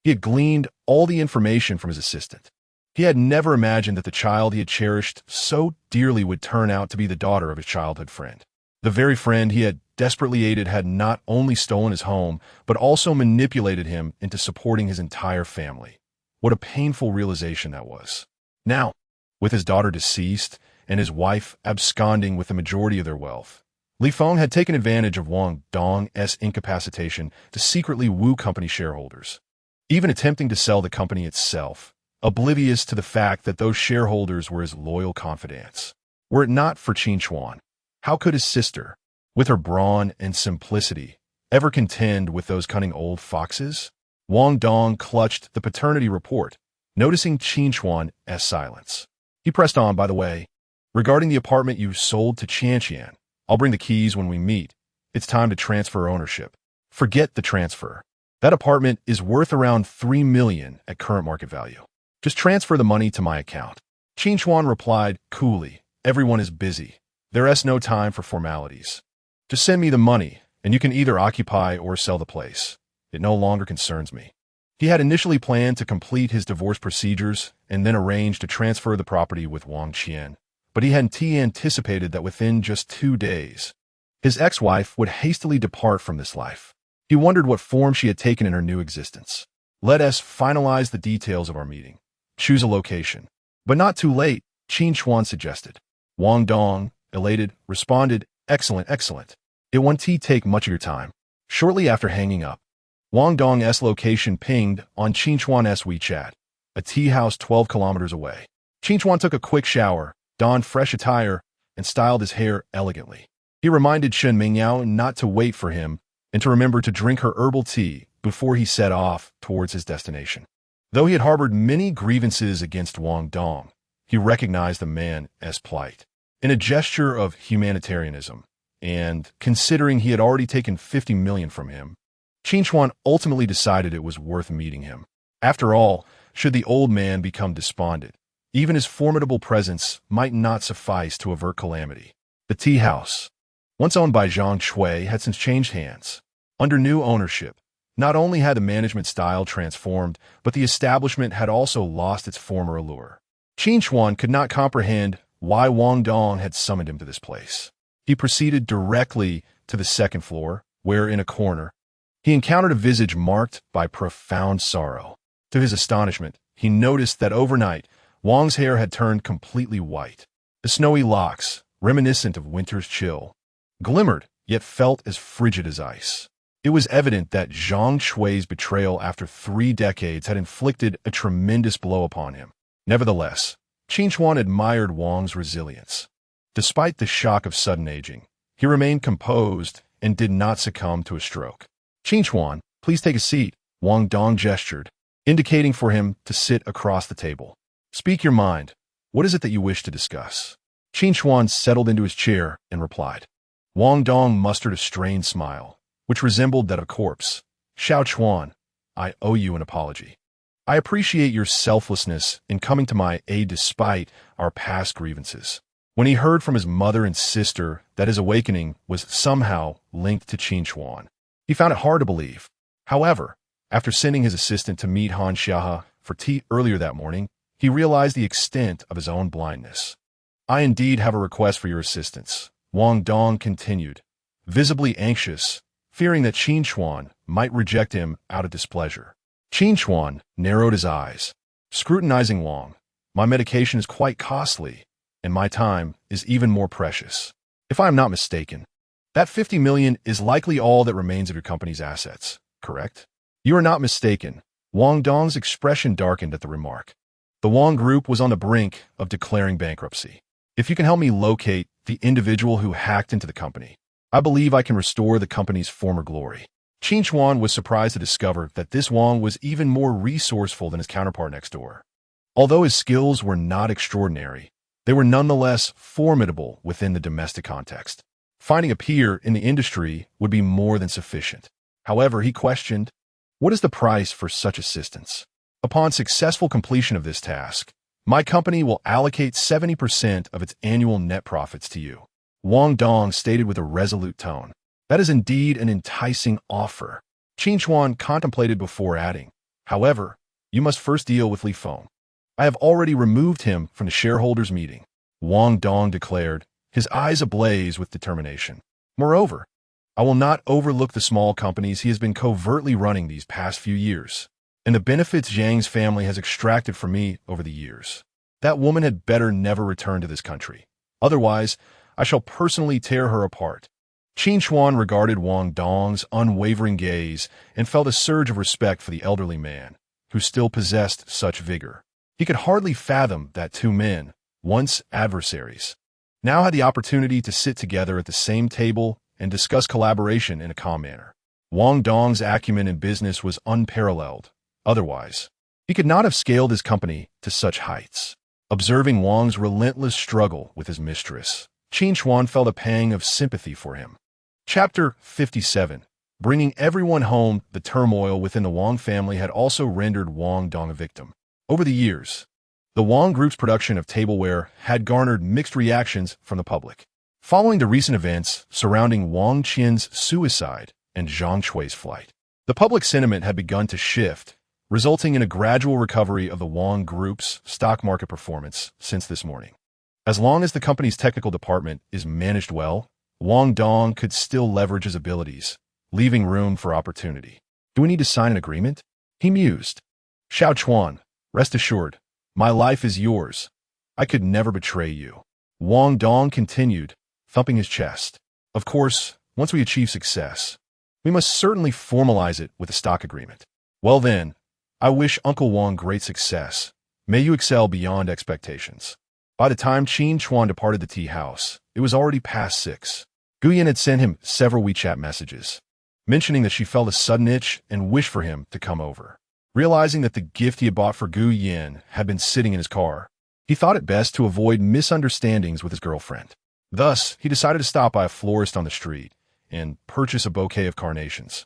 S1: he had gleaned all the information from his assistant. He had never imagined that the child he had cherished so dearly would turn out to be the daughter of his childhood friend. The very friend he had desperately aided had not only stolen his home, but also manipulated him into supporting his entire family. What a painful realization that was. Now, with his daughter deceased and his wife absconding with the majority of their wealth, Li Feng had taken advantage of Wang Dong's incapacitation to secretly woo company shareholders, even attempting to sell the company itself, oblivious to the fact that those shareholders were his loyal confidants. Were it not for Qin Chuan, how could his sister, with her brawn and simplicity, ever contend with those cunning old foxes? Wang Dong clutched the paternity report, noticing Qin Chuan's silence. He pressed on, by the way, regarding the apartment you sold to Qian, I'll bring the keys when we meet. It's time to transfer ownership. Forget the transfer. That apartment is worth around $3 million at current market value. Just transfer the money to my account. Qin Chuan replied coolly, everyone is busy. There's no time for formalities. Just send me the money, and you can either occupy or sell the place. It no longer concerns me. He had initially planned to complete his divorce procedures and then arrange to transfer the property with Wang Qian, but he hadn't anticipated that within just 2 days, his ex-wife would hastily depart from this life. He wondered what form she had taken in her new existence. Let us finalize the details of our meeting. Choose a location. But not too late, Qin Chuan suggested. Wang Dong, elated, responded, excellent, excellent. It won't take much of your time. Shortly after hanging up, Wang Dong's location pinged on Qin Chuan's WeChat, a tea house 12 kilometers away. Qin Chuan took a quick shower, donned fresh attire, and styled his hair elegantly. He reminded Shen Mingyao not to wait for him and to remember to drink her herbal tea before he set off towards his destination. Though he had harbored many grievances against Wang Dong, he recognized the man's plight. In a gesture of humanitarianism, and considering he had already taken $50 million from him, Qin Chuan ultimately decided it was worth meeting him. After all, Should the old man become despondent, even his formidable presence might not suffice to avert calamity. The tea house, once owned by Zhang Shui, had since changed hands. Under new ownership, not only had the management style transformed, but the establishment had also lost its former allure. Qin Chuan could not comprehend why Wang Dong had summoned him to this place. He proceeded directly to the second floor, where, in a corner, he encountered a visage marked by profound sorrow. To his astonishment, he noticed that overnight, Wang's hair had turned completely white. The snowy locks, reminiscent of winter's chill, glimmered, yet felt as frigid as ice. It was evident that Zhang Shui's betrayal after 3 decades had inflicted a tremendous blow upon him. Nevertheless, Qin Chuan admired Wang's resilience. Despite the shock of sudden aging, he remained composed and did not succumb to a stroke. Qin Chuan, please take a seat, Wang Dong gestured, indicating for him to sit across the table. Speak your mind. What is it that you wish to discuss? Qin Chuan settled into his chair and replied. Wang Dong mustered a strained smile, which resembled that of a corpse. Xiao Chuan, I owe you an apology. I appreciate your selflessness in coming to my aid despite our past grievances. When he heard from his mother and sister that his awakening was somehow linked to Qin Chuan, he found it hard to believe. However, after sending his assistant to meet Han Xiahe for tea earlier that morning, he realized the extent of his own blindness. I indeed have a request for your assistance, Wang Dong continued, visibly anxious, fearing that Qin Chuan might reject him out of displeasure. Qin Chuan narrowed his eyes, scrutinizing Wang. My medication is quite costly, and my time is even more precious. If I am not mistaken, that 50 million is likely all that remains of your company's assets, correct? You are not mistaken. Wang Dong's expression darkened at the remark. The Wang Group was on the brink of declaring bankruptcy. If you can help me locate the individual who hacked into the company, I believe I can restore the company's former glory. Qin Chuan was surprised to discover that this Wang was even more resourceful than his counterpart next door. Although his skills were not extraordinary, they were nonetheless formidable within the domestic context. Finding a peer in the industry would be more than sufficient. However, he questioned, what is the price for such assistance? Upon successful completion of this task, my company will allocate 70% of its annual net profits to you. Wang Dong stated with a resolute tone. That is indeed an enticing offer. Qin Chuan contemplated before adding, however, you must first deal with Li Feng. I have already removed him from the shareholders' meeting, Wang Dong declared, his eyes ablaze with determination. Moreover, I will not overlook the small companies he has been covertly running these past few years, and the benefits Zhang's family has extracted from me over the years. That woman had better never return to this country. Otherwise, I shall personally tear her apart. Qin Chuan regarded Wang Dong's unwavering gaze and felt a surge of respect for the elderly man, who still possessed such vigor. He could hardly fathom that 2 men, once adversaries, now had the opportunity to sit together at the same table and discuss collaboration in a calm manner. Wang Dong's acumen in business was unparalleled. Otherwise, he could not have scaled his company to such heights. Observing Wang's relentless struggle with his mistress, Qin Chuan felt a pang of sympathy for him. Chapter 57. Bringing everyone home. The turmoil within the Wang family had also rendered Wang Dong a victim. Over the years, the Wang Group's production of tableware had garnered mixed reactions from the public. Following the recent events surrounding Wang Qian's suicide and Zhang Shui's flight, the public sentiment had begun to shift, resulting in a gradual recovery of the Wang Group's stock market performance since this morning. As long as the company's technical department is managed well, Wang Dong could still leverage his abilities, leaving room for opportunity. Do we need to sign an agreement? He mused. Xiao Chuan, rest assured, my life is yours. I could never betray you. Wang Dong continued, thumping his chest. Of course, once we achieve success, we must certainly formalize it with a stock agreement. Well then, I wish Uncle Wang great success. May you excel beyond expectations. By the time Qin Chuan departed the tea house, it was already past 6. Guyan had sent him several WeChat messages, mentioning that she felt a sudden itch and wished for him to come over. Realizing that the gift he had bought for Gu Yin had been sitting in his car, he thought it best to avoid misunderstandings with his girlfriend. Thus, he decided to stop by a florist on the street and purchase a bouquet of carnations,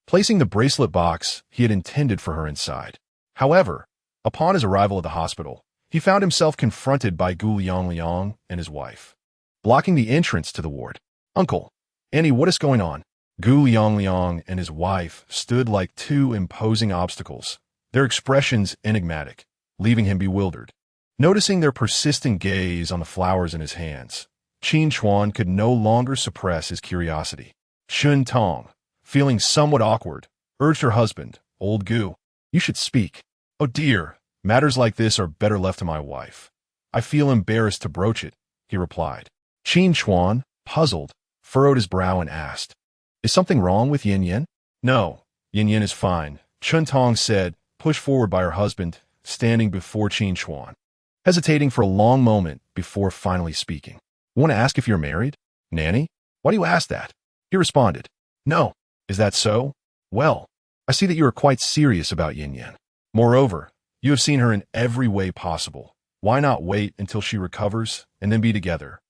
S1: placing the bracelet box he had intended for her inside. However, Upon his arrival at the hospital, he found himself confronted by Gu Liang and his wife, blocking the entrance to the ward. "Uncle, Annie, what is going on?" Gu Liang and his wife stood like two imposing obstacles, their expressions enigmatic, leaving him bewildered. Noticing their persistent gaze on the flowers in his hands, Qin Chuan could no longer suppress his curiosity. Shun Tong, feeling somewhat awkward, urged her husband, "Old Gu, you should speak." "Oh dear, matters like this are better left to my wife. I feel embarrassed to broach it," he replied. Qin Chuan, puzzled, furrowed his brow and asked, "Is something wrong with Yin Yin?" "No, Yin Yin is fine," Chun Tong said, pushed forward by her husband, standing before Qin Chuan, hesitating for a long moment before finally speaking. "Want to ask if you're married, Nanny? Why do you ask that?" He responded, "No." "Is that so? Well, I see that you are quite serious about Yin Yin. Moreover, you have seen her in every way possible. Why not wait until she recovers and then be together?"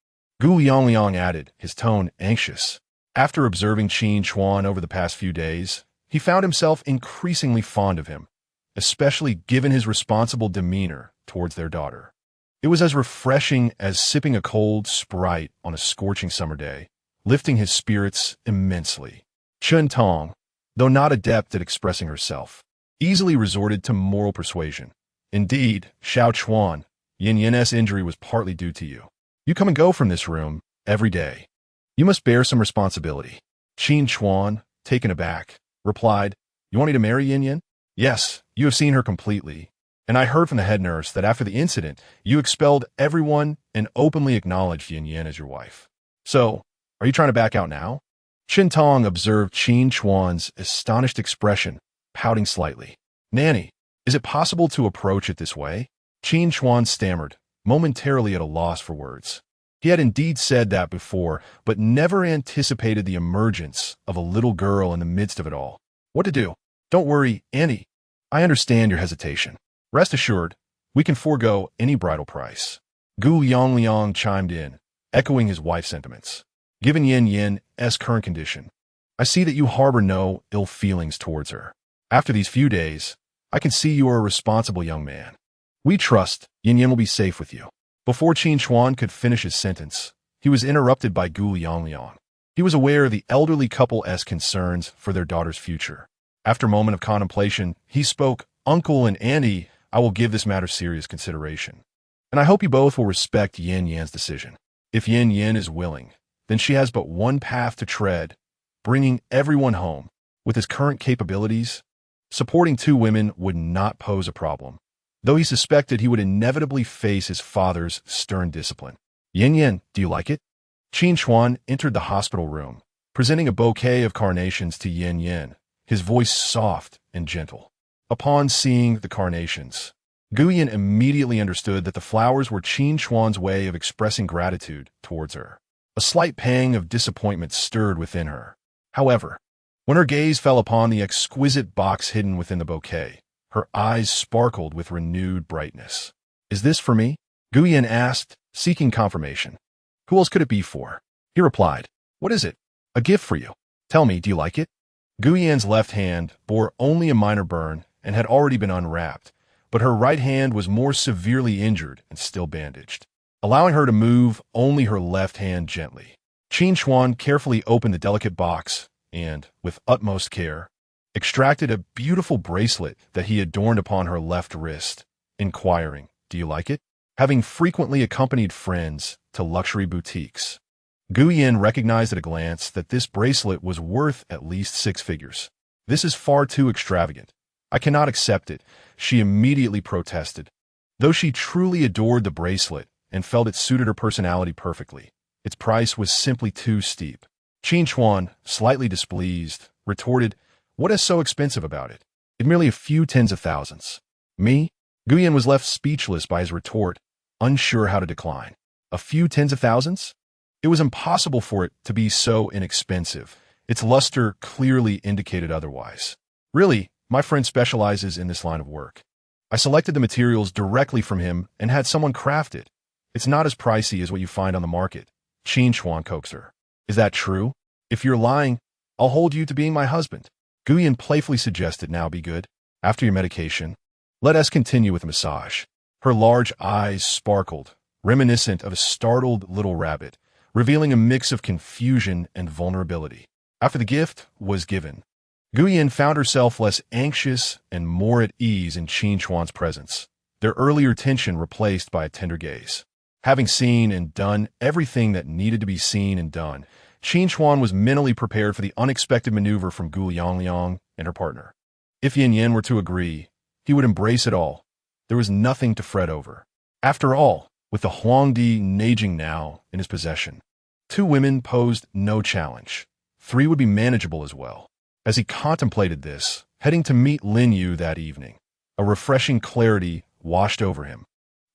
S1: Gu Liang added, his tone anxious. After observing Qin Chuan over the past few days, he found himself increasingly fond of him, especially given his responsible demeanor towards their daughter. It was as refreshing as sipping a cold Sprite on a scorching summer day, lifting his spirits immensely. Chun Tong, though not adept at expressing herself, easily resorted to moral persuasion. "Indeed, Xiao Chuan, Yin Yin's injury was partly due to you. You come and go from this room every day. You must bear some responsibility." Qin Chuan, taken aback, replied, "You want me to marry Yin Yin?" "Yes, you have seen her completely. And I heard from the head nurse that after the incident, you expelled everyone and openly acknowledged Yin Yin as your wife. So, are you trying to back out now?" Qin Tong observed Qin Chuan's astonished expression, pouting slightly. "Nanny, is it possible to approach it this way?" Qin Chuan stammered, momentarily at a loss for words. He had indeed said that before, but never anticipated the emergence of a little girl in the midst of it all. "What to do? Don't worry, Annie. I understand your hesitation. Rest assured, we can forego any bridal price." Gu Liang chimed in, echoing his wife's sentiments. "Given Yin Yin's current condition, I see that you harbor no ill feelings towards her. After these few days, I can see you are a responsible young man. We trust Yin Yin will be safe with you." Before Qin Chuan could finish his sentence, he was interrupted by Gu Liang. He was aware of the elderly couple's concerns for their daughter's future. After a moment of contemplation, he spoke, "Uncle and Auntie, I will give this matter serious consideration. And I hope you both will respect Yin Yan's decision. If Yin Yin is willing, then she has but one path to tread, bringing everyone home. With his current capabilities, supporting two women would not pose a problem, though he suspected he would inevitably face his father's stern discipline. "Yin Yin, do you like it?" Qin Chuan entered the hospital room, presenting a bouquet of carnations to Yin Yin, his voice soft and gentle. Upon seeing the carnations, Gu Yin immediately understood that the flowers were Qin Chuan's way of expressing gratitude towards her. A slight pang of disappointment stirred within her. However, when her gaze fell upon the exquisite box hidden within the bouquet, her eyes sparkled with renewed brightness. "Is this for me?" Gu Yin asked, seeking confirmation. "Who else could it be for?" He replied, "What is it?" "A gift for you. Tell me, do you like it?" Gu Yin's left hand bore only a minor burn and had already been unwrapped, but her right hand was more severely injured and still bandaged, allowing her to move only her left hand gently. Qin Chuan carefully opened the delicate box and, with utmost care, extracted a beautiful bracelet that he adorned upon her left wrist, inquiring, "Do you like it?" Having frequently accompanied friends to luxury boutiques, Gu Yin recognized at a glance that this bracelet was worth at least 6 figures. "This is far too extravagant. I cannot accept it," she immediately protested. Though she truly adored the bracelet and felt it suited her personality perfectly, its price was simply too steep. Qin Chuan, slightly displeased, retorted, "What is so expensive about it? It's merely a few tens of thousands." "Me?" Gu Yin was left speechless by his retort, unsure how to decline. "A few tens of thousands?" It was impossible for it to be so inexpensive. Its luster clearly indicated otherwise. "Really, my friend specializes in this line of work. I selected the materials directly from him and had someone craft it. It's not as pricey as what you find on the market," Qin Chuan coaxed her. "Is that true? If you're lying, I'll hold you to being my husband." Gu Yin playfully suggested, "Now be good. After your medication, Let us continue with the massage. Her large eyes sparkled, reminiscent of a startled little rabbit, revealing a mix of confusion and vulnerability. After the gift was given, Guyan found herself less anxious and more at ease in Qin Chuan's presence, their earlier tension replaced by a tender gaze. Having seen and done everything that needed to be seen and done, Qin Chuan was mentally prepared for the unexpected maneuver from Gu Liangliang and her partner. If Yin Yin were to agree, he would embrace it all. There was nothing to fret over. After all, with the Huangdi Neijing now in his possession, 2 women posed no challenge. 3 would be manageable as well. As he contemplated this, heading to meet Lin Yu that evening, a refreshing clarity washed over him,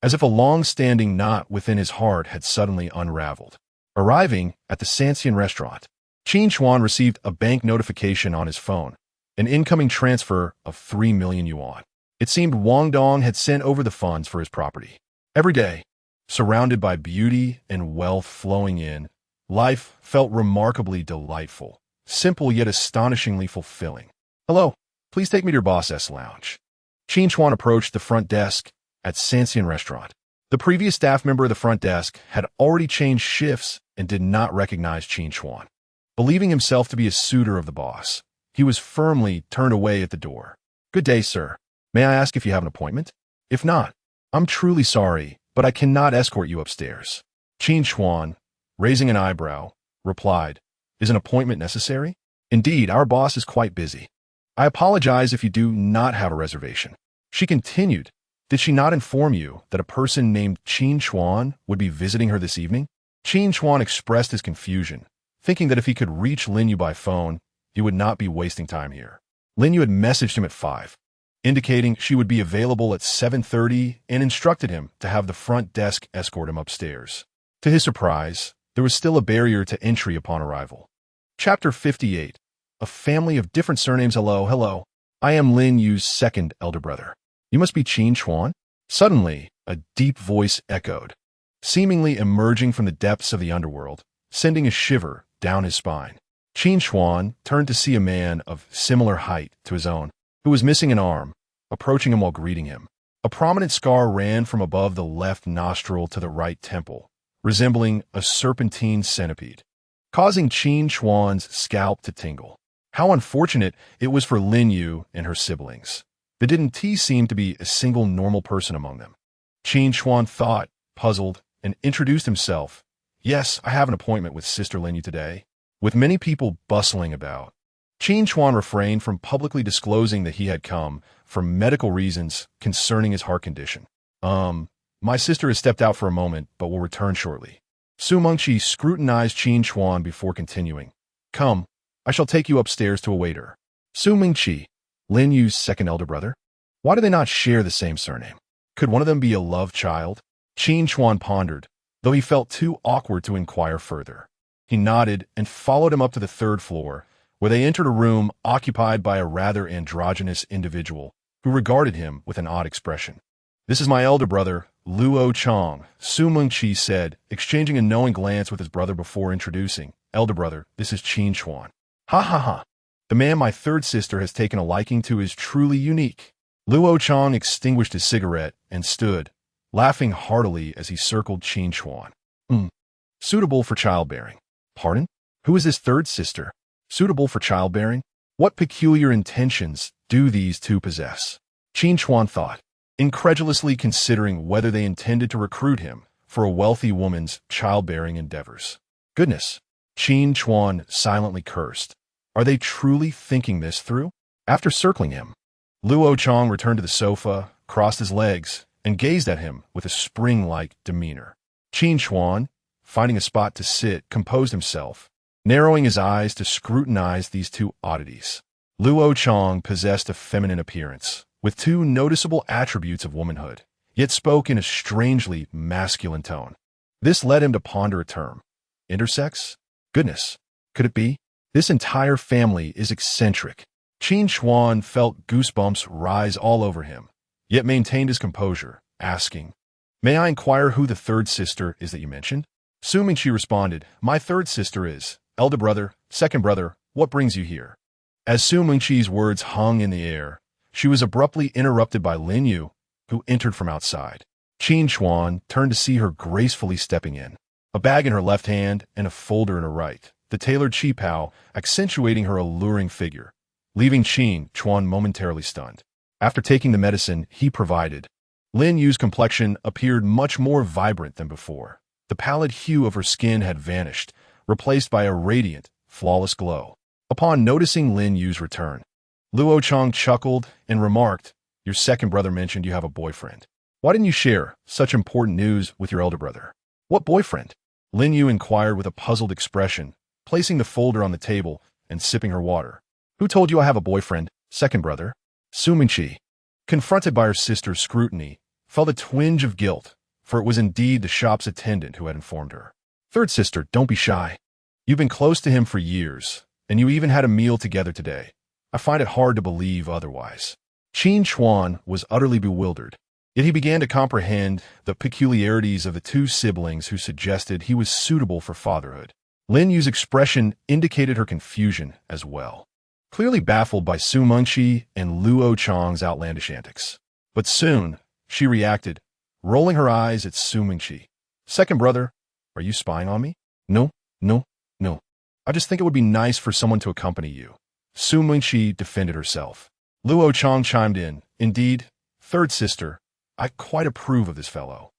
S1: as if a long-standing knot within his heart had suddenly unraveled. Arriving at the Sanxian restaurant, Qin Chuan received a bank notification on his phone, an incoming transfer of 3 million yuan. It seemed Wang Dong had sent over the funds for his property. Every day, surrounded by beauty and wealth flowing in, life felt remarkably delightful, simple yet astonishingly fulfilling. "Hello, please take me to your boss's lounge." Qin Chuan approached the front desk at Sanxian restaurant. The previous staff member of the front desk had already changed shifts and did not recognize Qin Chuan. Believing himself to be a suitor of the boss, he was firmly turned away at the door. "Good day, sir. May I ask if you have an appointment? If not, I'm truly sorry, but I cannot escort you upstairs." Qin Chuan, raising an eyebrow, replied, "Is an appointment necessary? Indeed, our boss is quite busy. I apologize if you do not have a reservation." She continued, "Did she not inform you that a person named Qin Chuan would be visiting her this evening?" Qin Chuan expressed his confusion, thinking that if he could reach Lin Yu by phone, he would not be wasting time here. Lin Yu had messaged him at 5, indicating she would be available at 7:30 and instructed him to have the front desk escort him upstairs. To his surprise, there was still a barrier to entry upon arrival. Chapter 58. A family of different surnames. Hello. I am Lin Yu's second elder brother. You must be Qin Chuan? Suddenly, a deep voice echoed, seemingly emerging from the depths of the underworld, sending a shiver down his spine. Qin Chuan turned to see a man of similar height to his own, who was missing an arm, approaching him while greeting him. A prominent scar ran from above the left nostril to the right temple, resembling a serpentine centipede, causing Qin Chuan's scalp to tingle. How unfortunate it was for Lin Yu and her siblings. There didn't seem to be a single normal person among them. Qin Chuan thought, puzzled, and introduced himself. "Yes, I have an appointment with Sister Lin Yu today." With many people bustling about, Qin Chuan refrained from publicly disclosing that he had come for medical reasons concerning his heart condition. My sister has stepped out for a moment, but will return shortly." Su Mengqi scrutinized Qin Chuan before continuing. "Come, I shall take you upstairs to await her." Su Mengqi, Lin Yu's second elder brother? Why do they not share the same surname? Could one of them be a love child? Qin Chuan pondered, though he felt too awkward to inquire further. He nodded and followed him up to the 3rd floor, where they entered a room occupied by a rather androgynous individual who regarded him with an odd expression. "This is my elder brother, Luo Chong," Su Mengqi said, exchanging a knowing glance with his brother before introducing. "Elder brother, this is Qin Chuan." Ha. "The man my 3rd sister has taken a liking to is truly unique." Luo Chong extinguished his cigarette and stood, laughing heartily as he circled Qin Chuan. Suitable for childbearing." "Pardon? Who is this 3rd sister? Suitable for childbearing? What peculiar intentions do these 2 possess?" Qin Chuan thought, incredulously considering whether they intended to recruit him for a wealthy woman's childbearing endeavors. Goodness, Qin Chuan silently cursed. Are they truly thinking this through? After circling him, Luo Chong returned to the sofa, crossed his legs, and gazed at him with a spring-like demeanor. Qin Chuan, finding a spot to sit, composed himself, narrowing his eyes to scrutinize these 2 oddities. Luo Chong possessed a feminine appearance, with 2 noticeable attributes of womanhood, yet spoke in a strangely masculine tone. This led him to ponder a term. Intersex? Goodness, could it be? This entire family is eccentric. Qin Chuan felt goosebumps rise all over him, yet maintained his composure, asking, "May I inquire who the 3rd sister is that you mentioned?" Su Mengqi responded, "My 3rd sister is, elder brother, second brother, what brings you here?" As Su Mengqi's words hung in the air, She was abruptly interrupted by Lin Yu, who entered from outside. Qin Chuan turned to see her gracefully stepping in, a bag in her left hand and a folder in her right, the tailored qipao accentuating her alluring figure, leaving Qin Chuan momentarily stunned. After taking the medicine he provided, Lin Yu's complexion appeared much more vibrant than before. The pallid hue of her skin had vanished, replaced by a radiant, flawless glow. Upon noticing Lin Yu's return, Luo Chang chuckled and remarked, "Your second brother mentioned you have a boyfriend. Why didn't you share such important news with your elder brother?" "What boyfriend?" Lin Yu inquired with a puzzled expression, placing the folder on the table and sipping her water. "Who told you I have a boyfriend, second brother?" Su Mingqi, confronted by her sister's scrutiny, felt a twinge of guilt, for it was indeed the shop's attendant who had informed her. "Third sister, don't be shy. You've been close to him for years, and you even had a meal together today. I find it hard to believe otherwise." Qin Chuan was utterly bewildered, yet he began to comprehend the peculiarities of the two siblings who suggested he was suitable for fatherhood. Lin Yu's expression indicated her confusion as well, clearly baffled by Su Mingqi and Luo Chang's outlandish antics. But soon, she reacted, rolling her eyes at Su Mingqi. "Second brother, are you spying on me?" No. I just think it would be nice for someone to accompany you." Su Mingqi defended herself. Luo Chang chimed in, "Indeed, third sister, I quite approve of this fellow.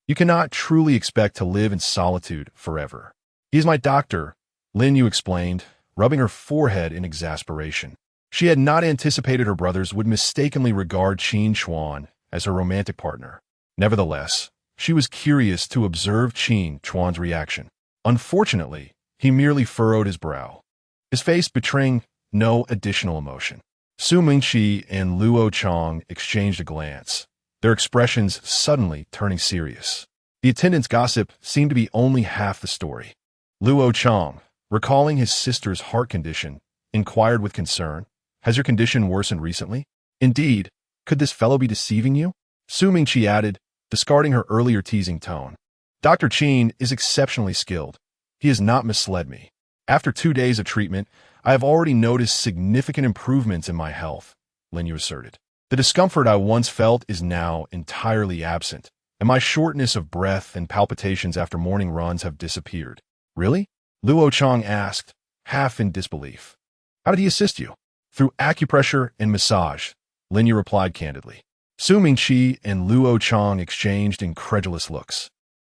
S1: You cannot truly expect to live in solitude forever. He is my doctor," Lin Yu explained, rubbing her forehead in exasperation. She had not anticipated her brothers would mistakenly regard Qin Chuan as her romantic partner. Nevertheless, she was curious to observe Qin Chuan's reaction. Unfortunately, he merely furrowed his brow, his face betraying no additional emotion. Su Mingqi and Luo Chang exchanged a glance, their expressions suddenly turning serious. The attendant's gossip seemed to be only half the story. Luo Chang, recalling his sister's heart condition, inquired with concern, "Has your condition worsened recently? Indeed, could this fellow be deceiving you?" Su Mingqi added, discarding her earlier teasing tone, "Dr. Qin is exceptionally skilled. He has not misled me. After 2 days of treatment, I have already noticed significant improvements in my health," Lin Yu asserted. "The discomfort I once felt is now entirely absent, and my shortness of breath and palpitations after morning runs have disappeared." "Really?" Luo Chang asked, half in disbelief. "How did he assist you?" "Through acupressure and massage," Lin Yu replied candidly. Su Mingqi and Luo Chang exchanged incredulous looks.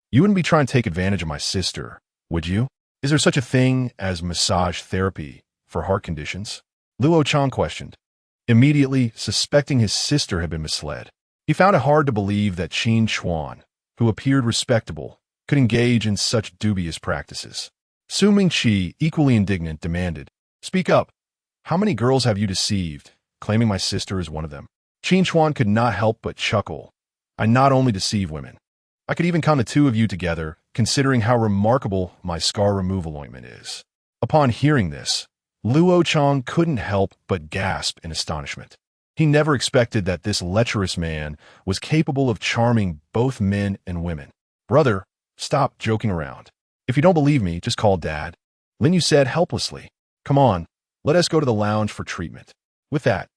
S1: "You wouldn't be trying to take advantage of my sister, would you? Is there such a thing as massage therapy for heart conditions?" Luo Chang questioned, immediately suspecting his sister had been misled. He found it hard to believe that Qin Chuan, who appeared respectable, could engage in such dubious practices. Su Mingqi, equally indignant, demanded, "Speak up. How many girls have you deceived, claiming my sister is one of them?" Qin Chuan could not help but chuckle. "I not only deceive women. I could even count the two of you together, considering how remarkable my scar removal ointment is." Upon hearing this, Luo Chang couldn't help but gasp in astonishment. He never expected that this lecherous man was capable of charming both men and women. "Brother, stop joking around. If you don't believe me, just call Dad," Lin Yu said helplessly. "Come on, let us go to the lounge for treatment." With that,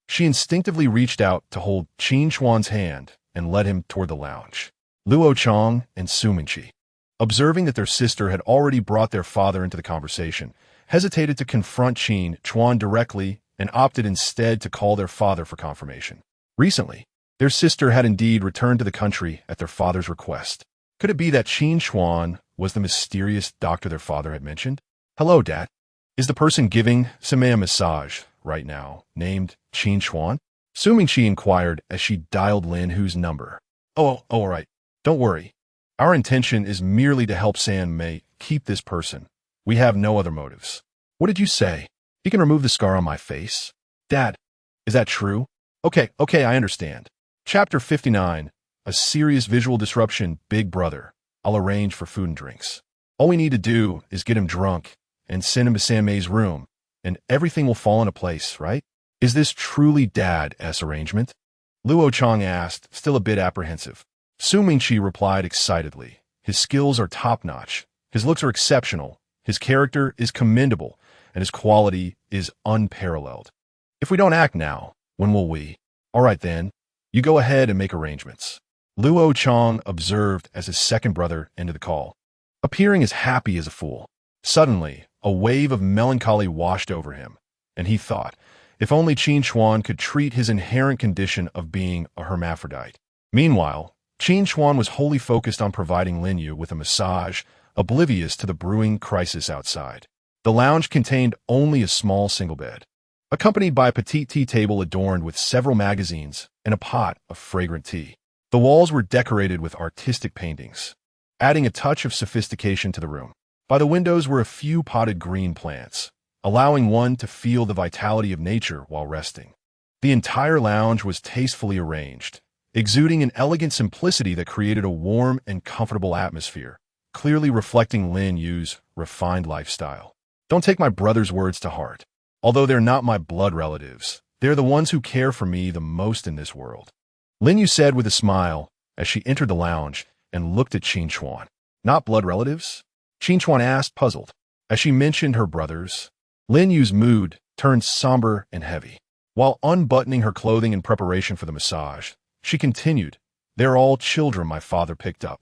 S1: she instinctively reached out to hold Qin Chuan's hand and led him toward the lounge. Luo Chang and Su Mingqi, observing that their sister had already brought their father into the conversation, hesitated to confront Qin Chuan directly and opted instead to call their father for confirmation. Recently, their sister had indeed returned to the country at their father's request. Could it be that Qin Chuan was the mysterious doctor their father had mentioned? "Hello, Dad. Is the person giving Sime a massage right now named Qin Chuan?" Su Mingqi inquired as she dialed Lin Hu's number. Oh, all right. Don't worry. Our intention is merely to help San Mei keep this person. We have no other motives." "What did you say? He can remove the scar on my face?" "Dad, is that true?" Okay, I understand." Chapter 59, A Serious Visual Disruption, Big Brother. I'll arrange for food and drinks. All we need to do is get him drunk and send him to San Mei's room, and everything will fall into place, right? "Is this truly Dad's arrangement?" Luo Chang asked, still a bit apprehensive. Su Mingqi replied excitedly, "His skills are top-notch, his looks are exceptional, his character is commendable, and his quality is unparalleled. If we don't act now, when will we?" All right then, you go ahead and make arrangements. Luo Chong observed as his second brother ended the call, appearing as happy as a fool. Suddenly, a wave of melancholy washed over him, and he thought, if only Qin Chuan could treat his inherent condition of being a hermaphrodite. Meanwhile, Qin Chuan was wholly focused on providing Lin Yu with a massage, oblivious to the brewing crisis outside. The lounge contained only a small single bed, accompanied by a petite tea table adorned with several magazines and a pot of fragrant tea. The walls were decorated with artistic paintings, adding a touch of sophistication to the room. By the windows were a few potted green plants, allowing one to feel the vitality of nature while resting. The entire lounge was tastefully arranged, exuding an elegant simplicity that created a warm and comfortable atmosphere, clearly reflecting Lin Yu's refined lifestyle. Don't take my brother's words to heart. Although they're not my blood relatives, they're the ones who care for me the most in this world. Lin Yu said with a smile as she entered the lounge and looked at Qin Chuan. Not blood relatives? Qin Chuan asked, puzzled. As she mentioned her brothers, Lin Yu's mood turned somber and heavy. While unbuttoning her clothing in preparation for the massage, she continued, they're all children my father picked up.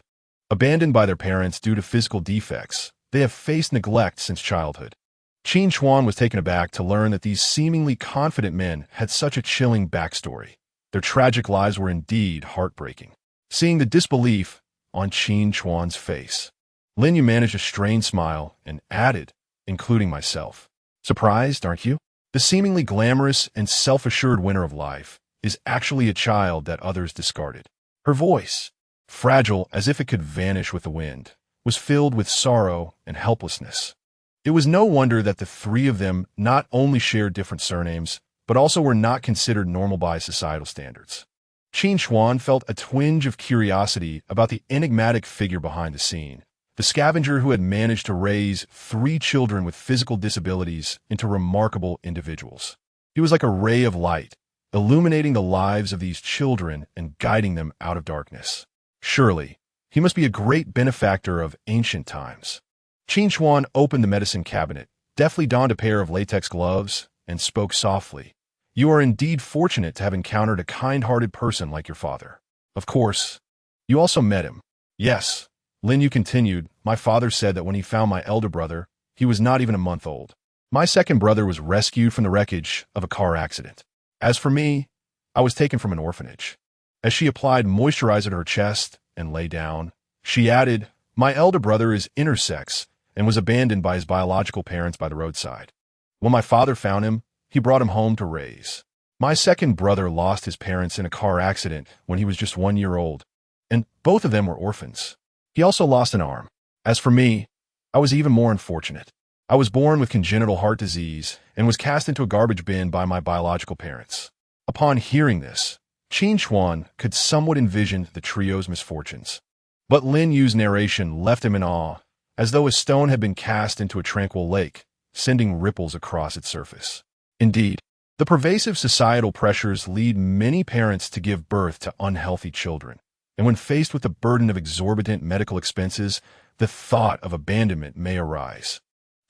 S1: Abandoned by their parents due to physical defects, they have faced neglect since childhood. Qin Chuan was taken aback to learn that these seemingly confident men had such a chilling backstory. Their tragic lives were indeed heartbreaking. Seeing the disbelief on Qin Chuan's face, Lin Yu managed a strained smile and added, including myself. Surprised, aren't you? The seemingly glamorous and self-assured winner of life is actually a child that others discarded. Her voice, fragile as if it could vanish with the wind, was filled with sorrow and helplessness. It was no wonder that the three of them not only shared different surnames, but also were not considered normal by societal standards. Qin Chuan felt a twinge of curiosity about the enigmatic figure behind the scene, the scavenger who had managed to raise 3 children with physical disabilities into remarkable individuals. He was like a ray of light, illuminating the lives of these children and guiding them out of darkness. Surely, he must be a great benefactor of ancient times. Qin Chuan opened the medicine cabinet, deftly donned a pair of latex gloves, and spoke softly. You are indeed fortunate to have encountered a kind-hearted person like your father. Of course, you also met him. Yes, Lin Yu continued, my father said that when he found my elder brother, he was not even a month old. My second brother was rescued from the wreckage of a car accident. As for me, I was taken from an orphanage. As she applied moisturizer to her chest and lay down, she added, my elder brother is intersex and was abandoned by his biological parents by the roadside. When my father found him, he brought him home to raise. My second brother lost his parents in a car accident when he was just 1 year old, and both of them were orphans. He also lost an arm. As for me, I was even more unfortunate. I was born with congenital heart disease and was cast into a garbage bin by my biological parents. Upon hearing this, Qin Chuan could somewhat envision the trio's misfortunes. But Lin Yu's narration left him in awe, as though a stone had been cast into a tranquil lake, sending ripples across its surface. Indeed, the pervasive societal pressures lead many parents to give birth to unhealthy children, and when faced with the burden of exorbitant medical expenses, the thought of abandonment may arise.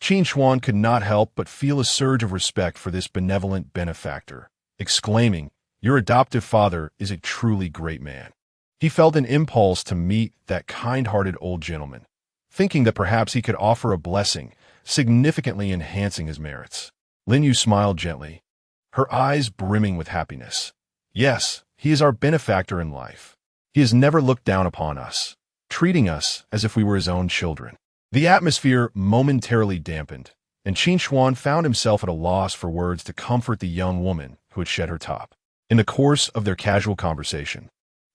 S1: Qin Chuan could not help but feel a surge of respect for this benevolent benefactor, exclaiming, your adoptive father is a truly great man. He felt an impulse to meet that kind-hearted old gentleman, thinking that perhaps he could offer a blessing, significantly enhancing his merits. Lin Yu smiled gently, her eyes brimming with happiness. Yes, he is our benefactor in life. He has never looked down upon us, treating us as if we were his own children. The atmosphere momentarily dampened, and Qin Chuan found himself at a loss for words to comfort the young woman who had shed her top. In the course of their casual conversation,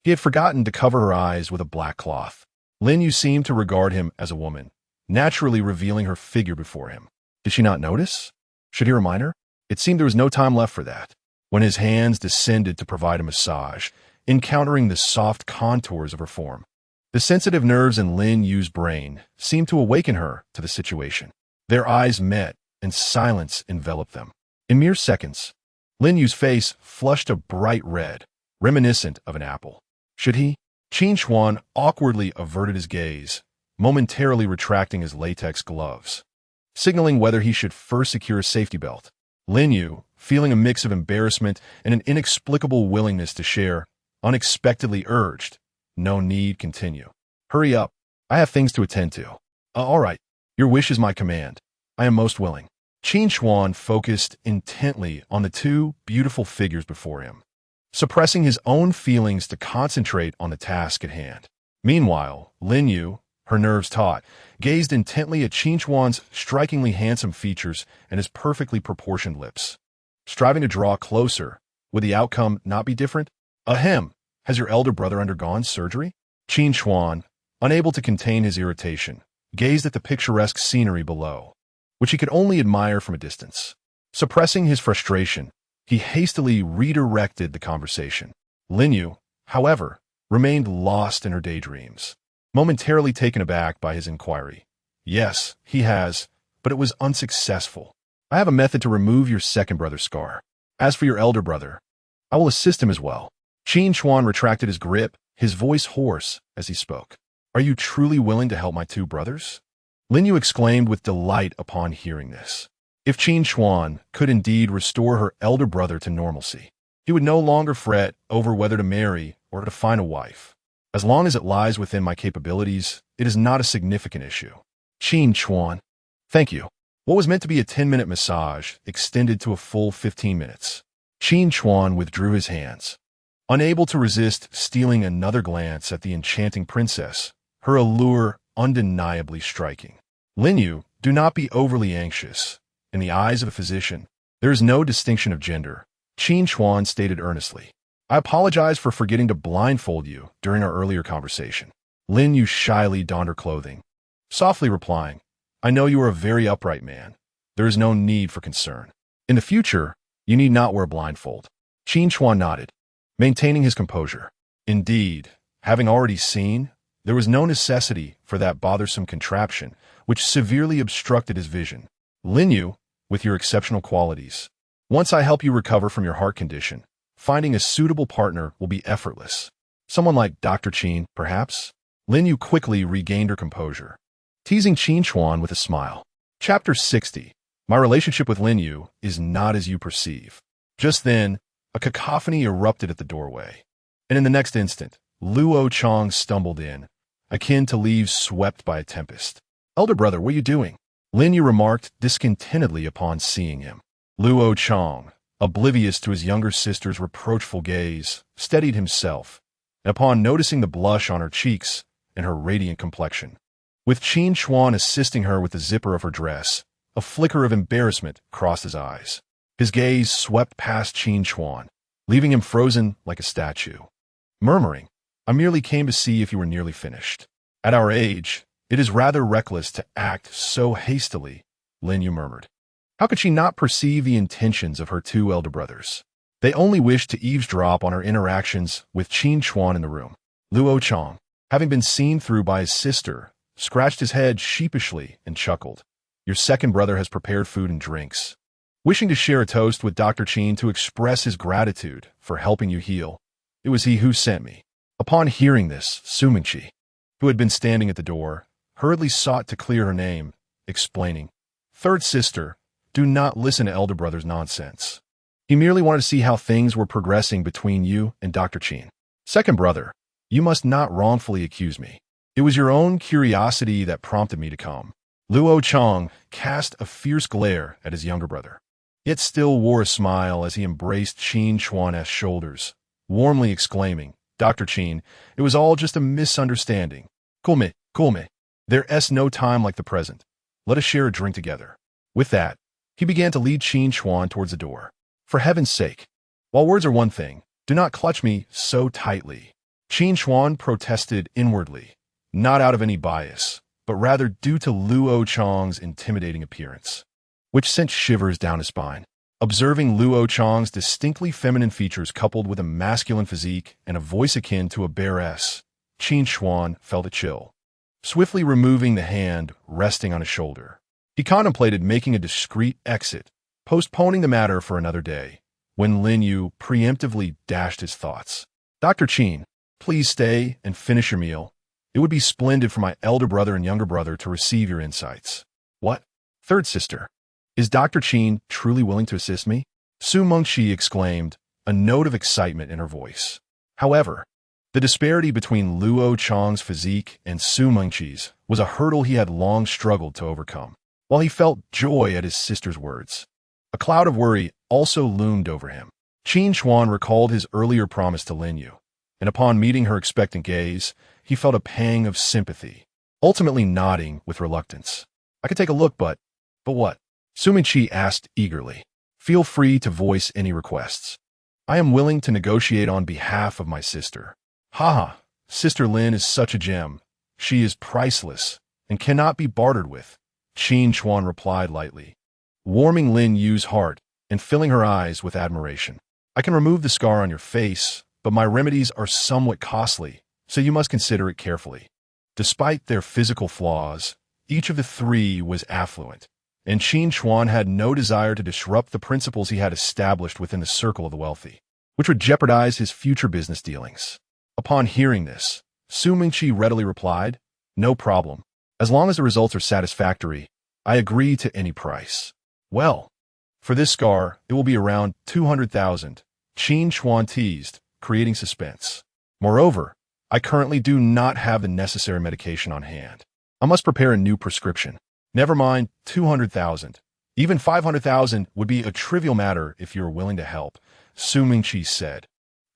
S1: he had forgotten to cover her eyes with a black cloth. Lin Yu seemed to regard him as a woman, naturally revealing her figure before him. Did she not notice? Should he remind her? It seemed there was no time left for that, when his hands descended to provide a massage, encountering the soft contours of her form. The sensitive nerves in Lin Yu's brain seemed to awaken her to the situation. Their eyes met, and silence enveloped them. In mere seconds, Lin Yu's face flushed a bright red, reminiscent of an apple. Should he? Qin Chuan awkwardly averted his gaze, momentarily retracting his latex gloves, signaling whether he should first secure a safety belt. Lin Yu, feeling a mix of embarrassment and an inexplicable willingness to share, unexpectedly urged, "No need, continue. Hurry up. I have things to attend to." All right. Your wish is my command. I am most willing." Qin Chuan focused intently on the two beautiful figures before him, suppressing his own feelings to concentrate on the task at hand. Meanwhile, Lin Yu, her nerves taut, gazed intently at Qin Chuan's strikingly handsome features and his perfectly proportioned lips, striving to draw closer. Would the outcome not be different? Ahem, has your elder brother undergone surgery? Qin Chuan, unable to contain his irritation, gazed at the picturesque scenery below, which he could only admire from a distance. Suppressing his frustration, he hastily redirected the conversation. Lin Yu, however, remained lost in her daydreams, momentarily taken aback by his inquiry. "Yes, he has, but it was unsuccessful. I have a method to remove your second brother's scar. As for your elder brother, I will assist him as well." Qin Chuan retracted his grip, his voice hoarse as he spoke. "Are you truly willing to help my two brothers?" Lin Yu exclaimed with delight upon hearing this. If Qin Chuan could indeed restore her elder brother to normalcy, he would no longer fret over whether to marry or to find a wife. "As long as it lies within my capabilities, it is not a significant issue." Qin Chuan, "Thank you." What was meant to be a 10-minute massage extended to a full 15 minutes. Qin Chuan withdrew his hands, unable to resist stealing another glance at the enchanting princess, her allure undeniably striking. "Lin Yu, do not be overly anxious. In the eyes of a physician, there is no distinction of gender," Qin Chuan stated earnestly. "I apologize for forgetting to blindfold you during our earlier conversation." Lin Yu shyly donned her clothing, softly replying, "I know you are a very upright man. There is no need for concern. In the future, you need not wear a blindfold." Qin Chuan nodded, maintaining his composure. Indeed, having already seen, there was no necessity for that bothersome contraption, which severely obstructed his vision. "Lin Yu, with your exceptional qualities, once I help you recover from your heart condition, finding a suitable partner will be effortless. Someone like Dr. Qin, perhaps?" Lin Yu quickly regained her composure, teasing Qin Chuan with a smile. Chapter 60. My relationship with Lin Yu is not as you perceive. Just then, a cacophony erupted at the doorway, and in the next instant, Luo Chong stumbled in, akin to leaves swept by a tempest. "Elder brother, what are you doing?" Lin Yu remarked discontentedly upon seeing him. Luo Chong, oblivious to his younger sister's reproachful gaze, steadied himself, and upon noticing the blush on her cheeks and her radiant complexion, with Qin Chuan assisting her with the zipper of her dress, a flicker of embarrassment crossed his eyes. His gaze swept past Qin Chuan, leaving him frozen like a statue, murmuring, "I merely came to see if you were nearly finished." "At our age, it is rather reckless to act so hastily," Lin Yu murmured. How could she not perceive the intentions of her two elder brothers? They only wished to eavesdrop on her interactions with Qin Chuan in the room. Luo Chong, having been seen through by his sister, scratched his head sheepishly and chuckled. "Your second brother has prepared food and drinks." Wishing to share a toast with Dr. Qin to express his gratitude for helping you heal, it was he who sent me. Upon hearing this, Su Mingqi, who had been standing at the door, hurriedly sought to clear her name, explaining, "Third sister, do not listen to elder brother's nonsense. He merely wanted to see how things were progressing between you and Dr. Qin. Second brother, you must not wrongfully accuse me. It was your own curiosity that prompted me to come." Luo Chong cast a fierce glare at his younger brother, yet still wore a smile as he embraced Qin Chuan's shoulders, warmly exclaiming, "Dr. Qin, it was all just a misunderstanding. Cool me. There's no time like the present. Let us share a drink together." With that, he began to lead Qin Chuan towards the door. "For heaven's sake, while words are one thing, do not clutch me so tightly." Qin Chuan protested inwardly, not out of any bias, but rather due to Luo Chong's intimidating appearance, which sent shivers down his spine. Observing Luo Chong's distinctly feminine features coupled with a masculine physique and a voice akin to a bearess, Qin Chuan felt a chill. Swiftly removing the hand resting on his shoulder, he contemplated making a discreet exit, postponing the matter for another day, when Lin Yu preemptively dashed his thoughts. "Dr. Qin, please stay and finish your meal. It would be splendid for my elder brother and younger brother to receive your insights." "What? Third sister, is Dr. Qin truly willing to assist me?" Su Mengqi exclaimed, a note of excitement in her voice. However, the disparity between Luo Chang's physique and Su Mengqi's was a hurdle he had long struggled to overcome. While he felt joy at his sister's words, a cloud of worry also loomed over him. Qin Chuan recalled his earlier promise to Lin Yu, and upon meeting her expectant gaze, he felt a pang of sympathy, ultimately nodding with reluctance. I could take a look, but what? Su Mengqi asked eagerly. Feel free to voice any requests. I am willing to negotiate on behalf of my sister. Haha, Sister Lin is such a gem. She is priceless and cannot be bartered with, Qin Chuan replied lightly, warming Lin Yu's heart and filling her eyes with admiration. I can remove the scar on your face, but my remedies are somewhat costly, so you must consider it carefully. Despite their physical flaws, each of the three was affluent, and Qin Chuan had no desire to disrupt the principles he had established within the circle of the wealthy, which would jeopardize his future business dealings. Upon hearing this, Su Mengqi readily replied, no problem. As long as the results are satisfactory, I agree to any price. Well, for this scar, it will be around 200,000, Qin Chuan teased, creating suspense. Moreover, I currently do not have the necessary medication on hand. I must prepare a new prescription. Never mind 200,000. Even 500,000 would be a trivial matter if you are willing to help, Su Mengqi said,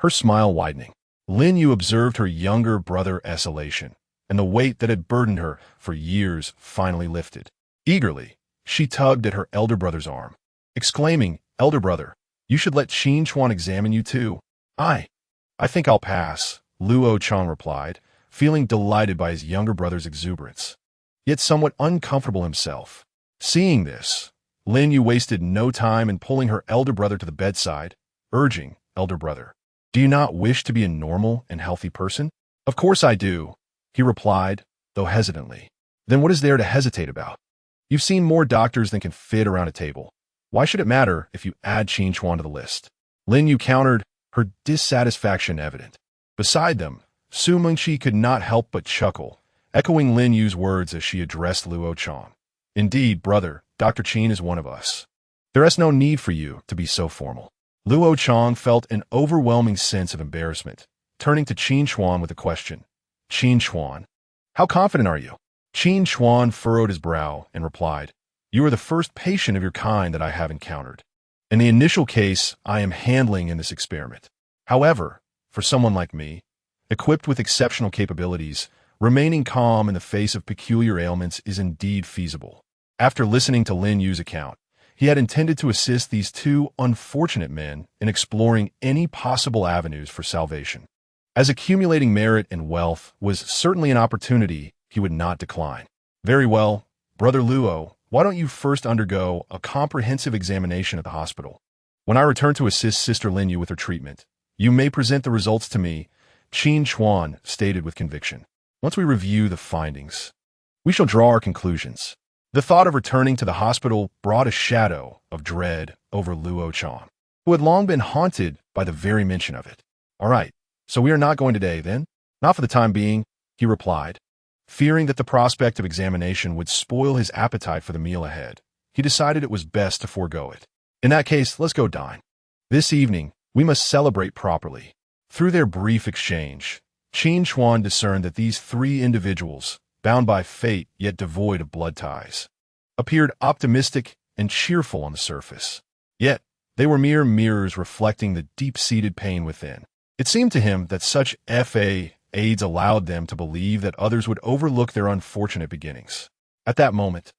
S1: her smile widening. Lin Yu observed her younger brother's elation, and the weight that had burdened her for years finally lifted. Eagerly, she tugged at her elder brother's arm, exclaiming, elder brother, you should let Qin Chuan examine you too. I think I'll pass, Luo Chang replied, feeling delighted by his younger brother's exuberance, yet somewhat uncomfortable himself. Seeing this, Lin Yu wasted no time in pulling her elder brother to the bedside, urging, elder brother, do you not wish to be a normal and healthy person? Of course I do, he replied, though hesitantly. Then what is there to hesitate about? You've seen more doctors than can fit around a table. Why should it matter if you add Qin Chuan to the list? Lin Yu countered, her dissatisfaction evident. Beside them, Su Mengqi could not help but chuckle, echoing Lin Yu's words as she addressed Luo Chang. Indeed, brother, Dr. Qin is one of us. There is no need for you to be so formal. Luo Chang felt an overwhelming sense of embarrassment, turning to Qin Chuan with a question. Qin Chuan, how confident are you? Qin Chuan furrowed his brow and replied, you are the first patient of your kind that I have encountered. In the initial case I am handling in this experiment. However, for someone like me, equipped with exceptional capabilities, remaining calm in the face of peculiar ailments is indeed feasible. After listening to Lin Yu's account, he had intended to assist these two unfortunate men in exploring any possible avenues for salvation, as accumulating merit and wealth was certainly an opportunity he would not decline. Very well, Brother Luo, why don't you first undergo a comprehensive examination at the hospital? When I return to assist Sister Lin Yu with her treatment, you may present the results to me, Qin Chuan stated with conviction. Once we review the findings, we shall draw our conclusions. The thought of returning to the hospital brought a shadow of dread over Luo Chang, who had long been haunted by the very mention of it. All right, so we are not going today, then? Not for the time being, he replied. Fearing that the prospect of examination would spoil his appetite for the meal ahead, he decided it was best to forego it. In that case, let's go dine. This evening, we must celebrate properly. Through their brief exchange, Qin Chuan discerned that these three individuals, bound by fate yet devoid of blood ties, appeared optimistic and cheerful on the surface. Yet, they were mere mirrors reflecting the deep-seated pain within. It seemed to him that such aids allowed them to believe that others would overlook their unfortunate beginnings. At that moment,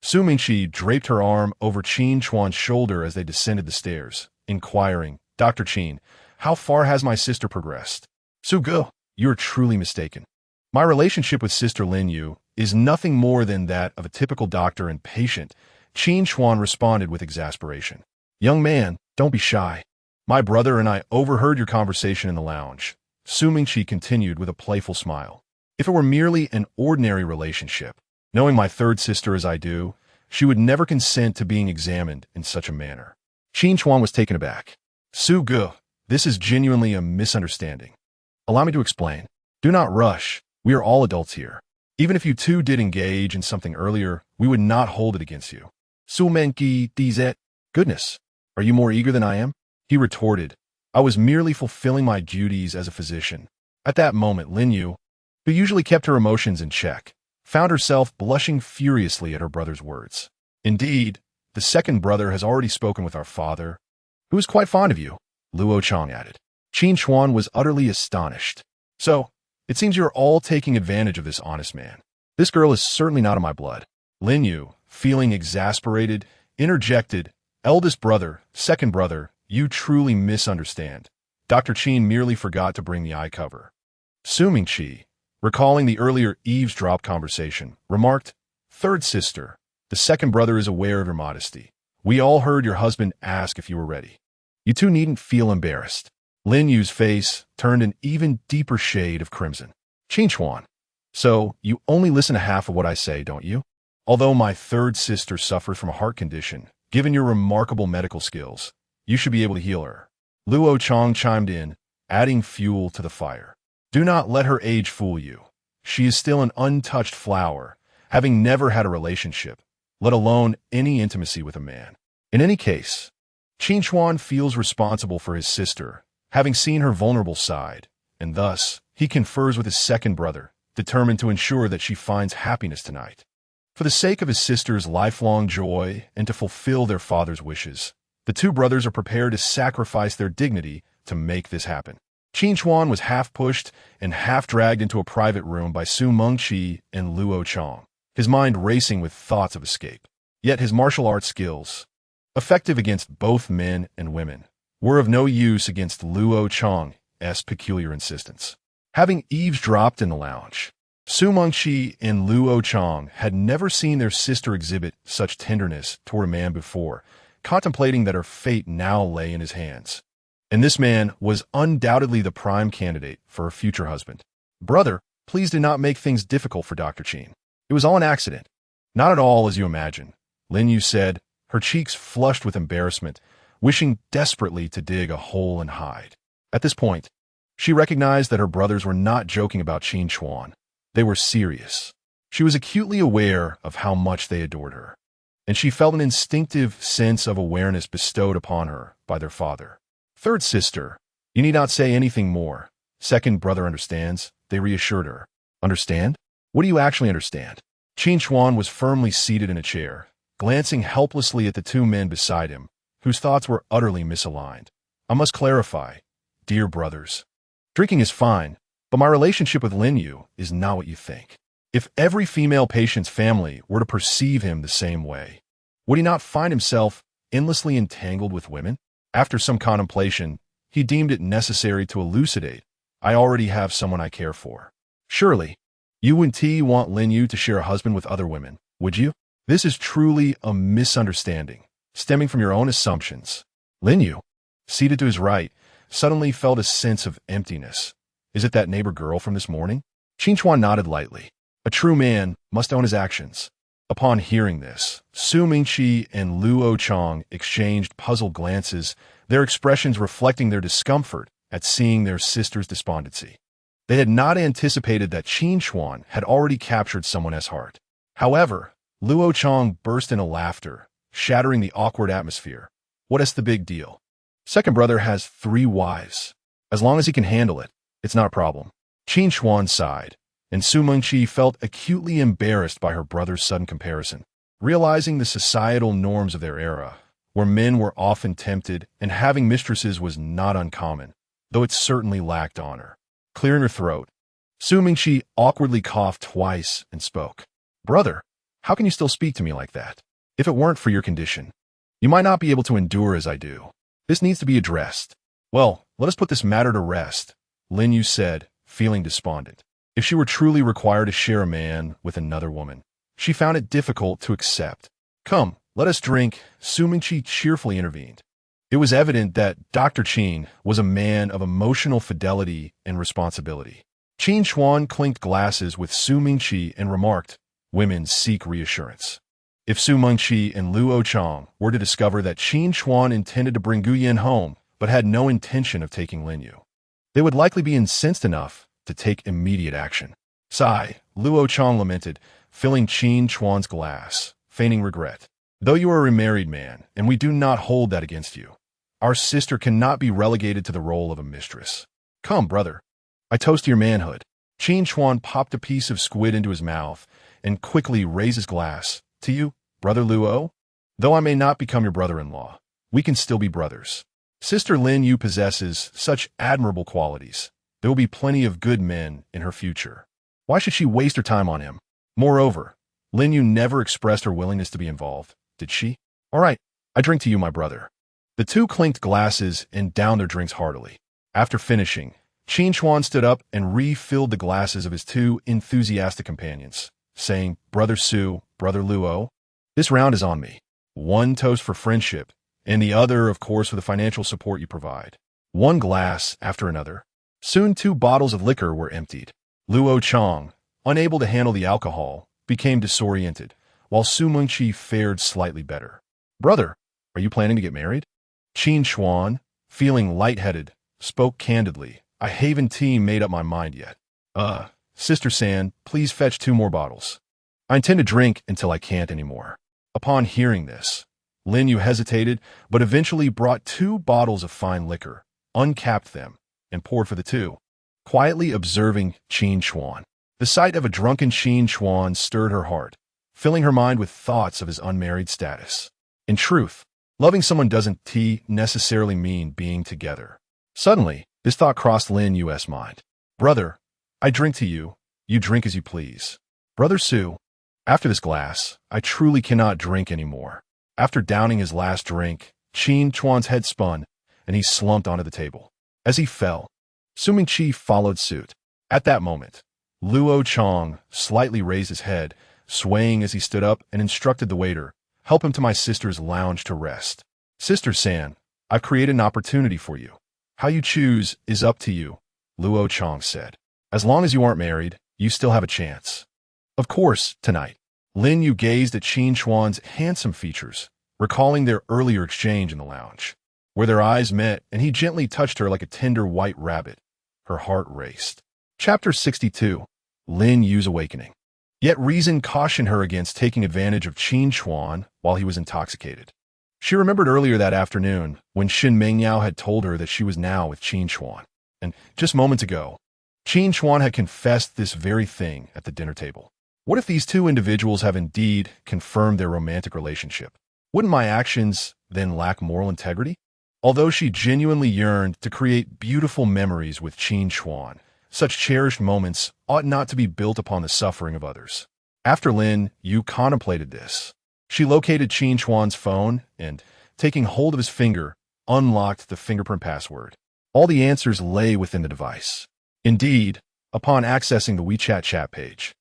S1: Su Mengqi draped her arm over Qin Chuan's shoulder as they descended the stairs, inquiring, Dr. Qin, how far has my sister progressed? Su Ge, you are truly mistaken. My relationship with Sister Lin Yu is nothing more than that of a typical doctor and patient, Qin Chuan responded with exasperation. Young man, don't be shy. My brother and I overheard your conversation in the lounge, Su Mengqi continued with a playful smile. If it were merely an ordinary relationship, knowing my third sister as I do, she would never consent to being examined in such a manner. Qin Chuan was taken aback. Su Ge, this is genuinely a misunderstanding. Allow me to explain. Do not rush. We are all adults here. Even if you two did engage in something earlier, we would not hold it against you. Su Mengqi dizet. Goodness, Are you more eager than I am? He retorted. I was merely fulfilling my duties as a physician. At that moment, Lin Yu, who usually kept her emotions in check, found herself blushing furiously at her brother's words. Indeed, the second brother has already spoken with our father, who is quite fond of you, Luo Chang added. Qin Chuan was utterly astonished. So, it seems you're all taking advantage of this honest man. This girl is certainly not of my blood. Lin Yu, feeling exasperated, interjected, eldest brother, second brother, you truly misunderstand. Dr. Qin merely forgot to bring the eye cover. Su Mingqi, recalling the earlier eavesdrop conversation, remarked, Third sister, the second brother is aware of your modesty. We all heard your husband ask if you were ready. You two needn't feel embarrassed. Lin Yu's face turned an even deeper shade of crimson. Qin Chuan, so you only listen to half of what I say, don't you? Although my third sister suffers from a heart condition, given your remarkable medical skills, you should be able to heal her. Luo Chang chimed in, adding fuel to the fire. Do not let her age fool you. She is still an untouched flower, having never had a relationship, let alone any intimacy with a man. In any case, Qin Chuan feels responsible for his sister, having seen her vulnerable side, and thus he confers with his second brother, determined to ensure that she finds happiness tonight. For the sake of his sister's lifelong joy and to fulfill their father's wishes, the two brothers are prepared to sacrifice their dignity to make this happen. Qin Chuan was half pushed and half dragged into a private room by Su Mingqi and Luo Chang, his mind racing with thoughts of escape. Yet his martial arts skills, effective against both men and women, were of no use against Luo Chang's peculiar insistence. Having eavesdropped in the lounge, Su Mingqi and Luo Chang had never seen their sister exhibit such tenderness toward a man before, contemplating that her fate now lay in his hands. And this man was undoubtedly the prime candidate for her future husband. Brother, please do not make things difficult for Dr. Qin. It was all an accident. Not at all as you imagine, Lin Yu said, her cheeks flushed with embarrassment, wishing desperately to dig a hole and hide. At this point, she recognized that her brothers were not joking about Qin Chuan. They were serious. She was acutely aware of how much they adored her, and she felt an instinctive sense of awareness bestowed upon her by their father. Third sister, you need not say anything more. Second brother understands, they reassured her. Understand? What do you actually understand? Qin Chuan was firmly seated in a chair, glancing helplessly at the two men beside him, whose thoughts were utterly misaligned. I must clarify, dear brothers. Drinking is fine, but my relationship with Lin Yu is not what you think. If every female patient's family were to perceive him the same way, would he not find himself endlessly entangled with women? After some contemplation, he deemed it necessary to elucidate, I already have someone I care for. Surely, you wouldn't want Lin Yu to share a husband with other women, would you? This is truly a misunderstanding, stemming from your own assumptions. Lin Yu, seated to his right, suddenly felt a sense of emptiness. Is it that neighbor girl from this morning? Qin Chuan nodded lightly. A true man must own his actions. Upon hearing this, Su Mingqi and Luo Chang exchanged puzzled glances, their expressions reflecting their discomfort at seeing their sister's despondency. They had not anticipated that Qin Chuan had already captured someone's heart. However, Luo Chang burst into laughter, shattering the awkward atmosphere. What is the big deal? Second brother has 3 wives. As long as he can handle it, it's not a problem. Qin Chuan sighed, and Su Mingqi felt acutely embarrassed by her brother's sudden comparison. Realizing the societal norms of their era, where men were often tempted and having mistresses was not uncommon, though it certainly lacked honor. Clearing her throat, Su Mingqi awkwardly coughed twice and spoke. Brother, how can you still speak to me like that? If it weren't for your condition, you might not be able to endure as I do. This needs to be addressed. Well, let us put this matter to rest, Lin Yu said, feeling despondent. If she were truly required to share a man with another woman, she found it difficult to accept. Come, let us drink, Su Mingqi cheerfully intervened. It was evident that Dr. Qin was a man of emotional fidelity and responsibility. Qin Chuan clinked glasses with Su Mingqi and remarked, women seek reassurance. If Su Mingqi and Luo Chang were to discover that Qin Chuan intended to bring Gu Yin home, but had no intention of taking Lin Yu, they would likely be incensed enough to take immediate action. Sigh, Luo Chang lamented, filling Qin Chuan's glass, feigning regret. Though you are a remarried man, and we do not hold that against you, our sister cannot be relegated to the role of a mistress. Come, brother. I toast to your manhood. Qin Chuan popped a piece of squid into his mouth and quickly raised his glass. To you, Brother Luo. Though I may not become your brother-in-law, we can still be brothers. Sister Lin Yu possesses such admirable qualities. There will be plenty of good men in her future. Why should she waste her time on him? Moreover, Lin Yu never expressed her willingness to be involved, did she? All right, I drink to you, my brother. The two clinked glasses and downed their drinks heartily. After finishing, Qin Chuan stood up and refilled the glasses of his two enthusiastic companions, saying, Brother Su, Brother Luo, this round is on me. One toast for friendship, and the other, of course, for the financial support you provide. One glass after another. Soon 2 bottles of liquor were emptied. Luo Chang, unable to handle the alcohol, became disoriented, while Su Mengqi fared slightly better. Brother, are you planning to get married? Qin Chuan, feeling lightheaded, spoke candidly. I haven't made up my mind yet. Sister San, please fetch 2 more bottles. I intend to drink until I can't anymore. Upon hearing this, Lin Yu hesitated, but eventually brought 2 bottles of fine liquor, uncapped them, and poured for the 2, quietly observing Qin Chuan. The sight of a drunken Qin Chuan stirred her heart, filling her mind with thoughts of his unmarried status. In truth, loving someone doesn't necessarily mean being together. Suddenly, this thought crossed Lin Yu's mind. Brother, I drink to you, you drink as you please. Brother Su, after this glass, I truly cannot drink anymore. After downing his last drink, Qin Chuan's head spun, and he slumped onto the table. As he fell, Su Mengqi followed suit. At that moment, Luo Chang slightly raised his head, swaying as he stood up, and instructed the waiter, help him to my sister's lounge to rest. Sister San, I've created an opportunity for you. How you choose is up to you, Luo Chang said. As long as you aren't married, you still have a chance. Of course, tonight, Lin Yu gazed at Qin Chuan's handsome features, recalling their earlier exchange in the lounge, where their eyes met and he gently touched her like a tender white rabbit. Her heart raced. Chapter 62. Lin Yu's Awakening. Yet reason cautioned her against taking advantage of Qin Chuan while he was intoxicated. She remembered earlier that afternoon when Shin Mengyao had told her that she was now with Qin Chuan. And just moments ago, Qin Chuan had confessed this very thing at the dinner table. What if these 2 individuals have indeed confirmed their romantic relationship? Wouldn't my actions then lack moral integrity? Although she genuinely yearned to create beautiful memories with Qin Chuan, such cherished moments ought not to be built upon the suffering of others. After Lin Yu contemplated this, she located Qin Chuan's phone and, taking hold of his finger, unlocked the fingerprint password. All the answers lay within the device. Indeed, upon accessing the WeChat chat page,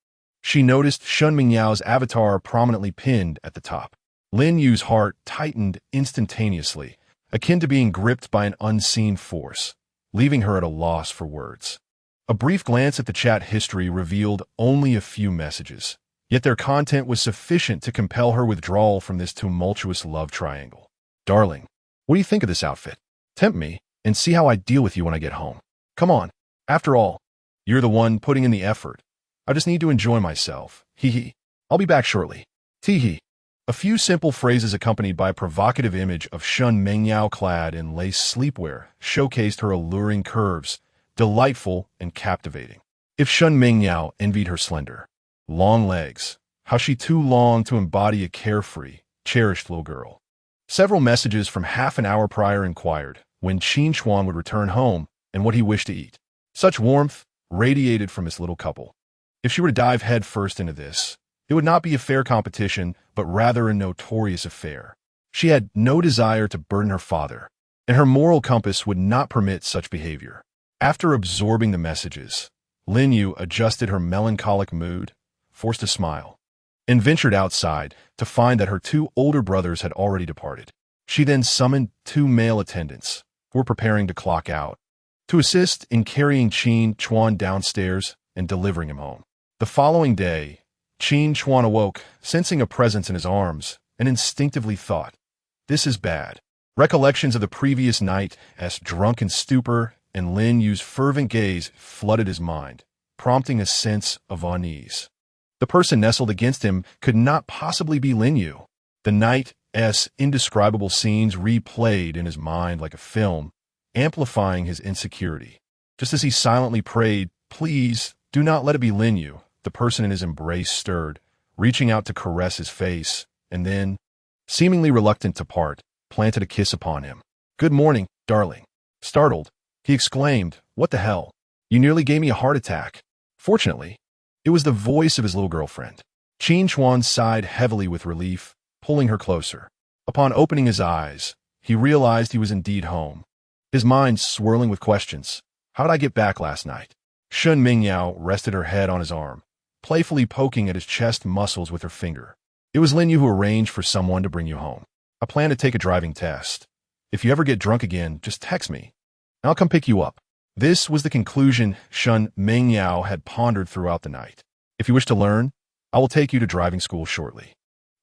S1: she noticed Shun Mingyao's avatar prominently pinned at the top. Lin Yu's heart tightened instantaneously, akin to being gripped by an unseen force, leaving her at a loss for words. A brief glance at the chat history revealed only a few messages, yet their content was sufficient to compel her withdrawal from this tumultuous love triangle. Darling, what do you think of this outfit? Tempt me, and see how I deal with you when I get home. Come on. After all, you're the one putting in the effort. I just need to enjoy myself. Hee hee. I'll be back shortly. Tee hee. A few simple phrases accompanied by a provocative image of Shun Mengyao clad in lace sleepwear showcased her alluring curves, delightful and captivating. If Shun Mengyao envied her slender, long legs, how she too longed to embody a carefree, cherished little girl. Several messages from half an hour prior inquired when Qin Chuan would return home and what he wished to eat. Such warmth radiated from this little couple. If she were to dive headfirst into this, it would not be a fair competition, but rather a notorious affair. She had no desire to burden her father, and her moral compass would not permit such behavior. After absorbing the messages, Lin Yu adjusted her melancholic mood, forced a smile, and ventured outside to find that her 2 older brothers had already departed. She then summoned 2 male attendants, who were preparing to clock out, to assist in carrying Qin Chuan downstairs and delivering him home. The following day, Qin Chuan awoke, sensing a presence in his arms, and instinctively thought, this is bad. Recollections of the previous night, as drunken stupor and Lin Yu's fervent gaze flooded his mind, prompting a sense of unease. The person nestled against him could not possibly be Lin Yu. The night's indescribable scenes replayed in his mind like a film, amplifying his insecurity. Just as he silently prayed, "Please, do not let it be Lin Yu," the person in his embrace stirred, reaching out to caress his face, and then, seemingly reluctant to part, planted a kiss upon him. "Good morning, darling." Startled, he exclaimed, "What the hell? You nearly gave me a heart attack." Fortunately, it was the voice of his little girlfriend. Qin Chuan sighed heavily with relief, pulling her closer. Upon opening his eyes, he realized he was indeed home, his mind swirling with questions. How did I get back last night? Shun Mingyao rested her head on his arm, playfully poking at his chest muscles with her finger. "It was Lin Yu who arranged for someone to bring you home. I plan to take a driving test. If you ever get drunk again, just text me, and I'll come pick you up." This was the conclusion Shun Mingyao had pondered throughout the night. "If you wish to learn, I will take you to driving school shortly."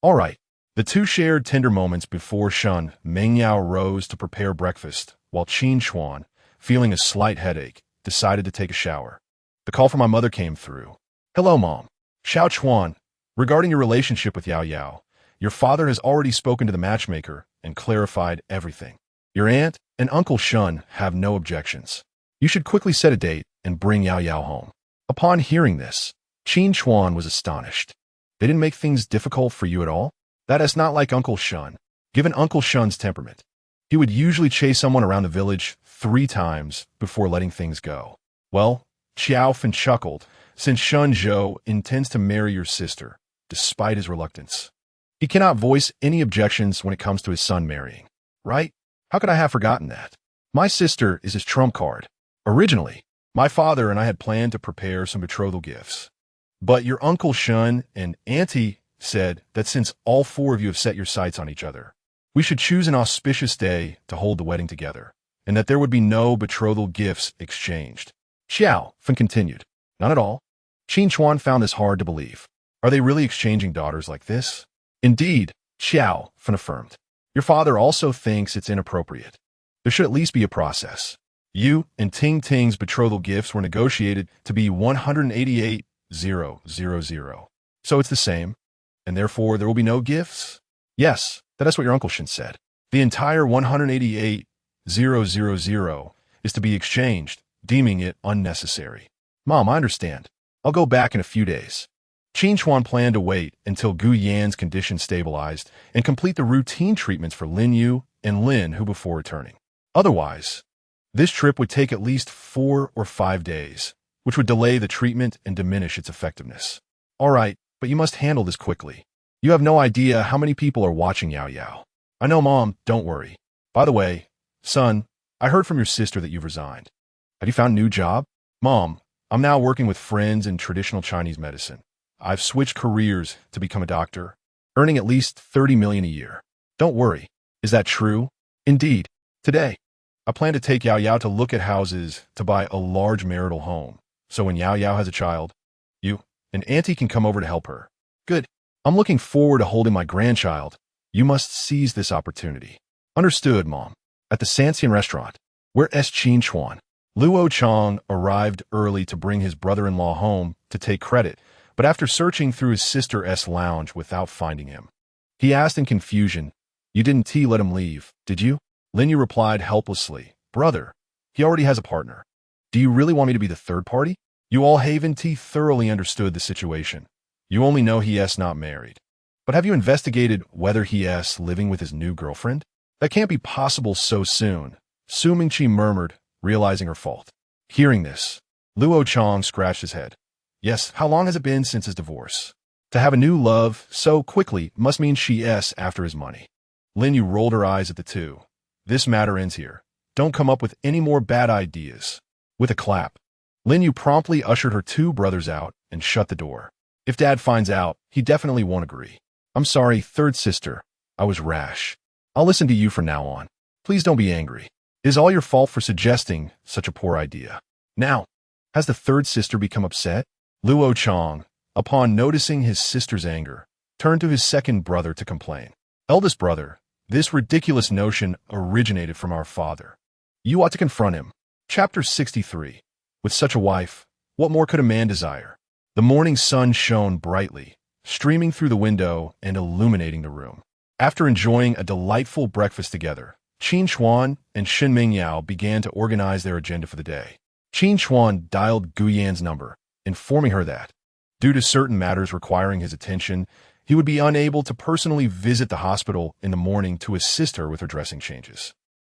S1: All right. The two shared tender moments before Shun Mingyao rose to prepare breakfast, while Qin Chuan, feeling a slight headache, decided to take a shower. The call from my mother came through. "Hello, Mom. Xiao Chuan, regarding your relationship with Yao Yao, your father has already spoken to the matchmaker and clarified everything. Your aunt and Uncle Shun have no objections. You should quickly set a date and bring Yao Yao home." Upon hearing this, Qin Chuan was astonished. "They didn't make things difficult for you at all? That is not like Uncle Shun. Given Uncle Shun's temperament, he would usually chase someone around the village 3 times before letting things go." "Well," Xiao Fan chuckled, "since Shun Zhou intends to marry your sister, despite his reluctance, he cannot voice any objections when it comes to his son marrying, right? How could I have forgotten that? My sister is his trump card. Originally, my father and I had planned to prepare some betrothal gifts, but your Uncle Shun and Auntie said that since all 4 of you have set your sights on each other, we should choose an auspicious day to hold the wedding together, and that there would be no betrothal gifts exchanged." Xiao Fan continued. "None at all." Qin Chuan found this hard to believe. "Are they really exchanging daughters like this?" "Indeed," Xiao Fan affirmed. "Your father also thinks it's inappropriate. There should at least be a process. You and Ting Ting's betrothal gifts were negotiated to be 188,000. So it's the same, and therefore there will be no gifts?" "Yes, that is what your Uncle Shin said. The entire 188,000 is to be exchanged, deeming it unnecessary." "Mom, I understand. I'll go back in a few days." Qin Chuan planned to wait until Gu Yan's condition stabilized and complete the routine treatments for Lin Yu and Lin Hu before returning. Otherwise, this trip would take at least 4 or 5 days, which would delay the treatment and diminish its effectiveness. "All right, but you must handle this quickly. You have no idea how many people are watching Yao Yao." "I know, Mom, don't worry. By the way, son, I heard from your sister that you've resigned. Have you found a new job?" "Mom, I'm now working with friends in traditional Chinese medicine. I've switched careers to become a doctor, earning at least 30 million a year." "Don't worry. Is that true?" "Indeed. Today, I plan to take Yao Yao to look at houses to buy a large marital home, so when Yao Yao has a child, you and Auntie can come over to help her." "Good. I'm looking forward to holding my grandchild. You must seize this opportunity." "Understood, Mom." At the Sanxian restaurant, where Qin Chuan, Luo Chong arrived early to bring his brother-in-law home to take credit, but after searching through his sister's lounge without finding him, he asked in confusion, "You didn't let him leave, did you?" Lin Yu replied helplessly, "Brother, he already has a partner. Do you really want me to be the third party?" You all Haven T thoroughly understood the situation. You only know he is not married. But have you investigated whether he is living with his new girlfriend? That can't be possible so soon, Su Mingqi murmured, realizing her fault. Hearing this, Luo Chong scratched his head. Yes, how long has it been since his divorce? To have a new love so quickly must mean she is after his money. Lin Yu rolled her eyes at the two. This matter ends here. Don't come up with any more bad ideas. With a clap, Lin Yu promptly ushered her 2 brothers out and shut the door. If Dad finds out, he definitely won't agree. I'm sorry, third sister. I was rash. I'll listen to you from now on. Please don't be angry. It is all your fault for suggesting such a poor idea. Now, has the third sister become upset? Luo Chong, upon noticing his sister's anger, turned to his second brother to complain. Eldest brother, this ridiculous notion originated from our father. You ought to confront him. Chapter 63. With such a wife, what more could a man desire? The morning sun shone brightly, streaming through the window and illuminating the room. After enjoying a delightful breakfast together, Qin Chuan and Shen Mingyao began to organize their agenda for the day. Qin Chuan dialed Guyan's number, informing her that, due to certain matters requiring his attention, he would be unable to personally visit the hospital in the morning to assist her with her dressing changes.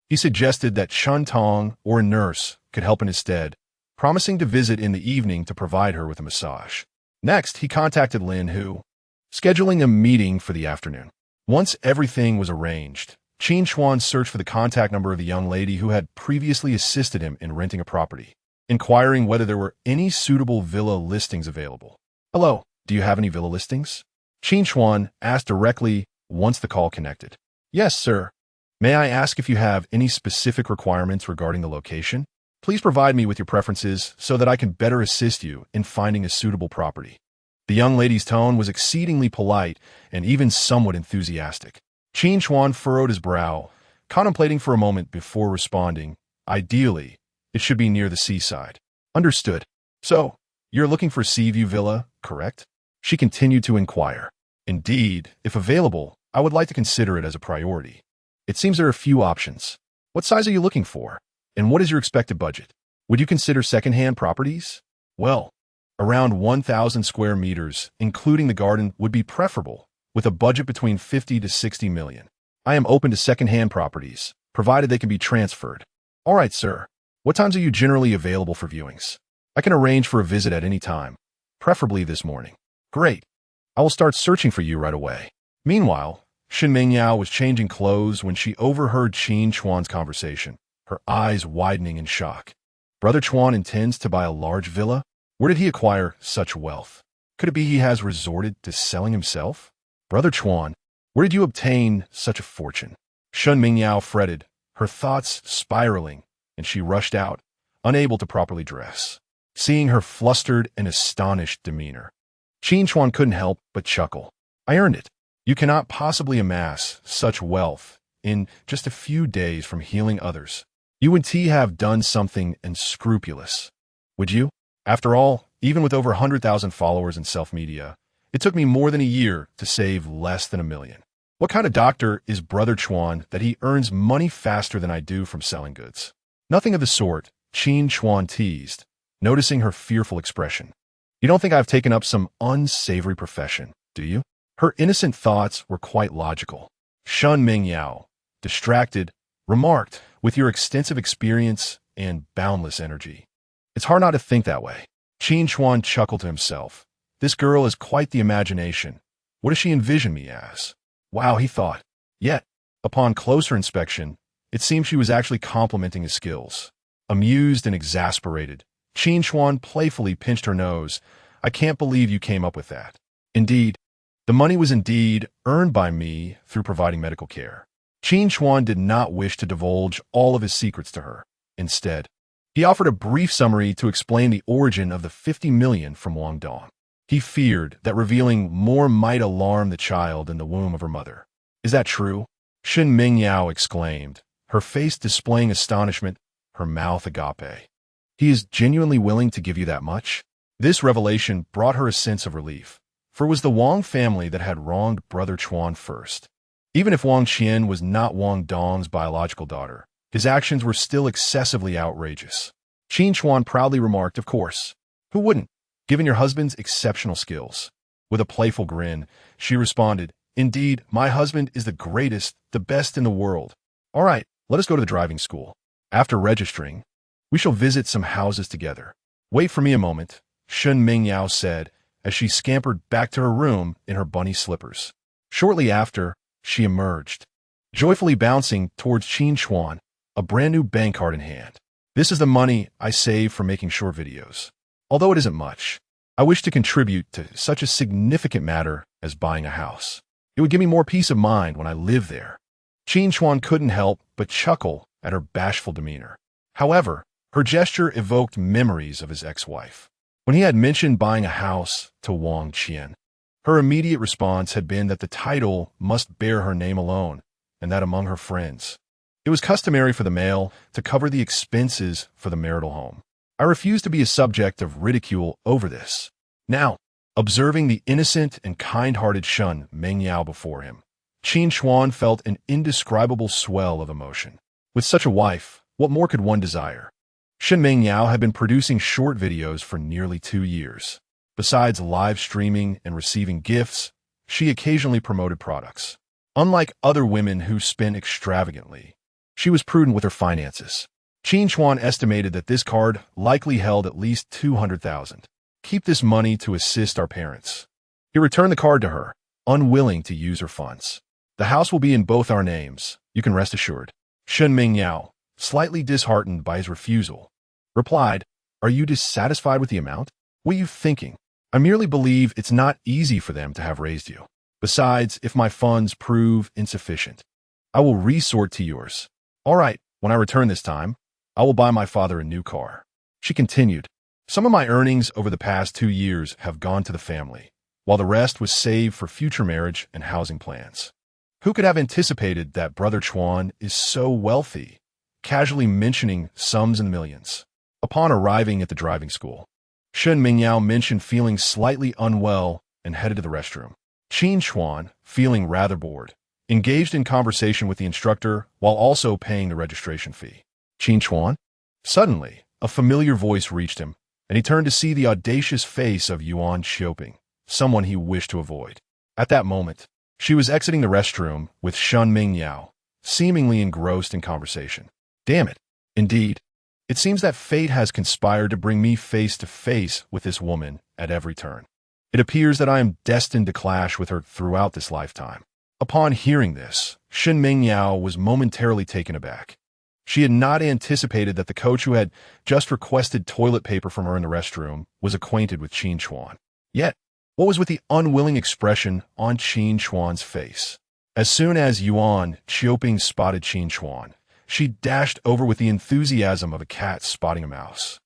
S1: He suggested that Shun Tong or a nurse could help in his stead, promising to visit in the evening to provide her with a massage. Next, he contacted Lin Hu, scheduling a meeting for the afternoon. Once everything was arranged, Qin Chuan searched for the contact number of the young lady who had previously assisted him in renting a property, inquiring whether there were any suitable villa listings available. "Hello, do you have any villa listings?" Qin Chuan asked directly once the call connected. "Yes, sir. May I ask if you have any specific requirements regarding the location? Please provide me with your preferences so that I can better assist you in finding a suitable property." The young lady's tone was exceedingly polite and even somewhat enthusiastic. Qin Chuan furrowed his brow, contemplating for a moment before responding, "Ideally, it should be near the seaside." "Understood. So, you're looking for Seaview Villa, correct?" She continued to inquire. "Indeed, if available, I would like to consider it as a priority. It seems there are a few options. What size are you looking for? And what is your expected budget? Would you consider second-hand properties?" "Well, around 1,000 square meters, including the garden, would be preferable, with a budget between 50 to 60 million. I am open to second-hand properties, provided they can be transferred." "All right, sir. What times are you generally available for viewings?" "I can arrange for a visit at any time, preferably this morning." "Great. I will start searching for you right away." Meanwhile, Shen Mingyao was changing clothes when she overheard Qin Chuan's conversation, her eyes widening in shock. "Brother Chuan intends to buy a large villa? Where did he acquire such wealth? Could it be he has resorted to selling himself? Brother Chuan, where did you obtain such a fortune?" Shen Mingyao fretted, her thoughts spiraling, and she rushed out, unable to properly dress. Seeing her flustered and astonished demeanor, Qin Chuan couldn't help but chuckle. "I earned it. You cannot possibly amass such wealth in just a few days from healing others. You and T have done something unscrupulous. Would you? After all, even with over 100,000 followers in self-media, it took me more than a year to save less than 1 million. What kind of doctor is Brother Chuan that he earns money faster than I do from selling goods?" "Nothing of the sort," Qin Chuan teased, noticing her fearful expression. "You don't think I've taken up some unsavory profession, do you?" Her innocent thoughts were quite logical. Shen Mingyao, distracted, remarked, "With your extensive experience and boundless energy, it's hard not to think that way." Qin Chuan chuckled to himself. "This girl has quite the imagination. What does she envision me as?" Wow, he thought. Yet, upon closer inspection, it seemed she was actually complimenting his skills. Amused and exasperated, Qin Chuan playfully pinched her nose. "I can't believe you came up with that. Indeed, the money was indeed earned by me through providing medical care." Qin Chuan did not wish to divulge all of his secrets to her. Instead, he offered a brief summary to explain the origin of the 50 million from Wang. He feared that revealing more might alarm the child in the womb of her mother. "Is that true?" Shen Mingyao exclaimed, her face displaying astonishment, her mouth agape. "He is genuinely willing to give you that much?" This revelation brought her a sense of relief, for it was the Wang family that had wronged Brother Chuan first. Even if Wang Qian was not Wang Dong's biological daughter, his actions were still excessively outrageous. Qin Chuan proudly remarked, "Of course. Who wouldn't, given your husband's exceptional skills?" With a playful grin, she responded, "Indeed, my husband is the greatest, the best in the world. All right, let us go to the driving school. After registering, we shall visit some houses together." "Wait for me a moment," Shen Mingyao said, as she scampered back to her room in her bunny slippers. Shortly after, she emerged, joyfully bouncing towards Qin Chuan, a brand new bank card in hand. "This is the money I save for making short videos. Although it isn't much, I wish to contribute to such a significant matter as buying a house. It would give me more peace of mind when I live there." Qin Chuan couldn't help but chuckle at her bashful demeanor. However, her gesture evoked memories of his ex-wife. When he had mentioned buying a house to Wang Qian, her immediate response had been that the title must bear her name alone, and that among her friends, it was customary for the male to cover the expenses for the marital home. I refuse to be a subject of ridicule over this. Now, observing the innocent and kind-hearted Shen Mingyao before him, Qin Chuan felt an indescribable swell of emotion. With such a wife, what more could one desire? Shenming Yao had been producing short videos for nearly 2 years. Besides live streaming and receiving gifts, she occasionally promoted products. Unlike other women who spent extravagantly, she was prudent with her finances. Qin Chuan estimated that this card likely held at least 200,000. Keep this money to assist our parents. He returned the card to her, unwilling to use her funds. The house will be in both our names, you can rest assured. Shenming Yao, slightly disheartened by his refusal, replied, Are you dissatisfied with the amount? What are you thinking? I merely believe it's not easy for them to have raised you. Besides, if my funds prove insufficient, I will resort to yours. All right, when I return this time, I will buy my father a new car. She continued, Some of my earnings over the past 2 years have gone to the family, while the rest was saved for future marriage and housing plans. Who could have anticipated that Brother Chuan is so wealthy, casually mentioning sums in the millions? Upon arriving at the driving school, Shen Mingyao mentioned feeling slightly unwell and headed to the restroom. Qin Chuan, feeling rather bored, engaged in conversation with the instructor while also paying the registration fee. Qin Chuan? Suddenly, a familiar voice reached him, and he turned to see the audacious face of Yuan Xiaoping, someone he wished to avoid. At that moment, she was exiting the restroom with Shen Mingyao, seemingly engrossed in conversation. Damn it. Indeed, it seems that fate has conspired to bring me face to face with this woman at every turn. It appears that I am destined to clash with her throughout this lifetime. Upon hearing this, Shen Mingyao was momentarily taken aback. She had not anticipated that the coach who had just requested toilet paper from her in the restroom was acquainted with Qin Chuan. Yet, what was with the unwilling expression on Qin Chuan's face? As soon as Yuan Xiaoping spotted Qin Chuan, she dashed over with the enthusiasm of a cat spotting a mouse.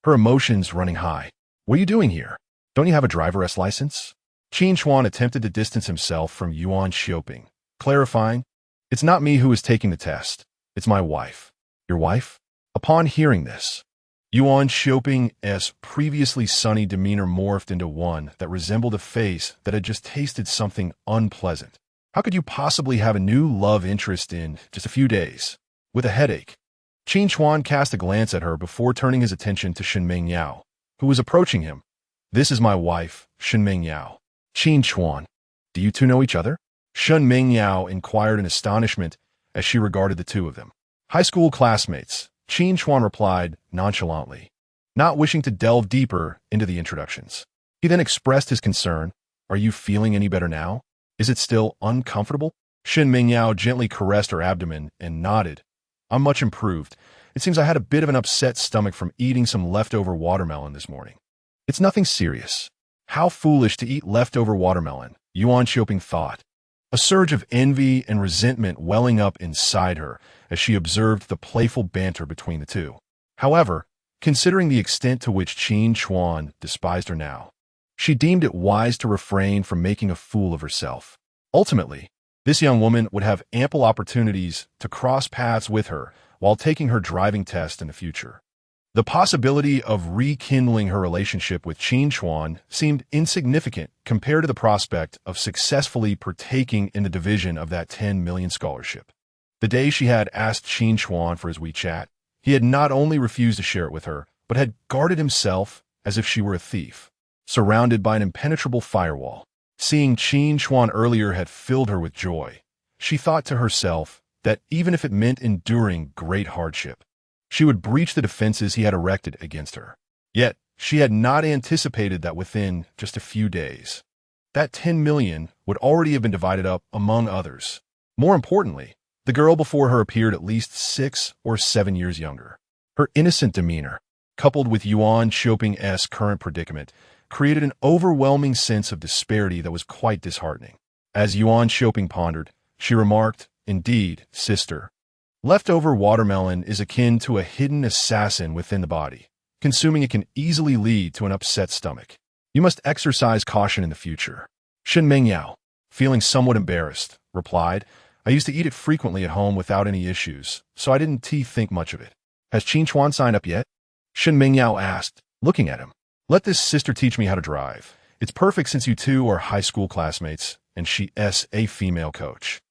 S1: Her emotions running high. What are you doing here? Don't you have a driver's license? Qin Chuan attempted to distance himself from Yuan Xiaoping, clarifying, It's not me who is taking the test. It's my wife. Your wife? Upon hearing this, Yuan Xiaoping's previously sunny demeanor morphed into one that resembled a face that had just tasted something unpleasant. How could you possibly have a new love interest in just a few days? With a headache, Qin Chuan cast a glance at her before turning his attention to Shenming Yao, who was approaching him. This is my wife, Shenming Yao. Qin Chuan, do you two know each other? Shenming Yao inquired in astonishment as she regarded the two of them. High school classmates, Qin Chuan replied nonchalantly, not wishing to delve deeper into the introductions. He then expressed his concern. Are you feeling any better now? Is it still uncomfortable? Shenming Yao gently caressed her abdomen and nodded. I'm much improved. It seems I had a bit of an upset stomach from eating some leftover watermelon this morning. It's nothing serious. How foolish to eat leftover watermelon, Yuan Xiaoping thought. A surge of envy and resentment welling up inside her as she observed the playful banter between the two. However, considering the extent to which Qin Chuan despised her now, she deemed it wise to refrain from making a fool of herself. Ultimately, this young woman would have ample opportunities to cross paths with her while taking her driving test in the future. The possibility of rekindling her relationship with Qin Chuan seemed insignificant compared to the prospect of successfully partaking in the division of that 10 million scholarship. The day she had asked Qin Chuan for his WeChat, he had not only refused to share it with her, but had guarded himself as if she were a thief, surrounded by an impenetrable firewall. Seeing Qin Chuan earlier had filled her with joy. She thought to herself that even if it meant enduring great hardship, she would breach the defenses he had erected against her. Yet, she had not anticipated that within just a few days, that 10 million would already have been divided up among others. More importantly, the girl before her appeared at least 6 or 7 years younger. Her innocent demeanor, coupled with Yuan Xiaoping's current predicament, created an overwhelming sense of disparity that was quite disheartening. As Yuan Xiaoping pondered, she remarked, Indeed, sister, leftover watermelon is akin to a hidden assassin within the body. Consuming it can easily lead to an upset stomach. You must exercise caution in the future. Shenming Yao, feeling somewhat embarrassed, replied, I used to eat it frequently at home without any issues, so I didn't think much of it. Has Qin Chuan signed up yet? Shenming Yao asked, looking at him. Let this sister teach me how to drive. It's perfect since you two are high school classmates, and she's a female coach.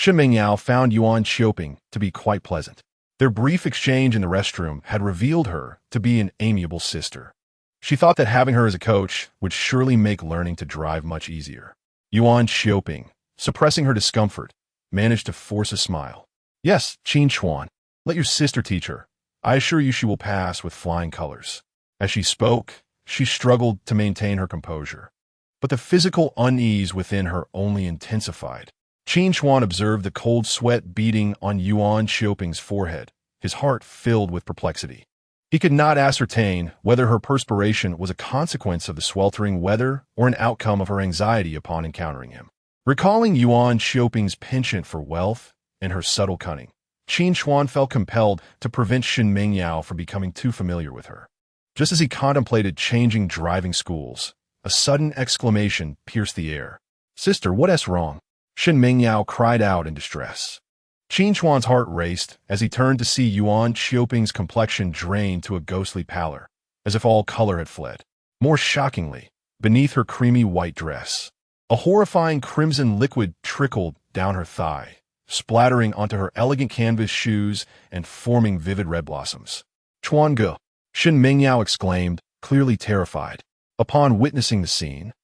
S1: Shen Mingyao found Yuan Xiaoping to be quite pleasant. Their brief exchange in the restroom had revealed her to be an amiable sister. She thought that having her as a coach would surely make learning to drive much easier. Yuan Xiaoping, suppressing her discomfort, managed to force a smile. Yes, Qin Chuan, let your sister teach her. I assure you she will pass with flying colors. As she spoke, she struggled to maintain her composure. But the physical unease within her only intensified. Qin Chuan observed the cold sweat beating on Yuan Xiaoping's forehead, his heart filled with perplexity. He could not ascertain whether her perspiration was a consequence of the sweltering weather or an outcome of her anxiety upon encountering him. Recalling Yuan Xiaoping's penchant for wealth and her subtle cunning, Qin Chuan felt compelled to prevent Shen Mingyao from becoming too familiar with her. Just as he contemplated changing driving schools, a sudden exclamation pierced the air. Sister, what's wrong? Shen Mingyao cried out in distress. Qin Chuan's heart raced as he turned to see Yuan Xiaoping's complexion drain to a ghostly pallor, as if all color had fled. More shockingly, beneath her creamy white dress, a horrifying crimson liquid trickled down her thigh, splattering onto her elegant canvas shoes and forming vivid red blossoms. Chuan Ge, Shen Mingyao exclaimed, clearly terrified. Upon witnessing the scene,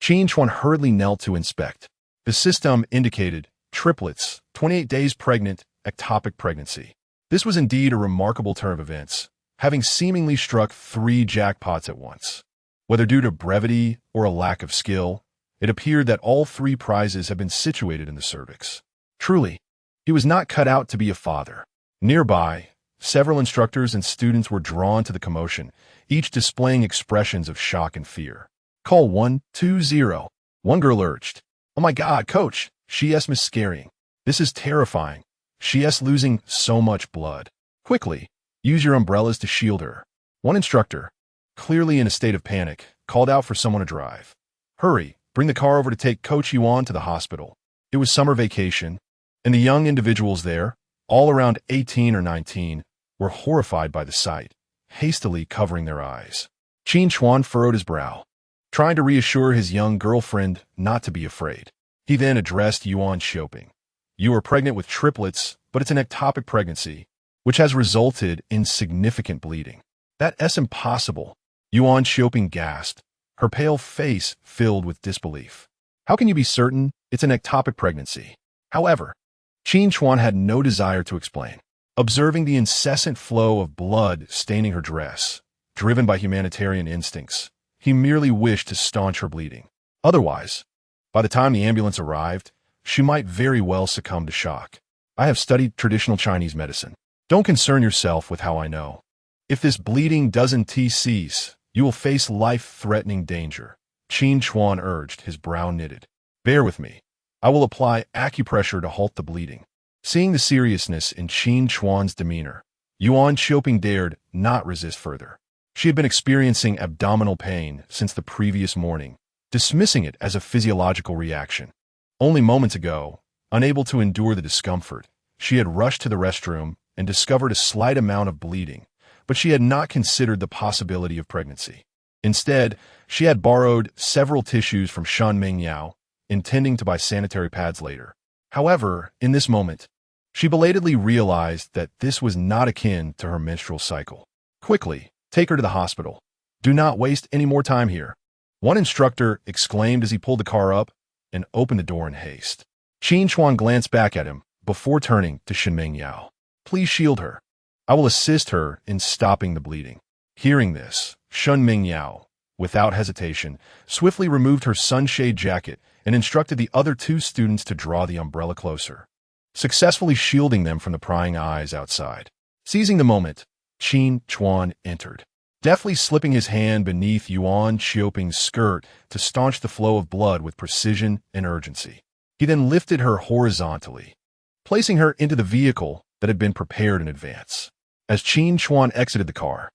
S1: Qin Chuan hurriedly knelt to inspect. The system indicated triplets, 28 days pregnant, ectopic pregnancy. This was indeed a remarkable turn of events, having seemingly struck 3 jackpots at once. Whether due to brevity or a lack of skill, it appeared that all 3 prizes had been situated in the cervix. Truly, he was not cut out to be a father. Nearby, several instructors and students were drawn to the commotion, each displaying expressions of shock and fear. Call 120. One girl urged. Oh my God, coach, she's miscarrying. This is terrifying. She's losing so much blood. Quickly, use your umbrellas to shield her. One instructor, clearly in a state of panic, called out for someone to drive. Hurry, bring the car over to take Coach Yuan to the hospital. It was summer vacation, and the young individuals there, all around 18 or 19, were horrified by the sight, hastily covering their eyes. Qin Chuan furrowed his brow, trying to reassure his young girlfriend not to be afraid. He then addressed Yuan Xiaoping. You are pregnant with triplets, but it's an ectopic pregnancy, which has resulted in significant bleeding. That's impossible. Yuan Xiaoping gasped, her pale face filled with disbelief. How can you be certain it's an ectopic pregnancy? However, Qin Chuan had no desire to explain. Observing the incessant flow of blood staining her dress, driven by humanitarian instincts, he merely wished to staunch her bleeding. Otherwise, by the time the ambulance arrived, she might very well succumb to shock. I have studied traditional Chinese medicine. Don't concern yourself with how I know. If this bleeding doesn't cease, you will face life-threatening danger, Qin Chuan urged, his brow knitted. Bear with me. I will apply acupressure to halt the bleeding. Seeing the seriousness in Qin Chuan's demeanor, Yuan Xiaoping dared not resist further. She had been experiencing abdominal pain since the previous morning, dismissing it as a physiological reaction. Only moments ago, unable to endure the discomfort, she had rushed to the restroom and discovered a slight amount of bleeding, but she had not considered the possibility of pregnancy. Instead, she had borrowed several tissues from Shen Mingyao, intending to buy sanitary pads later. However, in this moment, she belatedly realized that this was not akin to her menstrual cycle. Quickly, take her to the hospital. Do not waste any more time here. One instructor exclaimed as he pulled the car up and opened the door in haste. Qin Chuan glanced back at him before turning to Shen Mingyao. Please shield her. I will assist her in stopping the bleeding. Hearing this, Shen Mingyao, without hesitation, swiftly removed her sunshade jacket and instructed the other 2 students to draw the umbrella closer, successfully shielding them from the prying eyes outside. Seizing the moment, Qin Chuan entered, deftly slipping his hand beneath Yuan Xiaoping's skirt to staunch the flow of blood with precision and urgency. He then lifted her horizontally, placing her into the vehicle that had been prepared in advance. As Qin Chuan exited the car,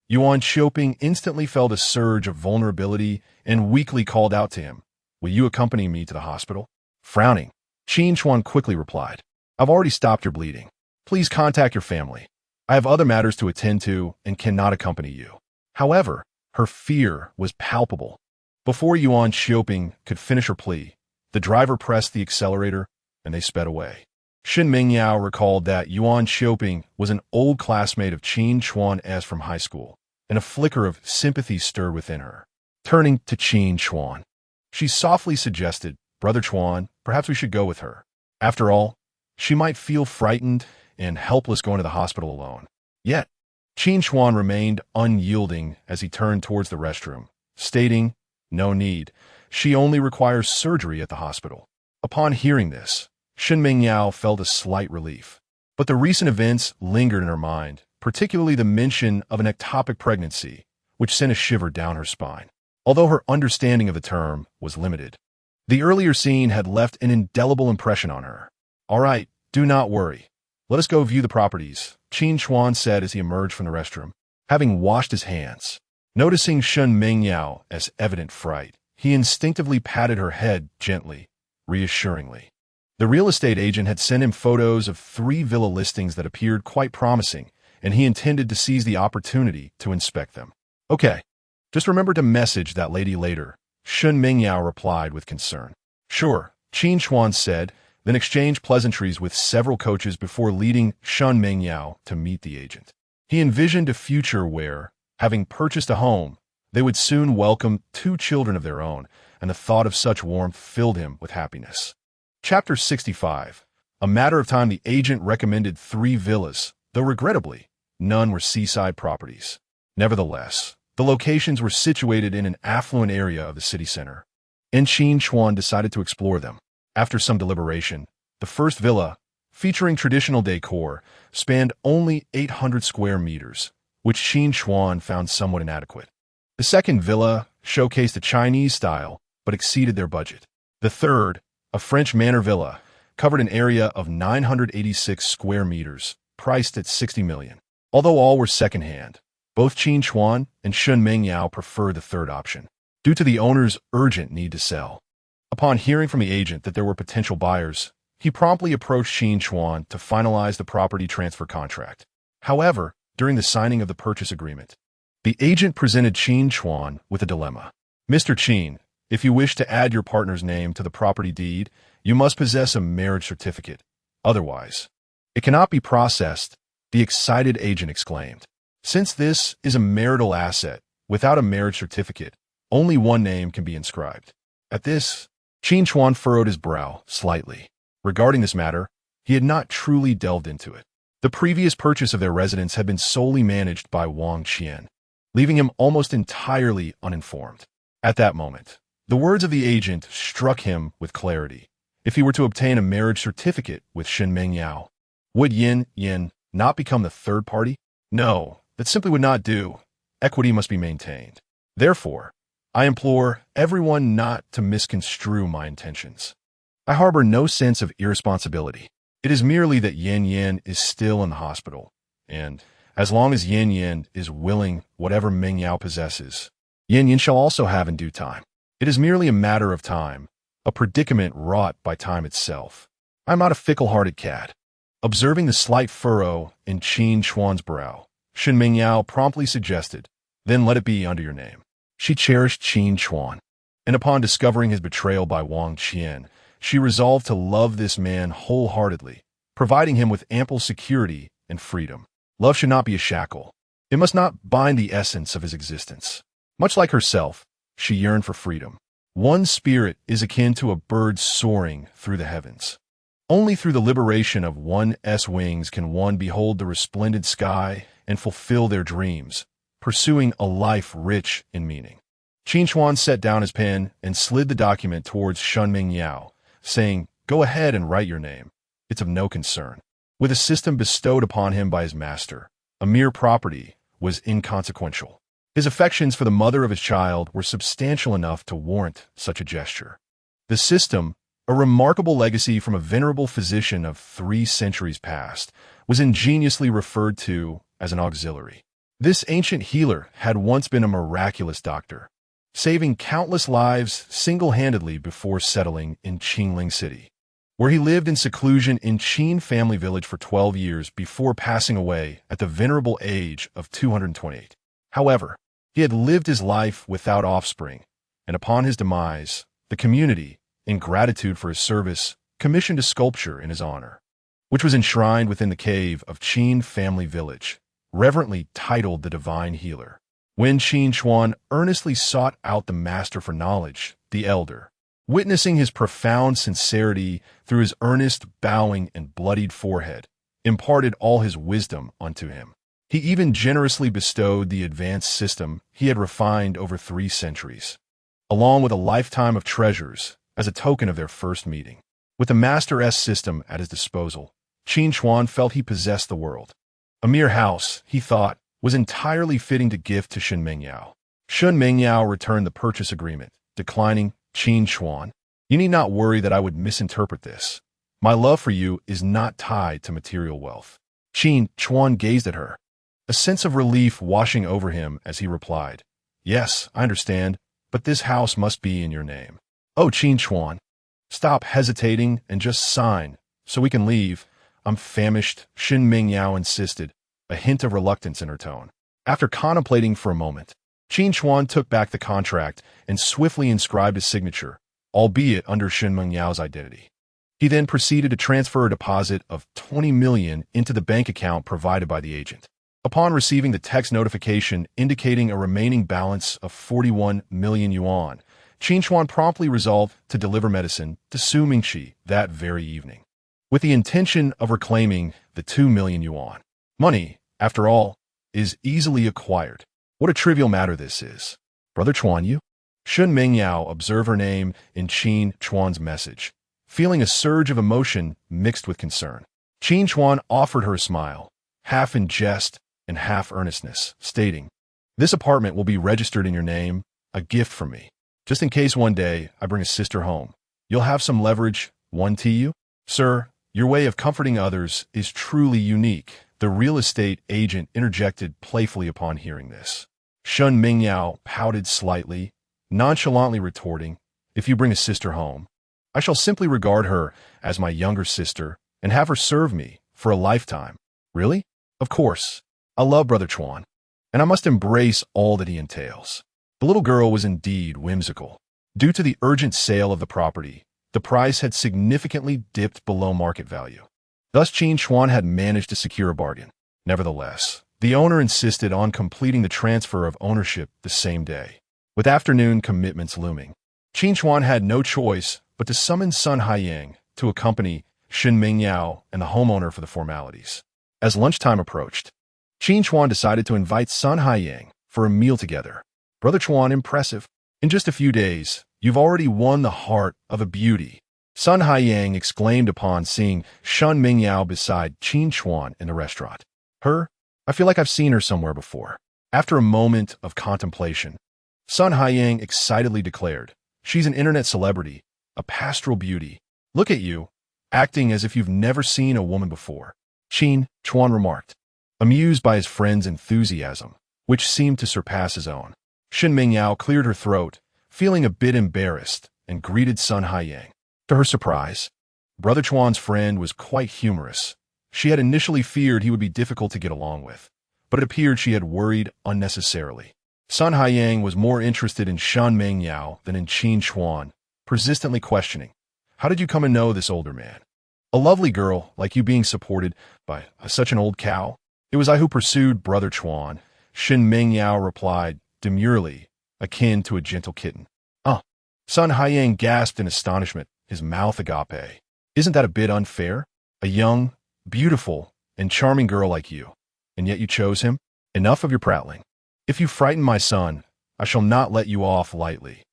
S1: Yuan Xiaoping instantly felt a surge of vulnerability and weakly called out to him, Will you accompany me to the hospital? Frowning, Qin Chuan quickly replied, I've already stopped your bleeding. Please contact your family. I have other matters to attend to and cannot accompany you. However, her fear was palpable. Before Yuan Xiaoping could finish her plea, the driver pressed the accelerator and they sped away. Shen Mingyao recalled that Yuan Xiaoping was an old classmate of Qin Chuan as from high school, and a flicker of sympathy stirred within her. Turning to Qin Chuan, she softly suggested, "Brother Chuan, perhaps we should go with her. After all, she might feel frightened and helpless going to the hospital alone." Yet, Qin Chuan remained unyielding as he turned towards the restroom, stating, "No need. She only requires surgery at the hospital." Upon hearing this, Shen Mingyao felt a slight relief. But the recent events lingered in her mind, particularly the mention of an ectopic pregnancy, which sent a shiver down her spine. Although her understanding of the term was limited, the earlier scene had left an indelible impression on her. "All right, do not worry. Let us go view the properties," Qin Chuan said as he emerged from the restroom, having washed his hands. Noticing Shen Mingyao as evident fright, he instinctively patted her head gently, reassuringly. The real estate agent had sent him photos of 3 villa listings that appeared quite promising, and he intended to seize the opportunity to inspect them. "Okay, just remember to message that lady later," Shen Mingyao replied with concern. "Sure," Qin Chuan said, then exchanged pleasantries with several coaches before leading Shen Mingyao to meet the agent. He envisioned a future where, having purchased a home, they would soon welcome 2 children of their own, and the thought of such warmth filled him with happiness. Chapter 65. A matter of time, the agent recommended 3 villas, though regrettably, none were seaside properties. Nevertheless, the locations were situated in an affluent area of the city center, and Qin Chuan decided to explore them. After some deliberation, the first villa, featuring traditional decor, spanned only 800 square meters, which Qin Chuan found somewhat inadequate. The second villa showcased a Chinese style, but exceeded their budget. The third, a French manor villa, covered an area of 986 square meters, priced at 60 million. Although all were second-hand, both Qin Chuan and Shen Mingyao preferred the third option, due to the owner's urgent need to sell. Upon hearing from the agent that there were potential buyers, he promptly approached Qin Chuan to finalize the property transfer contract. However, during the signing of the purchase agreement, the agent presented Qin Chuan with a dilemma. "Mr. Qin, if you wish to add your partner's name to the property deed, you must possess a marriage certificate. Otherwise, it cannot be processed," the excited agent exclaimed. "Since this is a marital asset, without a marriage certificate, only one name can be inscribed." At this, Qin Chuan furrowed his brow slightly. Regarding this matter, he had not truly delved into it. The previous purchase of their residence had been solely managed by Wang, leaving him almost entirely uninformed. At that moment, the words of the agent struck him with clarity. If he were to obtain a marriage certificate with Shen Mingyao, would Yin not become the third party? No, that simply would not do. Equity must be maintained. Therefore, I implore everyone not to misconstrue my intentions. I harbor no sense of irresponsibility. It is merely that Yin is still in the hospital, and as long as Yin is willing whatever Mingyao possesses, Yin shall also have in due time. It is merely a matter of time, a predicament wrought by time itself. I am not a fickle-hearted cat. Observing the slight furrow in Qin Chuan's brow, Shen Mingyao promptly suggested, "Then let it be under your name." She cherished Qin Chuan, and upon discovering his betrayal by Wang, she resolved to love this man wholeheartedly, providing him with ample security and freedom. Love should not be a shackle. It must not bind the essence of his existence. Much like herself, she yearned for freedom. One's spirit is akin to a bird soaring through the heavens. Only through the liberation of one's wings can one behold the resplendent sky and fulfill their dreams, pursuing a life rich in meaning. Qin Chuan set down his pen and slid the document towards Shen Mingyao, saying, "Go ahead and write your name. It's of no concern." With a system bestowed upon him by his master, a mere property was inconsequential. His affections for the mother of his child were substantial enough to warrant such a gesture. The system, a remarkable legacy from a venerable physician of 3 centuries past, was ingeniously referred to as an auxiliary. This ancient healer had once been a miraculous doctor, saving countless lives single-handedly before settling in Qingling City, where he lived in seclusion in Qin family village for 12 years before passing away at the venerable age of 228. However, he had lived his life without offspring, and upon his demise, the community, in gratitude for his service, commissioned a sculpture in his honor. which was enshrined within the cave of Qin family village, reverently titled the Divine Healer. When Qin Chuan earnestly sought out the master for knowledge, the elder, witnessing his profound sincerity through his earnest bowing and bloodied forehead, imparted all his wisdom unto him. He even generously bestowed the advanced system he had refined over 3 centuries, along with a lifetime of treasures as a token of their first meeting. With the Master's system at his disposal, Qin Chuan felt he possessed the world. A mere house, he thought, was entirely fitting to gift to Shen Mingyao. Shen Mingyao returned the purchase agreement, declining. Qin Chuan, you need not worry that I would misinterpret this. My love for you is not tied to material wealth. Qin Chuan gazed at her, a sense of relief washing over him as he replied, Yes, I understand, but this house must be in your name. Oh, Qin Chuan, stop hesitating and just sign, so we can leave. I'm famished, Shen Mingyao insisted, a hint of reluctance in her tone. After contemplating for a moment, Qin Chuan took back the contract and swiftly inscribed his signature, albeit under Shen Mengyao's identity. He then proceeded to transfer a deposit of 20 million into the bank account provided by the agent. Upon receiving the text notification indicating a remaining balance of 41 million yuan, Qin Chuan promptly resolved to deliver medicine to Su Mingqi that very evening, with the intention of reclaiming the 2 million yuan. Money, after all, is easily acquired. What a trivial matter this is. Brother Chuan, you? Shen Mingyao observed her name in Qin Chuan's message, feeling a surge of emotion mixed with concern. Qin Chuan offered her a smile, half in jest and half earnestness, stating, This apartment will be registered in your name, a gift from me. Just in case one day I bring a sister home, you'll have some leverage. One to you? Sir, your way of comforting others is truly unique. The real estate agent interjected playfully upon hearing this. Shen Mingyao pouted slightly, nonchalantly retorting, If you bring a sister home, I shall simply regard her as my younger sister and have her serve me for a lifetime. Really? Of course. I love Brother Chuan, and I must embrace all that he entails. The little girl was indeed whimsical. Due to the urgent sale of the property, the price had significantly dipped below market value. Thus, Qin Chuan had managed to secure a bargain. Nevertheless, the owner insisted on completing the transfer of ownership the same day. With afternoon commitments looming, Qin Chuan had no choice but to summon Sun Haiyang to accompany Shen Mingyao and the homeowner for the formalities. As lunchtime approached, Qin Chuan decided to invite Sun Haiyang for a meal together. Brother Chuan, impressive. In just a few days, you've already won the heart of a beauty. Sun Haiyang exclaimed upon seeing Shen Mingyao beside Qin Chuan in the restaurant. Her? I feel like I've seen her somewhere before. After a moment of contemplation, Sun Haiyang excitedly declared, She's an internet celebrity, a pastoral beauty. Look at you, acting as if you've never seen a woman before. Qin Chuan remarked, amused by his friend's enthusiasm, which seemed to surpass his own. Shen Mingyao cleared her throat, feeling a bit embarrassed, and greeted Sun Haiyang. To her surprise, Brother Chuan's friend was quite humorous. She had initially feared he would be difficult to get along with, but it appeared she had worried unnecessarily. Sun Haiyang was more interested in Shen Mingyao than in Qin Chuan, persistently questioning, How did you come to know this older man? A lovely girl like you being supported by such an old cow? It was I who pursued Brother Chuan, Shen Mingyao replied, demurely, akin to a gentle kitten. Sun Haiyang gasped in astonishment, his mouth agape. Isn't that a bit unfair? A young, beautiful, and charming girl like you, and yet you chose him? Enough of your prattling. If you frighten my son, I shall not let you off lightly.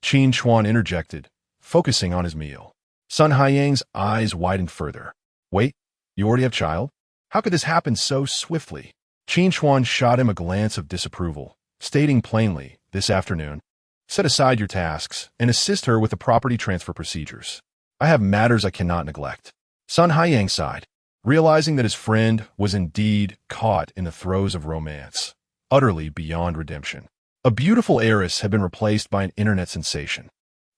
S1: Qin Chuan interjected, focusing on his meal. Sun Haiyang's eyes widened further. Wait, you already have child? How could this happen so swiftly? Qin Chuan shot him a glance of disapproval, stating plainly, this afternoon, set aside your tasks and assist her with the property transfer procedures. I have matters I cannot neglect. Sun Haiyang sighed, realizing that his friend was indeed caught in the throes of romance, utterly beyond redemption. A beautiful heiress had been replaced by an internet sensation.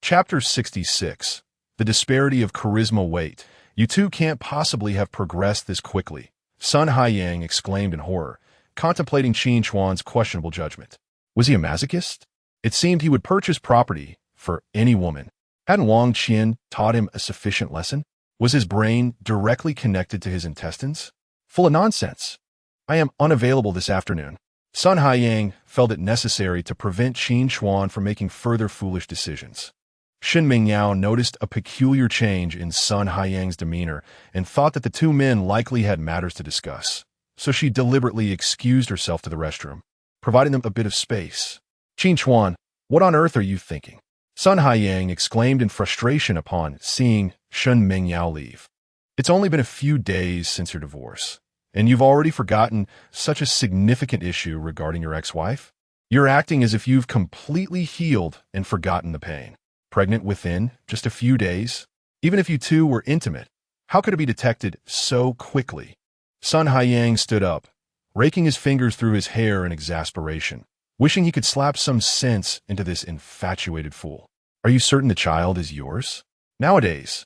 S1: Chapter 66. The disparity of charisma. Wait, you two can't possibly have progressed this quickly, Sun Haiyang exclaimed in horror, contemplating Qin Chuan's questionable judgment. Was he a masochist? It seemed he would purchase property for any woman. Hadn't Wang Qian taught him a sufficient lesson? Was his brain directly connected to his intestines? Full of nonsense. I am unavailable this afternoon. Sun Haiyang felt it necessary to prevent Qin Chuan from making further foolish decisions. Shen Mingyao noticed a peculiar change in Sun Haiyang's demeanor and thought that the two men likely had matters to discuss, so she deliberately excused herself to the restroom, providing them a bit of space. Qin Chuan, what on earth are you thinking? Sun Haiyang exclaimed in frustration upon seeing Shen Mingyao leave. It's only been a few days since your divorce, and you've already forgotten such a significant issue regarding your ex-wife? You're acting as if you've completely healed and forgotten the pain. Pregnant within just a few days? Even if you two were intimate, how could it be detected so quickly? Sun Haiyang stood up, raking his fingers through his hair in exasperation, wishing he could slap some sense into this infatuated fool. Are you certain the child is yours? Nowadays,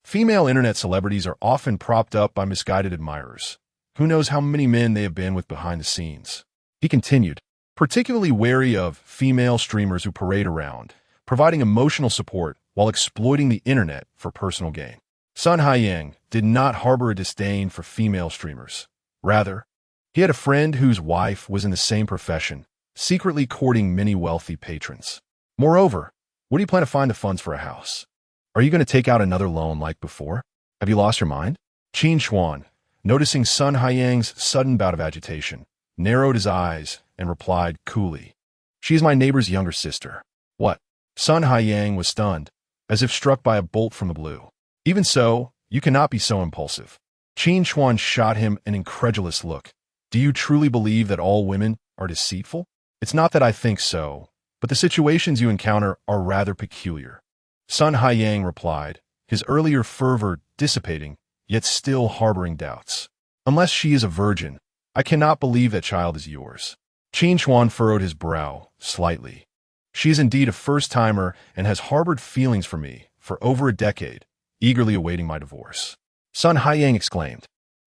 S1: female internet celebrities are often propped up by misguided admirers. Who knows how many men they have been with behind the scenes? He continued, particularly wary of female streamers who parade around, providing emotional support while exploiting the internet for personal gain. Sun Haiyang did not harbor a disdain for female streamers. Rather, he had a friend whose wife was in the same profession, secretly courting many wealthy patrons. Moreover, where do you plan to find the funds for a house? Are you going to take out another loan like before? Have you lost your mind? Qin Chuan, noticing Sun Haiyang's sudden bout of agitation, narrowed his eyes and replied coolly, "She is my neighbor's younger sister." What? Sun Haiyang was stunned, as if struck by a bolt from the blue. Even so, you cannot be so impulsive. Qin Chuan shot him an incredulous look. Do you truly believe that all women are deceitful? It's not that I think so, but the situations you encounter are rather peculiar. Sun Haiyang replied, his earlier fervor dissipating, yet still harboring doubts. Unless she is a virgin, I cannot believe that child is yours. Qin Chuan furrowed his brow slightly. She is indeed a first-timer and has harbored feelings for me for over a decade, eagerly awaiting my divorce. Sun Haiyang exclaimed,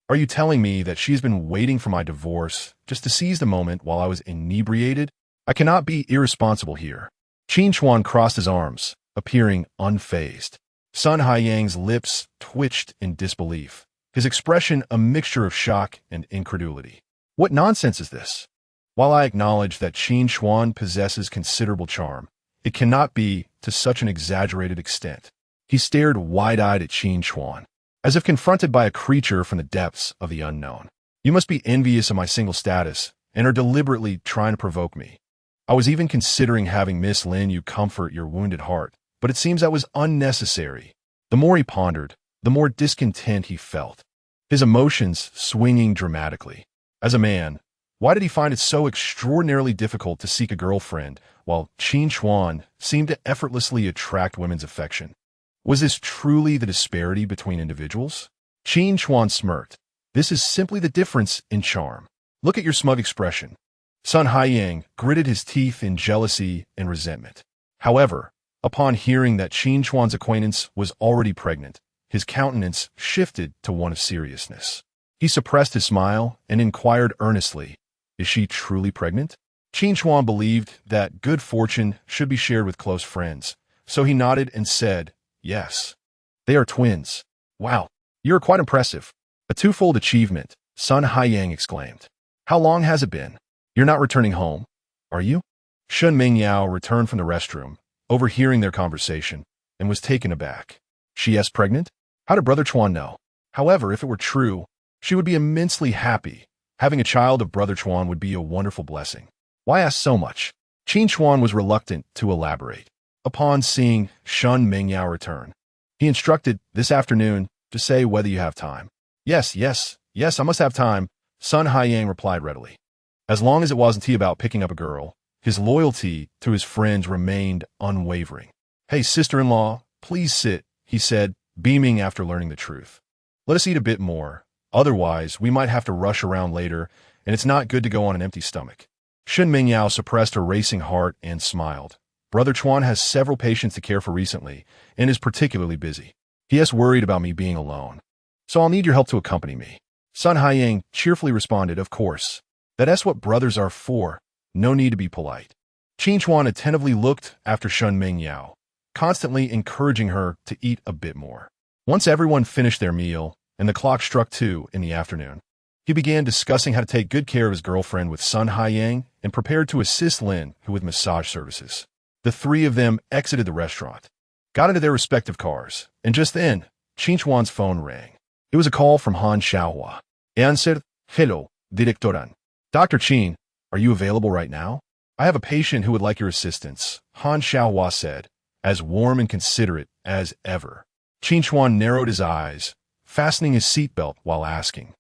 S1: "Are you telling me that she's been waiting for my divorce just to seize the moment while I was inebriated? I cannot be irresponsible here." Qin Chuan crossed his arms, appearing unfazed. Sun Haiyang's lips twitched in disbelief, his expression a mixture of shock and incredulity. What nonsense is this? While I acknowledge that Qin Chuan possesses considerable charm, it cannot be to such an exaggerated extent. He stared wide-eyed at Qin Chuan, as if confronted by a creature from the depths of the unknown. You must be envious of my single status and are deliberately trying to provoke me. I was even considering having Miss Lin you comfort your wounded heart, but it seems that was unnecessary. The more he pondered, the more discontent he felt, his emotions swinging dramatically. As a man, why did he find it so extraordinarily difficult to seek a girlfriend, while Qin Chuan seemed to effortlessly attract women's affection? Was this truly the disparity between individuals? Qin Chuan smirked. This is simply the difference in charm. Look at your smug expression. Sun Haiyang gritted his teeth in jealousy and resentment. However, upon hearing that Qin Chuan's acquaintance was already pregnant, his countenance shifted to one of seriousness. He suppressed his smile and inquired earnestly, "Is she truly pregnant?" Qin Chuan believed that good fortune should be shared with close friends, so he nodded and said, "Yes. They are twins." "Wow, you're quite impressive." "A twofold achievement," Sun Haiyang exclaimed. "How long has it been? You're not returning home, are you?" Shen Mingyao returned from the restroom, overhearing their conversation, and was taken aback. She is pregnant? How did Brother Chuan know? However, if it were true, she would be immensely happy. Having a child of Brother Chuan would be a wonderful blessing. Why ask so much? Qin Chuan was reluctant to elaborate. Upon seeing Shen Mingyao return, he instructed, "This afternoon, to say whether you have time." Yes, I must have time," Sun Haiyang replied readily. As long as it wasn't about picking up a girl, his loyalty to his friends remained unwavering. "Hey, sister-in-law, please sit," he said, beaming after learning the truth. "Let us eat a bit more. Otherwise, we might have to rush around later, and it's not good to go on an empty stomach." Shen Mingyao suppressed her racing heart and smiled. Brother Chuan has several patients to care for recently, and is particularly busy. He is worried about me being alone, so I'll need your help to accompany me. Sun Haiyang cheerfully responded, "Of course. That's what brothers are for. No need to be polite." Qin Chuan attentively looked after Shen Mingyao, constantly encouraging her to eat a bit more. Once everyone finished their meal and the clock struck 2 in the afternoon, he began discussing how to take good care of his girlfriend with Sun Haiyang and prepared to assist Lin, who with massage services. The three of them exited the restaurant, got into their respective cars, and just then, Qin Chuan's phone rang. It was a call from Han Xiaohua. Answered, "Hello, Directoran. Dr. Qin, are you available right now? I have a patient who would like your assistance," Han Xiaohua said, as warm and considerate as ever. Qin Chuan narrowed his eyes, fastening his seatbelt while asking,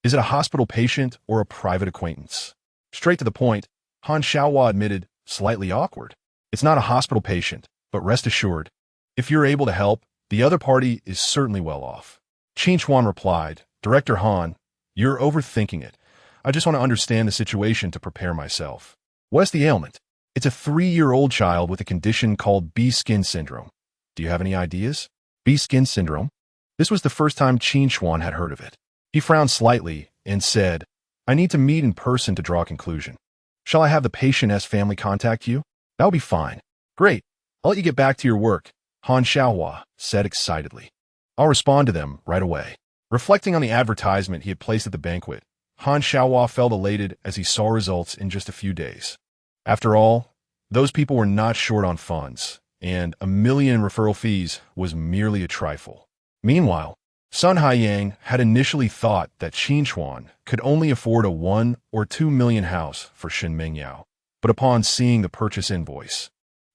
S1: "Is it a hospital patient or a private acquaintance?" Straight to the point, Han Xiaohua admitted, slightly awkward. "It's not a hospital patient, but rest assured, if you're able to help, the other party is certainly well off." Qin Chuan replied, "Director Han, you're overthinking it. I just want to understand the situation to prepare myself. What's the ailment?" "It's a 3-year-old child with a condition called B-skin syndrome. Do you have any ideas?" B-skin syndrome? This was the first time Qin Chuan had heard of it. He frowned slightly and said, "I need to meet in person to draw a conclusion. Shall I have the patient's family contact you?" "That would be fine." "Great. I'll let you get back to your work," Han Xiaohua said excitedly. "I'll respond to them right away." Reflecting on the advertisement he had placed at the banquet, Han Xiaohua felt elated as he saw results in just a few days. After all, those people were not short on funds, and $1 million in referral fees was merely a trifle. Meanwhile, Sun Haiyang had initially thought that Qin Chuan could only afford a 1 or 2 million house for Shen Mingyao, but upon seeing the purchase invoice,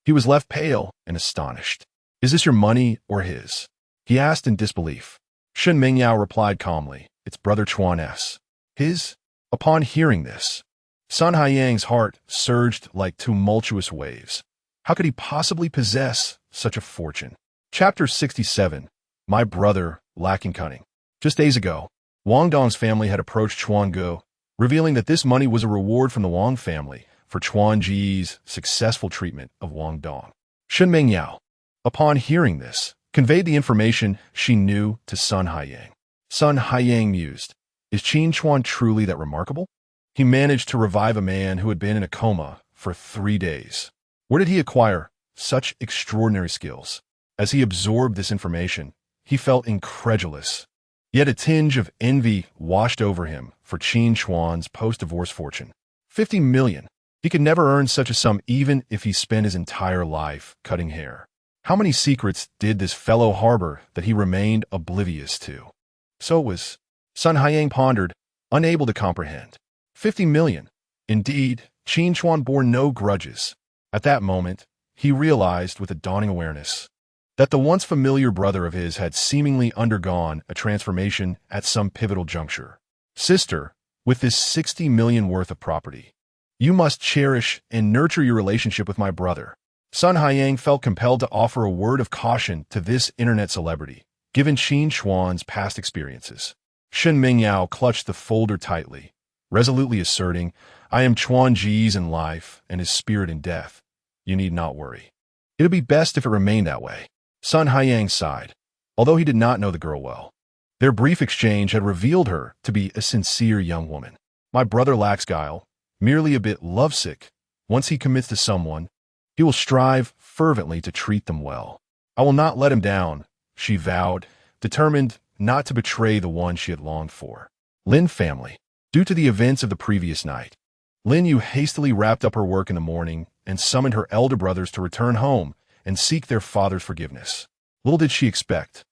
S1: he was left pale and astonished. "Is this your money or his?" he asked in disbelief. Shen Mingyao replied calmly, "It's Brother Chuan's." "His?" Upon hearing this, Sun Haiyang's heart surged like tumultuous waves. How could he possibly possess such a fortune? Chapter 67. My brother, lacking cunning. Just days ago, Wang Dong's family had approached Chuan Guo, revealing that this money was a reward from the Wang family for Chuan Ji's successful treatment of Wang Dong. Shen Mingyao, upon hearing this, conveyed the information she knew to Sun Haiyang. Sun Haiyang mused, "Is Qin Chuan truly that remarkable? He managed to revive a man who had been in a coma for 3 days. Where did he acquire such extraordinary skills?" As he absorbed this information, he felt incredulous. Yet a tinge of envy washed over him for Qin Chuan's post-divorce fortune. 50 million. He could never earn such a sum even if he spent his entire life cutting hair. How many secrets did this fellow harbor that he remained oblivious to? So it was. Sun Haiyang pondered, unable to comprehend. 50 million. Indeed, Qin Chuan bore no grudges. At that moment, he realized with a dawning awareness that the once familiar brother of his had seemingly undergone a transformation at some pivotal juncture. "Sister, with this 60 million worth of property, you must cherish and nurture your relationship with my brother." Sun Haiyang felt compelled to offer a word of caution to this internet celebrity, given Qin Chuan's past experiences. Shen Mingyao clutched the folder tightly, resolutely asserting, "I am Chuan Ji's in life and his spirit in death. You need not worry. It would be best if it remained that way." Sun Haiyang sighed, although he did not know the girl well. Their brief exchange had revealed her to be a sincere young woman. "My brother lacks guile, merely a bit lovesick. Once he commits to someone, he will strive fervently to treat them well. I will not let him down," she vowed, determined not to betray the one she had longed for. Lin family. Due to the events of the previous night, Lin Yu hastily wrapped up her work in the morning and summoned her elder brothers to return home and seek their father's forgiveness. Little did she expect,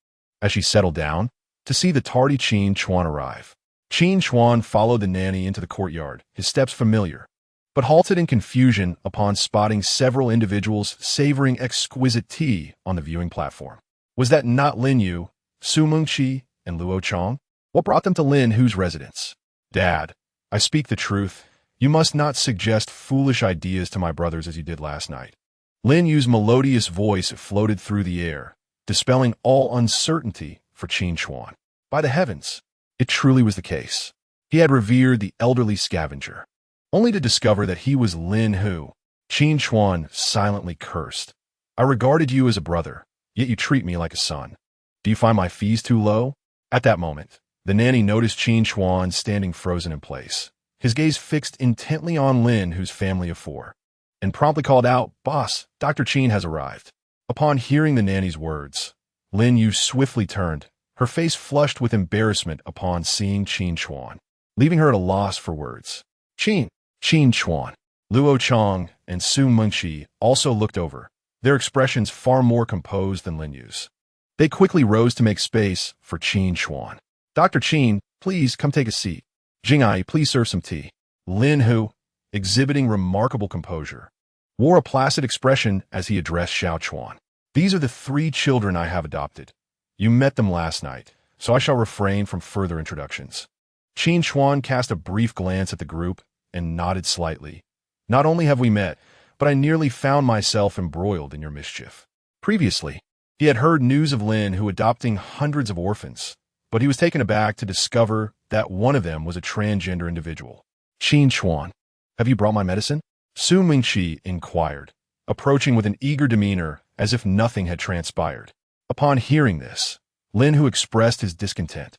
S1: as she settled down, to see the tardy Qin Chuan arrive. Qin Chuan followed the nanny into the courtyard, his steps familiar, but halted in confusion upon spotting several individuals savoring exquisite tea on the viewing platform. Was that not Lin Yu, Su Mengqi, and Luo Chong? What brought them to Lin Hu's residence? "Dad, I speak the truth. You must not suggest foolish ideas to my brothers as you did last night." Lin Yu's melodious voice floated through the air, dispelling all uncertainty for Qin Chuan. By the heavens, it truly was the case. He had revered the elderly scavenger, only to discover that he was Lin Hu. Qin Chuan silently cursed. "I regarded you as a brother, yet you treat me like a son. Do you find my fees too low?" At that moment, the nanny noticed Qin Chuan standing frozen in place, his gaze fixed intently on Lin Hu's family of 4, and promptly called out, "Boss, Dr. Qin has arrived." Upon hearing the nanny's words, Lin Yu swiftly turned, her face flushed with embarrassment upon seeing Qin Chuan, leaving her at a loss for words. Qin Chuan, Luo Chong, and Su Mengqi also looked over, their expressions far more composed than Lin Yu's. They quickly rose to make space for Qin Chuan. Dr. Qin, please come take a seat. Jing'ai, please serve some tea. Lin Hu, exhibiting remarkable composure, wore a placid expression as he addressed Xiao Chuan. These are the 3 children I have adopted. You met them last night, so I shall refrain from further introductions. Qin Chuan cast a brief glance at the group and nodded slightly. Not only have we met, but I nearly found myself embroiled in your mischief. Previously, he had heard news of Lin Hu adopting hundreds of orphans, but he was taken aback to discover that one of them was a transgender individual. Qin Chuan, have you brought my medicine? Su Mengqi inquired, approaching with an eager demeanor as if nothing had transpired. Upon hearing this, Lin Hu expressed his discontent.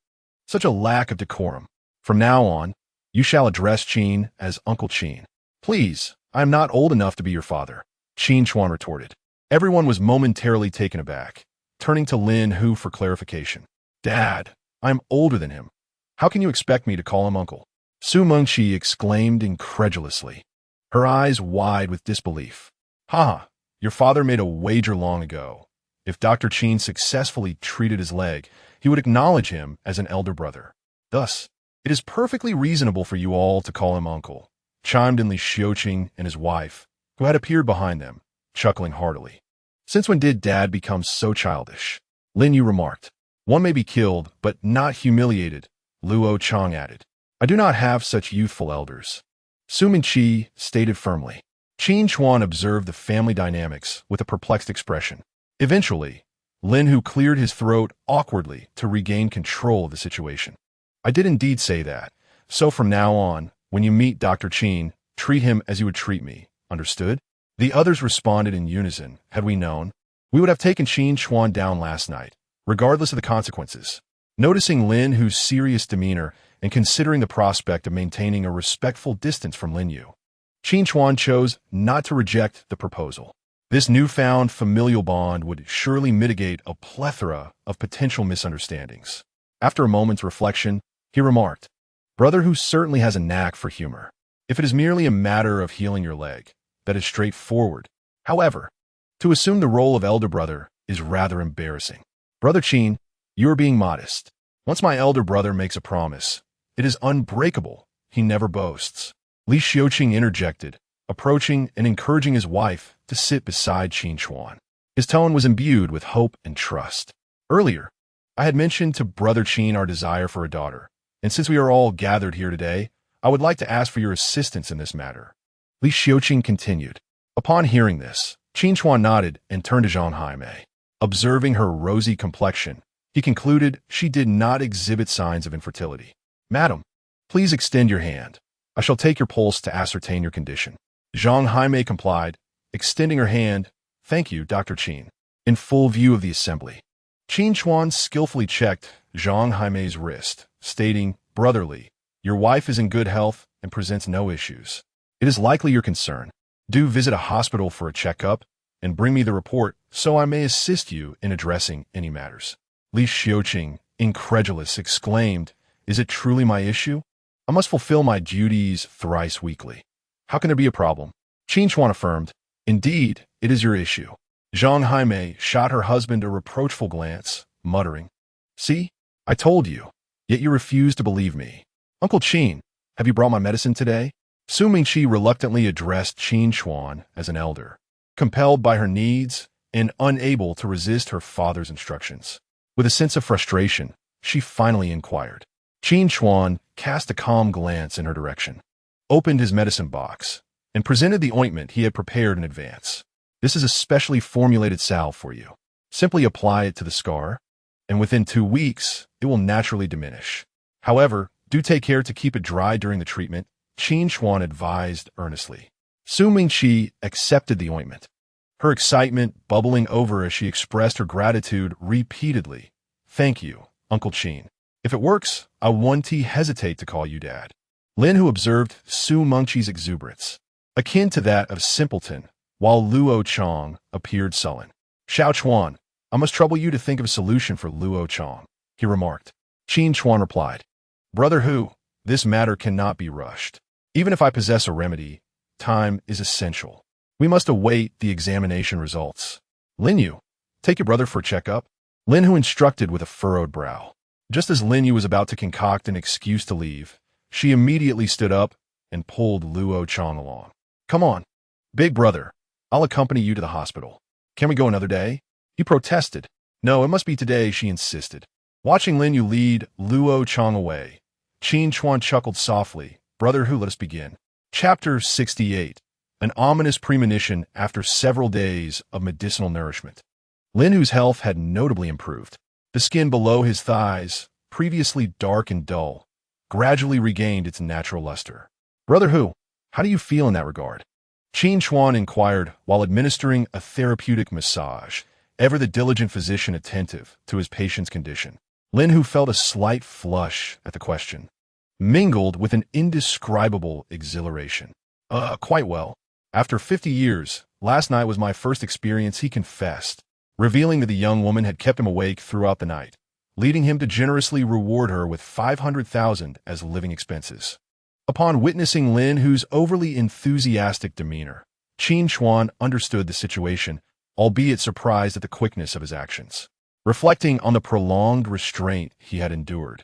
S1: Such a lack of decorum. From now on, you shall address Qin as Uncle Qin. Please, I am not old enough to be your father, Qin Chuan retorted. Everyone was momentarily taken aback, turning to Lin Hu for clarification. Dad, I'm older than him. How can you expect me to call him uncle? Su Mengqi exclaimed incredulously, her eyes wide with disbelief. Ha! Your father made a wager long ago. If Dr. Qin successfully treated his leg, he would acknowledge him as an elder brother. Thus, it is perfectly reasonable for you all to call him uncle, chimed in Li Xiuqing and his wife, who had appeared behind them, chuckling heartily. Since when did Dad become so childish? Lin Yu remarked. One may be killed, but not humiliated, Luo Chong added. I do not have such youthful elders. Su Mengqi stated firmly. Qin Chuan observed the family dynamics with a perplexed expression. Eventually, Lin Hu cleared his throat awkwardly to regain control of the situation. I did indeed say that, so from now on, when you meet Dr. Qin, treat him as you would treat me, understood? The others responded in unison. Had we known, we would have taken Qin Chuan down last night, regardless of the consequences. Noticing Lin Hu's serious demeanor and considering the prospect of maintaining a respectful distance from Lin Yu, Qin Chuan chose not to reject the proposal. This newfound familial bond would surely mitigate a plethora of potential misunderstandings. After a moment's reflection, he remarked, Brother Hu certainly has a knack for humor. If it is merely a matter of healing your leg, that is straightforward. However, to assume the role of elder brother is rather embarrassing. Brother Qin, you are being modest. Once my elder brother makes a promise, it is unbreakable. He never boasts. Li Xiuqing interjected, approaching and encouraging his wife to sit beside Qin Chuan. His tone was imbued with hope and trust. Earlier, I had mentioned to Brother Qin our desire for a daughter, and since we are all gathered here today, I would like to ask for your assistance in this matter. Li Xiuqing continued. Upon hearing this, Qin Chuan nodded and turned to Zhang Haimei. Observing her rosy complexion, he concluded she did not exhibit signs of infertility. Madam, please extend your hand. I shall take your pulse to ascertain your condition. Zhang Haimei complied, extending her hand. Thank you, Dr. Qin. In full view of the assembly, Qin Chuan skillfully checked Zhang Haimei's wrist, stating, Brotherly, your wife is in good health and presents no issues. It is likely your concern. Do visit a hospital for a checkup and bring me the report so I may assist you in addressing any matters. Li Xiuqing, incredulous, exclaimed, Is it truly my issue? I must fulfill my duties thrice weekly. How can there be a problem? Qin Chuan affirmed, Indeed, it is your issue. Zhang Haimei shot her husband a reproachful glance, muttering, See, I told you, yet you refuse to believe me. Uncle Qin, have you brought my medicine today? Su Mengqi reluctantly addressed Qin Chuan as an elder, compelled by her needs and unable to resist her father's instructions. With a sense of frustration, she finally inquired. Qin Chuan cast a calm glance in her direction, opened his medicine box, and presented the ointment he had prepared in advance. This is a specially formulated salve for you. Simply apply it to the scar, and within 2 weeks, it will naturally diminish. However, do take care to keep it dry during the treatment, Qin Chuan advised earnestly. Su Mengqi accepted the ointment, her excitement bubbling over as she expressed her gratitude repeatedly. Thank you, Uncle Qin. If it works, I won't hesitate to call you Dad. Lin Hu observed Su Mengqi's exuberance, akin to that of simpleton, while Luo Chong appeared sullen. Xiao Chuan, I must trouble you to think of a solution for Luo Chong, he remarked. Qin Chuan replied, Brother Hu, this matter cannot be rushed. Even if I possess a remedy, time is essential. We must await the examination results. Lin Yu, take your brother for a checkup. Lin Hu instructed with a furrowed brow. Just as Lin Yu was about to concoct an excuse to leave, she immediately stood up and pulled Luo Chong along. Come on, big brother, I'll accompany you to the hospital. Can we go another day? He protested. No, it must be today, she insisted. Watching Lin Yu lead Luo Chong away, Qin Chuan chuckled softly. Brother Hu, let us begin. Chapter 68. An ominous premonition after several days of medicinal nourishment. Lin Hu's health had notably improved. The skin below his thighs, previously dark and dull, gradually regained its natural luster. Brother Hu, how do you feel in that regard? Qin Chuan inquired while administering a therapeutic massage, ever the diligent physician attentive to his patient's condition. Lin Hu felt a slight flush at the question, mingled with an indescribable exhilaration. Quite well. After 50 years, last night was my first experience, he confessed, revealing that the young woman had kept him awake throughout the night, leading him to generously reward her with 500,000 as living expenses. Upon witnessing Lin Hu's overly enthusiastic demeanor, Qin Chuan understood the situation, albeit surprised at the quickness of his actions. Reflecting on the prolonged restraint he had endured,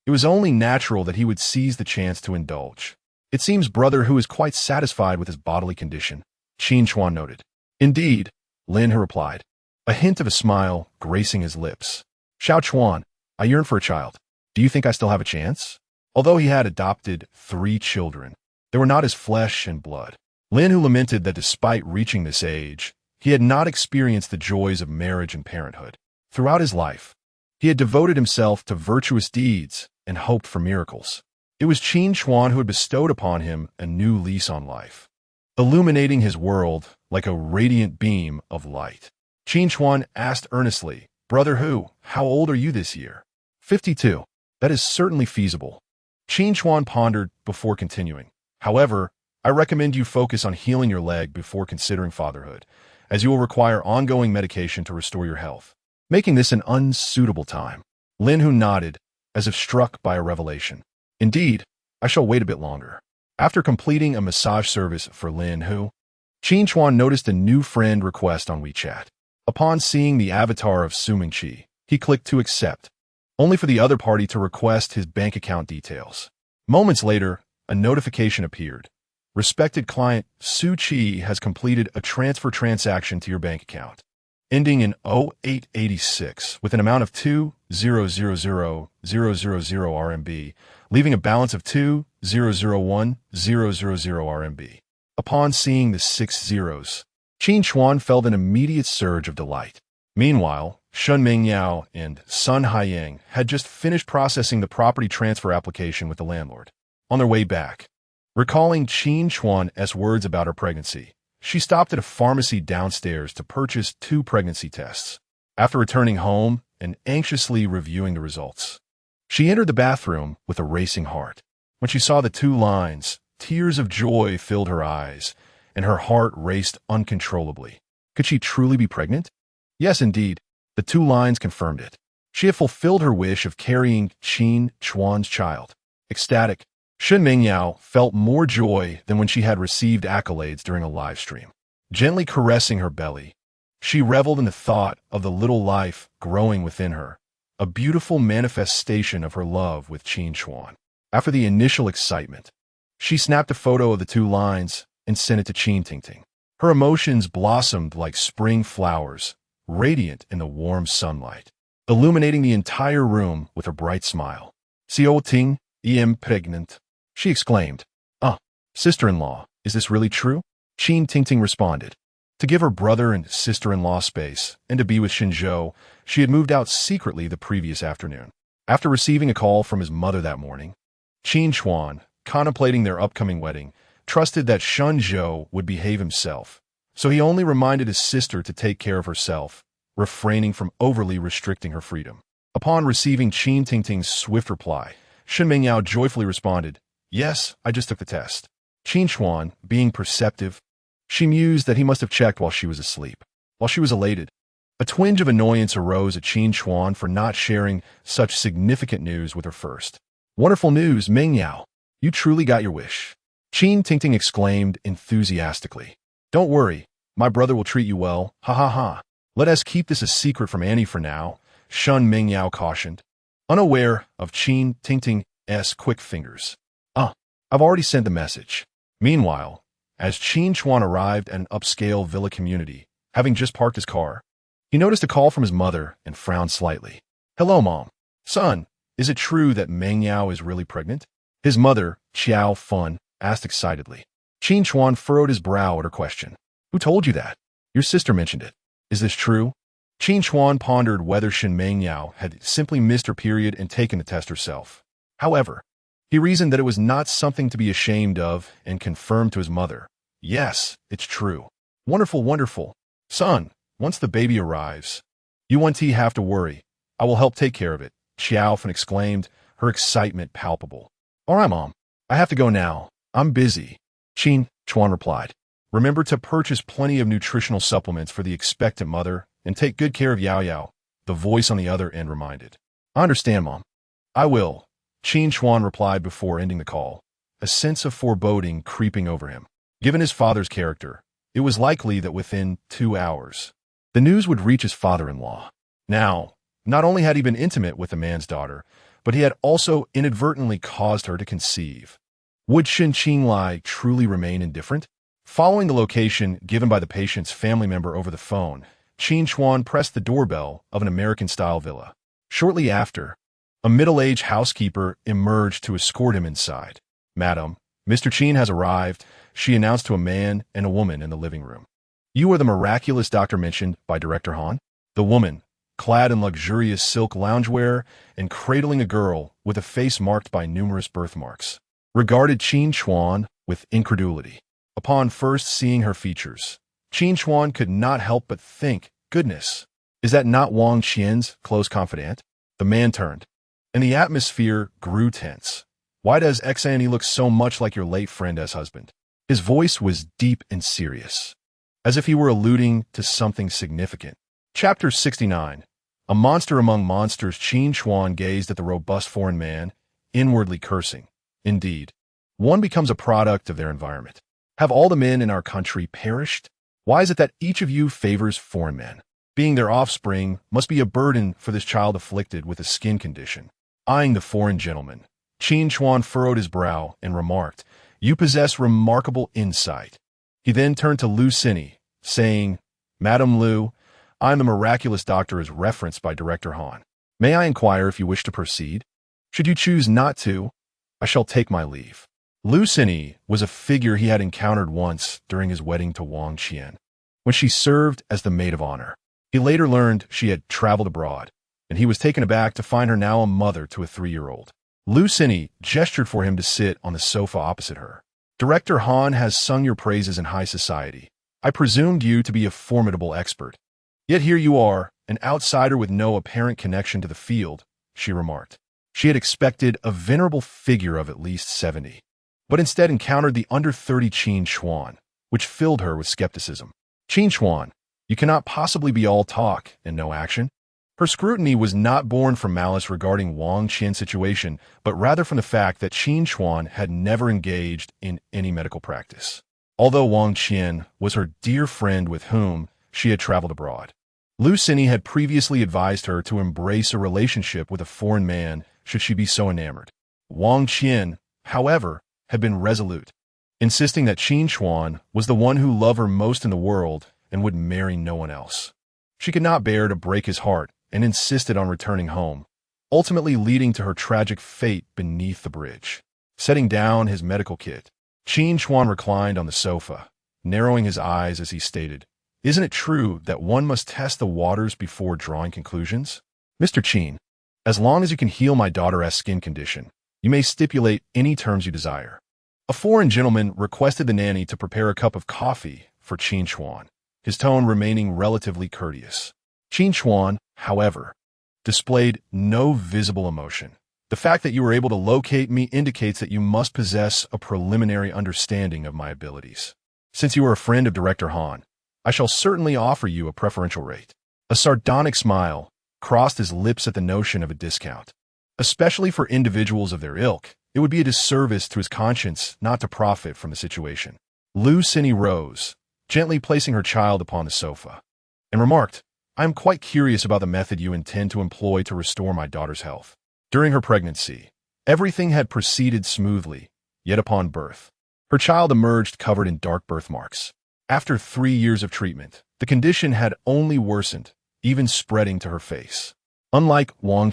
S1: it was only natural that he would seize the chance to indulge. It seems Brother Hu is quite satisfied with his bodily condition, Qin Chuan noted. Indeed, Lin Hu replied, a hint of a smile gracing his lips. Xiao Chuan, I yearn for a child. Do you think I still have a chance? Although he had adopted 3 children, they were not his flesh and blood. Lin Hu lamented that despite reaching this age, he had not experienced the joys of marriage and parenthood. Throughout his life, he had devoted himself to virtuous deeds and hoped for miracles. It was Qin Chuan who had bestowed upon him a new lease on life, illuminating his world like a radiant beam of light. Qin Chuan asked earnestly, Brother Hu, how old are you this year? 52. That is certainly feasible. Qin Chuan pondered before continuing. However, I recommend you focus on healing your leg before considering fatherhood, as you will require ongoing medication to restore your health, making this an unsuitable time. Lin Hu nodded, as if struck by a revelation. Indeed, I shall wait a bit longer. After completing a massage service for Lin Hu, Qin Chuan noticed a new friend request on WeChat. Upon seeing the avatar of Su Mingqi, he clicked to accept, only for the other party to request his bank account details. Moments later, a notification appeared. Respected client, Su Qi has completed a transfer transaction to your bank account, ending in 0886 with an amount of 2,000,000 RMB, leaving a balance of 2,001,000 RMB. Upon seeing the 6 zeros, Qin Chuan felt an immediate surge of delight. Meanwhile, Shun Mingyao and Sun Haiyang had just finished processing the property transfer application with the landlord. On their way back, recalling Qin Chuan's words about her pregnancy, she stopped at a pharmacy downstairs to purchase 2 pregnancy tests. After returning home and anxiously reviewing the results, she entered the bathroom with a racing heart. When she saw the 2 lines, tears of joy filled her eyes, and her heart raced uncontrollably. Could she truly be pregnant? Yes, indeed. The 2 lines confirmed it. She had fulfilled her wish of carrying Qin Chuan's child. Ecstatic, Shun Mingyao felt more joy than when she had received accolades during a live stream. Gently caressing her belly, she reveled in the thought of the little life growing within her, a beautiful manifestation of her love with Qin Chuan. After the initial excitement, she snapped a photo of the 2 lines and sent it to Qin Tingting. Her emotions blossomed like spring flowers, radiant in the warm sunlight, illuminating the entire room with a bright smile. Xiao Ting, am pregnant, she exclaimed. Sister-in-law, is this really true? Qin Tingting responded. To give her brother and sister-in-law space and to be with Xinzhou, she had moved out secretly the previous afternoon. After receiving a call from his mother that morning, Qin Chuan, contemplating their upcoming wedding, trusted that Xinzhou would behave himself, so he only reminded his sister to take care of herself, refraining from overly restricting her freedom. Upon receiving Qin Tingting's swift reply, Shun Mingyao joyfully responded, Yes, I just took the test. Qin Chuan, being perceptive, she mused that he must have checked while she was asleep. While she was elated, A twinge of annoyance arose at Qin Chuan for not sharing such significant news with her first. Wonderful news, Ming Yao. You truly got your wish. Qin Tingting exclaimed enthusiastically. Don't worry, my brother will treat you well, ha ha ha. Let us keep this a secret from Annie for now, Shun Ming Yao cautioned, unaware of Qin Tingting's quick fingers. I've already sent the message. Meanwhile, as Qin Chuan arrived at an upscale villa community, having just parked his car, he noticed a call from his mother and frowned slightly. Hello, Mom. Son, is it true that Meng Yao is really pregnant? His mother, Xiao Fun, asked excitedly. Qin Chuan furrowed his brow at her question. Who told you that? Your sister mentioned it. Is this true? Qin Chuan pondered whether Shen Meng Yao had simply missed her period and taken the test herself. However, he reasoned that it was not something to be ashamed of and confirmed to his mother. Yes, it's true. Wonderful, wonderful. Son, once the baby arrives, you won't have to worry. I will help take care of it, Xiao Fan exclaimed, her excitement palpable. All right, Mom. I have to go now. I'm busy. Qin Chuan replied. Remember to purchase plenty of nutritional supplements for the expectant mother and take good care of Yao Yao, the voice on the other end reminded. I understand, Mom. I will, Qin Chuan replied before ending the call, a sense of foreboding creeping over him. Given his father's character, it was likely that within 2 hours, the news would reach his father-in-law. Now, not only had he been intimate with the man's daughter, but he had also inadvertently caused her to conceive. Would Shen Qinglai truly remain indifferent? Following the location given by the patient's family member over the phone, Qin Chuan pressed the doorbell of an American-style villa. Shortly after, a middle-aged housekeeper emerged to escort him inside. Madam, Mr. Qin has arrived, she announced to a man and a woman in the living room. You are the miraculous doctor mentioned by Director Han? The woman, clad in luxurious silk loungewear and cradling a girl with a face marked by numerous birthmarks, regarded Qin Chuan with incredulity. Upon first seeing her features, Qin Chuan could not help but think, goodness, is that not Wang Qian's close confidant? The man turned, and the atmosphere grew tense. Why does Xannie look so much like your late friend as husband? His voice was deep and serious, as if he were alluding to something significant. Chapter 69. A monster among monsters. Qin Chuan gazed at the robust foreign man, inwardly cursing. Indeed, one becomes a product of their environment. Have all the men in our country perished? Why is it that each of you favors foreign men? Being their offspring must be a burden for this child afflicted with a skin condition. Eyeing the foreign gentleman, Qin Chuan furrowed his brow and remarked, You possess remarkable insight. He then turned to Lu Sinny, saying, Madam Lu, I am the miraculous doctor as referenced by Director Han. May I inquire if you wish to proceed? Should you choose not to, I shall take my leave. Lu Sinny was a figure he had encountered once during his wedding to Wang Qian, when she served as the maid of honor. He later learned she had traveled abroad, and he was taken aback to find her now a mother to a 3-year-old. Lu Sinny gestured for him to sit on the sofa opposite her. Director Han has sung your praises in high society. I presumed you to be a formidable expert. Yet here you are, an outsider with no apparent connection to the field, she remarked. She had expected a venerable figure of at least 70, but instead encountered the under-30 Qin Chuan, which filled her with skepticism. Qin Chuan, you cannot possibly be all talk and no action. Her scrutiny was not born from malice regarding Wang Qian's situation, but rather from the fact that Qin Chuan had never engaged in any medical practice, although Wang Qian was her dear friend with whom she had traveled abroad. Lu Sinny had previously advised her to embrace a relationship with a foreign man should she be so enamored. Wang Qian, however, had been resolute, insisting that Qin Chuan was the one who loved her most in the world and would marry no one else. She could not bear to break his heart and insisted on returning home, ultimately leading to her tragic fate beneath the bridge. Setting down his medical kit, Qin Chuan reclined on the sofa, narrowing his eyes as he stated, Isn't it true that one must test the waters before drawing conclusions? Mr. Qin, as long as you can heal my daughter's skin condition, you may stipulate any terms you desire. A foreign gentleman requested the nanny to prepare a cup of coffee for Qin Chuan, his tone remaining relatively courteous. Qin Chuan, however, displayed no visible emotion. The fact that you were able to locate me indicates that you must possess a preliminary understanding of my abilities. Since you are a friend of Director Han, I shall certainly offer you a preferential rate. A sardonic smile crossed his lips at the notion of a discount. Especially for individuals of their ilk, it would be a disservice to his conscience not to profit from the situation. Lu Xinyi rose, gently placing her child upon the sofa, and remarked, "I am quite curious about the method you intend to employ to restore my daughter's health. During her pregnancy, everything had proceeded smoothly, yet upon birth, her child emerged covered in dark birthmarks. After 3 years of treatment, the condition had only worsened, even spreading to her face. Unlike Wang,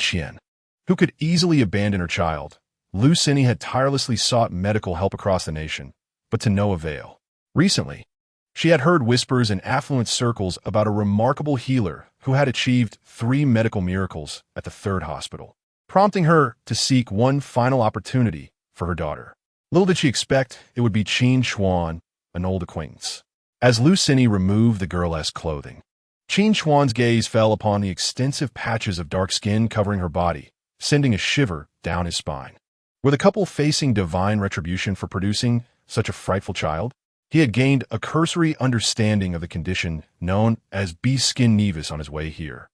S1: who could easily abandon her child, Lu Xinyi had tirelessly sought medical help across the nation, but to no avail. Recently, she had heard whispers in affluent circles about a remarkable healer who had achieved 3 medical miracles at the 3rd hospital, prompting her to seek one final opportunity for her daughter. Little did she expect it would be Qin Chuan, an old acquaintance. As Lu Xinyi removed the girl's clothing, Qin Chuan's gaze fell upon the extensive patches of dark skin covering her body, sending a shiver down his spine. Were the couple facing divine retribution for producing such a frightful child? He had gained a cursory understanding of the condition known as B-skin nevus on his way here,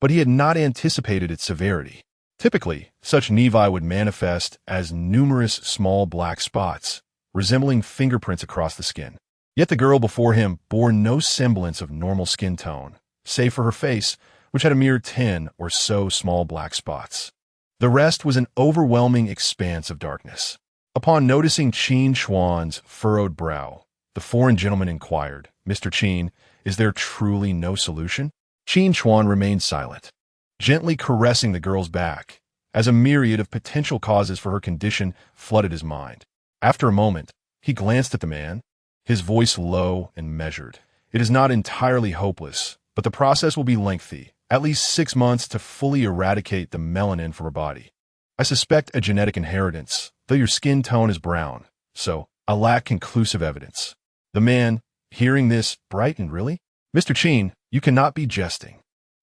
S1: but he had not anticipated its severity. Typically, such nevi would manifest as numerous small black spots, resembling fingerprints across the skin. Yet the girl before him bore no semblance of normal skin tone, save for her face, which had a mere 10 or so small black spots. The rest was an overwhelming expanse of darkness. Upon noticing Qin Chuan's furrowed brow, the foreign gentleman inquired, "Mr. Qin, is there truly no solution?" Qin Chuan remained silent, gently caressing the girl's back, as a myriad of potential causes for her condition flooded his mind. After a moment, he glanced at the man, his voice low and measured. "It is not entirely hopeless, but the process will be lengthy, at least 6 months to fully eradicate the melanin from her body. I suspect a genetic inheritance, though your skin tone is brown, so I lack conclusive evidence." The man, hearing this, brightened. "Really? Mr. Qin, you cannot be jesting."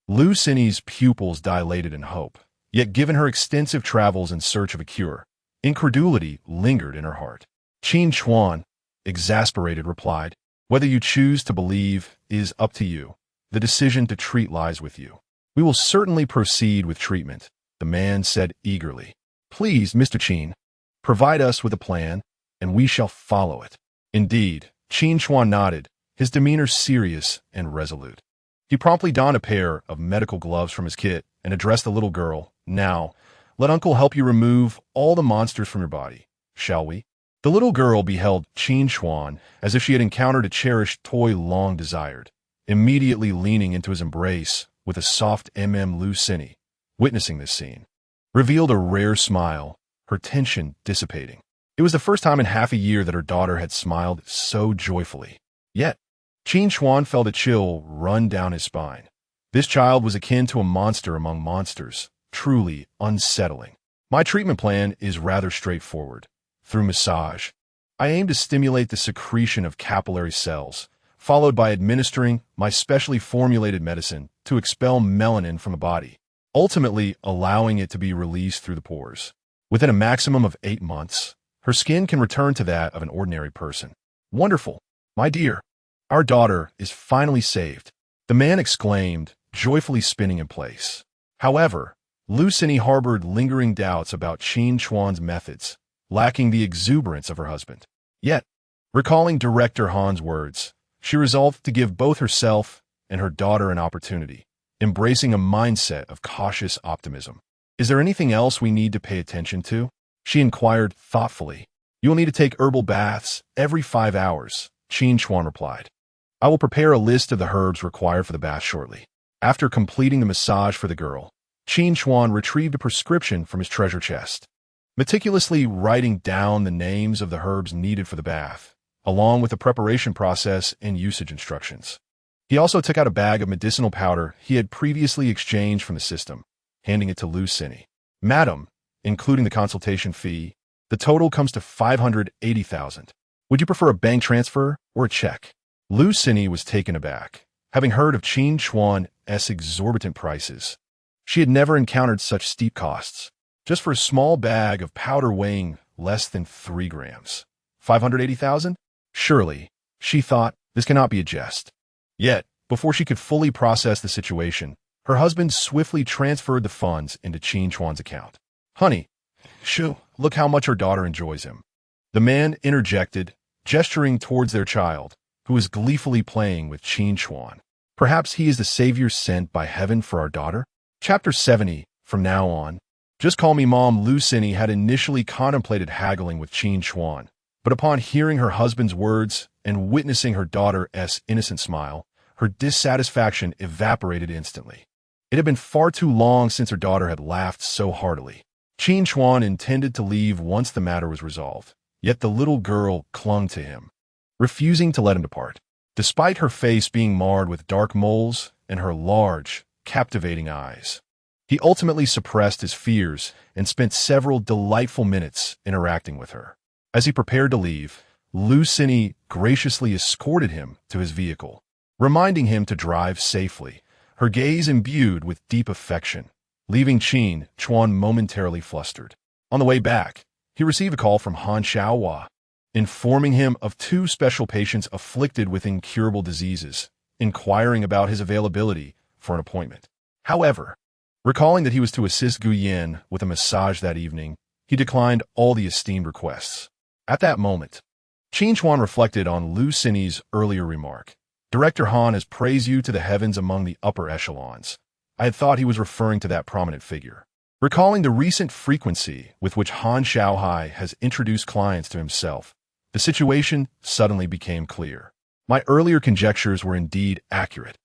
S1: Lu Xinyi's pupils dilated in hope, yet given her extensive travels in search of a cure, incredulity lingered in her heart. Qin Chuan, exasperated, replied, "Whether you choose to believe is up to you. The decision to treat lies with you." "We will certainly proceed with treatment," the man said eagerly. "Please, Mr. Qin, provide us with a plan, and we shall follow it." Indeed, Qin Chuan nodded, his demeanor serious and resolute. He promptly donned a pair of medical gloves from his kit and addressed the little girl. "Now, let Uncle help you remove all the monsters from your body, shall we?" The little girl beheld Qin Chuan as if she had encountered a cherished toy long desired, immediately leaning into his embrace with a soft Lu Xinyi, witnessing this scene, revealed a rare smile, her tension dissipating. It was the first time in half a year that her daughter had smiled so joyfully. Yet, Qin Chuan felt a chill run down his spine. This child was akin to a monster among monsters, truly unsettling. "My treatment plan is rather straightforward. Through massage, I aim to stimulate the secretion of capillary cells, followed by administering my specially formulated medicine to expel melanin from the body, ultimately allowing it to be released through the pores. Within a maximum of 8 months, her skin can return to that of an ordinary person." "Wonderful, my dear. Our daughter is finally saved," the man exclaimed, joyfully spinning in place. However, Lu Xinyi harbored lingering doubts about Qin Chuan's methods, lacking the exuberance of her husband. Yet, recalling Director Han's words, she resolved to give both herself and her daughter an opportunity, embracing a mindset of cautious optimism. "Is there anything else we need to pay attention to?" she inquired thoughtfully. "You will need to take herbal baths every 5 hours, Qin Chuan replied. "I will prepare a list of the herbs required for the bath shortly." After completing the massage for the girl, Qin Chuan retrieved a prescription from his treasure chest, meticulously writing down the names of the herbs needed for the bath, along with the preparation process and usage instructions. He also took out a bag of medicinal powder he had previously exchanged from the system, handing it to Lu Xinyi. "Madam, including the consultation fee, the total comes to 580,000. Would you prefer a bank transfer or a check?" Lu Xinyi was taken aback, having heard of Qin Chuan's exorbitant prices. She had never encountered such steep costs. Just for a small bag of powder weighing less than 3 grams. 580,000? Surely, she thought, this cannot be a jest. Yet, Before she could fully process the situation, her husband swiftly transferred the funds into Qin Chuan's account. "Honey, shoo, look how much our daughter enjoys him." The man interjected, gesturing towards their child, who was gleefully playing with Qin Chuan. "Perhaps he is the savior sent by heaven for our daughter?" Chapter 70, from now on. "Just call me Mom." Lu Xinyi had initially contemplated haggling with Qin Chuan, but upon hearing her husband's words and witnessing her daughter's innocent smile, her dissatisfaction evaporated instantly. It had been far too long since her daughter had laughed so heartily. Qin Chuan intended to leave once the matter was resolved, yet the little girl clung to him, refusing to let him depart. Despite her face being marred with dark moles and her large, captivating eyes, he ultimately suppressed his fears and spent several delightful minutes interacting with her. As he prepared to leave, Lu Xinyi graciously escorted him to his vehicle, reminding him to drive safely, her gaze imbued with deep affection, leaving Qin Chuan momentarily flustered. On the way back, he received a call from Han Xiaohua, informing him of 2 special patients afflicted with incurable diseases, inquiring about his availability for an appointment. However, recalling that he was to assist Gu Yan with a massage that evening, he declined all the esteemed requests. At that moment, Qin Chuan reflected on Lu Xinyi's earlier remark. "Director Han has praised you to the heavens among the upper echelons." I had thought he was referring to that prominent figure. Recalling the recent frequency with which Han Xiaohai has introduced clients to himself, the situation suddenly became clear. My earlier conjectures were indeed accurate.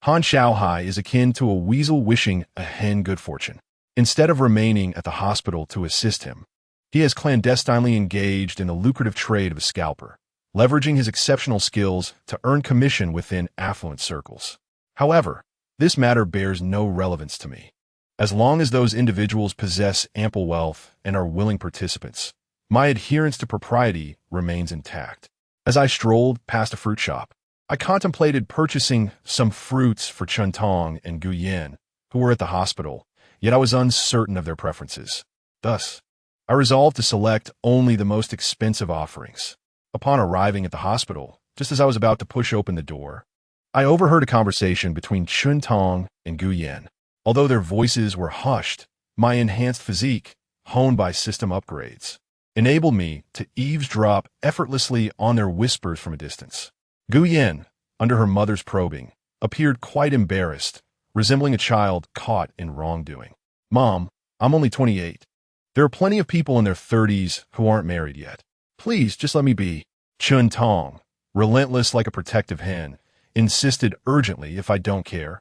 S1: Han Xiaohai is akin to a weasel wishing a hen good fortune. Instead of remaining at the hospital to assist him, he has clandestinely engaged in a lucrative trade of a scalper, leveraging his exceptional skills to earn commission within affluent circles. However, this matter bears no relevance to me. As long as those individuals possess ample wealth and are willing participants, my adherence to propriety remains intact. As I strolled past a fruit shop, I contemplated purchasing some fruits for Chun Tong and Gu Yan, who were at the hospital, yet I was uncertain of their preferences. Thus, I resolved to select only the most expensive offerings. Upon arriving at the hospital, just as I was about to push open the door, I overheard a conversation between Chun Tong and Gu Yan. Although their voices were hushed, my enhanced physique, honed by system upgrades, enabled me to eavesdrop effortlessly on their whispers from a distance. Gu Yan, under her mother's probing, appeared quite embarrassed, resembling a child caught in wrongdoing. "Mom, I'm only 28. There are plenty of people in their 30s who aren't married yet. Please, just let me be." Chun Tong, relentless like a protective hen, insisted urgently. "If I don't care,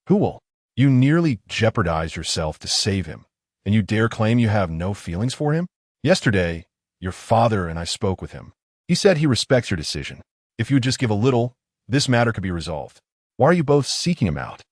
S1: who will? You nearly jeopardized yourself to save him, and you dare claim you have no feelings for him? Yesterday, your father and I spoke with him. He said he respects your decision. If you would just give a little, this matter could be resolved. Why are you both seeking him out?"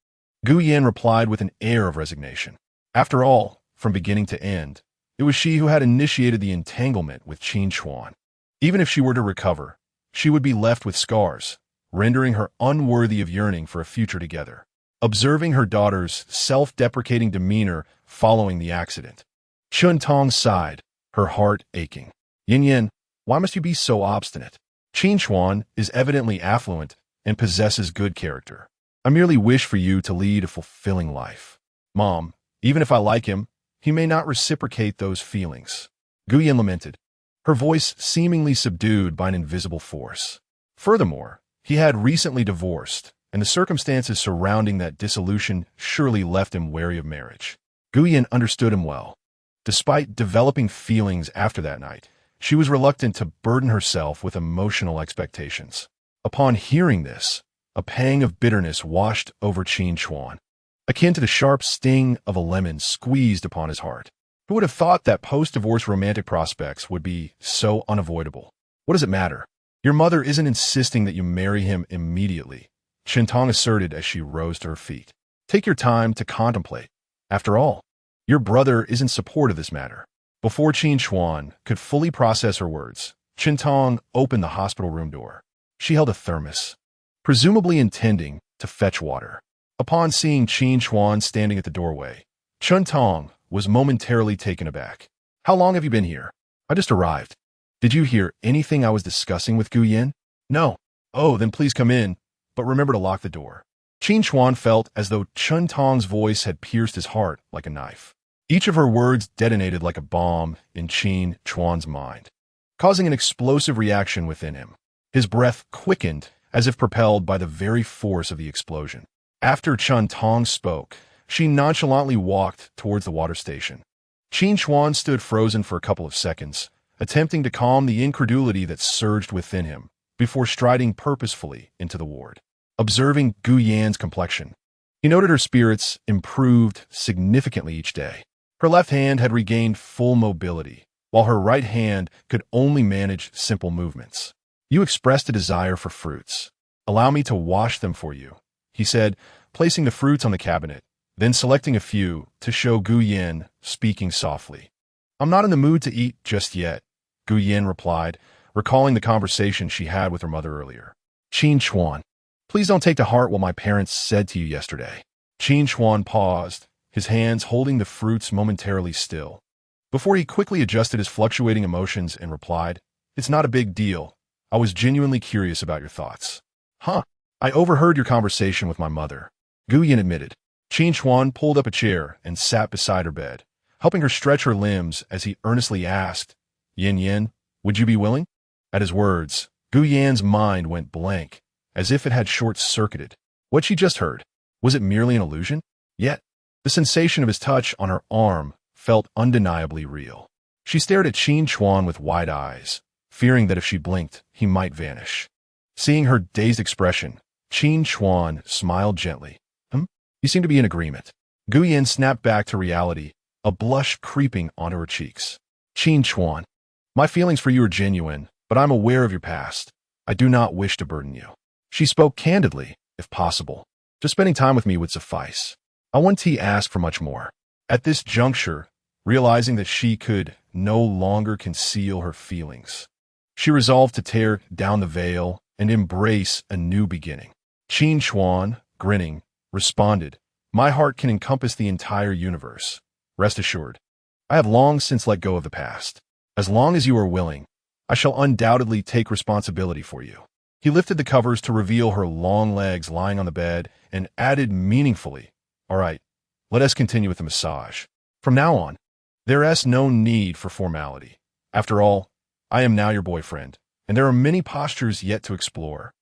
S1: Gu Yan replied with an air of resignation. After all, from beginning to end, it was she who had initiated the entanglement with Qin Chuan. Even if she were to recover, she would be left with scars, rendering her unworthy of yearning for a future together. Observing her daughter's self-deprecating demeanor following the accident, Chun Tong sighed, her heart aching. "Yin Yin, why must you be so obstinate? Qin Chuan is evidently affluent and possesses good character. I merely wish for you to lead a fulfilling life. Mom, even if I like him, he may not reciprocate those feelings." Gu Yan lamented, her voice seemingly subdued by an invisible force. Furthermore, he had recently divorced, and the circumstances surrounding that dissolution surely left him wary of marriage. Gu Yan understood him well. Despite developing feelings after that night, she was reluctant to burden herself with emotional expectations. Upon hearing this, a pang of bitterness washed over Qin Chuan, akin to the sharp sting of a lemon squeezed upon his heart. Who would have thought that post-divorce romantic prospects would be so unavoidable? "What does it matter? Your mother isn't insisting that you marry him immediately," Qin Tong asserted as she rose to her feet. "Take your time to contemplate. After all, your brother is in support of this matter." Before Qin Chuan could fully process her words, Qin Tong opened the hospital room door. She held a thermos, presumably intending to fetch water. Upon seeing Qin Chuan standing at the doorway, Chun Tong was momentarily taken aback. "How long have you been here?" "I just arrived." "Did you hear anything I was discussing with Gu Yan?" "No." "Oh, then please come in, but remember to lock the door." Qin Chuan felt as though Chun Tong's voice had pierced his heart like a knife. Each of her words detonated like a bomb in Qin Chuan's mind, causing an explosive reaction within him. His breath quickened as if propelled by the very force of the explosion. After Chun Tong spoke, she nonchalantly walked towards the water station. Qin Chuan stood frozen for a couple of seconds, attempting to calm the incredulity that surged within him, before striding purposefully into the ward. Observing Gu Yan's complexion, he noted her spirits improved significantly each day. Her left hand had regained full mobility, while her right hand could only manage simple movements. You expressed a desire for fruits. Allow me to wash them for you, he said, placing the fruits on the cabinet, then selecting a few to show Gu Yan, speaking softly. I'm not in the mood to eat just yet, Gu Yan replied, recalling the conversation she had with her mother earlier. Qin Chuan, please don't take to heart what my parents said to you yesterday. Qin Chuan paused, his hands holding the fruits momentarily still, before he quickly adjusted his fluctuating emotions and replied, It's not a big deal. I was genuinely curious about your thoughts. Huh. I overheard your conversation with my mother, Gu Yan admitted. Qin Chuan pulled up a chair and sat beside her bed, helping her stretch her limbs as he earnestly asked, Yin Yin, would you be willing? At his words, Gu Yan's mind went blank, as if it had short-circuited. What she just heard, was it merely an illusion? Yet, the sensation of his touch on her arm felt undeniably real. She stared at Qin Chuan with wide eyes, fearing that if she blinked, he might vanish. Seeing her dazed expression, Qin Chuan smiled gently. You seem to be in agreement. Gu Yan snapped back to reality, a blush creeping onto her cheeks. Qin Chuan, my feelings for you are genuine, but I'm aware of your past. I do not wish to burden you. She spoke candidly, if possible. Just spending time with me would suffice. I wouldn't ask for much more. At this juncture, realizing that she could no longer conceal her feelings, she resolved to tear down the veil and embrace a new beginning. Qin Chuan, grinning, responded, My heart can encompass the entire universe. Rest assured, I have long since let go of the past. As long as you are willing, I shall undoubtedly take responsibility for you. He lifted the covers to reveal her long legs lying on the bed and added meaningfully, All right, let us continue with the massage. From now on, there is no need for formality. After all, I am now your boyfriend, and there are many postures yet to explore.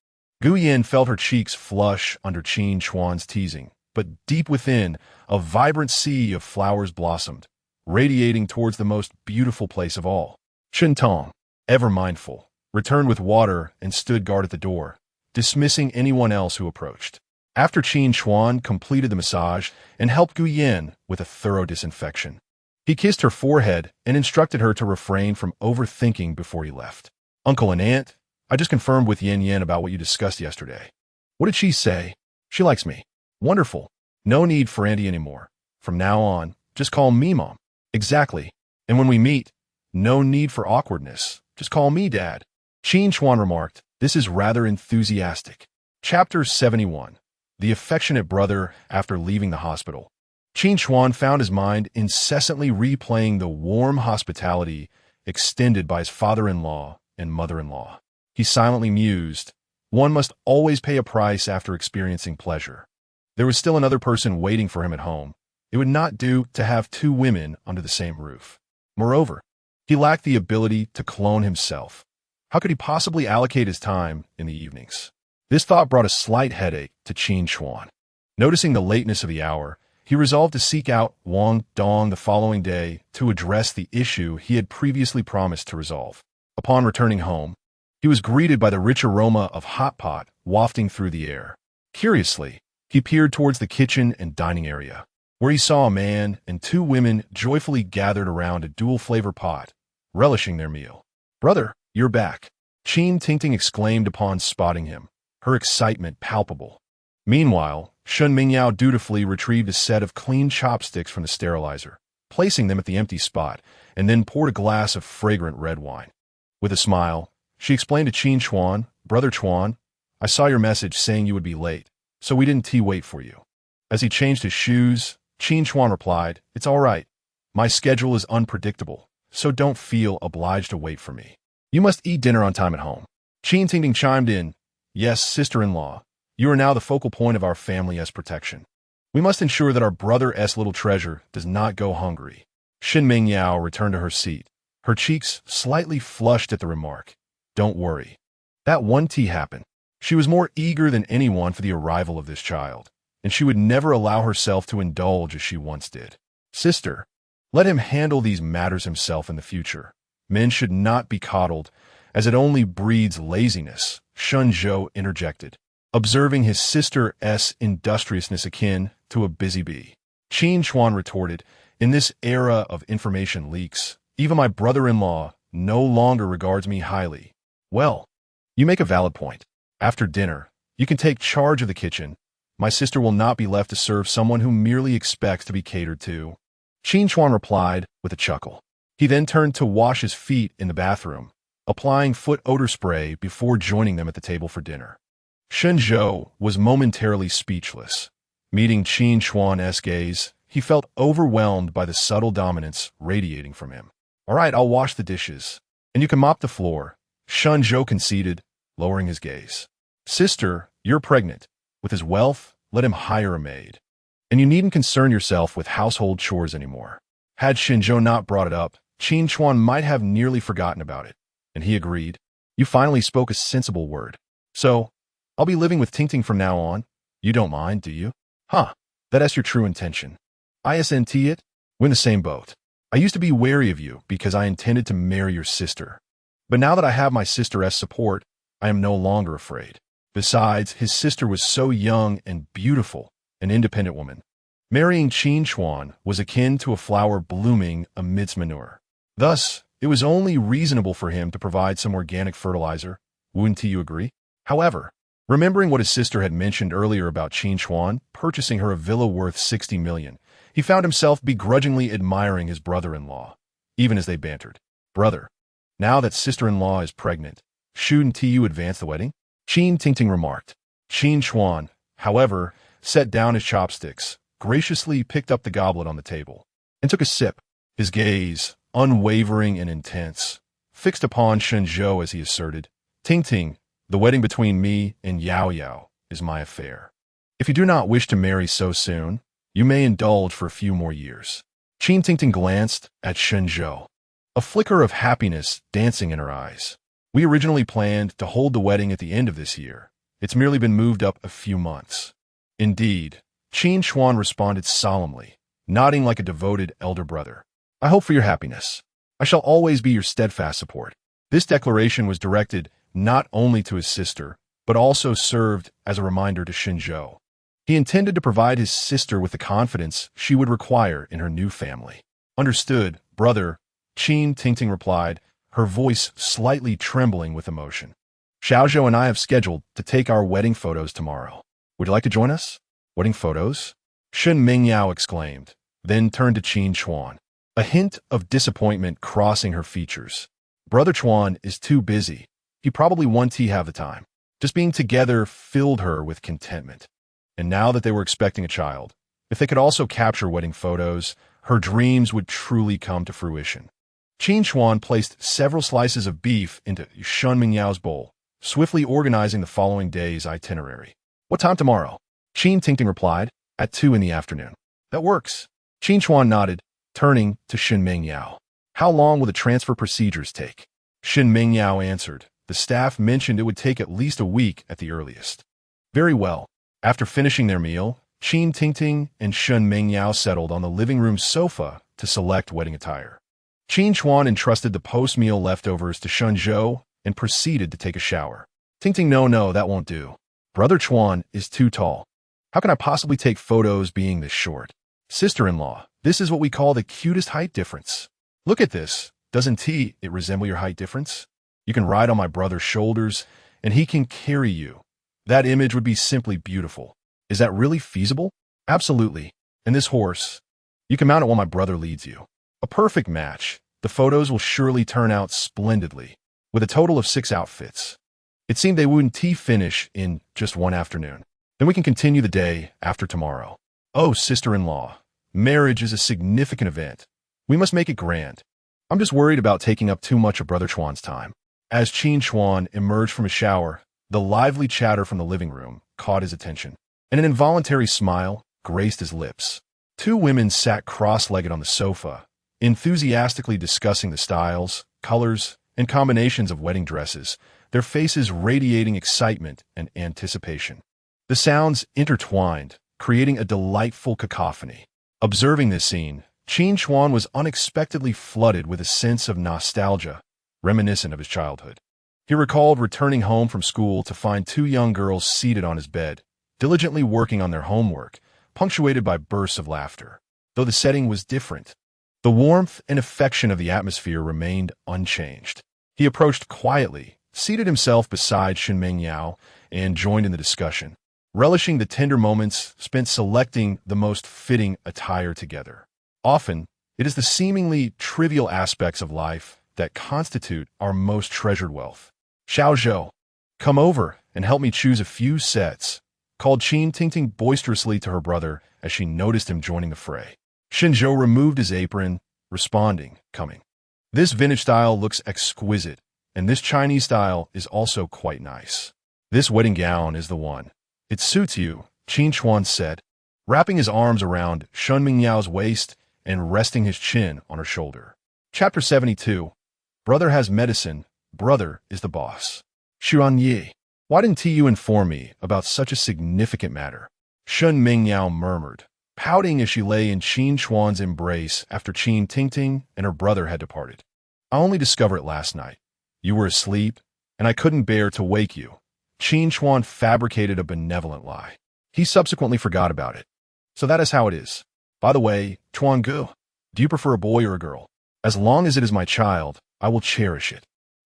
S1: Gu Yan felt her cheeks flush under Qin Chuan's teasing, but deep within, a vibrant sea of flowers blossomed, radiating towards the most beautiful place of all. Chun Tong, ever mindful, returned with water and stood guard at the door, dismissing anyone else who approached. After Qin Chuan completed the massage and helped Gu Yan with a thorough disinfection, he kissed her forehead and instructed her to refrain from overthinking before he left. Uncle and Aunt, I just confirmed with Yin Yin about what you discussed yesterday. What did she say? She likes me. Wonderful. No need for Auntie anymore. From now on, just call me Mom. Exactly. And when we meet, no need for awkwardness. Just call me Dad. Qin Chuan remarked, This is rather enthusiastic. Chapter 71. The Affectionate Brother After Leaving the Hospital. Qin Chuan found his mind incessantly replaying the warm hospitality extended by his father-in-law and mother-in-law. He silently mused, One must always pay a price after experiencing pleasure. There was still another person waiting for him at home. It would not do to have two women under the same roof. Moreover, he lacked the ability to clone himself. How could he possibly allocate his time in the evenings? This thought brought a slight headache to Qin Chuan. Noticing the lateness of the hour, he resolved to seek out Wang Dong the following day to address the issue he had previously promised to resolve. Upon returning home, he was greeted by the rich aroma of hot pot wafting through the air. Curiously, he peered towards the kitchen and dining area, where he saw a man and two women joyfully gathered around a dual-flavor pot, relishing their meal. Brother, you're back, Qin Tingting exclaimed upon spotting him, her excitement palpable. Meanwhile, Shun Mingyao dutifully retrieved a set of clean chopsticks from the sterilizer, placing them at the empty spot, and then poured a glass of fragrant red wine. With a smile, she explained to Qin Chuan, Brother Chuan, I saw your message saying you would be late, so we didn't wait for you. As he changed his shoes, Qin Chuan replied, It's all right. My schedule is unpredictable, so don't feel obliged to wait for me. You must eat dinner on time at home. Qin Tingting chimed in, Yes, sister-in-law. You are now the focal point of our family's protection. We must ensure that our brother's little treasure does not go hungry. Xin Mingyao returned to her seat, her cheeks slightly flushed at the remark. Don't worry. That one tea happened. She was more eager than anyone for the arrival of this child, and she would never allow herself to indulge as she once did. Sister, let him handle these matters himself in the future. Men should not be coddled, as it only breeds laziness, Shun Zhou interjected, observing his sister's industriousness akin to a busy bee. Qin Chuan retorted, in this era of information leaks, even my brother-in-law no longer regards me highly. Well, you make a valid point. After dinner, you can take charge of the kitchen. My sister will not be left to serve someone who merely expects to be catered to. Qin Chuan replied with a chuckle. He then turned to wash his feet in the bathroom, applying foot odor spray before joining them at the table for dinner. Shun Zhou was momentarily speechless. Meeting Qin Chuan's gaze, he felt overwhelmed by the subtle dominance radiating from him. All right, I'll wash the dishes. And you can mop the floor, Shun Zhou conceded, lowering his gaze. Sister, you're pregnant. With his wealth, let him hire a maid. And you needn't concern yourself with household chores anymore. Had Xin Zhou not brought it up, Qin Chuan might have nearly forgotten about it. And he agreed. You finally spoke a sensible word. So, I'll be living with Tingting from now on. You don't mind, do you? Huh, that's your true intention. Isn't it? We're in the same boat. I used to be wary of you because I intended to marry your sister. But now that I have my sister's support, I am no longer afraid. Besides, his sister was so young and beautiful, an independent woman. Marrying Qin Chuan was akin to a flower blooming amidst manure. Thus, it was only reasonable for him to provide some organic fertilizer. Wouldn't you agree? However, remembering what his sister had mentioned earlier about Qin Chuan purchasing her a villa worth 60 million, he found himself begrudgingly admiring his brother-in-law, even as they bantered. Brother, now that sister-in-law is pregnant, shouldn't you advance the wedding? Qin Tingting remarked. Qin Chuan, however, set down his chopsticks, graciously picked up the goblet on the table, and took a sip, his gaze, unwavering and intense, fixed upon Shun Zhou as he asserted, Tingting, the wedding between me and Yao Yao is my affair. If you do not wish to marry so soon, you may indulge for a few more years. Qin Tingting glanced at Shun Zhou, a flicker of happiness dancing in her eyes. We originally planned to hold the wedding at the end of this year. It's merely been moved up a few months. Indeed, Qin Chuan responded solemnly, nodding like a devoted elder brother. I hope for your happiness. I shall always be your steadfast support. This declaration was directed not only to his sister, but also served as a reminder to Xin Zhou. He intended to provide his sister with the confidence she would require in her new family. Understood, brother, Qin Tingting replied, her voice slightly trembling with emotion. Xiaozhou and I have scheduled to take our wedding photos tomorrow. Would you like to join us? Wedding photos? Shen Mingyao exclaimed, then turned to Qin Chuan, a hint of disappointment crossing her features. Brother Chuan is too busy. He probably won't have the time. Just being together filled her with contentment. And now that they were expecting a child, if they could also capture wedding photos, her dreams would truly come to fruition. Qin Chuan placed several slices of beef into Shun Mingyao's bowl, swiftly organizing the following day's itinerary. What time tomorrow? Qin Tingting replied, at 2 in the afternoon. That works. Qin Chuan nodded, turning to Shin Mingyao. How long will the transfer procedures take? Shin Mingyao answered. The staff mentioned it would take at least a week at the earliest. Very well. After finishing their meal, Qin Tingting and Shun Mingyao settled on the living room sofa to select wedding attire. Qin Chuan entrusted the post-meal leftovers to Shun Zhou and proceeded to take a shower. Tingting, no, that won't do. Brother Chuan is too tall. How can I possibly take photos being this short? Sister-in-law, this is what we call the cutest height difference. Look at this. Doesn't it resemble your height difference? You can ride on my brother's shoulders, and he can carry you. That image would be simply beautiful. Is that really feasible? Absolutely. And this horse, you can mount it while my brother leads you. A perfect match. The photos will surely turn out splendidly, with a total of 6 outfits. It seemed they wouldn't finish in just one afternoon. Then we can continue the day after tomorrow. Oh, sister-in-law, marriage is a significant event. We must make it grand. I'm just worried about taking up too much of Brother Chuan's time. As Qin Chuan emerged from his shower, the lively chatter from the living room caught his attention, and an involuntary smile graced his lips. Two women sat cross-legged on the sofa, enthusiastically discussing the styles, colors, and combinations of wedding dresses, their faces radiating excitement and anticipation. The sounds intertwined, creating a delightful cacophony. Observing this scene, Qin Chuan was unexpectedly flooded with a sense of nostalgia, reminiscent of his childhood. He recalled returning home from school to find two young girls seated on his bed, diligently working on their homework, punctuated by bursts of laughter. Though the setting was different, the warmth and affection of the atmosphere remained unchanged. He approached quietly, seated himself beside Shen Mengyao, and joined in the discussion, relishing the tender moments spent selecting the most fitting attire together. Often, it is the seemingly trivial aspects of life that constitute our most treasured wealth. Xiao Zhou, come over and help me choose a few sets, called Qin Tingting boisterously to her brother as she noticed him joining the fray. Shen Zhou removed his apron, responding, coming. This vintage style looks exquisite, and this Chinese style is also quite nice. This wedding gown is the one. It suits you, Qin Chuan said, wrapping his arms around Shen Mingyao's waist and resting his chin on her shoulder. Chapter 72. Brother has medicine, brother is the boss. Xuan Yi, why didn't you inform me about such a significant matter? Shen Mingyao murmured, pouting as she lay in Qin Chuan's embrace after Qin Tingting and her brother had departed. I only discovered it last night. You were asleep, and I couldn't bear to wake you. Qin Chuan fabricated a benevolent lie. He subsequently forgot about it. So that is how it is. By the way, Chuan Gu, do you prefer a boy or a girl? As long as it is my child, I will cherish it.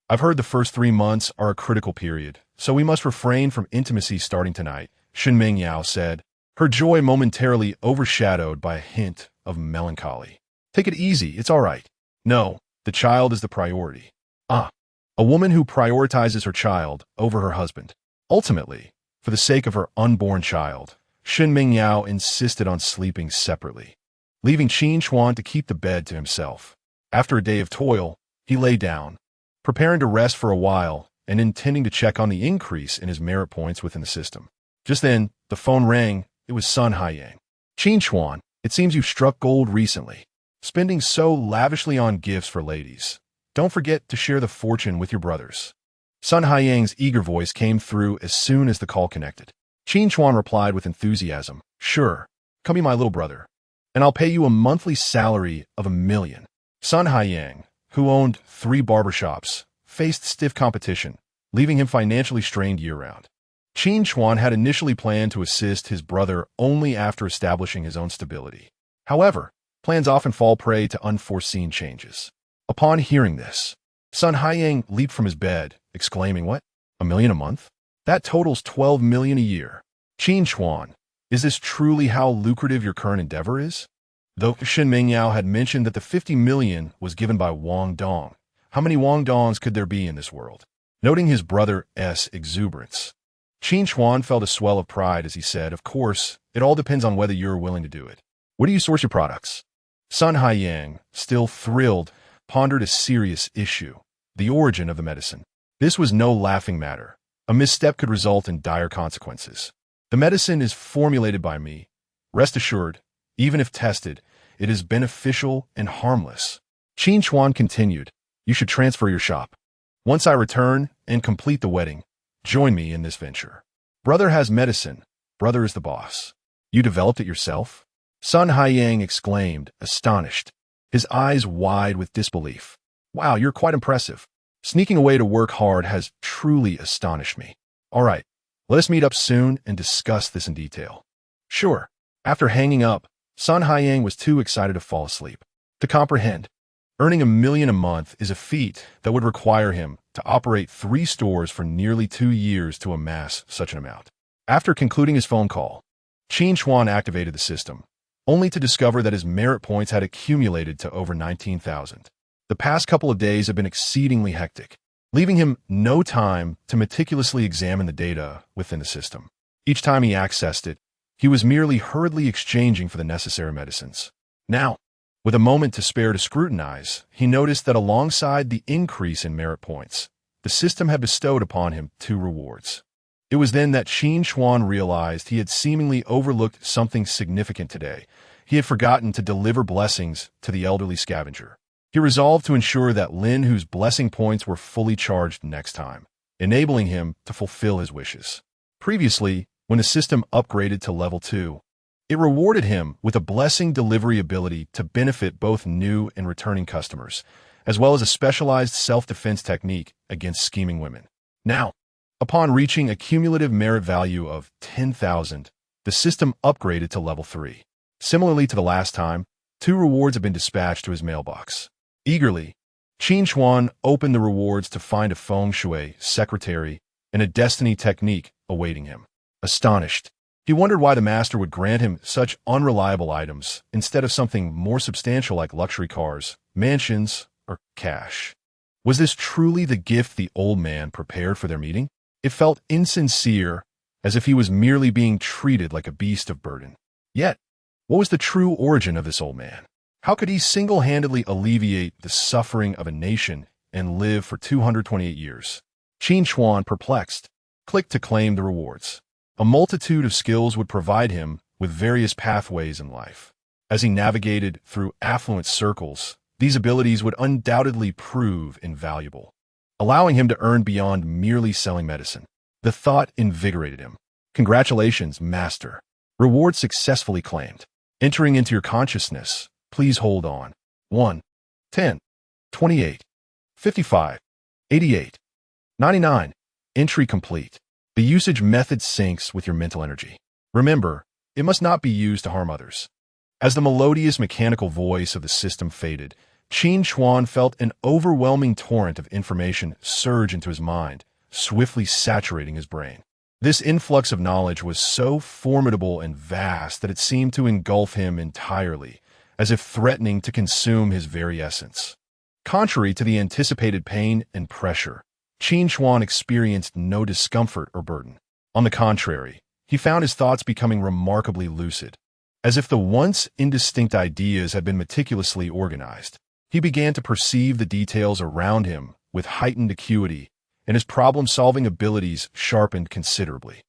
S1: I've heard the first 3 months are a critical period, so we must refrain from intimacy starting tonight, Shen Mingyao said, her joy momentarily overshadowed by a hint of melancholy. Take it easy, it's all right. No, the child is the priority. A woman who prioritizes her child over her husband. Ultimately, for the sake of her unborn child, Shen Mingyao insisted on sleeping separately, leaving Qin Chuan to keep the bed to himself. After a day of toil, he lay down, preparing to rest for a while and intending to check on the increase in his merit points within the system. Just then, the phone rang. It was Sun Haiyang. Qin Chuan, it seems you've struck gold recently, spending so lavishly on gifts for ladies. Don't forget to share the fortune with your brothers. Sun Haiyang's eager voice came through as soon as the call connected. Qin Chuan replied with enthusiasm, sure, come be my little brother, and I'll pay you a monthly salary of $1 million. Sun Haiyang, who owned 3 barbershops, faced stiff competition, leaving him financially strained year-round. Qin Chuan had initially planned to assist his brother only after establishing his own stability. However, plans often fall prey to unforeseen changes. Upon hearing this, Sun Haiyang leaped from his bed, exclaiming, what? $1 million a month? That totals $12 million a year. Qin Chuan, is this truly how lucrative your current endeavor is? Though Shen Mingyao had mentioned that the $50 million was given by Wang Dong, how many Wang Dongs could there be in this world? Noting his brother's exuberance, Qin Chuan felt a swell of pride as he said, of course, it all depends on whether you're willing to do it. Where do you source your products? Sun Haiyang, still thrilled, pondered a serious issue, the origin of the medicine. This was no laughing matter. A misstep could result in dire consequences. The medicine is formulated by me. Rest assured, even if tested, it is beneficial and harmless. Qin Chuan continued, you should transfer your shop. Once I return and complete the wedding, join me in this venture. Brother has medicine. Brother is the boss. You developed it yourself? Sun Haiyang exclaimed, astonished, his eyes wide with disbelief. Wow, you're quite impressive. Sneaking away to work hard has truly astonished me. All right, let us meet up soon and discuss this in detail. Sure. After hanging up, Sun Haiyang was too excited to fall asleep. To comprehend, earning $1 million a month is a feat that would require him to operate 3 stores for nearly 2 years to amass such an amount. After concluding his phone call, Qin Chuan activated the system, only to discover that his merit points had accumulated to over 19,000. The past couple of days have been exceedingly hectic, leaving him no time to meticulously examine the data within the system. Each time he accessed it, he was merely hurriedly exchanging for the necessary medicines. Now, with a moment to spare to scrutinize, he noticed that alongside the increase in merit points, the system had bestowed upon him 2 rewards. It was then that Qin Chuan realized he had seemingly overlooked something significant today. He had forgotten to deliver blessings to the elderly scavenger. He resolved to ensure that Lin Hu's blessing points were fully charged next time, enabling him to fulfill his wishes. Previously, when the system upgraded to level 2, it rewarded him with a blessing delivery ability to benefit both new and returning customers, as well as a specialized self-defense technique against scheming women. Now, upon reaching a cumulative merit value of 10,000, the system upgraded to level 3. Similarly to the last time, 2 rewards have been dispatched to his mailbox. Eagerly, Qin Chuan opened the rewards to find a feng shui secretary and a destiny technique awaiting him. Astonished, he wondered why the master would grant him such unreliable items instead of something more substantial like luxury cars, mansions, or cash. Was this truly the gift the old man prepared for their meeting? It felt insincere, as if he was merely being treated like a beast of burden. Yet, what was the true origin of this old man? How could he single-handedly alleviate the suffering of a nation and live for 228 years? Qin Chuan, perplexed, clicked to claim the rewards. A multitude of skills would provide him with various pathways in life. As he navigated through affluent circles, these abilities would undoubtedly prove invaluable, allowing him to earn beyond merely selling medicine. The thought invigorated him. Congratulations, Master. Reward successfully claimed. Entering into your consciousness, please hold on. 1, 10, 28, 55, 88, 99. Entry complete. The usage method syncs with your mental energy. Remember, it must not be used to harm others. As the melodious mechanical voice of the system faded, Qin Chuan felt an overwhelming torrent of information surge into his mind, swiftly saturating his brain. This influx of knowledge was so formidable and vast that it seemed to engulf him entirely, as if threatening to consume his very essence. Contrary to the anticipated pain and pressure, Qin Chuan experienced no discomfort or burden. On the contrary, he found his thoughts becoming remarkably lucid. As if the once indistinct ideas had been meticulously organized, he began to perceive the details around him with heightened acuity, and his problem-solving abilities sharpened considerably.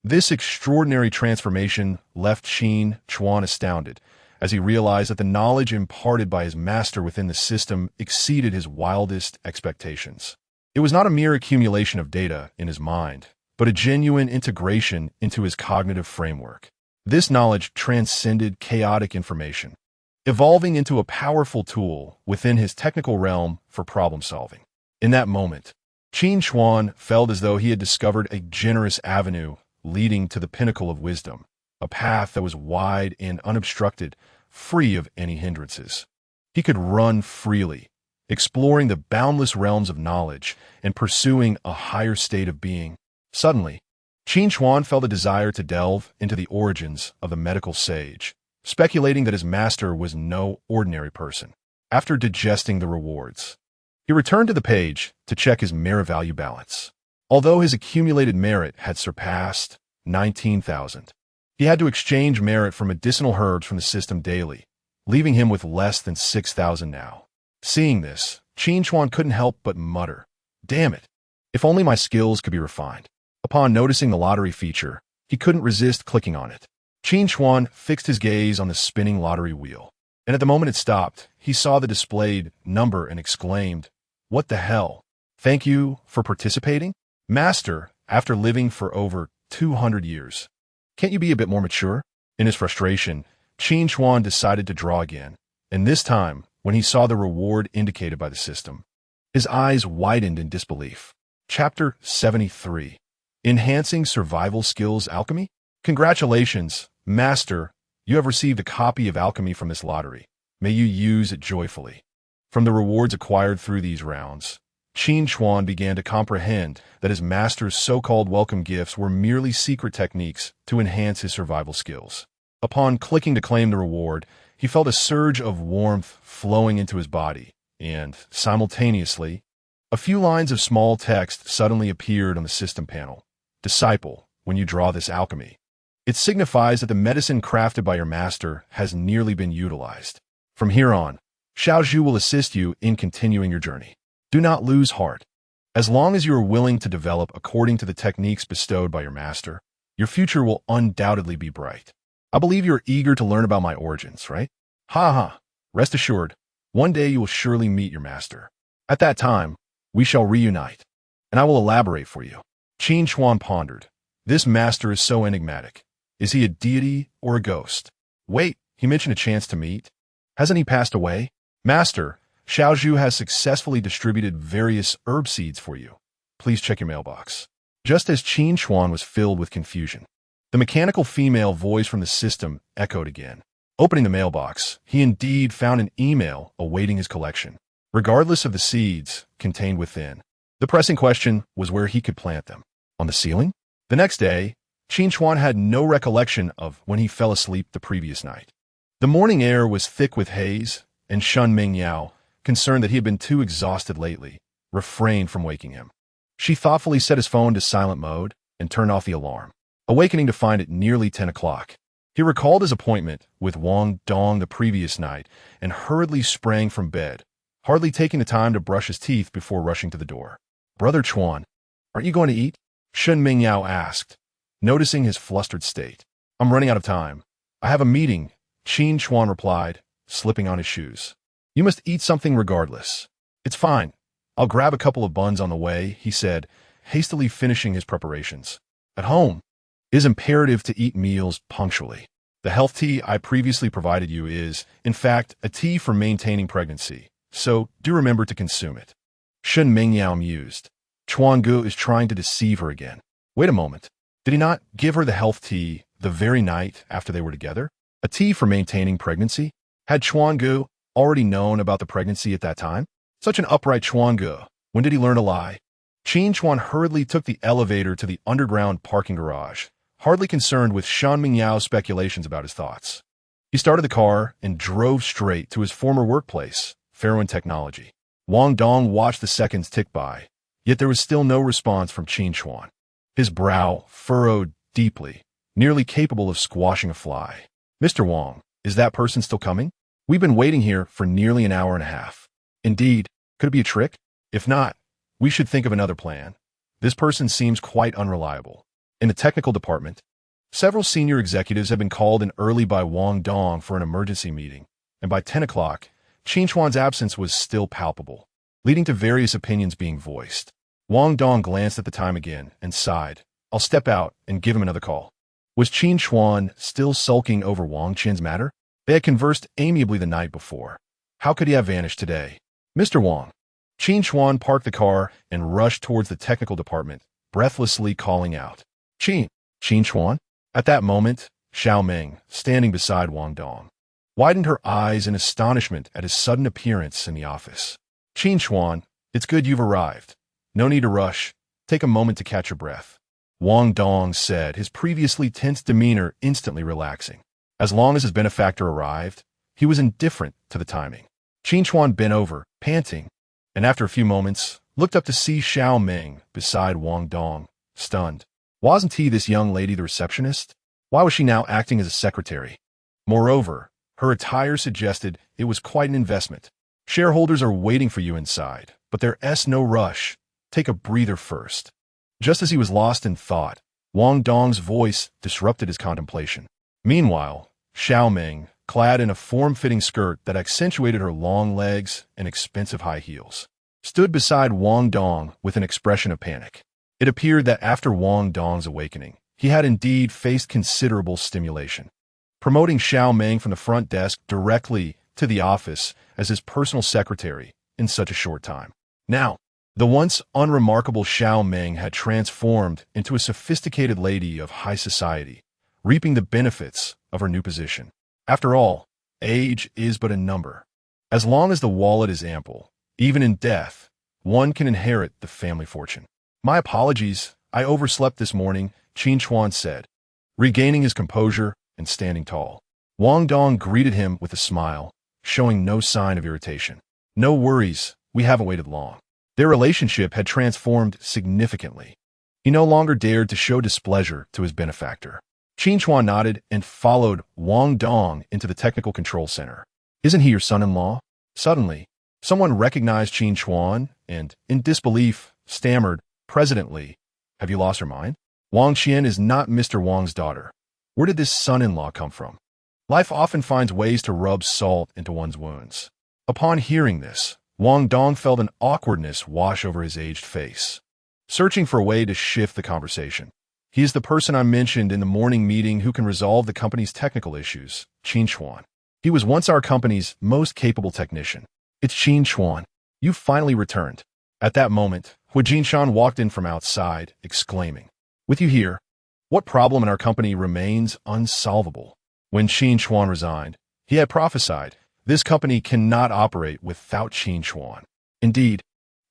S1: This extraordinary transformation left Qin Chuan astounded, as he realized that the knowledge imparted by his master within the system exceeded his wildest expectations. It was not a mere accumulation of data in his mind, but a genuine integration into his cognitive framework. This knowledge transcended chaotic information, evolving into a powerful tool within his technical realm for problem-solving. In that moment, Qin Chuan felt as though he had discovered a generous avenue leading to the pinnacle of wisdom, a path that was wide and unobstructed, free of any hindrances. He could run freely, exploring the boundless realms of knowledge and pursuing a higher state of being. Suddenly, Qin Chuan felt a desire to delve into the origins of the medical sage, speculating that his master was no ordinary person. After digesting the rewards, he returned to the page to check his merit value balance. Although his accumulated merit had surpassed 19,000, he had to exchange merit for medicinal herbs from the system daily, leaving him with less than 6,000 now. Seeing this, Qin Chuan couldn't help but mutter, "Damn it, if only my skills could be refined." Upon noticing the lottery feature, he couldn't resist clicking on it. Qin Chuan fixed his gaze on the spinning lottery wheel, and at the moment it stopped, he saw the displayed number and exclaimed, "What the hell? Thank you for participating? Master, after living for over 200 years. Can't you be a bit more mature?" In his frustration, Qin Chuan decided to draw again, and this time, when he saw the reward indicated by the system, his eyes widened in disbelief. Chapter 73. Enhancing Survival Skills Alchemy? Congratulations, Master. You have received a copy of alchemy from this lottery. May you use it joyfully. From the rewards acquired through these rounds, Qin Chuan began to comprehend that his master's so-called welcome gifts were merely secret techniques to enhance his survival skills. Upon clicking to claim the reward, he felt a surge of warmth flowing into his body, and, simultaneously, a few lines of small text suddenly appeared on the system panel. Disciple, when you draw this alchemy, it signifies that the medicine crafted by your master has nearly been utilized. From here on, Xiao Zhu will assist you in continuing your journey. Do not lose heart. As long as you are willing to develop according to the techniques bestowed by your master, your future will undoubtedly be bright. I believe you are eager to learn about my origins, right? Ha ha. Rest assured, one day you will surely meet your master. At that time, we shall reunite, and I will elaborate for you. Qin Chuan pondered. This master is so enigmatic. Is he a deity or a ghost? Wait, he mentioned a chance to meet. Hasn't he passed away? Master, Xiao Zhu has successfully distributed various herb seeds for you. Please check your mailbox. Just as Qin Chuan was filled with confusion, the mechanical female voice from the system echoed again. Opening the mailbox, he indeed found an email awaiting his collection, regardless of the seeds contained within. The pressing question was where he could plant them. On the ceiling? The next day, Qin Chuan had no recollection of when he fell asleep the previous night. The morning air was thick with haze, and Shun Mingyao, concerned that he had been too exhausted lately, refrained from waking him. She thoughtfully set his phone to silent mode and turned off the alarm, awakening to find it nearly 10 o'clock. He recalled his appointment with Wang Dong the previous night and hurriedly sprang from bed, hardly taking the time to brush his teeth before rushing to the door. Brother Chuan, aren't you going to eat? Shun Mingyao asked, noticing his flustered state. I'm running out of time. I have a meeting, Qin Chuan replied, slipping on his shoes. You must eat something regardless. It's fine. I'll grab a couple of buns on the way, he said, hastily finishing his preparations. At home, it is imperative to eat meals punctually. The health tea I previously provided you is, in fact, a tea for maintaining pregnancy, so do remember to consume it. Shun Mingyao mused. Chuan Gu is trying to deceive her again. Wait a moment. Did he not give her the health tea the very night after they were together? A tea for maintaining pregnancy? Had Chuan Gu already known about the pregnancy at that time? Such an upright Chuan Gu. When did he learn to lie? Qin Chuan hurriedly took the elevator to the underground parking garage, hardly concerned with Shun Mingyao's speculations about his thoughts. He started the car and drove straight to his former workplace, Farron Technology. Wang Dong watched the seconds tick by, yet there was still no response from Qin Chuan. His brow furrowed deeply, nearly capable of squashing a fly. Mr. Wong, is that person still coming? We've been waiting here for nearly an hour and a half. Indeed, could it be a trick? If not, we should think of another plan. This person seems quite unreliable. In the technical department, several senior executives have been called in early by Wang Dong for an emergency meeting, and by 10 o'clock, Qin Chuan's absence was still palpable, leading to various opinions being voiced. Wang Dong glanced at the time again and sighed. I'll step out and give him another call. Was Qin Chuan still sulking over Wang Qin's matter? They had conversed amiably the night before. How could he have vanished today? Mr. Wang. Qin Chuan parked the car and rushed towards the technical department, breathlessly calling out. Qin Chuan? At that moment, Xiao Ming, standing beside Wang Dong, widened her eyes in astonishment at his sudden appearance in the office. Qin Chuan, it's good you've arrived. No need to rush. Take a moment to catch your breath. Wang Dong said, his previously tense demeanor instantly relaxing. As long as his benefactor arrived, he was indifferent to the timing. Qin Chuan bent over, panting, and after a few moments, looked up to see Xiao Ming beside Wang Dong, stunned. Wasn't he this young lady the receptionist? Why was she now acting as a secretary? Moreover, her attire suggested it was quite an investment. Shareholders are waiting for you inside, but there's no rush. Take a breather first. Just as he was lost in thought, Wang Dong's voice disrupted his contemplation. Meanwhile, Xiao Ming, clad in a form-fitting skirt that accentuated her long legs and expensive high heels, stood beside Wang Dong with an expression of panic. It appeared that after Wang Dong's awakening, he had indeed faced considerable stimulation, promoting Xiao Ming from the front desk directly to the office as his personal secretary in such a short time. Now, the once unremarkable Xiao Ming had transformed into a sophisticated lady of high society, reaping the benefits of her new position. After all, age is but a number. As long as the wallet is ample, even in death, one can inherit the family fortune. My apologies, I overslept this morning, Qin Chuan said, regaining his composure and standing tall. Wang Dong greeted him with a smile, showing no sign of irritation. No worries, we haven't waited long. Their relationship had transformed significantly. He no longer dared to show displeasure to his benefactor. Qin Chuan nodded and followed Wang Dong into the technical control center. Isn't he your son-in-law? Suddenly, someone recognized Qin Chuan and, in disbelief, stammered, "President Li, have you lost your mind? Wang Qian is not Mr. Wang's daughter. Where did this son-in-law come from?" Life often finds ways to rub salt into one's wounds. Upon hearing this, Wang Dong felt an awkwardness wash over his aged face. Searching for a way to shift the conversation. "He is the person I mentioned in the morning meeting who can resolve the company's technical issues, Qin Chuan. He was once our company's most capable technician. It's Qin Chuan. You finally returned." At that moment, Hu Jinshan walked in from outside, exclaiming, "With you here, what problem in our company remains unsolvable?" When Qin Chuan resigned, he had prophesied, "This company cannot operate without Qin Chuan." Indeed,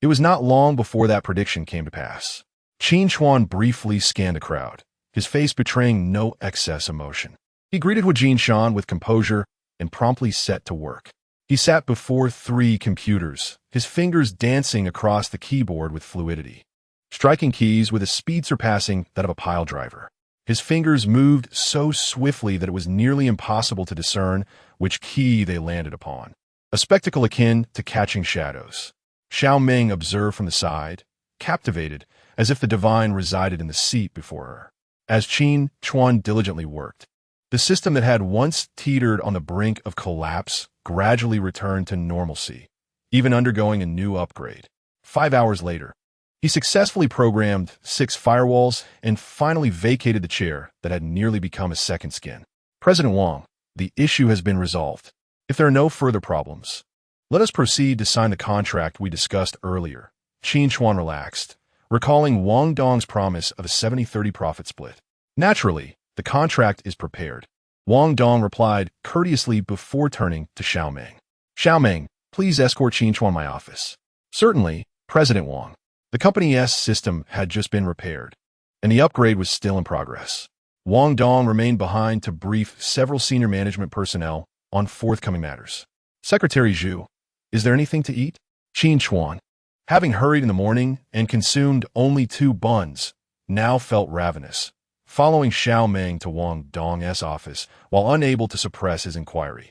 S1: it was not long before that prediction came to pass. Qin Chuan briefly scanned the crowd, his face betraying no excess emotion. He greeted Hu Jinshan with composure and promptly set to work. He sat before 3 computers, his fingers dancing across the keyboard with fluidity, striking keys with a speed surpassing that of a pile driver. His fingers moved so swiftly that it was nearly impossible to discern which key they landed upon, a spectacle akin to catching shadows. Xiao Ming observed from the side, captivated, as if the divine resided in the seat before her. As Qin Chuan diligently worked, the system that had once teetered on the brink of collapse gradually returned to normalcy, even undergoing a new upgrade. 5 hours later, he successfully programmed 6 firewalls and finally vacated the chair that had nearly become a second skin. "President Wang, the issue has been resolved. If there are no further problems, let us proceed to sign the contract we discussed earlier." Qin Chuan relaxed, recalling Wang Dong's promise of a 70-30 profit split. "Naturally, the contract is prepared." Wang Dong replied courteously before turning to Xiao Ming. "Xiao Ming, please escort Qin Chuan to my office." "Certainly, President Wang." The company's system had just been repaired, and the upgrade was still in progress. Wang Dong remained behind to brief several senior management personnel on forthcoming matters. "Secretary Zhu, is there anything to eat?" Qin Chuan, having hurried in the morning and consumed only 2 buns, now felt ravenous, following Xiao Ming to Wang Dong's office while unable to suppress his inquiry.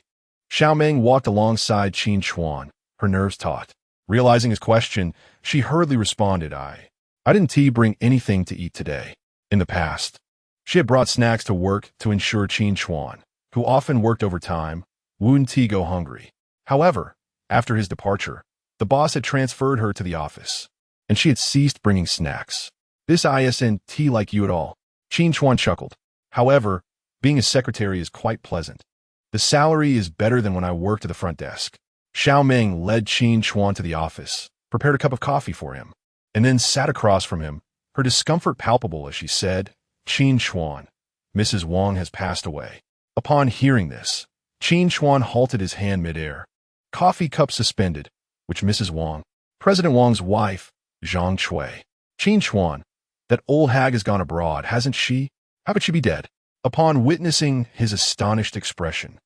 S1: Xiao Ming walked alongside Qin Chuan, her nerves taut. Realizing his question, she hurriedly responded, I didn't bring anything to eat today." In the past, she had brought snacks to work to ensure Qin Chuan, who often worked overtime, wouldn't go hungry. However, after his departure, the boss had transferred her to the office, and she had ceased bringing snacks. "This isn't like you at all." Qin Chuan chuckled. "However, being a secretary is quite pleasant. The salary is better than when I worked at the front desk." Xiao Ming led Qin Chuan to the office, prepared a cup of coffee for him, and then sat across from him, her discomfort palpable as she said, "Qin Chuan, Mrs. Wang has passed away." Upon hearing this, Qin Chuan halted his hand midair, coffee cup suspended, which Mrs. Wang, President Wang's wife, Zhang Chui. "Qin Chuan, that old hag has gone abroad, hasn't she? How could she be dead?" Upon witnessing his astonished expression,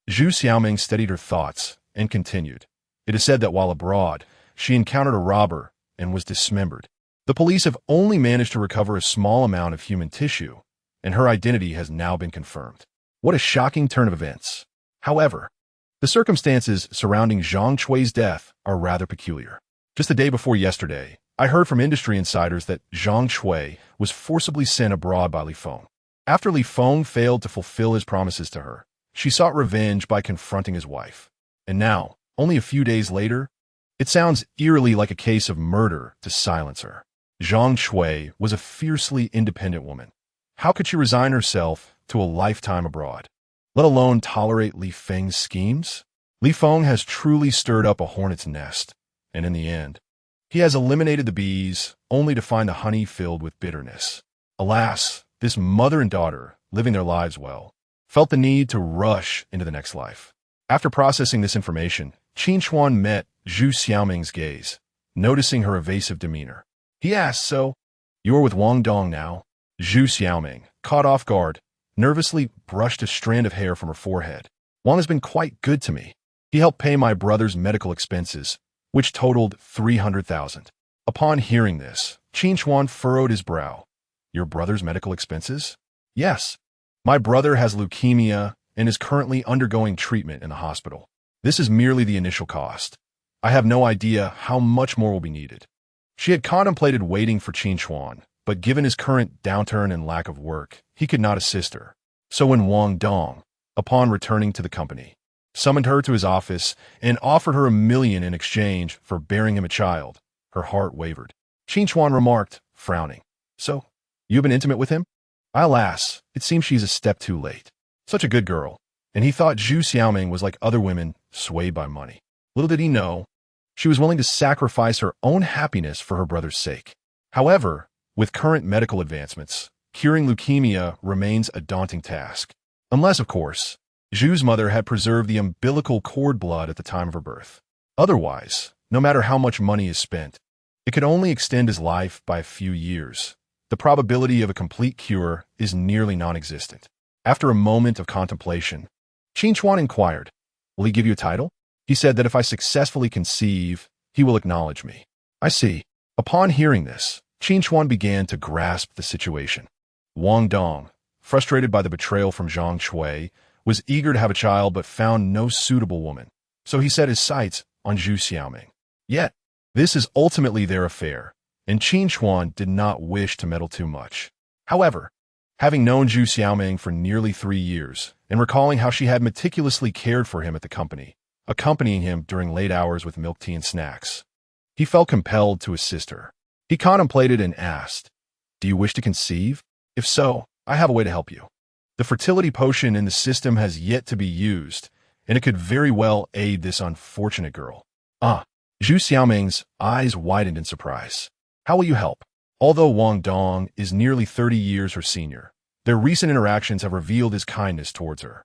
S1: Zhu Xiaoming steadied her thoughts and continued. "It is said that while abroad, she encountered a robber and was dismembered. The police have only managed to recover a small amount of human tissue, and her identity has now been confirmed." What a shocking turn of events. However, the circumstances surrounding Zhang Chui's death are rather peculiar. Just the day before yesterday, I heard from industry insiders that Zhang Chui was forcibly sent abroad by Li Feng. After Li Feng failed to fulfill his promises to her, she sought revenge by confronting his wife. And now, only a few days later, it sounds eerily like a case of murder to silence her. Zhang Chui was a fiercely independent woman. How could she resign herself to a lifetime abroad, let alone tolerate Li Feng's schemes? Li Feng has truly stirred up a hornet's nest, and in the end, he has eliminated the bees, only to find the honey filled with bitterness. Alas, this mother and daughter, living their lives well, felt the need to rush into the next life. After processing this information, Qin Chuan met Zhu Xiaoming's gaze, noticing her evasive demeanor. He asked, "So, you're with Wang Dong now?" Zhu Xiaoming, caught off guard, nervously brushed a strand of hair from her forehead. "Wang has been quite good to me. He helped pay my brother's medical expenses, which totaled 300,000. Upon hearing this, Qin Chuan furrowed his brow. "Your brother's medical expenses?" "Yes. My brother has leukemia and is currently undergoing treatment in the hospital. This is merely the initial cost. I have no idea how much more will be needed." She had contemplated waiting for Qin Chuan, but given his current downturn and lack of work, he could not assist her. So when Wang Dong, upon returning to the company, summoned her to his office and offered her $1 million in exchange for bearing him a child, her heart wavered. Qin Chuan remarked, frowning, "So, you've been intimate with him?" "Alas, it seems she's a step too late. Such a good girl." And he thought Zhu Xiaoming was like other women, swayed by money. Little did he know, she was willing to sacrifice her own happiness for her brother's sake. However, with current medical advancements, curing leukemia remains a daunting task. Unless, of course, Zhu's mother had preserved the umbilical cord blood at the time of her birth. Otherwise, no matter how much money is spent, it could only extend his life by a few years. The probability of a complete cure is nearly non-existent. After a moment of contemplation, Qin Chuan inquired, "Will he give you a title?" He said that if I successfully conceive, he will acknowledge me. "I see." Upon hearing this, Qin Chuan began to grasp the situation. Wang Dong, frustrated by the betrayal from Zhang Shui, was eager to have a child but found no suitable woman, so he set his sights on Zhu Xiaoming. Yet, this is ultimately their affair, and Qin Chuan did not wish to meddle too much. However, having known Zhu Xiaoming for nearly 3 years, and recalling how she had meticulously cared for him at the company, accompanying him during late hours with milk tea and snacks, he felt compelled to assist her. He contemplated and asked, "Do you wish to conceive? If so, I have a way to help you. The fertility potion in the system has yet to be used, and it could very well aid this unfortunate girl." "Ah." Zhu Xiaoming's eyes widened in surprise. "How will you help?" Although Wang Dong is nearly 30 years her senior, their recent interactions have revealed his kindness towards her.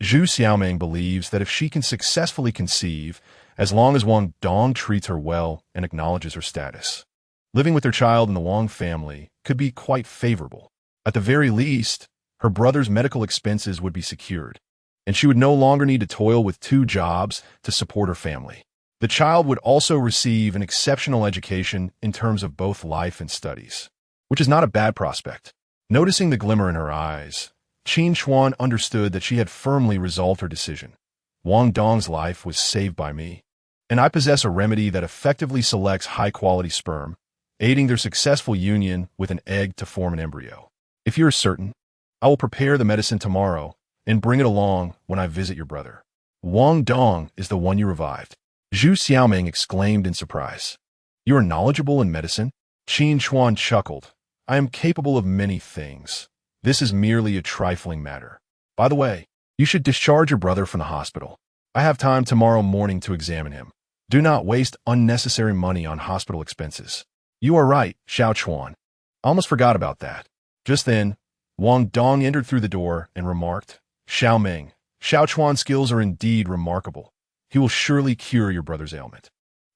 S1: Zhu Xiaoming believes that if she can successfully conceive, as long as Wang Dong treats her well and acknowledges her status, living with their child in the Wang family could be quite favorable. At the very least, her brother's medical expenses would be secured, and she would no longer need to toil with 2 jobs to support her family. The child would also receive an exceptional education in terms of both life and studies, which is not a bad prospect. Noticing the glimmer in her eyes, Qin Chuan understood that she had firmly resolved her decision. Wang Dong's life was saved by me, and I possess a remedy that effectively selects high-quality sperm, aiding their successful union with an egg to form an embryo. If you're certain, I will prepare the medicine tomorrow and bring it along when I visit your brother. Wang Dong is the one you revived. Zhu Xiaoming exclaimed in surprise. "You are knowledgeable in medicine?" Qin Chuan chuckled. "I am capable of many things. This is merely a trifling matter. By the way, you should discharge your brother from the hospital. I have time tomorrow morning to examine him. Do not waste unnecessary money on hospital expenses." "You are right, Xiao Chuan. I almost forgot about that." Just then, Wang Dong entered through the door and remarked, "Xiaoming, Xiao Chuan's skills are indeed remarkable. He will surely cure your brother's ailment.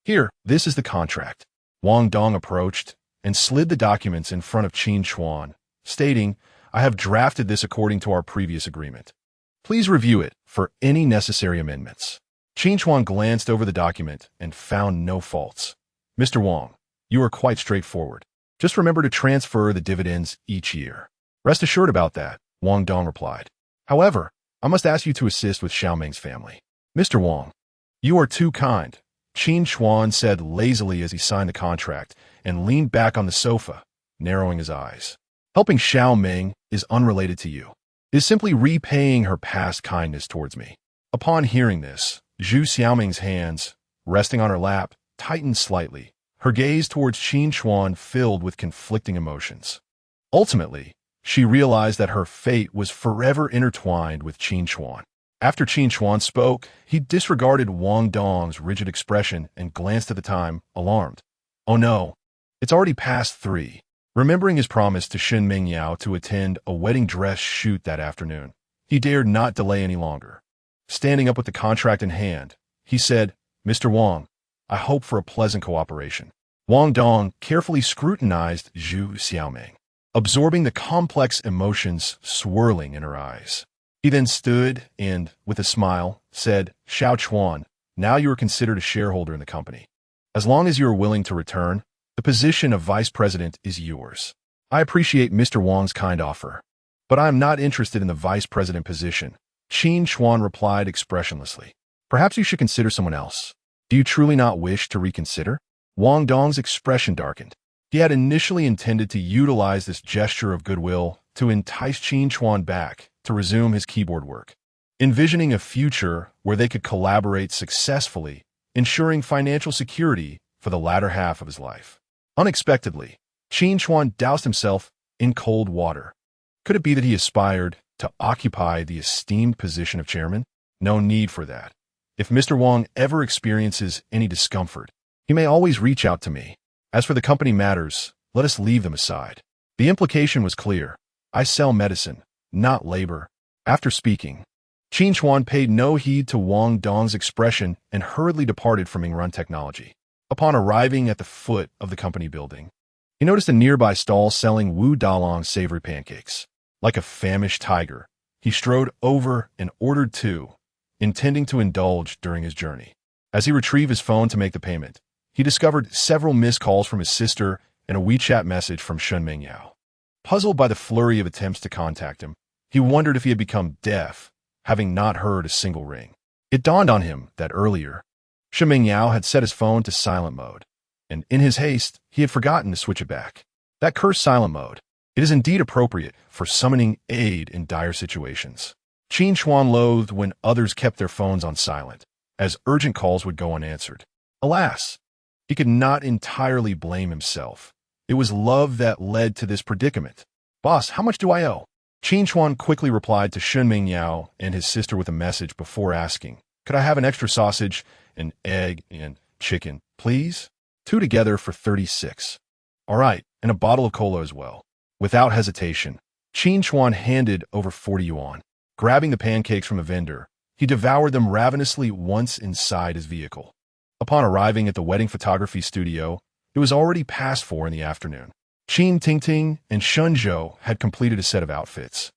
S1: Here, this is the contract." Wang Dong approached and slid the documents in front of Qin Chuan, stating, "I have drafted this according to our previous agreement. Please review it for any necessary amendments." Qin Chuan glanced over the document and found no faults. "Mr. Wang, you are quite straightforward. Just remember to transfer the dividends each year." "Rest assured about that," Wang Dong replied. "However, I must ask you to assist with Xiaoming's family." "Mr. Wang, you are too kind," Qin Chuan said lazily as he signed the contract and leaned back on the sofa, narrowing his eyes. "Helping Xiaoming is unrelated to you. It is simply repaying her past kindness towards me." Upon hearing this, Zhu Xiaoming's hands, resting on her lap, tightened slightly, her gaze towards Qin Chuan filled with conflicting emotions. Ultimately, she realized that her fate was forever intertwined with Qin Chuan. After Qin Chuan spoke, he disregarded Wang Dong's rigid expression and glanced at the time, alarmed. "Oh no, it's already past 3. Remembering his promise to Shen Mingyao to attend a wedding dress shoot that afternoon, he dared not delay any longer. Standing up with the contract in hand, he said, "Mr. Wang, I hope for a pleasant cooperation." Wang Dong carefully scrutinized Zhu Xiaoming, absorbing the complex emotions swirling in her eyes. He then stood and, with a smile, said, "Xiao Chuan, now you are considered a shareholder in the company. As long as you are willing to return, the position of vice president is yours. I appreciate Mr. Wang's kind offer, but I am not interested in the vice president position." Qin Chuan replied expressionlessly. "Perhaps you should consider someone else. Do you truly not wish to reconsider?" Wang Dong's expression darkened. He had initially intended to utilize this gesture of goodwill to entice Qin Chuan back to resume his keyboard work, envisioning a future where they could collaborate successfully, ensuring financial security for the latter half of his life. Unexpectedly, Qin Chuan doused himself in cold water. Could it be that he aspired to occupy the esteemed position of chairman? No need for that. If Mr. Wong ever experiences any discomfort, he may always reach out to me. As for the company matters, let us leave them aside. The implication was clear. I sell medicine, not labor. After speaking, Qin Chuan paid no heed to Wang Dong's expression and hurriedly departed from Ingrun Technology. Upon arriving at the foot of the company building, he noticed a nearby stall selling Wu Dalong savory pancakes. Like a famished tiger, he strode over and ordered two, intending to indulge during his journey. As he retrieved his phone to make the payment, he discovered several missed calls from his sister and a WeChat message from Shun Mingyao. Puzzled by the flurry of attempts to contact him, he wondered if he had become deaf, having not heard a single ring. It dawned on him that earlier, Shun Mingyao had set his phone to silent mode, and in his haste, he had forgotten to switch it back. That cursed silent mode. It is indeed appropriate for summoning aid in dire situations. Qin Chuan loathed when others kept their phones on silent, as urgent calls would go unanswered. Alas, he could not entirely blame himself. It was love that led to this predicament. Boss, how much do I owe? Qin Chuan quickly replied to Shun Mingyao and his sister with a message before asking, could I have an extra sausage, an egg, and chicken, please? 2 together for 36. All right, and a bottle of cola as well. Without hesitation, Qin Chuan handed over 40 yuan. Grabbing the pancakes from a vendor, he devoured them ravenously once inside his vehicle. Upon arriving at the wedding photography studio, it was already past 4 in the afternoon. Qin Tingting and Shun Zhou had completed a set of outfits,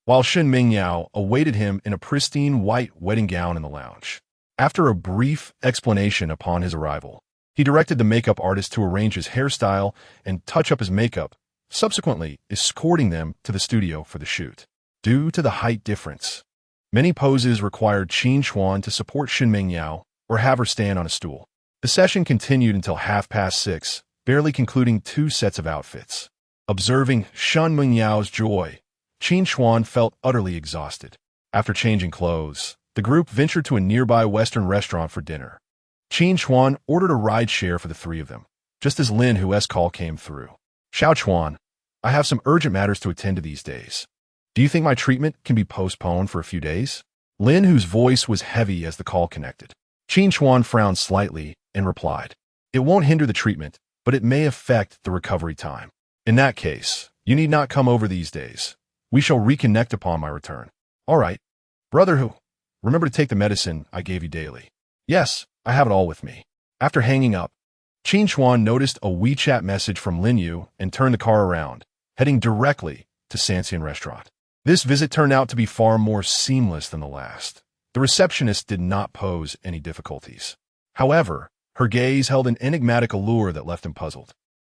S1: while Shun Mingyao awaited him in a pristine white wedding gown in the lounge. After a brief explanation upon his arrival, he directed the makeup artist to arrange his hairstyle and touch up his makeup, subsequently escorting them to the studio for the shoot. Due to the height difference, many poses required Qin Chuan to support Shun Mingyao or have her stand on a stool. The session continued until 6:30, barely concluding 2 sets of outfits. Observing Shun Mingyao's joy, Qin Chuan felt utterly exhausted. After changing clothes, the group ventured to a nearby Western restaurant for dinner. Qin Chuan ordered a ride share for the 3 of them, just as Lin Hu's call came through. Xiao Chuan, I have some urgent matters to attend to these days. Do you think my treatment can be postponed for a few days? Lin Hu's voice was heavy as the call connected. Qin Chuan frowned slightly and replied, it won't hinder the treatment, but it may affect the recovery time. In that case, you need not come over these days. We shall reconnect upon my return. All right. Brother Hu, remember to take the medicine I gave you daily. Yes, I have it all with me. After hanging up, Qin Chuan noticed a WeChat message from Lin Yu and turned the car around, heading directly to Sanxian Restaurant. This visit turned out to be far more seamless than the last. The receptionist did not pose any difficulties. However, her gaze held an enigmatic allure that left him puzzled.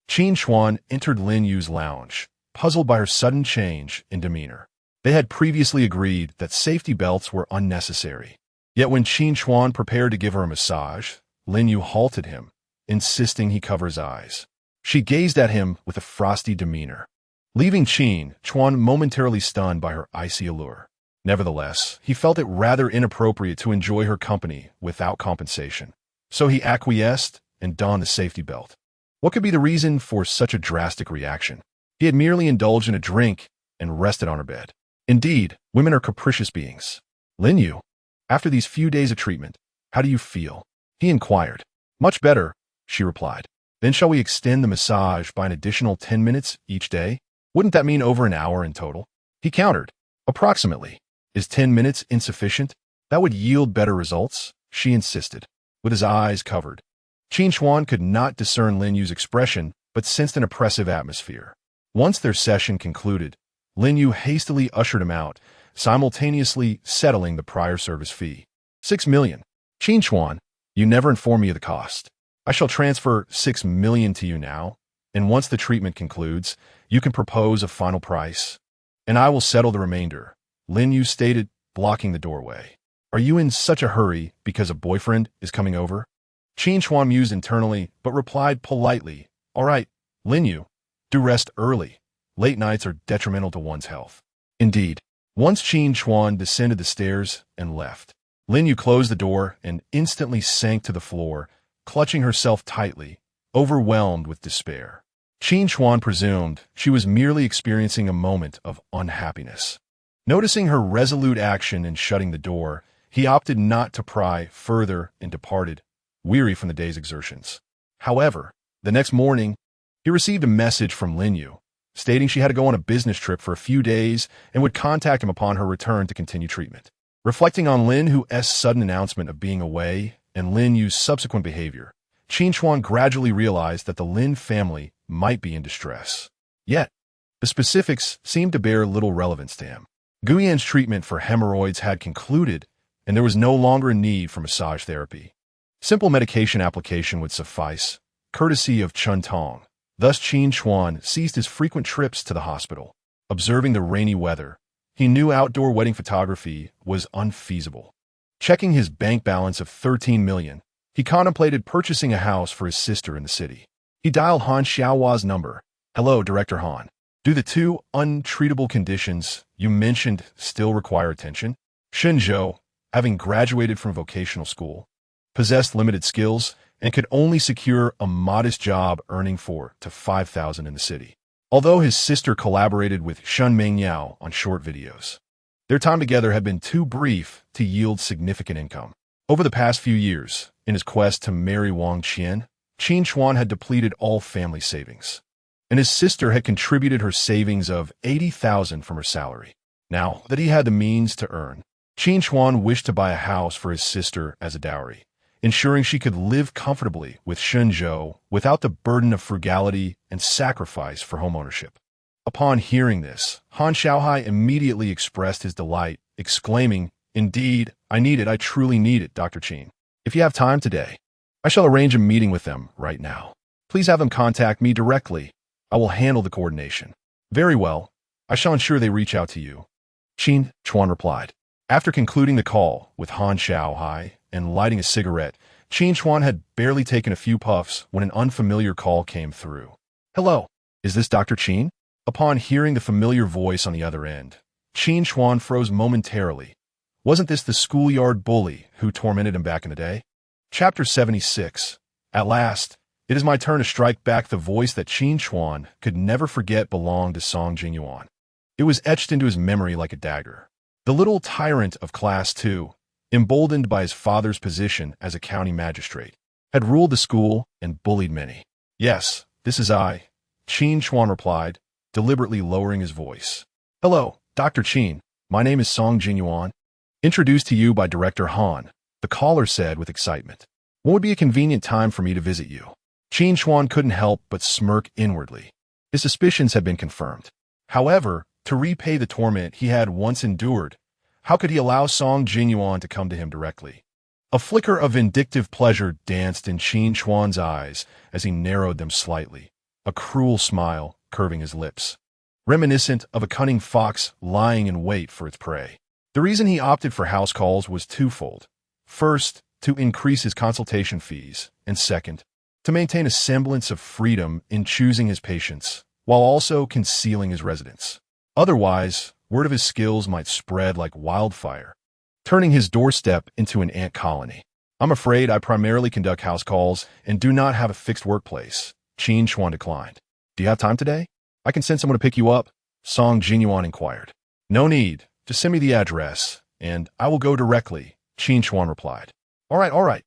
S1: Qin Chuan entered Lin Yu's lounge, puzzled by her sudden change in demeanor. They had previously agreed that safety belts were unnecessary. Yet when Qin Chuan prepared to give her a massage, Lin Yu halted him, insisting he cover his eyes. She gazed at him with a frosty demeanor, leaving Qin Chuan momentarily stunned by her icy allure. Nevertheless, he felt it rather inappropriate to enjoy her company without compensation. So he acquiesced and donned the safety belt. What could be the reason for such a drastic reaction? He had merely indulged in a drink and rested on her bed. Indeed, women are capricious beings. Lin Yu, after these few days of treatment, how do you feel? He inquired. Much better, she replied. Then shall we extend the massage by an additional 10 minutes each day? Wouldn't that mean over an hour in total? He countered. Approximately. Is 10 minutes insufficient? That would yield better results, she insisted. With his eyes covered, Qin Chuan could not discern Lin Yu's expression, but sensed an oppressive atmosphere. Once their session concluded, Lin Yu hastily ushered him out, simultaneously settling the prior service fee. 6 million. Qin Chuan, you never informed me of the cost. I shall transfer 6 million to you now, and once the treatment concludes, you can propose a final price, and I will settle the remainder, Lin Yu stated, blocking the doorway. Are you in such a hurry because a boyfriend is coming over? Qin Chuan mused internally, but replied politely, "All right, Lin Yu, do rest early. Late nights are detrimental to one's health." Indeed, once Qin Chuan descended the stairs and left, Lin Yu closed the door and instantly sank to the floor, clutching herself tightly, overwhelmed with despair. Qin Chuan presumed she was merely experiencing a moment of unhappiness. Noticing her resolute action in shutting the door, he opted not to pry further and departed, weary from the day's exertions. However, the next morning, he received a message from Lin Yu, stating she had to go on a business trip for a few days and would contact him upon her return to continue treatment. Reflecting on Lin Yu's sudden announcement of being away and Lin Yu's subsequent behavior, Qin Chuan gradually realized that the Lin family might be in distress. Yet, the specifics seemed to bear little relevance to him. Guyan's treatment for hemorrhoids had concluded, and there was no longer a need for massage therapy. Simple medication application would suffice, courtesy of Chun Tong. Thus Qin Chuan ceased his frequent trips to the hospital. Observing the rainy weather, he knew outdoor wedding photography was unfeasible. Checking his bank balance of 13 million, he contemplated purchasing a house for his sister in the city. He dialed Han Xiaohua's number. "Hello, Director Han. Do the two untreatable conditions you mentioned still require attention?" Shenzhou, having graduated from vocational school, possessed limited skills and could only secure a modest job earning 4,000 to 5,000 in the city. Although his sister collaborated with Shun Mengyao on short videos, their time together had been too brief to yield significant income. Over the past few years, in his quest to marry Wang Qin Chuan had depleted all family savings, and his sister had contributed her savings of 80,000 from her salary. Now that he had the means to earn, Qin Chuan wished to buy a house for his sister as a dowry, ensuring she could live comfortably with Shenzhou without the burden of frugality and sacrifice for homeownership. Upon hearing this, Han Xiaohai immediately expressed his delight, exclaiming, "Indeed, I need it. I truly need it, Dr. Qin. If you have time today, I shall arrange a meeting with them right now. Please have them contact me directly. I will handle the coordination." "Very well. I shall ensure they reach out to you," Qin Chuan replied. After concluding the call with Han Xiaohai and lighting a cigarette, Qin Chuan had barely taken a few puffs when an unfamiliar call came through. "Hello, is this Dr. Qin?" Upon hearing the familiar voice on the other end, Qin Chuan froze momentarily. Wasn't this the schoolyard bully who tormented him back in the day? Chapter 76. At last, it is my turn to strike back. The voice that Qin Chuan could never forget belonged to Song Jinyuan. It was etched into his memory like a dagger. The little tyrant of Class 2, emboldened by his father's position as a county magistrate, had ruled the school and bullied many. "Yes, this is I," Qin Chuan replied, deliberately lowering his voice. "Hello, Dr. Qin. My name is Song Jinyuan. Introduced to you by Director Han," the caller said with excitement. "What would be a convenient time for me to visit you?" Qin Chuan couldn't help but smirk inwardly. His suspicions had been confirmed. However, to repay the torment he had once endured, how could he allow Song Jinyuan to come to him directly? A flicker of vindictive pleasure danced in Qin Chuan's eyes as he narrowed them slightly, a cruel smile curving his lips, reminiscent of a cunning fox lying in wait for its prey. The reason he opted for house calls was twofold. First, to increase his consultation fees, and second, to maintain a semblance of freedom in choosing his patients, while also concealing his residence. Otherwise, word of his skills might spread like wildfire, turning his doorstep into an ant colony. "I'm afraid I primarily conduct house calls and do not have a fixed workplace," Qin Chuan declined. "Do you have time today? I can send someone to pick you up," Song Jinyuan inquired. "No need. Just send me the address, and I will go directly," Qin Chuan replied. All right.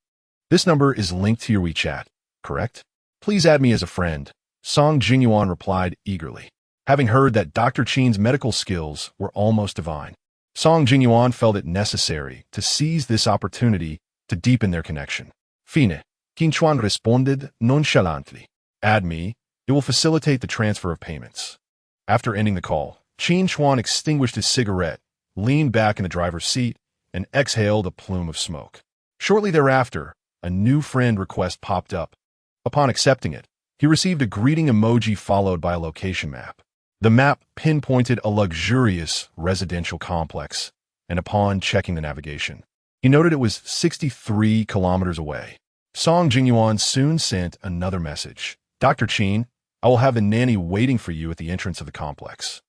S1: This number is linked to your WeChat, correct? Please add me as a friend," Song Jinyuan replied eagerly. Having heard that Dr. Qin's medical skills were almost divine, Song Jinyuan felt it necessary to seize this opportunity to deepen their connection. "Fine," Qin Chuan responded nonchalantly. "Add me. It will facilitate the transfer of payments." After ending the call, Qin Chuan extinguished his cigarette, leaned back in the driver's seat, and exhaled a plume of smoke. Shortly thereafter, a new friend request popped up. Upon accepting it, he received a greeting emoji followed by a location map. The map pinpointed a luxurious residential complex, and upon checking the navigation, he noted it was 63 kilometers away. Song Jingyuan soon sent another message. Dr. Qin, I will have a nanny waiting for you at the entrance of the complex.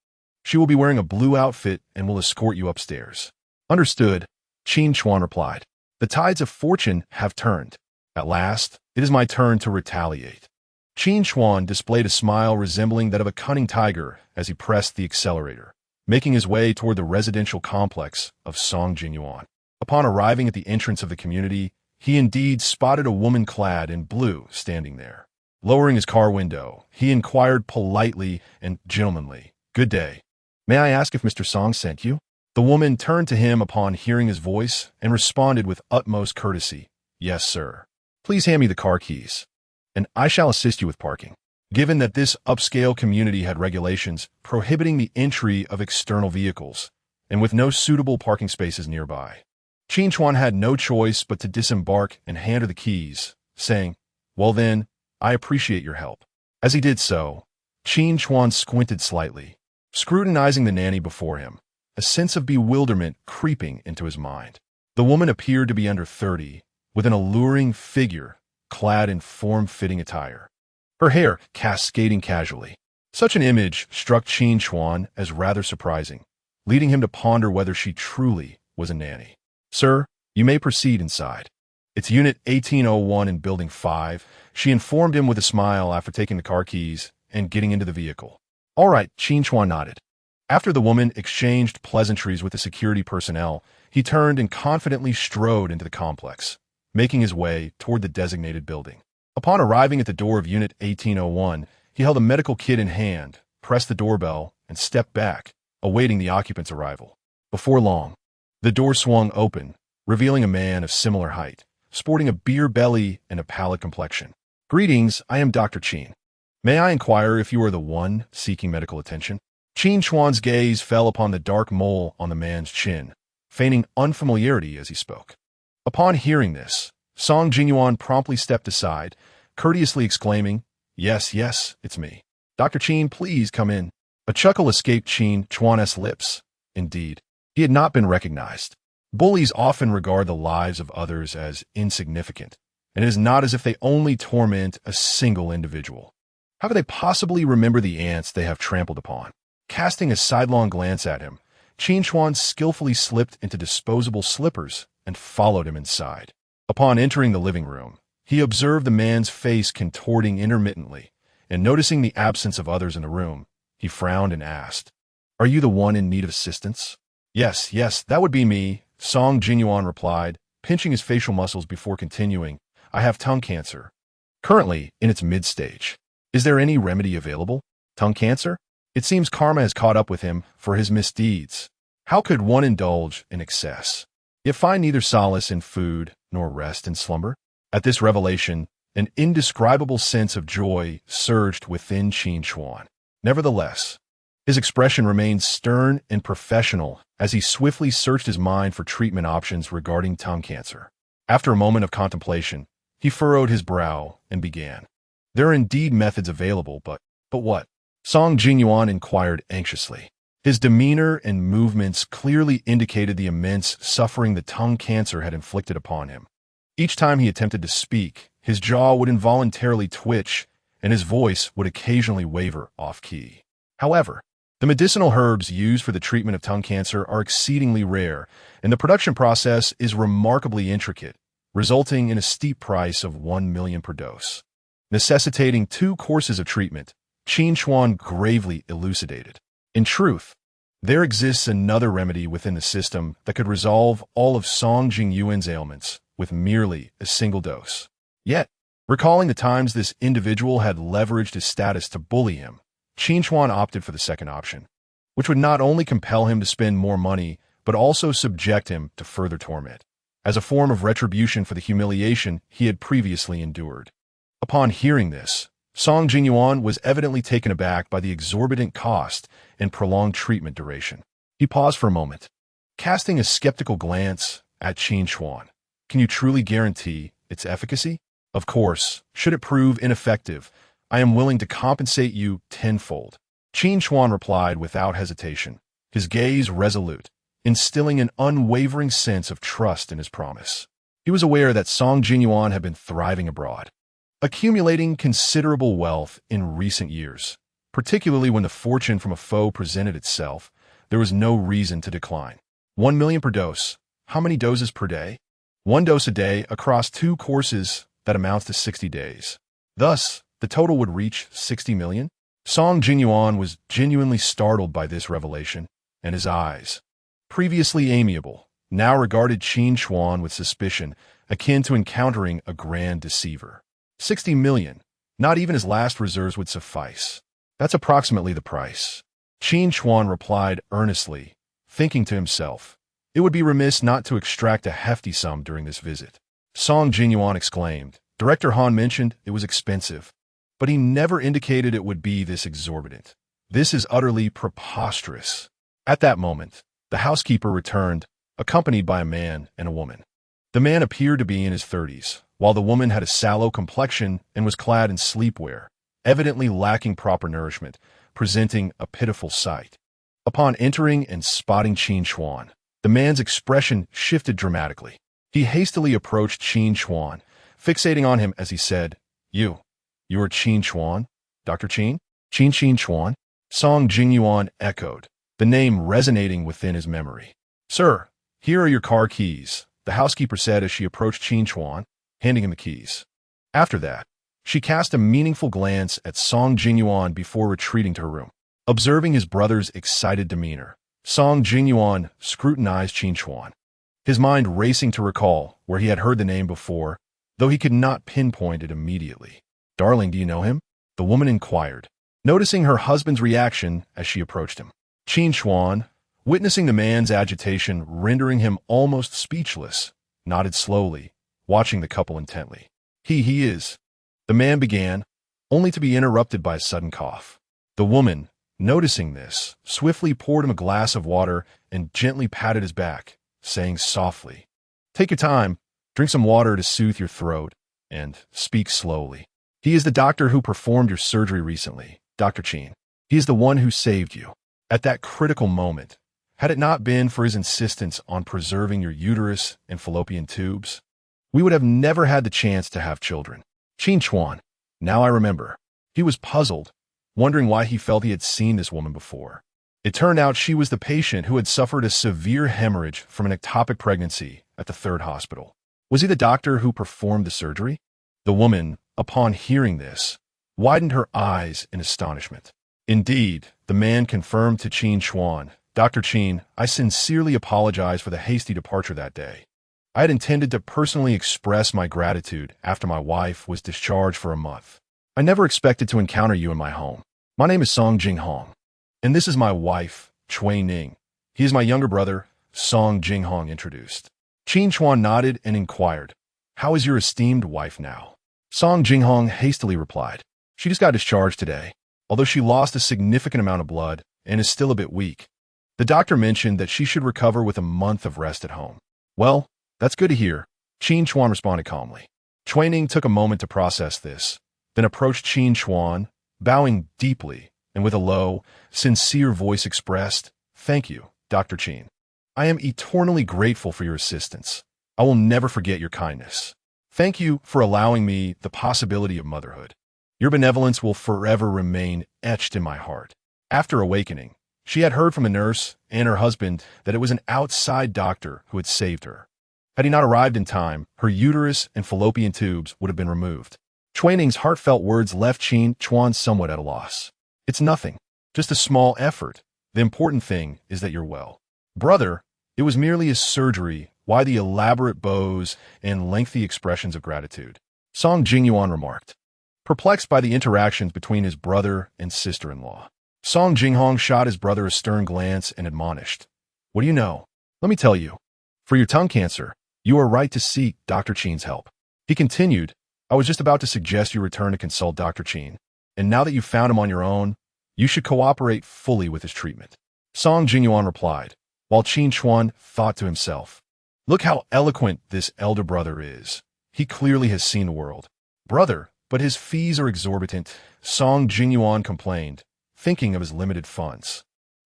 S1: She will be wearing a blue outfit and will escort you upstairs. Understood, Qin Chuan replied. The tides of fortune have turned. At last, it is my turn to retaliate. Qin Chuan displayed a smile resembling that of a cunning tiger as he pressed the accelerator, making his way toward the residential complex of Song Jingyuan. Upon arriving at the entrance of the community, he indeed spotted a woman clad in blue standing there. Lowering his car window, he inquired politely and gentlemanly, "Good day. May I ask if Mr. Song sent you?" The woman turned to him upon hearing his voice and responded with utmost courtesy, "Yes, sir. Please hand me the car keys, and I shall assist you with parking." Given that this upscale community had regulations prohibiting the entry of external vehicles, and with no suitable parking spaces nearby, Qin Chuan had no choice but to disembark and hand her the keys, saying, "Well then, I appreciate your help." As he did so, Qin Chuan squinted slightly, scrutinizing the nanny before him, a sense of bewilderment creeping into his mind. The woman appeared to be under 30, with an alluring figure clad in form-fitting attire, her hair cascading casually. Such an image struck Qin Chuan as rather surprising, leading him to ponder whether she truly was a nanny. "Sir, you may proceed inside. It's Unit 1801 in Building 5, she informed him with a smile after taking the car keys and getting into the vehicle. "All right," Qin Chuan nodded. After the woman exchanged pleasantries with the security personnel, he turned and confidently strode into the complex, making his way toward the designated building. Upon arriving at the door of Unit 1801, he held a medical kit in hand, pressed the doorbell, and stepped back, awaiting the occupant's arrival. Before long, the door swung open, revealing a man of similar height, sporting a beer belly and a pallid complexion. "Greetings, I am Dr. Qin. May I inquire if you are the one seeking medical attention?" Qin Chuan's gaze fell upon the dark mole on the man's chin, feigning unfamiliarity as he spoke. Upon hearing this, Song Jingyuan promptly stepped aside, courteously exclaiming, "Yes, yes, it's me. Dr. Qin, please come in." A chuckle escaped Qin Chuan's lips. Indeed, he had not been recognized. Bullies often regard the lives of others as insignificant, and it is not as if they only torment a single individual. How could they possibly remember the ants they have trampled upon? Casting a sidelong glance at him, Qin Chuan skillfully slipped into disposable slippers and followed him inside. Upon entering the living room, he observed the man's face contorting intermittently, and noticing the absence of others in the room, he frowned and asked, "Are you the one in need of assistance?" Yes, that would be me," Song Jingyuan replied, pinching his facial muscles before continuing, "I have tongue cancer, currently in its mid-stage. Is there any remedy available?" "Tongue cancer? It seems karma has caught up with him for his misdeeds. How could one indulge in excess, yet find neither solace in food nor rest in slumber?" At this revelation, an indescribable sense of joy surged within Qin Chuan. Nevertheless, his expression remained stern and professional as he swiftly searched his mind for treatment options regarding tongue cancer. After a moment of contemplation, he furrowed his brow and began. "There are indeed methods available, but what?" Song Jingyuan inquired anxiously. His demeanor and movements clearly indicated the immense suffering the tongue cancer had inflicted upon him. Each time he attempted to speak, his jaw would involuntarily twitch, and his voice would occasionally waver off-key. However, the medicinal herbs used for the treatment of tongue cancer are exceedingly rare, and the production process is remarkably intricate, resulting in a steep price of 1 million per dose. Necessitating 2 courses of treatment, Qin Chuan gravely elucidated. In truth, there exists another remedy within the system that could resolve all of Song Jingyuan's ailments with merely a single dose. Yet, recalling the times this individual had leveraged his status to bully him, Qin Chuan opted for the second option, which would not only compel him to spend more money, but also subject him to further torment, as a form of retribution for the humiliation he had previously endured. Upon hearing this, Song Jingyuan was evidently taken aback by the exorbitant cost and prolonged treatment duration. He paused for a moment, casting a skeptical glance at Qin Chuan. "Can you truly guarantee its efficacy?" "Of course, should it prove ineffective, I am willing to compensate you tenfold," Qin Chuan replied without hesitation, his gaze resolute, instilling an unwavering sense of trust in his promise. He was aware that Song Jinyuan had been thriving abroad, accumulating considerable wealth in recent years. Particularly when the fortune from a foe presented itself, there was no reason to decline. 1 million per dose. How many doses per day? 1 dose a day across 2 courses, that amounts to 60 days. Thus, the total would reach 60 million. Song Jinyuan was genuinely startled by this revelation, and his eyes, previously amiable, now regarded Qin Chuan with suspicion, akin to encountering a grand deceiver. 60 million. Not even his last reserves would suffice. That's approximately the price. Qin Chuan replied earnestly, thinking to himself, it would be remiss not to extract a hefty sum during this visit. Song Jinyuan exclaimed, Director Han mentioned it was expensive, but he never indicated it would be this exorbitant. This is utterly preposterous. At that moment, the housekeeper returned, accompanied by a man and a woman. The man appeared to be in his 30s, while the woman had a sallow complexion and was clad in sleepwear, evidently lacking proper nourishment, presenting a pitiful sight. Upon entering and spotting Qin Chuan, the man's expression shifted dramatically. He hastily approached Qin Chuan, fixating on him as he said, You are Qin Chuan? Dr. Qin? Qin Chuan? Song Jinyuan echoed, the name resonating within his memory. Sir, here are your car keys, the housekeeper said as she approached Qin Chuan, handing him the keys. After that, she cast a meaningful glance at Song Jinyuan before retreating to her room. Observing his brother's excited demeanor, Song Jinyuan scrutinized Qin Chuan, his mind racing to recall where he had heard the name before, though he could not pinpoint it immediately. Darling, do you know him? The woman inquired, noticing her husband's reaction as she approached him. Qin Chuan, witnessing the man's agitation rendering him almost speechless, nodded slowly, watching the couple intently. He is. The man began, only to be interrupted by a sudden cough. The woman, noticing this, swiftly poured him a glass of water and gently patted his back, saying softly, Take your time, drink some water to soothe your throat, and speak slowly. He is the doctor who performed your surgery recently, Dr. Qin. He is the one who saved you. At that critical moment, had it not been for his insistence on preserving your uterus and fallopian tubes, we would have never had the chance to have children. Qin Chuan, now I remember. He was puzzled, wondering why he felt he had seen this woman before. It turned out she was the patient who had suffered a severe hemorrhage from an ectopic pregnancy at the 3rd hospital. Was he the doctor who performed the surgery? The woman, upon hearing this, widened her eyes in astonishment. Indeed, the man confirmed to Qin Chuan, Dr. Qin, I sincerely apologize for the hasty departure that day. I had intended to personally express my gratitude after my wife was discharged for a month. I never expected to encounter you in my home. My name is Song Jinghong, and this is my wife, Cui Ning. He is my younger brother, Song Jinghong introduced. Qin Chuan nodded and inquired, How is your esteemed wife now? Song Jinghong hastily replied, She just got discharged today, although she lost a significant amount of blood and is still a bit weak. The doctor mentioned that she should recover with a month of rest at home. Well, that's good to hear, Qin Chuan responded calmly. Cui Ning took a moment to process this, then approached Qin Chuan, bowing deeply and with a low, sincere voice expressed, Thank you, Dr. Qin. I am eternally grateful for your assistance. I will never forget your kindness. Thank you for allowing me the possibility of motherhood. Your benevolence will forever remain etched in my heart. After awakening, she had heard from a nurse and her husband that it was an outside doctor who had saved her. Had he not arrived in time, her uterus and fallopian tubes would have been removed. Cui Ning's heartfelt words left Qin Chuan somewhat at a loss. It's nothing, just a small effort. The important thing is that you're well. Brother, it was merely a surgery. Why the elaborate bows and lengthy expressions of gratitude? Song Jingyuan remarked, perplexed by the interactions between his brother and sister-in-law. Song Jinghong shot his brother a stern glance and admonished, What do you know? Let me tell you. For your tongue cancer, you are right to seek Dr. Qin's help. He continued, I was just about to suggest you return to consult Dr. Qin, and now that you've found him on your own, you should cooperate fully with his treatment. Song Jinyuan replied, while Qin Chuan thought to himself, Look how eloquent this elder brother is. He clearly has seen the world. Brother, but his fees are exorbitant, Song Jinyuan complained, thinking of his limited funds.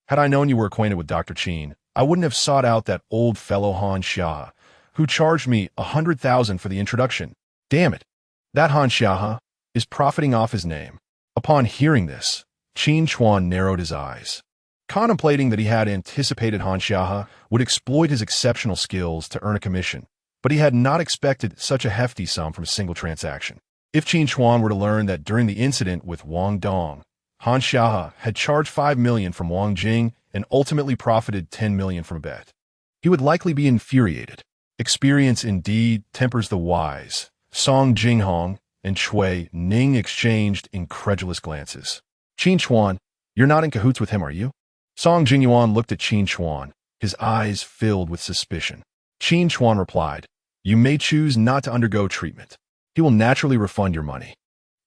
S1: Had I known you were acquainted with Dr. Qin, I wouldn't have sought out that old fellow Han Xia, who charged me 100,000 for the introduction. Damn it. That Han Xiahe is profiting off his name. Upon hearing this, Qin Chuan narrowed his eyes, contemplating that he had anticipated Han Xiahe would exploit his exceptional skills to earn a commission, but he had not expected such a hefty sum from a single transaction. If Qin Chuan were to learn that during the incident with Wang Dong, Han Xiahe had charged 5 million from Wang Jing and ultimately profited 10 million from a bet, he would likely be infuriated. Experience indeed tempers the wise. Song Jinghong and Chui Ning exchanged incredulous glances. Qin Chuan, you're not in cahoots with him, are you? Song Jingyuan looked at Qin Chuan, his eyes filled with suspicion. Qin Chuan replied, you may choose not to undergo treatment. He will naturally refund your money.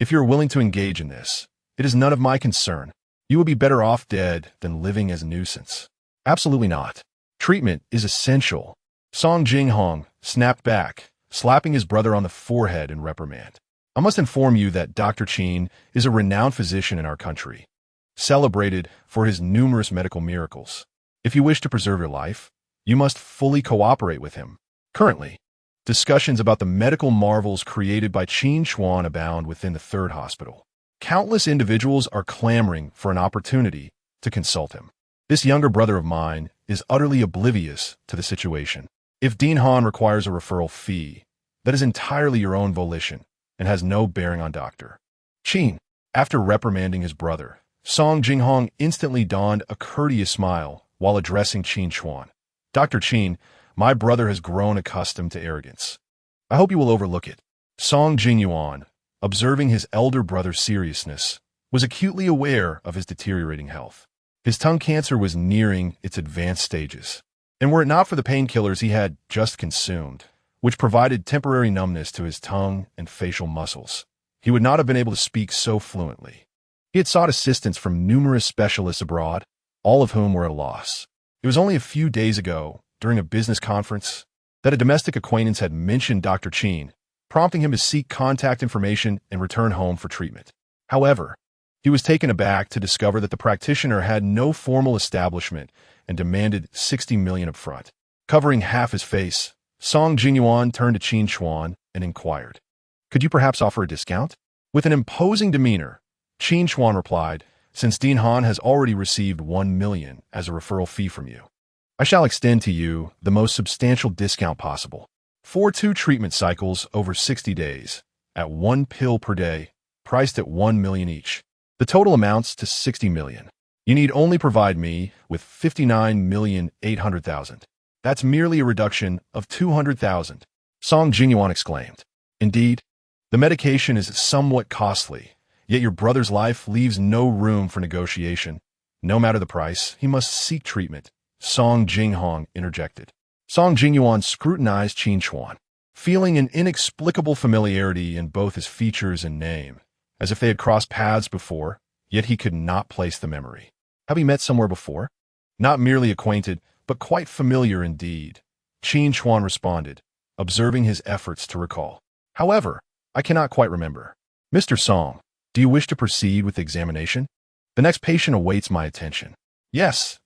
S1: If you're willing to engage in this, it is none of my concern. You will be better off dead than living as a nuisance. Absolutely not. Treatment is essential. Song Jinghong snapped back, slapping his brother on the forehead in reprimand. I must inform you that Dr. Qin is a renowned physician in our country, celebrated for his numerous medical miracles. If you wish to preserve your life, you must fully cooperate with him. Currently, discussions about the medical marvels created by Qin Chuan abound within the third hospital. Countless individuals are clamoring for an opportunity to consult him. This younger brother of mine is utterly oblivious to the situation. If Dean Han requires a referral fee, that is entirely your own volition and has no bearing on Dr. Qin. After reprimanding his brother, Song Jinghong instantly donned a courteous smile while addressing Qin Chuan. Dr. Qin, my brother has grown accustomed to arrogance. I hope you will overlook it. Song Jingyuan, observing his elder brother's seriousness, was acutely aware of his deteriorating health. His tongue cancer was nearing its advanced stages, and were it not for the painkillers he had just consumed, which provided temporary numbness to his tongue and facial muscles, he would not have been able to speak so fluently. He had sought assistance from numerous specialists abroad, all of whom were at a loss. It was only a few days ago, during a business conference, that a domestic acquaintance had mentioned Dr. Qin, prompting him to seek contact information and return home for treatment. However, he was taken aback to discover that the practitioner had no formal establishment and demanded 60 million upfront. Covering half his face, Song Jingyuan turned to Qin Chuan and inquired, could you perhaps offer a discount? With an imposing demeanor, Qin Chuan replied, since Dean Han has already received 1 million as a referral fee from you, I shall extend to you the most substantial discount possible. For 2 treatment cycles over 60 days, at 1 pill per day, priced at 1 million each. The total amounts to 60 million. You need only provide me with 59,800,000. That's merely a reduction of 200,000. Song Jingyuan exclaimed. Indeed, the medication is somewhat costly, yet your brother's life leaves no room for negotiation. No matter the price, he must seek treatment. Song Jinghong interjected. Song Jingyuan scrutinized Qin Chuan, feeling an inexplicable familiarity in both his features and name, as if they had crossed paths before, yet he could not place the memory. Have we met somewhere before? Not merely acquainted, but quite familiar indeed, Qin Chuan responded, observing his efforts to recall. However, I cannot quite remember. Mr. Song, do you wish to proceed with the examination? The next patient awaits my attention. Yes,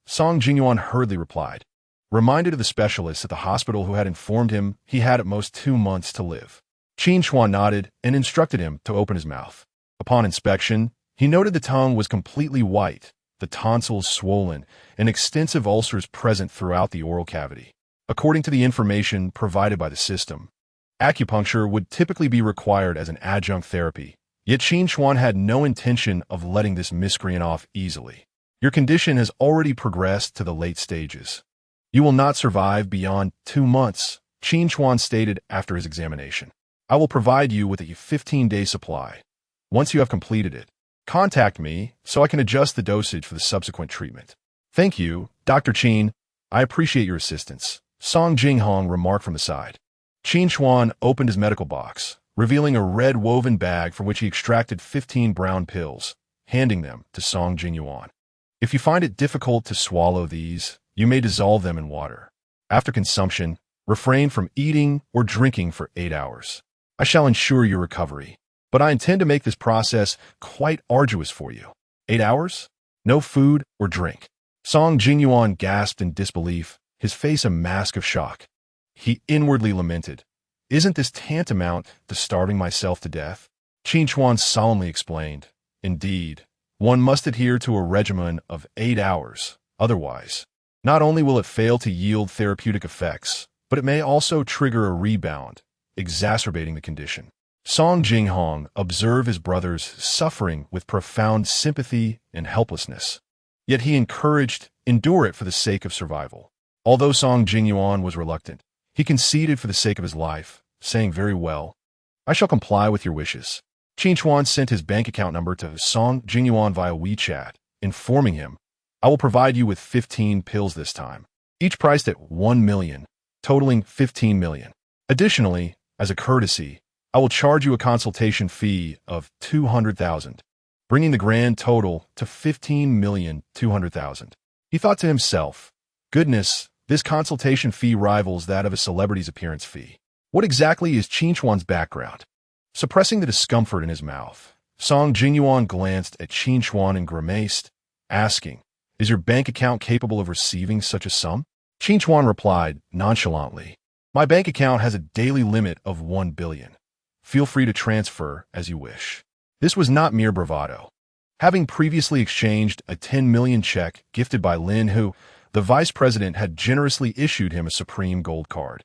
S1: Song Jingyuan hurriedly replied, reminded of the specialist at the hospital who had informed him he had at most 2 months to live. Qin Chuan nodded and instructed him to open his mouth. Upon inspection, he noted the tongue was completely white, the tonsils swollen, and extensive ulcers present throughout the oral cavity. According to the information provided by the system, acupuncture would typically be required as an adjunct therapy, yet Qin Chuan had no intention of letting this miscreant off easily. Your condition has already progressed to the late stages. You will not survive beyond 2 months, Qin Chuan stated after his examination. I will provide you with a 15-day supply. Once you have completed it, contact me so I can adjust the dosage for the subsequent treatment. Thank you, Dr. Qin. I appreciate your assistance, Song Jinghong remarked from the side. Qin Chuan opened his medical box, revealing a red woven bag from which he extracted 15 brown pills, handing them to Song Jingyuan. If you find it difficult to swallow these, you may dissolve them in water. After consumption, refrain from eating or drinking for 8 hours. I shall ensure your recovery, but I intend to make this process quite arduous for you. 8 hours? No food or drink. Song Jingyuan gasped in disbelief his face a mask of shock. He inwardly lamented, "Isn't this tantamount to starving myself to death?" Qin Chuan solemnly explained, "Indeed, one must adhere to a regimen of 8 hours. Otherwise, not only will it fail to yield therapeutic effects, but it may also trigger a rebound, exacerbating the condition." Song Jinghong observed his brother's suffering with profound sympathy and helplessness. Yet he encouraged, "Endure it for the sake of survival." Although Song Jingyuan was reluctant, he conceded for the sake of his life, saying, "Very well, I shall comply with your wishes." Qin Chuan sent his bank account number to Song Jingyuan via WeChat, informing him, "I will provide you with 15 pills this time, each priced at 1 million, totaling 15 million. Additionally, as a courtesy, I will charge you a consultation fee of 200,000, bringing the grand total to 15,200,000. He thought to himself, "Goodness, this consultation fee rivals that of a celebrity's appearance fee." What exactly is Qin Chuan's background? Suppressing the discomfort in his mouth, Song Jingyuan glanced at Qin Chuan and grimaced, asking, "Is your bank account capable of receiving such a sum?" Qin Chuan replied nonchalantly, "My bank account has a daily limit of 1 billion. Feel free to transfer as you wish." This was not mere bravado. Having previously exchanged a 10 million check gifted by Lin Hu, the vice president had generously issued him a supreme gold card,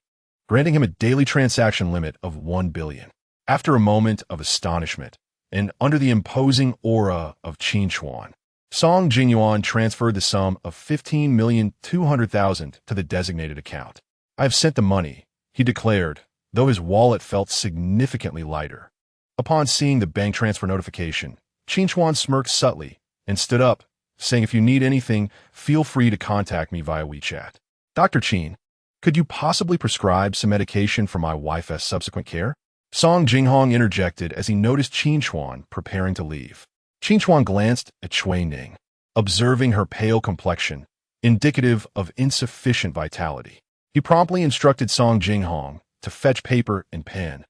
S1: granting him a daily transaction limit of 1 billion. After a moment of astonishment, and under the imposing aura of Qin Chuan, Song Jingyuan transferred the sum of 15,200,000 to the designated account. "I have sent the money," he declared, though his wallet felt significantly lighter. Upon seeing the bank transfer notification, Qin Chuan smirked subtly and stood up, saying, "If you need anything, feel free to contact me via WeChat." "Dr. Qin, could you possibly prescribe some medication for my wife's subsequent care?" Song Jinghong interjected as he noticed Qin Chuan preparing to leave. Qin Chuan glanced at Shui Ning, observing her pale complexion, indicative of insufficient vitality. He promptly instructed Song Jinghong to fetch paper and pen.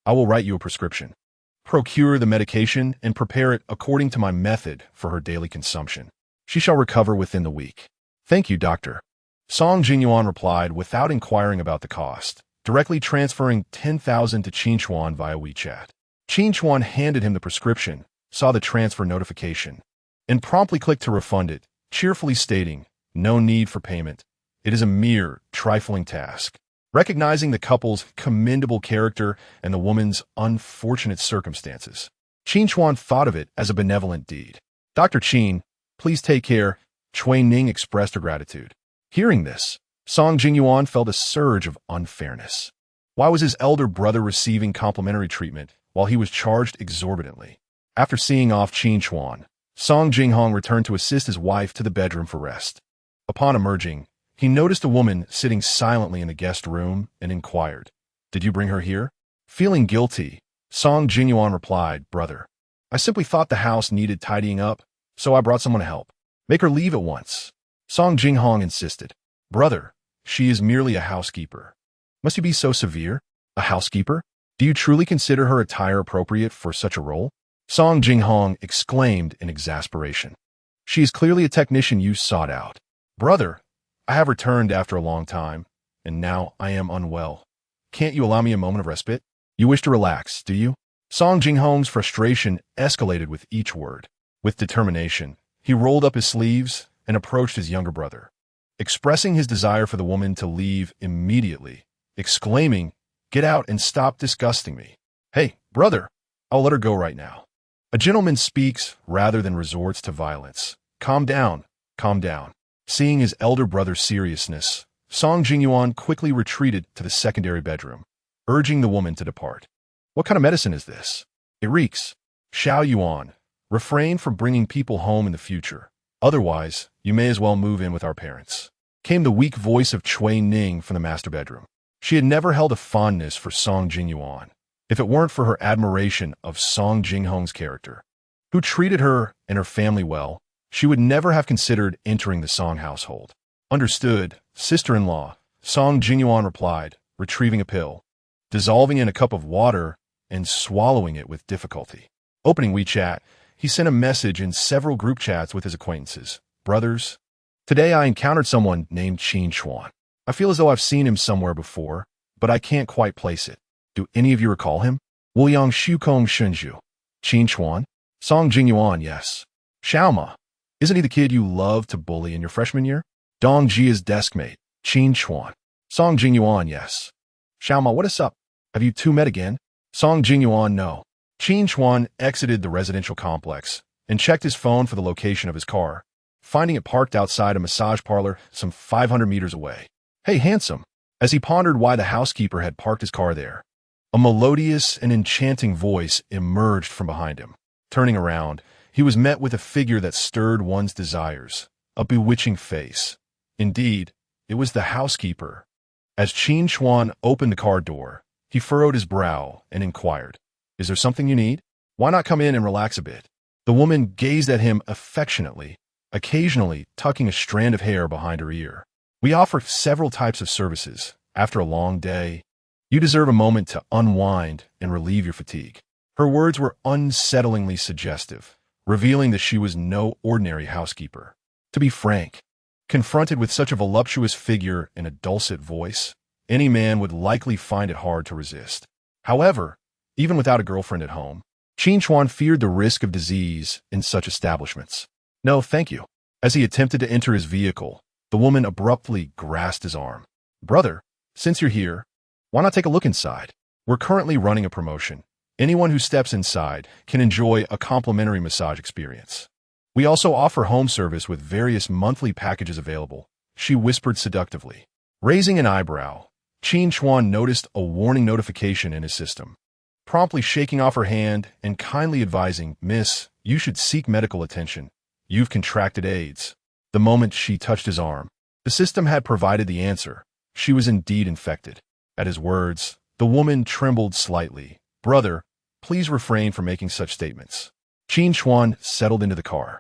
S1: "I will write you a prescription. Procure the medication and prepare it according to my method for her daily consumption. She shall recover within the week." "Thank you, doctor." Song Jingyuan replied without inquiring about the cost, directly transferring 10,000 to Qin Chuan via WeChat. Qin Chuan handed him the prescription, saw the transfer notification, and promptly clicked to refund it, cheerfully stating, "No need for payment. It is a mere, trifling task." Recognizing the couple's commendable character and the woman's unfortunate circumstances, Qin Chuan thought of it as a benevolent deed. "Dr. Qin, please take care." Shui Ning expressed her gratitude. Hearing this, Song Jingyuan felt a surge of unfairness. Why was his elder brother receiving complimentary treatment while he was charged exorbitantly? After seeing off Qin Chuan, Song Jinghong returned to assist his wife to the bedroom for rest. Upon emerging, he noticed a woman sitting silently in the guest room and inquired, "Did you bring her here?" Feeling guilty, Song Jingyuan replied, "Brother, I simply thought the house needed tidying up, so I brought someone to help. Make her leave at once." Song Jinghong insisted, "Brother, she is merely a housekeeper. Must you be so severe? A housekeeper? Do you truly consider her attire appropriate for such a role?" Song Jinghong exclaimed in exasperation. "She is clearly a technician you sought out. Brother, I have returned after a long time, and now I am unwell. Can't you allow me a moment of respite? You wish to relax, do you?" Song Jinghong's frustration escalated with each word. With determination, he rolled up his sleeves and approached his younger brother, expressing his desire for the woman to leave immediately, exclaiming, "Get out and stop disgusting me. Hey, brother, I'll let her go right now. A gentleman speaks rather than resorts to violence. Calm down, calm down." Seeing his elder brother's seriousness, Song Jingyuan quickly retreated to the secondary bedroom, urging the woman to depart. "What kind of medicine is this? It reeks. Xiao Yuan, refrain from bringing people home in the future. Otherwise, you may as well move in with our parents," came the weak voice of Shui Ning from the master bedroom. She had never held a fondness for Song Jingyuan, if it weren't for her admiration of Song Jinghong's character, who treated her and her family well. She would never have considered entering the Song household. "Understood, sister-in-law," Song Jingyuan replied, retrieving a pill, dissolving in a cup of water, and swallowing it with difficulty. Opening WeChat, he sent a message in several group chats with his acquaintances. "Brothers, today I encountered someone named Qin Chuan. I feel as though I've seen him somewhere before, but I can't quite place it. Do any of you recall him? Wuyang Shukong Shunju. Qin Chuan? Song Jingyuan, yes. Xiaoma. Isn't he the kid you loved to bully in your freshman year? Dong Jia's deskmate. Qin Chuan. Song Jingyuan, yes. Xiaoma, what is up? Have you two met again? Song Jingyuan, no. Qin Chuan exited the residential complex and checked his phone for the location of his car, finding it parked outside a massage parlor some 500 meters away. Hey, handsome. As he pondered why the housekeeper had parked his car there, a melodious and enchanting voice emerged from behind him. Turning around, he was met with a figure that stirred one's desires, a bewitching face. Indeed, it was the housekeeper. As Qin Chuan opened the car door, he furrowed his brow and inquired, "Is there something you need? Why not come in and relax a bit?" The woman gazed at him affectionately, occasionally tucking a strand of hair behind her ear. "We offer several types of services. After a long day, you deserve a moment to unwind and relieve your fatigue." Her words were unsettlingly suggestive, revealing that she was no ordinary housekeeper. To be frank, confronted with such a voluptuous figure and a dulcet voice, any man would likely find it hard to resist. However, even without a girlfriend at home, Qin Chuan feared the risk of disease in such establishments. "No, thank you." As he attempted to enter his vehicle, the woman abruptly grasped his arm. "Brother, since you're here, why not take a look inside? We're currently running a promotion. Anyone who steps inside can enjoy a complimentary massage experience. We also offer home service with various monthly packages available," she whispered seductively. Raising an eyebrow, Qin Chuan noticed a warning notification in his system. Promptly shaking off her hand and kindly advising, "Miss, you should seek medical attention. You've contracted AIDS." The moment she touched his arm, the system had provided the answer. She was indeed infected. At his words, the woman trembled slightly. "Brother, please refrain from making such statements." Qin Chuan settled into the car,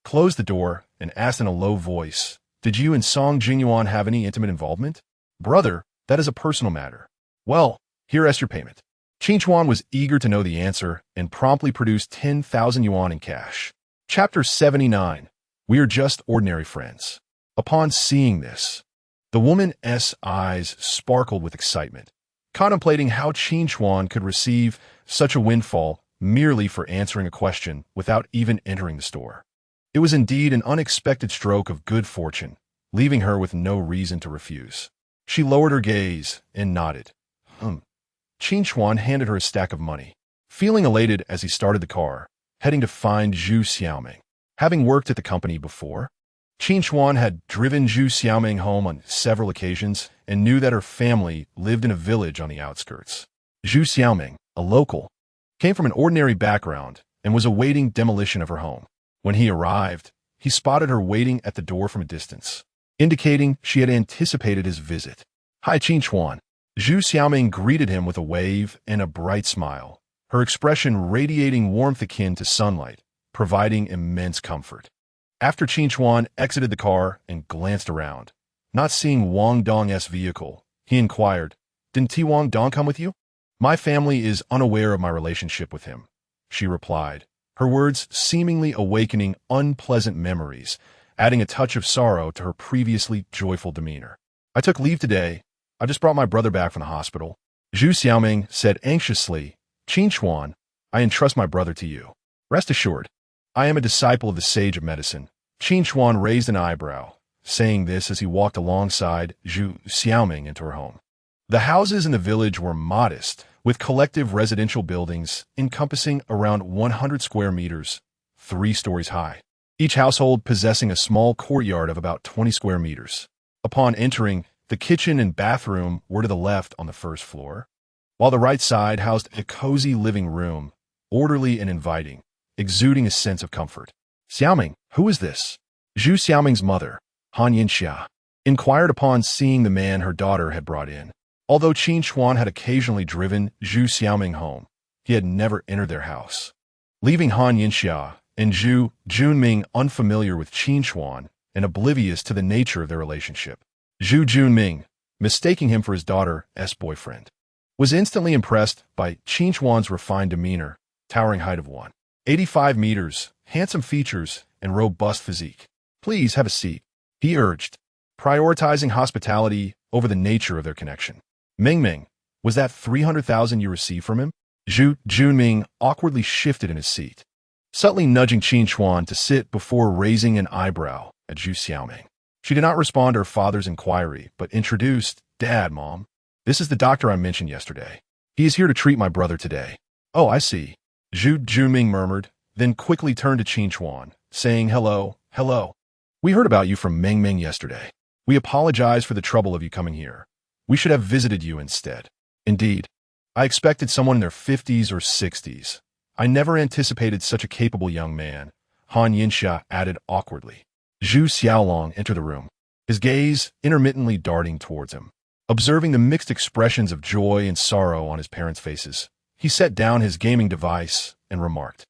S1: closed the door, and asked in a low voice, "Did you and Song Jingyuan have any intimate involvement?" "Brother, that is a personal matter." "Well, here is your payment." Qin Chuan was eager to know the answer and promptly produced 10,000 yuan in cash. Chapter 79. We are just ordinary friends. Upon seeing this, the woman's eyes sparkled with excitement, contemplating how Qin Chuan could receive such a windfall merely for answering a question without even entering the store. It was indeed an unexpected stroke of good fortune, leaving her with no reason to refuse. She lowered her gaze and nodded. Qin Chuan handed her a stack of money, feeling elated as he started the car, heading to find Zhu Xiaoming. Having worked at the company before, Qin Chuan had driven Zhu Xiaoming home on several occasions and knew that her family lived in a village on the outskirts. Zhu Xiaoming, a local, came from an ordinary background and was awaiting demolition of her home. When he arrived, he spotted her waiting at the door from a distance, indicating she had anticipated his visit. "Hi, Qin Chuan." Zhu Xiaoming greeted him with a wave and a bright smile, her expression radiating warmth akin to sunlight, providing immense comfort. After Qin Chuan exited the car and glanced around, not seeing Wang Dong's vehicle, he inquired, "Didn't T. Wang Dong come with you?" "My family is unaware of my relationship with him," she replied, her words seemingly awakening unpleasant memories, adding a touch of sorrow to her previously joyful demeanor. "I took leave today. I just brought my brother back from the hospital." Zhu Xiaoming said anxiously, "Qin Chuan, I entrust my brother to you. Rest assured, I am a disciple of the sage of medicine." Qin Chuan raised an eyebrow, saying this as he walked alongside Zhu Xiaoming into her home. The houses in the village were modest, with collective residential buildings encompassing around 100 square meters, 3 stories high, each household possessing a small courtyard of about 20 square meters. Upon entering, the kitchen and bathroom were to the left on the first floor, while the right side housed a cozy living room, orderly and inviting, exuding a sense of comfort. "Xiaoming, who is this?" Zhu Xiaoming's mother, Han Yinxia, inquired upon seeing the man her daughter had brought in. Although Qin Chuan had occasionally driven Zhu Xiaoming home, he had never entered their house. Leaving Han Yinxia and Zhu Junming unfamiliar with Qin Chuan and oblivious to the nature of their relationship, Zhu Junming, mistaking him for his daughter's boyfriend, was instantly impressed by Qin Chuan's refined demeanor, towering height of 185 meters, handsome features, and robust physique. "Please have a seat," he urged, prioritizing hospitality over the nature of their connection. Ming, was that 300,000 you received from him? Zhu Junming awkwardly shifted in his seat, subtly nudging Qin Chuan to sit before raising an eyebrow at Zhu Xiaoming. She did not respond to her father's inquiry, but introduced, Dad, Mom. This is the doctor I mentioned yesterday. He is here to treat my brother today. Oh, I see. Zhu Junming murmured, then quickly turned to Qin Chuan, saying, Hello. We heard about you from Ming yesterday. We apologize for the trouble of you coming here. We should have visited you instead. Indeed, I expected someone in their 50s or 60s. I never anticipated such a capable young man, Han Yinxia added awkwardly. Zhu Xiaolong entered the room, his gaze intermittently darting towards him. Observing the mixed expressions of joy and sorrow on his parents' faces, he set down his gaming device and remarked,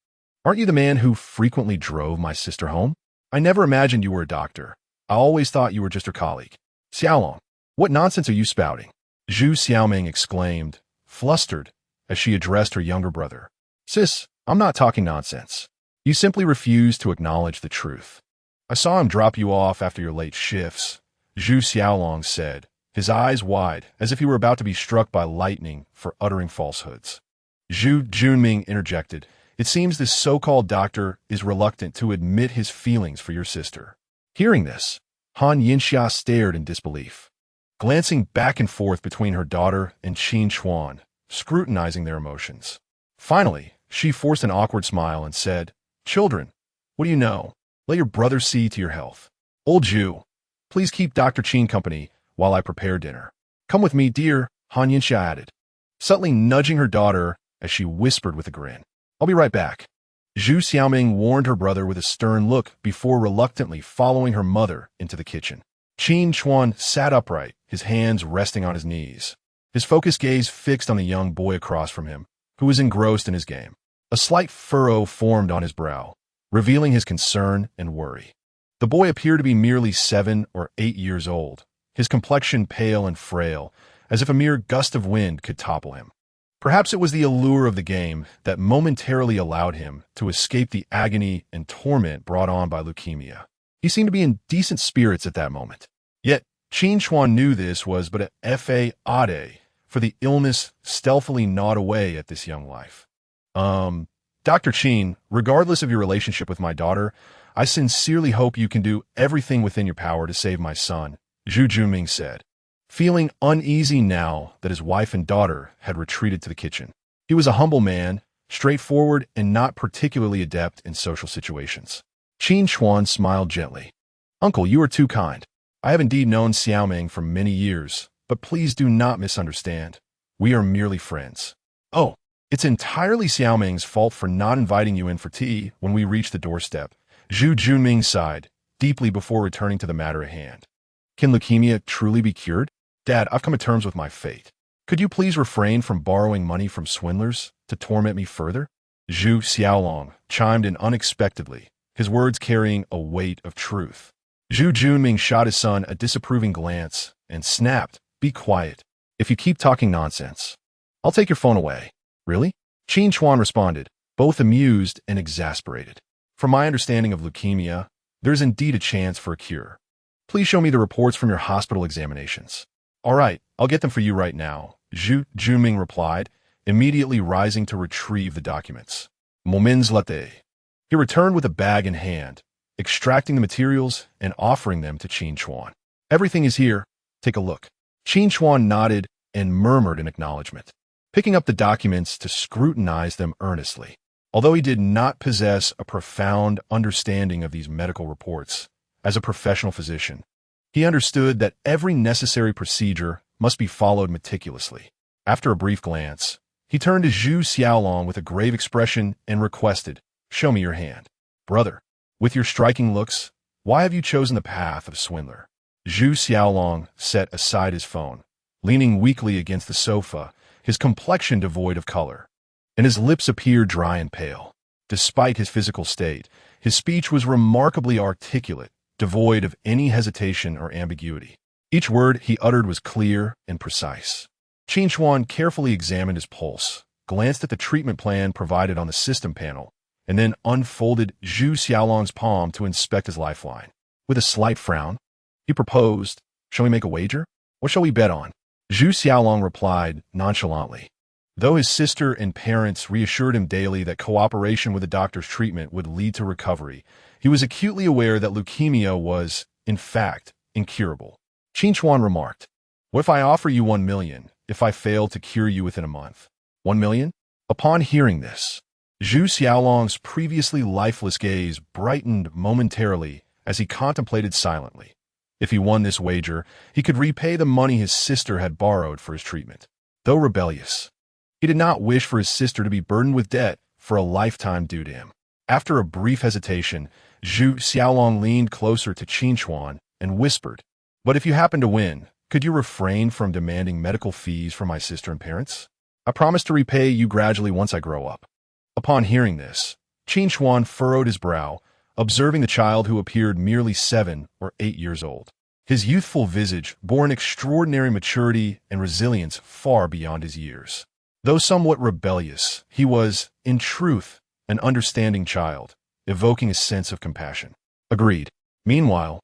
S1: Aren't you the man who frequently drove my sister home? I never imagined you were a doctor. I always thought you were just her colleague. Xiaolong, what nonsense are you spouting? Zhu Xiaoming exclaimed, flustered, as she addressed her younger brother. Sis, I'm not talking nonsense. You simply refuse to acknowledge the truth. I saw him drop you off after your late shifts, Zhu Xiaolong said, his eyes wide, as if he were about to be struck by lightning for uttering falsehoods. Zhu Junming interjected, It seems this so-called doctor is reluctant to admit his feelings for your sister. Hearing this, Han Yinxia stared in disbelief, glancing back and forth between her daughter and Qin Chuan, scrutinizing their emotions. Finally, she forced an awkward smile and said, Children, what do you know? Let your brother see to your health. Old Zhu, please keep Dr. Qin company while I prepare dinner. Come with me, dear, Han Yinxia added, subtly nudging her daughter as she whispered with a grin. I'll be right back. Zhu Xiaoming warned her brother with a stern look before reluctantly following her mother into the kitchen. Qin Chuan sat upright, his hands resting on his knees, his focused gaze fixed on the young boy across from him, who was engrossed in his game. A slight furrow formed on his brow, revealing his concern and worry. The boy appeared to be merely 7 or 8 years old, his complexion pale and frail, as if a mere gust of wind could topple him. Perhaps it was the allure of the game that momentarily allowed him to escape the agony and torment brought on by leukemia. He seemed to be in decent spirits at that moment. Yet, Qin Chuan knew this was but a fade, for the illness stealthily gnawed away at this young life. Dr. Qin, regardless of your relationship with my daughter, I sincerely hope you can do everything within your power to save my son, Zhu Junming said, feeling uneasy now that his wife and daughter had retreated to the kitchen. He was a humble man, straightforward and not particularly adept in social situations. Qin Chuan smiled gently. Uncle, you are too kind. I have indeed known Xiaoming for many years, but please do not misunderstand. We are merely friends. Oh, it's entirely Xiaoming's fault for not inviting you in for tea when we reached the doorstep. Zhu Junming sighed, deeply before returning to the matter at hand. Can leukemia truly be cured? Dad, I've come to terms with my fate. Could you please refrain from borrowing money from swindlers to torment me further? Zhu Xiaolong chimed in unexpectedly, his words carrying a weight of truth. Zhu Junming shot his son a disapproving glance and snapped, Be quiet. If you keep talking nonsense, I'll take your phone away. Really? Qin Chuan responded, both amused and exasperated. From my understanding of leukemia, there is indeed a chance for a cure. Please show me the reports from your hospital examinations. All right, I'll get them for you right now, Zhu Junming replied, immediately rising to retrieve the documents. Measly. He returned with a bag in hand, extracting the materials and offering them to Qin Chuan. Everything is here. Take a look. Qin Chuan nodded and murmured in acknowledgement, picking up the documents to scrutinize them earnestly. Although he did not possess a profound understanding of these medical reports, as a professional physician, he understood that every necessary procedure must be followed meticulously. After a brief glance, he turned to Zhu Xiaolong with a grave expression and requested, Show me your hand. Brother, with your striking looks, why have you chosen the path of swindler? Zhu Xiaolong set aside his phone, leaning weakly against the sofa, his complexion devoid of color, and his lips appeared dry and pale. Despite his physical state, his speech was remarkably articulate, devoid of any hesitation or ambiguity. Each word he uttered was clear and precise. Qin Chuan carefully examined his pulse, glanced at the treatment plan provided on the system panel, and then unfolded Zhu Xiaolong's palm to inspect his lifeline. With a slight frown, he proposed, Shall we make a wager? What shall we bet on? Zhu Xiaolong replied nonchalantly. Though his sister and parents reassured him daily that cooperation with the doctor's treatment would lead to recovery, he was acutely aware that leukemia was, in fact, incurable. Qin Chuan remarked, "What if I offer you 1 million if I fail to cure you within a month?" 1 million? Upon hearing this, Zhu Xiaolong's previously lifeless gaze brightened momentarily as he contemplated silently. If he won this wager, he could repay the money his sister had borrowed for his treatment. Though rebellious, he did not wish for his sister to be burdened with debt for a lifetime due to him. After a brief hesitation, Zhu Xiaolong leaned closer to Qin Chuan and whispered, "But if you happen to win, could you refrain from demanding medical fees from my sister and parents? I promise to repay you gradually once I grow up." Upon hearing this, Qin Chuan furrowed his brow, observing the child who appeared merely 7 or 8 years old. His youthful visage bore an extraordinary maturity and resilience far beyond his years. Though somewhat rebellious, he was, in truth, an understanding child, evoking a sense of compassion. Agreed. Meanwhile,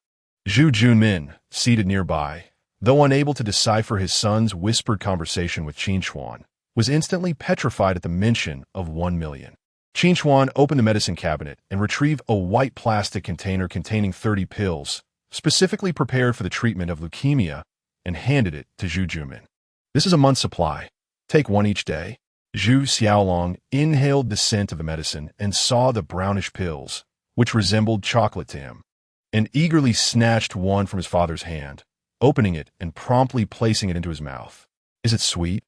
S1: Zhu Junmin, seated nearby, though unable to decipher his son's whispered conversation with Qin Chuan, was instantly petrified at the mention of 1 million. Qin Chuan opened the medicine cabinet and retrieved a white plastic container containing 30 pills, specifically prepared for the treatment of leukemia, and handed it to Zhu Junmin. "This is a month's supply. Take one each day." Zhu Xiaolong inhaled the scent of the medicine and saw the brownish pills, which resembled chocolate to him, and eagerly snatched one from his father's hand, opening it and promptly placing it into his mouth. "Is it sweet?"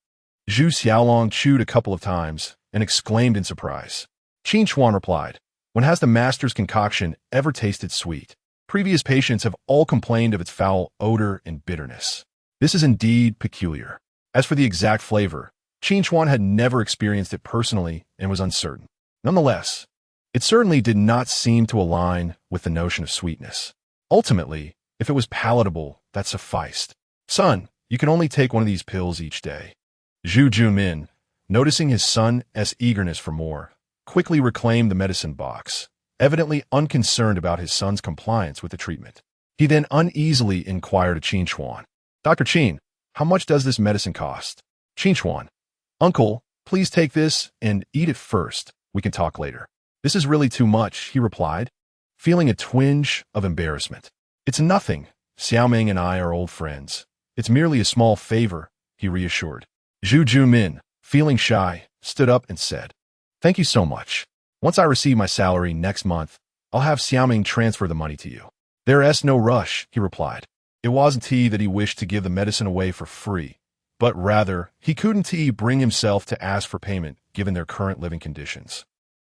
S1: Zhu Xiaolong chewed a couple of times and exclaimed in surprise. Qin Chuan replied, "When has the master's concoction ever tasted sweet? Previous patients have all complained of its foul odor and bitterness. This is indeed peculiar." As for the exact flavor, Qin Chuan had never experienced it personally and was uncertain. Nonetheless, it certainly did not seem to align with the notion of sweetness. Ultimately, if it was palatable, that sufficed. "Son, you can only take one of these pills each day." Zhu Junmin, noticing his son's eagerness for more, quickly reclaimed the medicine box, evidently unconcerned about his son's compliance with the treatment. He then uneasily inquired of Qin Chuan, "Dr. Qin, how much does this medicine cost?" Qin Chuan, "Uncle, please take this and eat it first. We can talk later." "This is really too much," he replied, feeling a twinge of embarrassment. "It's nothing. Xiaoming and I are old friends. It's merely a small favor," he reassured. Zhu Junmin, feeling shy, stood up and said, "Thank you so much. Once I receive my salary next month, I'll have Xiaoming transfer the money to you." "There's no rush," he replied. It wasn't he that he wished to give the medicine away for free, but rather, he couldn't bring himself to ask for payment given their current living conditions.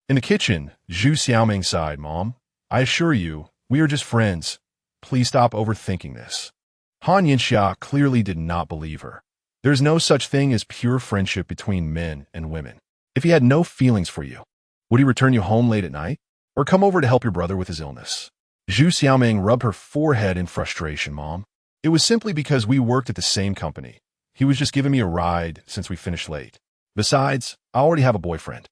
S1: In the kitchen, Zhu Xiaoming sighed, "Mom, I assure you, we are just friends. Please stop overthinking this." Han Yinxia clearly did not believe her. There is no such thing as pure friendship between men and women. If he had no feelings for you, would he return you home late at night? Or come over to help your brother with his illness? Zhu Xiaoming rubbed her forehead in frustration, "Mom. It was simply because we worked at the same company. He was just giving me a ride since we finished late. Besides, I already have a boyfriend."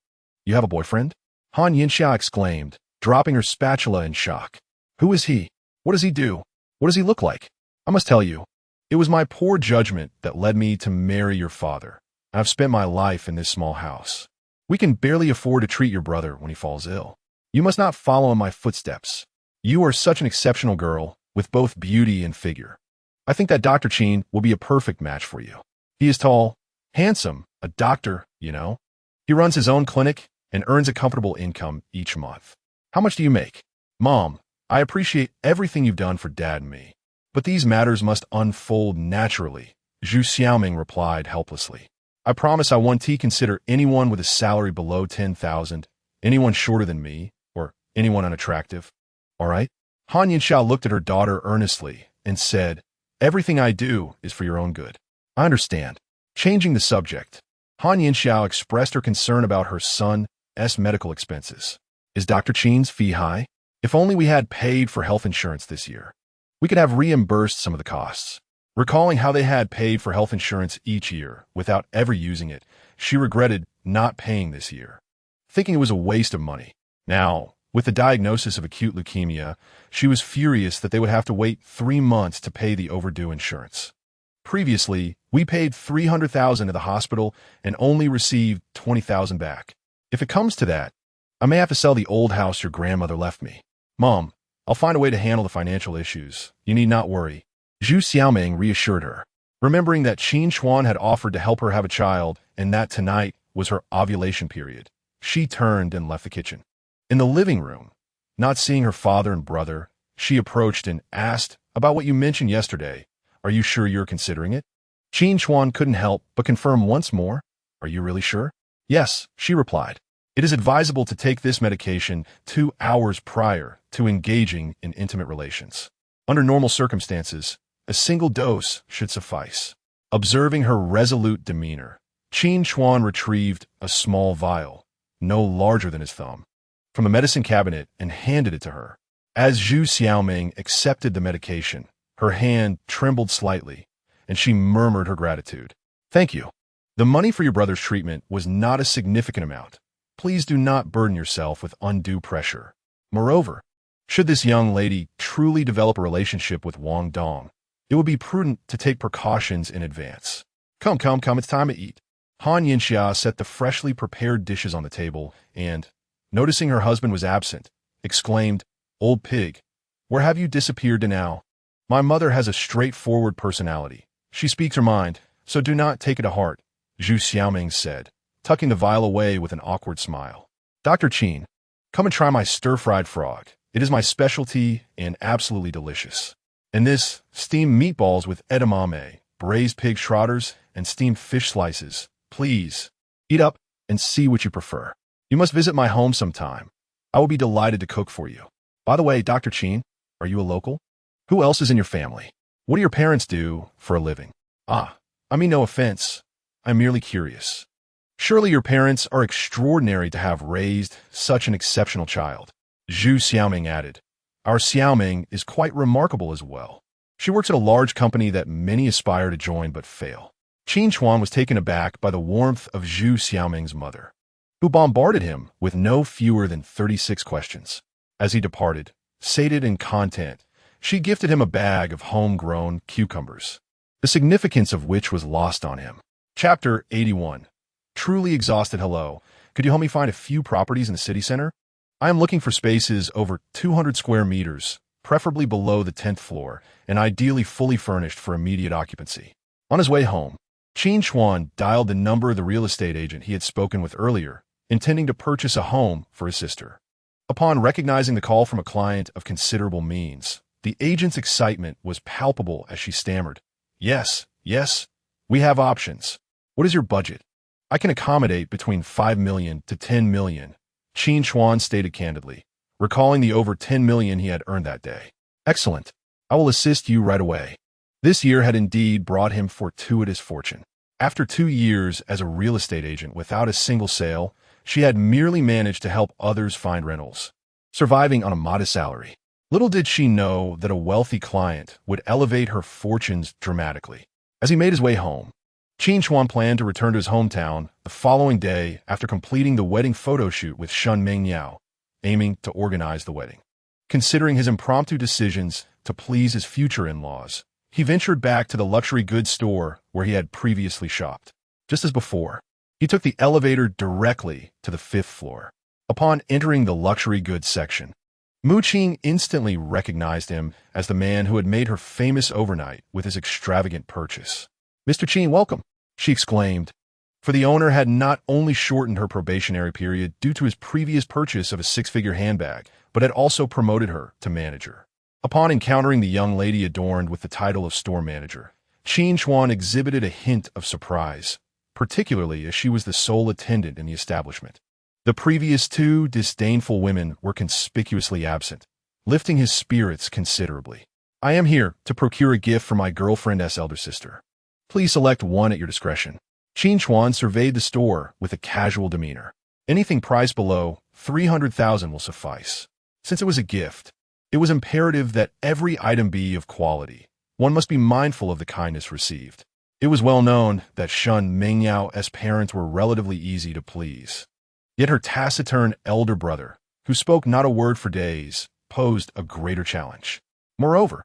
S1: "You have a boyfriend?" Han Yinxia exclaimed, dropping her spatula in shock. "Who is he? What does he do? What does he look like? I must tell you, it was my poor judgment that led me to marry your father. I've spent my life in this small house. We can barely afford to treat your brother when he falls ill. You must not follow in my footsteps. You are such an exceptional girl, with both beauty and figure. I think that Dr. Qin will be a perfect match for you. He is tall, handsome, a doctor, you know. He runs his own clinic and earns a comfortable income each month. How much do you make?" "Mom, I appreciate everything you've done for Dad and me, but these matters must unfold naturally," Zhu Xiaoming replied helplessly. "I promise I won't consider anyone with a salary below 10,000, anyone shorter than me, or anyone unattractive. All right?" Han Yinxia looked at her daughter earnestly and said, "Everything I do is for your own good." "I understand." Changing the subject, Han Yinxia expressed her concern about her son's medical expenses. "Is Dr. Qin's fee high? If only we had paid for health insurance this year. We could have reimbursed some of the costs." Recalling how they had paid for health insurance each year without ever using it, she regretted not paying this year, thinking it was a waste of money. Now, with the diagnosis of acute leukemia, she was furious that they would have to wait 3 months to pay the overdue insurance. Previously, we paid $300,000 to the hospital and only received $20,000 back. If it comes to that, I may have to sell the old house your grandmother left me. Mom, I'll find a way to handle the financial issues. You need not worry. Zhu Xiaoming reassured her, remembering that Qin Chuan had offered to help her have a child and that tonight was her ovulation period. She turned and left the kitchen. In the living room, not seeing her father and brother, she approached and asked about what you mentioned yesterday. Are you sure you're considering it? Qin Chuan couldn't help but confirm once more. Are you really sure? Yes, she replied. It is advisable to take this medication 2 hours prior to engaging in intimate relations. Under normal circumstances, a single dose should suffice. Observing her resolute demeanor, Qin Chuan retrieved a small vial, no larger than his thumb, from a medicine cabinet and handed it to her. As Zhu Xiaoming accepted the medication, her hand trembled slightly, and she murmured her gratitude. Thank you. The money for your brother's treatment was not a significant amount. Please do not burden yourself with undue pressure. Moreover, should this young lady truly develop a relationship with Wang Dong, it would be prudent to take precautions in advance. Come, it's time to eat. Han Yinxia set the freshly prepared dishes on the table and, noticing her husband was absent, exclaimed, Old pig, where have you disappeared to now? My mother has a straightforward personality. She speaks her mind, so do not take it to heart, Zhu Xiaoming said, tucking the vial away with an awkward smile. Dr. Qin, come and try my stir-fried frog. It is my specialty and absolutely delicious. And this, steamed meatballs with edamame, braised pig schrotters, and steamed fish slices. Please, eat up and see what you prefer. You must visit my home sometime. I will be delighted to cook for you. By the way, Dr. Qin, are you a local? Who else is in your family? What do your parents do for a living? I mean no offense. I'm merely curious. Surely your parents are extraordinary to have raised such an exceptional child. Zhu Xiaoming added. Our Xiaoming is quite remarkable as well. She works at a large company that many aspire to join but fail. Qin Chuan was taken aback by the warmth of Zhu Xiaoming's mother, who bombarded him with no fewer than 36 questions. As he departed, sated in content, she gifted him a bag of homegrown cucumbers, the significance of which was lost on him. Chapter 81. Truly exhausted. Hello. Could you help me find a few properties in the city center? I am looking for spaces over 200 square meters, preferably below the 10th floor, and ideally fully furnished for immediate occupancy. On his way home, Qin Chuan dialed the number of the real estate agent he had spoken with earlier, intending to purchase a home for his sister. Upon recognizing the call from a client of considerable means, the agent's excitement was palpable as she stammered, Yes, we have options. What is your budget? I can accommodate between 5 million to 10 million, Qin Chuan stated candidly, recalling the over 10 million he had earned that day. Excellent. I will assist you right away. This year had indeed brought him fortuitous fortune. After 2 years as a real estate agent without a single sale, she had merely managed to help others find rentals, surviving on a modest salary. Little did she know that a wealthy client would elevate her fortunes dramatically. As he made his way home, Qin Chuan planned to return to his hometown the following day after completing the wedding photo shoot with Shun Mingyao, aiming to organize the wedding. Considering his impromptu decisions to please his future in-laws, he ventured back to the luxury goods store where he had previously shopped. Just as before, he took the elevator directly to the 5th floor. Upon entering the luxury goods section, Mu Qing instantly recognized him as the man who had made her famous overnight with his extravagant purchase. Mr. Qin, welcome, she exclaimed, for the owner had not only shortened her probationary period due to his previous purchase of a 6-figure handbag, but had also promoted her to manager. Upon encountering the young lady adorned with the title of store manager, Qin Chuan exhibited a hint of surprise, particularly as she was the sole attendant in the establishment. The previous 2 disdainful women were conspicuously absent, lifting his spirits considerably. I am here to procure a gift for my girlfriend's elder sister. Please select one at your discretion. Qin Chuan surveyed the store with a casual demeanor. Anything priced below 300,000 will suffice. Since it was a gift, it was imperative that every item be of quality. One must be mindful of the kindness received. It was well known that Shun Mingyao's parents were relatively easy to please. Yet her taciturn elder brother, who spoke not a word for days, posed a greater challenge. Moreover,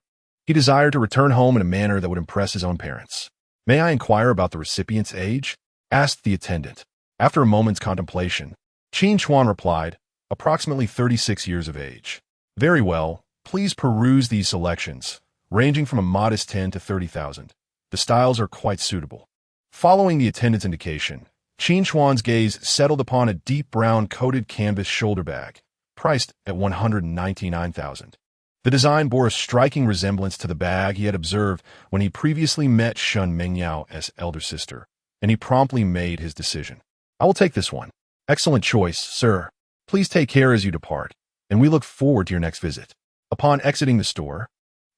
S1: He desired to return home in a manner that would impress his own parents. "May I inquire about the recipient's age?" asked the attendant. After a moment's contemplation, Qin Chuan replied, "Approximately 36 years of age." "Very well, please peruse these selections, ranging from a modest 10 to 30,000. The styles are quite suitable." Following the attendant's indication, Qin Chuan's gaze settled upon a deep brown coated canvas shoulder bag, priced at 199,000. The design bore a striking resemblance to the bag he had observed when he previously met Shen Mengyao's elder sister, and he promptly made his decision. "I will take this one." "Excellent choice, sir. Please take care as you depart, and we look forward to your next visit." Upon exiting the store,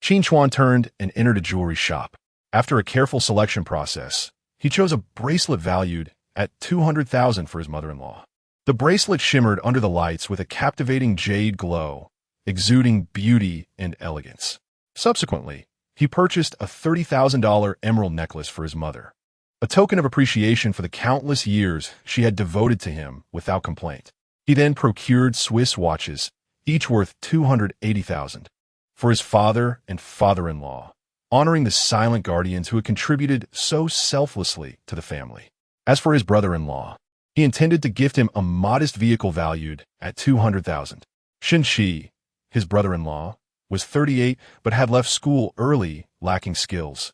S1: Qin Chuan turned and entered a jewelry shop. After a careful selection process, he chose a bracelet valued at 200,000 for his mother-in-law. The bracelet shimmered under the lights with a captivating jade glow, exuding beauty and elegance. Subsequently, he purchased a $30,000 emerald necklace for his mother, a token of appreciation for the countless years she had devoted to him without complaint. He then procured Swiss watches, each worth 280,000, for his father and father-in-law, honoring the silent guardians who had contributed so selflessly to the family. As for his brother-in-law, he intended to gift him a modest vehicle valued at 200,000. Shin Shi, his brother-in-law, was 38 but had left school early, lacking skills,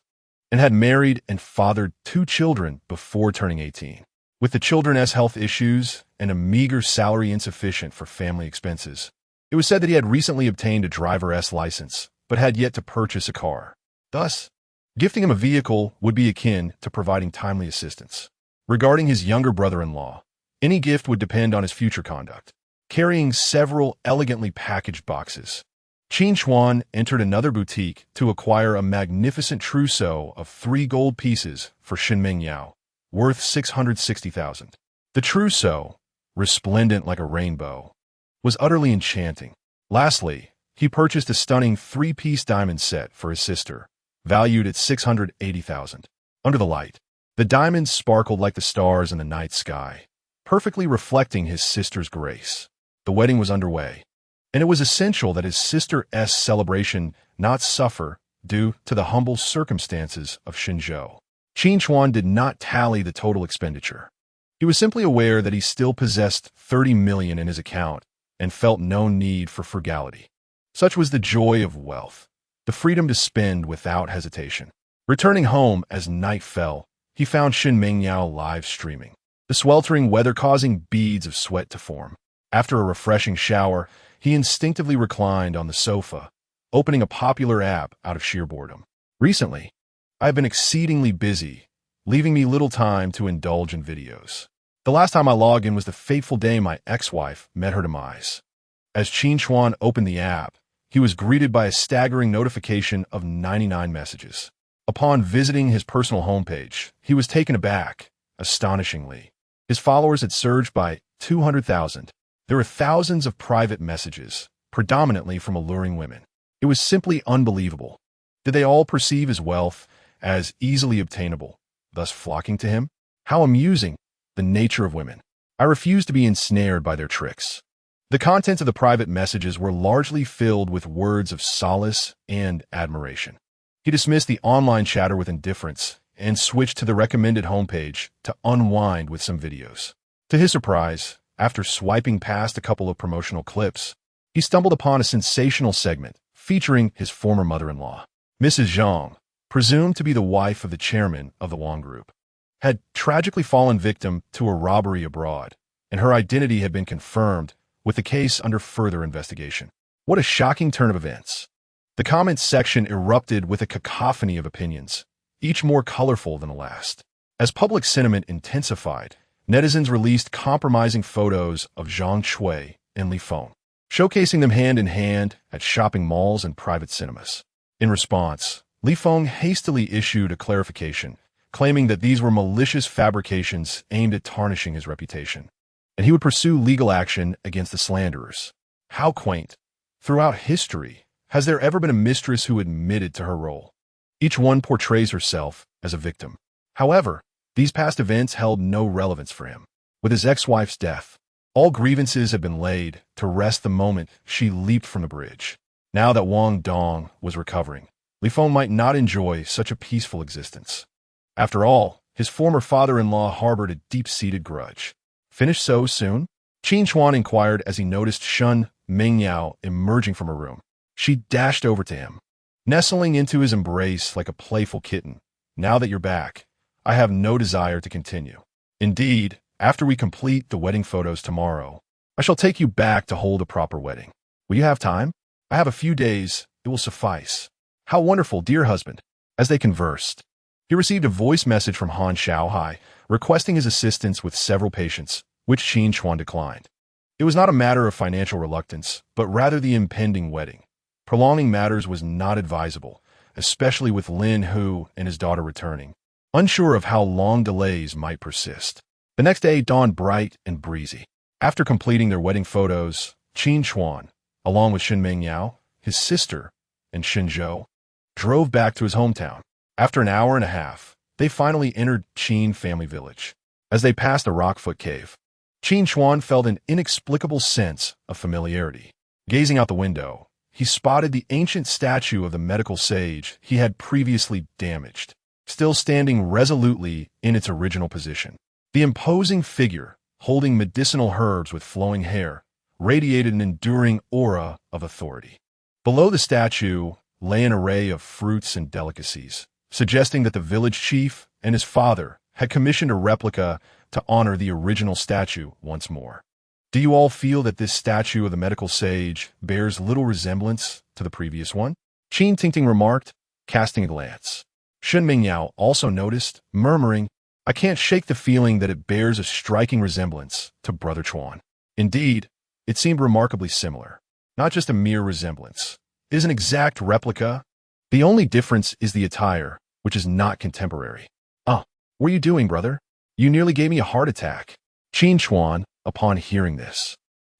S1: and had married and fathered 2 children before turning 18. With the children's health issues and a meager salary insufficient for family expenses, it was said that he had recently obtained a driver's license but had yet to purchase a car. Thus, gifting him a vehicle would be akin to providing timely assistance. Regarding his younger brother-in-law, any gift would depend on his future conduct. Carrying several elegantly packaged boxes, Qin Chuan entered another boutique to acquire a magnificent trousseau of 3 gold pieces for Shen Mengyao, worth 660,000. The trousseau, resplendent like a rainbow, was utterly enchanting. Lastly, he purchased a stunning 3-piece diamond set for his sister, valued at 680,000. Under the light, the diamonds sparkled like the stars in the night sky, perfectly reflecting his sister's grace. The wedding was underway, and it was essential that his sister's celebration not suffer due to the humble circumstances of Shenzhou. Qin Chuan did not tally the total expenditure. He was simply aware that he still possessed 30 million in his account and felt no need for frugality. Such was the joy of wealth, the freedom to spend without hesitation. Returning home as night fell, he found Shen Mengyao live streaming, the sweltering weather causing beads of sweat to form. After a refreshing shower, he instinctively reclined on the sofa, opening a popular app out of sheer boredom. "Recently, I have been exceedingly busy, leaving me little time to indulge in videos. The last time I logged in was the fateful day my ex-wife met her demise." As Qin Chuan opened the app, he was greeted by a staggering notification of 99 messages. Upon visiting his personal homepage, he was taken aback. Astonishingly, his followers had surged by 200,000. There were thousands of private messages, predominantly from alluring women. It was simply unbelievable. Did they all perceive his wealth as easily obtainable, thus flocking to him? How amusing, the nature of women. I refused to be ensnared by their tricks. The contents of the private messages were largely filled with words of solace and admiration. He dismissed the online chatter with indifference and switched to the recommended homepage to unwind with some videos. To his surprise, after swiping past a couple of promotional clips, he stumbled upon a sensational segment featuring his former mother-in-law. Mrs. Zhang, presumed to be the wife of the chairman of the Wong group, had tragically fallen victim to a robbery abroad, and her identity had been confirmed, with the case under further investigation. What a shocking turn of events. The comments section erupted with a cacophony of opinions, each more colorful than the last. As public sentiment intensified, netizens released compromising photos of Zhang Shui and Li Feng, showcasing them hand-in-hand at shopping malls and private cinemas. In response, Li Feng hastily issued a clarification, claiming that these were malicious fabrications aimed at tarnishing his reputation, and he would pursue legal action against the slanderers. How quaint. Throughout history, has there ever been a mistress who admitted to her role? Each one portrays herself as a victim. However, these past events held no relevance for him. With his ex-wife's death, all grievances had been laid to rest the moment she leaped from the bridge. Now that Wang Dong was recovering, Li Feng might not enjoy such a peaceful existence. After all, his former father-in-law harbored a deep-seated grudge. Finished so soon? Qin Chuan inquired as he noticed Shun Mingyao emerging from her room. She dashed over to him, nestling into his embrace like a playful kitten. Now that you're back, I have no desire to continue. Indeed, after we complete the wedding photos tomorrow, I shall take you back to hold a proper wedding. Will you have time? I have a few days. It will suffice. How wonderful, dear husband. As they conversed, he received a voice message from Han Xiaohai requesting his assistance with several patients, which Qin Chuan declined. It was not a matter of financial reluctance, but rather the impending wedding. Prolonging matters was not advisable, especially with Lin Hu and his daughter returning, unsure of how long delays might persist. The next day dawned bright and breezy. After completing their wedding photos, Qin Chuan, along with Shen Mingyao, his sister, and Shen Zhou, drove back to his hometown. After an hour and a half, they finally entered Qin family village. As they passed a rockfoot cave, Qin Chuan felt an inexplicable sense of familiarity. Gazing out the window, he spotted the ancient statue of the medical sage he had previously damaged, still standing resolutely in its original position. The imposing figure, holding medicinal herbs with flowing hair, radiated an enduring aura of authority. Below the statue lay an array of fruits and delicacies, suggesting that the village chief and his father had commissioned a replica to honor the original statue once more. Do you all feel that this statue of the medical sage bears little resemblance to the previous one? Qin Tingting remarked, casting a glance. Shen Mingyao also noticed, murmuring, I can't shake the feeling that it bears a striking resemblance to Brother Chuan. Indeed, it seemed remarkably similar. Not just a mere resemblance. It is an exact replica. The only difference is the attire, which is not contemporary. What are you doing, brother? You nearly gave me a heart attack. Qin Chuan, upon hearing this,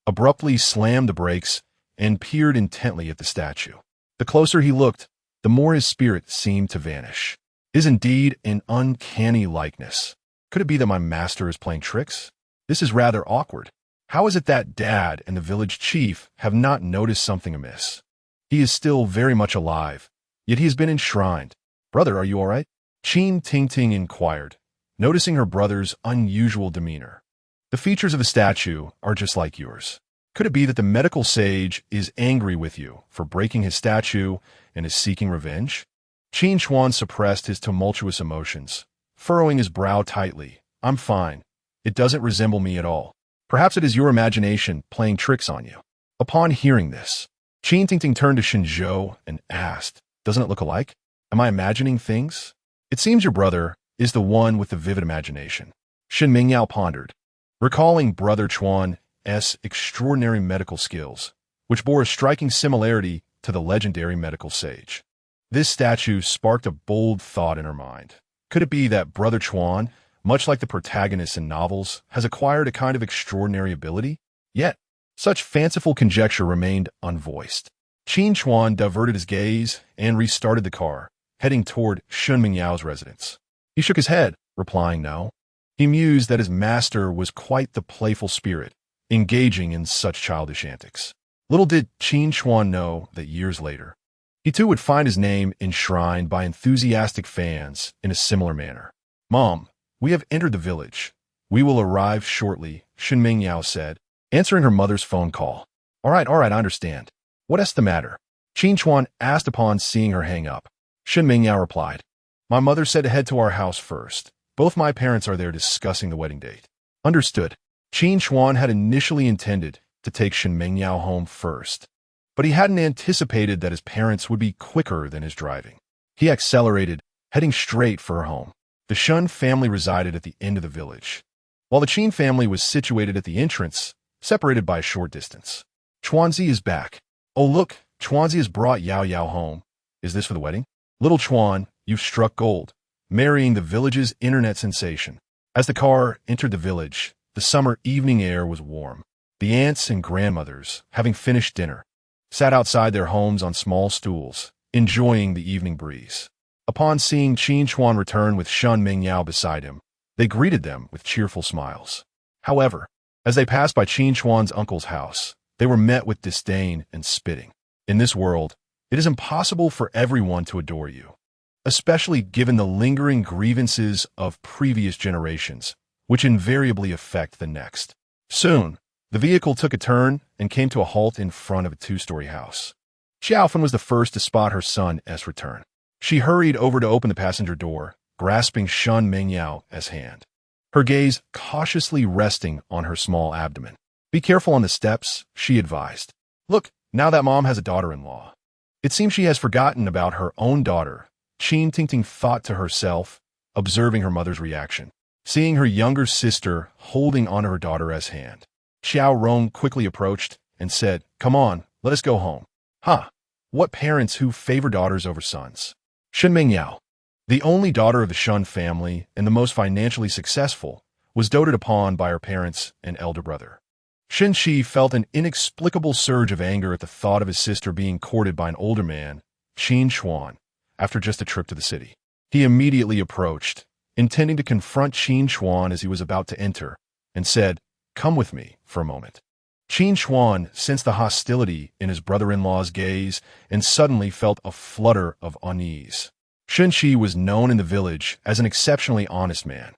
S1: abruptly slammed the brakes and peered intently at the statue. The closer he looked, the more his spirit seemed to vanish. It is indeed an uncanny likeness. Could it be that my master is playing tricks? This is rather awkward. How is it that Dad and the village chief have not noticed something amiss? He is still very much alive, yet he has been enshrined. Brother, are you all right? Qin Tingting inquired, noticing her brother's unusual demeanor. The features of the statue are just like yours. Could it be that the medical sage is angry with you for breaking his statue and is seeking revenge? Qin Chuan suppressed his tumultuous emotions, furrowing his brow tightly. I'm fine. It doesn't resemble me at all. Perhaps it is your imagination playing tricks on you. Upon hearing this, Qin Tingting turned to Shen Zhou and asked, doesn't it look alike? Am I imagining things? It seems your brother is the one with the vivid imagination. Shen Mingyao pondered, recalling Brother Chuan's extraordinary medical skills, which bore a striking similarity to the legendary medical sage. This statue sparked a bold thought in her mind. Could it be that Brother Chuan, much like the protagonists in novels, has acquired a kind of extraordinary ability? Yet, such fanciful conjecture remained unvoiced. Qin Chuan diverted his gaze and restarted the car, heading toward Shun Mingyao's residence. He shook his head, replying no. He mused that his master was quite the playful spirit, engaging in such childish antics. Little did Qin Chuan know that years later, he too would find his name enshrined by enthusiastic fans in a similar manner. Mom, we have entered the village. We will arrive shortly, Shen Mingyao said, answering her mother's phone call. All right, I understand. What is the matter? Qin Chuan asked upon seeing her hang up. Shen Mingyao replied, my mother said to head to our house first. Both my parents are there discussing the wedding date. Understood. Qin Chuan had initially intended to take Shen Mingyao home first, but he hadn't anticipated that his parents would be quicker than his driving. He accelerated, heading straight for her home. The Shun family resided at the end of the village, while the Qin family was situated at the entrance, separated by a short distance. Chuanzi is back. Oh look, Chuanzi has brought Yao Yao home. Is this for the wedding? Little Chuan, you've struck gold, marrying the village's internet sensation. As the car entered the village, the summer evening air was warm. The aunts and grandmothers, having finished dinner, sat outside their homes on small stools, enjoying the evening breeze. Upon seeing Qin Chuan return with Shun Mingyao beside him, they greeted them with cheerful smiles. However, as they passed by Qin Chuan's uncle's house, they were met with disdain and spitting. In this world, It is impossible for everyone to adore you, especially given the lingering grievances of previous generations, which invariably affect the next. Soon, the vehicle took a turn and came to a halt in front of a two-story house. Xiaofan was the first to spot her son's return. She hurried over to open the passenger door, grasping Shun Mengyao's hand, her gaze cautiously resting on her small abdomen. Be careful on the steps, she advised. Look, now that mom has a daughter-in-law. It seems she has forgotten about her own daughter, Qin Tingting thought to herself, observing her mother's reaction. Seeing her younger sister holding onto her daughter's hand, Xiao Rong quickly approached and said, Come on, let us go home. Huh? What parents who favor daughters over sons? Shun Mengyao, the only daughter of the Shun family and the most financially successful, was doted upon by her parents and elder brother. Shen Shi felt an inexplicable surge of anger at the thought of his sister being courted by an older man, Qin Chuan, after just a trip to the city. He immediately approached, intending to confront Qin Chuan as he was about to enter, and said, Come with me for a moment. Qin Chuan sensed the hostility in his brother-in-law's gaze and suddenly felt a flutter of unease. Shen Shi was known in the village as an exceptionally honest man,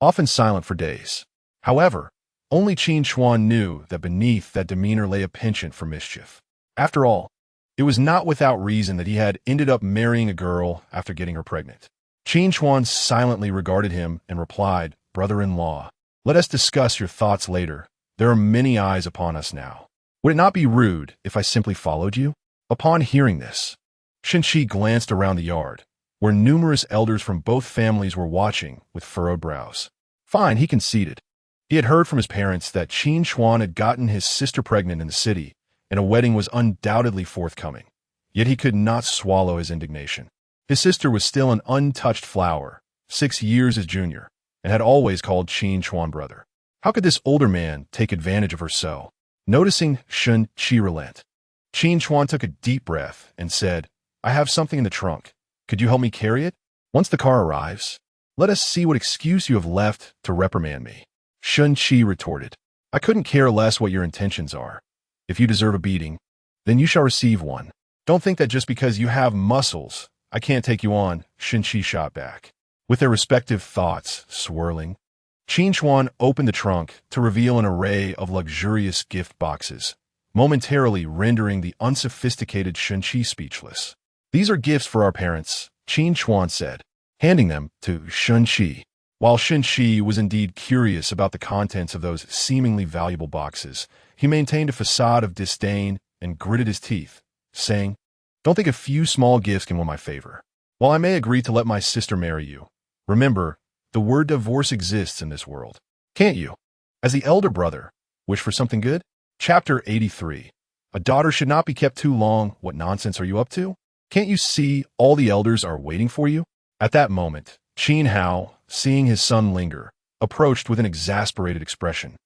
S1: often silent for days. However, only Qin Chuan knew that beneath that demeanor lay a penchant for mischief. After all, it was not without reason that he had ended up marrying a girl after getting her pregnant. Qin Chuan silently regarded him and replied, Brother-in-law, let us discuss your thoughts later. There are many eyes upon us now. Would it not be rude if I simply followed you? Upon hearing this, Shen Shi glanced around the yard, where numerous elders from both families were watching with furrowed brows. Fine, he conceded. He had heard from his parents that Qin Chuan had gotten his sister pregnant in the city, and a wedding was undoubtedly forthcoming. Yet he could not swallow his indignation. His sister was still an untouched flower, 6 years his junior, and had always called Qin Chuan brother. How could this older man take advantage of her so? Noticing Shun Chi relent, Qin Chuan took a deep breath and said, I have something in the trunk. Could you help me carry it? Once the car arrives, let us see what excuse you have left to reprimand me. Shun Chi retorted, I couldn't care less what your intentions are. If you deserve a beating, then you shall receive one. Don't think that just because you have muscles, I can't take you on, Shun Chi shot back. With their respective thoughts swirling, Qin Chuan opened the trunk to reveal an array of luxurious gift boxes, momentarily rendering the unsophisticated Shun Chi speechless. These are gifts for our parents, Qin Chuan said, handing them to Shun Chi. While Shun Chi was indeed curious about the contents of those seemingly valuable boxes, he maintained a facade of disdain and gritted his teeth, saying, Don't think a few small gifts can win my favor. While I may agree to let my sister marry you, remember, the word divorce exists in this world. Can't you, as the elder brother, wish for something good? Chapter 83. A daughter should not be kept too long. What nonsense are you up to? Can't you see all the elders are waiting for you? At that moment, Qin Hao, seeing his son linger, approached with an exasperated expression.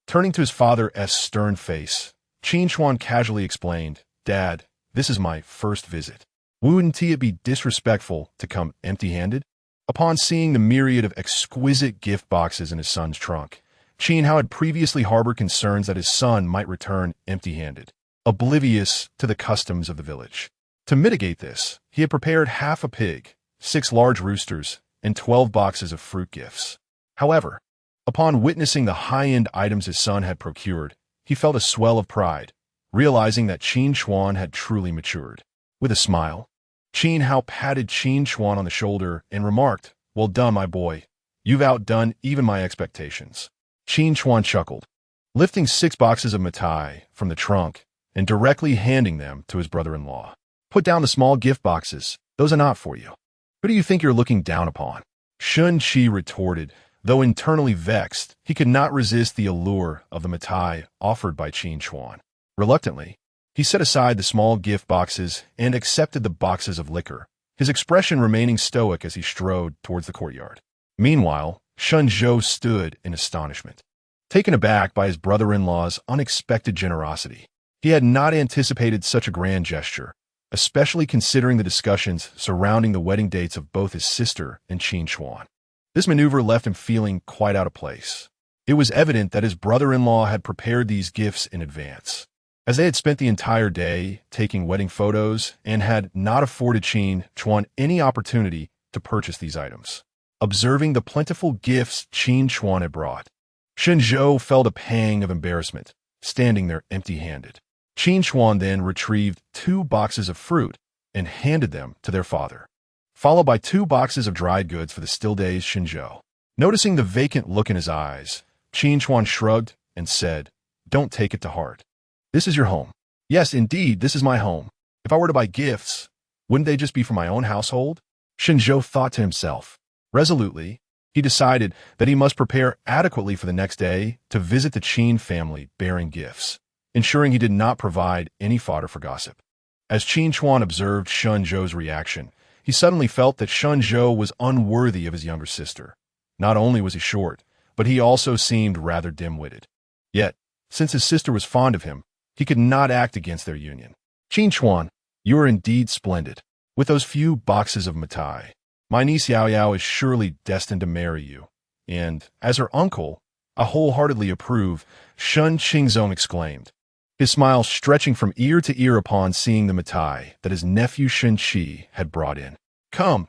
S1: Turning to his father's stern face, Qin Chuan casually explained, Dad, this is my first visit. Wouldn't it be disrespectful to come empty-handed? Upon seeing the myriad of exquisite gift boxes in his son's trunk, Qin Hao had previously harbored concerns that his son might return empty-handed, oblivious to the customs of the village. To mitigate this, he had prepared half a pig, 6 large roosters, and 12 boxes of fruit gifts. However, upon witnessing the high-end items his son had procured, he felt a swell of pride, realizing that Qin Chuan had truly matured. With a smile, Qin Hao patted Qin Chuan on the shoulder and remarked, Well done, my boy. You've outdone even my expectations. Qin Chuan chuckled, lifting 6 boxes of mitai from the trunk and directly handing them to his brother-in-law. Put down the small gift boxes. Those are not for you. Who do you think you're looking down upon? Shun Chi retorted. Though internally vexed, he could not resist the allure of the mitai offered by Qin Chuan. Reluctantly, he set aside the small gift boxes and accepted the boxes of liquor, his expression remaining stoic as he strode towards the courtyard. Meanwhile, Shun Zhou stood in astonishment, taken aback by his brother-in-law's unexpected generosity. He had not anticipated such a grand gesture, especially considering the discussions surrounding the wedding dates of both his sister and Qin Chuan. This maneuver left him feeling quite out of place. It was evident that his brother-in-law had prepared these gifts in advance. as they had spent the entire day taking wedding photos and had not afforded Qin Chuan any opportunity to purchase these items. Observing the plentiful gifts Qin Chuan had brought, Shenzhou felt a pang of embarrassment, standing there empty-handed. Qin Chuan then retrieved 2 boxes of fruit and handed them to their father, followed by 2 boxes of dried goods for the still-dazed Shenzhou. Noticing the vacant look in his eyes, Qin Chuan shrugged and said, "Don't take it to heart. This is your home." "Yes, indeed, this is my home. If I were to buy gifts, wouldn't they just be for my own household?" Shenzhou thought to himself. Resolutely, he decided that he must prepare adequately for the next day to visit the Qin family bearing gifts, ensuring he did not provide any fodder for gossip. As Qin Chuan observed Shenzhou's reaction, he suddenly felt that Shenzhou was unworthy of his younger sister. Not only was he short, but he also seemed rather dim-witted. Yet, since his sister was fond of him, he could not act against their union. "Qin Chuan, you are indeed splendid. With those few boxes of mitai, my niece Yao Yao is surely destined to marry you. And, as her uncle, I wholeheartedly approve," Shun Qingzong exclaimed, his smile stretching from ear to ear upon seeing the mitai that his nephew Shen Qi had brought in. Come,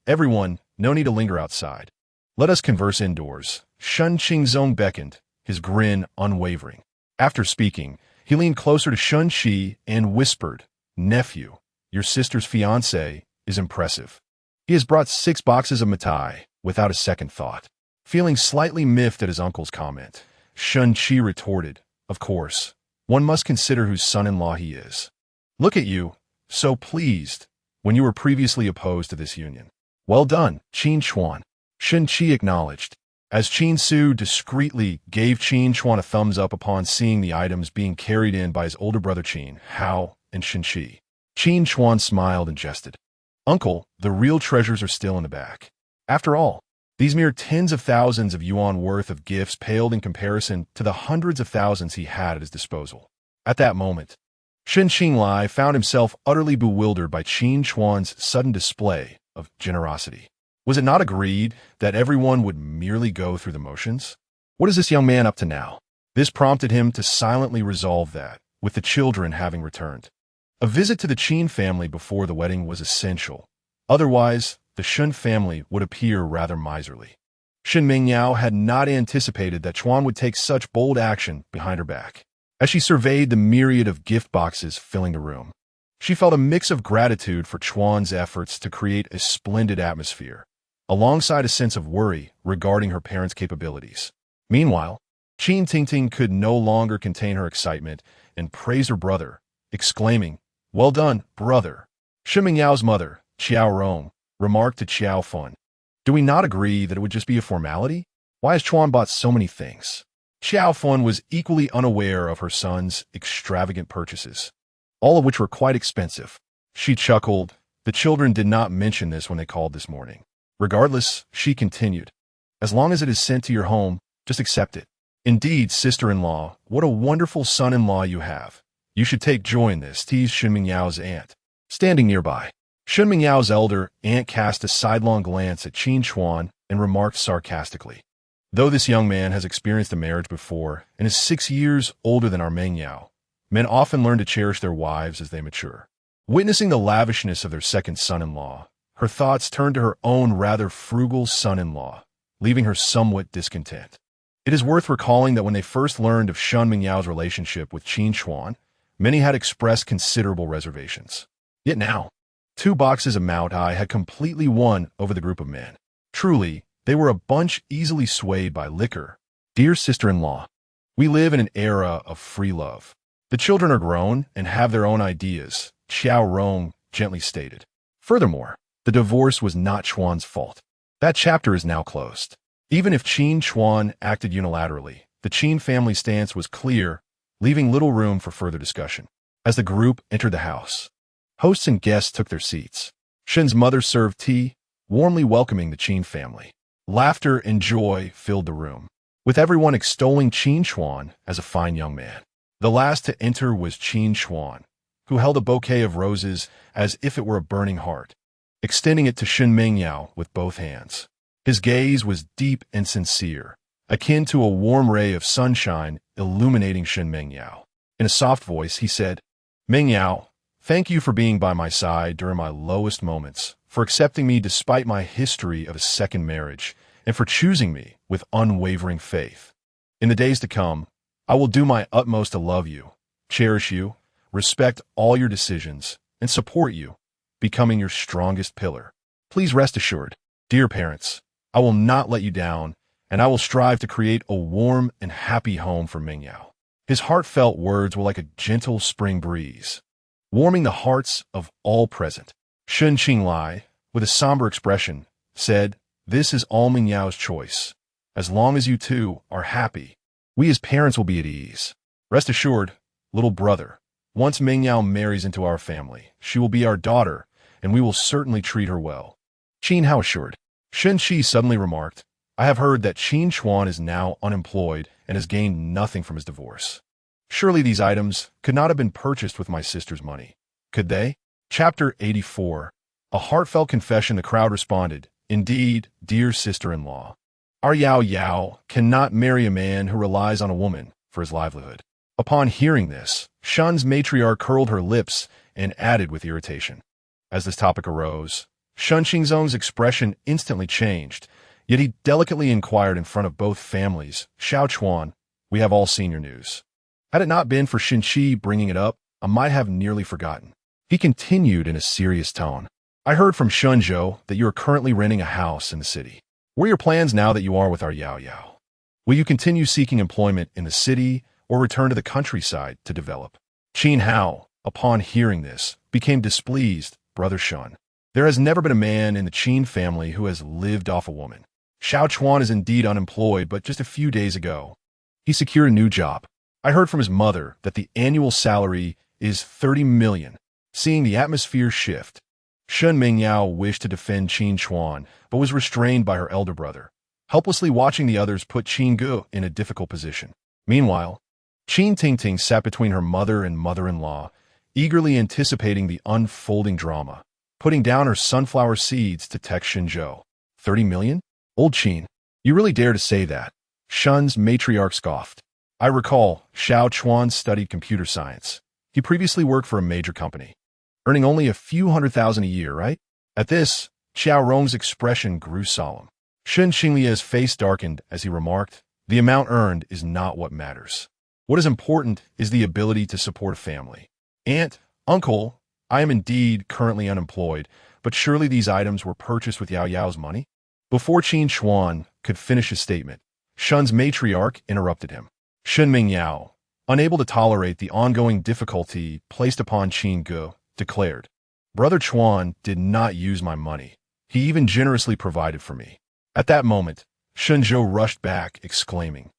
S1: everyone, no need to linger outside. Let us converse indoors." Shun Qingzong beckoned, his grin unwavering. After speaking, he leaned closer to Shun Qi and whispered, "Nephew, your sister's fiancé is impressive. He has brought 6 boxes of mitai without a second thought." Feeling slightly miffed at his uncle's comment, Shun Qi retorted, "Of course, one must consider whose son-in-law he is. Look at you, so pleased, when you were previously opposed to this union." "Well done, Qin Chuan," Shen Qi acknowledged, as Qin Su discreetly gave Qin Chuan a thumbs up upon seeing the items being carried in by his older brother Qin, Hao, and Shen Qi. Qin Chuan smiled and jested. "Uncle, the real treasures are still in the back. After all, these mere tens of thousands of yuan worth of gifts paled in comparison to the hundreds of thousands he had at his disposal." At that moment, Shen Qinglai found himself utterly bewildered by Qin Chuan's sudden display of generosity. Was it not agreed that everyone would merely go through the motions? What is this young man up to now? This prompted him to silently resolve that, with the children having returned, a visit to the Qin family before the wedding was essential. Otherwise, the Shun family would appear rather miserly. Shen Mingyao had not anticipated that Chuan would take such bold action behind her back. As she surveyed the myriad of gift boxes filling the room, she felt a mix of gratitude for Chuan's efforts to create a splendid atmosphere, alongside a sense of worry regarding her parents' capabilities. Meanwhile, Qin Tingting could no longer contain her excitement and praised her brother, exclaiming, "Well done, brother." Shen Mingyao's mother, Qiao Rong, remarked to Qiao Fun, "Do we not agree that it would just be a formality? Why has Chuan bought so many things?" Qiao Fun was equally unaware of her son's extravagant purchases, all of which were quite expensive. She chuckled. The children did not mention this when they called this morning. Regardless, she continued, "As long as it is sent to your home, just accept it. Indeed, sister-in-law, what a wonderful son-in-law you have. You should take joy in this," teased Shen Mingyao's aunt, standing nearby. Shen Mingyao's elder aunt cast a sidelong glance at Qin Chuan and remarked sarcastically, "Though this young man has experienced a marriage before and is 6 years older than our Mengyao, men often learn to cherish their wives as they mature." Witnessing the lavishness of their second son-in-law, her thoughts turned to her own rather frugal son-in-law, leaving her somewhat discontent. It is worth recalling that when they first learned of Shen Mingyao's relationship with Qin Chuan, many had expressed considerable reservations. Yet now, 2 boxes of Mao Tai had completely won over the group of men. Truly, they were a bunch easily swayed by liquor. "Dear sister-in-law, we live in an era of free love. The children are grown and have their own ideas," Qiao Rong gently stated. Furthermore, the divorce was not Chuan's fault. That chapter is now closed. Even if Qin Chuan acted unilaterally, the Qin family stance was clear, leaving little room for further discussion. As the group entered the house, hosts and guests took their seats. Shen's mother served tea, warmly welcoming the Qin family. Laughter and joy filled the room, with everyone extolling Qin Chuan as a fine young man. The last to enter was Qin Chuan, who held a bouquet of roses as if it were a burning heart, extending it to Shen Mingyao with both hands. His gaze was deep and sincere, akin to a warm ray of sunshine illuminating Shen Mingyao. In a soft voice, he said, Mingyao, thank you for being by my side during my lowest moments, for accepting me despite my history of a second marriage, and for choosing me with unwavering faith. In the days to come, I will do my utmost to love you, cherish you, respect all your decisions, and support you, becoming your strongest pillar. Please rest assured, dear parents, I will not let you down, and I will strive to create a warm and happy home for Mingyao. His heartfelt words were like a gentle spring breeze, warming the hearts of all present. Shun Qinglai, with a somber expression, said, This is all Mingyao's choice. As long as you two are happy, we as parents will be at ease. Rest assured, little brother, once Mingyao marries into our family, she will be our daughter, and we will certainly treat her well. Qin Hao assured. Shen Qi suddenly remarked, I have heard that Qin Chuan is now unemployed and has gained nothing from his divorce. Surely these items could not have been purchased with my sister's money, could they? Chapter 84. A heartfelt confession. The crowd responded, Indeed, dear sister-in-law. Our Yao Yao cannot marry a man who relies on a woman for his livelihood. Upon hearing this, Shun's matriarch curled her lips and added with irritation. As this topic arose, Shun Qingzong's expression instantly changed, yet he delicately inquired in front of both families, Xiao Chuan, we have all seen your news. Had it not been for Shin Qi bringing it up, I might have nearly forgotten. He continued in a serious tone. I heard from Shunzhou that you are currently renting a house in the city. What are your plans now that you are with our Yao Yao? Will you continue seeking employment in the city or return to the countryside to develop? Qin Hao, upon hearing this, became displeased, Brother Shun. There has never been a man in the Qin family who has lived off a woman. Xiao Chuan is indeed unemployed, but just a few days ago, he secured a new job. I heard from his mother that the annual salary is 30 million. Seeing the atmosphere shift, Shun Mingyao wished to defend Qin Chuan, but was restrained by her elder brother, helplessly watching the others put Qin Gu in a difficult position. Meanwhile, Qin Tingting sat between her mother and mother-in-law, eagerly anticipating the unfolding drama, putting down her sunflower seeds to text Shenzhou. 30 million? Old Qin, you really dare to say that? Shun's matriarch scoffed. I recall, Xiao Chuan studied computer science. He previously worked for a major company, earning only a few $100,000 a year, right? At this, Xiao Rong's expression grew solemn. Shun Xinglia's face darkened as he remarked, the amount earned is not what matters. What is important is the ability to support a family. Aunt, uncle, I am indeed currently unemployed, but surely these items were purchased with Yao Yao's money? Before Qin Chuan could finish his statement, Shun's matriarch interrupted him. Shun Mingyao, unable to tolerate the ongoing difficulty placed upon Qin Gu, declared, Brother Chuan did not use my money. He even generously provided for me. At that moment, Shenzhou rushed back, exclaiming,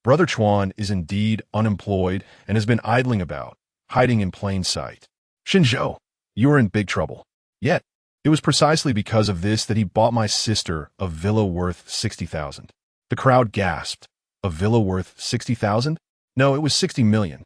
S1: Brother Chuan is indeed unemployed and has been idling about, hiding in plain sight. Shenzhou, you are in big trouble. Yet, it was precisely because of this that he bought my sister a villa worth 60,000. The crowd gasped. A villa worth 60,000? No, it was 60 million.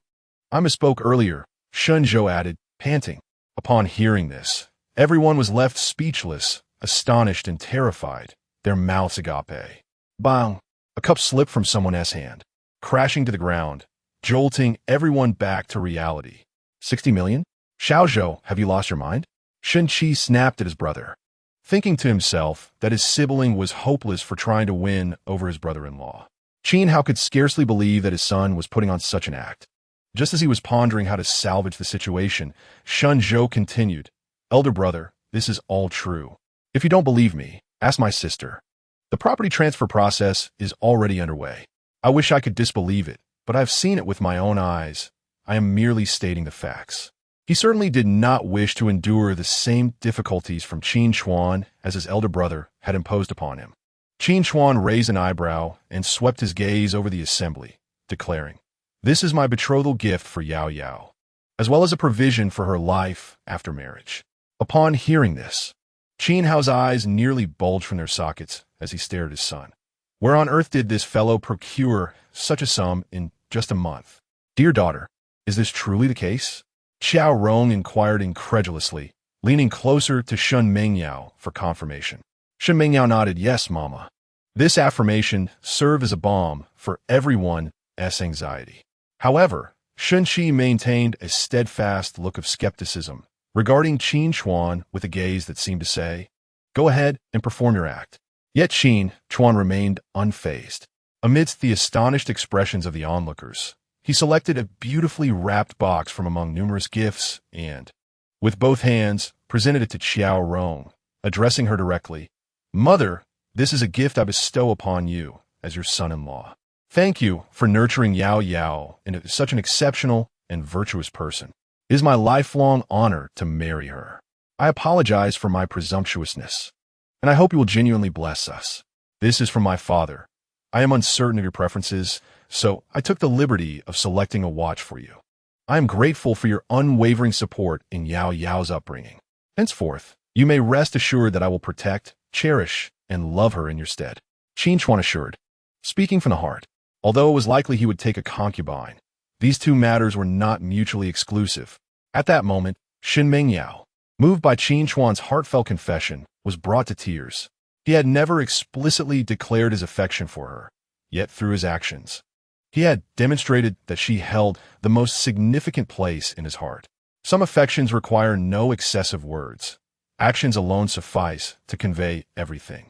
S1: I misspoke earlier, Shenzhou added, panting. Upon hearing this, everyone was left speechless, astonished and terrified, their mouths agape. Bang! A cup slipped from someone's hand, crashing to the ground, jolting everyone back to reality. 60 million? Xiaozhou, have you lost your mind? Shen Qi snapped at his brother, thinking to himself that his sibling was hopeless for trying to win over his brother-in-law. Qin Hao could scarcely believe that his son was putting on such an act. Just as he was pondering how to salvage the situation, Shun Zhou continued, Elder brother, this is all true. If you don't believe me, ask my sister. The property transfer process is already underway. I wish I could disbelieve it, but I've seen it with my own eyes. I am merely stating the facts. He certainly did not wish to endure the same difficulties from Qin Chuan as his elder brother had imposed upon him. Qin Chuan raised an eyebrow and swept his gaze over the assembly, declaring, This is my betrothal gift for Yao Yao, as well as a provision for her life after marriage. Upon hearing this, Qin Hao's eyes nearly bulged from their sockets as he stared at his son. Where on earth did this fellow procure such a sum in just a month? Dear daughter, is this truly the case? Xiao Rong inquired incredulously, leaning closer to Shun Mingyao for confirmation. Shun Mingyao nodded, yes, mama. This affirmation served as a balm for everyone's anxiety. However, Shunqi maintained a steadfast look of skepticism, regarding Qin Chuan with a gaze that seemed to say, "Go ahead and perform your act." Yet Qin Chuan remained unfazed. Amidst the astonished expressions of the onlookers, he selected a beautifully wrapped box from among numerous gifts and, with both hands, presented it to Xiao Rong, addressing her directly. "Mother, this is a gift I bestow upon you as your son-in-law. Thank you for nurturing Yao Yao into such an exceptional and virtuous person. It is my lifelong honor to marry her. I apologize for my presumptuousness, and I hope you will genuinely bless us. This is from my father. I am uncertain of your preferences, so I took the liberty of selecting a watch for you. I am grateful for your unwavering support in Yao Yao's upbringing. Henceforth, you may rest assured that I will protect, cherish, and love her in your stead." Qin Chuan assured, speaking from the heart. Although it was likely he would take a concubine, these two matters were not mutually exclusive. At that moment, Shen Mengyao, moved by Qin Chuan's heartfelt confession, was brought to tears. He had never explicitly declared his affection for her, yet through his actions, he had demonstrated that she held the most significant place in his heart. Some affections require no excessive words. Actions alone suffice to convey everything.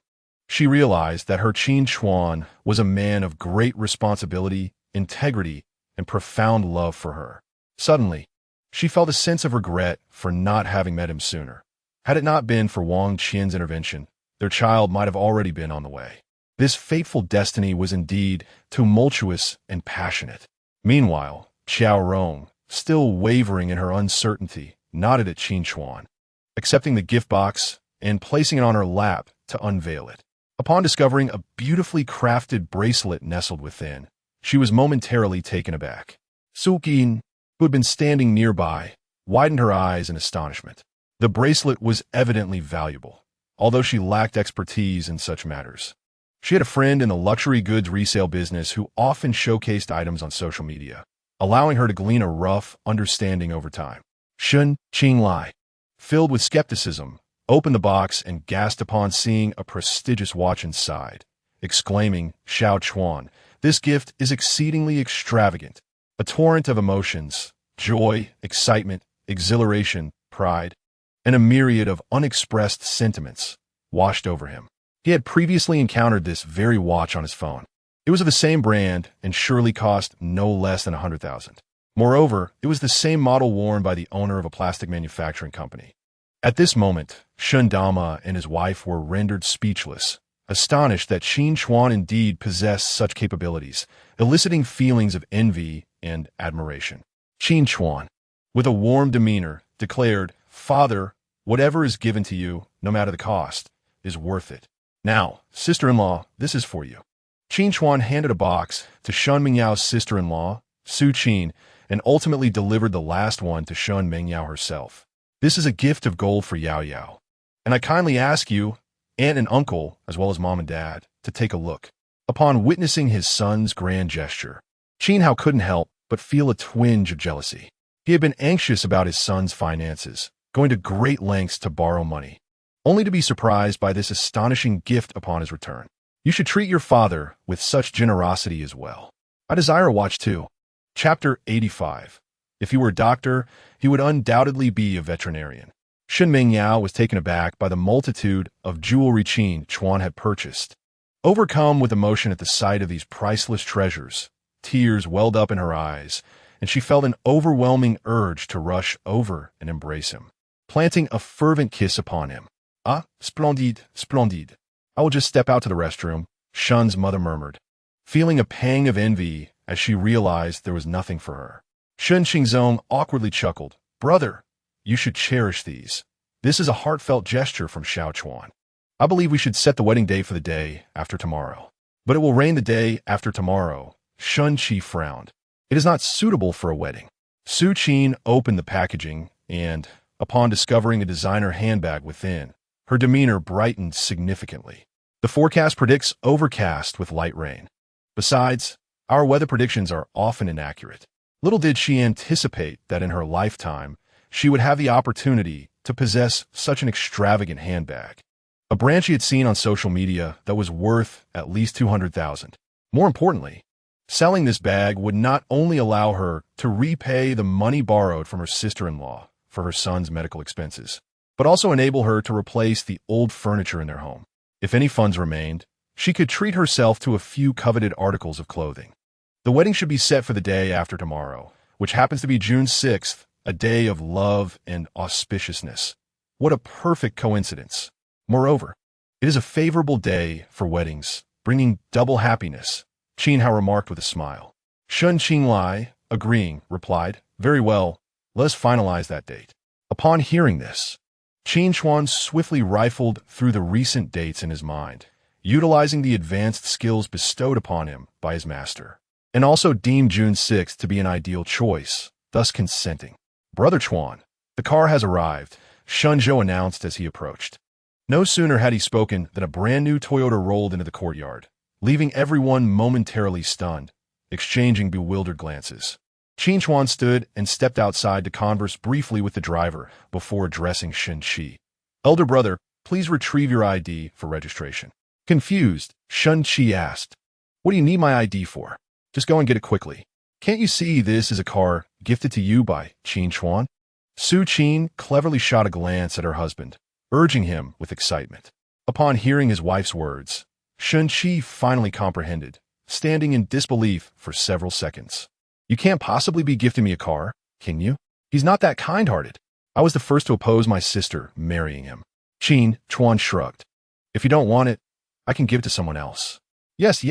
S1: She realized that her Qin Chuan was a man of great responsibility, integrity, and profound love for her. Suddenly, she felt a sense of regret for not having met him sooner. Had it not been for Wang Qian's intervention, their child might have already been on the way. This fateful destiny was indeed tumultuous and passionate. Meanwhile, Xiao Rong, still wavering in her uncertainty, nodded at Qin Chuan, accepting the gift box and placing it on her lap to unveil it. Upon discovering a beautifully crafted bracelet nestled within, she was momentarily taken aback. Su Qin, who had been standing nearby, widened her eyes in astonishment. The bracelet was evidently valuable, although she lacked expertise in such matters. She had a friend in the luxury goods resale business who often showcased items on social media, allowing her to glean a rough understanding over time. Shun Qinglai, filled with skepticism, opened the box and gasped upon seeing a prestigious watch inside, exclaiming, "Xiao Chuan, this gift is exceedingly extravagant." A torrent of emotions, joy, excitement, exhilaration, pride, and a myriad of unexpressed sentiments washed over him. He had previously encountered this very watch on his phone. It was of the same brand and surely cost no less than 100,000. Moreover, it was the same model worn by the owner of a plastic manufacturing company. At this moment, Shun Dama and his wife were rendered speechless, astonished that Qin Chuan indeed possessed such capabilities, eliciting feelings of envy and admiration. Qin Chuan, with a warm demeanor, declared, "Father, whatever is given to you, no matter the cost, is worth it. Now, sister-in-law, this is for you." Qin Chuan handed a box to Shun Mengyao's sister-in-law, Su Qin, and ultimately delivered the last one to Shun Mengyao herself. "This is a gift of gold for Yao Yao, and I kindly ask you, aunt and uncle, as well as mom and dad, to take a look." Upon witnessing his son's grand gesture, Qin Hao couldn't help but feel a twinge of jealousy. He had been anxious about his son's finances, going to great lengths to borrow money, only to be surprised by this astonishing gift upon his return. "You should treat your father with such generosity as well. I desire a watch too." Chapter 85. If he were a doctor, he would undoubtedly be a veterinarian. Shen Mengyao was taken aback by the multitude of jewelry Qin Chuan had purchased. Overcome with emotion at the sight of these priceless treasures, tears welled up in her eyes, and she felt an overwhelming urge to rush over and embrace him, planting a fervent kiss upon him. "Ah, splendide, splendide. I will just step out to the restroom," Shun's mother murmured, feeling a pang of envy as she realized there was nothing for her. Shun Xingzong awkwardly chuckled. "Brother, you should cherish these. This is a heartfelt gesture from Xiao Chuan. I believe we should set the wedding day for the day after tomorrow." "But it will rain the day after tomorrow." Shun Qi frowned. "It is not suitable for a wedding." Su Qin opened the packaging and, upon discovering a designer handbag within, her demeanor brightened significantly. "The forecast predicts overcast with light rain. Besides, our weather predictions are often inaccurate." Little did she anticipate that in her lifetime, she would have the opportunity to possess such an extravagant handbag, a brand she had seen on social media that was worth at least 200,000. More importantly, Selling this bag would not only allow her to repay the money borrowed from her sister-in-law for her son's medical expenses, but also enable her to replace the old furniture in their home. If any funds remained, she could treat herself to a few coveted articles of clothing. The wedding should be set for the day after tomorrow, which happens to be June 6th, a day of love and auspiciousness. What a perfect coincidence. Moreover, it is a favorable day for weddings, bringing double happiness, Qin Hao remarked with a smile. Shun Qinglai, agreeing, replied, very well, let us finalize that date. Upon hearing this, Qin Chuan swiftly rifled through the recent dates in his mind, utilizing the advanced skills bestowed upon him by his master, and also deemed June 6th to be an ideal choice, thus consenting. Brother Chuan, the car has arrived, Shunzhou announced as he approached. No sooner had he spoken than a brand new Toyota rolled into the courtyard, leaving everyone momentarily stunned, exchanging bewildered glances. Qin Chuan stood and stepped outside to converse briefly with the driver before addressing Shen Qi. Elder brother, please retrieve your ID for registration. Confused, Shen Qi asked, what do you need my ID for? Just go and get it quickly. Can't you see this is a car gifted to you by Qin Chuan? Su Qin cleverly shot a glance at her husband, urging him with excitement. Upon hearing his wife's words, Shen Qi finally comprehended, standing in disbelief for several seconds. You can't possibly be gifting me a car, can you? He's not that kind-hearted. I was the first to oppose my sister marrying him. Qin Chuan shrugged. If you don't want it, I can give it to someone else. Yes.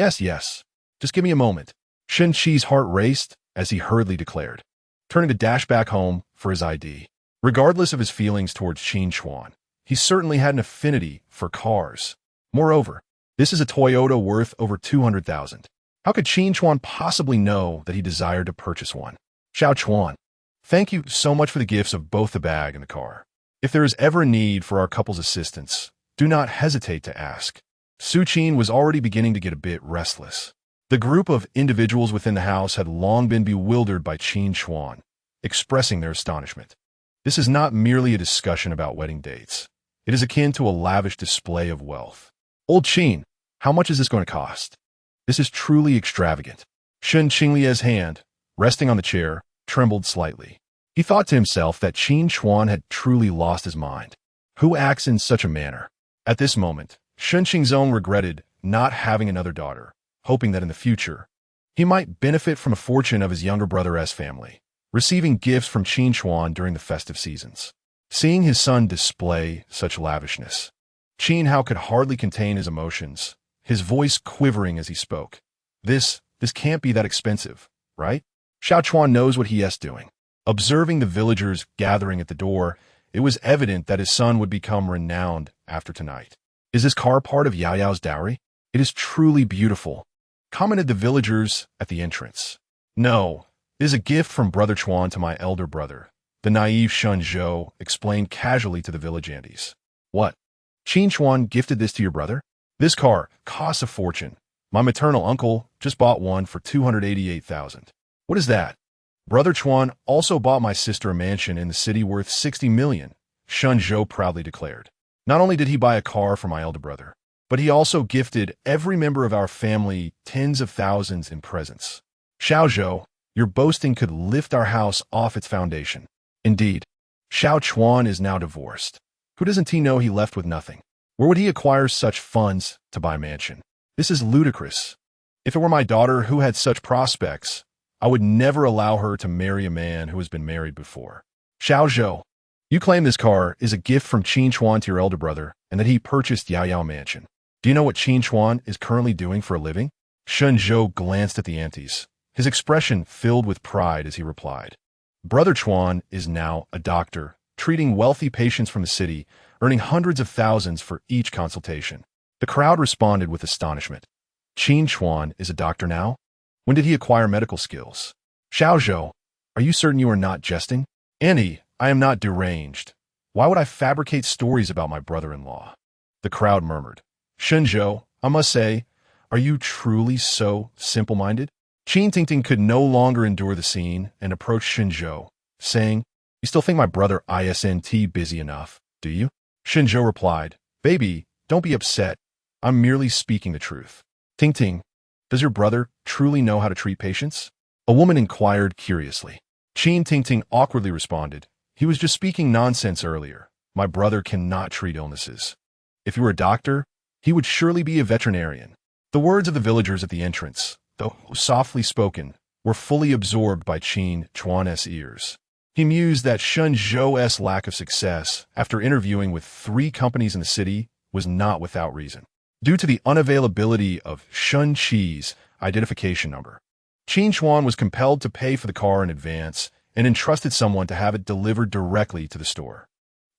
S1: Just give me a moment. Shen Qi's heart raced as he hurriedly declared, turning to dash back home for his ID. Regardless of his feelings towards Qin Chuan, he certainly had an affinity for cars. Moreover, this is a Toyota worth over 200,000. How could Qin Chuan possibly know that he desired to purchase one? Xiao Chuan, thank you so much for the gifts of both the bag and the car. If there is ever a need for our couple's assistance, do not hesitate to ask. Su Qin was already beginning to get a bit restless. The group of individuals within the house had long been bewildered by Qin Chuan, expressing their astonishment. This is not merely a discussion about wedding dates. It is akin to a lavish display of wealth. Old Qin, how much is this going to cost? This is truly extravagant. Shen Qinglie's hand, resting on the chair, trembled slightly. He thought to himself that Qin Chuan had truly lost his mind. Who acts in such a manner? At this moment, Shen Qingzong regretted not having another daughter, hoping that in the future, he might benefit from a fortune of his younger brother's family, receiving gifts from Qin Chuan during the festive seasons. Seeing his son display such lavishness, Qin Hao could hardly contain his emotions, his voice quivering as he spoke. This can't be that expensive, right? Xiao Chuan knows what he is doing. Observing the villagers gathering at the door, it was evident that his son would become renowned after tonight. Is this car part of Yao Yao's dowry? It is truly beautiful, commented the villagers at the entrance. No, it is a gift from Brother Chuan to my elder brother, the naive Shun Zhou explained casually to the village aunties. What? Qin Chuan gifted this to your brother? This car costs a fortune. My maternal uncle just bought one for 288,000. What is that? Brother Chuan also bought my sister a mansion in the city worth 60 million, Shun Zhou proudly declared. Not only did he buy a car for my elder brother, but he also gifted every member of our family tens of thousands in presents. Xiao Zhou, your boasting could lift our house off its foundation. Indeed, Xiao Chuan is now divorced. Who doesn't he know he left with nothing? Where would he acquire such funds to buy a mansion? This is ludicrous. If it were my daughter who had such prospects, I would never allow her to marry a man who has been married before. Xiao Zhou, you claim this car is a gift from Qin Chuan to your elder brother and that he purchased Yao Yao Mansion. Do you know what Qin Chuan is currently doing for a living? Shun Zhou glanced at the aunties, his expression filled with pride as he replied. Brother Chuan is now a doctor, treating wealthy patients from the city, earning hundreds of thousands for each consultation. The crowd responded with astonishment. Qin Chuan is a doctor now? When did he acquire medical skills? Xiao Zhou, are you certain you are not jesting? Annie, I am not deranged. Why would I fabricate stories about my brother-in-law? The crowd murmured. Shun Zhou, I must say, are you truly so simple-minded? Qin Tingting could no longer endure the scene and approached Shun Zhou, saying, you still think my brother isn't busy enough, do you? Shun Zhou replied, baby, don't be upset. I'm merely speaking the truth. Tingting, Does your brother truly know how to treat patients? A woman inquired curiously. Qin Ting awkwardly responded, he was just speaking nonsense earlier. My brother cannot treat illnesses. If he were a doctor, he would surely be a veterinarian. The words of the villagers at the entrance, though softly spoken, were fully absorbed by Qin Chuan's ears. He mused that Shun Zhou's lack of success after interviewing with 3 companies in the city was not without reason. Due to the unavailability of Shun Qi's identification number, Qin Chuan was compelled to pay for the car in advance and entrusted someone to have it delivered directly to the store.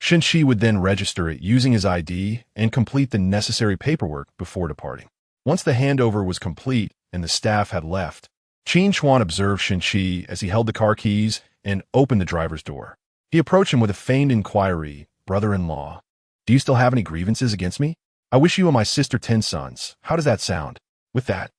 S1: Shun Qi would then register it using his ID and complete the necessary paperwork before departing. Once the handover was complete and the staff had left, Qin Chuan observed Shun Qi as he held the car keys and opened the driver's door. He approached him with a feigned inquiry, brother-in-law, do you still have any grievances against me? I wish you and my sister 10 sons. How does that sound? With that,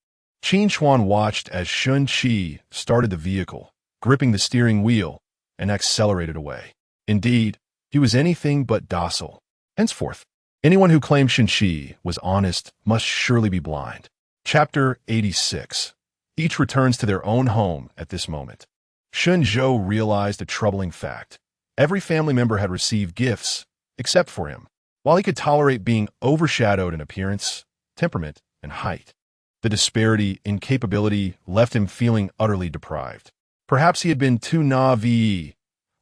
S1: Qin Chuan watched as Shun Qi started the vehicle, gripping the steering wheel, and accelerated away. Indeed, he was anything but docile. Henceforth, anyone who claimed Shun Qi was honest must surely be blind. Chapter 86. Each returns to their own home at this moment. Shun Zhou realized a troubling fact. Every family member had received gifts, except for him. While he could tolerate being overshadowed in appearance, temperament, and height, the disparity in capability left him feeling utterly deprived. Perhaps he had been too naive,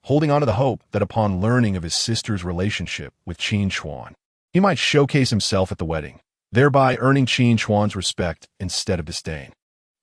S1: holding on to the hope that upon learning of his sister's relationship with Qin Chuan, he might showcase himself at the wedding, thereby earning Qin Chuan's respect instead of disdain.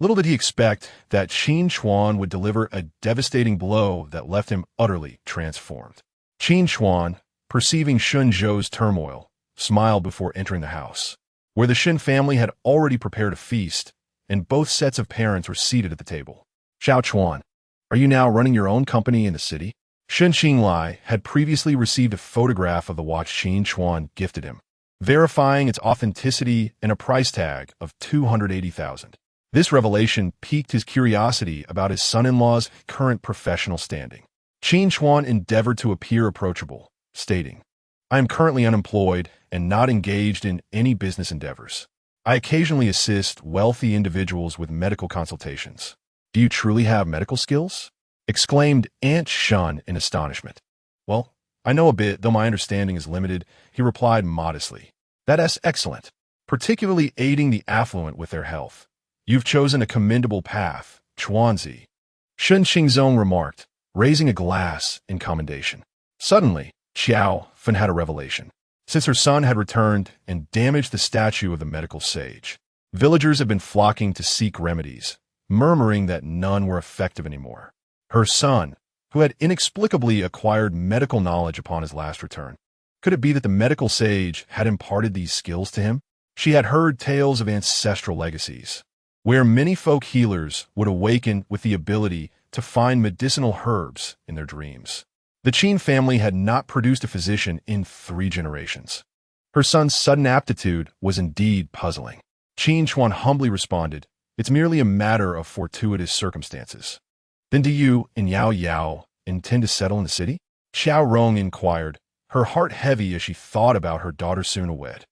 S1: Little did he expect that Qin Chuan would deliver a devastating blow that left him utterly transformed. Qin Chuan, perceiving Shun Zhou's turmoil, smiled before entering the house, where the Shin family had already prepared a feast, and both sets of parents were seated at the table. Xiao Chuan, are you now running your own company in the city? Shun Qinglai had previously received a photograph of the watch Qin Chuan gifted him, verifying its authenticity and a price tag of 280,000. This revelation piqued his curiosity about his son-in-law's current professional standing. Qin Chuan endeavored to appear approachable, stating, I am currently unemployed and not engaged in any business endeavors. I occasionally assist wealthy individuals with medical consultations. Do you truly have medical skills? Exclaimed Aunt Shun in astonishment. Well, I know a bit, though my understanding is limited, he replied modestly. That is excellent, particularly aiding the affluent with their health. You've chosen a commendable path, Chuanzi. Shun Qingzong remarked, raising a glass in commendation. Suddenly, Xiao Fen had a revelation. Since her son had returned and damaged the statue of the medical sage, villagers had been flocking to seek remedies, murmuring that none were effective anymore. Her son, who had inexplicably acquired medical knowledge upon his last return. Could it be that the medical sage had imparted these skills to him? She had heard tales of ancestral legacies, where many folk healers would awaken with the ability to find medicinal herbs in their dreams. The Qin family had not produced a physician in 3 generations. Her son's sudden aptitude was indeed puzzling. Qin Chuan humbly responded, it's merely a matter of fortuitous circumstances. Then do you and Yao Yao intend to settle in the city? Xiao Rong inquired, her heart heavy as she thought about her daughter soon to wed.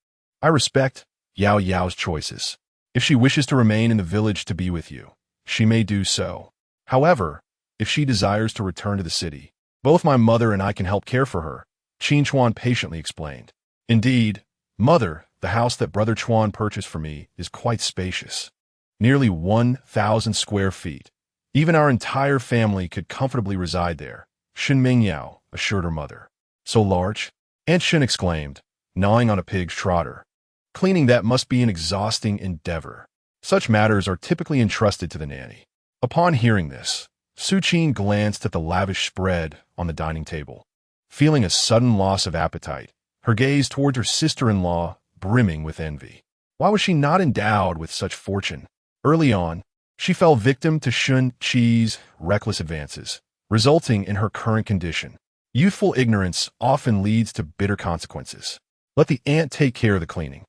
S1: I respect Yao Yao's choices. If she wishes to remain in the village to be with you, she may do so. However, if she desires to return to the city, both my mother and I can help care for her, Qin Chuan patiently explained. Indeed, mother, the house that Brother Chuan purchased for me is quite spacious. Nearly 1,000 square feet. Even our entire family could comfortably reside there, Shin Mingyao assured her mother. So large? Aunt Shin exclaimed, gnawing on a pig's trotter. Cleaning that must be an exhausting endeavor. Such matters are typically entrusted to the nanny. Upon hearing this, Su Qin glanced at the lavish spread on the dining table. Feeling a sudden loss of appetite, her gaze towards her sister-in-law brimming with envy. Why was she not endowed with such fortune? Early on, she fell victim to Shun Qi's reckless advances, resulting in her current condition. Youthful ignorance often leads to bitter consequences. Let the aunt take care of the cleaning.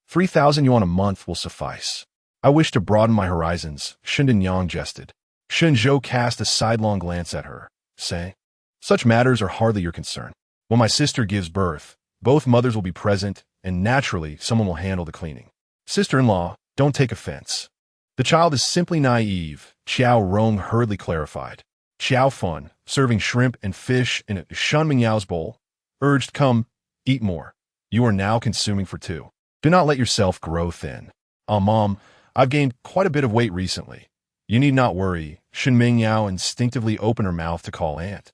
S1: 3,000 yuan a month will suffice. I wish to broaden my horizons, Shindan Yang jested. Shun Zhou cast a sidelong glance at her, saying, such matters are hardly your concern. When my sister gives birth, both mothers will be present, and naturally someone will handle the cleaning. Sister-in-law, don't take offense. The child is simply naive, Xiao Rong hurriedly clarified. Xiao Fun, serving shrimp and fish in a Shun Mingyao's bowl, urged, come, eat more. You are now consuming for two. Do not let yourself grow thin. Mom, I've gained quite a bit of weight recently. You need not worry. Shen Mingyao instinctively opened her mouth to call aunt,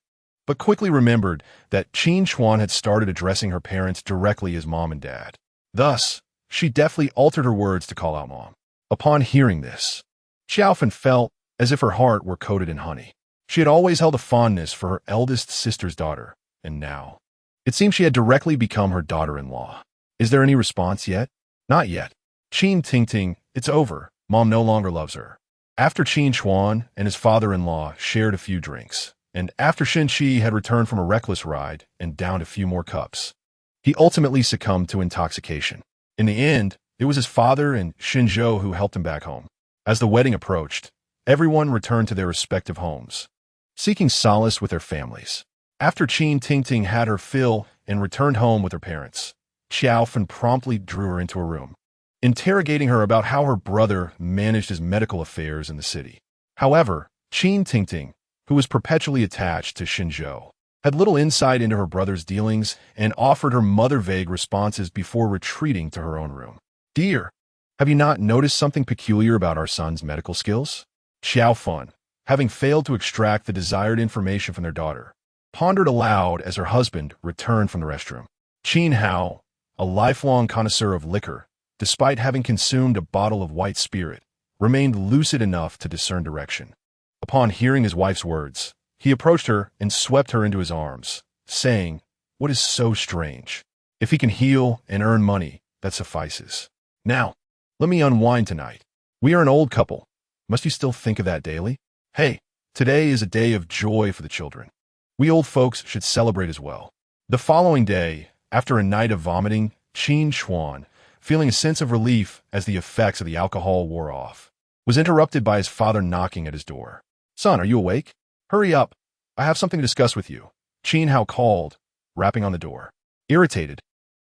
S1: but quickly remembered that Qin Chuan had started addressing her parents directly as mom and dad. Thus, she deftly altered her words to call out mom. Upon hearing this, Xiaofan felt as if her heart were coated in honey. She had always held a fondness for her eldest sister's daughter, and now it seemed she had directly become her daughter-in-law. Is there any response yet? Not yet. Qin Tingting, it's over. Mom no longer loves her. After Qin Chuan and his father-in-law shared a few drinks, and after Shen Qi had returned from a reckless ride and downed a few more cups, he ultimately succumbed to intoxication. In the end, it was his father and Shen Zhou who helped him back home. As the wedding approached, everyone returned to their respective homes, seeking solace with their families. After Qin Tingting had her fill and returned home with her parents, Xiaofan promptly drew her into a room, interrogating her about how her brother managed his medical affairs in the city. However, Qin Tingting, who was perpetually attached to Shenzhou, had little insight into her brother's dealings and offered her mother vague responses before retreating to her own room. Dear, have you not noticed something peculiar about our son's medical skills? Xiaofan, having failed to extract the desired information from their daughter, pondered aloud as her husband returned from the restroom. Qin Hao, a lifelong connoisseur of liquor, despite having consumed a bottle of white spirit, remained lucid enough to discern direction. Upon hearing his wife's words, he approached her and swept her into his arms, saying, "What is so strange? If he can heal and earn money, that suffices. Now, let me unwind tonight. We are an old couple. Must you still think of that daily? Hey, today is a day of joy for the children. We old folks should celebrate as well." The following day, after a night of vomiting, Qin Chuan, feeling a sense of relief as the effects of the alcohol wore off, was interrupted by his father knocking at his door. "Son, are you awake? Hurry up. I have something to discuss with you," Qin Hao called, rapping on the door. Irritated,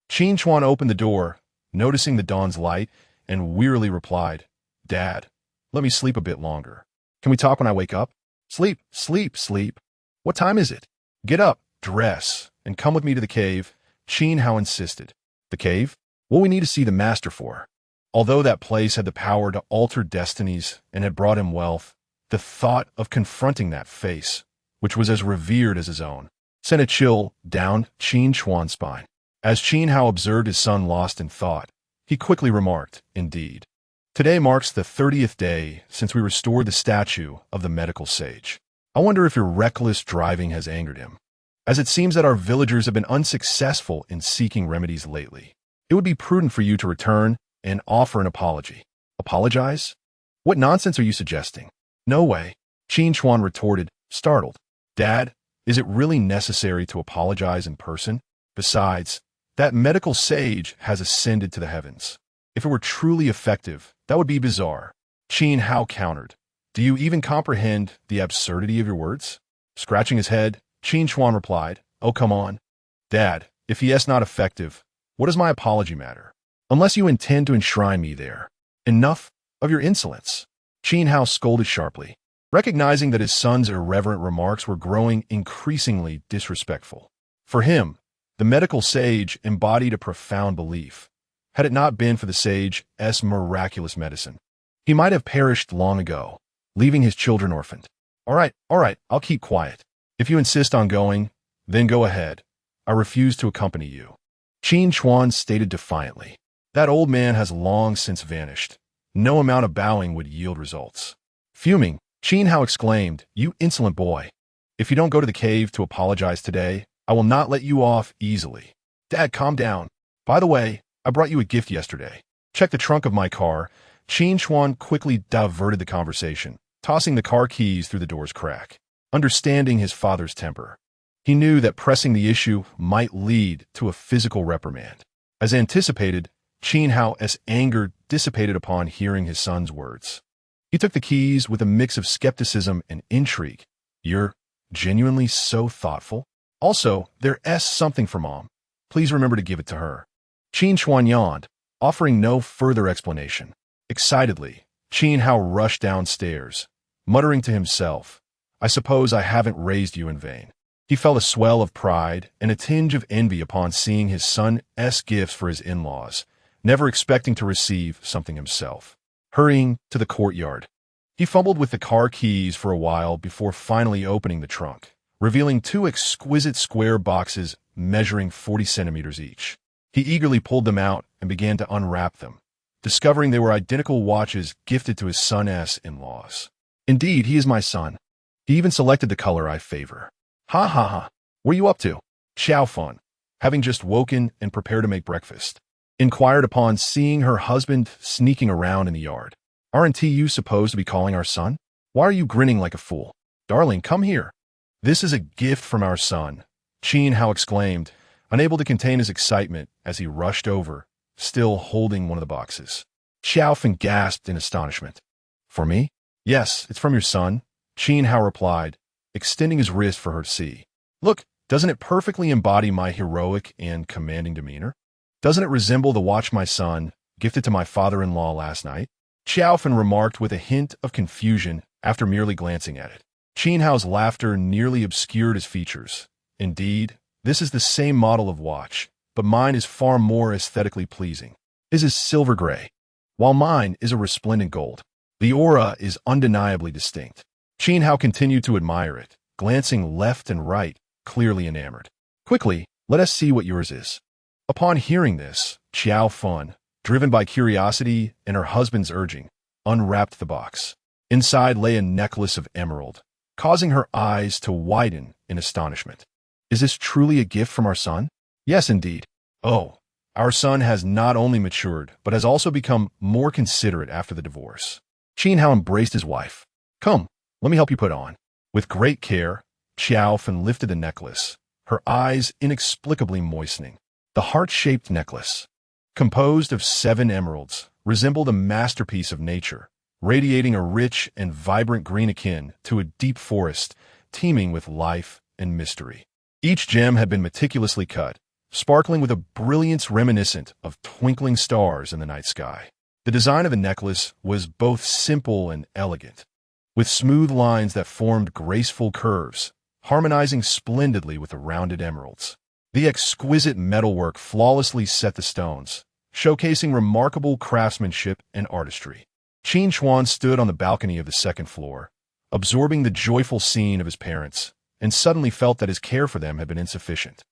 S1: Qin Chuan opened the door, noticing the dawn's light, and wearily replied, "Dad, let me sleep a bit longer. Can we talk when I wake up?" "Sleep, sleep, sleep. What time is it? Get up, dress, and come with me to the cave," Qin Hao insisted. The cave? What we need to see the master for. Although that place had the power to alter destinies and had brought him wealth, the thought of confronting that face, which was as revered as his own, sent a chill down Qin Chuan's spine. As Qin Hao observed his son lost in thought, he quickly remarked, "Indeed. Today marks the 30th day since we restored the statue of the medical sage. I wonder if your reckless driving has angered him, as it seems that our villagers have been unsuccessful in seeking remedies lately. It would be prudent for you to return and offer an apology." "Apologize? What nonsense are you suggesting?" "No way," Qin Chuan retorted, startled. "Dad, is it really necessary to apologize in person? Besides, that medical sage has ascended to the heavens. If it were truly effective, that would be bizarre." Qin Hao countered. "Do you even comprehend the absurdity of your words?" Scratching his head, Qin Chuan replied, "Oh, come on. Dad, if he is not effective, what does my apology matter? Unless you intend to enshrine me there. Enough of your insolence." Qin Hao scolded sharply, recognizing that his son's irreverent remarks were growing increasingly disrespectful. For him, the medical sage embodied a profound belief. Had it not been for the sage's miraculous medicine, he might have perished long ago, leaving his children orphaned. All right, I'll keep quiet. If you insist on going, then go ahead. I refuse to accompany you," Qin Chuan stated defiantly. "That old man has long since vanished. No amount of bowing would yield results." Fuming, Qin Hao exclaimed, "You insolent boy. If you don't go to the cave to apologize today, I will not let you off easily." "Dad, calm down. By the way, I brought you a gift yesterday. Check the trunk of my car." Qin Chuan quickly diverted the conversation, tossing the car keys through the door's crack. Understanding his father's temper, he knew that pressing the issue might lead to a physical reprimand. As anticipated, Qin Hao's anger dissipated upon hearing his son's words. He took the keys with a mix of skepticism and intrigue. "You're genuinely so thoughtful? Also, there's something for Mom. Please remember to give it to her." Qin Chuan yawned, offering no further explanation. Excitedly, Qin Hao rushed downstairs, muttering to himself, I suppose I haven't raised you in vain. He felt a swell of pride and a tinge of envy upon seeing his son's gifts for his in-laws, never expecting to receive something himself. Hurrying to the courtyard, he fumbled with the car keys for a while before finally opening the trunk, revealing two exquisite square boxes measuring 40 centimeters each. He eagerly pulled them out and began to unwrap them, discovering they were identical watches gifted to his son's in-laws. Indeed, he is my son. He even selected the color I favor. Ha ha ha. What are you up to? Xiao Fun, having just woken and prepared to make breakfast, inquired upon seeing her husband sneaking around in the yard. Aren't you supposed to be calling our son? Why are you grinning like a fool? Darling, come here. This is a gift from our son, Qin Hao exclaimed, unable to contain his excitement as he rushed over, still holding one of the boxes. Xiao Fan gasped in astonishment. For me? Yes, it's from your son, Qin Hao replied, extending his wrist for her to see. Look, doesn't it perfectly embody my heroic and commanding demeanor? Doesn't it resemble the watch my son gifted to my father-in-law last night? Xiao Fan remarked with a hint of confusion after merely glancing at it. Qin Hao's laughter nearly obscured his features. Indeed, this is the same model of watch, but mine is far more aesthetically pleasing. His is silver gray, while mine is a resplendent gold. The aura is undeniably distinct. Qin Hao continued to admire it, glancing left and right, clearly enamored. Quickly, let us see what yours is. Upon hearing this, Xiao Fun, driven by curiosity and her husband's urging, unwrapped the box. Inside lay a necklace of emerald, causing her eyes to widen in astonishment. Is this truly a gift from our son? Yes, indeed. Oh, our son has not only matured, but has also become more considerate after the divorce. Qin Hao embraced his wife. Come, let me help you put on. With great care, Xiao Fan lifted the necklace, her eyes inexplicably moistening. The heart-shaped necklace, composed of 7 emeralds, resembled a masterpiece of nature, radiating a rich and vibrant green akin to a deep forest teeming with life and mystery. Each gem had been meticulously cut, sparkling with a brilliance reminiscent of twinkling stars in the night sky. The design of the necklace was both simple and elegant, with smooth lines that formed graceful curves, harmonizing splendidly with the rounded emeralds. The exquisite metalwork flawlessly set the stones, showcasing remarkable craftsmanship and artistry. Qin Chuan stood on the balcony of the second floor, absorbing the joyful scene of his parents, and suddenly felt that his care for them had been insufficient.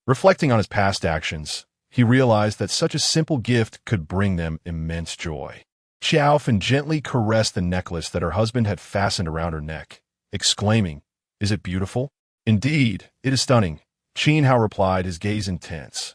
S1: Reflecting on his past actions, he realized that such a simple gift could bring them immense joy. Xiao Fan gently caressed the necklace that her husband had fastened around her neck, exclaiming, Is it beautiful? Indeed, it is stunning, Qin Hao replied, his gaze intense.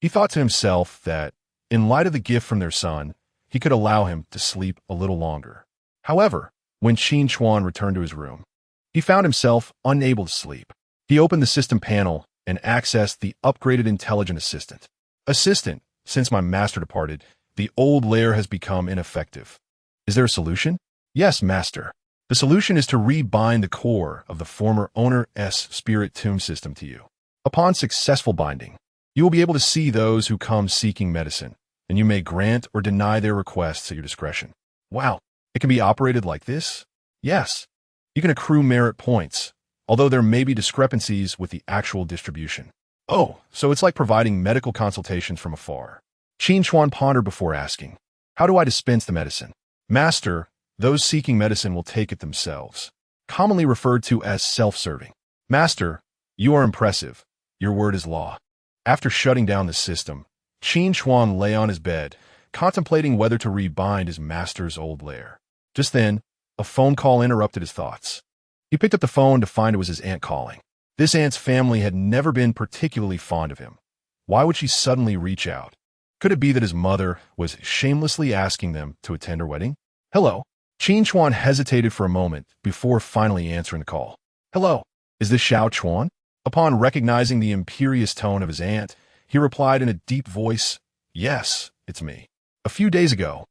S1: He thought to himself that, in light of the gift from their son, he could allow him to sleep a little longer. However, when Qin Chuan returned to his room, he found himself unable to sleep. He opened the system panel and accessed the upgraded intelligent assistant. Assistant, since my master departed, the old lair has become ineffective. Is there a solution? Yes, master. The solution is to rebind the core of the former owner's spirit tomb system to you. Upon successful binding, you will be able to see those who come seeking medicine, and you may grant or deny their requests at your discretion. Wow, it can be operated like this? Yes. You can accrue merit points, although there may be discrepancies with the actual distribution. Oh, so it's like providing medical consultations from afar. Qin Chuan pondered before asking, How do I dispense the medicine? Master, those seeking medicine will take it themselves, commonly referred to as self-serving. Master, you are impressive. Your word is law. After shutting down the system, Qin Chuan lay on his bed, contemplating whether to rebind his master's old lair. Just then, a phone call interrupted his thoughts. He picked up the phone to find it was his aunt calling. This aunt's family had never been particularly fond of him. Why would she suddenly reach out? Could it be that his mother was shamelessly asking them to attend her wedding? Hello. Qin Chuan hesitated for a moment before finally answering the call. Hello. Is this Xiao Chuan? Upon recognizing the imperious tone of his aunt, he replied in a deep voice, Yes, it's me. A few days ago,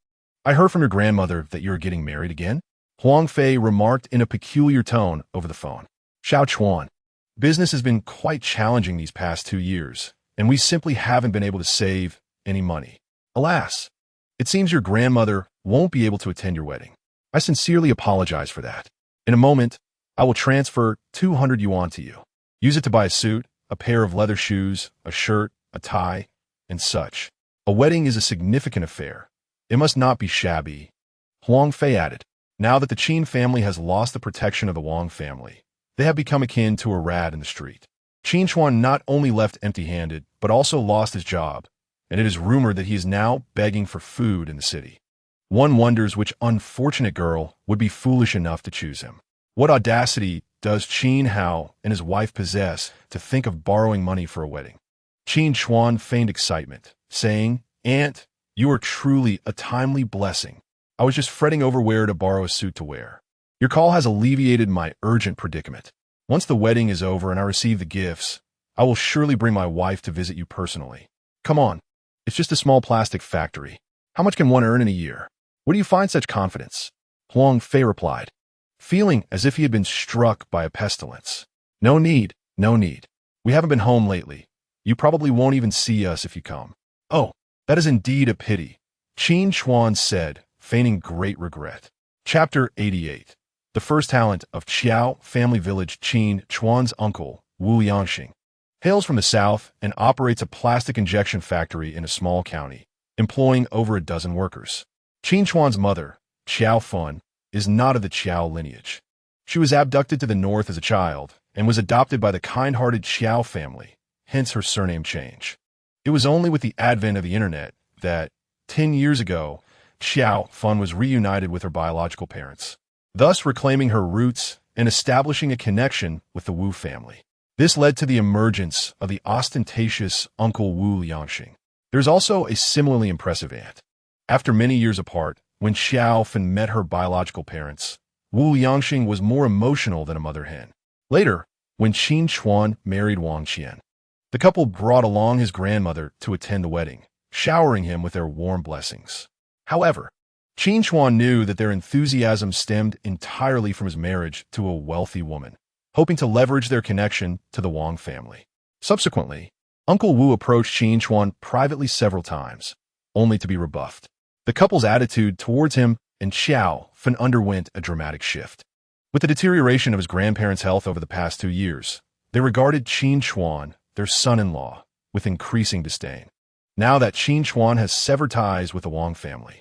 S1: I heard from your grandmother that you're getting married again. Huang Fei remarked in a peculiar tone over the phone. Xiao Chuan, business has been quite challenging these past 2 years, and we simply haven't been able to save any money. Alas, it seems your grandmother won't be able to attend your wedding. I sincerely apologize for that. In a moment, I will transfer 200 yuan to you. Use it to buy a suit, a pair of leather shoes, a shirt, a tie, and such. A wedding is a significant affair. It must not be shabby. Huang Fei added. Now that the Qin family has lost the protection of the Wang family, they have become akin to a rat in the street. Qin Chuan not only left empty-handed, but also lost his job, and it is rumored that he is now begging for food in the city. One wonders which unfortunate girl would be foolish enough to choose him. What audacity does Qin Hao and his wife possess to think of borrowing money for a wedding? Qin Chuan feigned excitement, saying, "Aunt, you are truly a timely blessing. I was just fretting over where to borrow a suit to wear. Your call has alleviated my urgent predicament. Once the wedding is over and I receive the gifts, I will surely bring my wife to visit you personally. Come on, it's just a small plastic factory. How much can one earn in a year? Where do you find such confidence?" Huang Fei replied, feeling as if he had been struck by a pestilence. No need. We haven't been home lately. You probably won't even see us if you come." "Oh, that is indeed a pity," Qin Chuan said, feigning great regret. Chapter 88. The first talent of Qiao family village. Qin Chuan's uncle, Wu Yangxing, hails from the south and operates a plastic injection factory in a small county, employing over a dozen workers. Qin Chuan's mother, Qiao Fun, is not of the Qiao lineage. She was abducted to the north as a child and was adopted by the kind-hearted Qiao family, hence her surname change. It was only with the advent of the internet that, 10 years ago, Qiao Fun was reunited with her biological parents, thus reclaiming her roots and establishing a connection with the Wu family. This led to the emergence of the ostentatious Uncle Wu Yangxing. There is also a similarly impressive aunt. After many years apart, when Xiao Fan met her biological parents, Wu Yangxing was more emotional than a mother hen. Later, when Qin Chuan married Wang Qian, the couple brought along his grandmother to attend the wedding, showering him with their warm blessings. However, Qin Chuan knew that their enthusiasm stemmed entirely from his marriage to a wealthy woman, hoping to leverage their connection to the Wang family. Subsequently, Uncle Wu approached Qin Chuan privately several times, only to be rebuffed. The couple's attitude towards him and Xiao Fan underwent a dramatic shift. With the deterioration of his grandparents' health over the past 2 years, they regarded Qin Chuan, their son-in-law, with increasing disdain. Now that Qin Chuan has severed ties with the Wang family,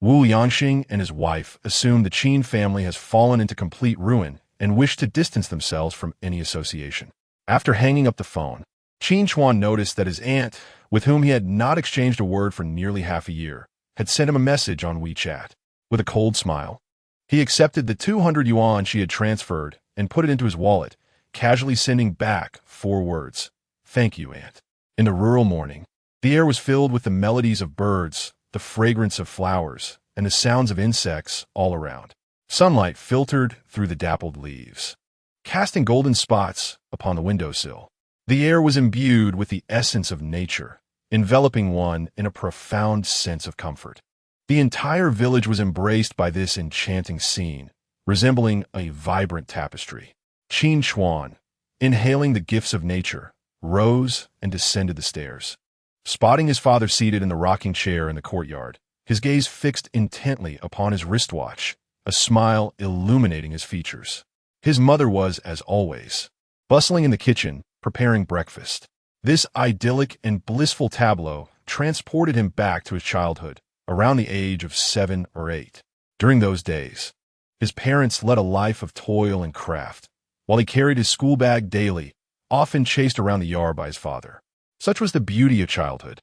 S1: Wu Yangxing and his wife assume the Qin family has fallen into complete ruin and wish to distance themselves from any association. After hanging up the phone, Qin Chuan noticed that his aunt, with whom he had not exchanged a word for nearly half a year, had sent him a message on WeChat. With a cold smile, he accepted the 200 yuan she had transferred and put it into his wallet, casually sending back 4 words. "Thank you, Aunt." In the rural morning, the air was filled with the melodies of birds, the fragrance of flowers, and the sounds of insects all around. Sunlight filtered through the dappled leaves, casting golden spots upon the windowsill. The air was imbued with the essence of nature, enveloping one in a profound sense of comfort. The entire village was embraced by this enchanting scene, resembling a vibrant tapestry. Qin Chuan, inhaling the gifts of nature, rose and descended the stairs. Spotting his father seated in the rocking chair in the courtyard, his gaze fixed intently upon his wristwatch, a smile illuminating his features. His mother was, as always, bustling in the kitchen, preparing breakfast. This idyllic and blissful tableau transported him back to his childhood, around the age of 7 or 8. During those days, his parents led a life of toil and craft, while he carried his school bag daily, often chased around the yard by his father. Such was the beauty of childhood,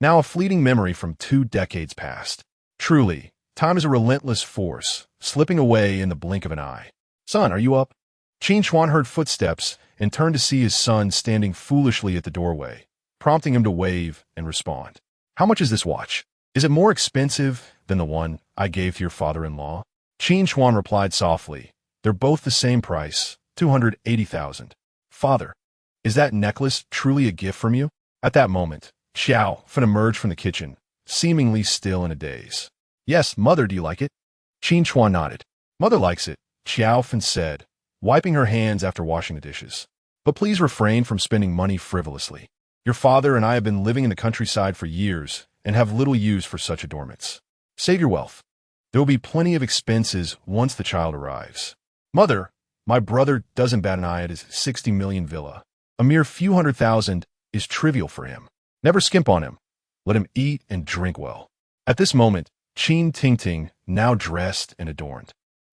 S1: now a fleeting memory from 2 decades past. Truly, time is a relentless force, slipping away in the blink of an eye. "Son, are you up?" Qin Chuan heard footsteps and turned to see his son standing foolishly at the doorway, prompting him to wave and respond. "How much is this watch? Is it more expensive than the one I gave to your father-in-law?" Qin Chuan replied softly, "They're both the same price, 280,000. "Father, is that necklace truly a gift from you?" At that moment, Xiao Fan emerged from the kitchen, seemingly still in a daze. "Yes, Mother, do you like it?" Qin Chuan nodded. "Mother likes it," Xiao Fan said, wiping her hands after washing the dishes. "But please refrain from spending money frivolously. Your father and I have been living in the countryside for years and have little use for such adornments. Save your wealth." There will be plenty of expenses once the child arrives. Mother, my brother doesn't bat an eye at his 60 million villa. A mere few $100,000 is trivial for him. Never skimp on him. Let him eat and drink well. At this moment, Qin Ting, now dressed and adorned,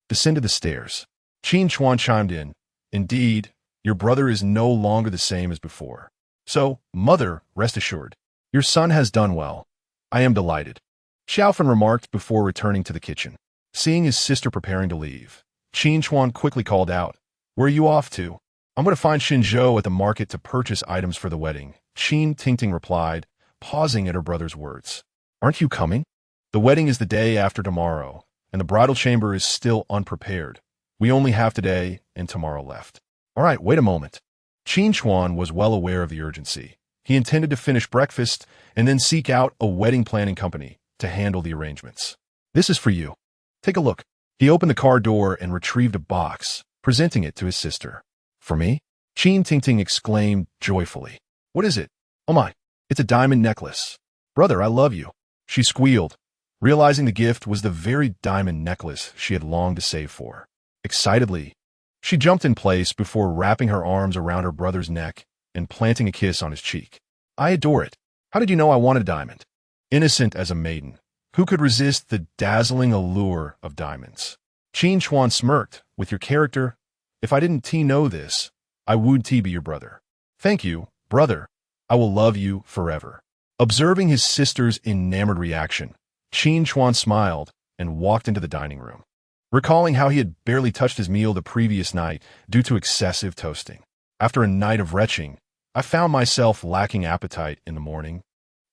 S1: descended the stairs. Qin Chuan chimed in, "Indeed, your brother is no longer the same as before. So, mother, rest assured. Your son has done well. I am delighted." Xiaofan remarked before returning to the kitchen. Seeing his sister preparing to leave, Qin Chuan quickly called out, "Where are you off to?" "I'm going to find Xinzhou at the market to purchase items for the wedding," Qin Ting replied, pausing at her brother's words. "Aren't you coming? The wedding is the day after tomorrow, and the bridal chamber is still unprepared. We only have today and tomorrow left." "All right, wait a moment." Qin Chuan was well aware of the urgency. He intended to finish breakfast and then seek out a wedding planning company to handle the arrangements. "This is for you. Take a look." He opened the car door and retrieved a box, presenting it to his sister. "For me?" Qin Ting exclaimed joyfully. "What is it?" "Oh my, it's a diamond necklace. Brother, I love you." She squealed, realizing the gift was the very diamond necklace she had longed to save for. Excitedly, she jumped in place before wrapping her arms around her brother's neck and planting a kiss on his cheek. "I adore it. How did you know I wanted a diamond?" Innocent as a maiden, who could resist the dazzling allure of diamonds? Qin Chuan smirked, "With your character, if I didn't know this, I would be your brother." "Thank you, brother. I will love you forever." Observing his sister's enamored reaction, Qin Chuan smiled and walked into the dining room, recalling how he had barely touched his meal the previous night due to excessive toasting. "After a night of retching, I found myself lacking appetite in the morning,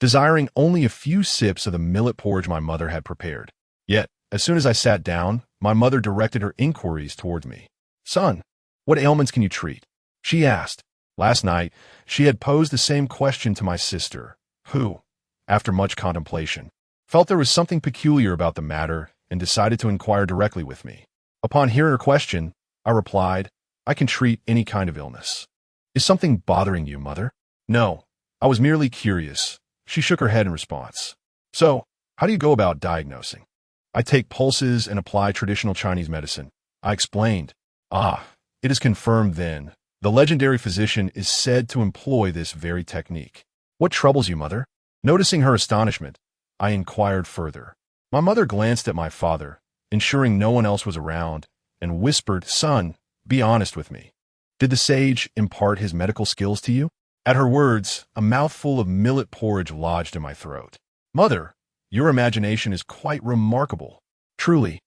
S1: desiring only a few sips of the millet porridge my mother had prepared. Yet, as soon as I sat down, my mother directed her inquiries towards me. "Son, what ailments can you treat?" she asked. Last night, she had posed the same question to my sister, who, after much contemplation, felt there was something peculiar about the matter and decided to inquire directly with me. Upon hearing her question, I replied, "I can treat any kind of illness." "Is something bothering you, mother?" "No, I was merely curious." She shook her head in response. "So, how do you go about diagnosing?" "I take pulses and apply traditional Chinese medicine," I explained. "Ah, it is confirmed then. The legendary physician is said to employ this very technique." "What troubles you, mother?" Noticing her astonishment, I inquired further. My mother glanced at my father, ensuring no one else was around, and whispered, "Son, be honest with me. Did the sage impart his medical skills to you?" At her words, a mouthful of millet porridge lodged in my throat. "Mother, your imagination is quite remarkable. Truly,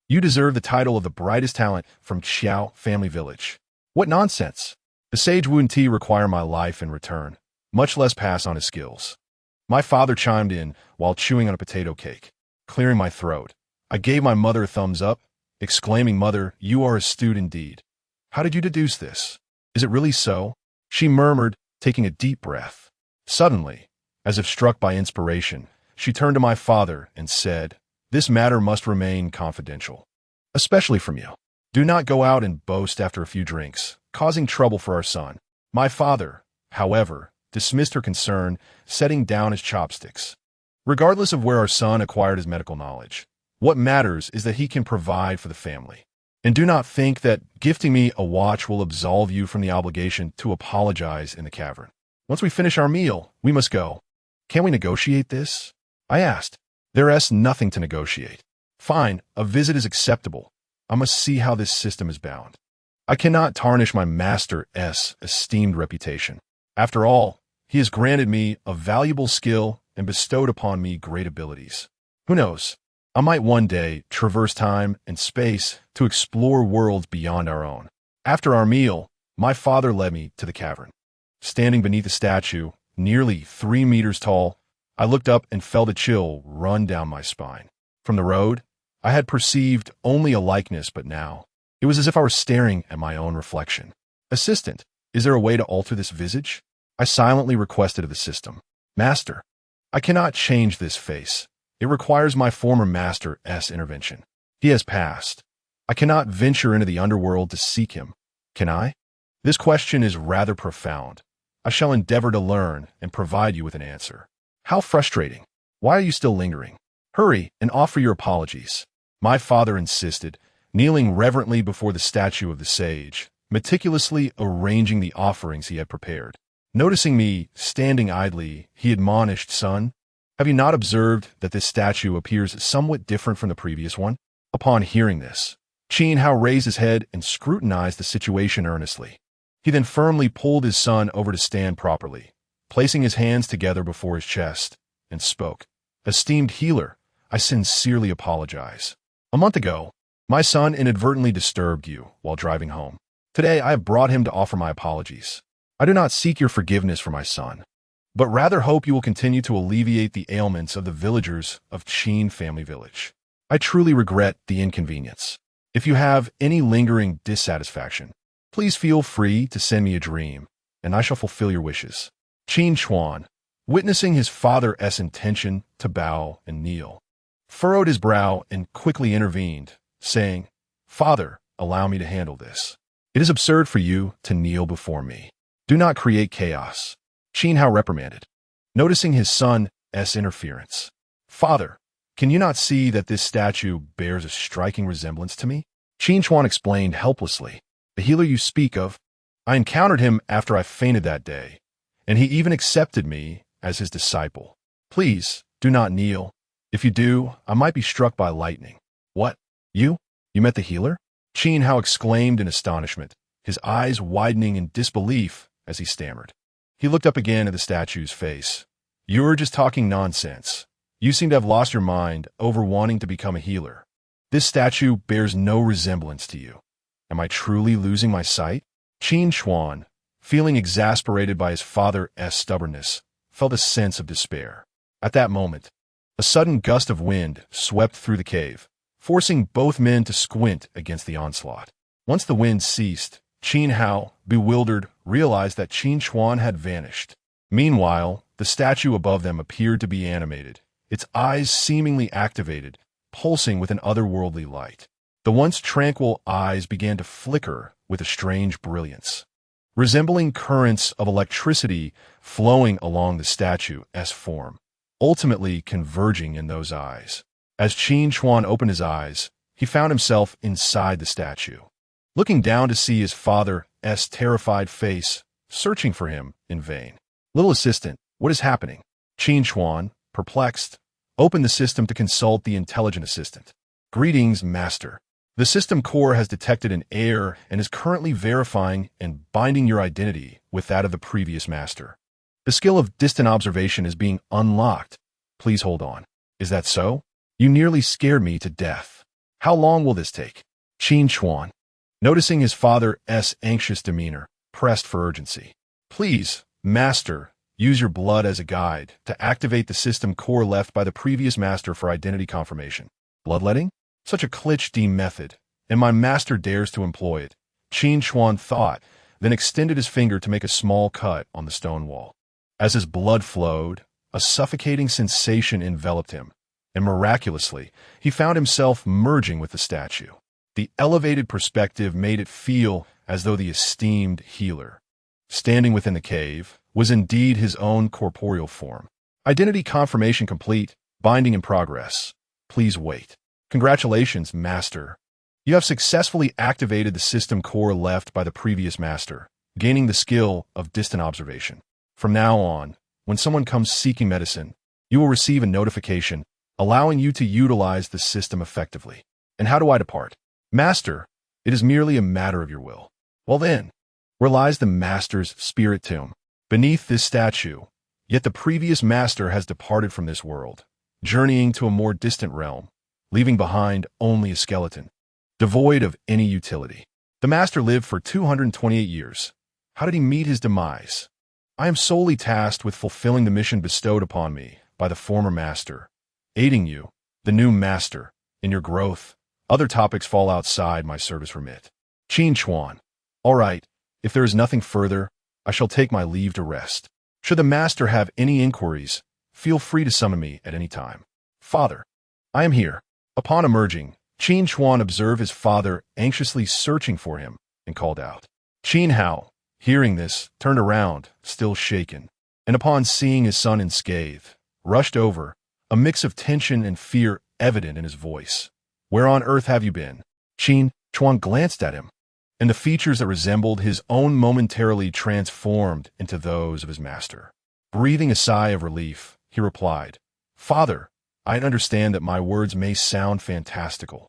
S1: you deserve the title of the brightest talent from Xiao family village." "What nonsense! The sage wouldn't require my life in return, much less pass on his skills." My father chimed in while chewing on a potato cake. Clearing my throat, I gave my mother a thumbs up, exclaiming, "Mother, you are astute indeed. How did you deduce this? Is it really so?" She murmured, taking a deep breath. Suddenly, as if struck by inspiration, she turned to my father and said, "This matter must remain confidential, especially from you. Do not go out and boast after a few drinks, causing trouble for our son." My father, however, dismissed her concern, setting down his chopsticks. "Regardless of where our son acquired his medical knowledge, what matters is that he can provide for the family. And do not think that gifting me a watch will absolve you from the obligation to apologize in the cavern. Once we finish our meal, we must go." "Can we negotiate this?" I asked. "There is nothing to negotiate." "Fine, a visit is acceptable. I must see how this system is bound. I cannot tarnish my master's esteemed reputation. After all, he has granted me a valuable skill and bestowed upon me great abilities. Who knows? I might one day traverse time and space to explore worlds beyond our own." After our meal, my father led me to the cavern. Standing beneath a statue, nearly 3 meters tall, I looked up and felt a chill run down my spine. From the road, I had perceived only a likeness, but now, it was as if I were staring at my own reflection. "Assistant, is there a way to alter this visage?" I silently requested of the system. "Master, I cannot change this face. It requires my former master's intervention. He has passed. I cannot venture into the underworld to seek him. Can I?" This question is rather profound. I shall endeavor to learn and provide you with an answer. "How frustrating. Why are you still lingering? Hurry and offer your apologies." My father insisted, kneeling reverently before the statue of the sage, meticulously arranging the offerings he had prepared. Noticing me standing idly, he admonished, "Son, have you not observed that this statue appears somewhat different from the previous one?" Upon hearing this, Qin Hao raised his head and scrutinized the situation earnestly. He then firmly pulled his son over to stand properly, placing his hands together before his chest, and spoke. "Esteemed healer, I sincerely apologize. A month ago, my son inadvertently disturbed you while driving home. Today, I have brought him to offer my apologies. I do not seek your forgiveness for my son, but rather hope you will continue to alleviate the ailments of the villagers of Qin Family Village. I truly regret the inconvenience. If you have any lingering dissatisfaction, please feel free to send me a dream, and I shall fulfill your wishes." Qin Chuan, witnessing his father's intention to bow and kneel, furrowed his brow and quickly intervened, saying, "Father, allow me to handle this. It is absurd for you to kneel before me. Do not create chaos." Qin Hao reprimanded, noticing his son's interference. "Father, can you not see that this statue bears a striking resemblance to me?" Qin Chuan explained helplessly. "The healer you speak of, I encountered him after I fainted that day, and he even accepted me as his disciple. Please, do not kneel. If you do, I might be struck by lightning." "What? You? You met the healer?" Qin Hao exclaimed in astonishment, his eyes widening in disbelief as he stammered. He looked up again at the statue's face. "You're just talking nonsense. You seem to have lost your mind over wanting to become a healer. This statue bears no resemblance to you. Am I truly losing my sight?" Qin Chuan, feeling exasperated by his father's stubbornness, felt a sense of despair. At that moment, a sudden gust of wind swept through the cave, forcing both men to squint against the onslaught. Once the wind ceased, Qin Hao, bewildered, realized that Qin Chuan had vanished. Meanwhile, the statue above them appeared to be animated, its eyes seemingly activated, pulsing with an otherworldly light. The once tranquil eyes began to flicker with a strange brilliance, resembling currents of electricity flowing along the statue's form, ultimately converging in those eyes. As Qin Chuan opened his eyes, he found himself inside the statue, looking down to see his father's terrified face, searching for him in vain. "Little assistant, what is happening?" Qin Chuan, perplexed, opened the system to consult the intelligent assistant. "Greetings, master. The system core has detected an error and is currently verifying and binding your identity with that of the previous master. The skill of distant observation is being unlocked. Please hold on." "Is that so? You nearly scared me to death. How long will this take?" Qin Chuan, noticing his father's anxious demeanor, pressed for urgency. "Please, master, use your blood as a guide to activate the system core left by the previous master for identity confirmation." "Bloodletting? Such a cliché method, and my master dares to employ it," Qin Chuan thought, then extended his finger to make a small cut on the stone wall. As his blood flowed, a suffocating sensation enveloped him, and miraculously, he found himself merging with the statue. The elevated perspective made it feel as though the esteemed healer, standing within the cave, was indeed his own corporeal form. "Identity confirmation complete, binding in progress. Please wait." "Congratulations, master. You have successfully activated the system core left by the previous master, gaining the skill of distant observation. From now on, when someone comes seeking medicine, you will receive a notification allowing you to utilize the system effectively." "And how do I depart?" "Master, it is merely a matter of your will." "Well then, where lies the master's spirit tomb?" "Beneath this statue. Yet the previous master has departed from this world, journeying to a more distant realm, leaving behind only a skeleton, devoid of any utility. The master lived for 228 years. How did he meet his demise? I am solely tasked with fulfilling the mission bestowed upon me by the former master, aiding you, the new master, in your growth. Other topics fall outside my service remit." Qin Chuan, "All right, if there is nothing further, I shall take my leave to rest. Should the master have any inquiries, feel free to summon me at any time." "Father, I am here." Upon emerging, Qin Chuan observed his father anxiously searching for him and called out. Qin Hao, hearing this, turned around, still shaken, and upon seeing his son unscathed, rushed over, a mix of tension and fear evident in his voice. Where on earth have you been? Qin Chuan glanced at him, and the features that resembled his own momentarily transformed into those of his master. Breathing a sigh of relief, he replied, Father, I understand that my words may sound fantastical,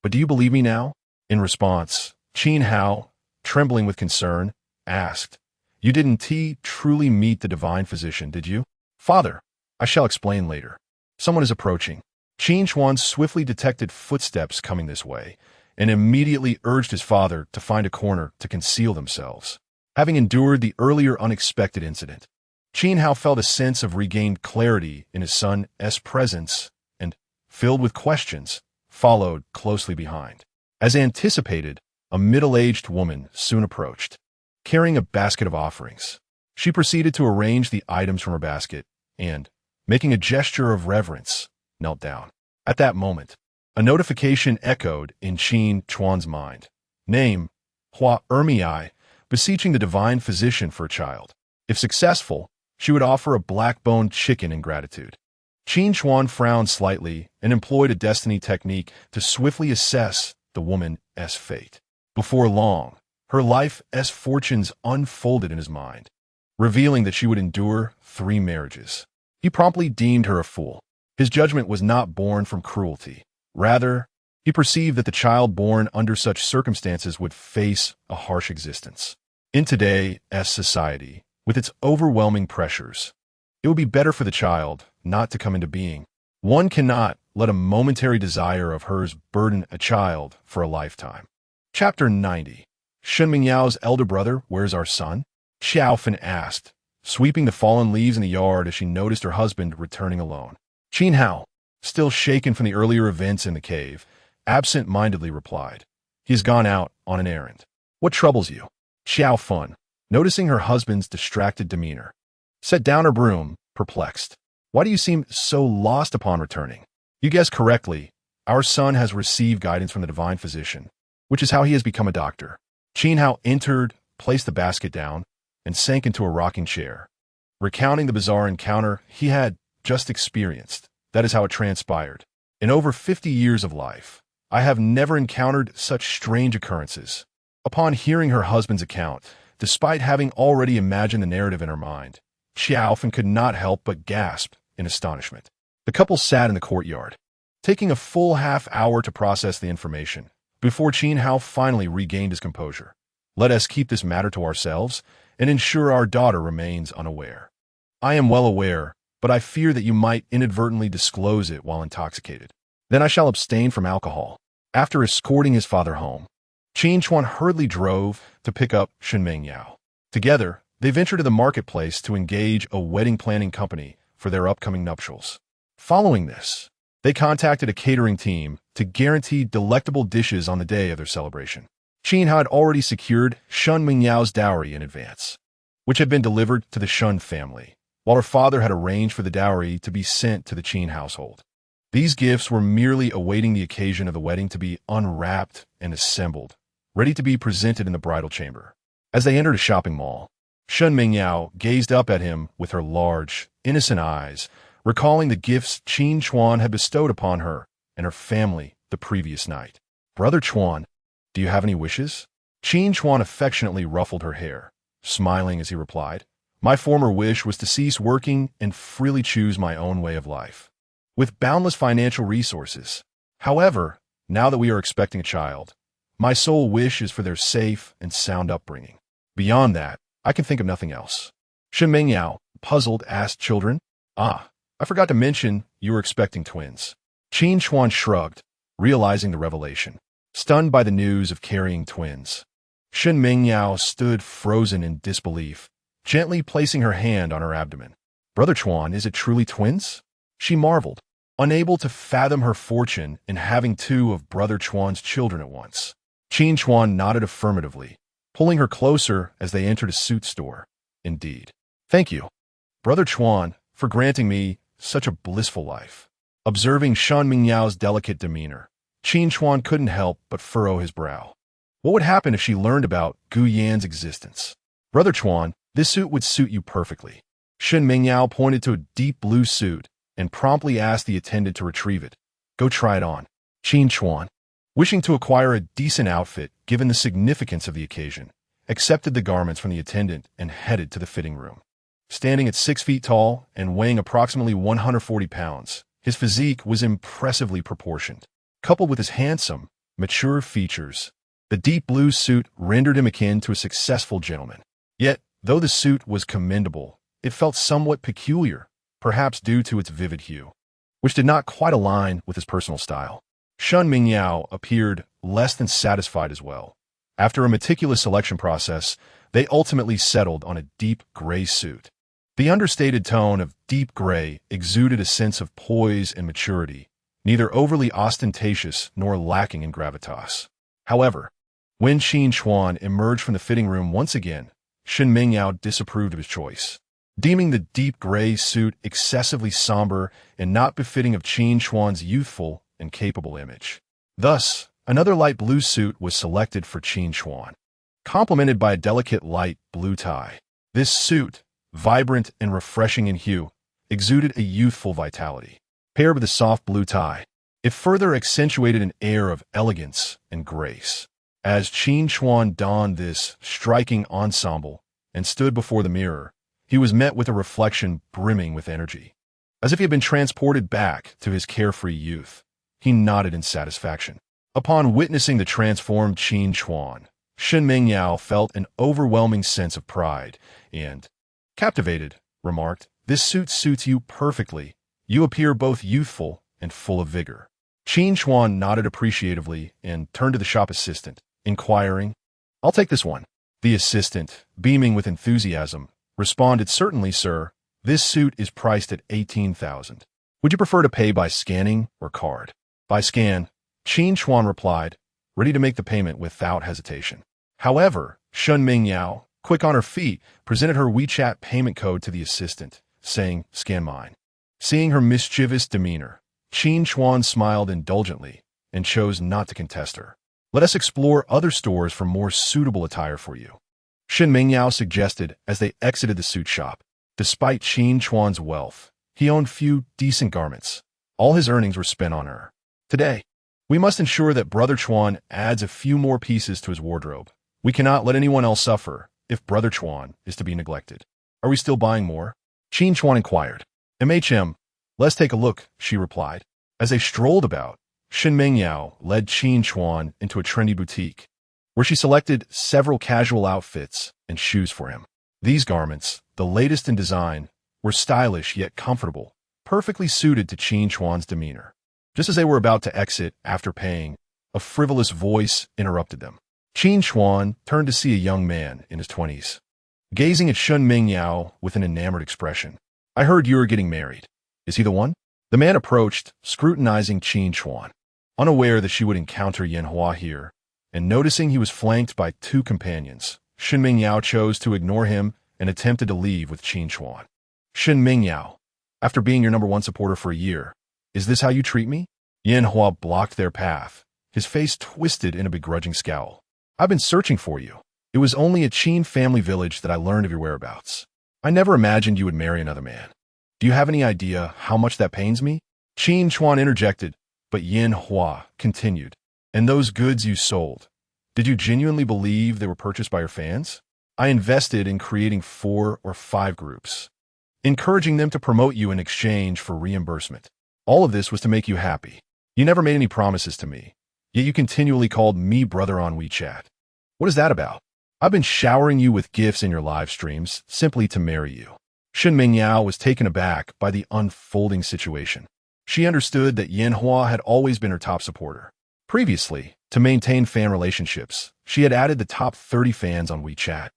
S1: but do you believe me now? In response, Qin Hao, trembling with concern, asked, You didn't truly meet the divine physician, did you? Father, I shall explain later. Someone is approaching. Qin Chuan swiftly detected footsteps coming this way, and immediately urged his father to find a corner to conceal themselves. Having endured the earlier unexpected incident, Qin Hao felt a sense of regained clarity in his son's presence and, filled with questions, followed closely behind. As anticipated, a middle-aged woman soon approached, carrying a basket of offerings. She proceeded to arrange the items from her basket and, making a gesture of reverence, knelt down. At that moment, a notification echoed in Qin Chuan's mind. Name, Hua Ermiai, beseeching the divine physician for a child. If successful, she would offer a black-boned chicken in gratitude. Qin Chuan frowned slightly and employed a destiny technique to swiftly assess the woman's fate. Before long, her life's fortunes unfolded in his mind, revealing that she would endure 3 marriages. He promptly deemed her a fool. His judgment was not born from cruelty. Rather, he perceived that the child born under such circumstances would face a harsh existence. In today's society, with its overwhelming pressures, it would be better for the child not to come into being. One cannot let a momentary desire of hers burden a child for a lifetime. Chapter 90. Shen Mingyao's elder brother, where's our son? Xiaofan asked, sweeping the fallen leaves in the yard as she noticed her husband returning alone. Qin Hao, still shaken from the earlier events in the cave, absent-mindedly replied, He has gone out on an errand. What troubles you? Xiaofan, noticing her husband's distracted demeanor, set down her broom, perplexed. Why do you seem so lost upon returning? You guessed correctly. Our son has received guidance from the divine physician, which is how he has become a doctor. Qin Hao entered, placed the basket down, and sank into a rocking chair, recounting the bizarre encounter he had just experienced. That is how it transpired. In over 50 years of life, I have never encountered such strange occurrences. Upon hearing her husband's account, despite having already imagined the narrative in her mind, Xiaofan could not help but gasp in astonishment. The couple sat in the courtyard, taking a full half-hour to process the information, before Qin Hao finally regained his composure. Let us keep this matter to ourselves and ensure our daughter remains unaware. I am well aware, but I fear that you might inadvertently disclose it while intoxicated. Then I shall abstain from alcohol. After escorting his father home, Qin Chuan hurriedly drove to pick up Shen Mingyao. Together, they ventured to the marketplace to engage a wedding planning company for their upcoming nuptials. Following this, they contacted a catering team to guarantee delectable dishes on the day of their celebration. Qin had already secured Shen Mingyao's dowry in advance, which had been delivered to the Shen family, while her father had arranged for the dowry to be sent to the Qin household. These gifts were merely awaiting the occasion of the wedding to be unwrapped and assembled, ready to be presented in the bridal chamber. As they entered a shopping mall, Shen Mingyao gazed up at him with her large, innocent eyes, recalling the gifts Qin Chuan had bestowed upon her and her family the previous night. Brother Chuan, do you have any wishes? Qin Chuan affectionately ruffled her hair, smiling as he replied, My former wish was to cease working and freely choose my own way of life, with boundless financial resources. However, now that we are expecting a child, my sole wish is for their safe and sound upbringing. Beyond that, I can think of nothing else. Shen Mingyao, puzzled, asked children. I forgot to mention you were expecting twins. Qin Chuan shrugged, realizing the revelation, stunned by the news of carrying twins. Shen Mingyao stood frozen in disbelief, gently placing her hand on her abdomen. Brother Chuan, is it truly twins? She marveled, unable to fathom her fortune in having 2 of Brother Chuan's children at once. Qin Chuan nodded affirmatively, pulling her closer as they entered a suit store. Indeed. Thank you, Brother Chuan, for granting me such a blissful life. Observing Shen Mingyao's delicate demeanor, Qin Chuan couldn't help but furrow his brow. What would happen if she learned about Gu Yan's existence? Brother Chuan, this suit would suit you perfectly. Shen Mingyao pointed to a deep blue suit and promptly asked the attendant to retrieve it. Go try it on. Qin Chuan, wishing to acquire a decent outfit given the significance of the occasion, accepted the garments from the attendant and headed to the fitting room. Standing at 6 feet tall and weighing approximately 140 pounds, his physique was impressively proportioned. Coupled with his handsome, mature features, the deep blue suit rendered him akin to a successful gentleman. Yet, though the suit was commendable, it felt somewhat peculiar, perhaps due to its vivid hue, which did not quite align with his personal style. Shun Mingyao appeared less than satisfied as well. After a meticulous selection process, they ultimately settled on a deep gray suit. The understated tone of deep gray exuded a sense of poise and maturity, neither overly ostentatious nor lacking in gravitas. However, when Qin Chuan emerged from the fitting room once again, Shen Mingyao disapproved of his choice, deeming the deep gray suit excessively somber and not befitting of Qin Chuan's youthful and capable image. Thus, another light blue suit was selected for Qin Chuan, complemented by a delicate light blue tie. This suit, vibrant and refreshing in hue, exuded a youthful vitality. Paired with a soft blue tie, it further accentuated an air of elegance and grace. As Qin Chuan donned this striking ensemble and stood before the mirror, he was met with a reflection brimming with energy. As if he had been transported back to his carefree youth, he nodded in satisfaction. Upon witnessing the transformed Qin Chuan, Shen Mingyao felt an overwhelming sense of pride and, captivated, remarked, "This suit suits you perfectly. You appear both youthful and full of vigor." Qin Chuan nodded appreciatively and turned to the shop assistant, inquiring, "I'll take this one." The assistant, beaming with enthusiasm, responded, "Certainly, sir. This suit is priced at 18,000. Would you prefer to pay by scanning or card?" "By scan," Qin Chuan replied, ready to make the payment without hesitation. However, Shun Mingyao, quick on her feet, presented her WeChat payment code to the assistant, saying, "Scan mine." Seeing her mischievous demeanor, Qin Chuan smiled indulgently and chose not to contest her. "Let us explore other stores for more suitable attire for you," Shen Mingyao suggested as they exited the suit shop. Despite Qin Chuan's wealth, he owned few decent garments. All his earnings were spent on her. "Today, we must ensure that Brother Chuan adds a few more pieces to his wardrobe. We cannot let anyone else suffer if Brother Chuan is to be neglected. Are we still buying more?" Qin Chuan inquired. Let's take a look," she replied. As they strolled about, Shen Mingyao led Qin Chuan into a trendy boutique, where she selected several casual outfits and shoes for him. These garments, the latest in design, were stylish yet comfortable, perfectly suited to Qin Chuan's demeanor. Just as they were about to exit after paying, a frivolous voice interrupted them. Qin Chuan turned to see a young man in his 20s, gazing at Shen Mingyao with an enamored expression. "I heard you are getting married. Is he the one?" The man approached, scrutinizing Qin Chuan. Unaware that she would encounter Yanhua here, and noticing he was flanked by 2 companions, Shen Mingyao chose to ignore him and attempted to leave with Qin Chuan. "Shen Mingyao, after being your #1 supporter for a year, is this how you treat me?" Yanhua blocked their path, his face twisted in a begrudging scowl. "I've been searching for you. It was only at Qin family village that I learned of your whereabouts. I never imagined you would marry another man. Do you have any idea how much that pains me?" Qin Chuan interjected, but Yanhua continued. "And those goods you sold, did you genuinely believe they were purchased by your fans? I invested in creating 4 or 5 groups, encouraging them to promote you in exchange for reimbursement. All of this was to make you happy. You never made any promises to me, yet you continually called me brother on WeChat. What is that about? I've been showering you with gifts in your live streams simply to marry you." Shen Mingyao was taken aback by the unfolding situation. She understood that Yanhua had always been her top supporter. Previously, to maintain fan relationships, she had added the top 30 fans on WeChat,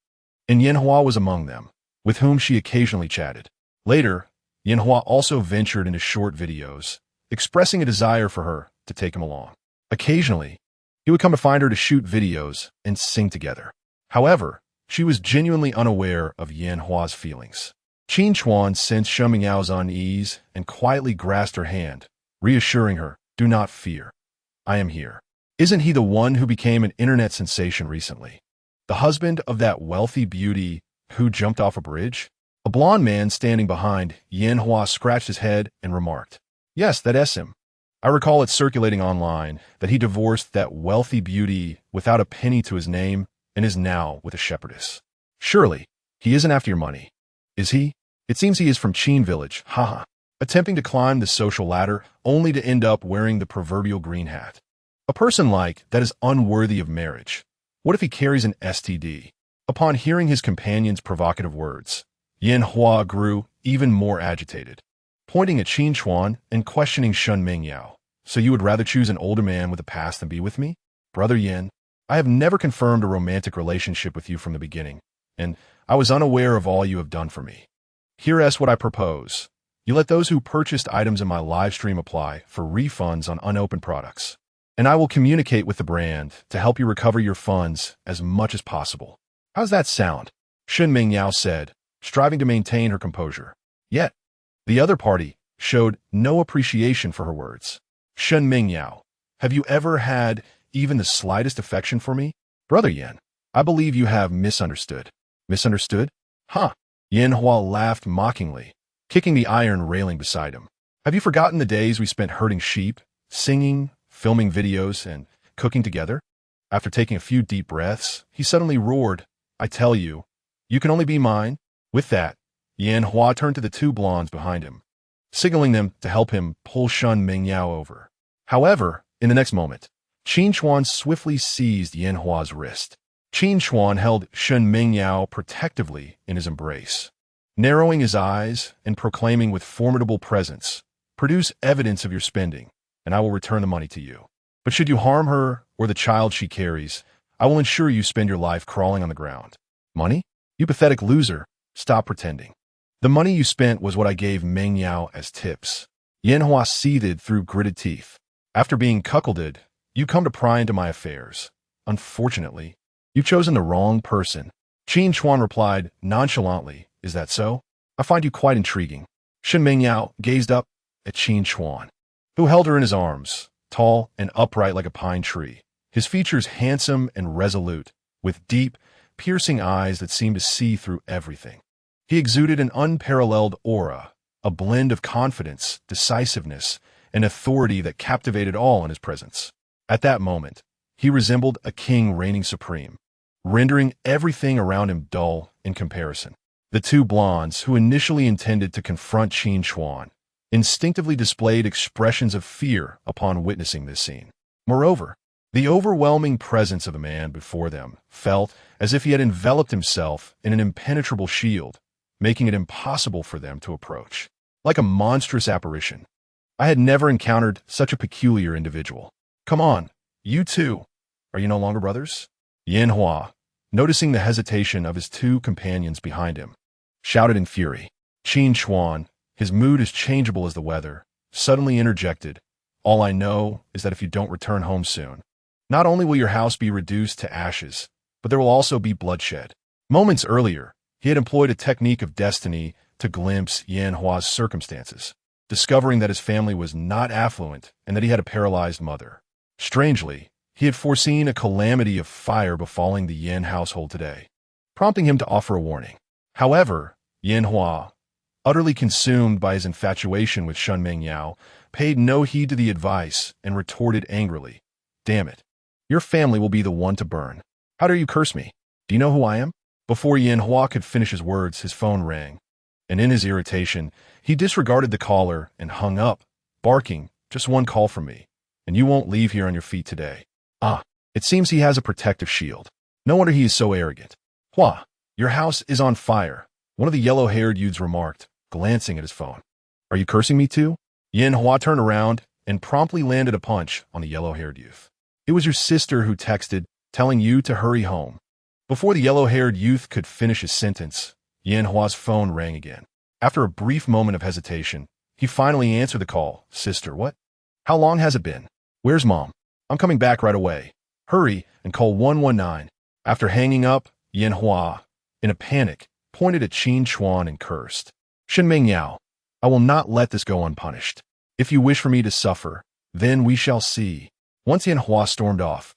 S1: and Yanhua was among them, with whom she occasionally chatted. Later, Yanhua also ventured into short videos, expressing a desire for her to take him along. Occasionally, he would come to find her to shoot videos and sing together. However, she was genuinely unaware of Yanhua's feelings. Qin Chuan sensed Shen Mingyao's unease and quietly grasped her hand, reassuring her, "Do not fear. I am here." Isn't he the one who became an internet sensation recently? The husband of that wealthy beauty who jumped off a bridge? A blond man standing behind Yanhua scratched his head and remarked, "Yes, that is him. I recall it circulating online that he divorced that wealthy beauty without a penny to his name and is now with a shepherdess. Surely, he isn't after your money, is he? It seems he is from Qin village, haha. Attempting to climb the social ladder only to end up wearing the proverbial green hat. A person like that is unworthy of marriage. What if he carries an STD? Upon hearing his companion's provocative words, Yin Hua grew even more agitated, pointing at Qin Chuan and questioning Shun Mingyao. So you would rather choose an older man with a past than be with me? Brother Yin, I have never confirmed a romantic relationship with you from the beginning, and I was unaware of all you have done for me. Here's what I propose. You let those who purchased items in my live stream apply for refunds on unopened products, and I will communicate with the brand to help you recover your funds as much as possible. How's that sound? Shun Mingyao said, striving to maintain her composure. Yet, the other party showed no appreciation for her words. Shun Mingyao, have you ever had even the slightest affection for me? Brother Yin, I believe you have misunderstood. Misunderstood? Huh. Yin Hua laughed mockingly, kicking the iron railing beside him. Have you forgotten the days we spent herding sheep, singing, filming videos, and cooking together? After taking a few deep breaths, he suddenly roared, I tell you, you can only be mine. With that, Yin Hua turned to the two blondes behind him, signaling them to help him pull Shun Mingyao over. However, in the next moment, Qin Chuan swiftly seized Yin Hua's wrist. Qin Chuan held Shun Mingyao protectively in his embrace, narrowing his eyes and proclaiming with formidable presence, produce evidence of your spending, and I will return the money to you. But should you harm her or the child she carries, I will ensure you spend your life crawling on the ground. Money? You pathetic loser. Stop pretending. The money you spent was what I gave Mingyao as tips. Yin Hua seethed through gritted teeth. After being cuckolded, you come to pry into my affairs. Unfortunately, you've chosen the wrong person. Qin Chuan replied nonchalantly, is that so? I find you quite intriguing. Shun Mingyao gazed up at Qin Chuan, who held her in his arms, tall and upright like a pine tree, his features handsome and resolute, with deep, piercing eyes that seemed to see through everything. He exuded an unparalleled aura, a blend of confidence, decisiveness, and authority that captivated all in his presence. At that moment, he resembled a king reigning supreme, rendering everything around him dull in comparison. The two blondes, who initially intended to confront Qin Chuan, instinctively displayed expressions of fear upon witnessing this scene. Moreover, the overwhelming presence of the man before them felt as if he had enveloped himself in an impenetrable shield, making it impossible for them to approach. Like a monstrous apparition, I had never encountered such a peculiar individual. Come on, you two. Are you no longer brothers? Yin Hua, noticing the hesitation of his two companions behind him, shouted in fury. Qin Chuan, his mood as changeable as the weather, suddenly interjected, all I know is that if you don't return home soon, not only will your house be reduced to ashes, but there will also be bloodshed. Moments earlier, he had employed a technique of destiny to glimpse Yin Hua's circumstances, discovering that his family was not affluent and that he had a paralyzed mother. Strangely, he had foreseen a calamity of fire befalling the Yin household today, prompting him to offer a warning. However, Yin Hua, utterly consumed by his infatuation with Shun Mingyao, paid no heed to the advice and retorted angrily, damn it. Your family will be the one to burn. How dare you curse me? Do you know who I am? Before Yin Hua could finish his words, his phone rang, and in his irritation, he disregarded the caller and hung up, barking, just one call from me, and you won't leave here on your feet today. Ah, it seems he has a protective shield. No wonder he is so arrogant. Hua, your house is on fire, one of the yellow-haired youths remarked, glancing at his phone. Are you cursing me too? Yin Hua turned around and promptly landed a punch on the yellow-haired youth. It was your sister who texted, telling you to hurry home. Before the yellow-haired youth could finish his sentence, Yin Hua's phone rang again. After a brief moment of hesitation, he finally answered the call. Sister, what? How long has it been? Where's Mom? I'm coming back right away. Hurry and call 119. After hanging up, Yin Hua, in a panic, pointed at Qin Chuan and cursed. Shun Mingyao, I will not let this go unpunished. If you wish for me to suffer, then we shall see. Once Yin Hua stormed off,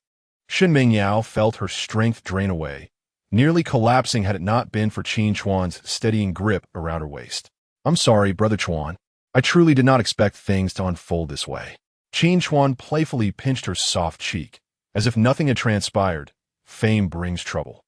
S1: Shun Mingyao felt her strength drain away, nearly collapsing had it not been for Qin Chuan's steadying grip around her waist. I'm sorry, Brother Chuan. I truly did not expect things to unfold this way. Qin Chuan playfully pinched her soft cheek. As if nothing had transpired, fame brings trouble.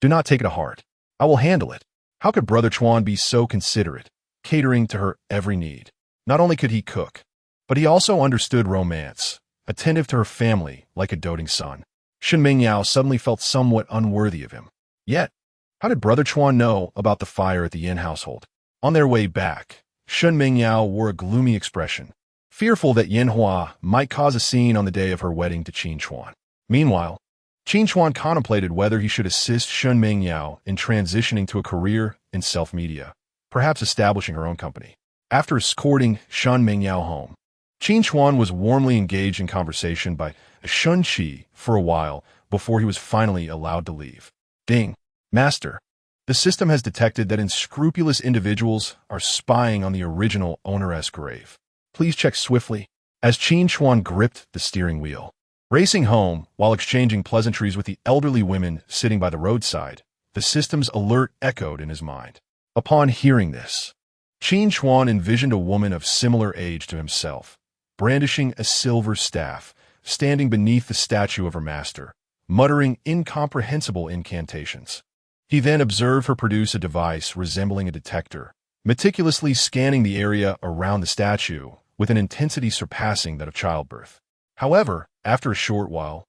S1: Do not take it to heart. I will handle it. How could Brother Chuan be so considerate, catering to her every need? Not only could he cook, but he also understood romance, attentive to her family like a doting son. Shen Mingyao suddenly felt somewhat unworthy of him. Yet, how did Brother Chuan know about the fire at the Yin household? On their way back, Shen Mingyao wore a gloomy expression, fearful that Yin Hua might cause a scene on the day of her wedding to Qin Chuan. Meanwhile, Qin Chuan contemplated whether he should assist Shen Mingyao in transitioning to a career in self-media, perhaps establishing her own company. After escorting Shen Mingyao home, Qin Chuan was warmly engaged in conversation by Shun Qi for a while before he was finally allowed to leave. Ding. Master, the system has detected that unscrupulous individuals are spying on the original owner's grave. Please check swiftly. As Qin Chuan gripped the steering wheel, racing home while exchanging pleasantries with the elderly women sitting by the roadside, the system's alert echoed in his mind. Upon hearing this, Qin Chuan envisioned a woman of similar age to himself, brandishing a silver staff, standing beneath the statue of her master, muttering incomprehensible incantations. He then observed her produce a device resembling a detector, meticulously scanning the area around the statue with an intensity surpassing that of childbirth. However, after a short while,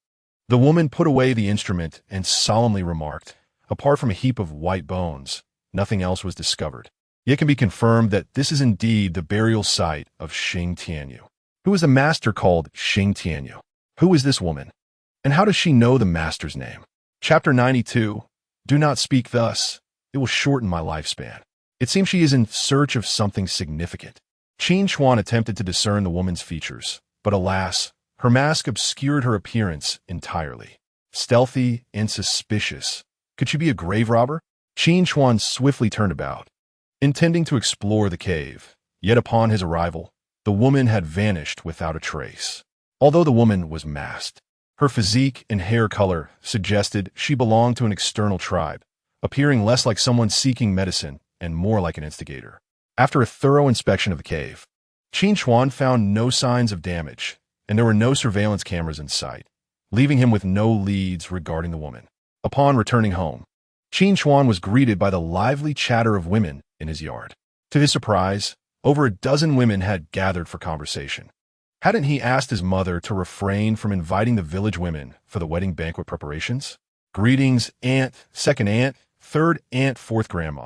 S1: the woman put away the instrument and solemnly remarked, apart from a heap of white bones, nothing else was discovered. It can be confirmed that this is indeed the burial site of Xing Tianyu. Who is the master called Xing Tianyu? Who is this woman? And how does she know the master's name? Chapter 92. Do not speak thus. It will shorten my lifespan. It seems she is in search of something significant. Qin Chuan attempted to discern the woman's features, but alas, her mask obscured her appearance entirely. Stealthy and suspicious. Could she be a grave robber? Qin Chuan swiftly turned about, intending to explore the cave. Yet upon his arrival, the woman had vanished without a trace. Although the woman was masked, her physique and hair color suggested she belonged to an external tribe, appearing less like someone seeking medicine and more like an instigator. After a thorough inspection of the cave, Qin Chuan found no signs of damage, and there were no surveillance cameras in sight, leaving him with no leads regarding the woman. Upon returning home, Qin Chuan was greeted by the lively chatter of women in his yard. To his surprise, over a dozen women had gathered for conversation. Hadn't he asked his mother to refrain from inviting the village women for the wedding banquet preparations? Greetings, aunt, second aunt, third aunt, fourth grandma.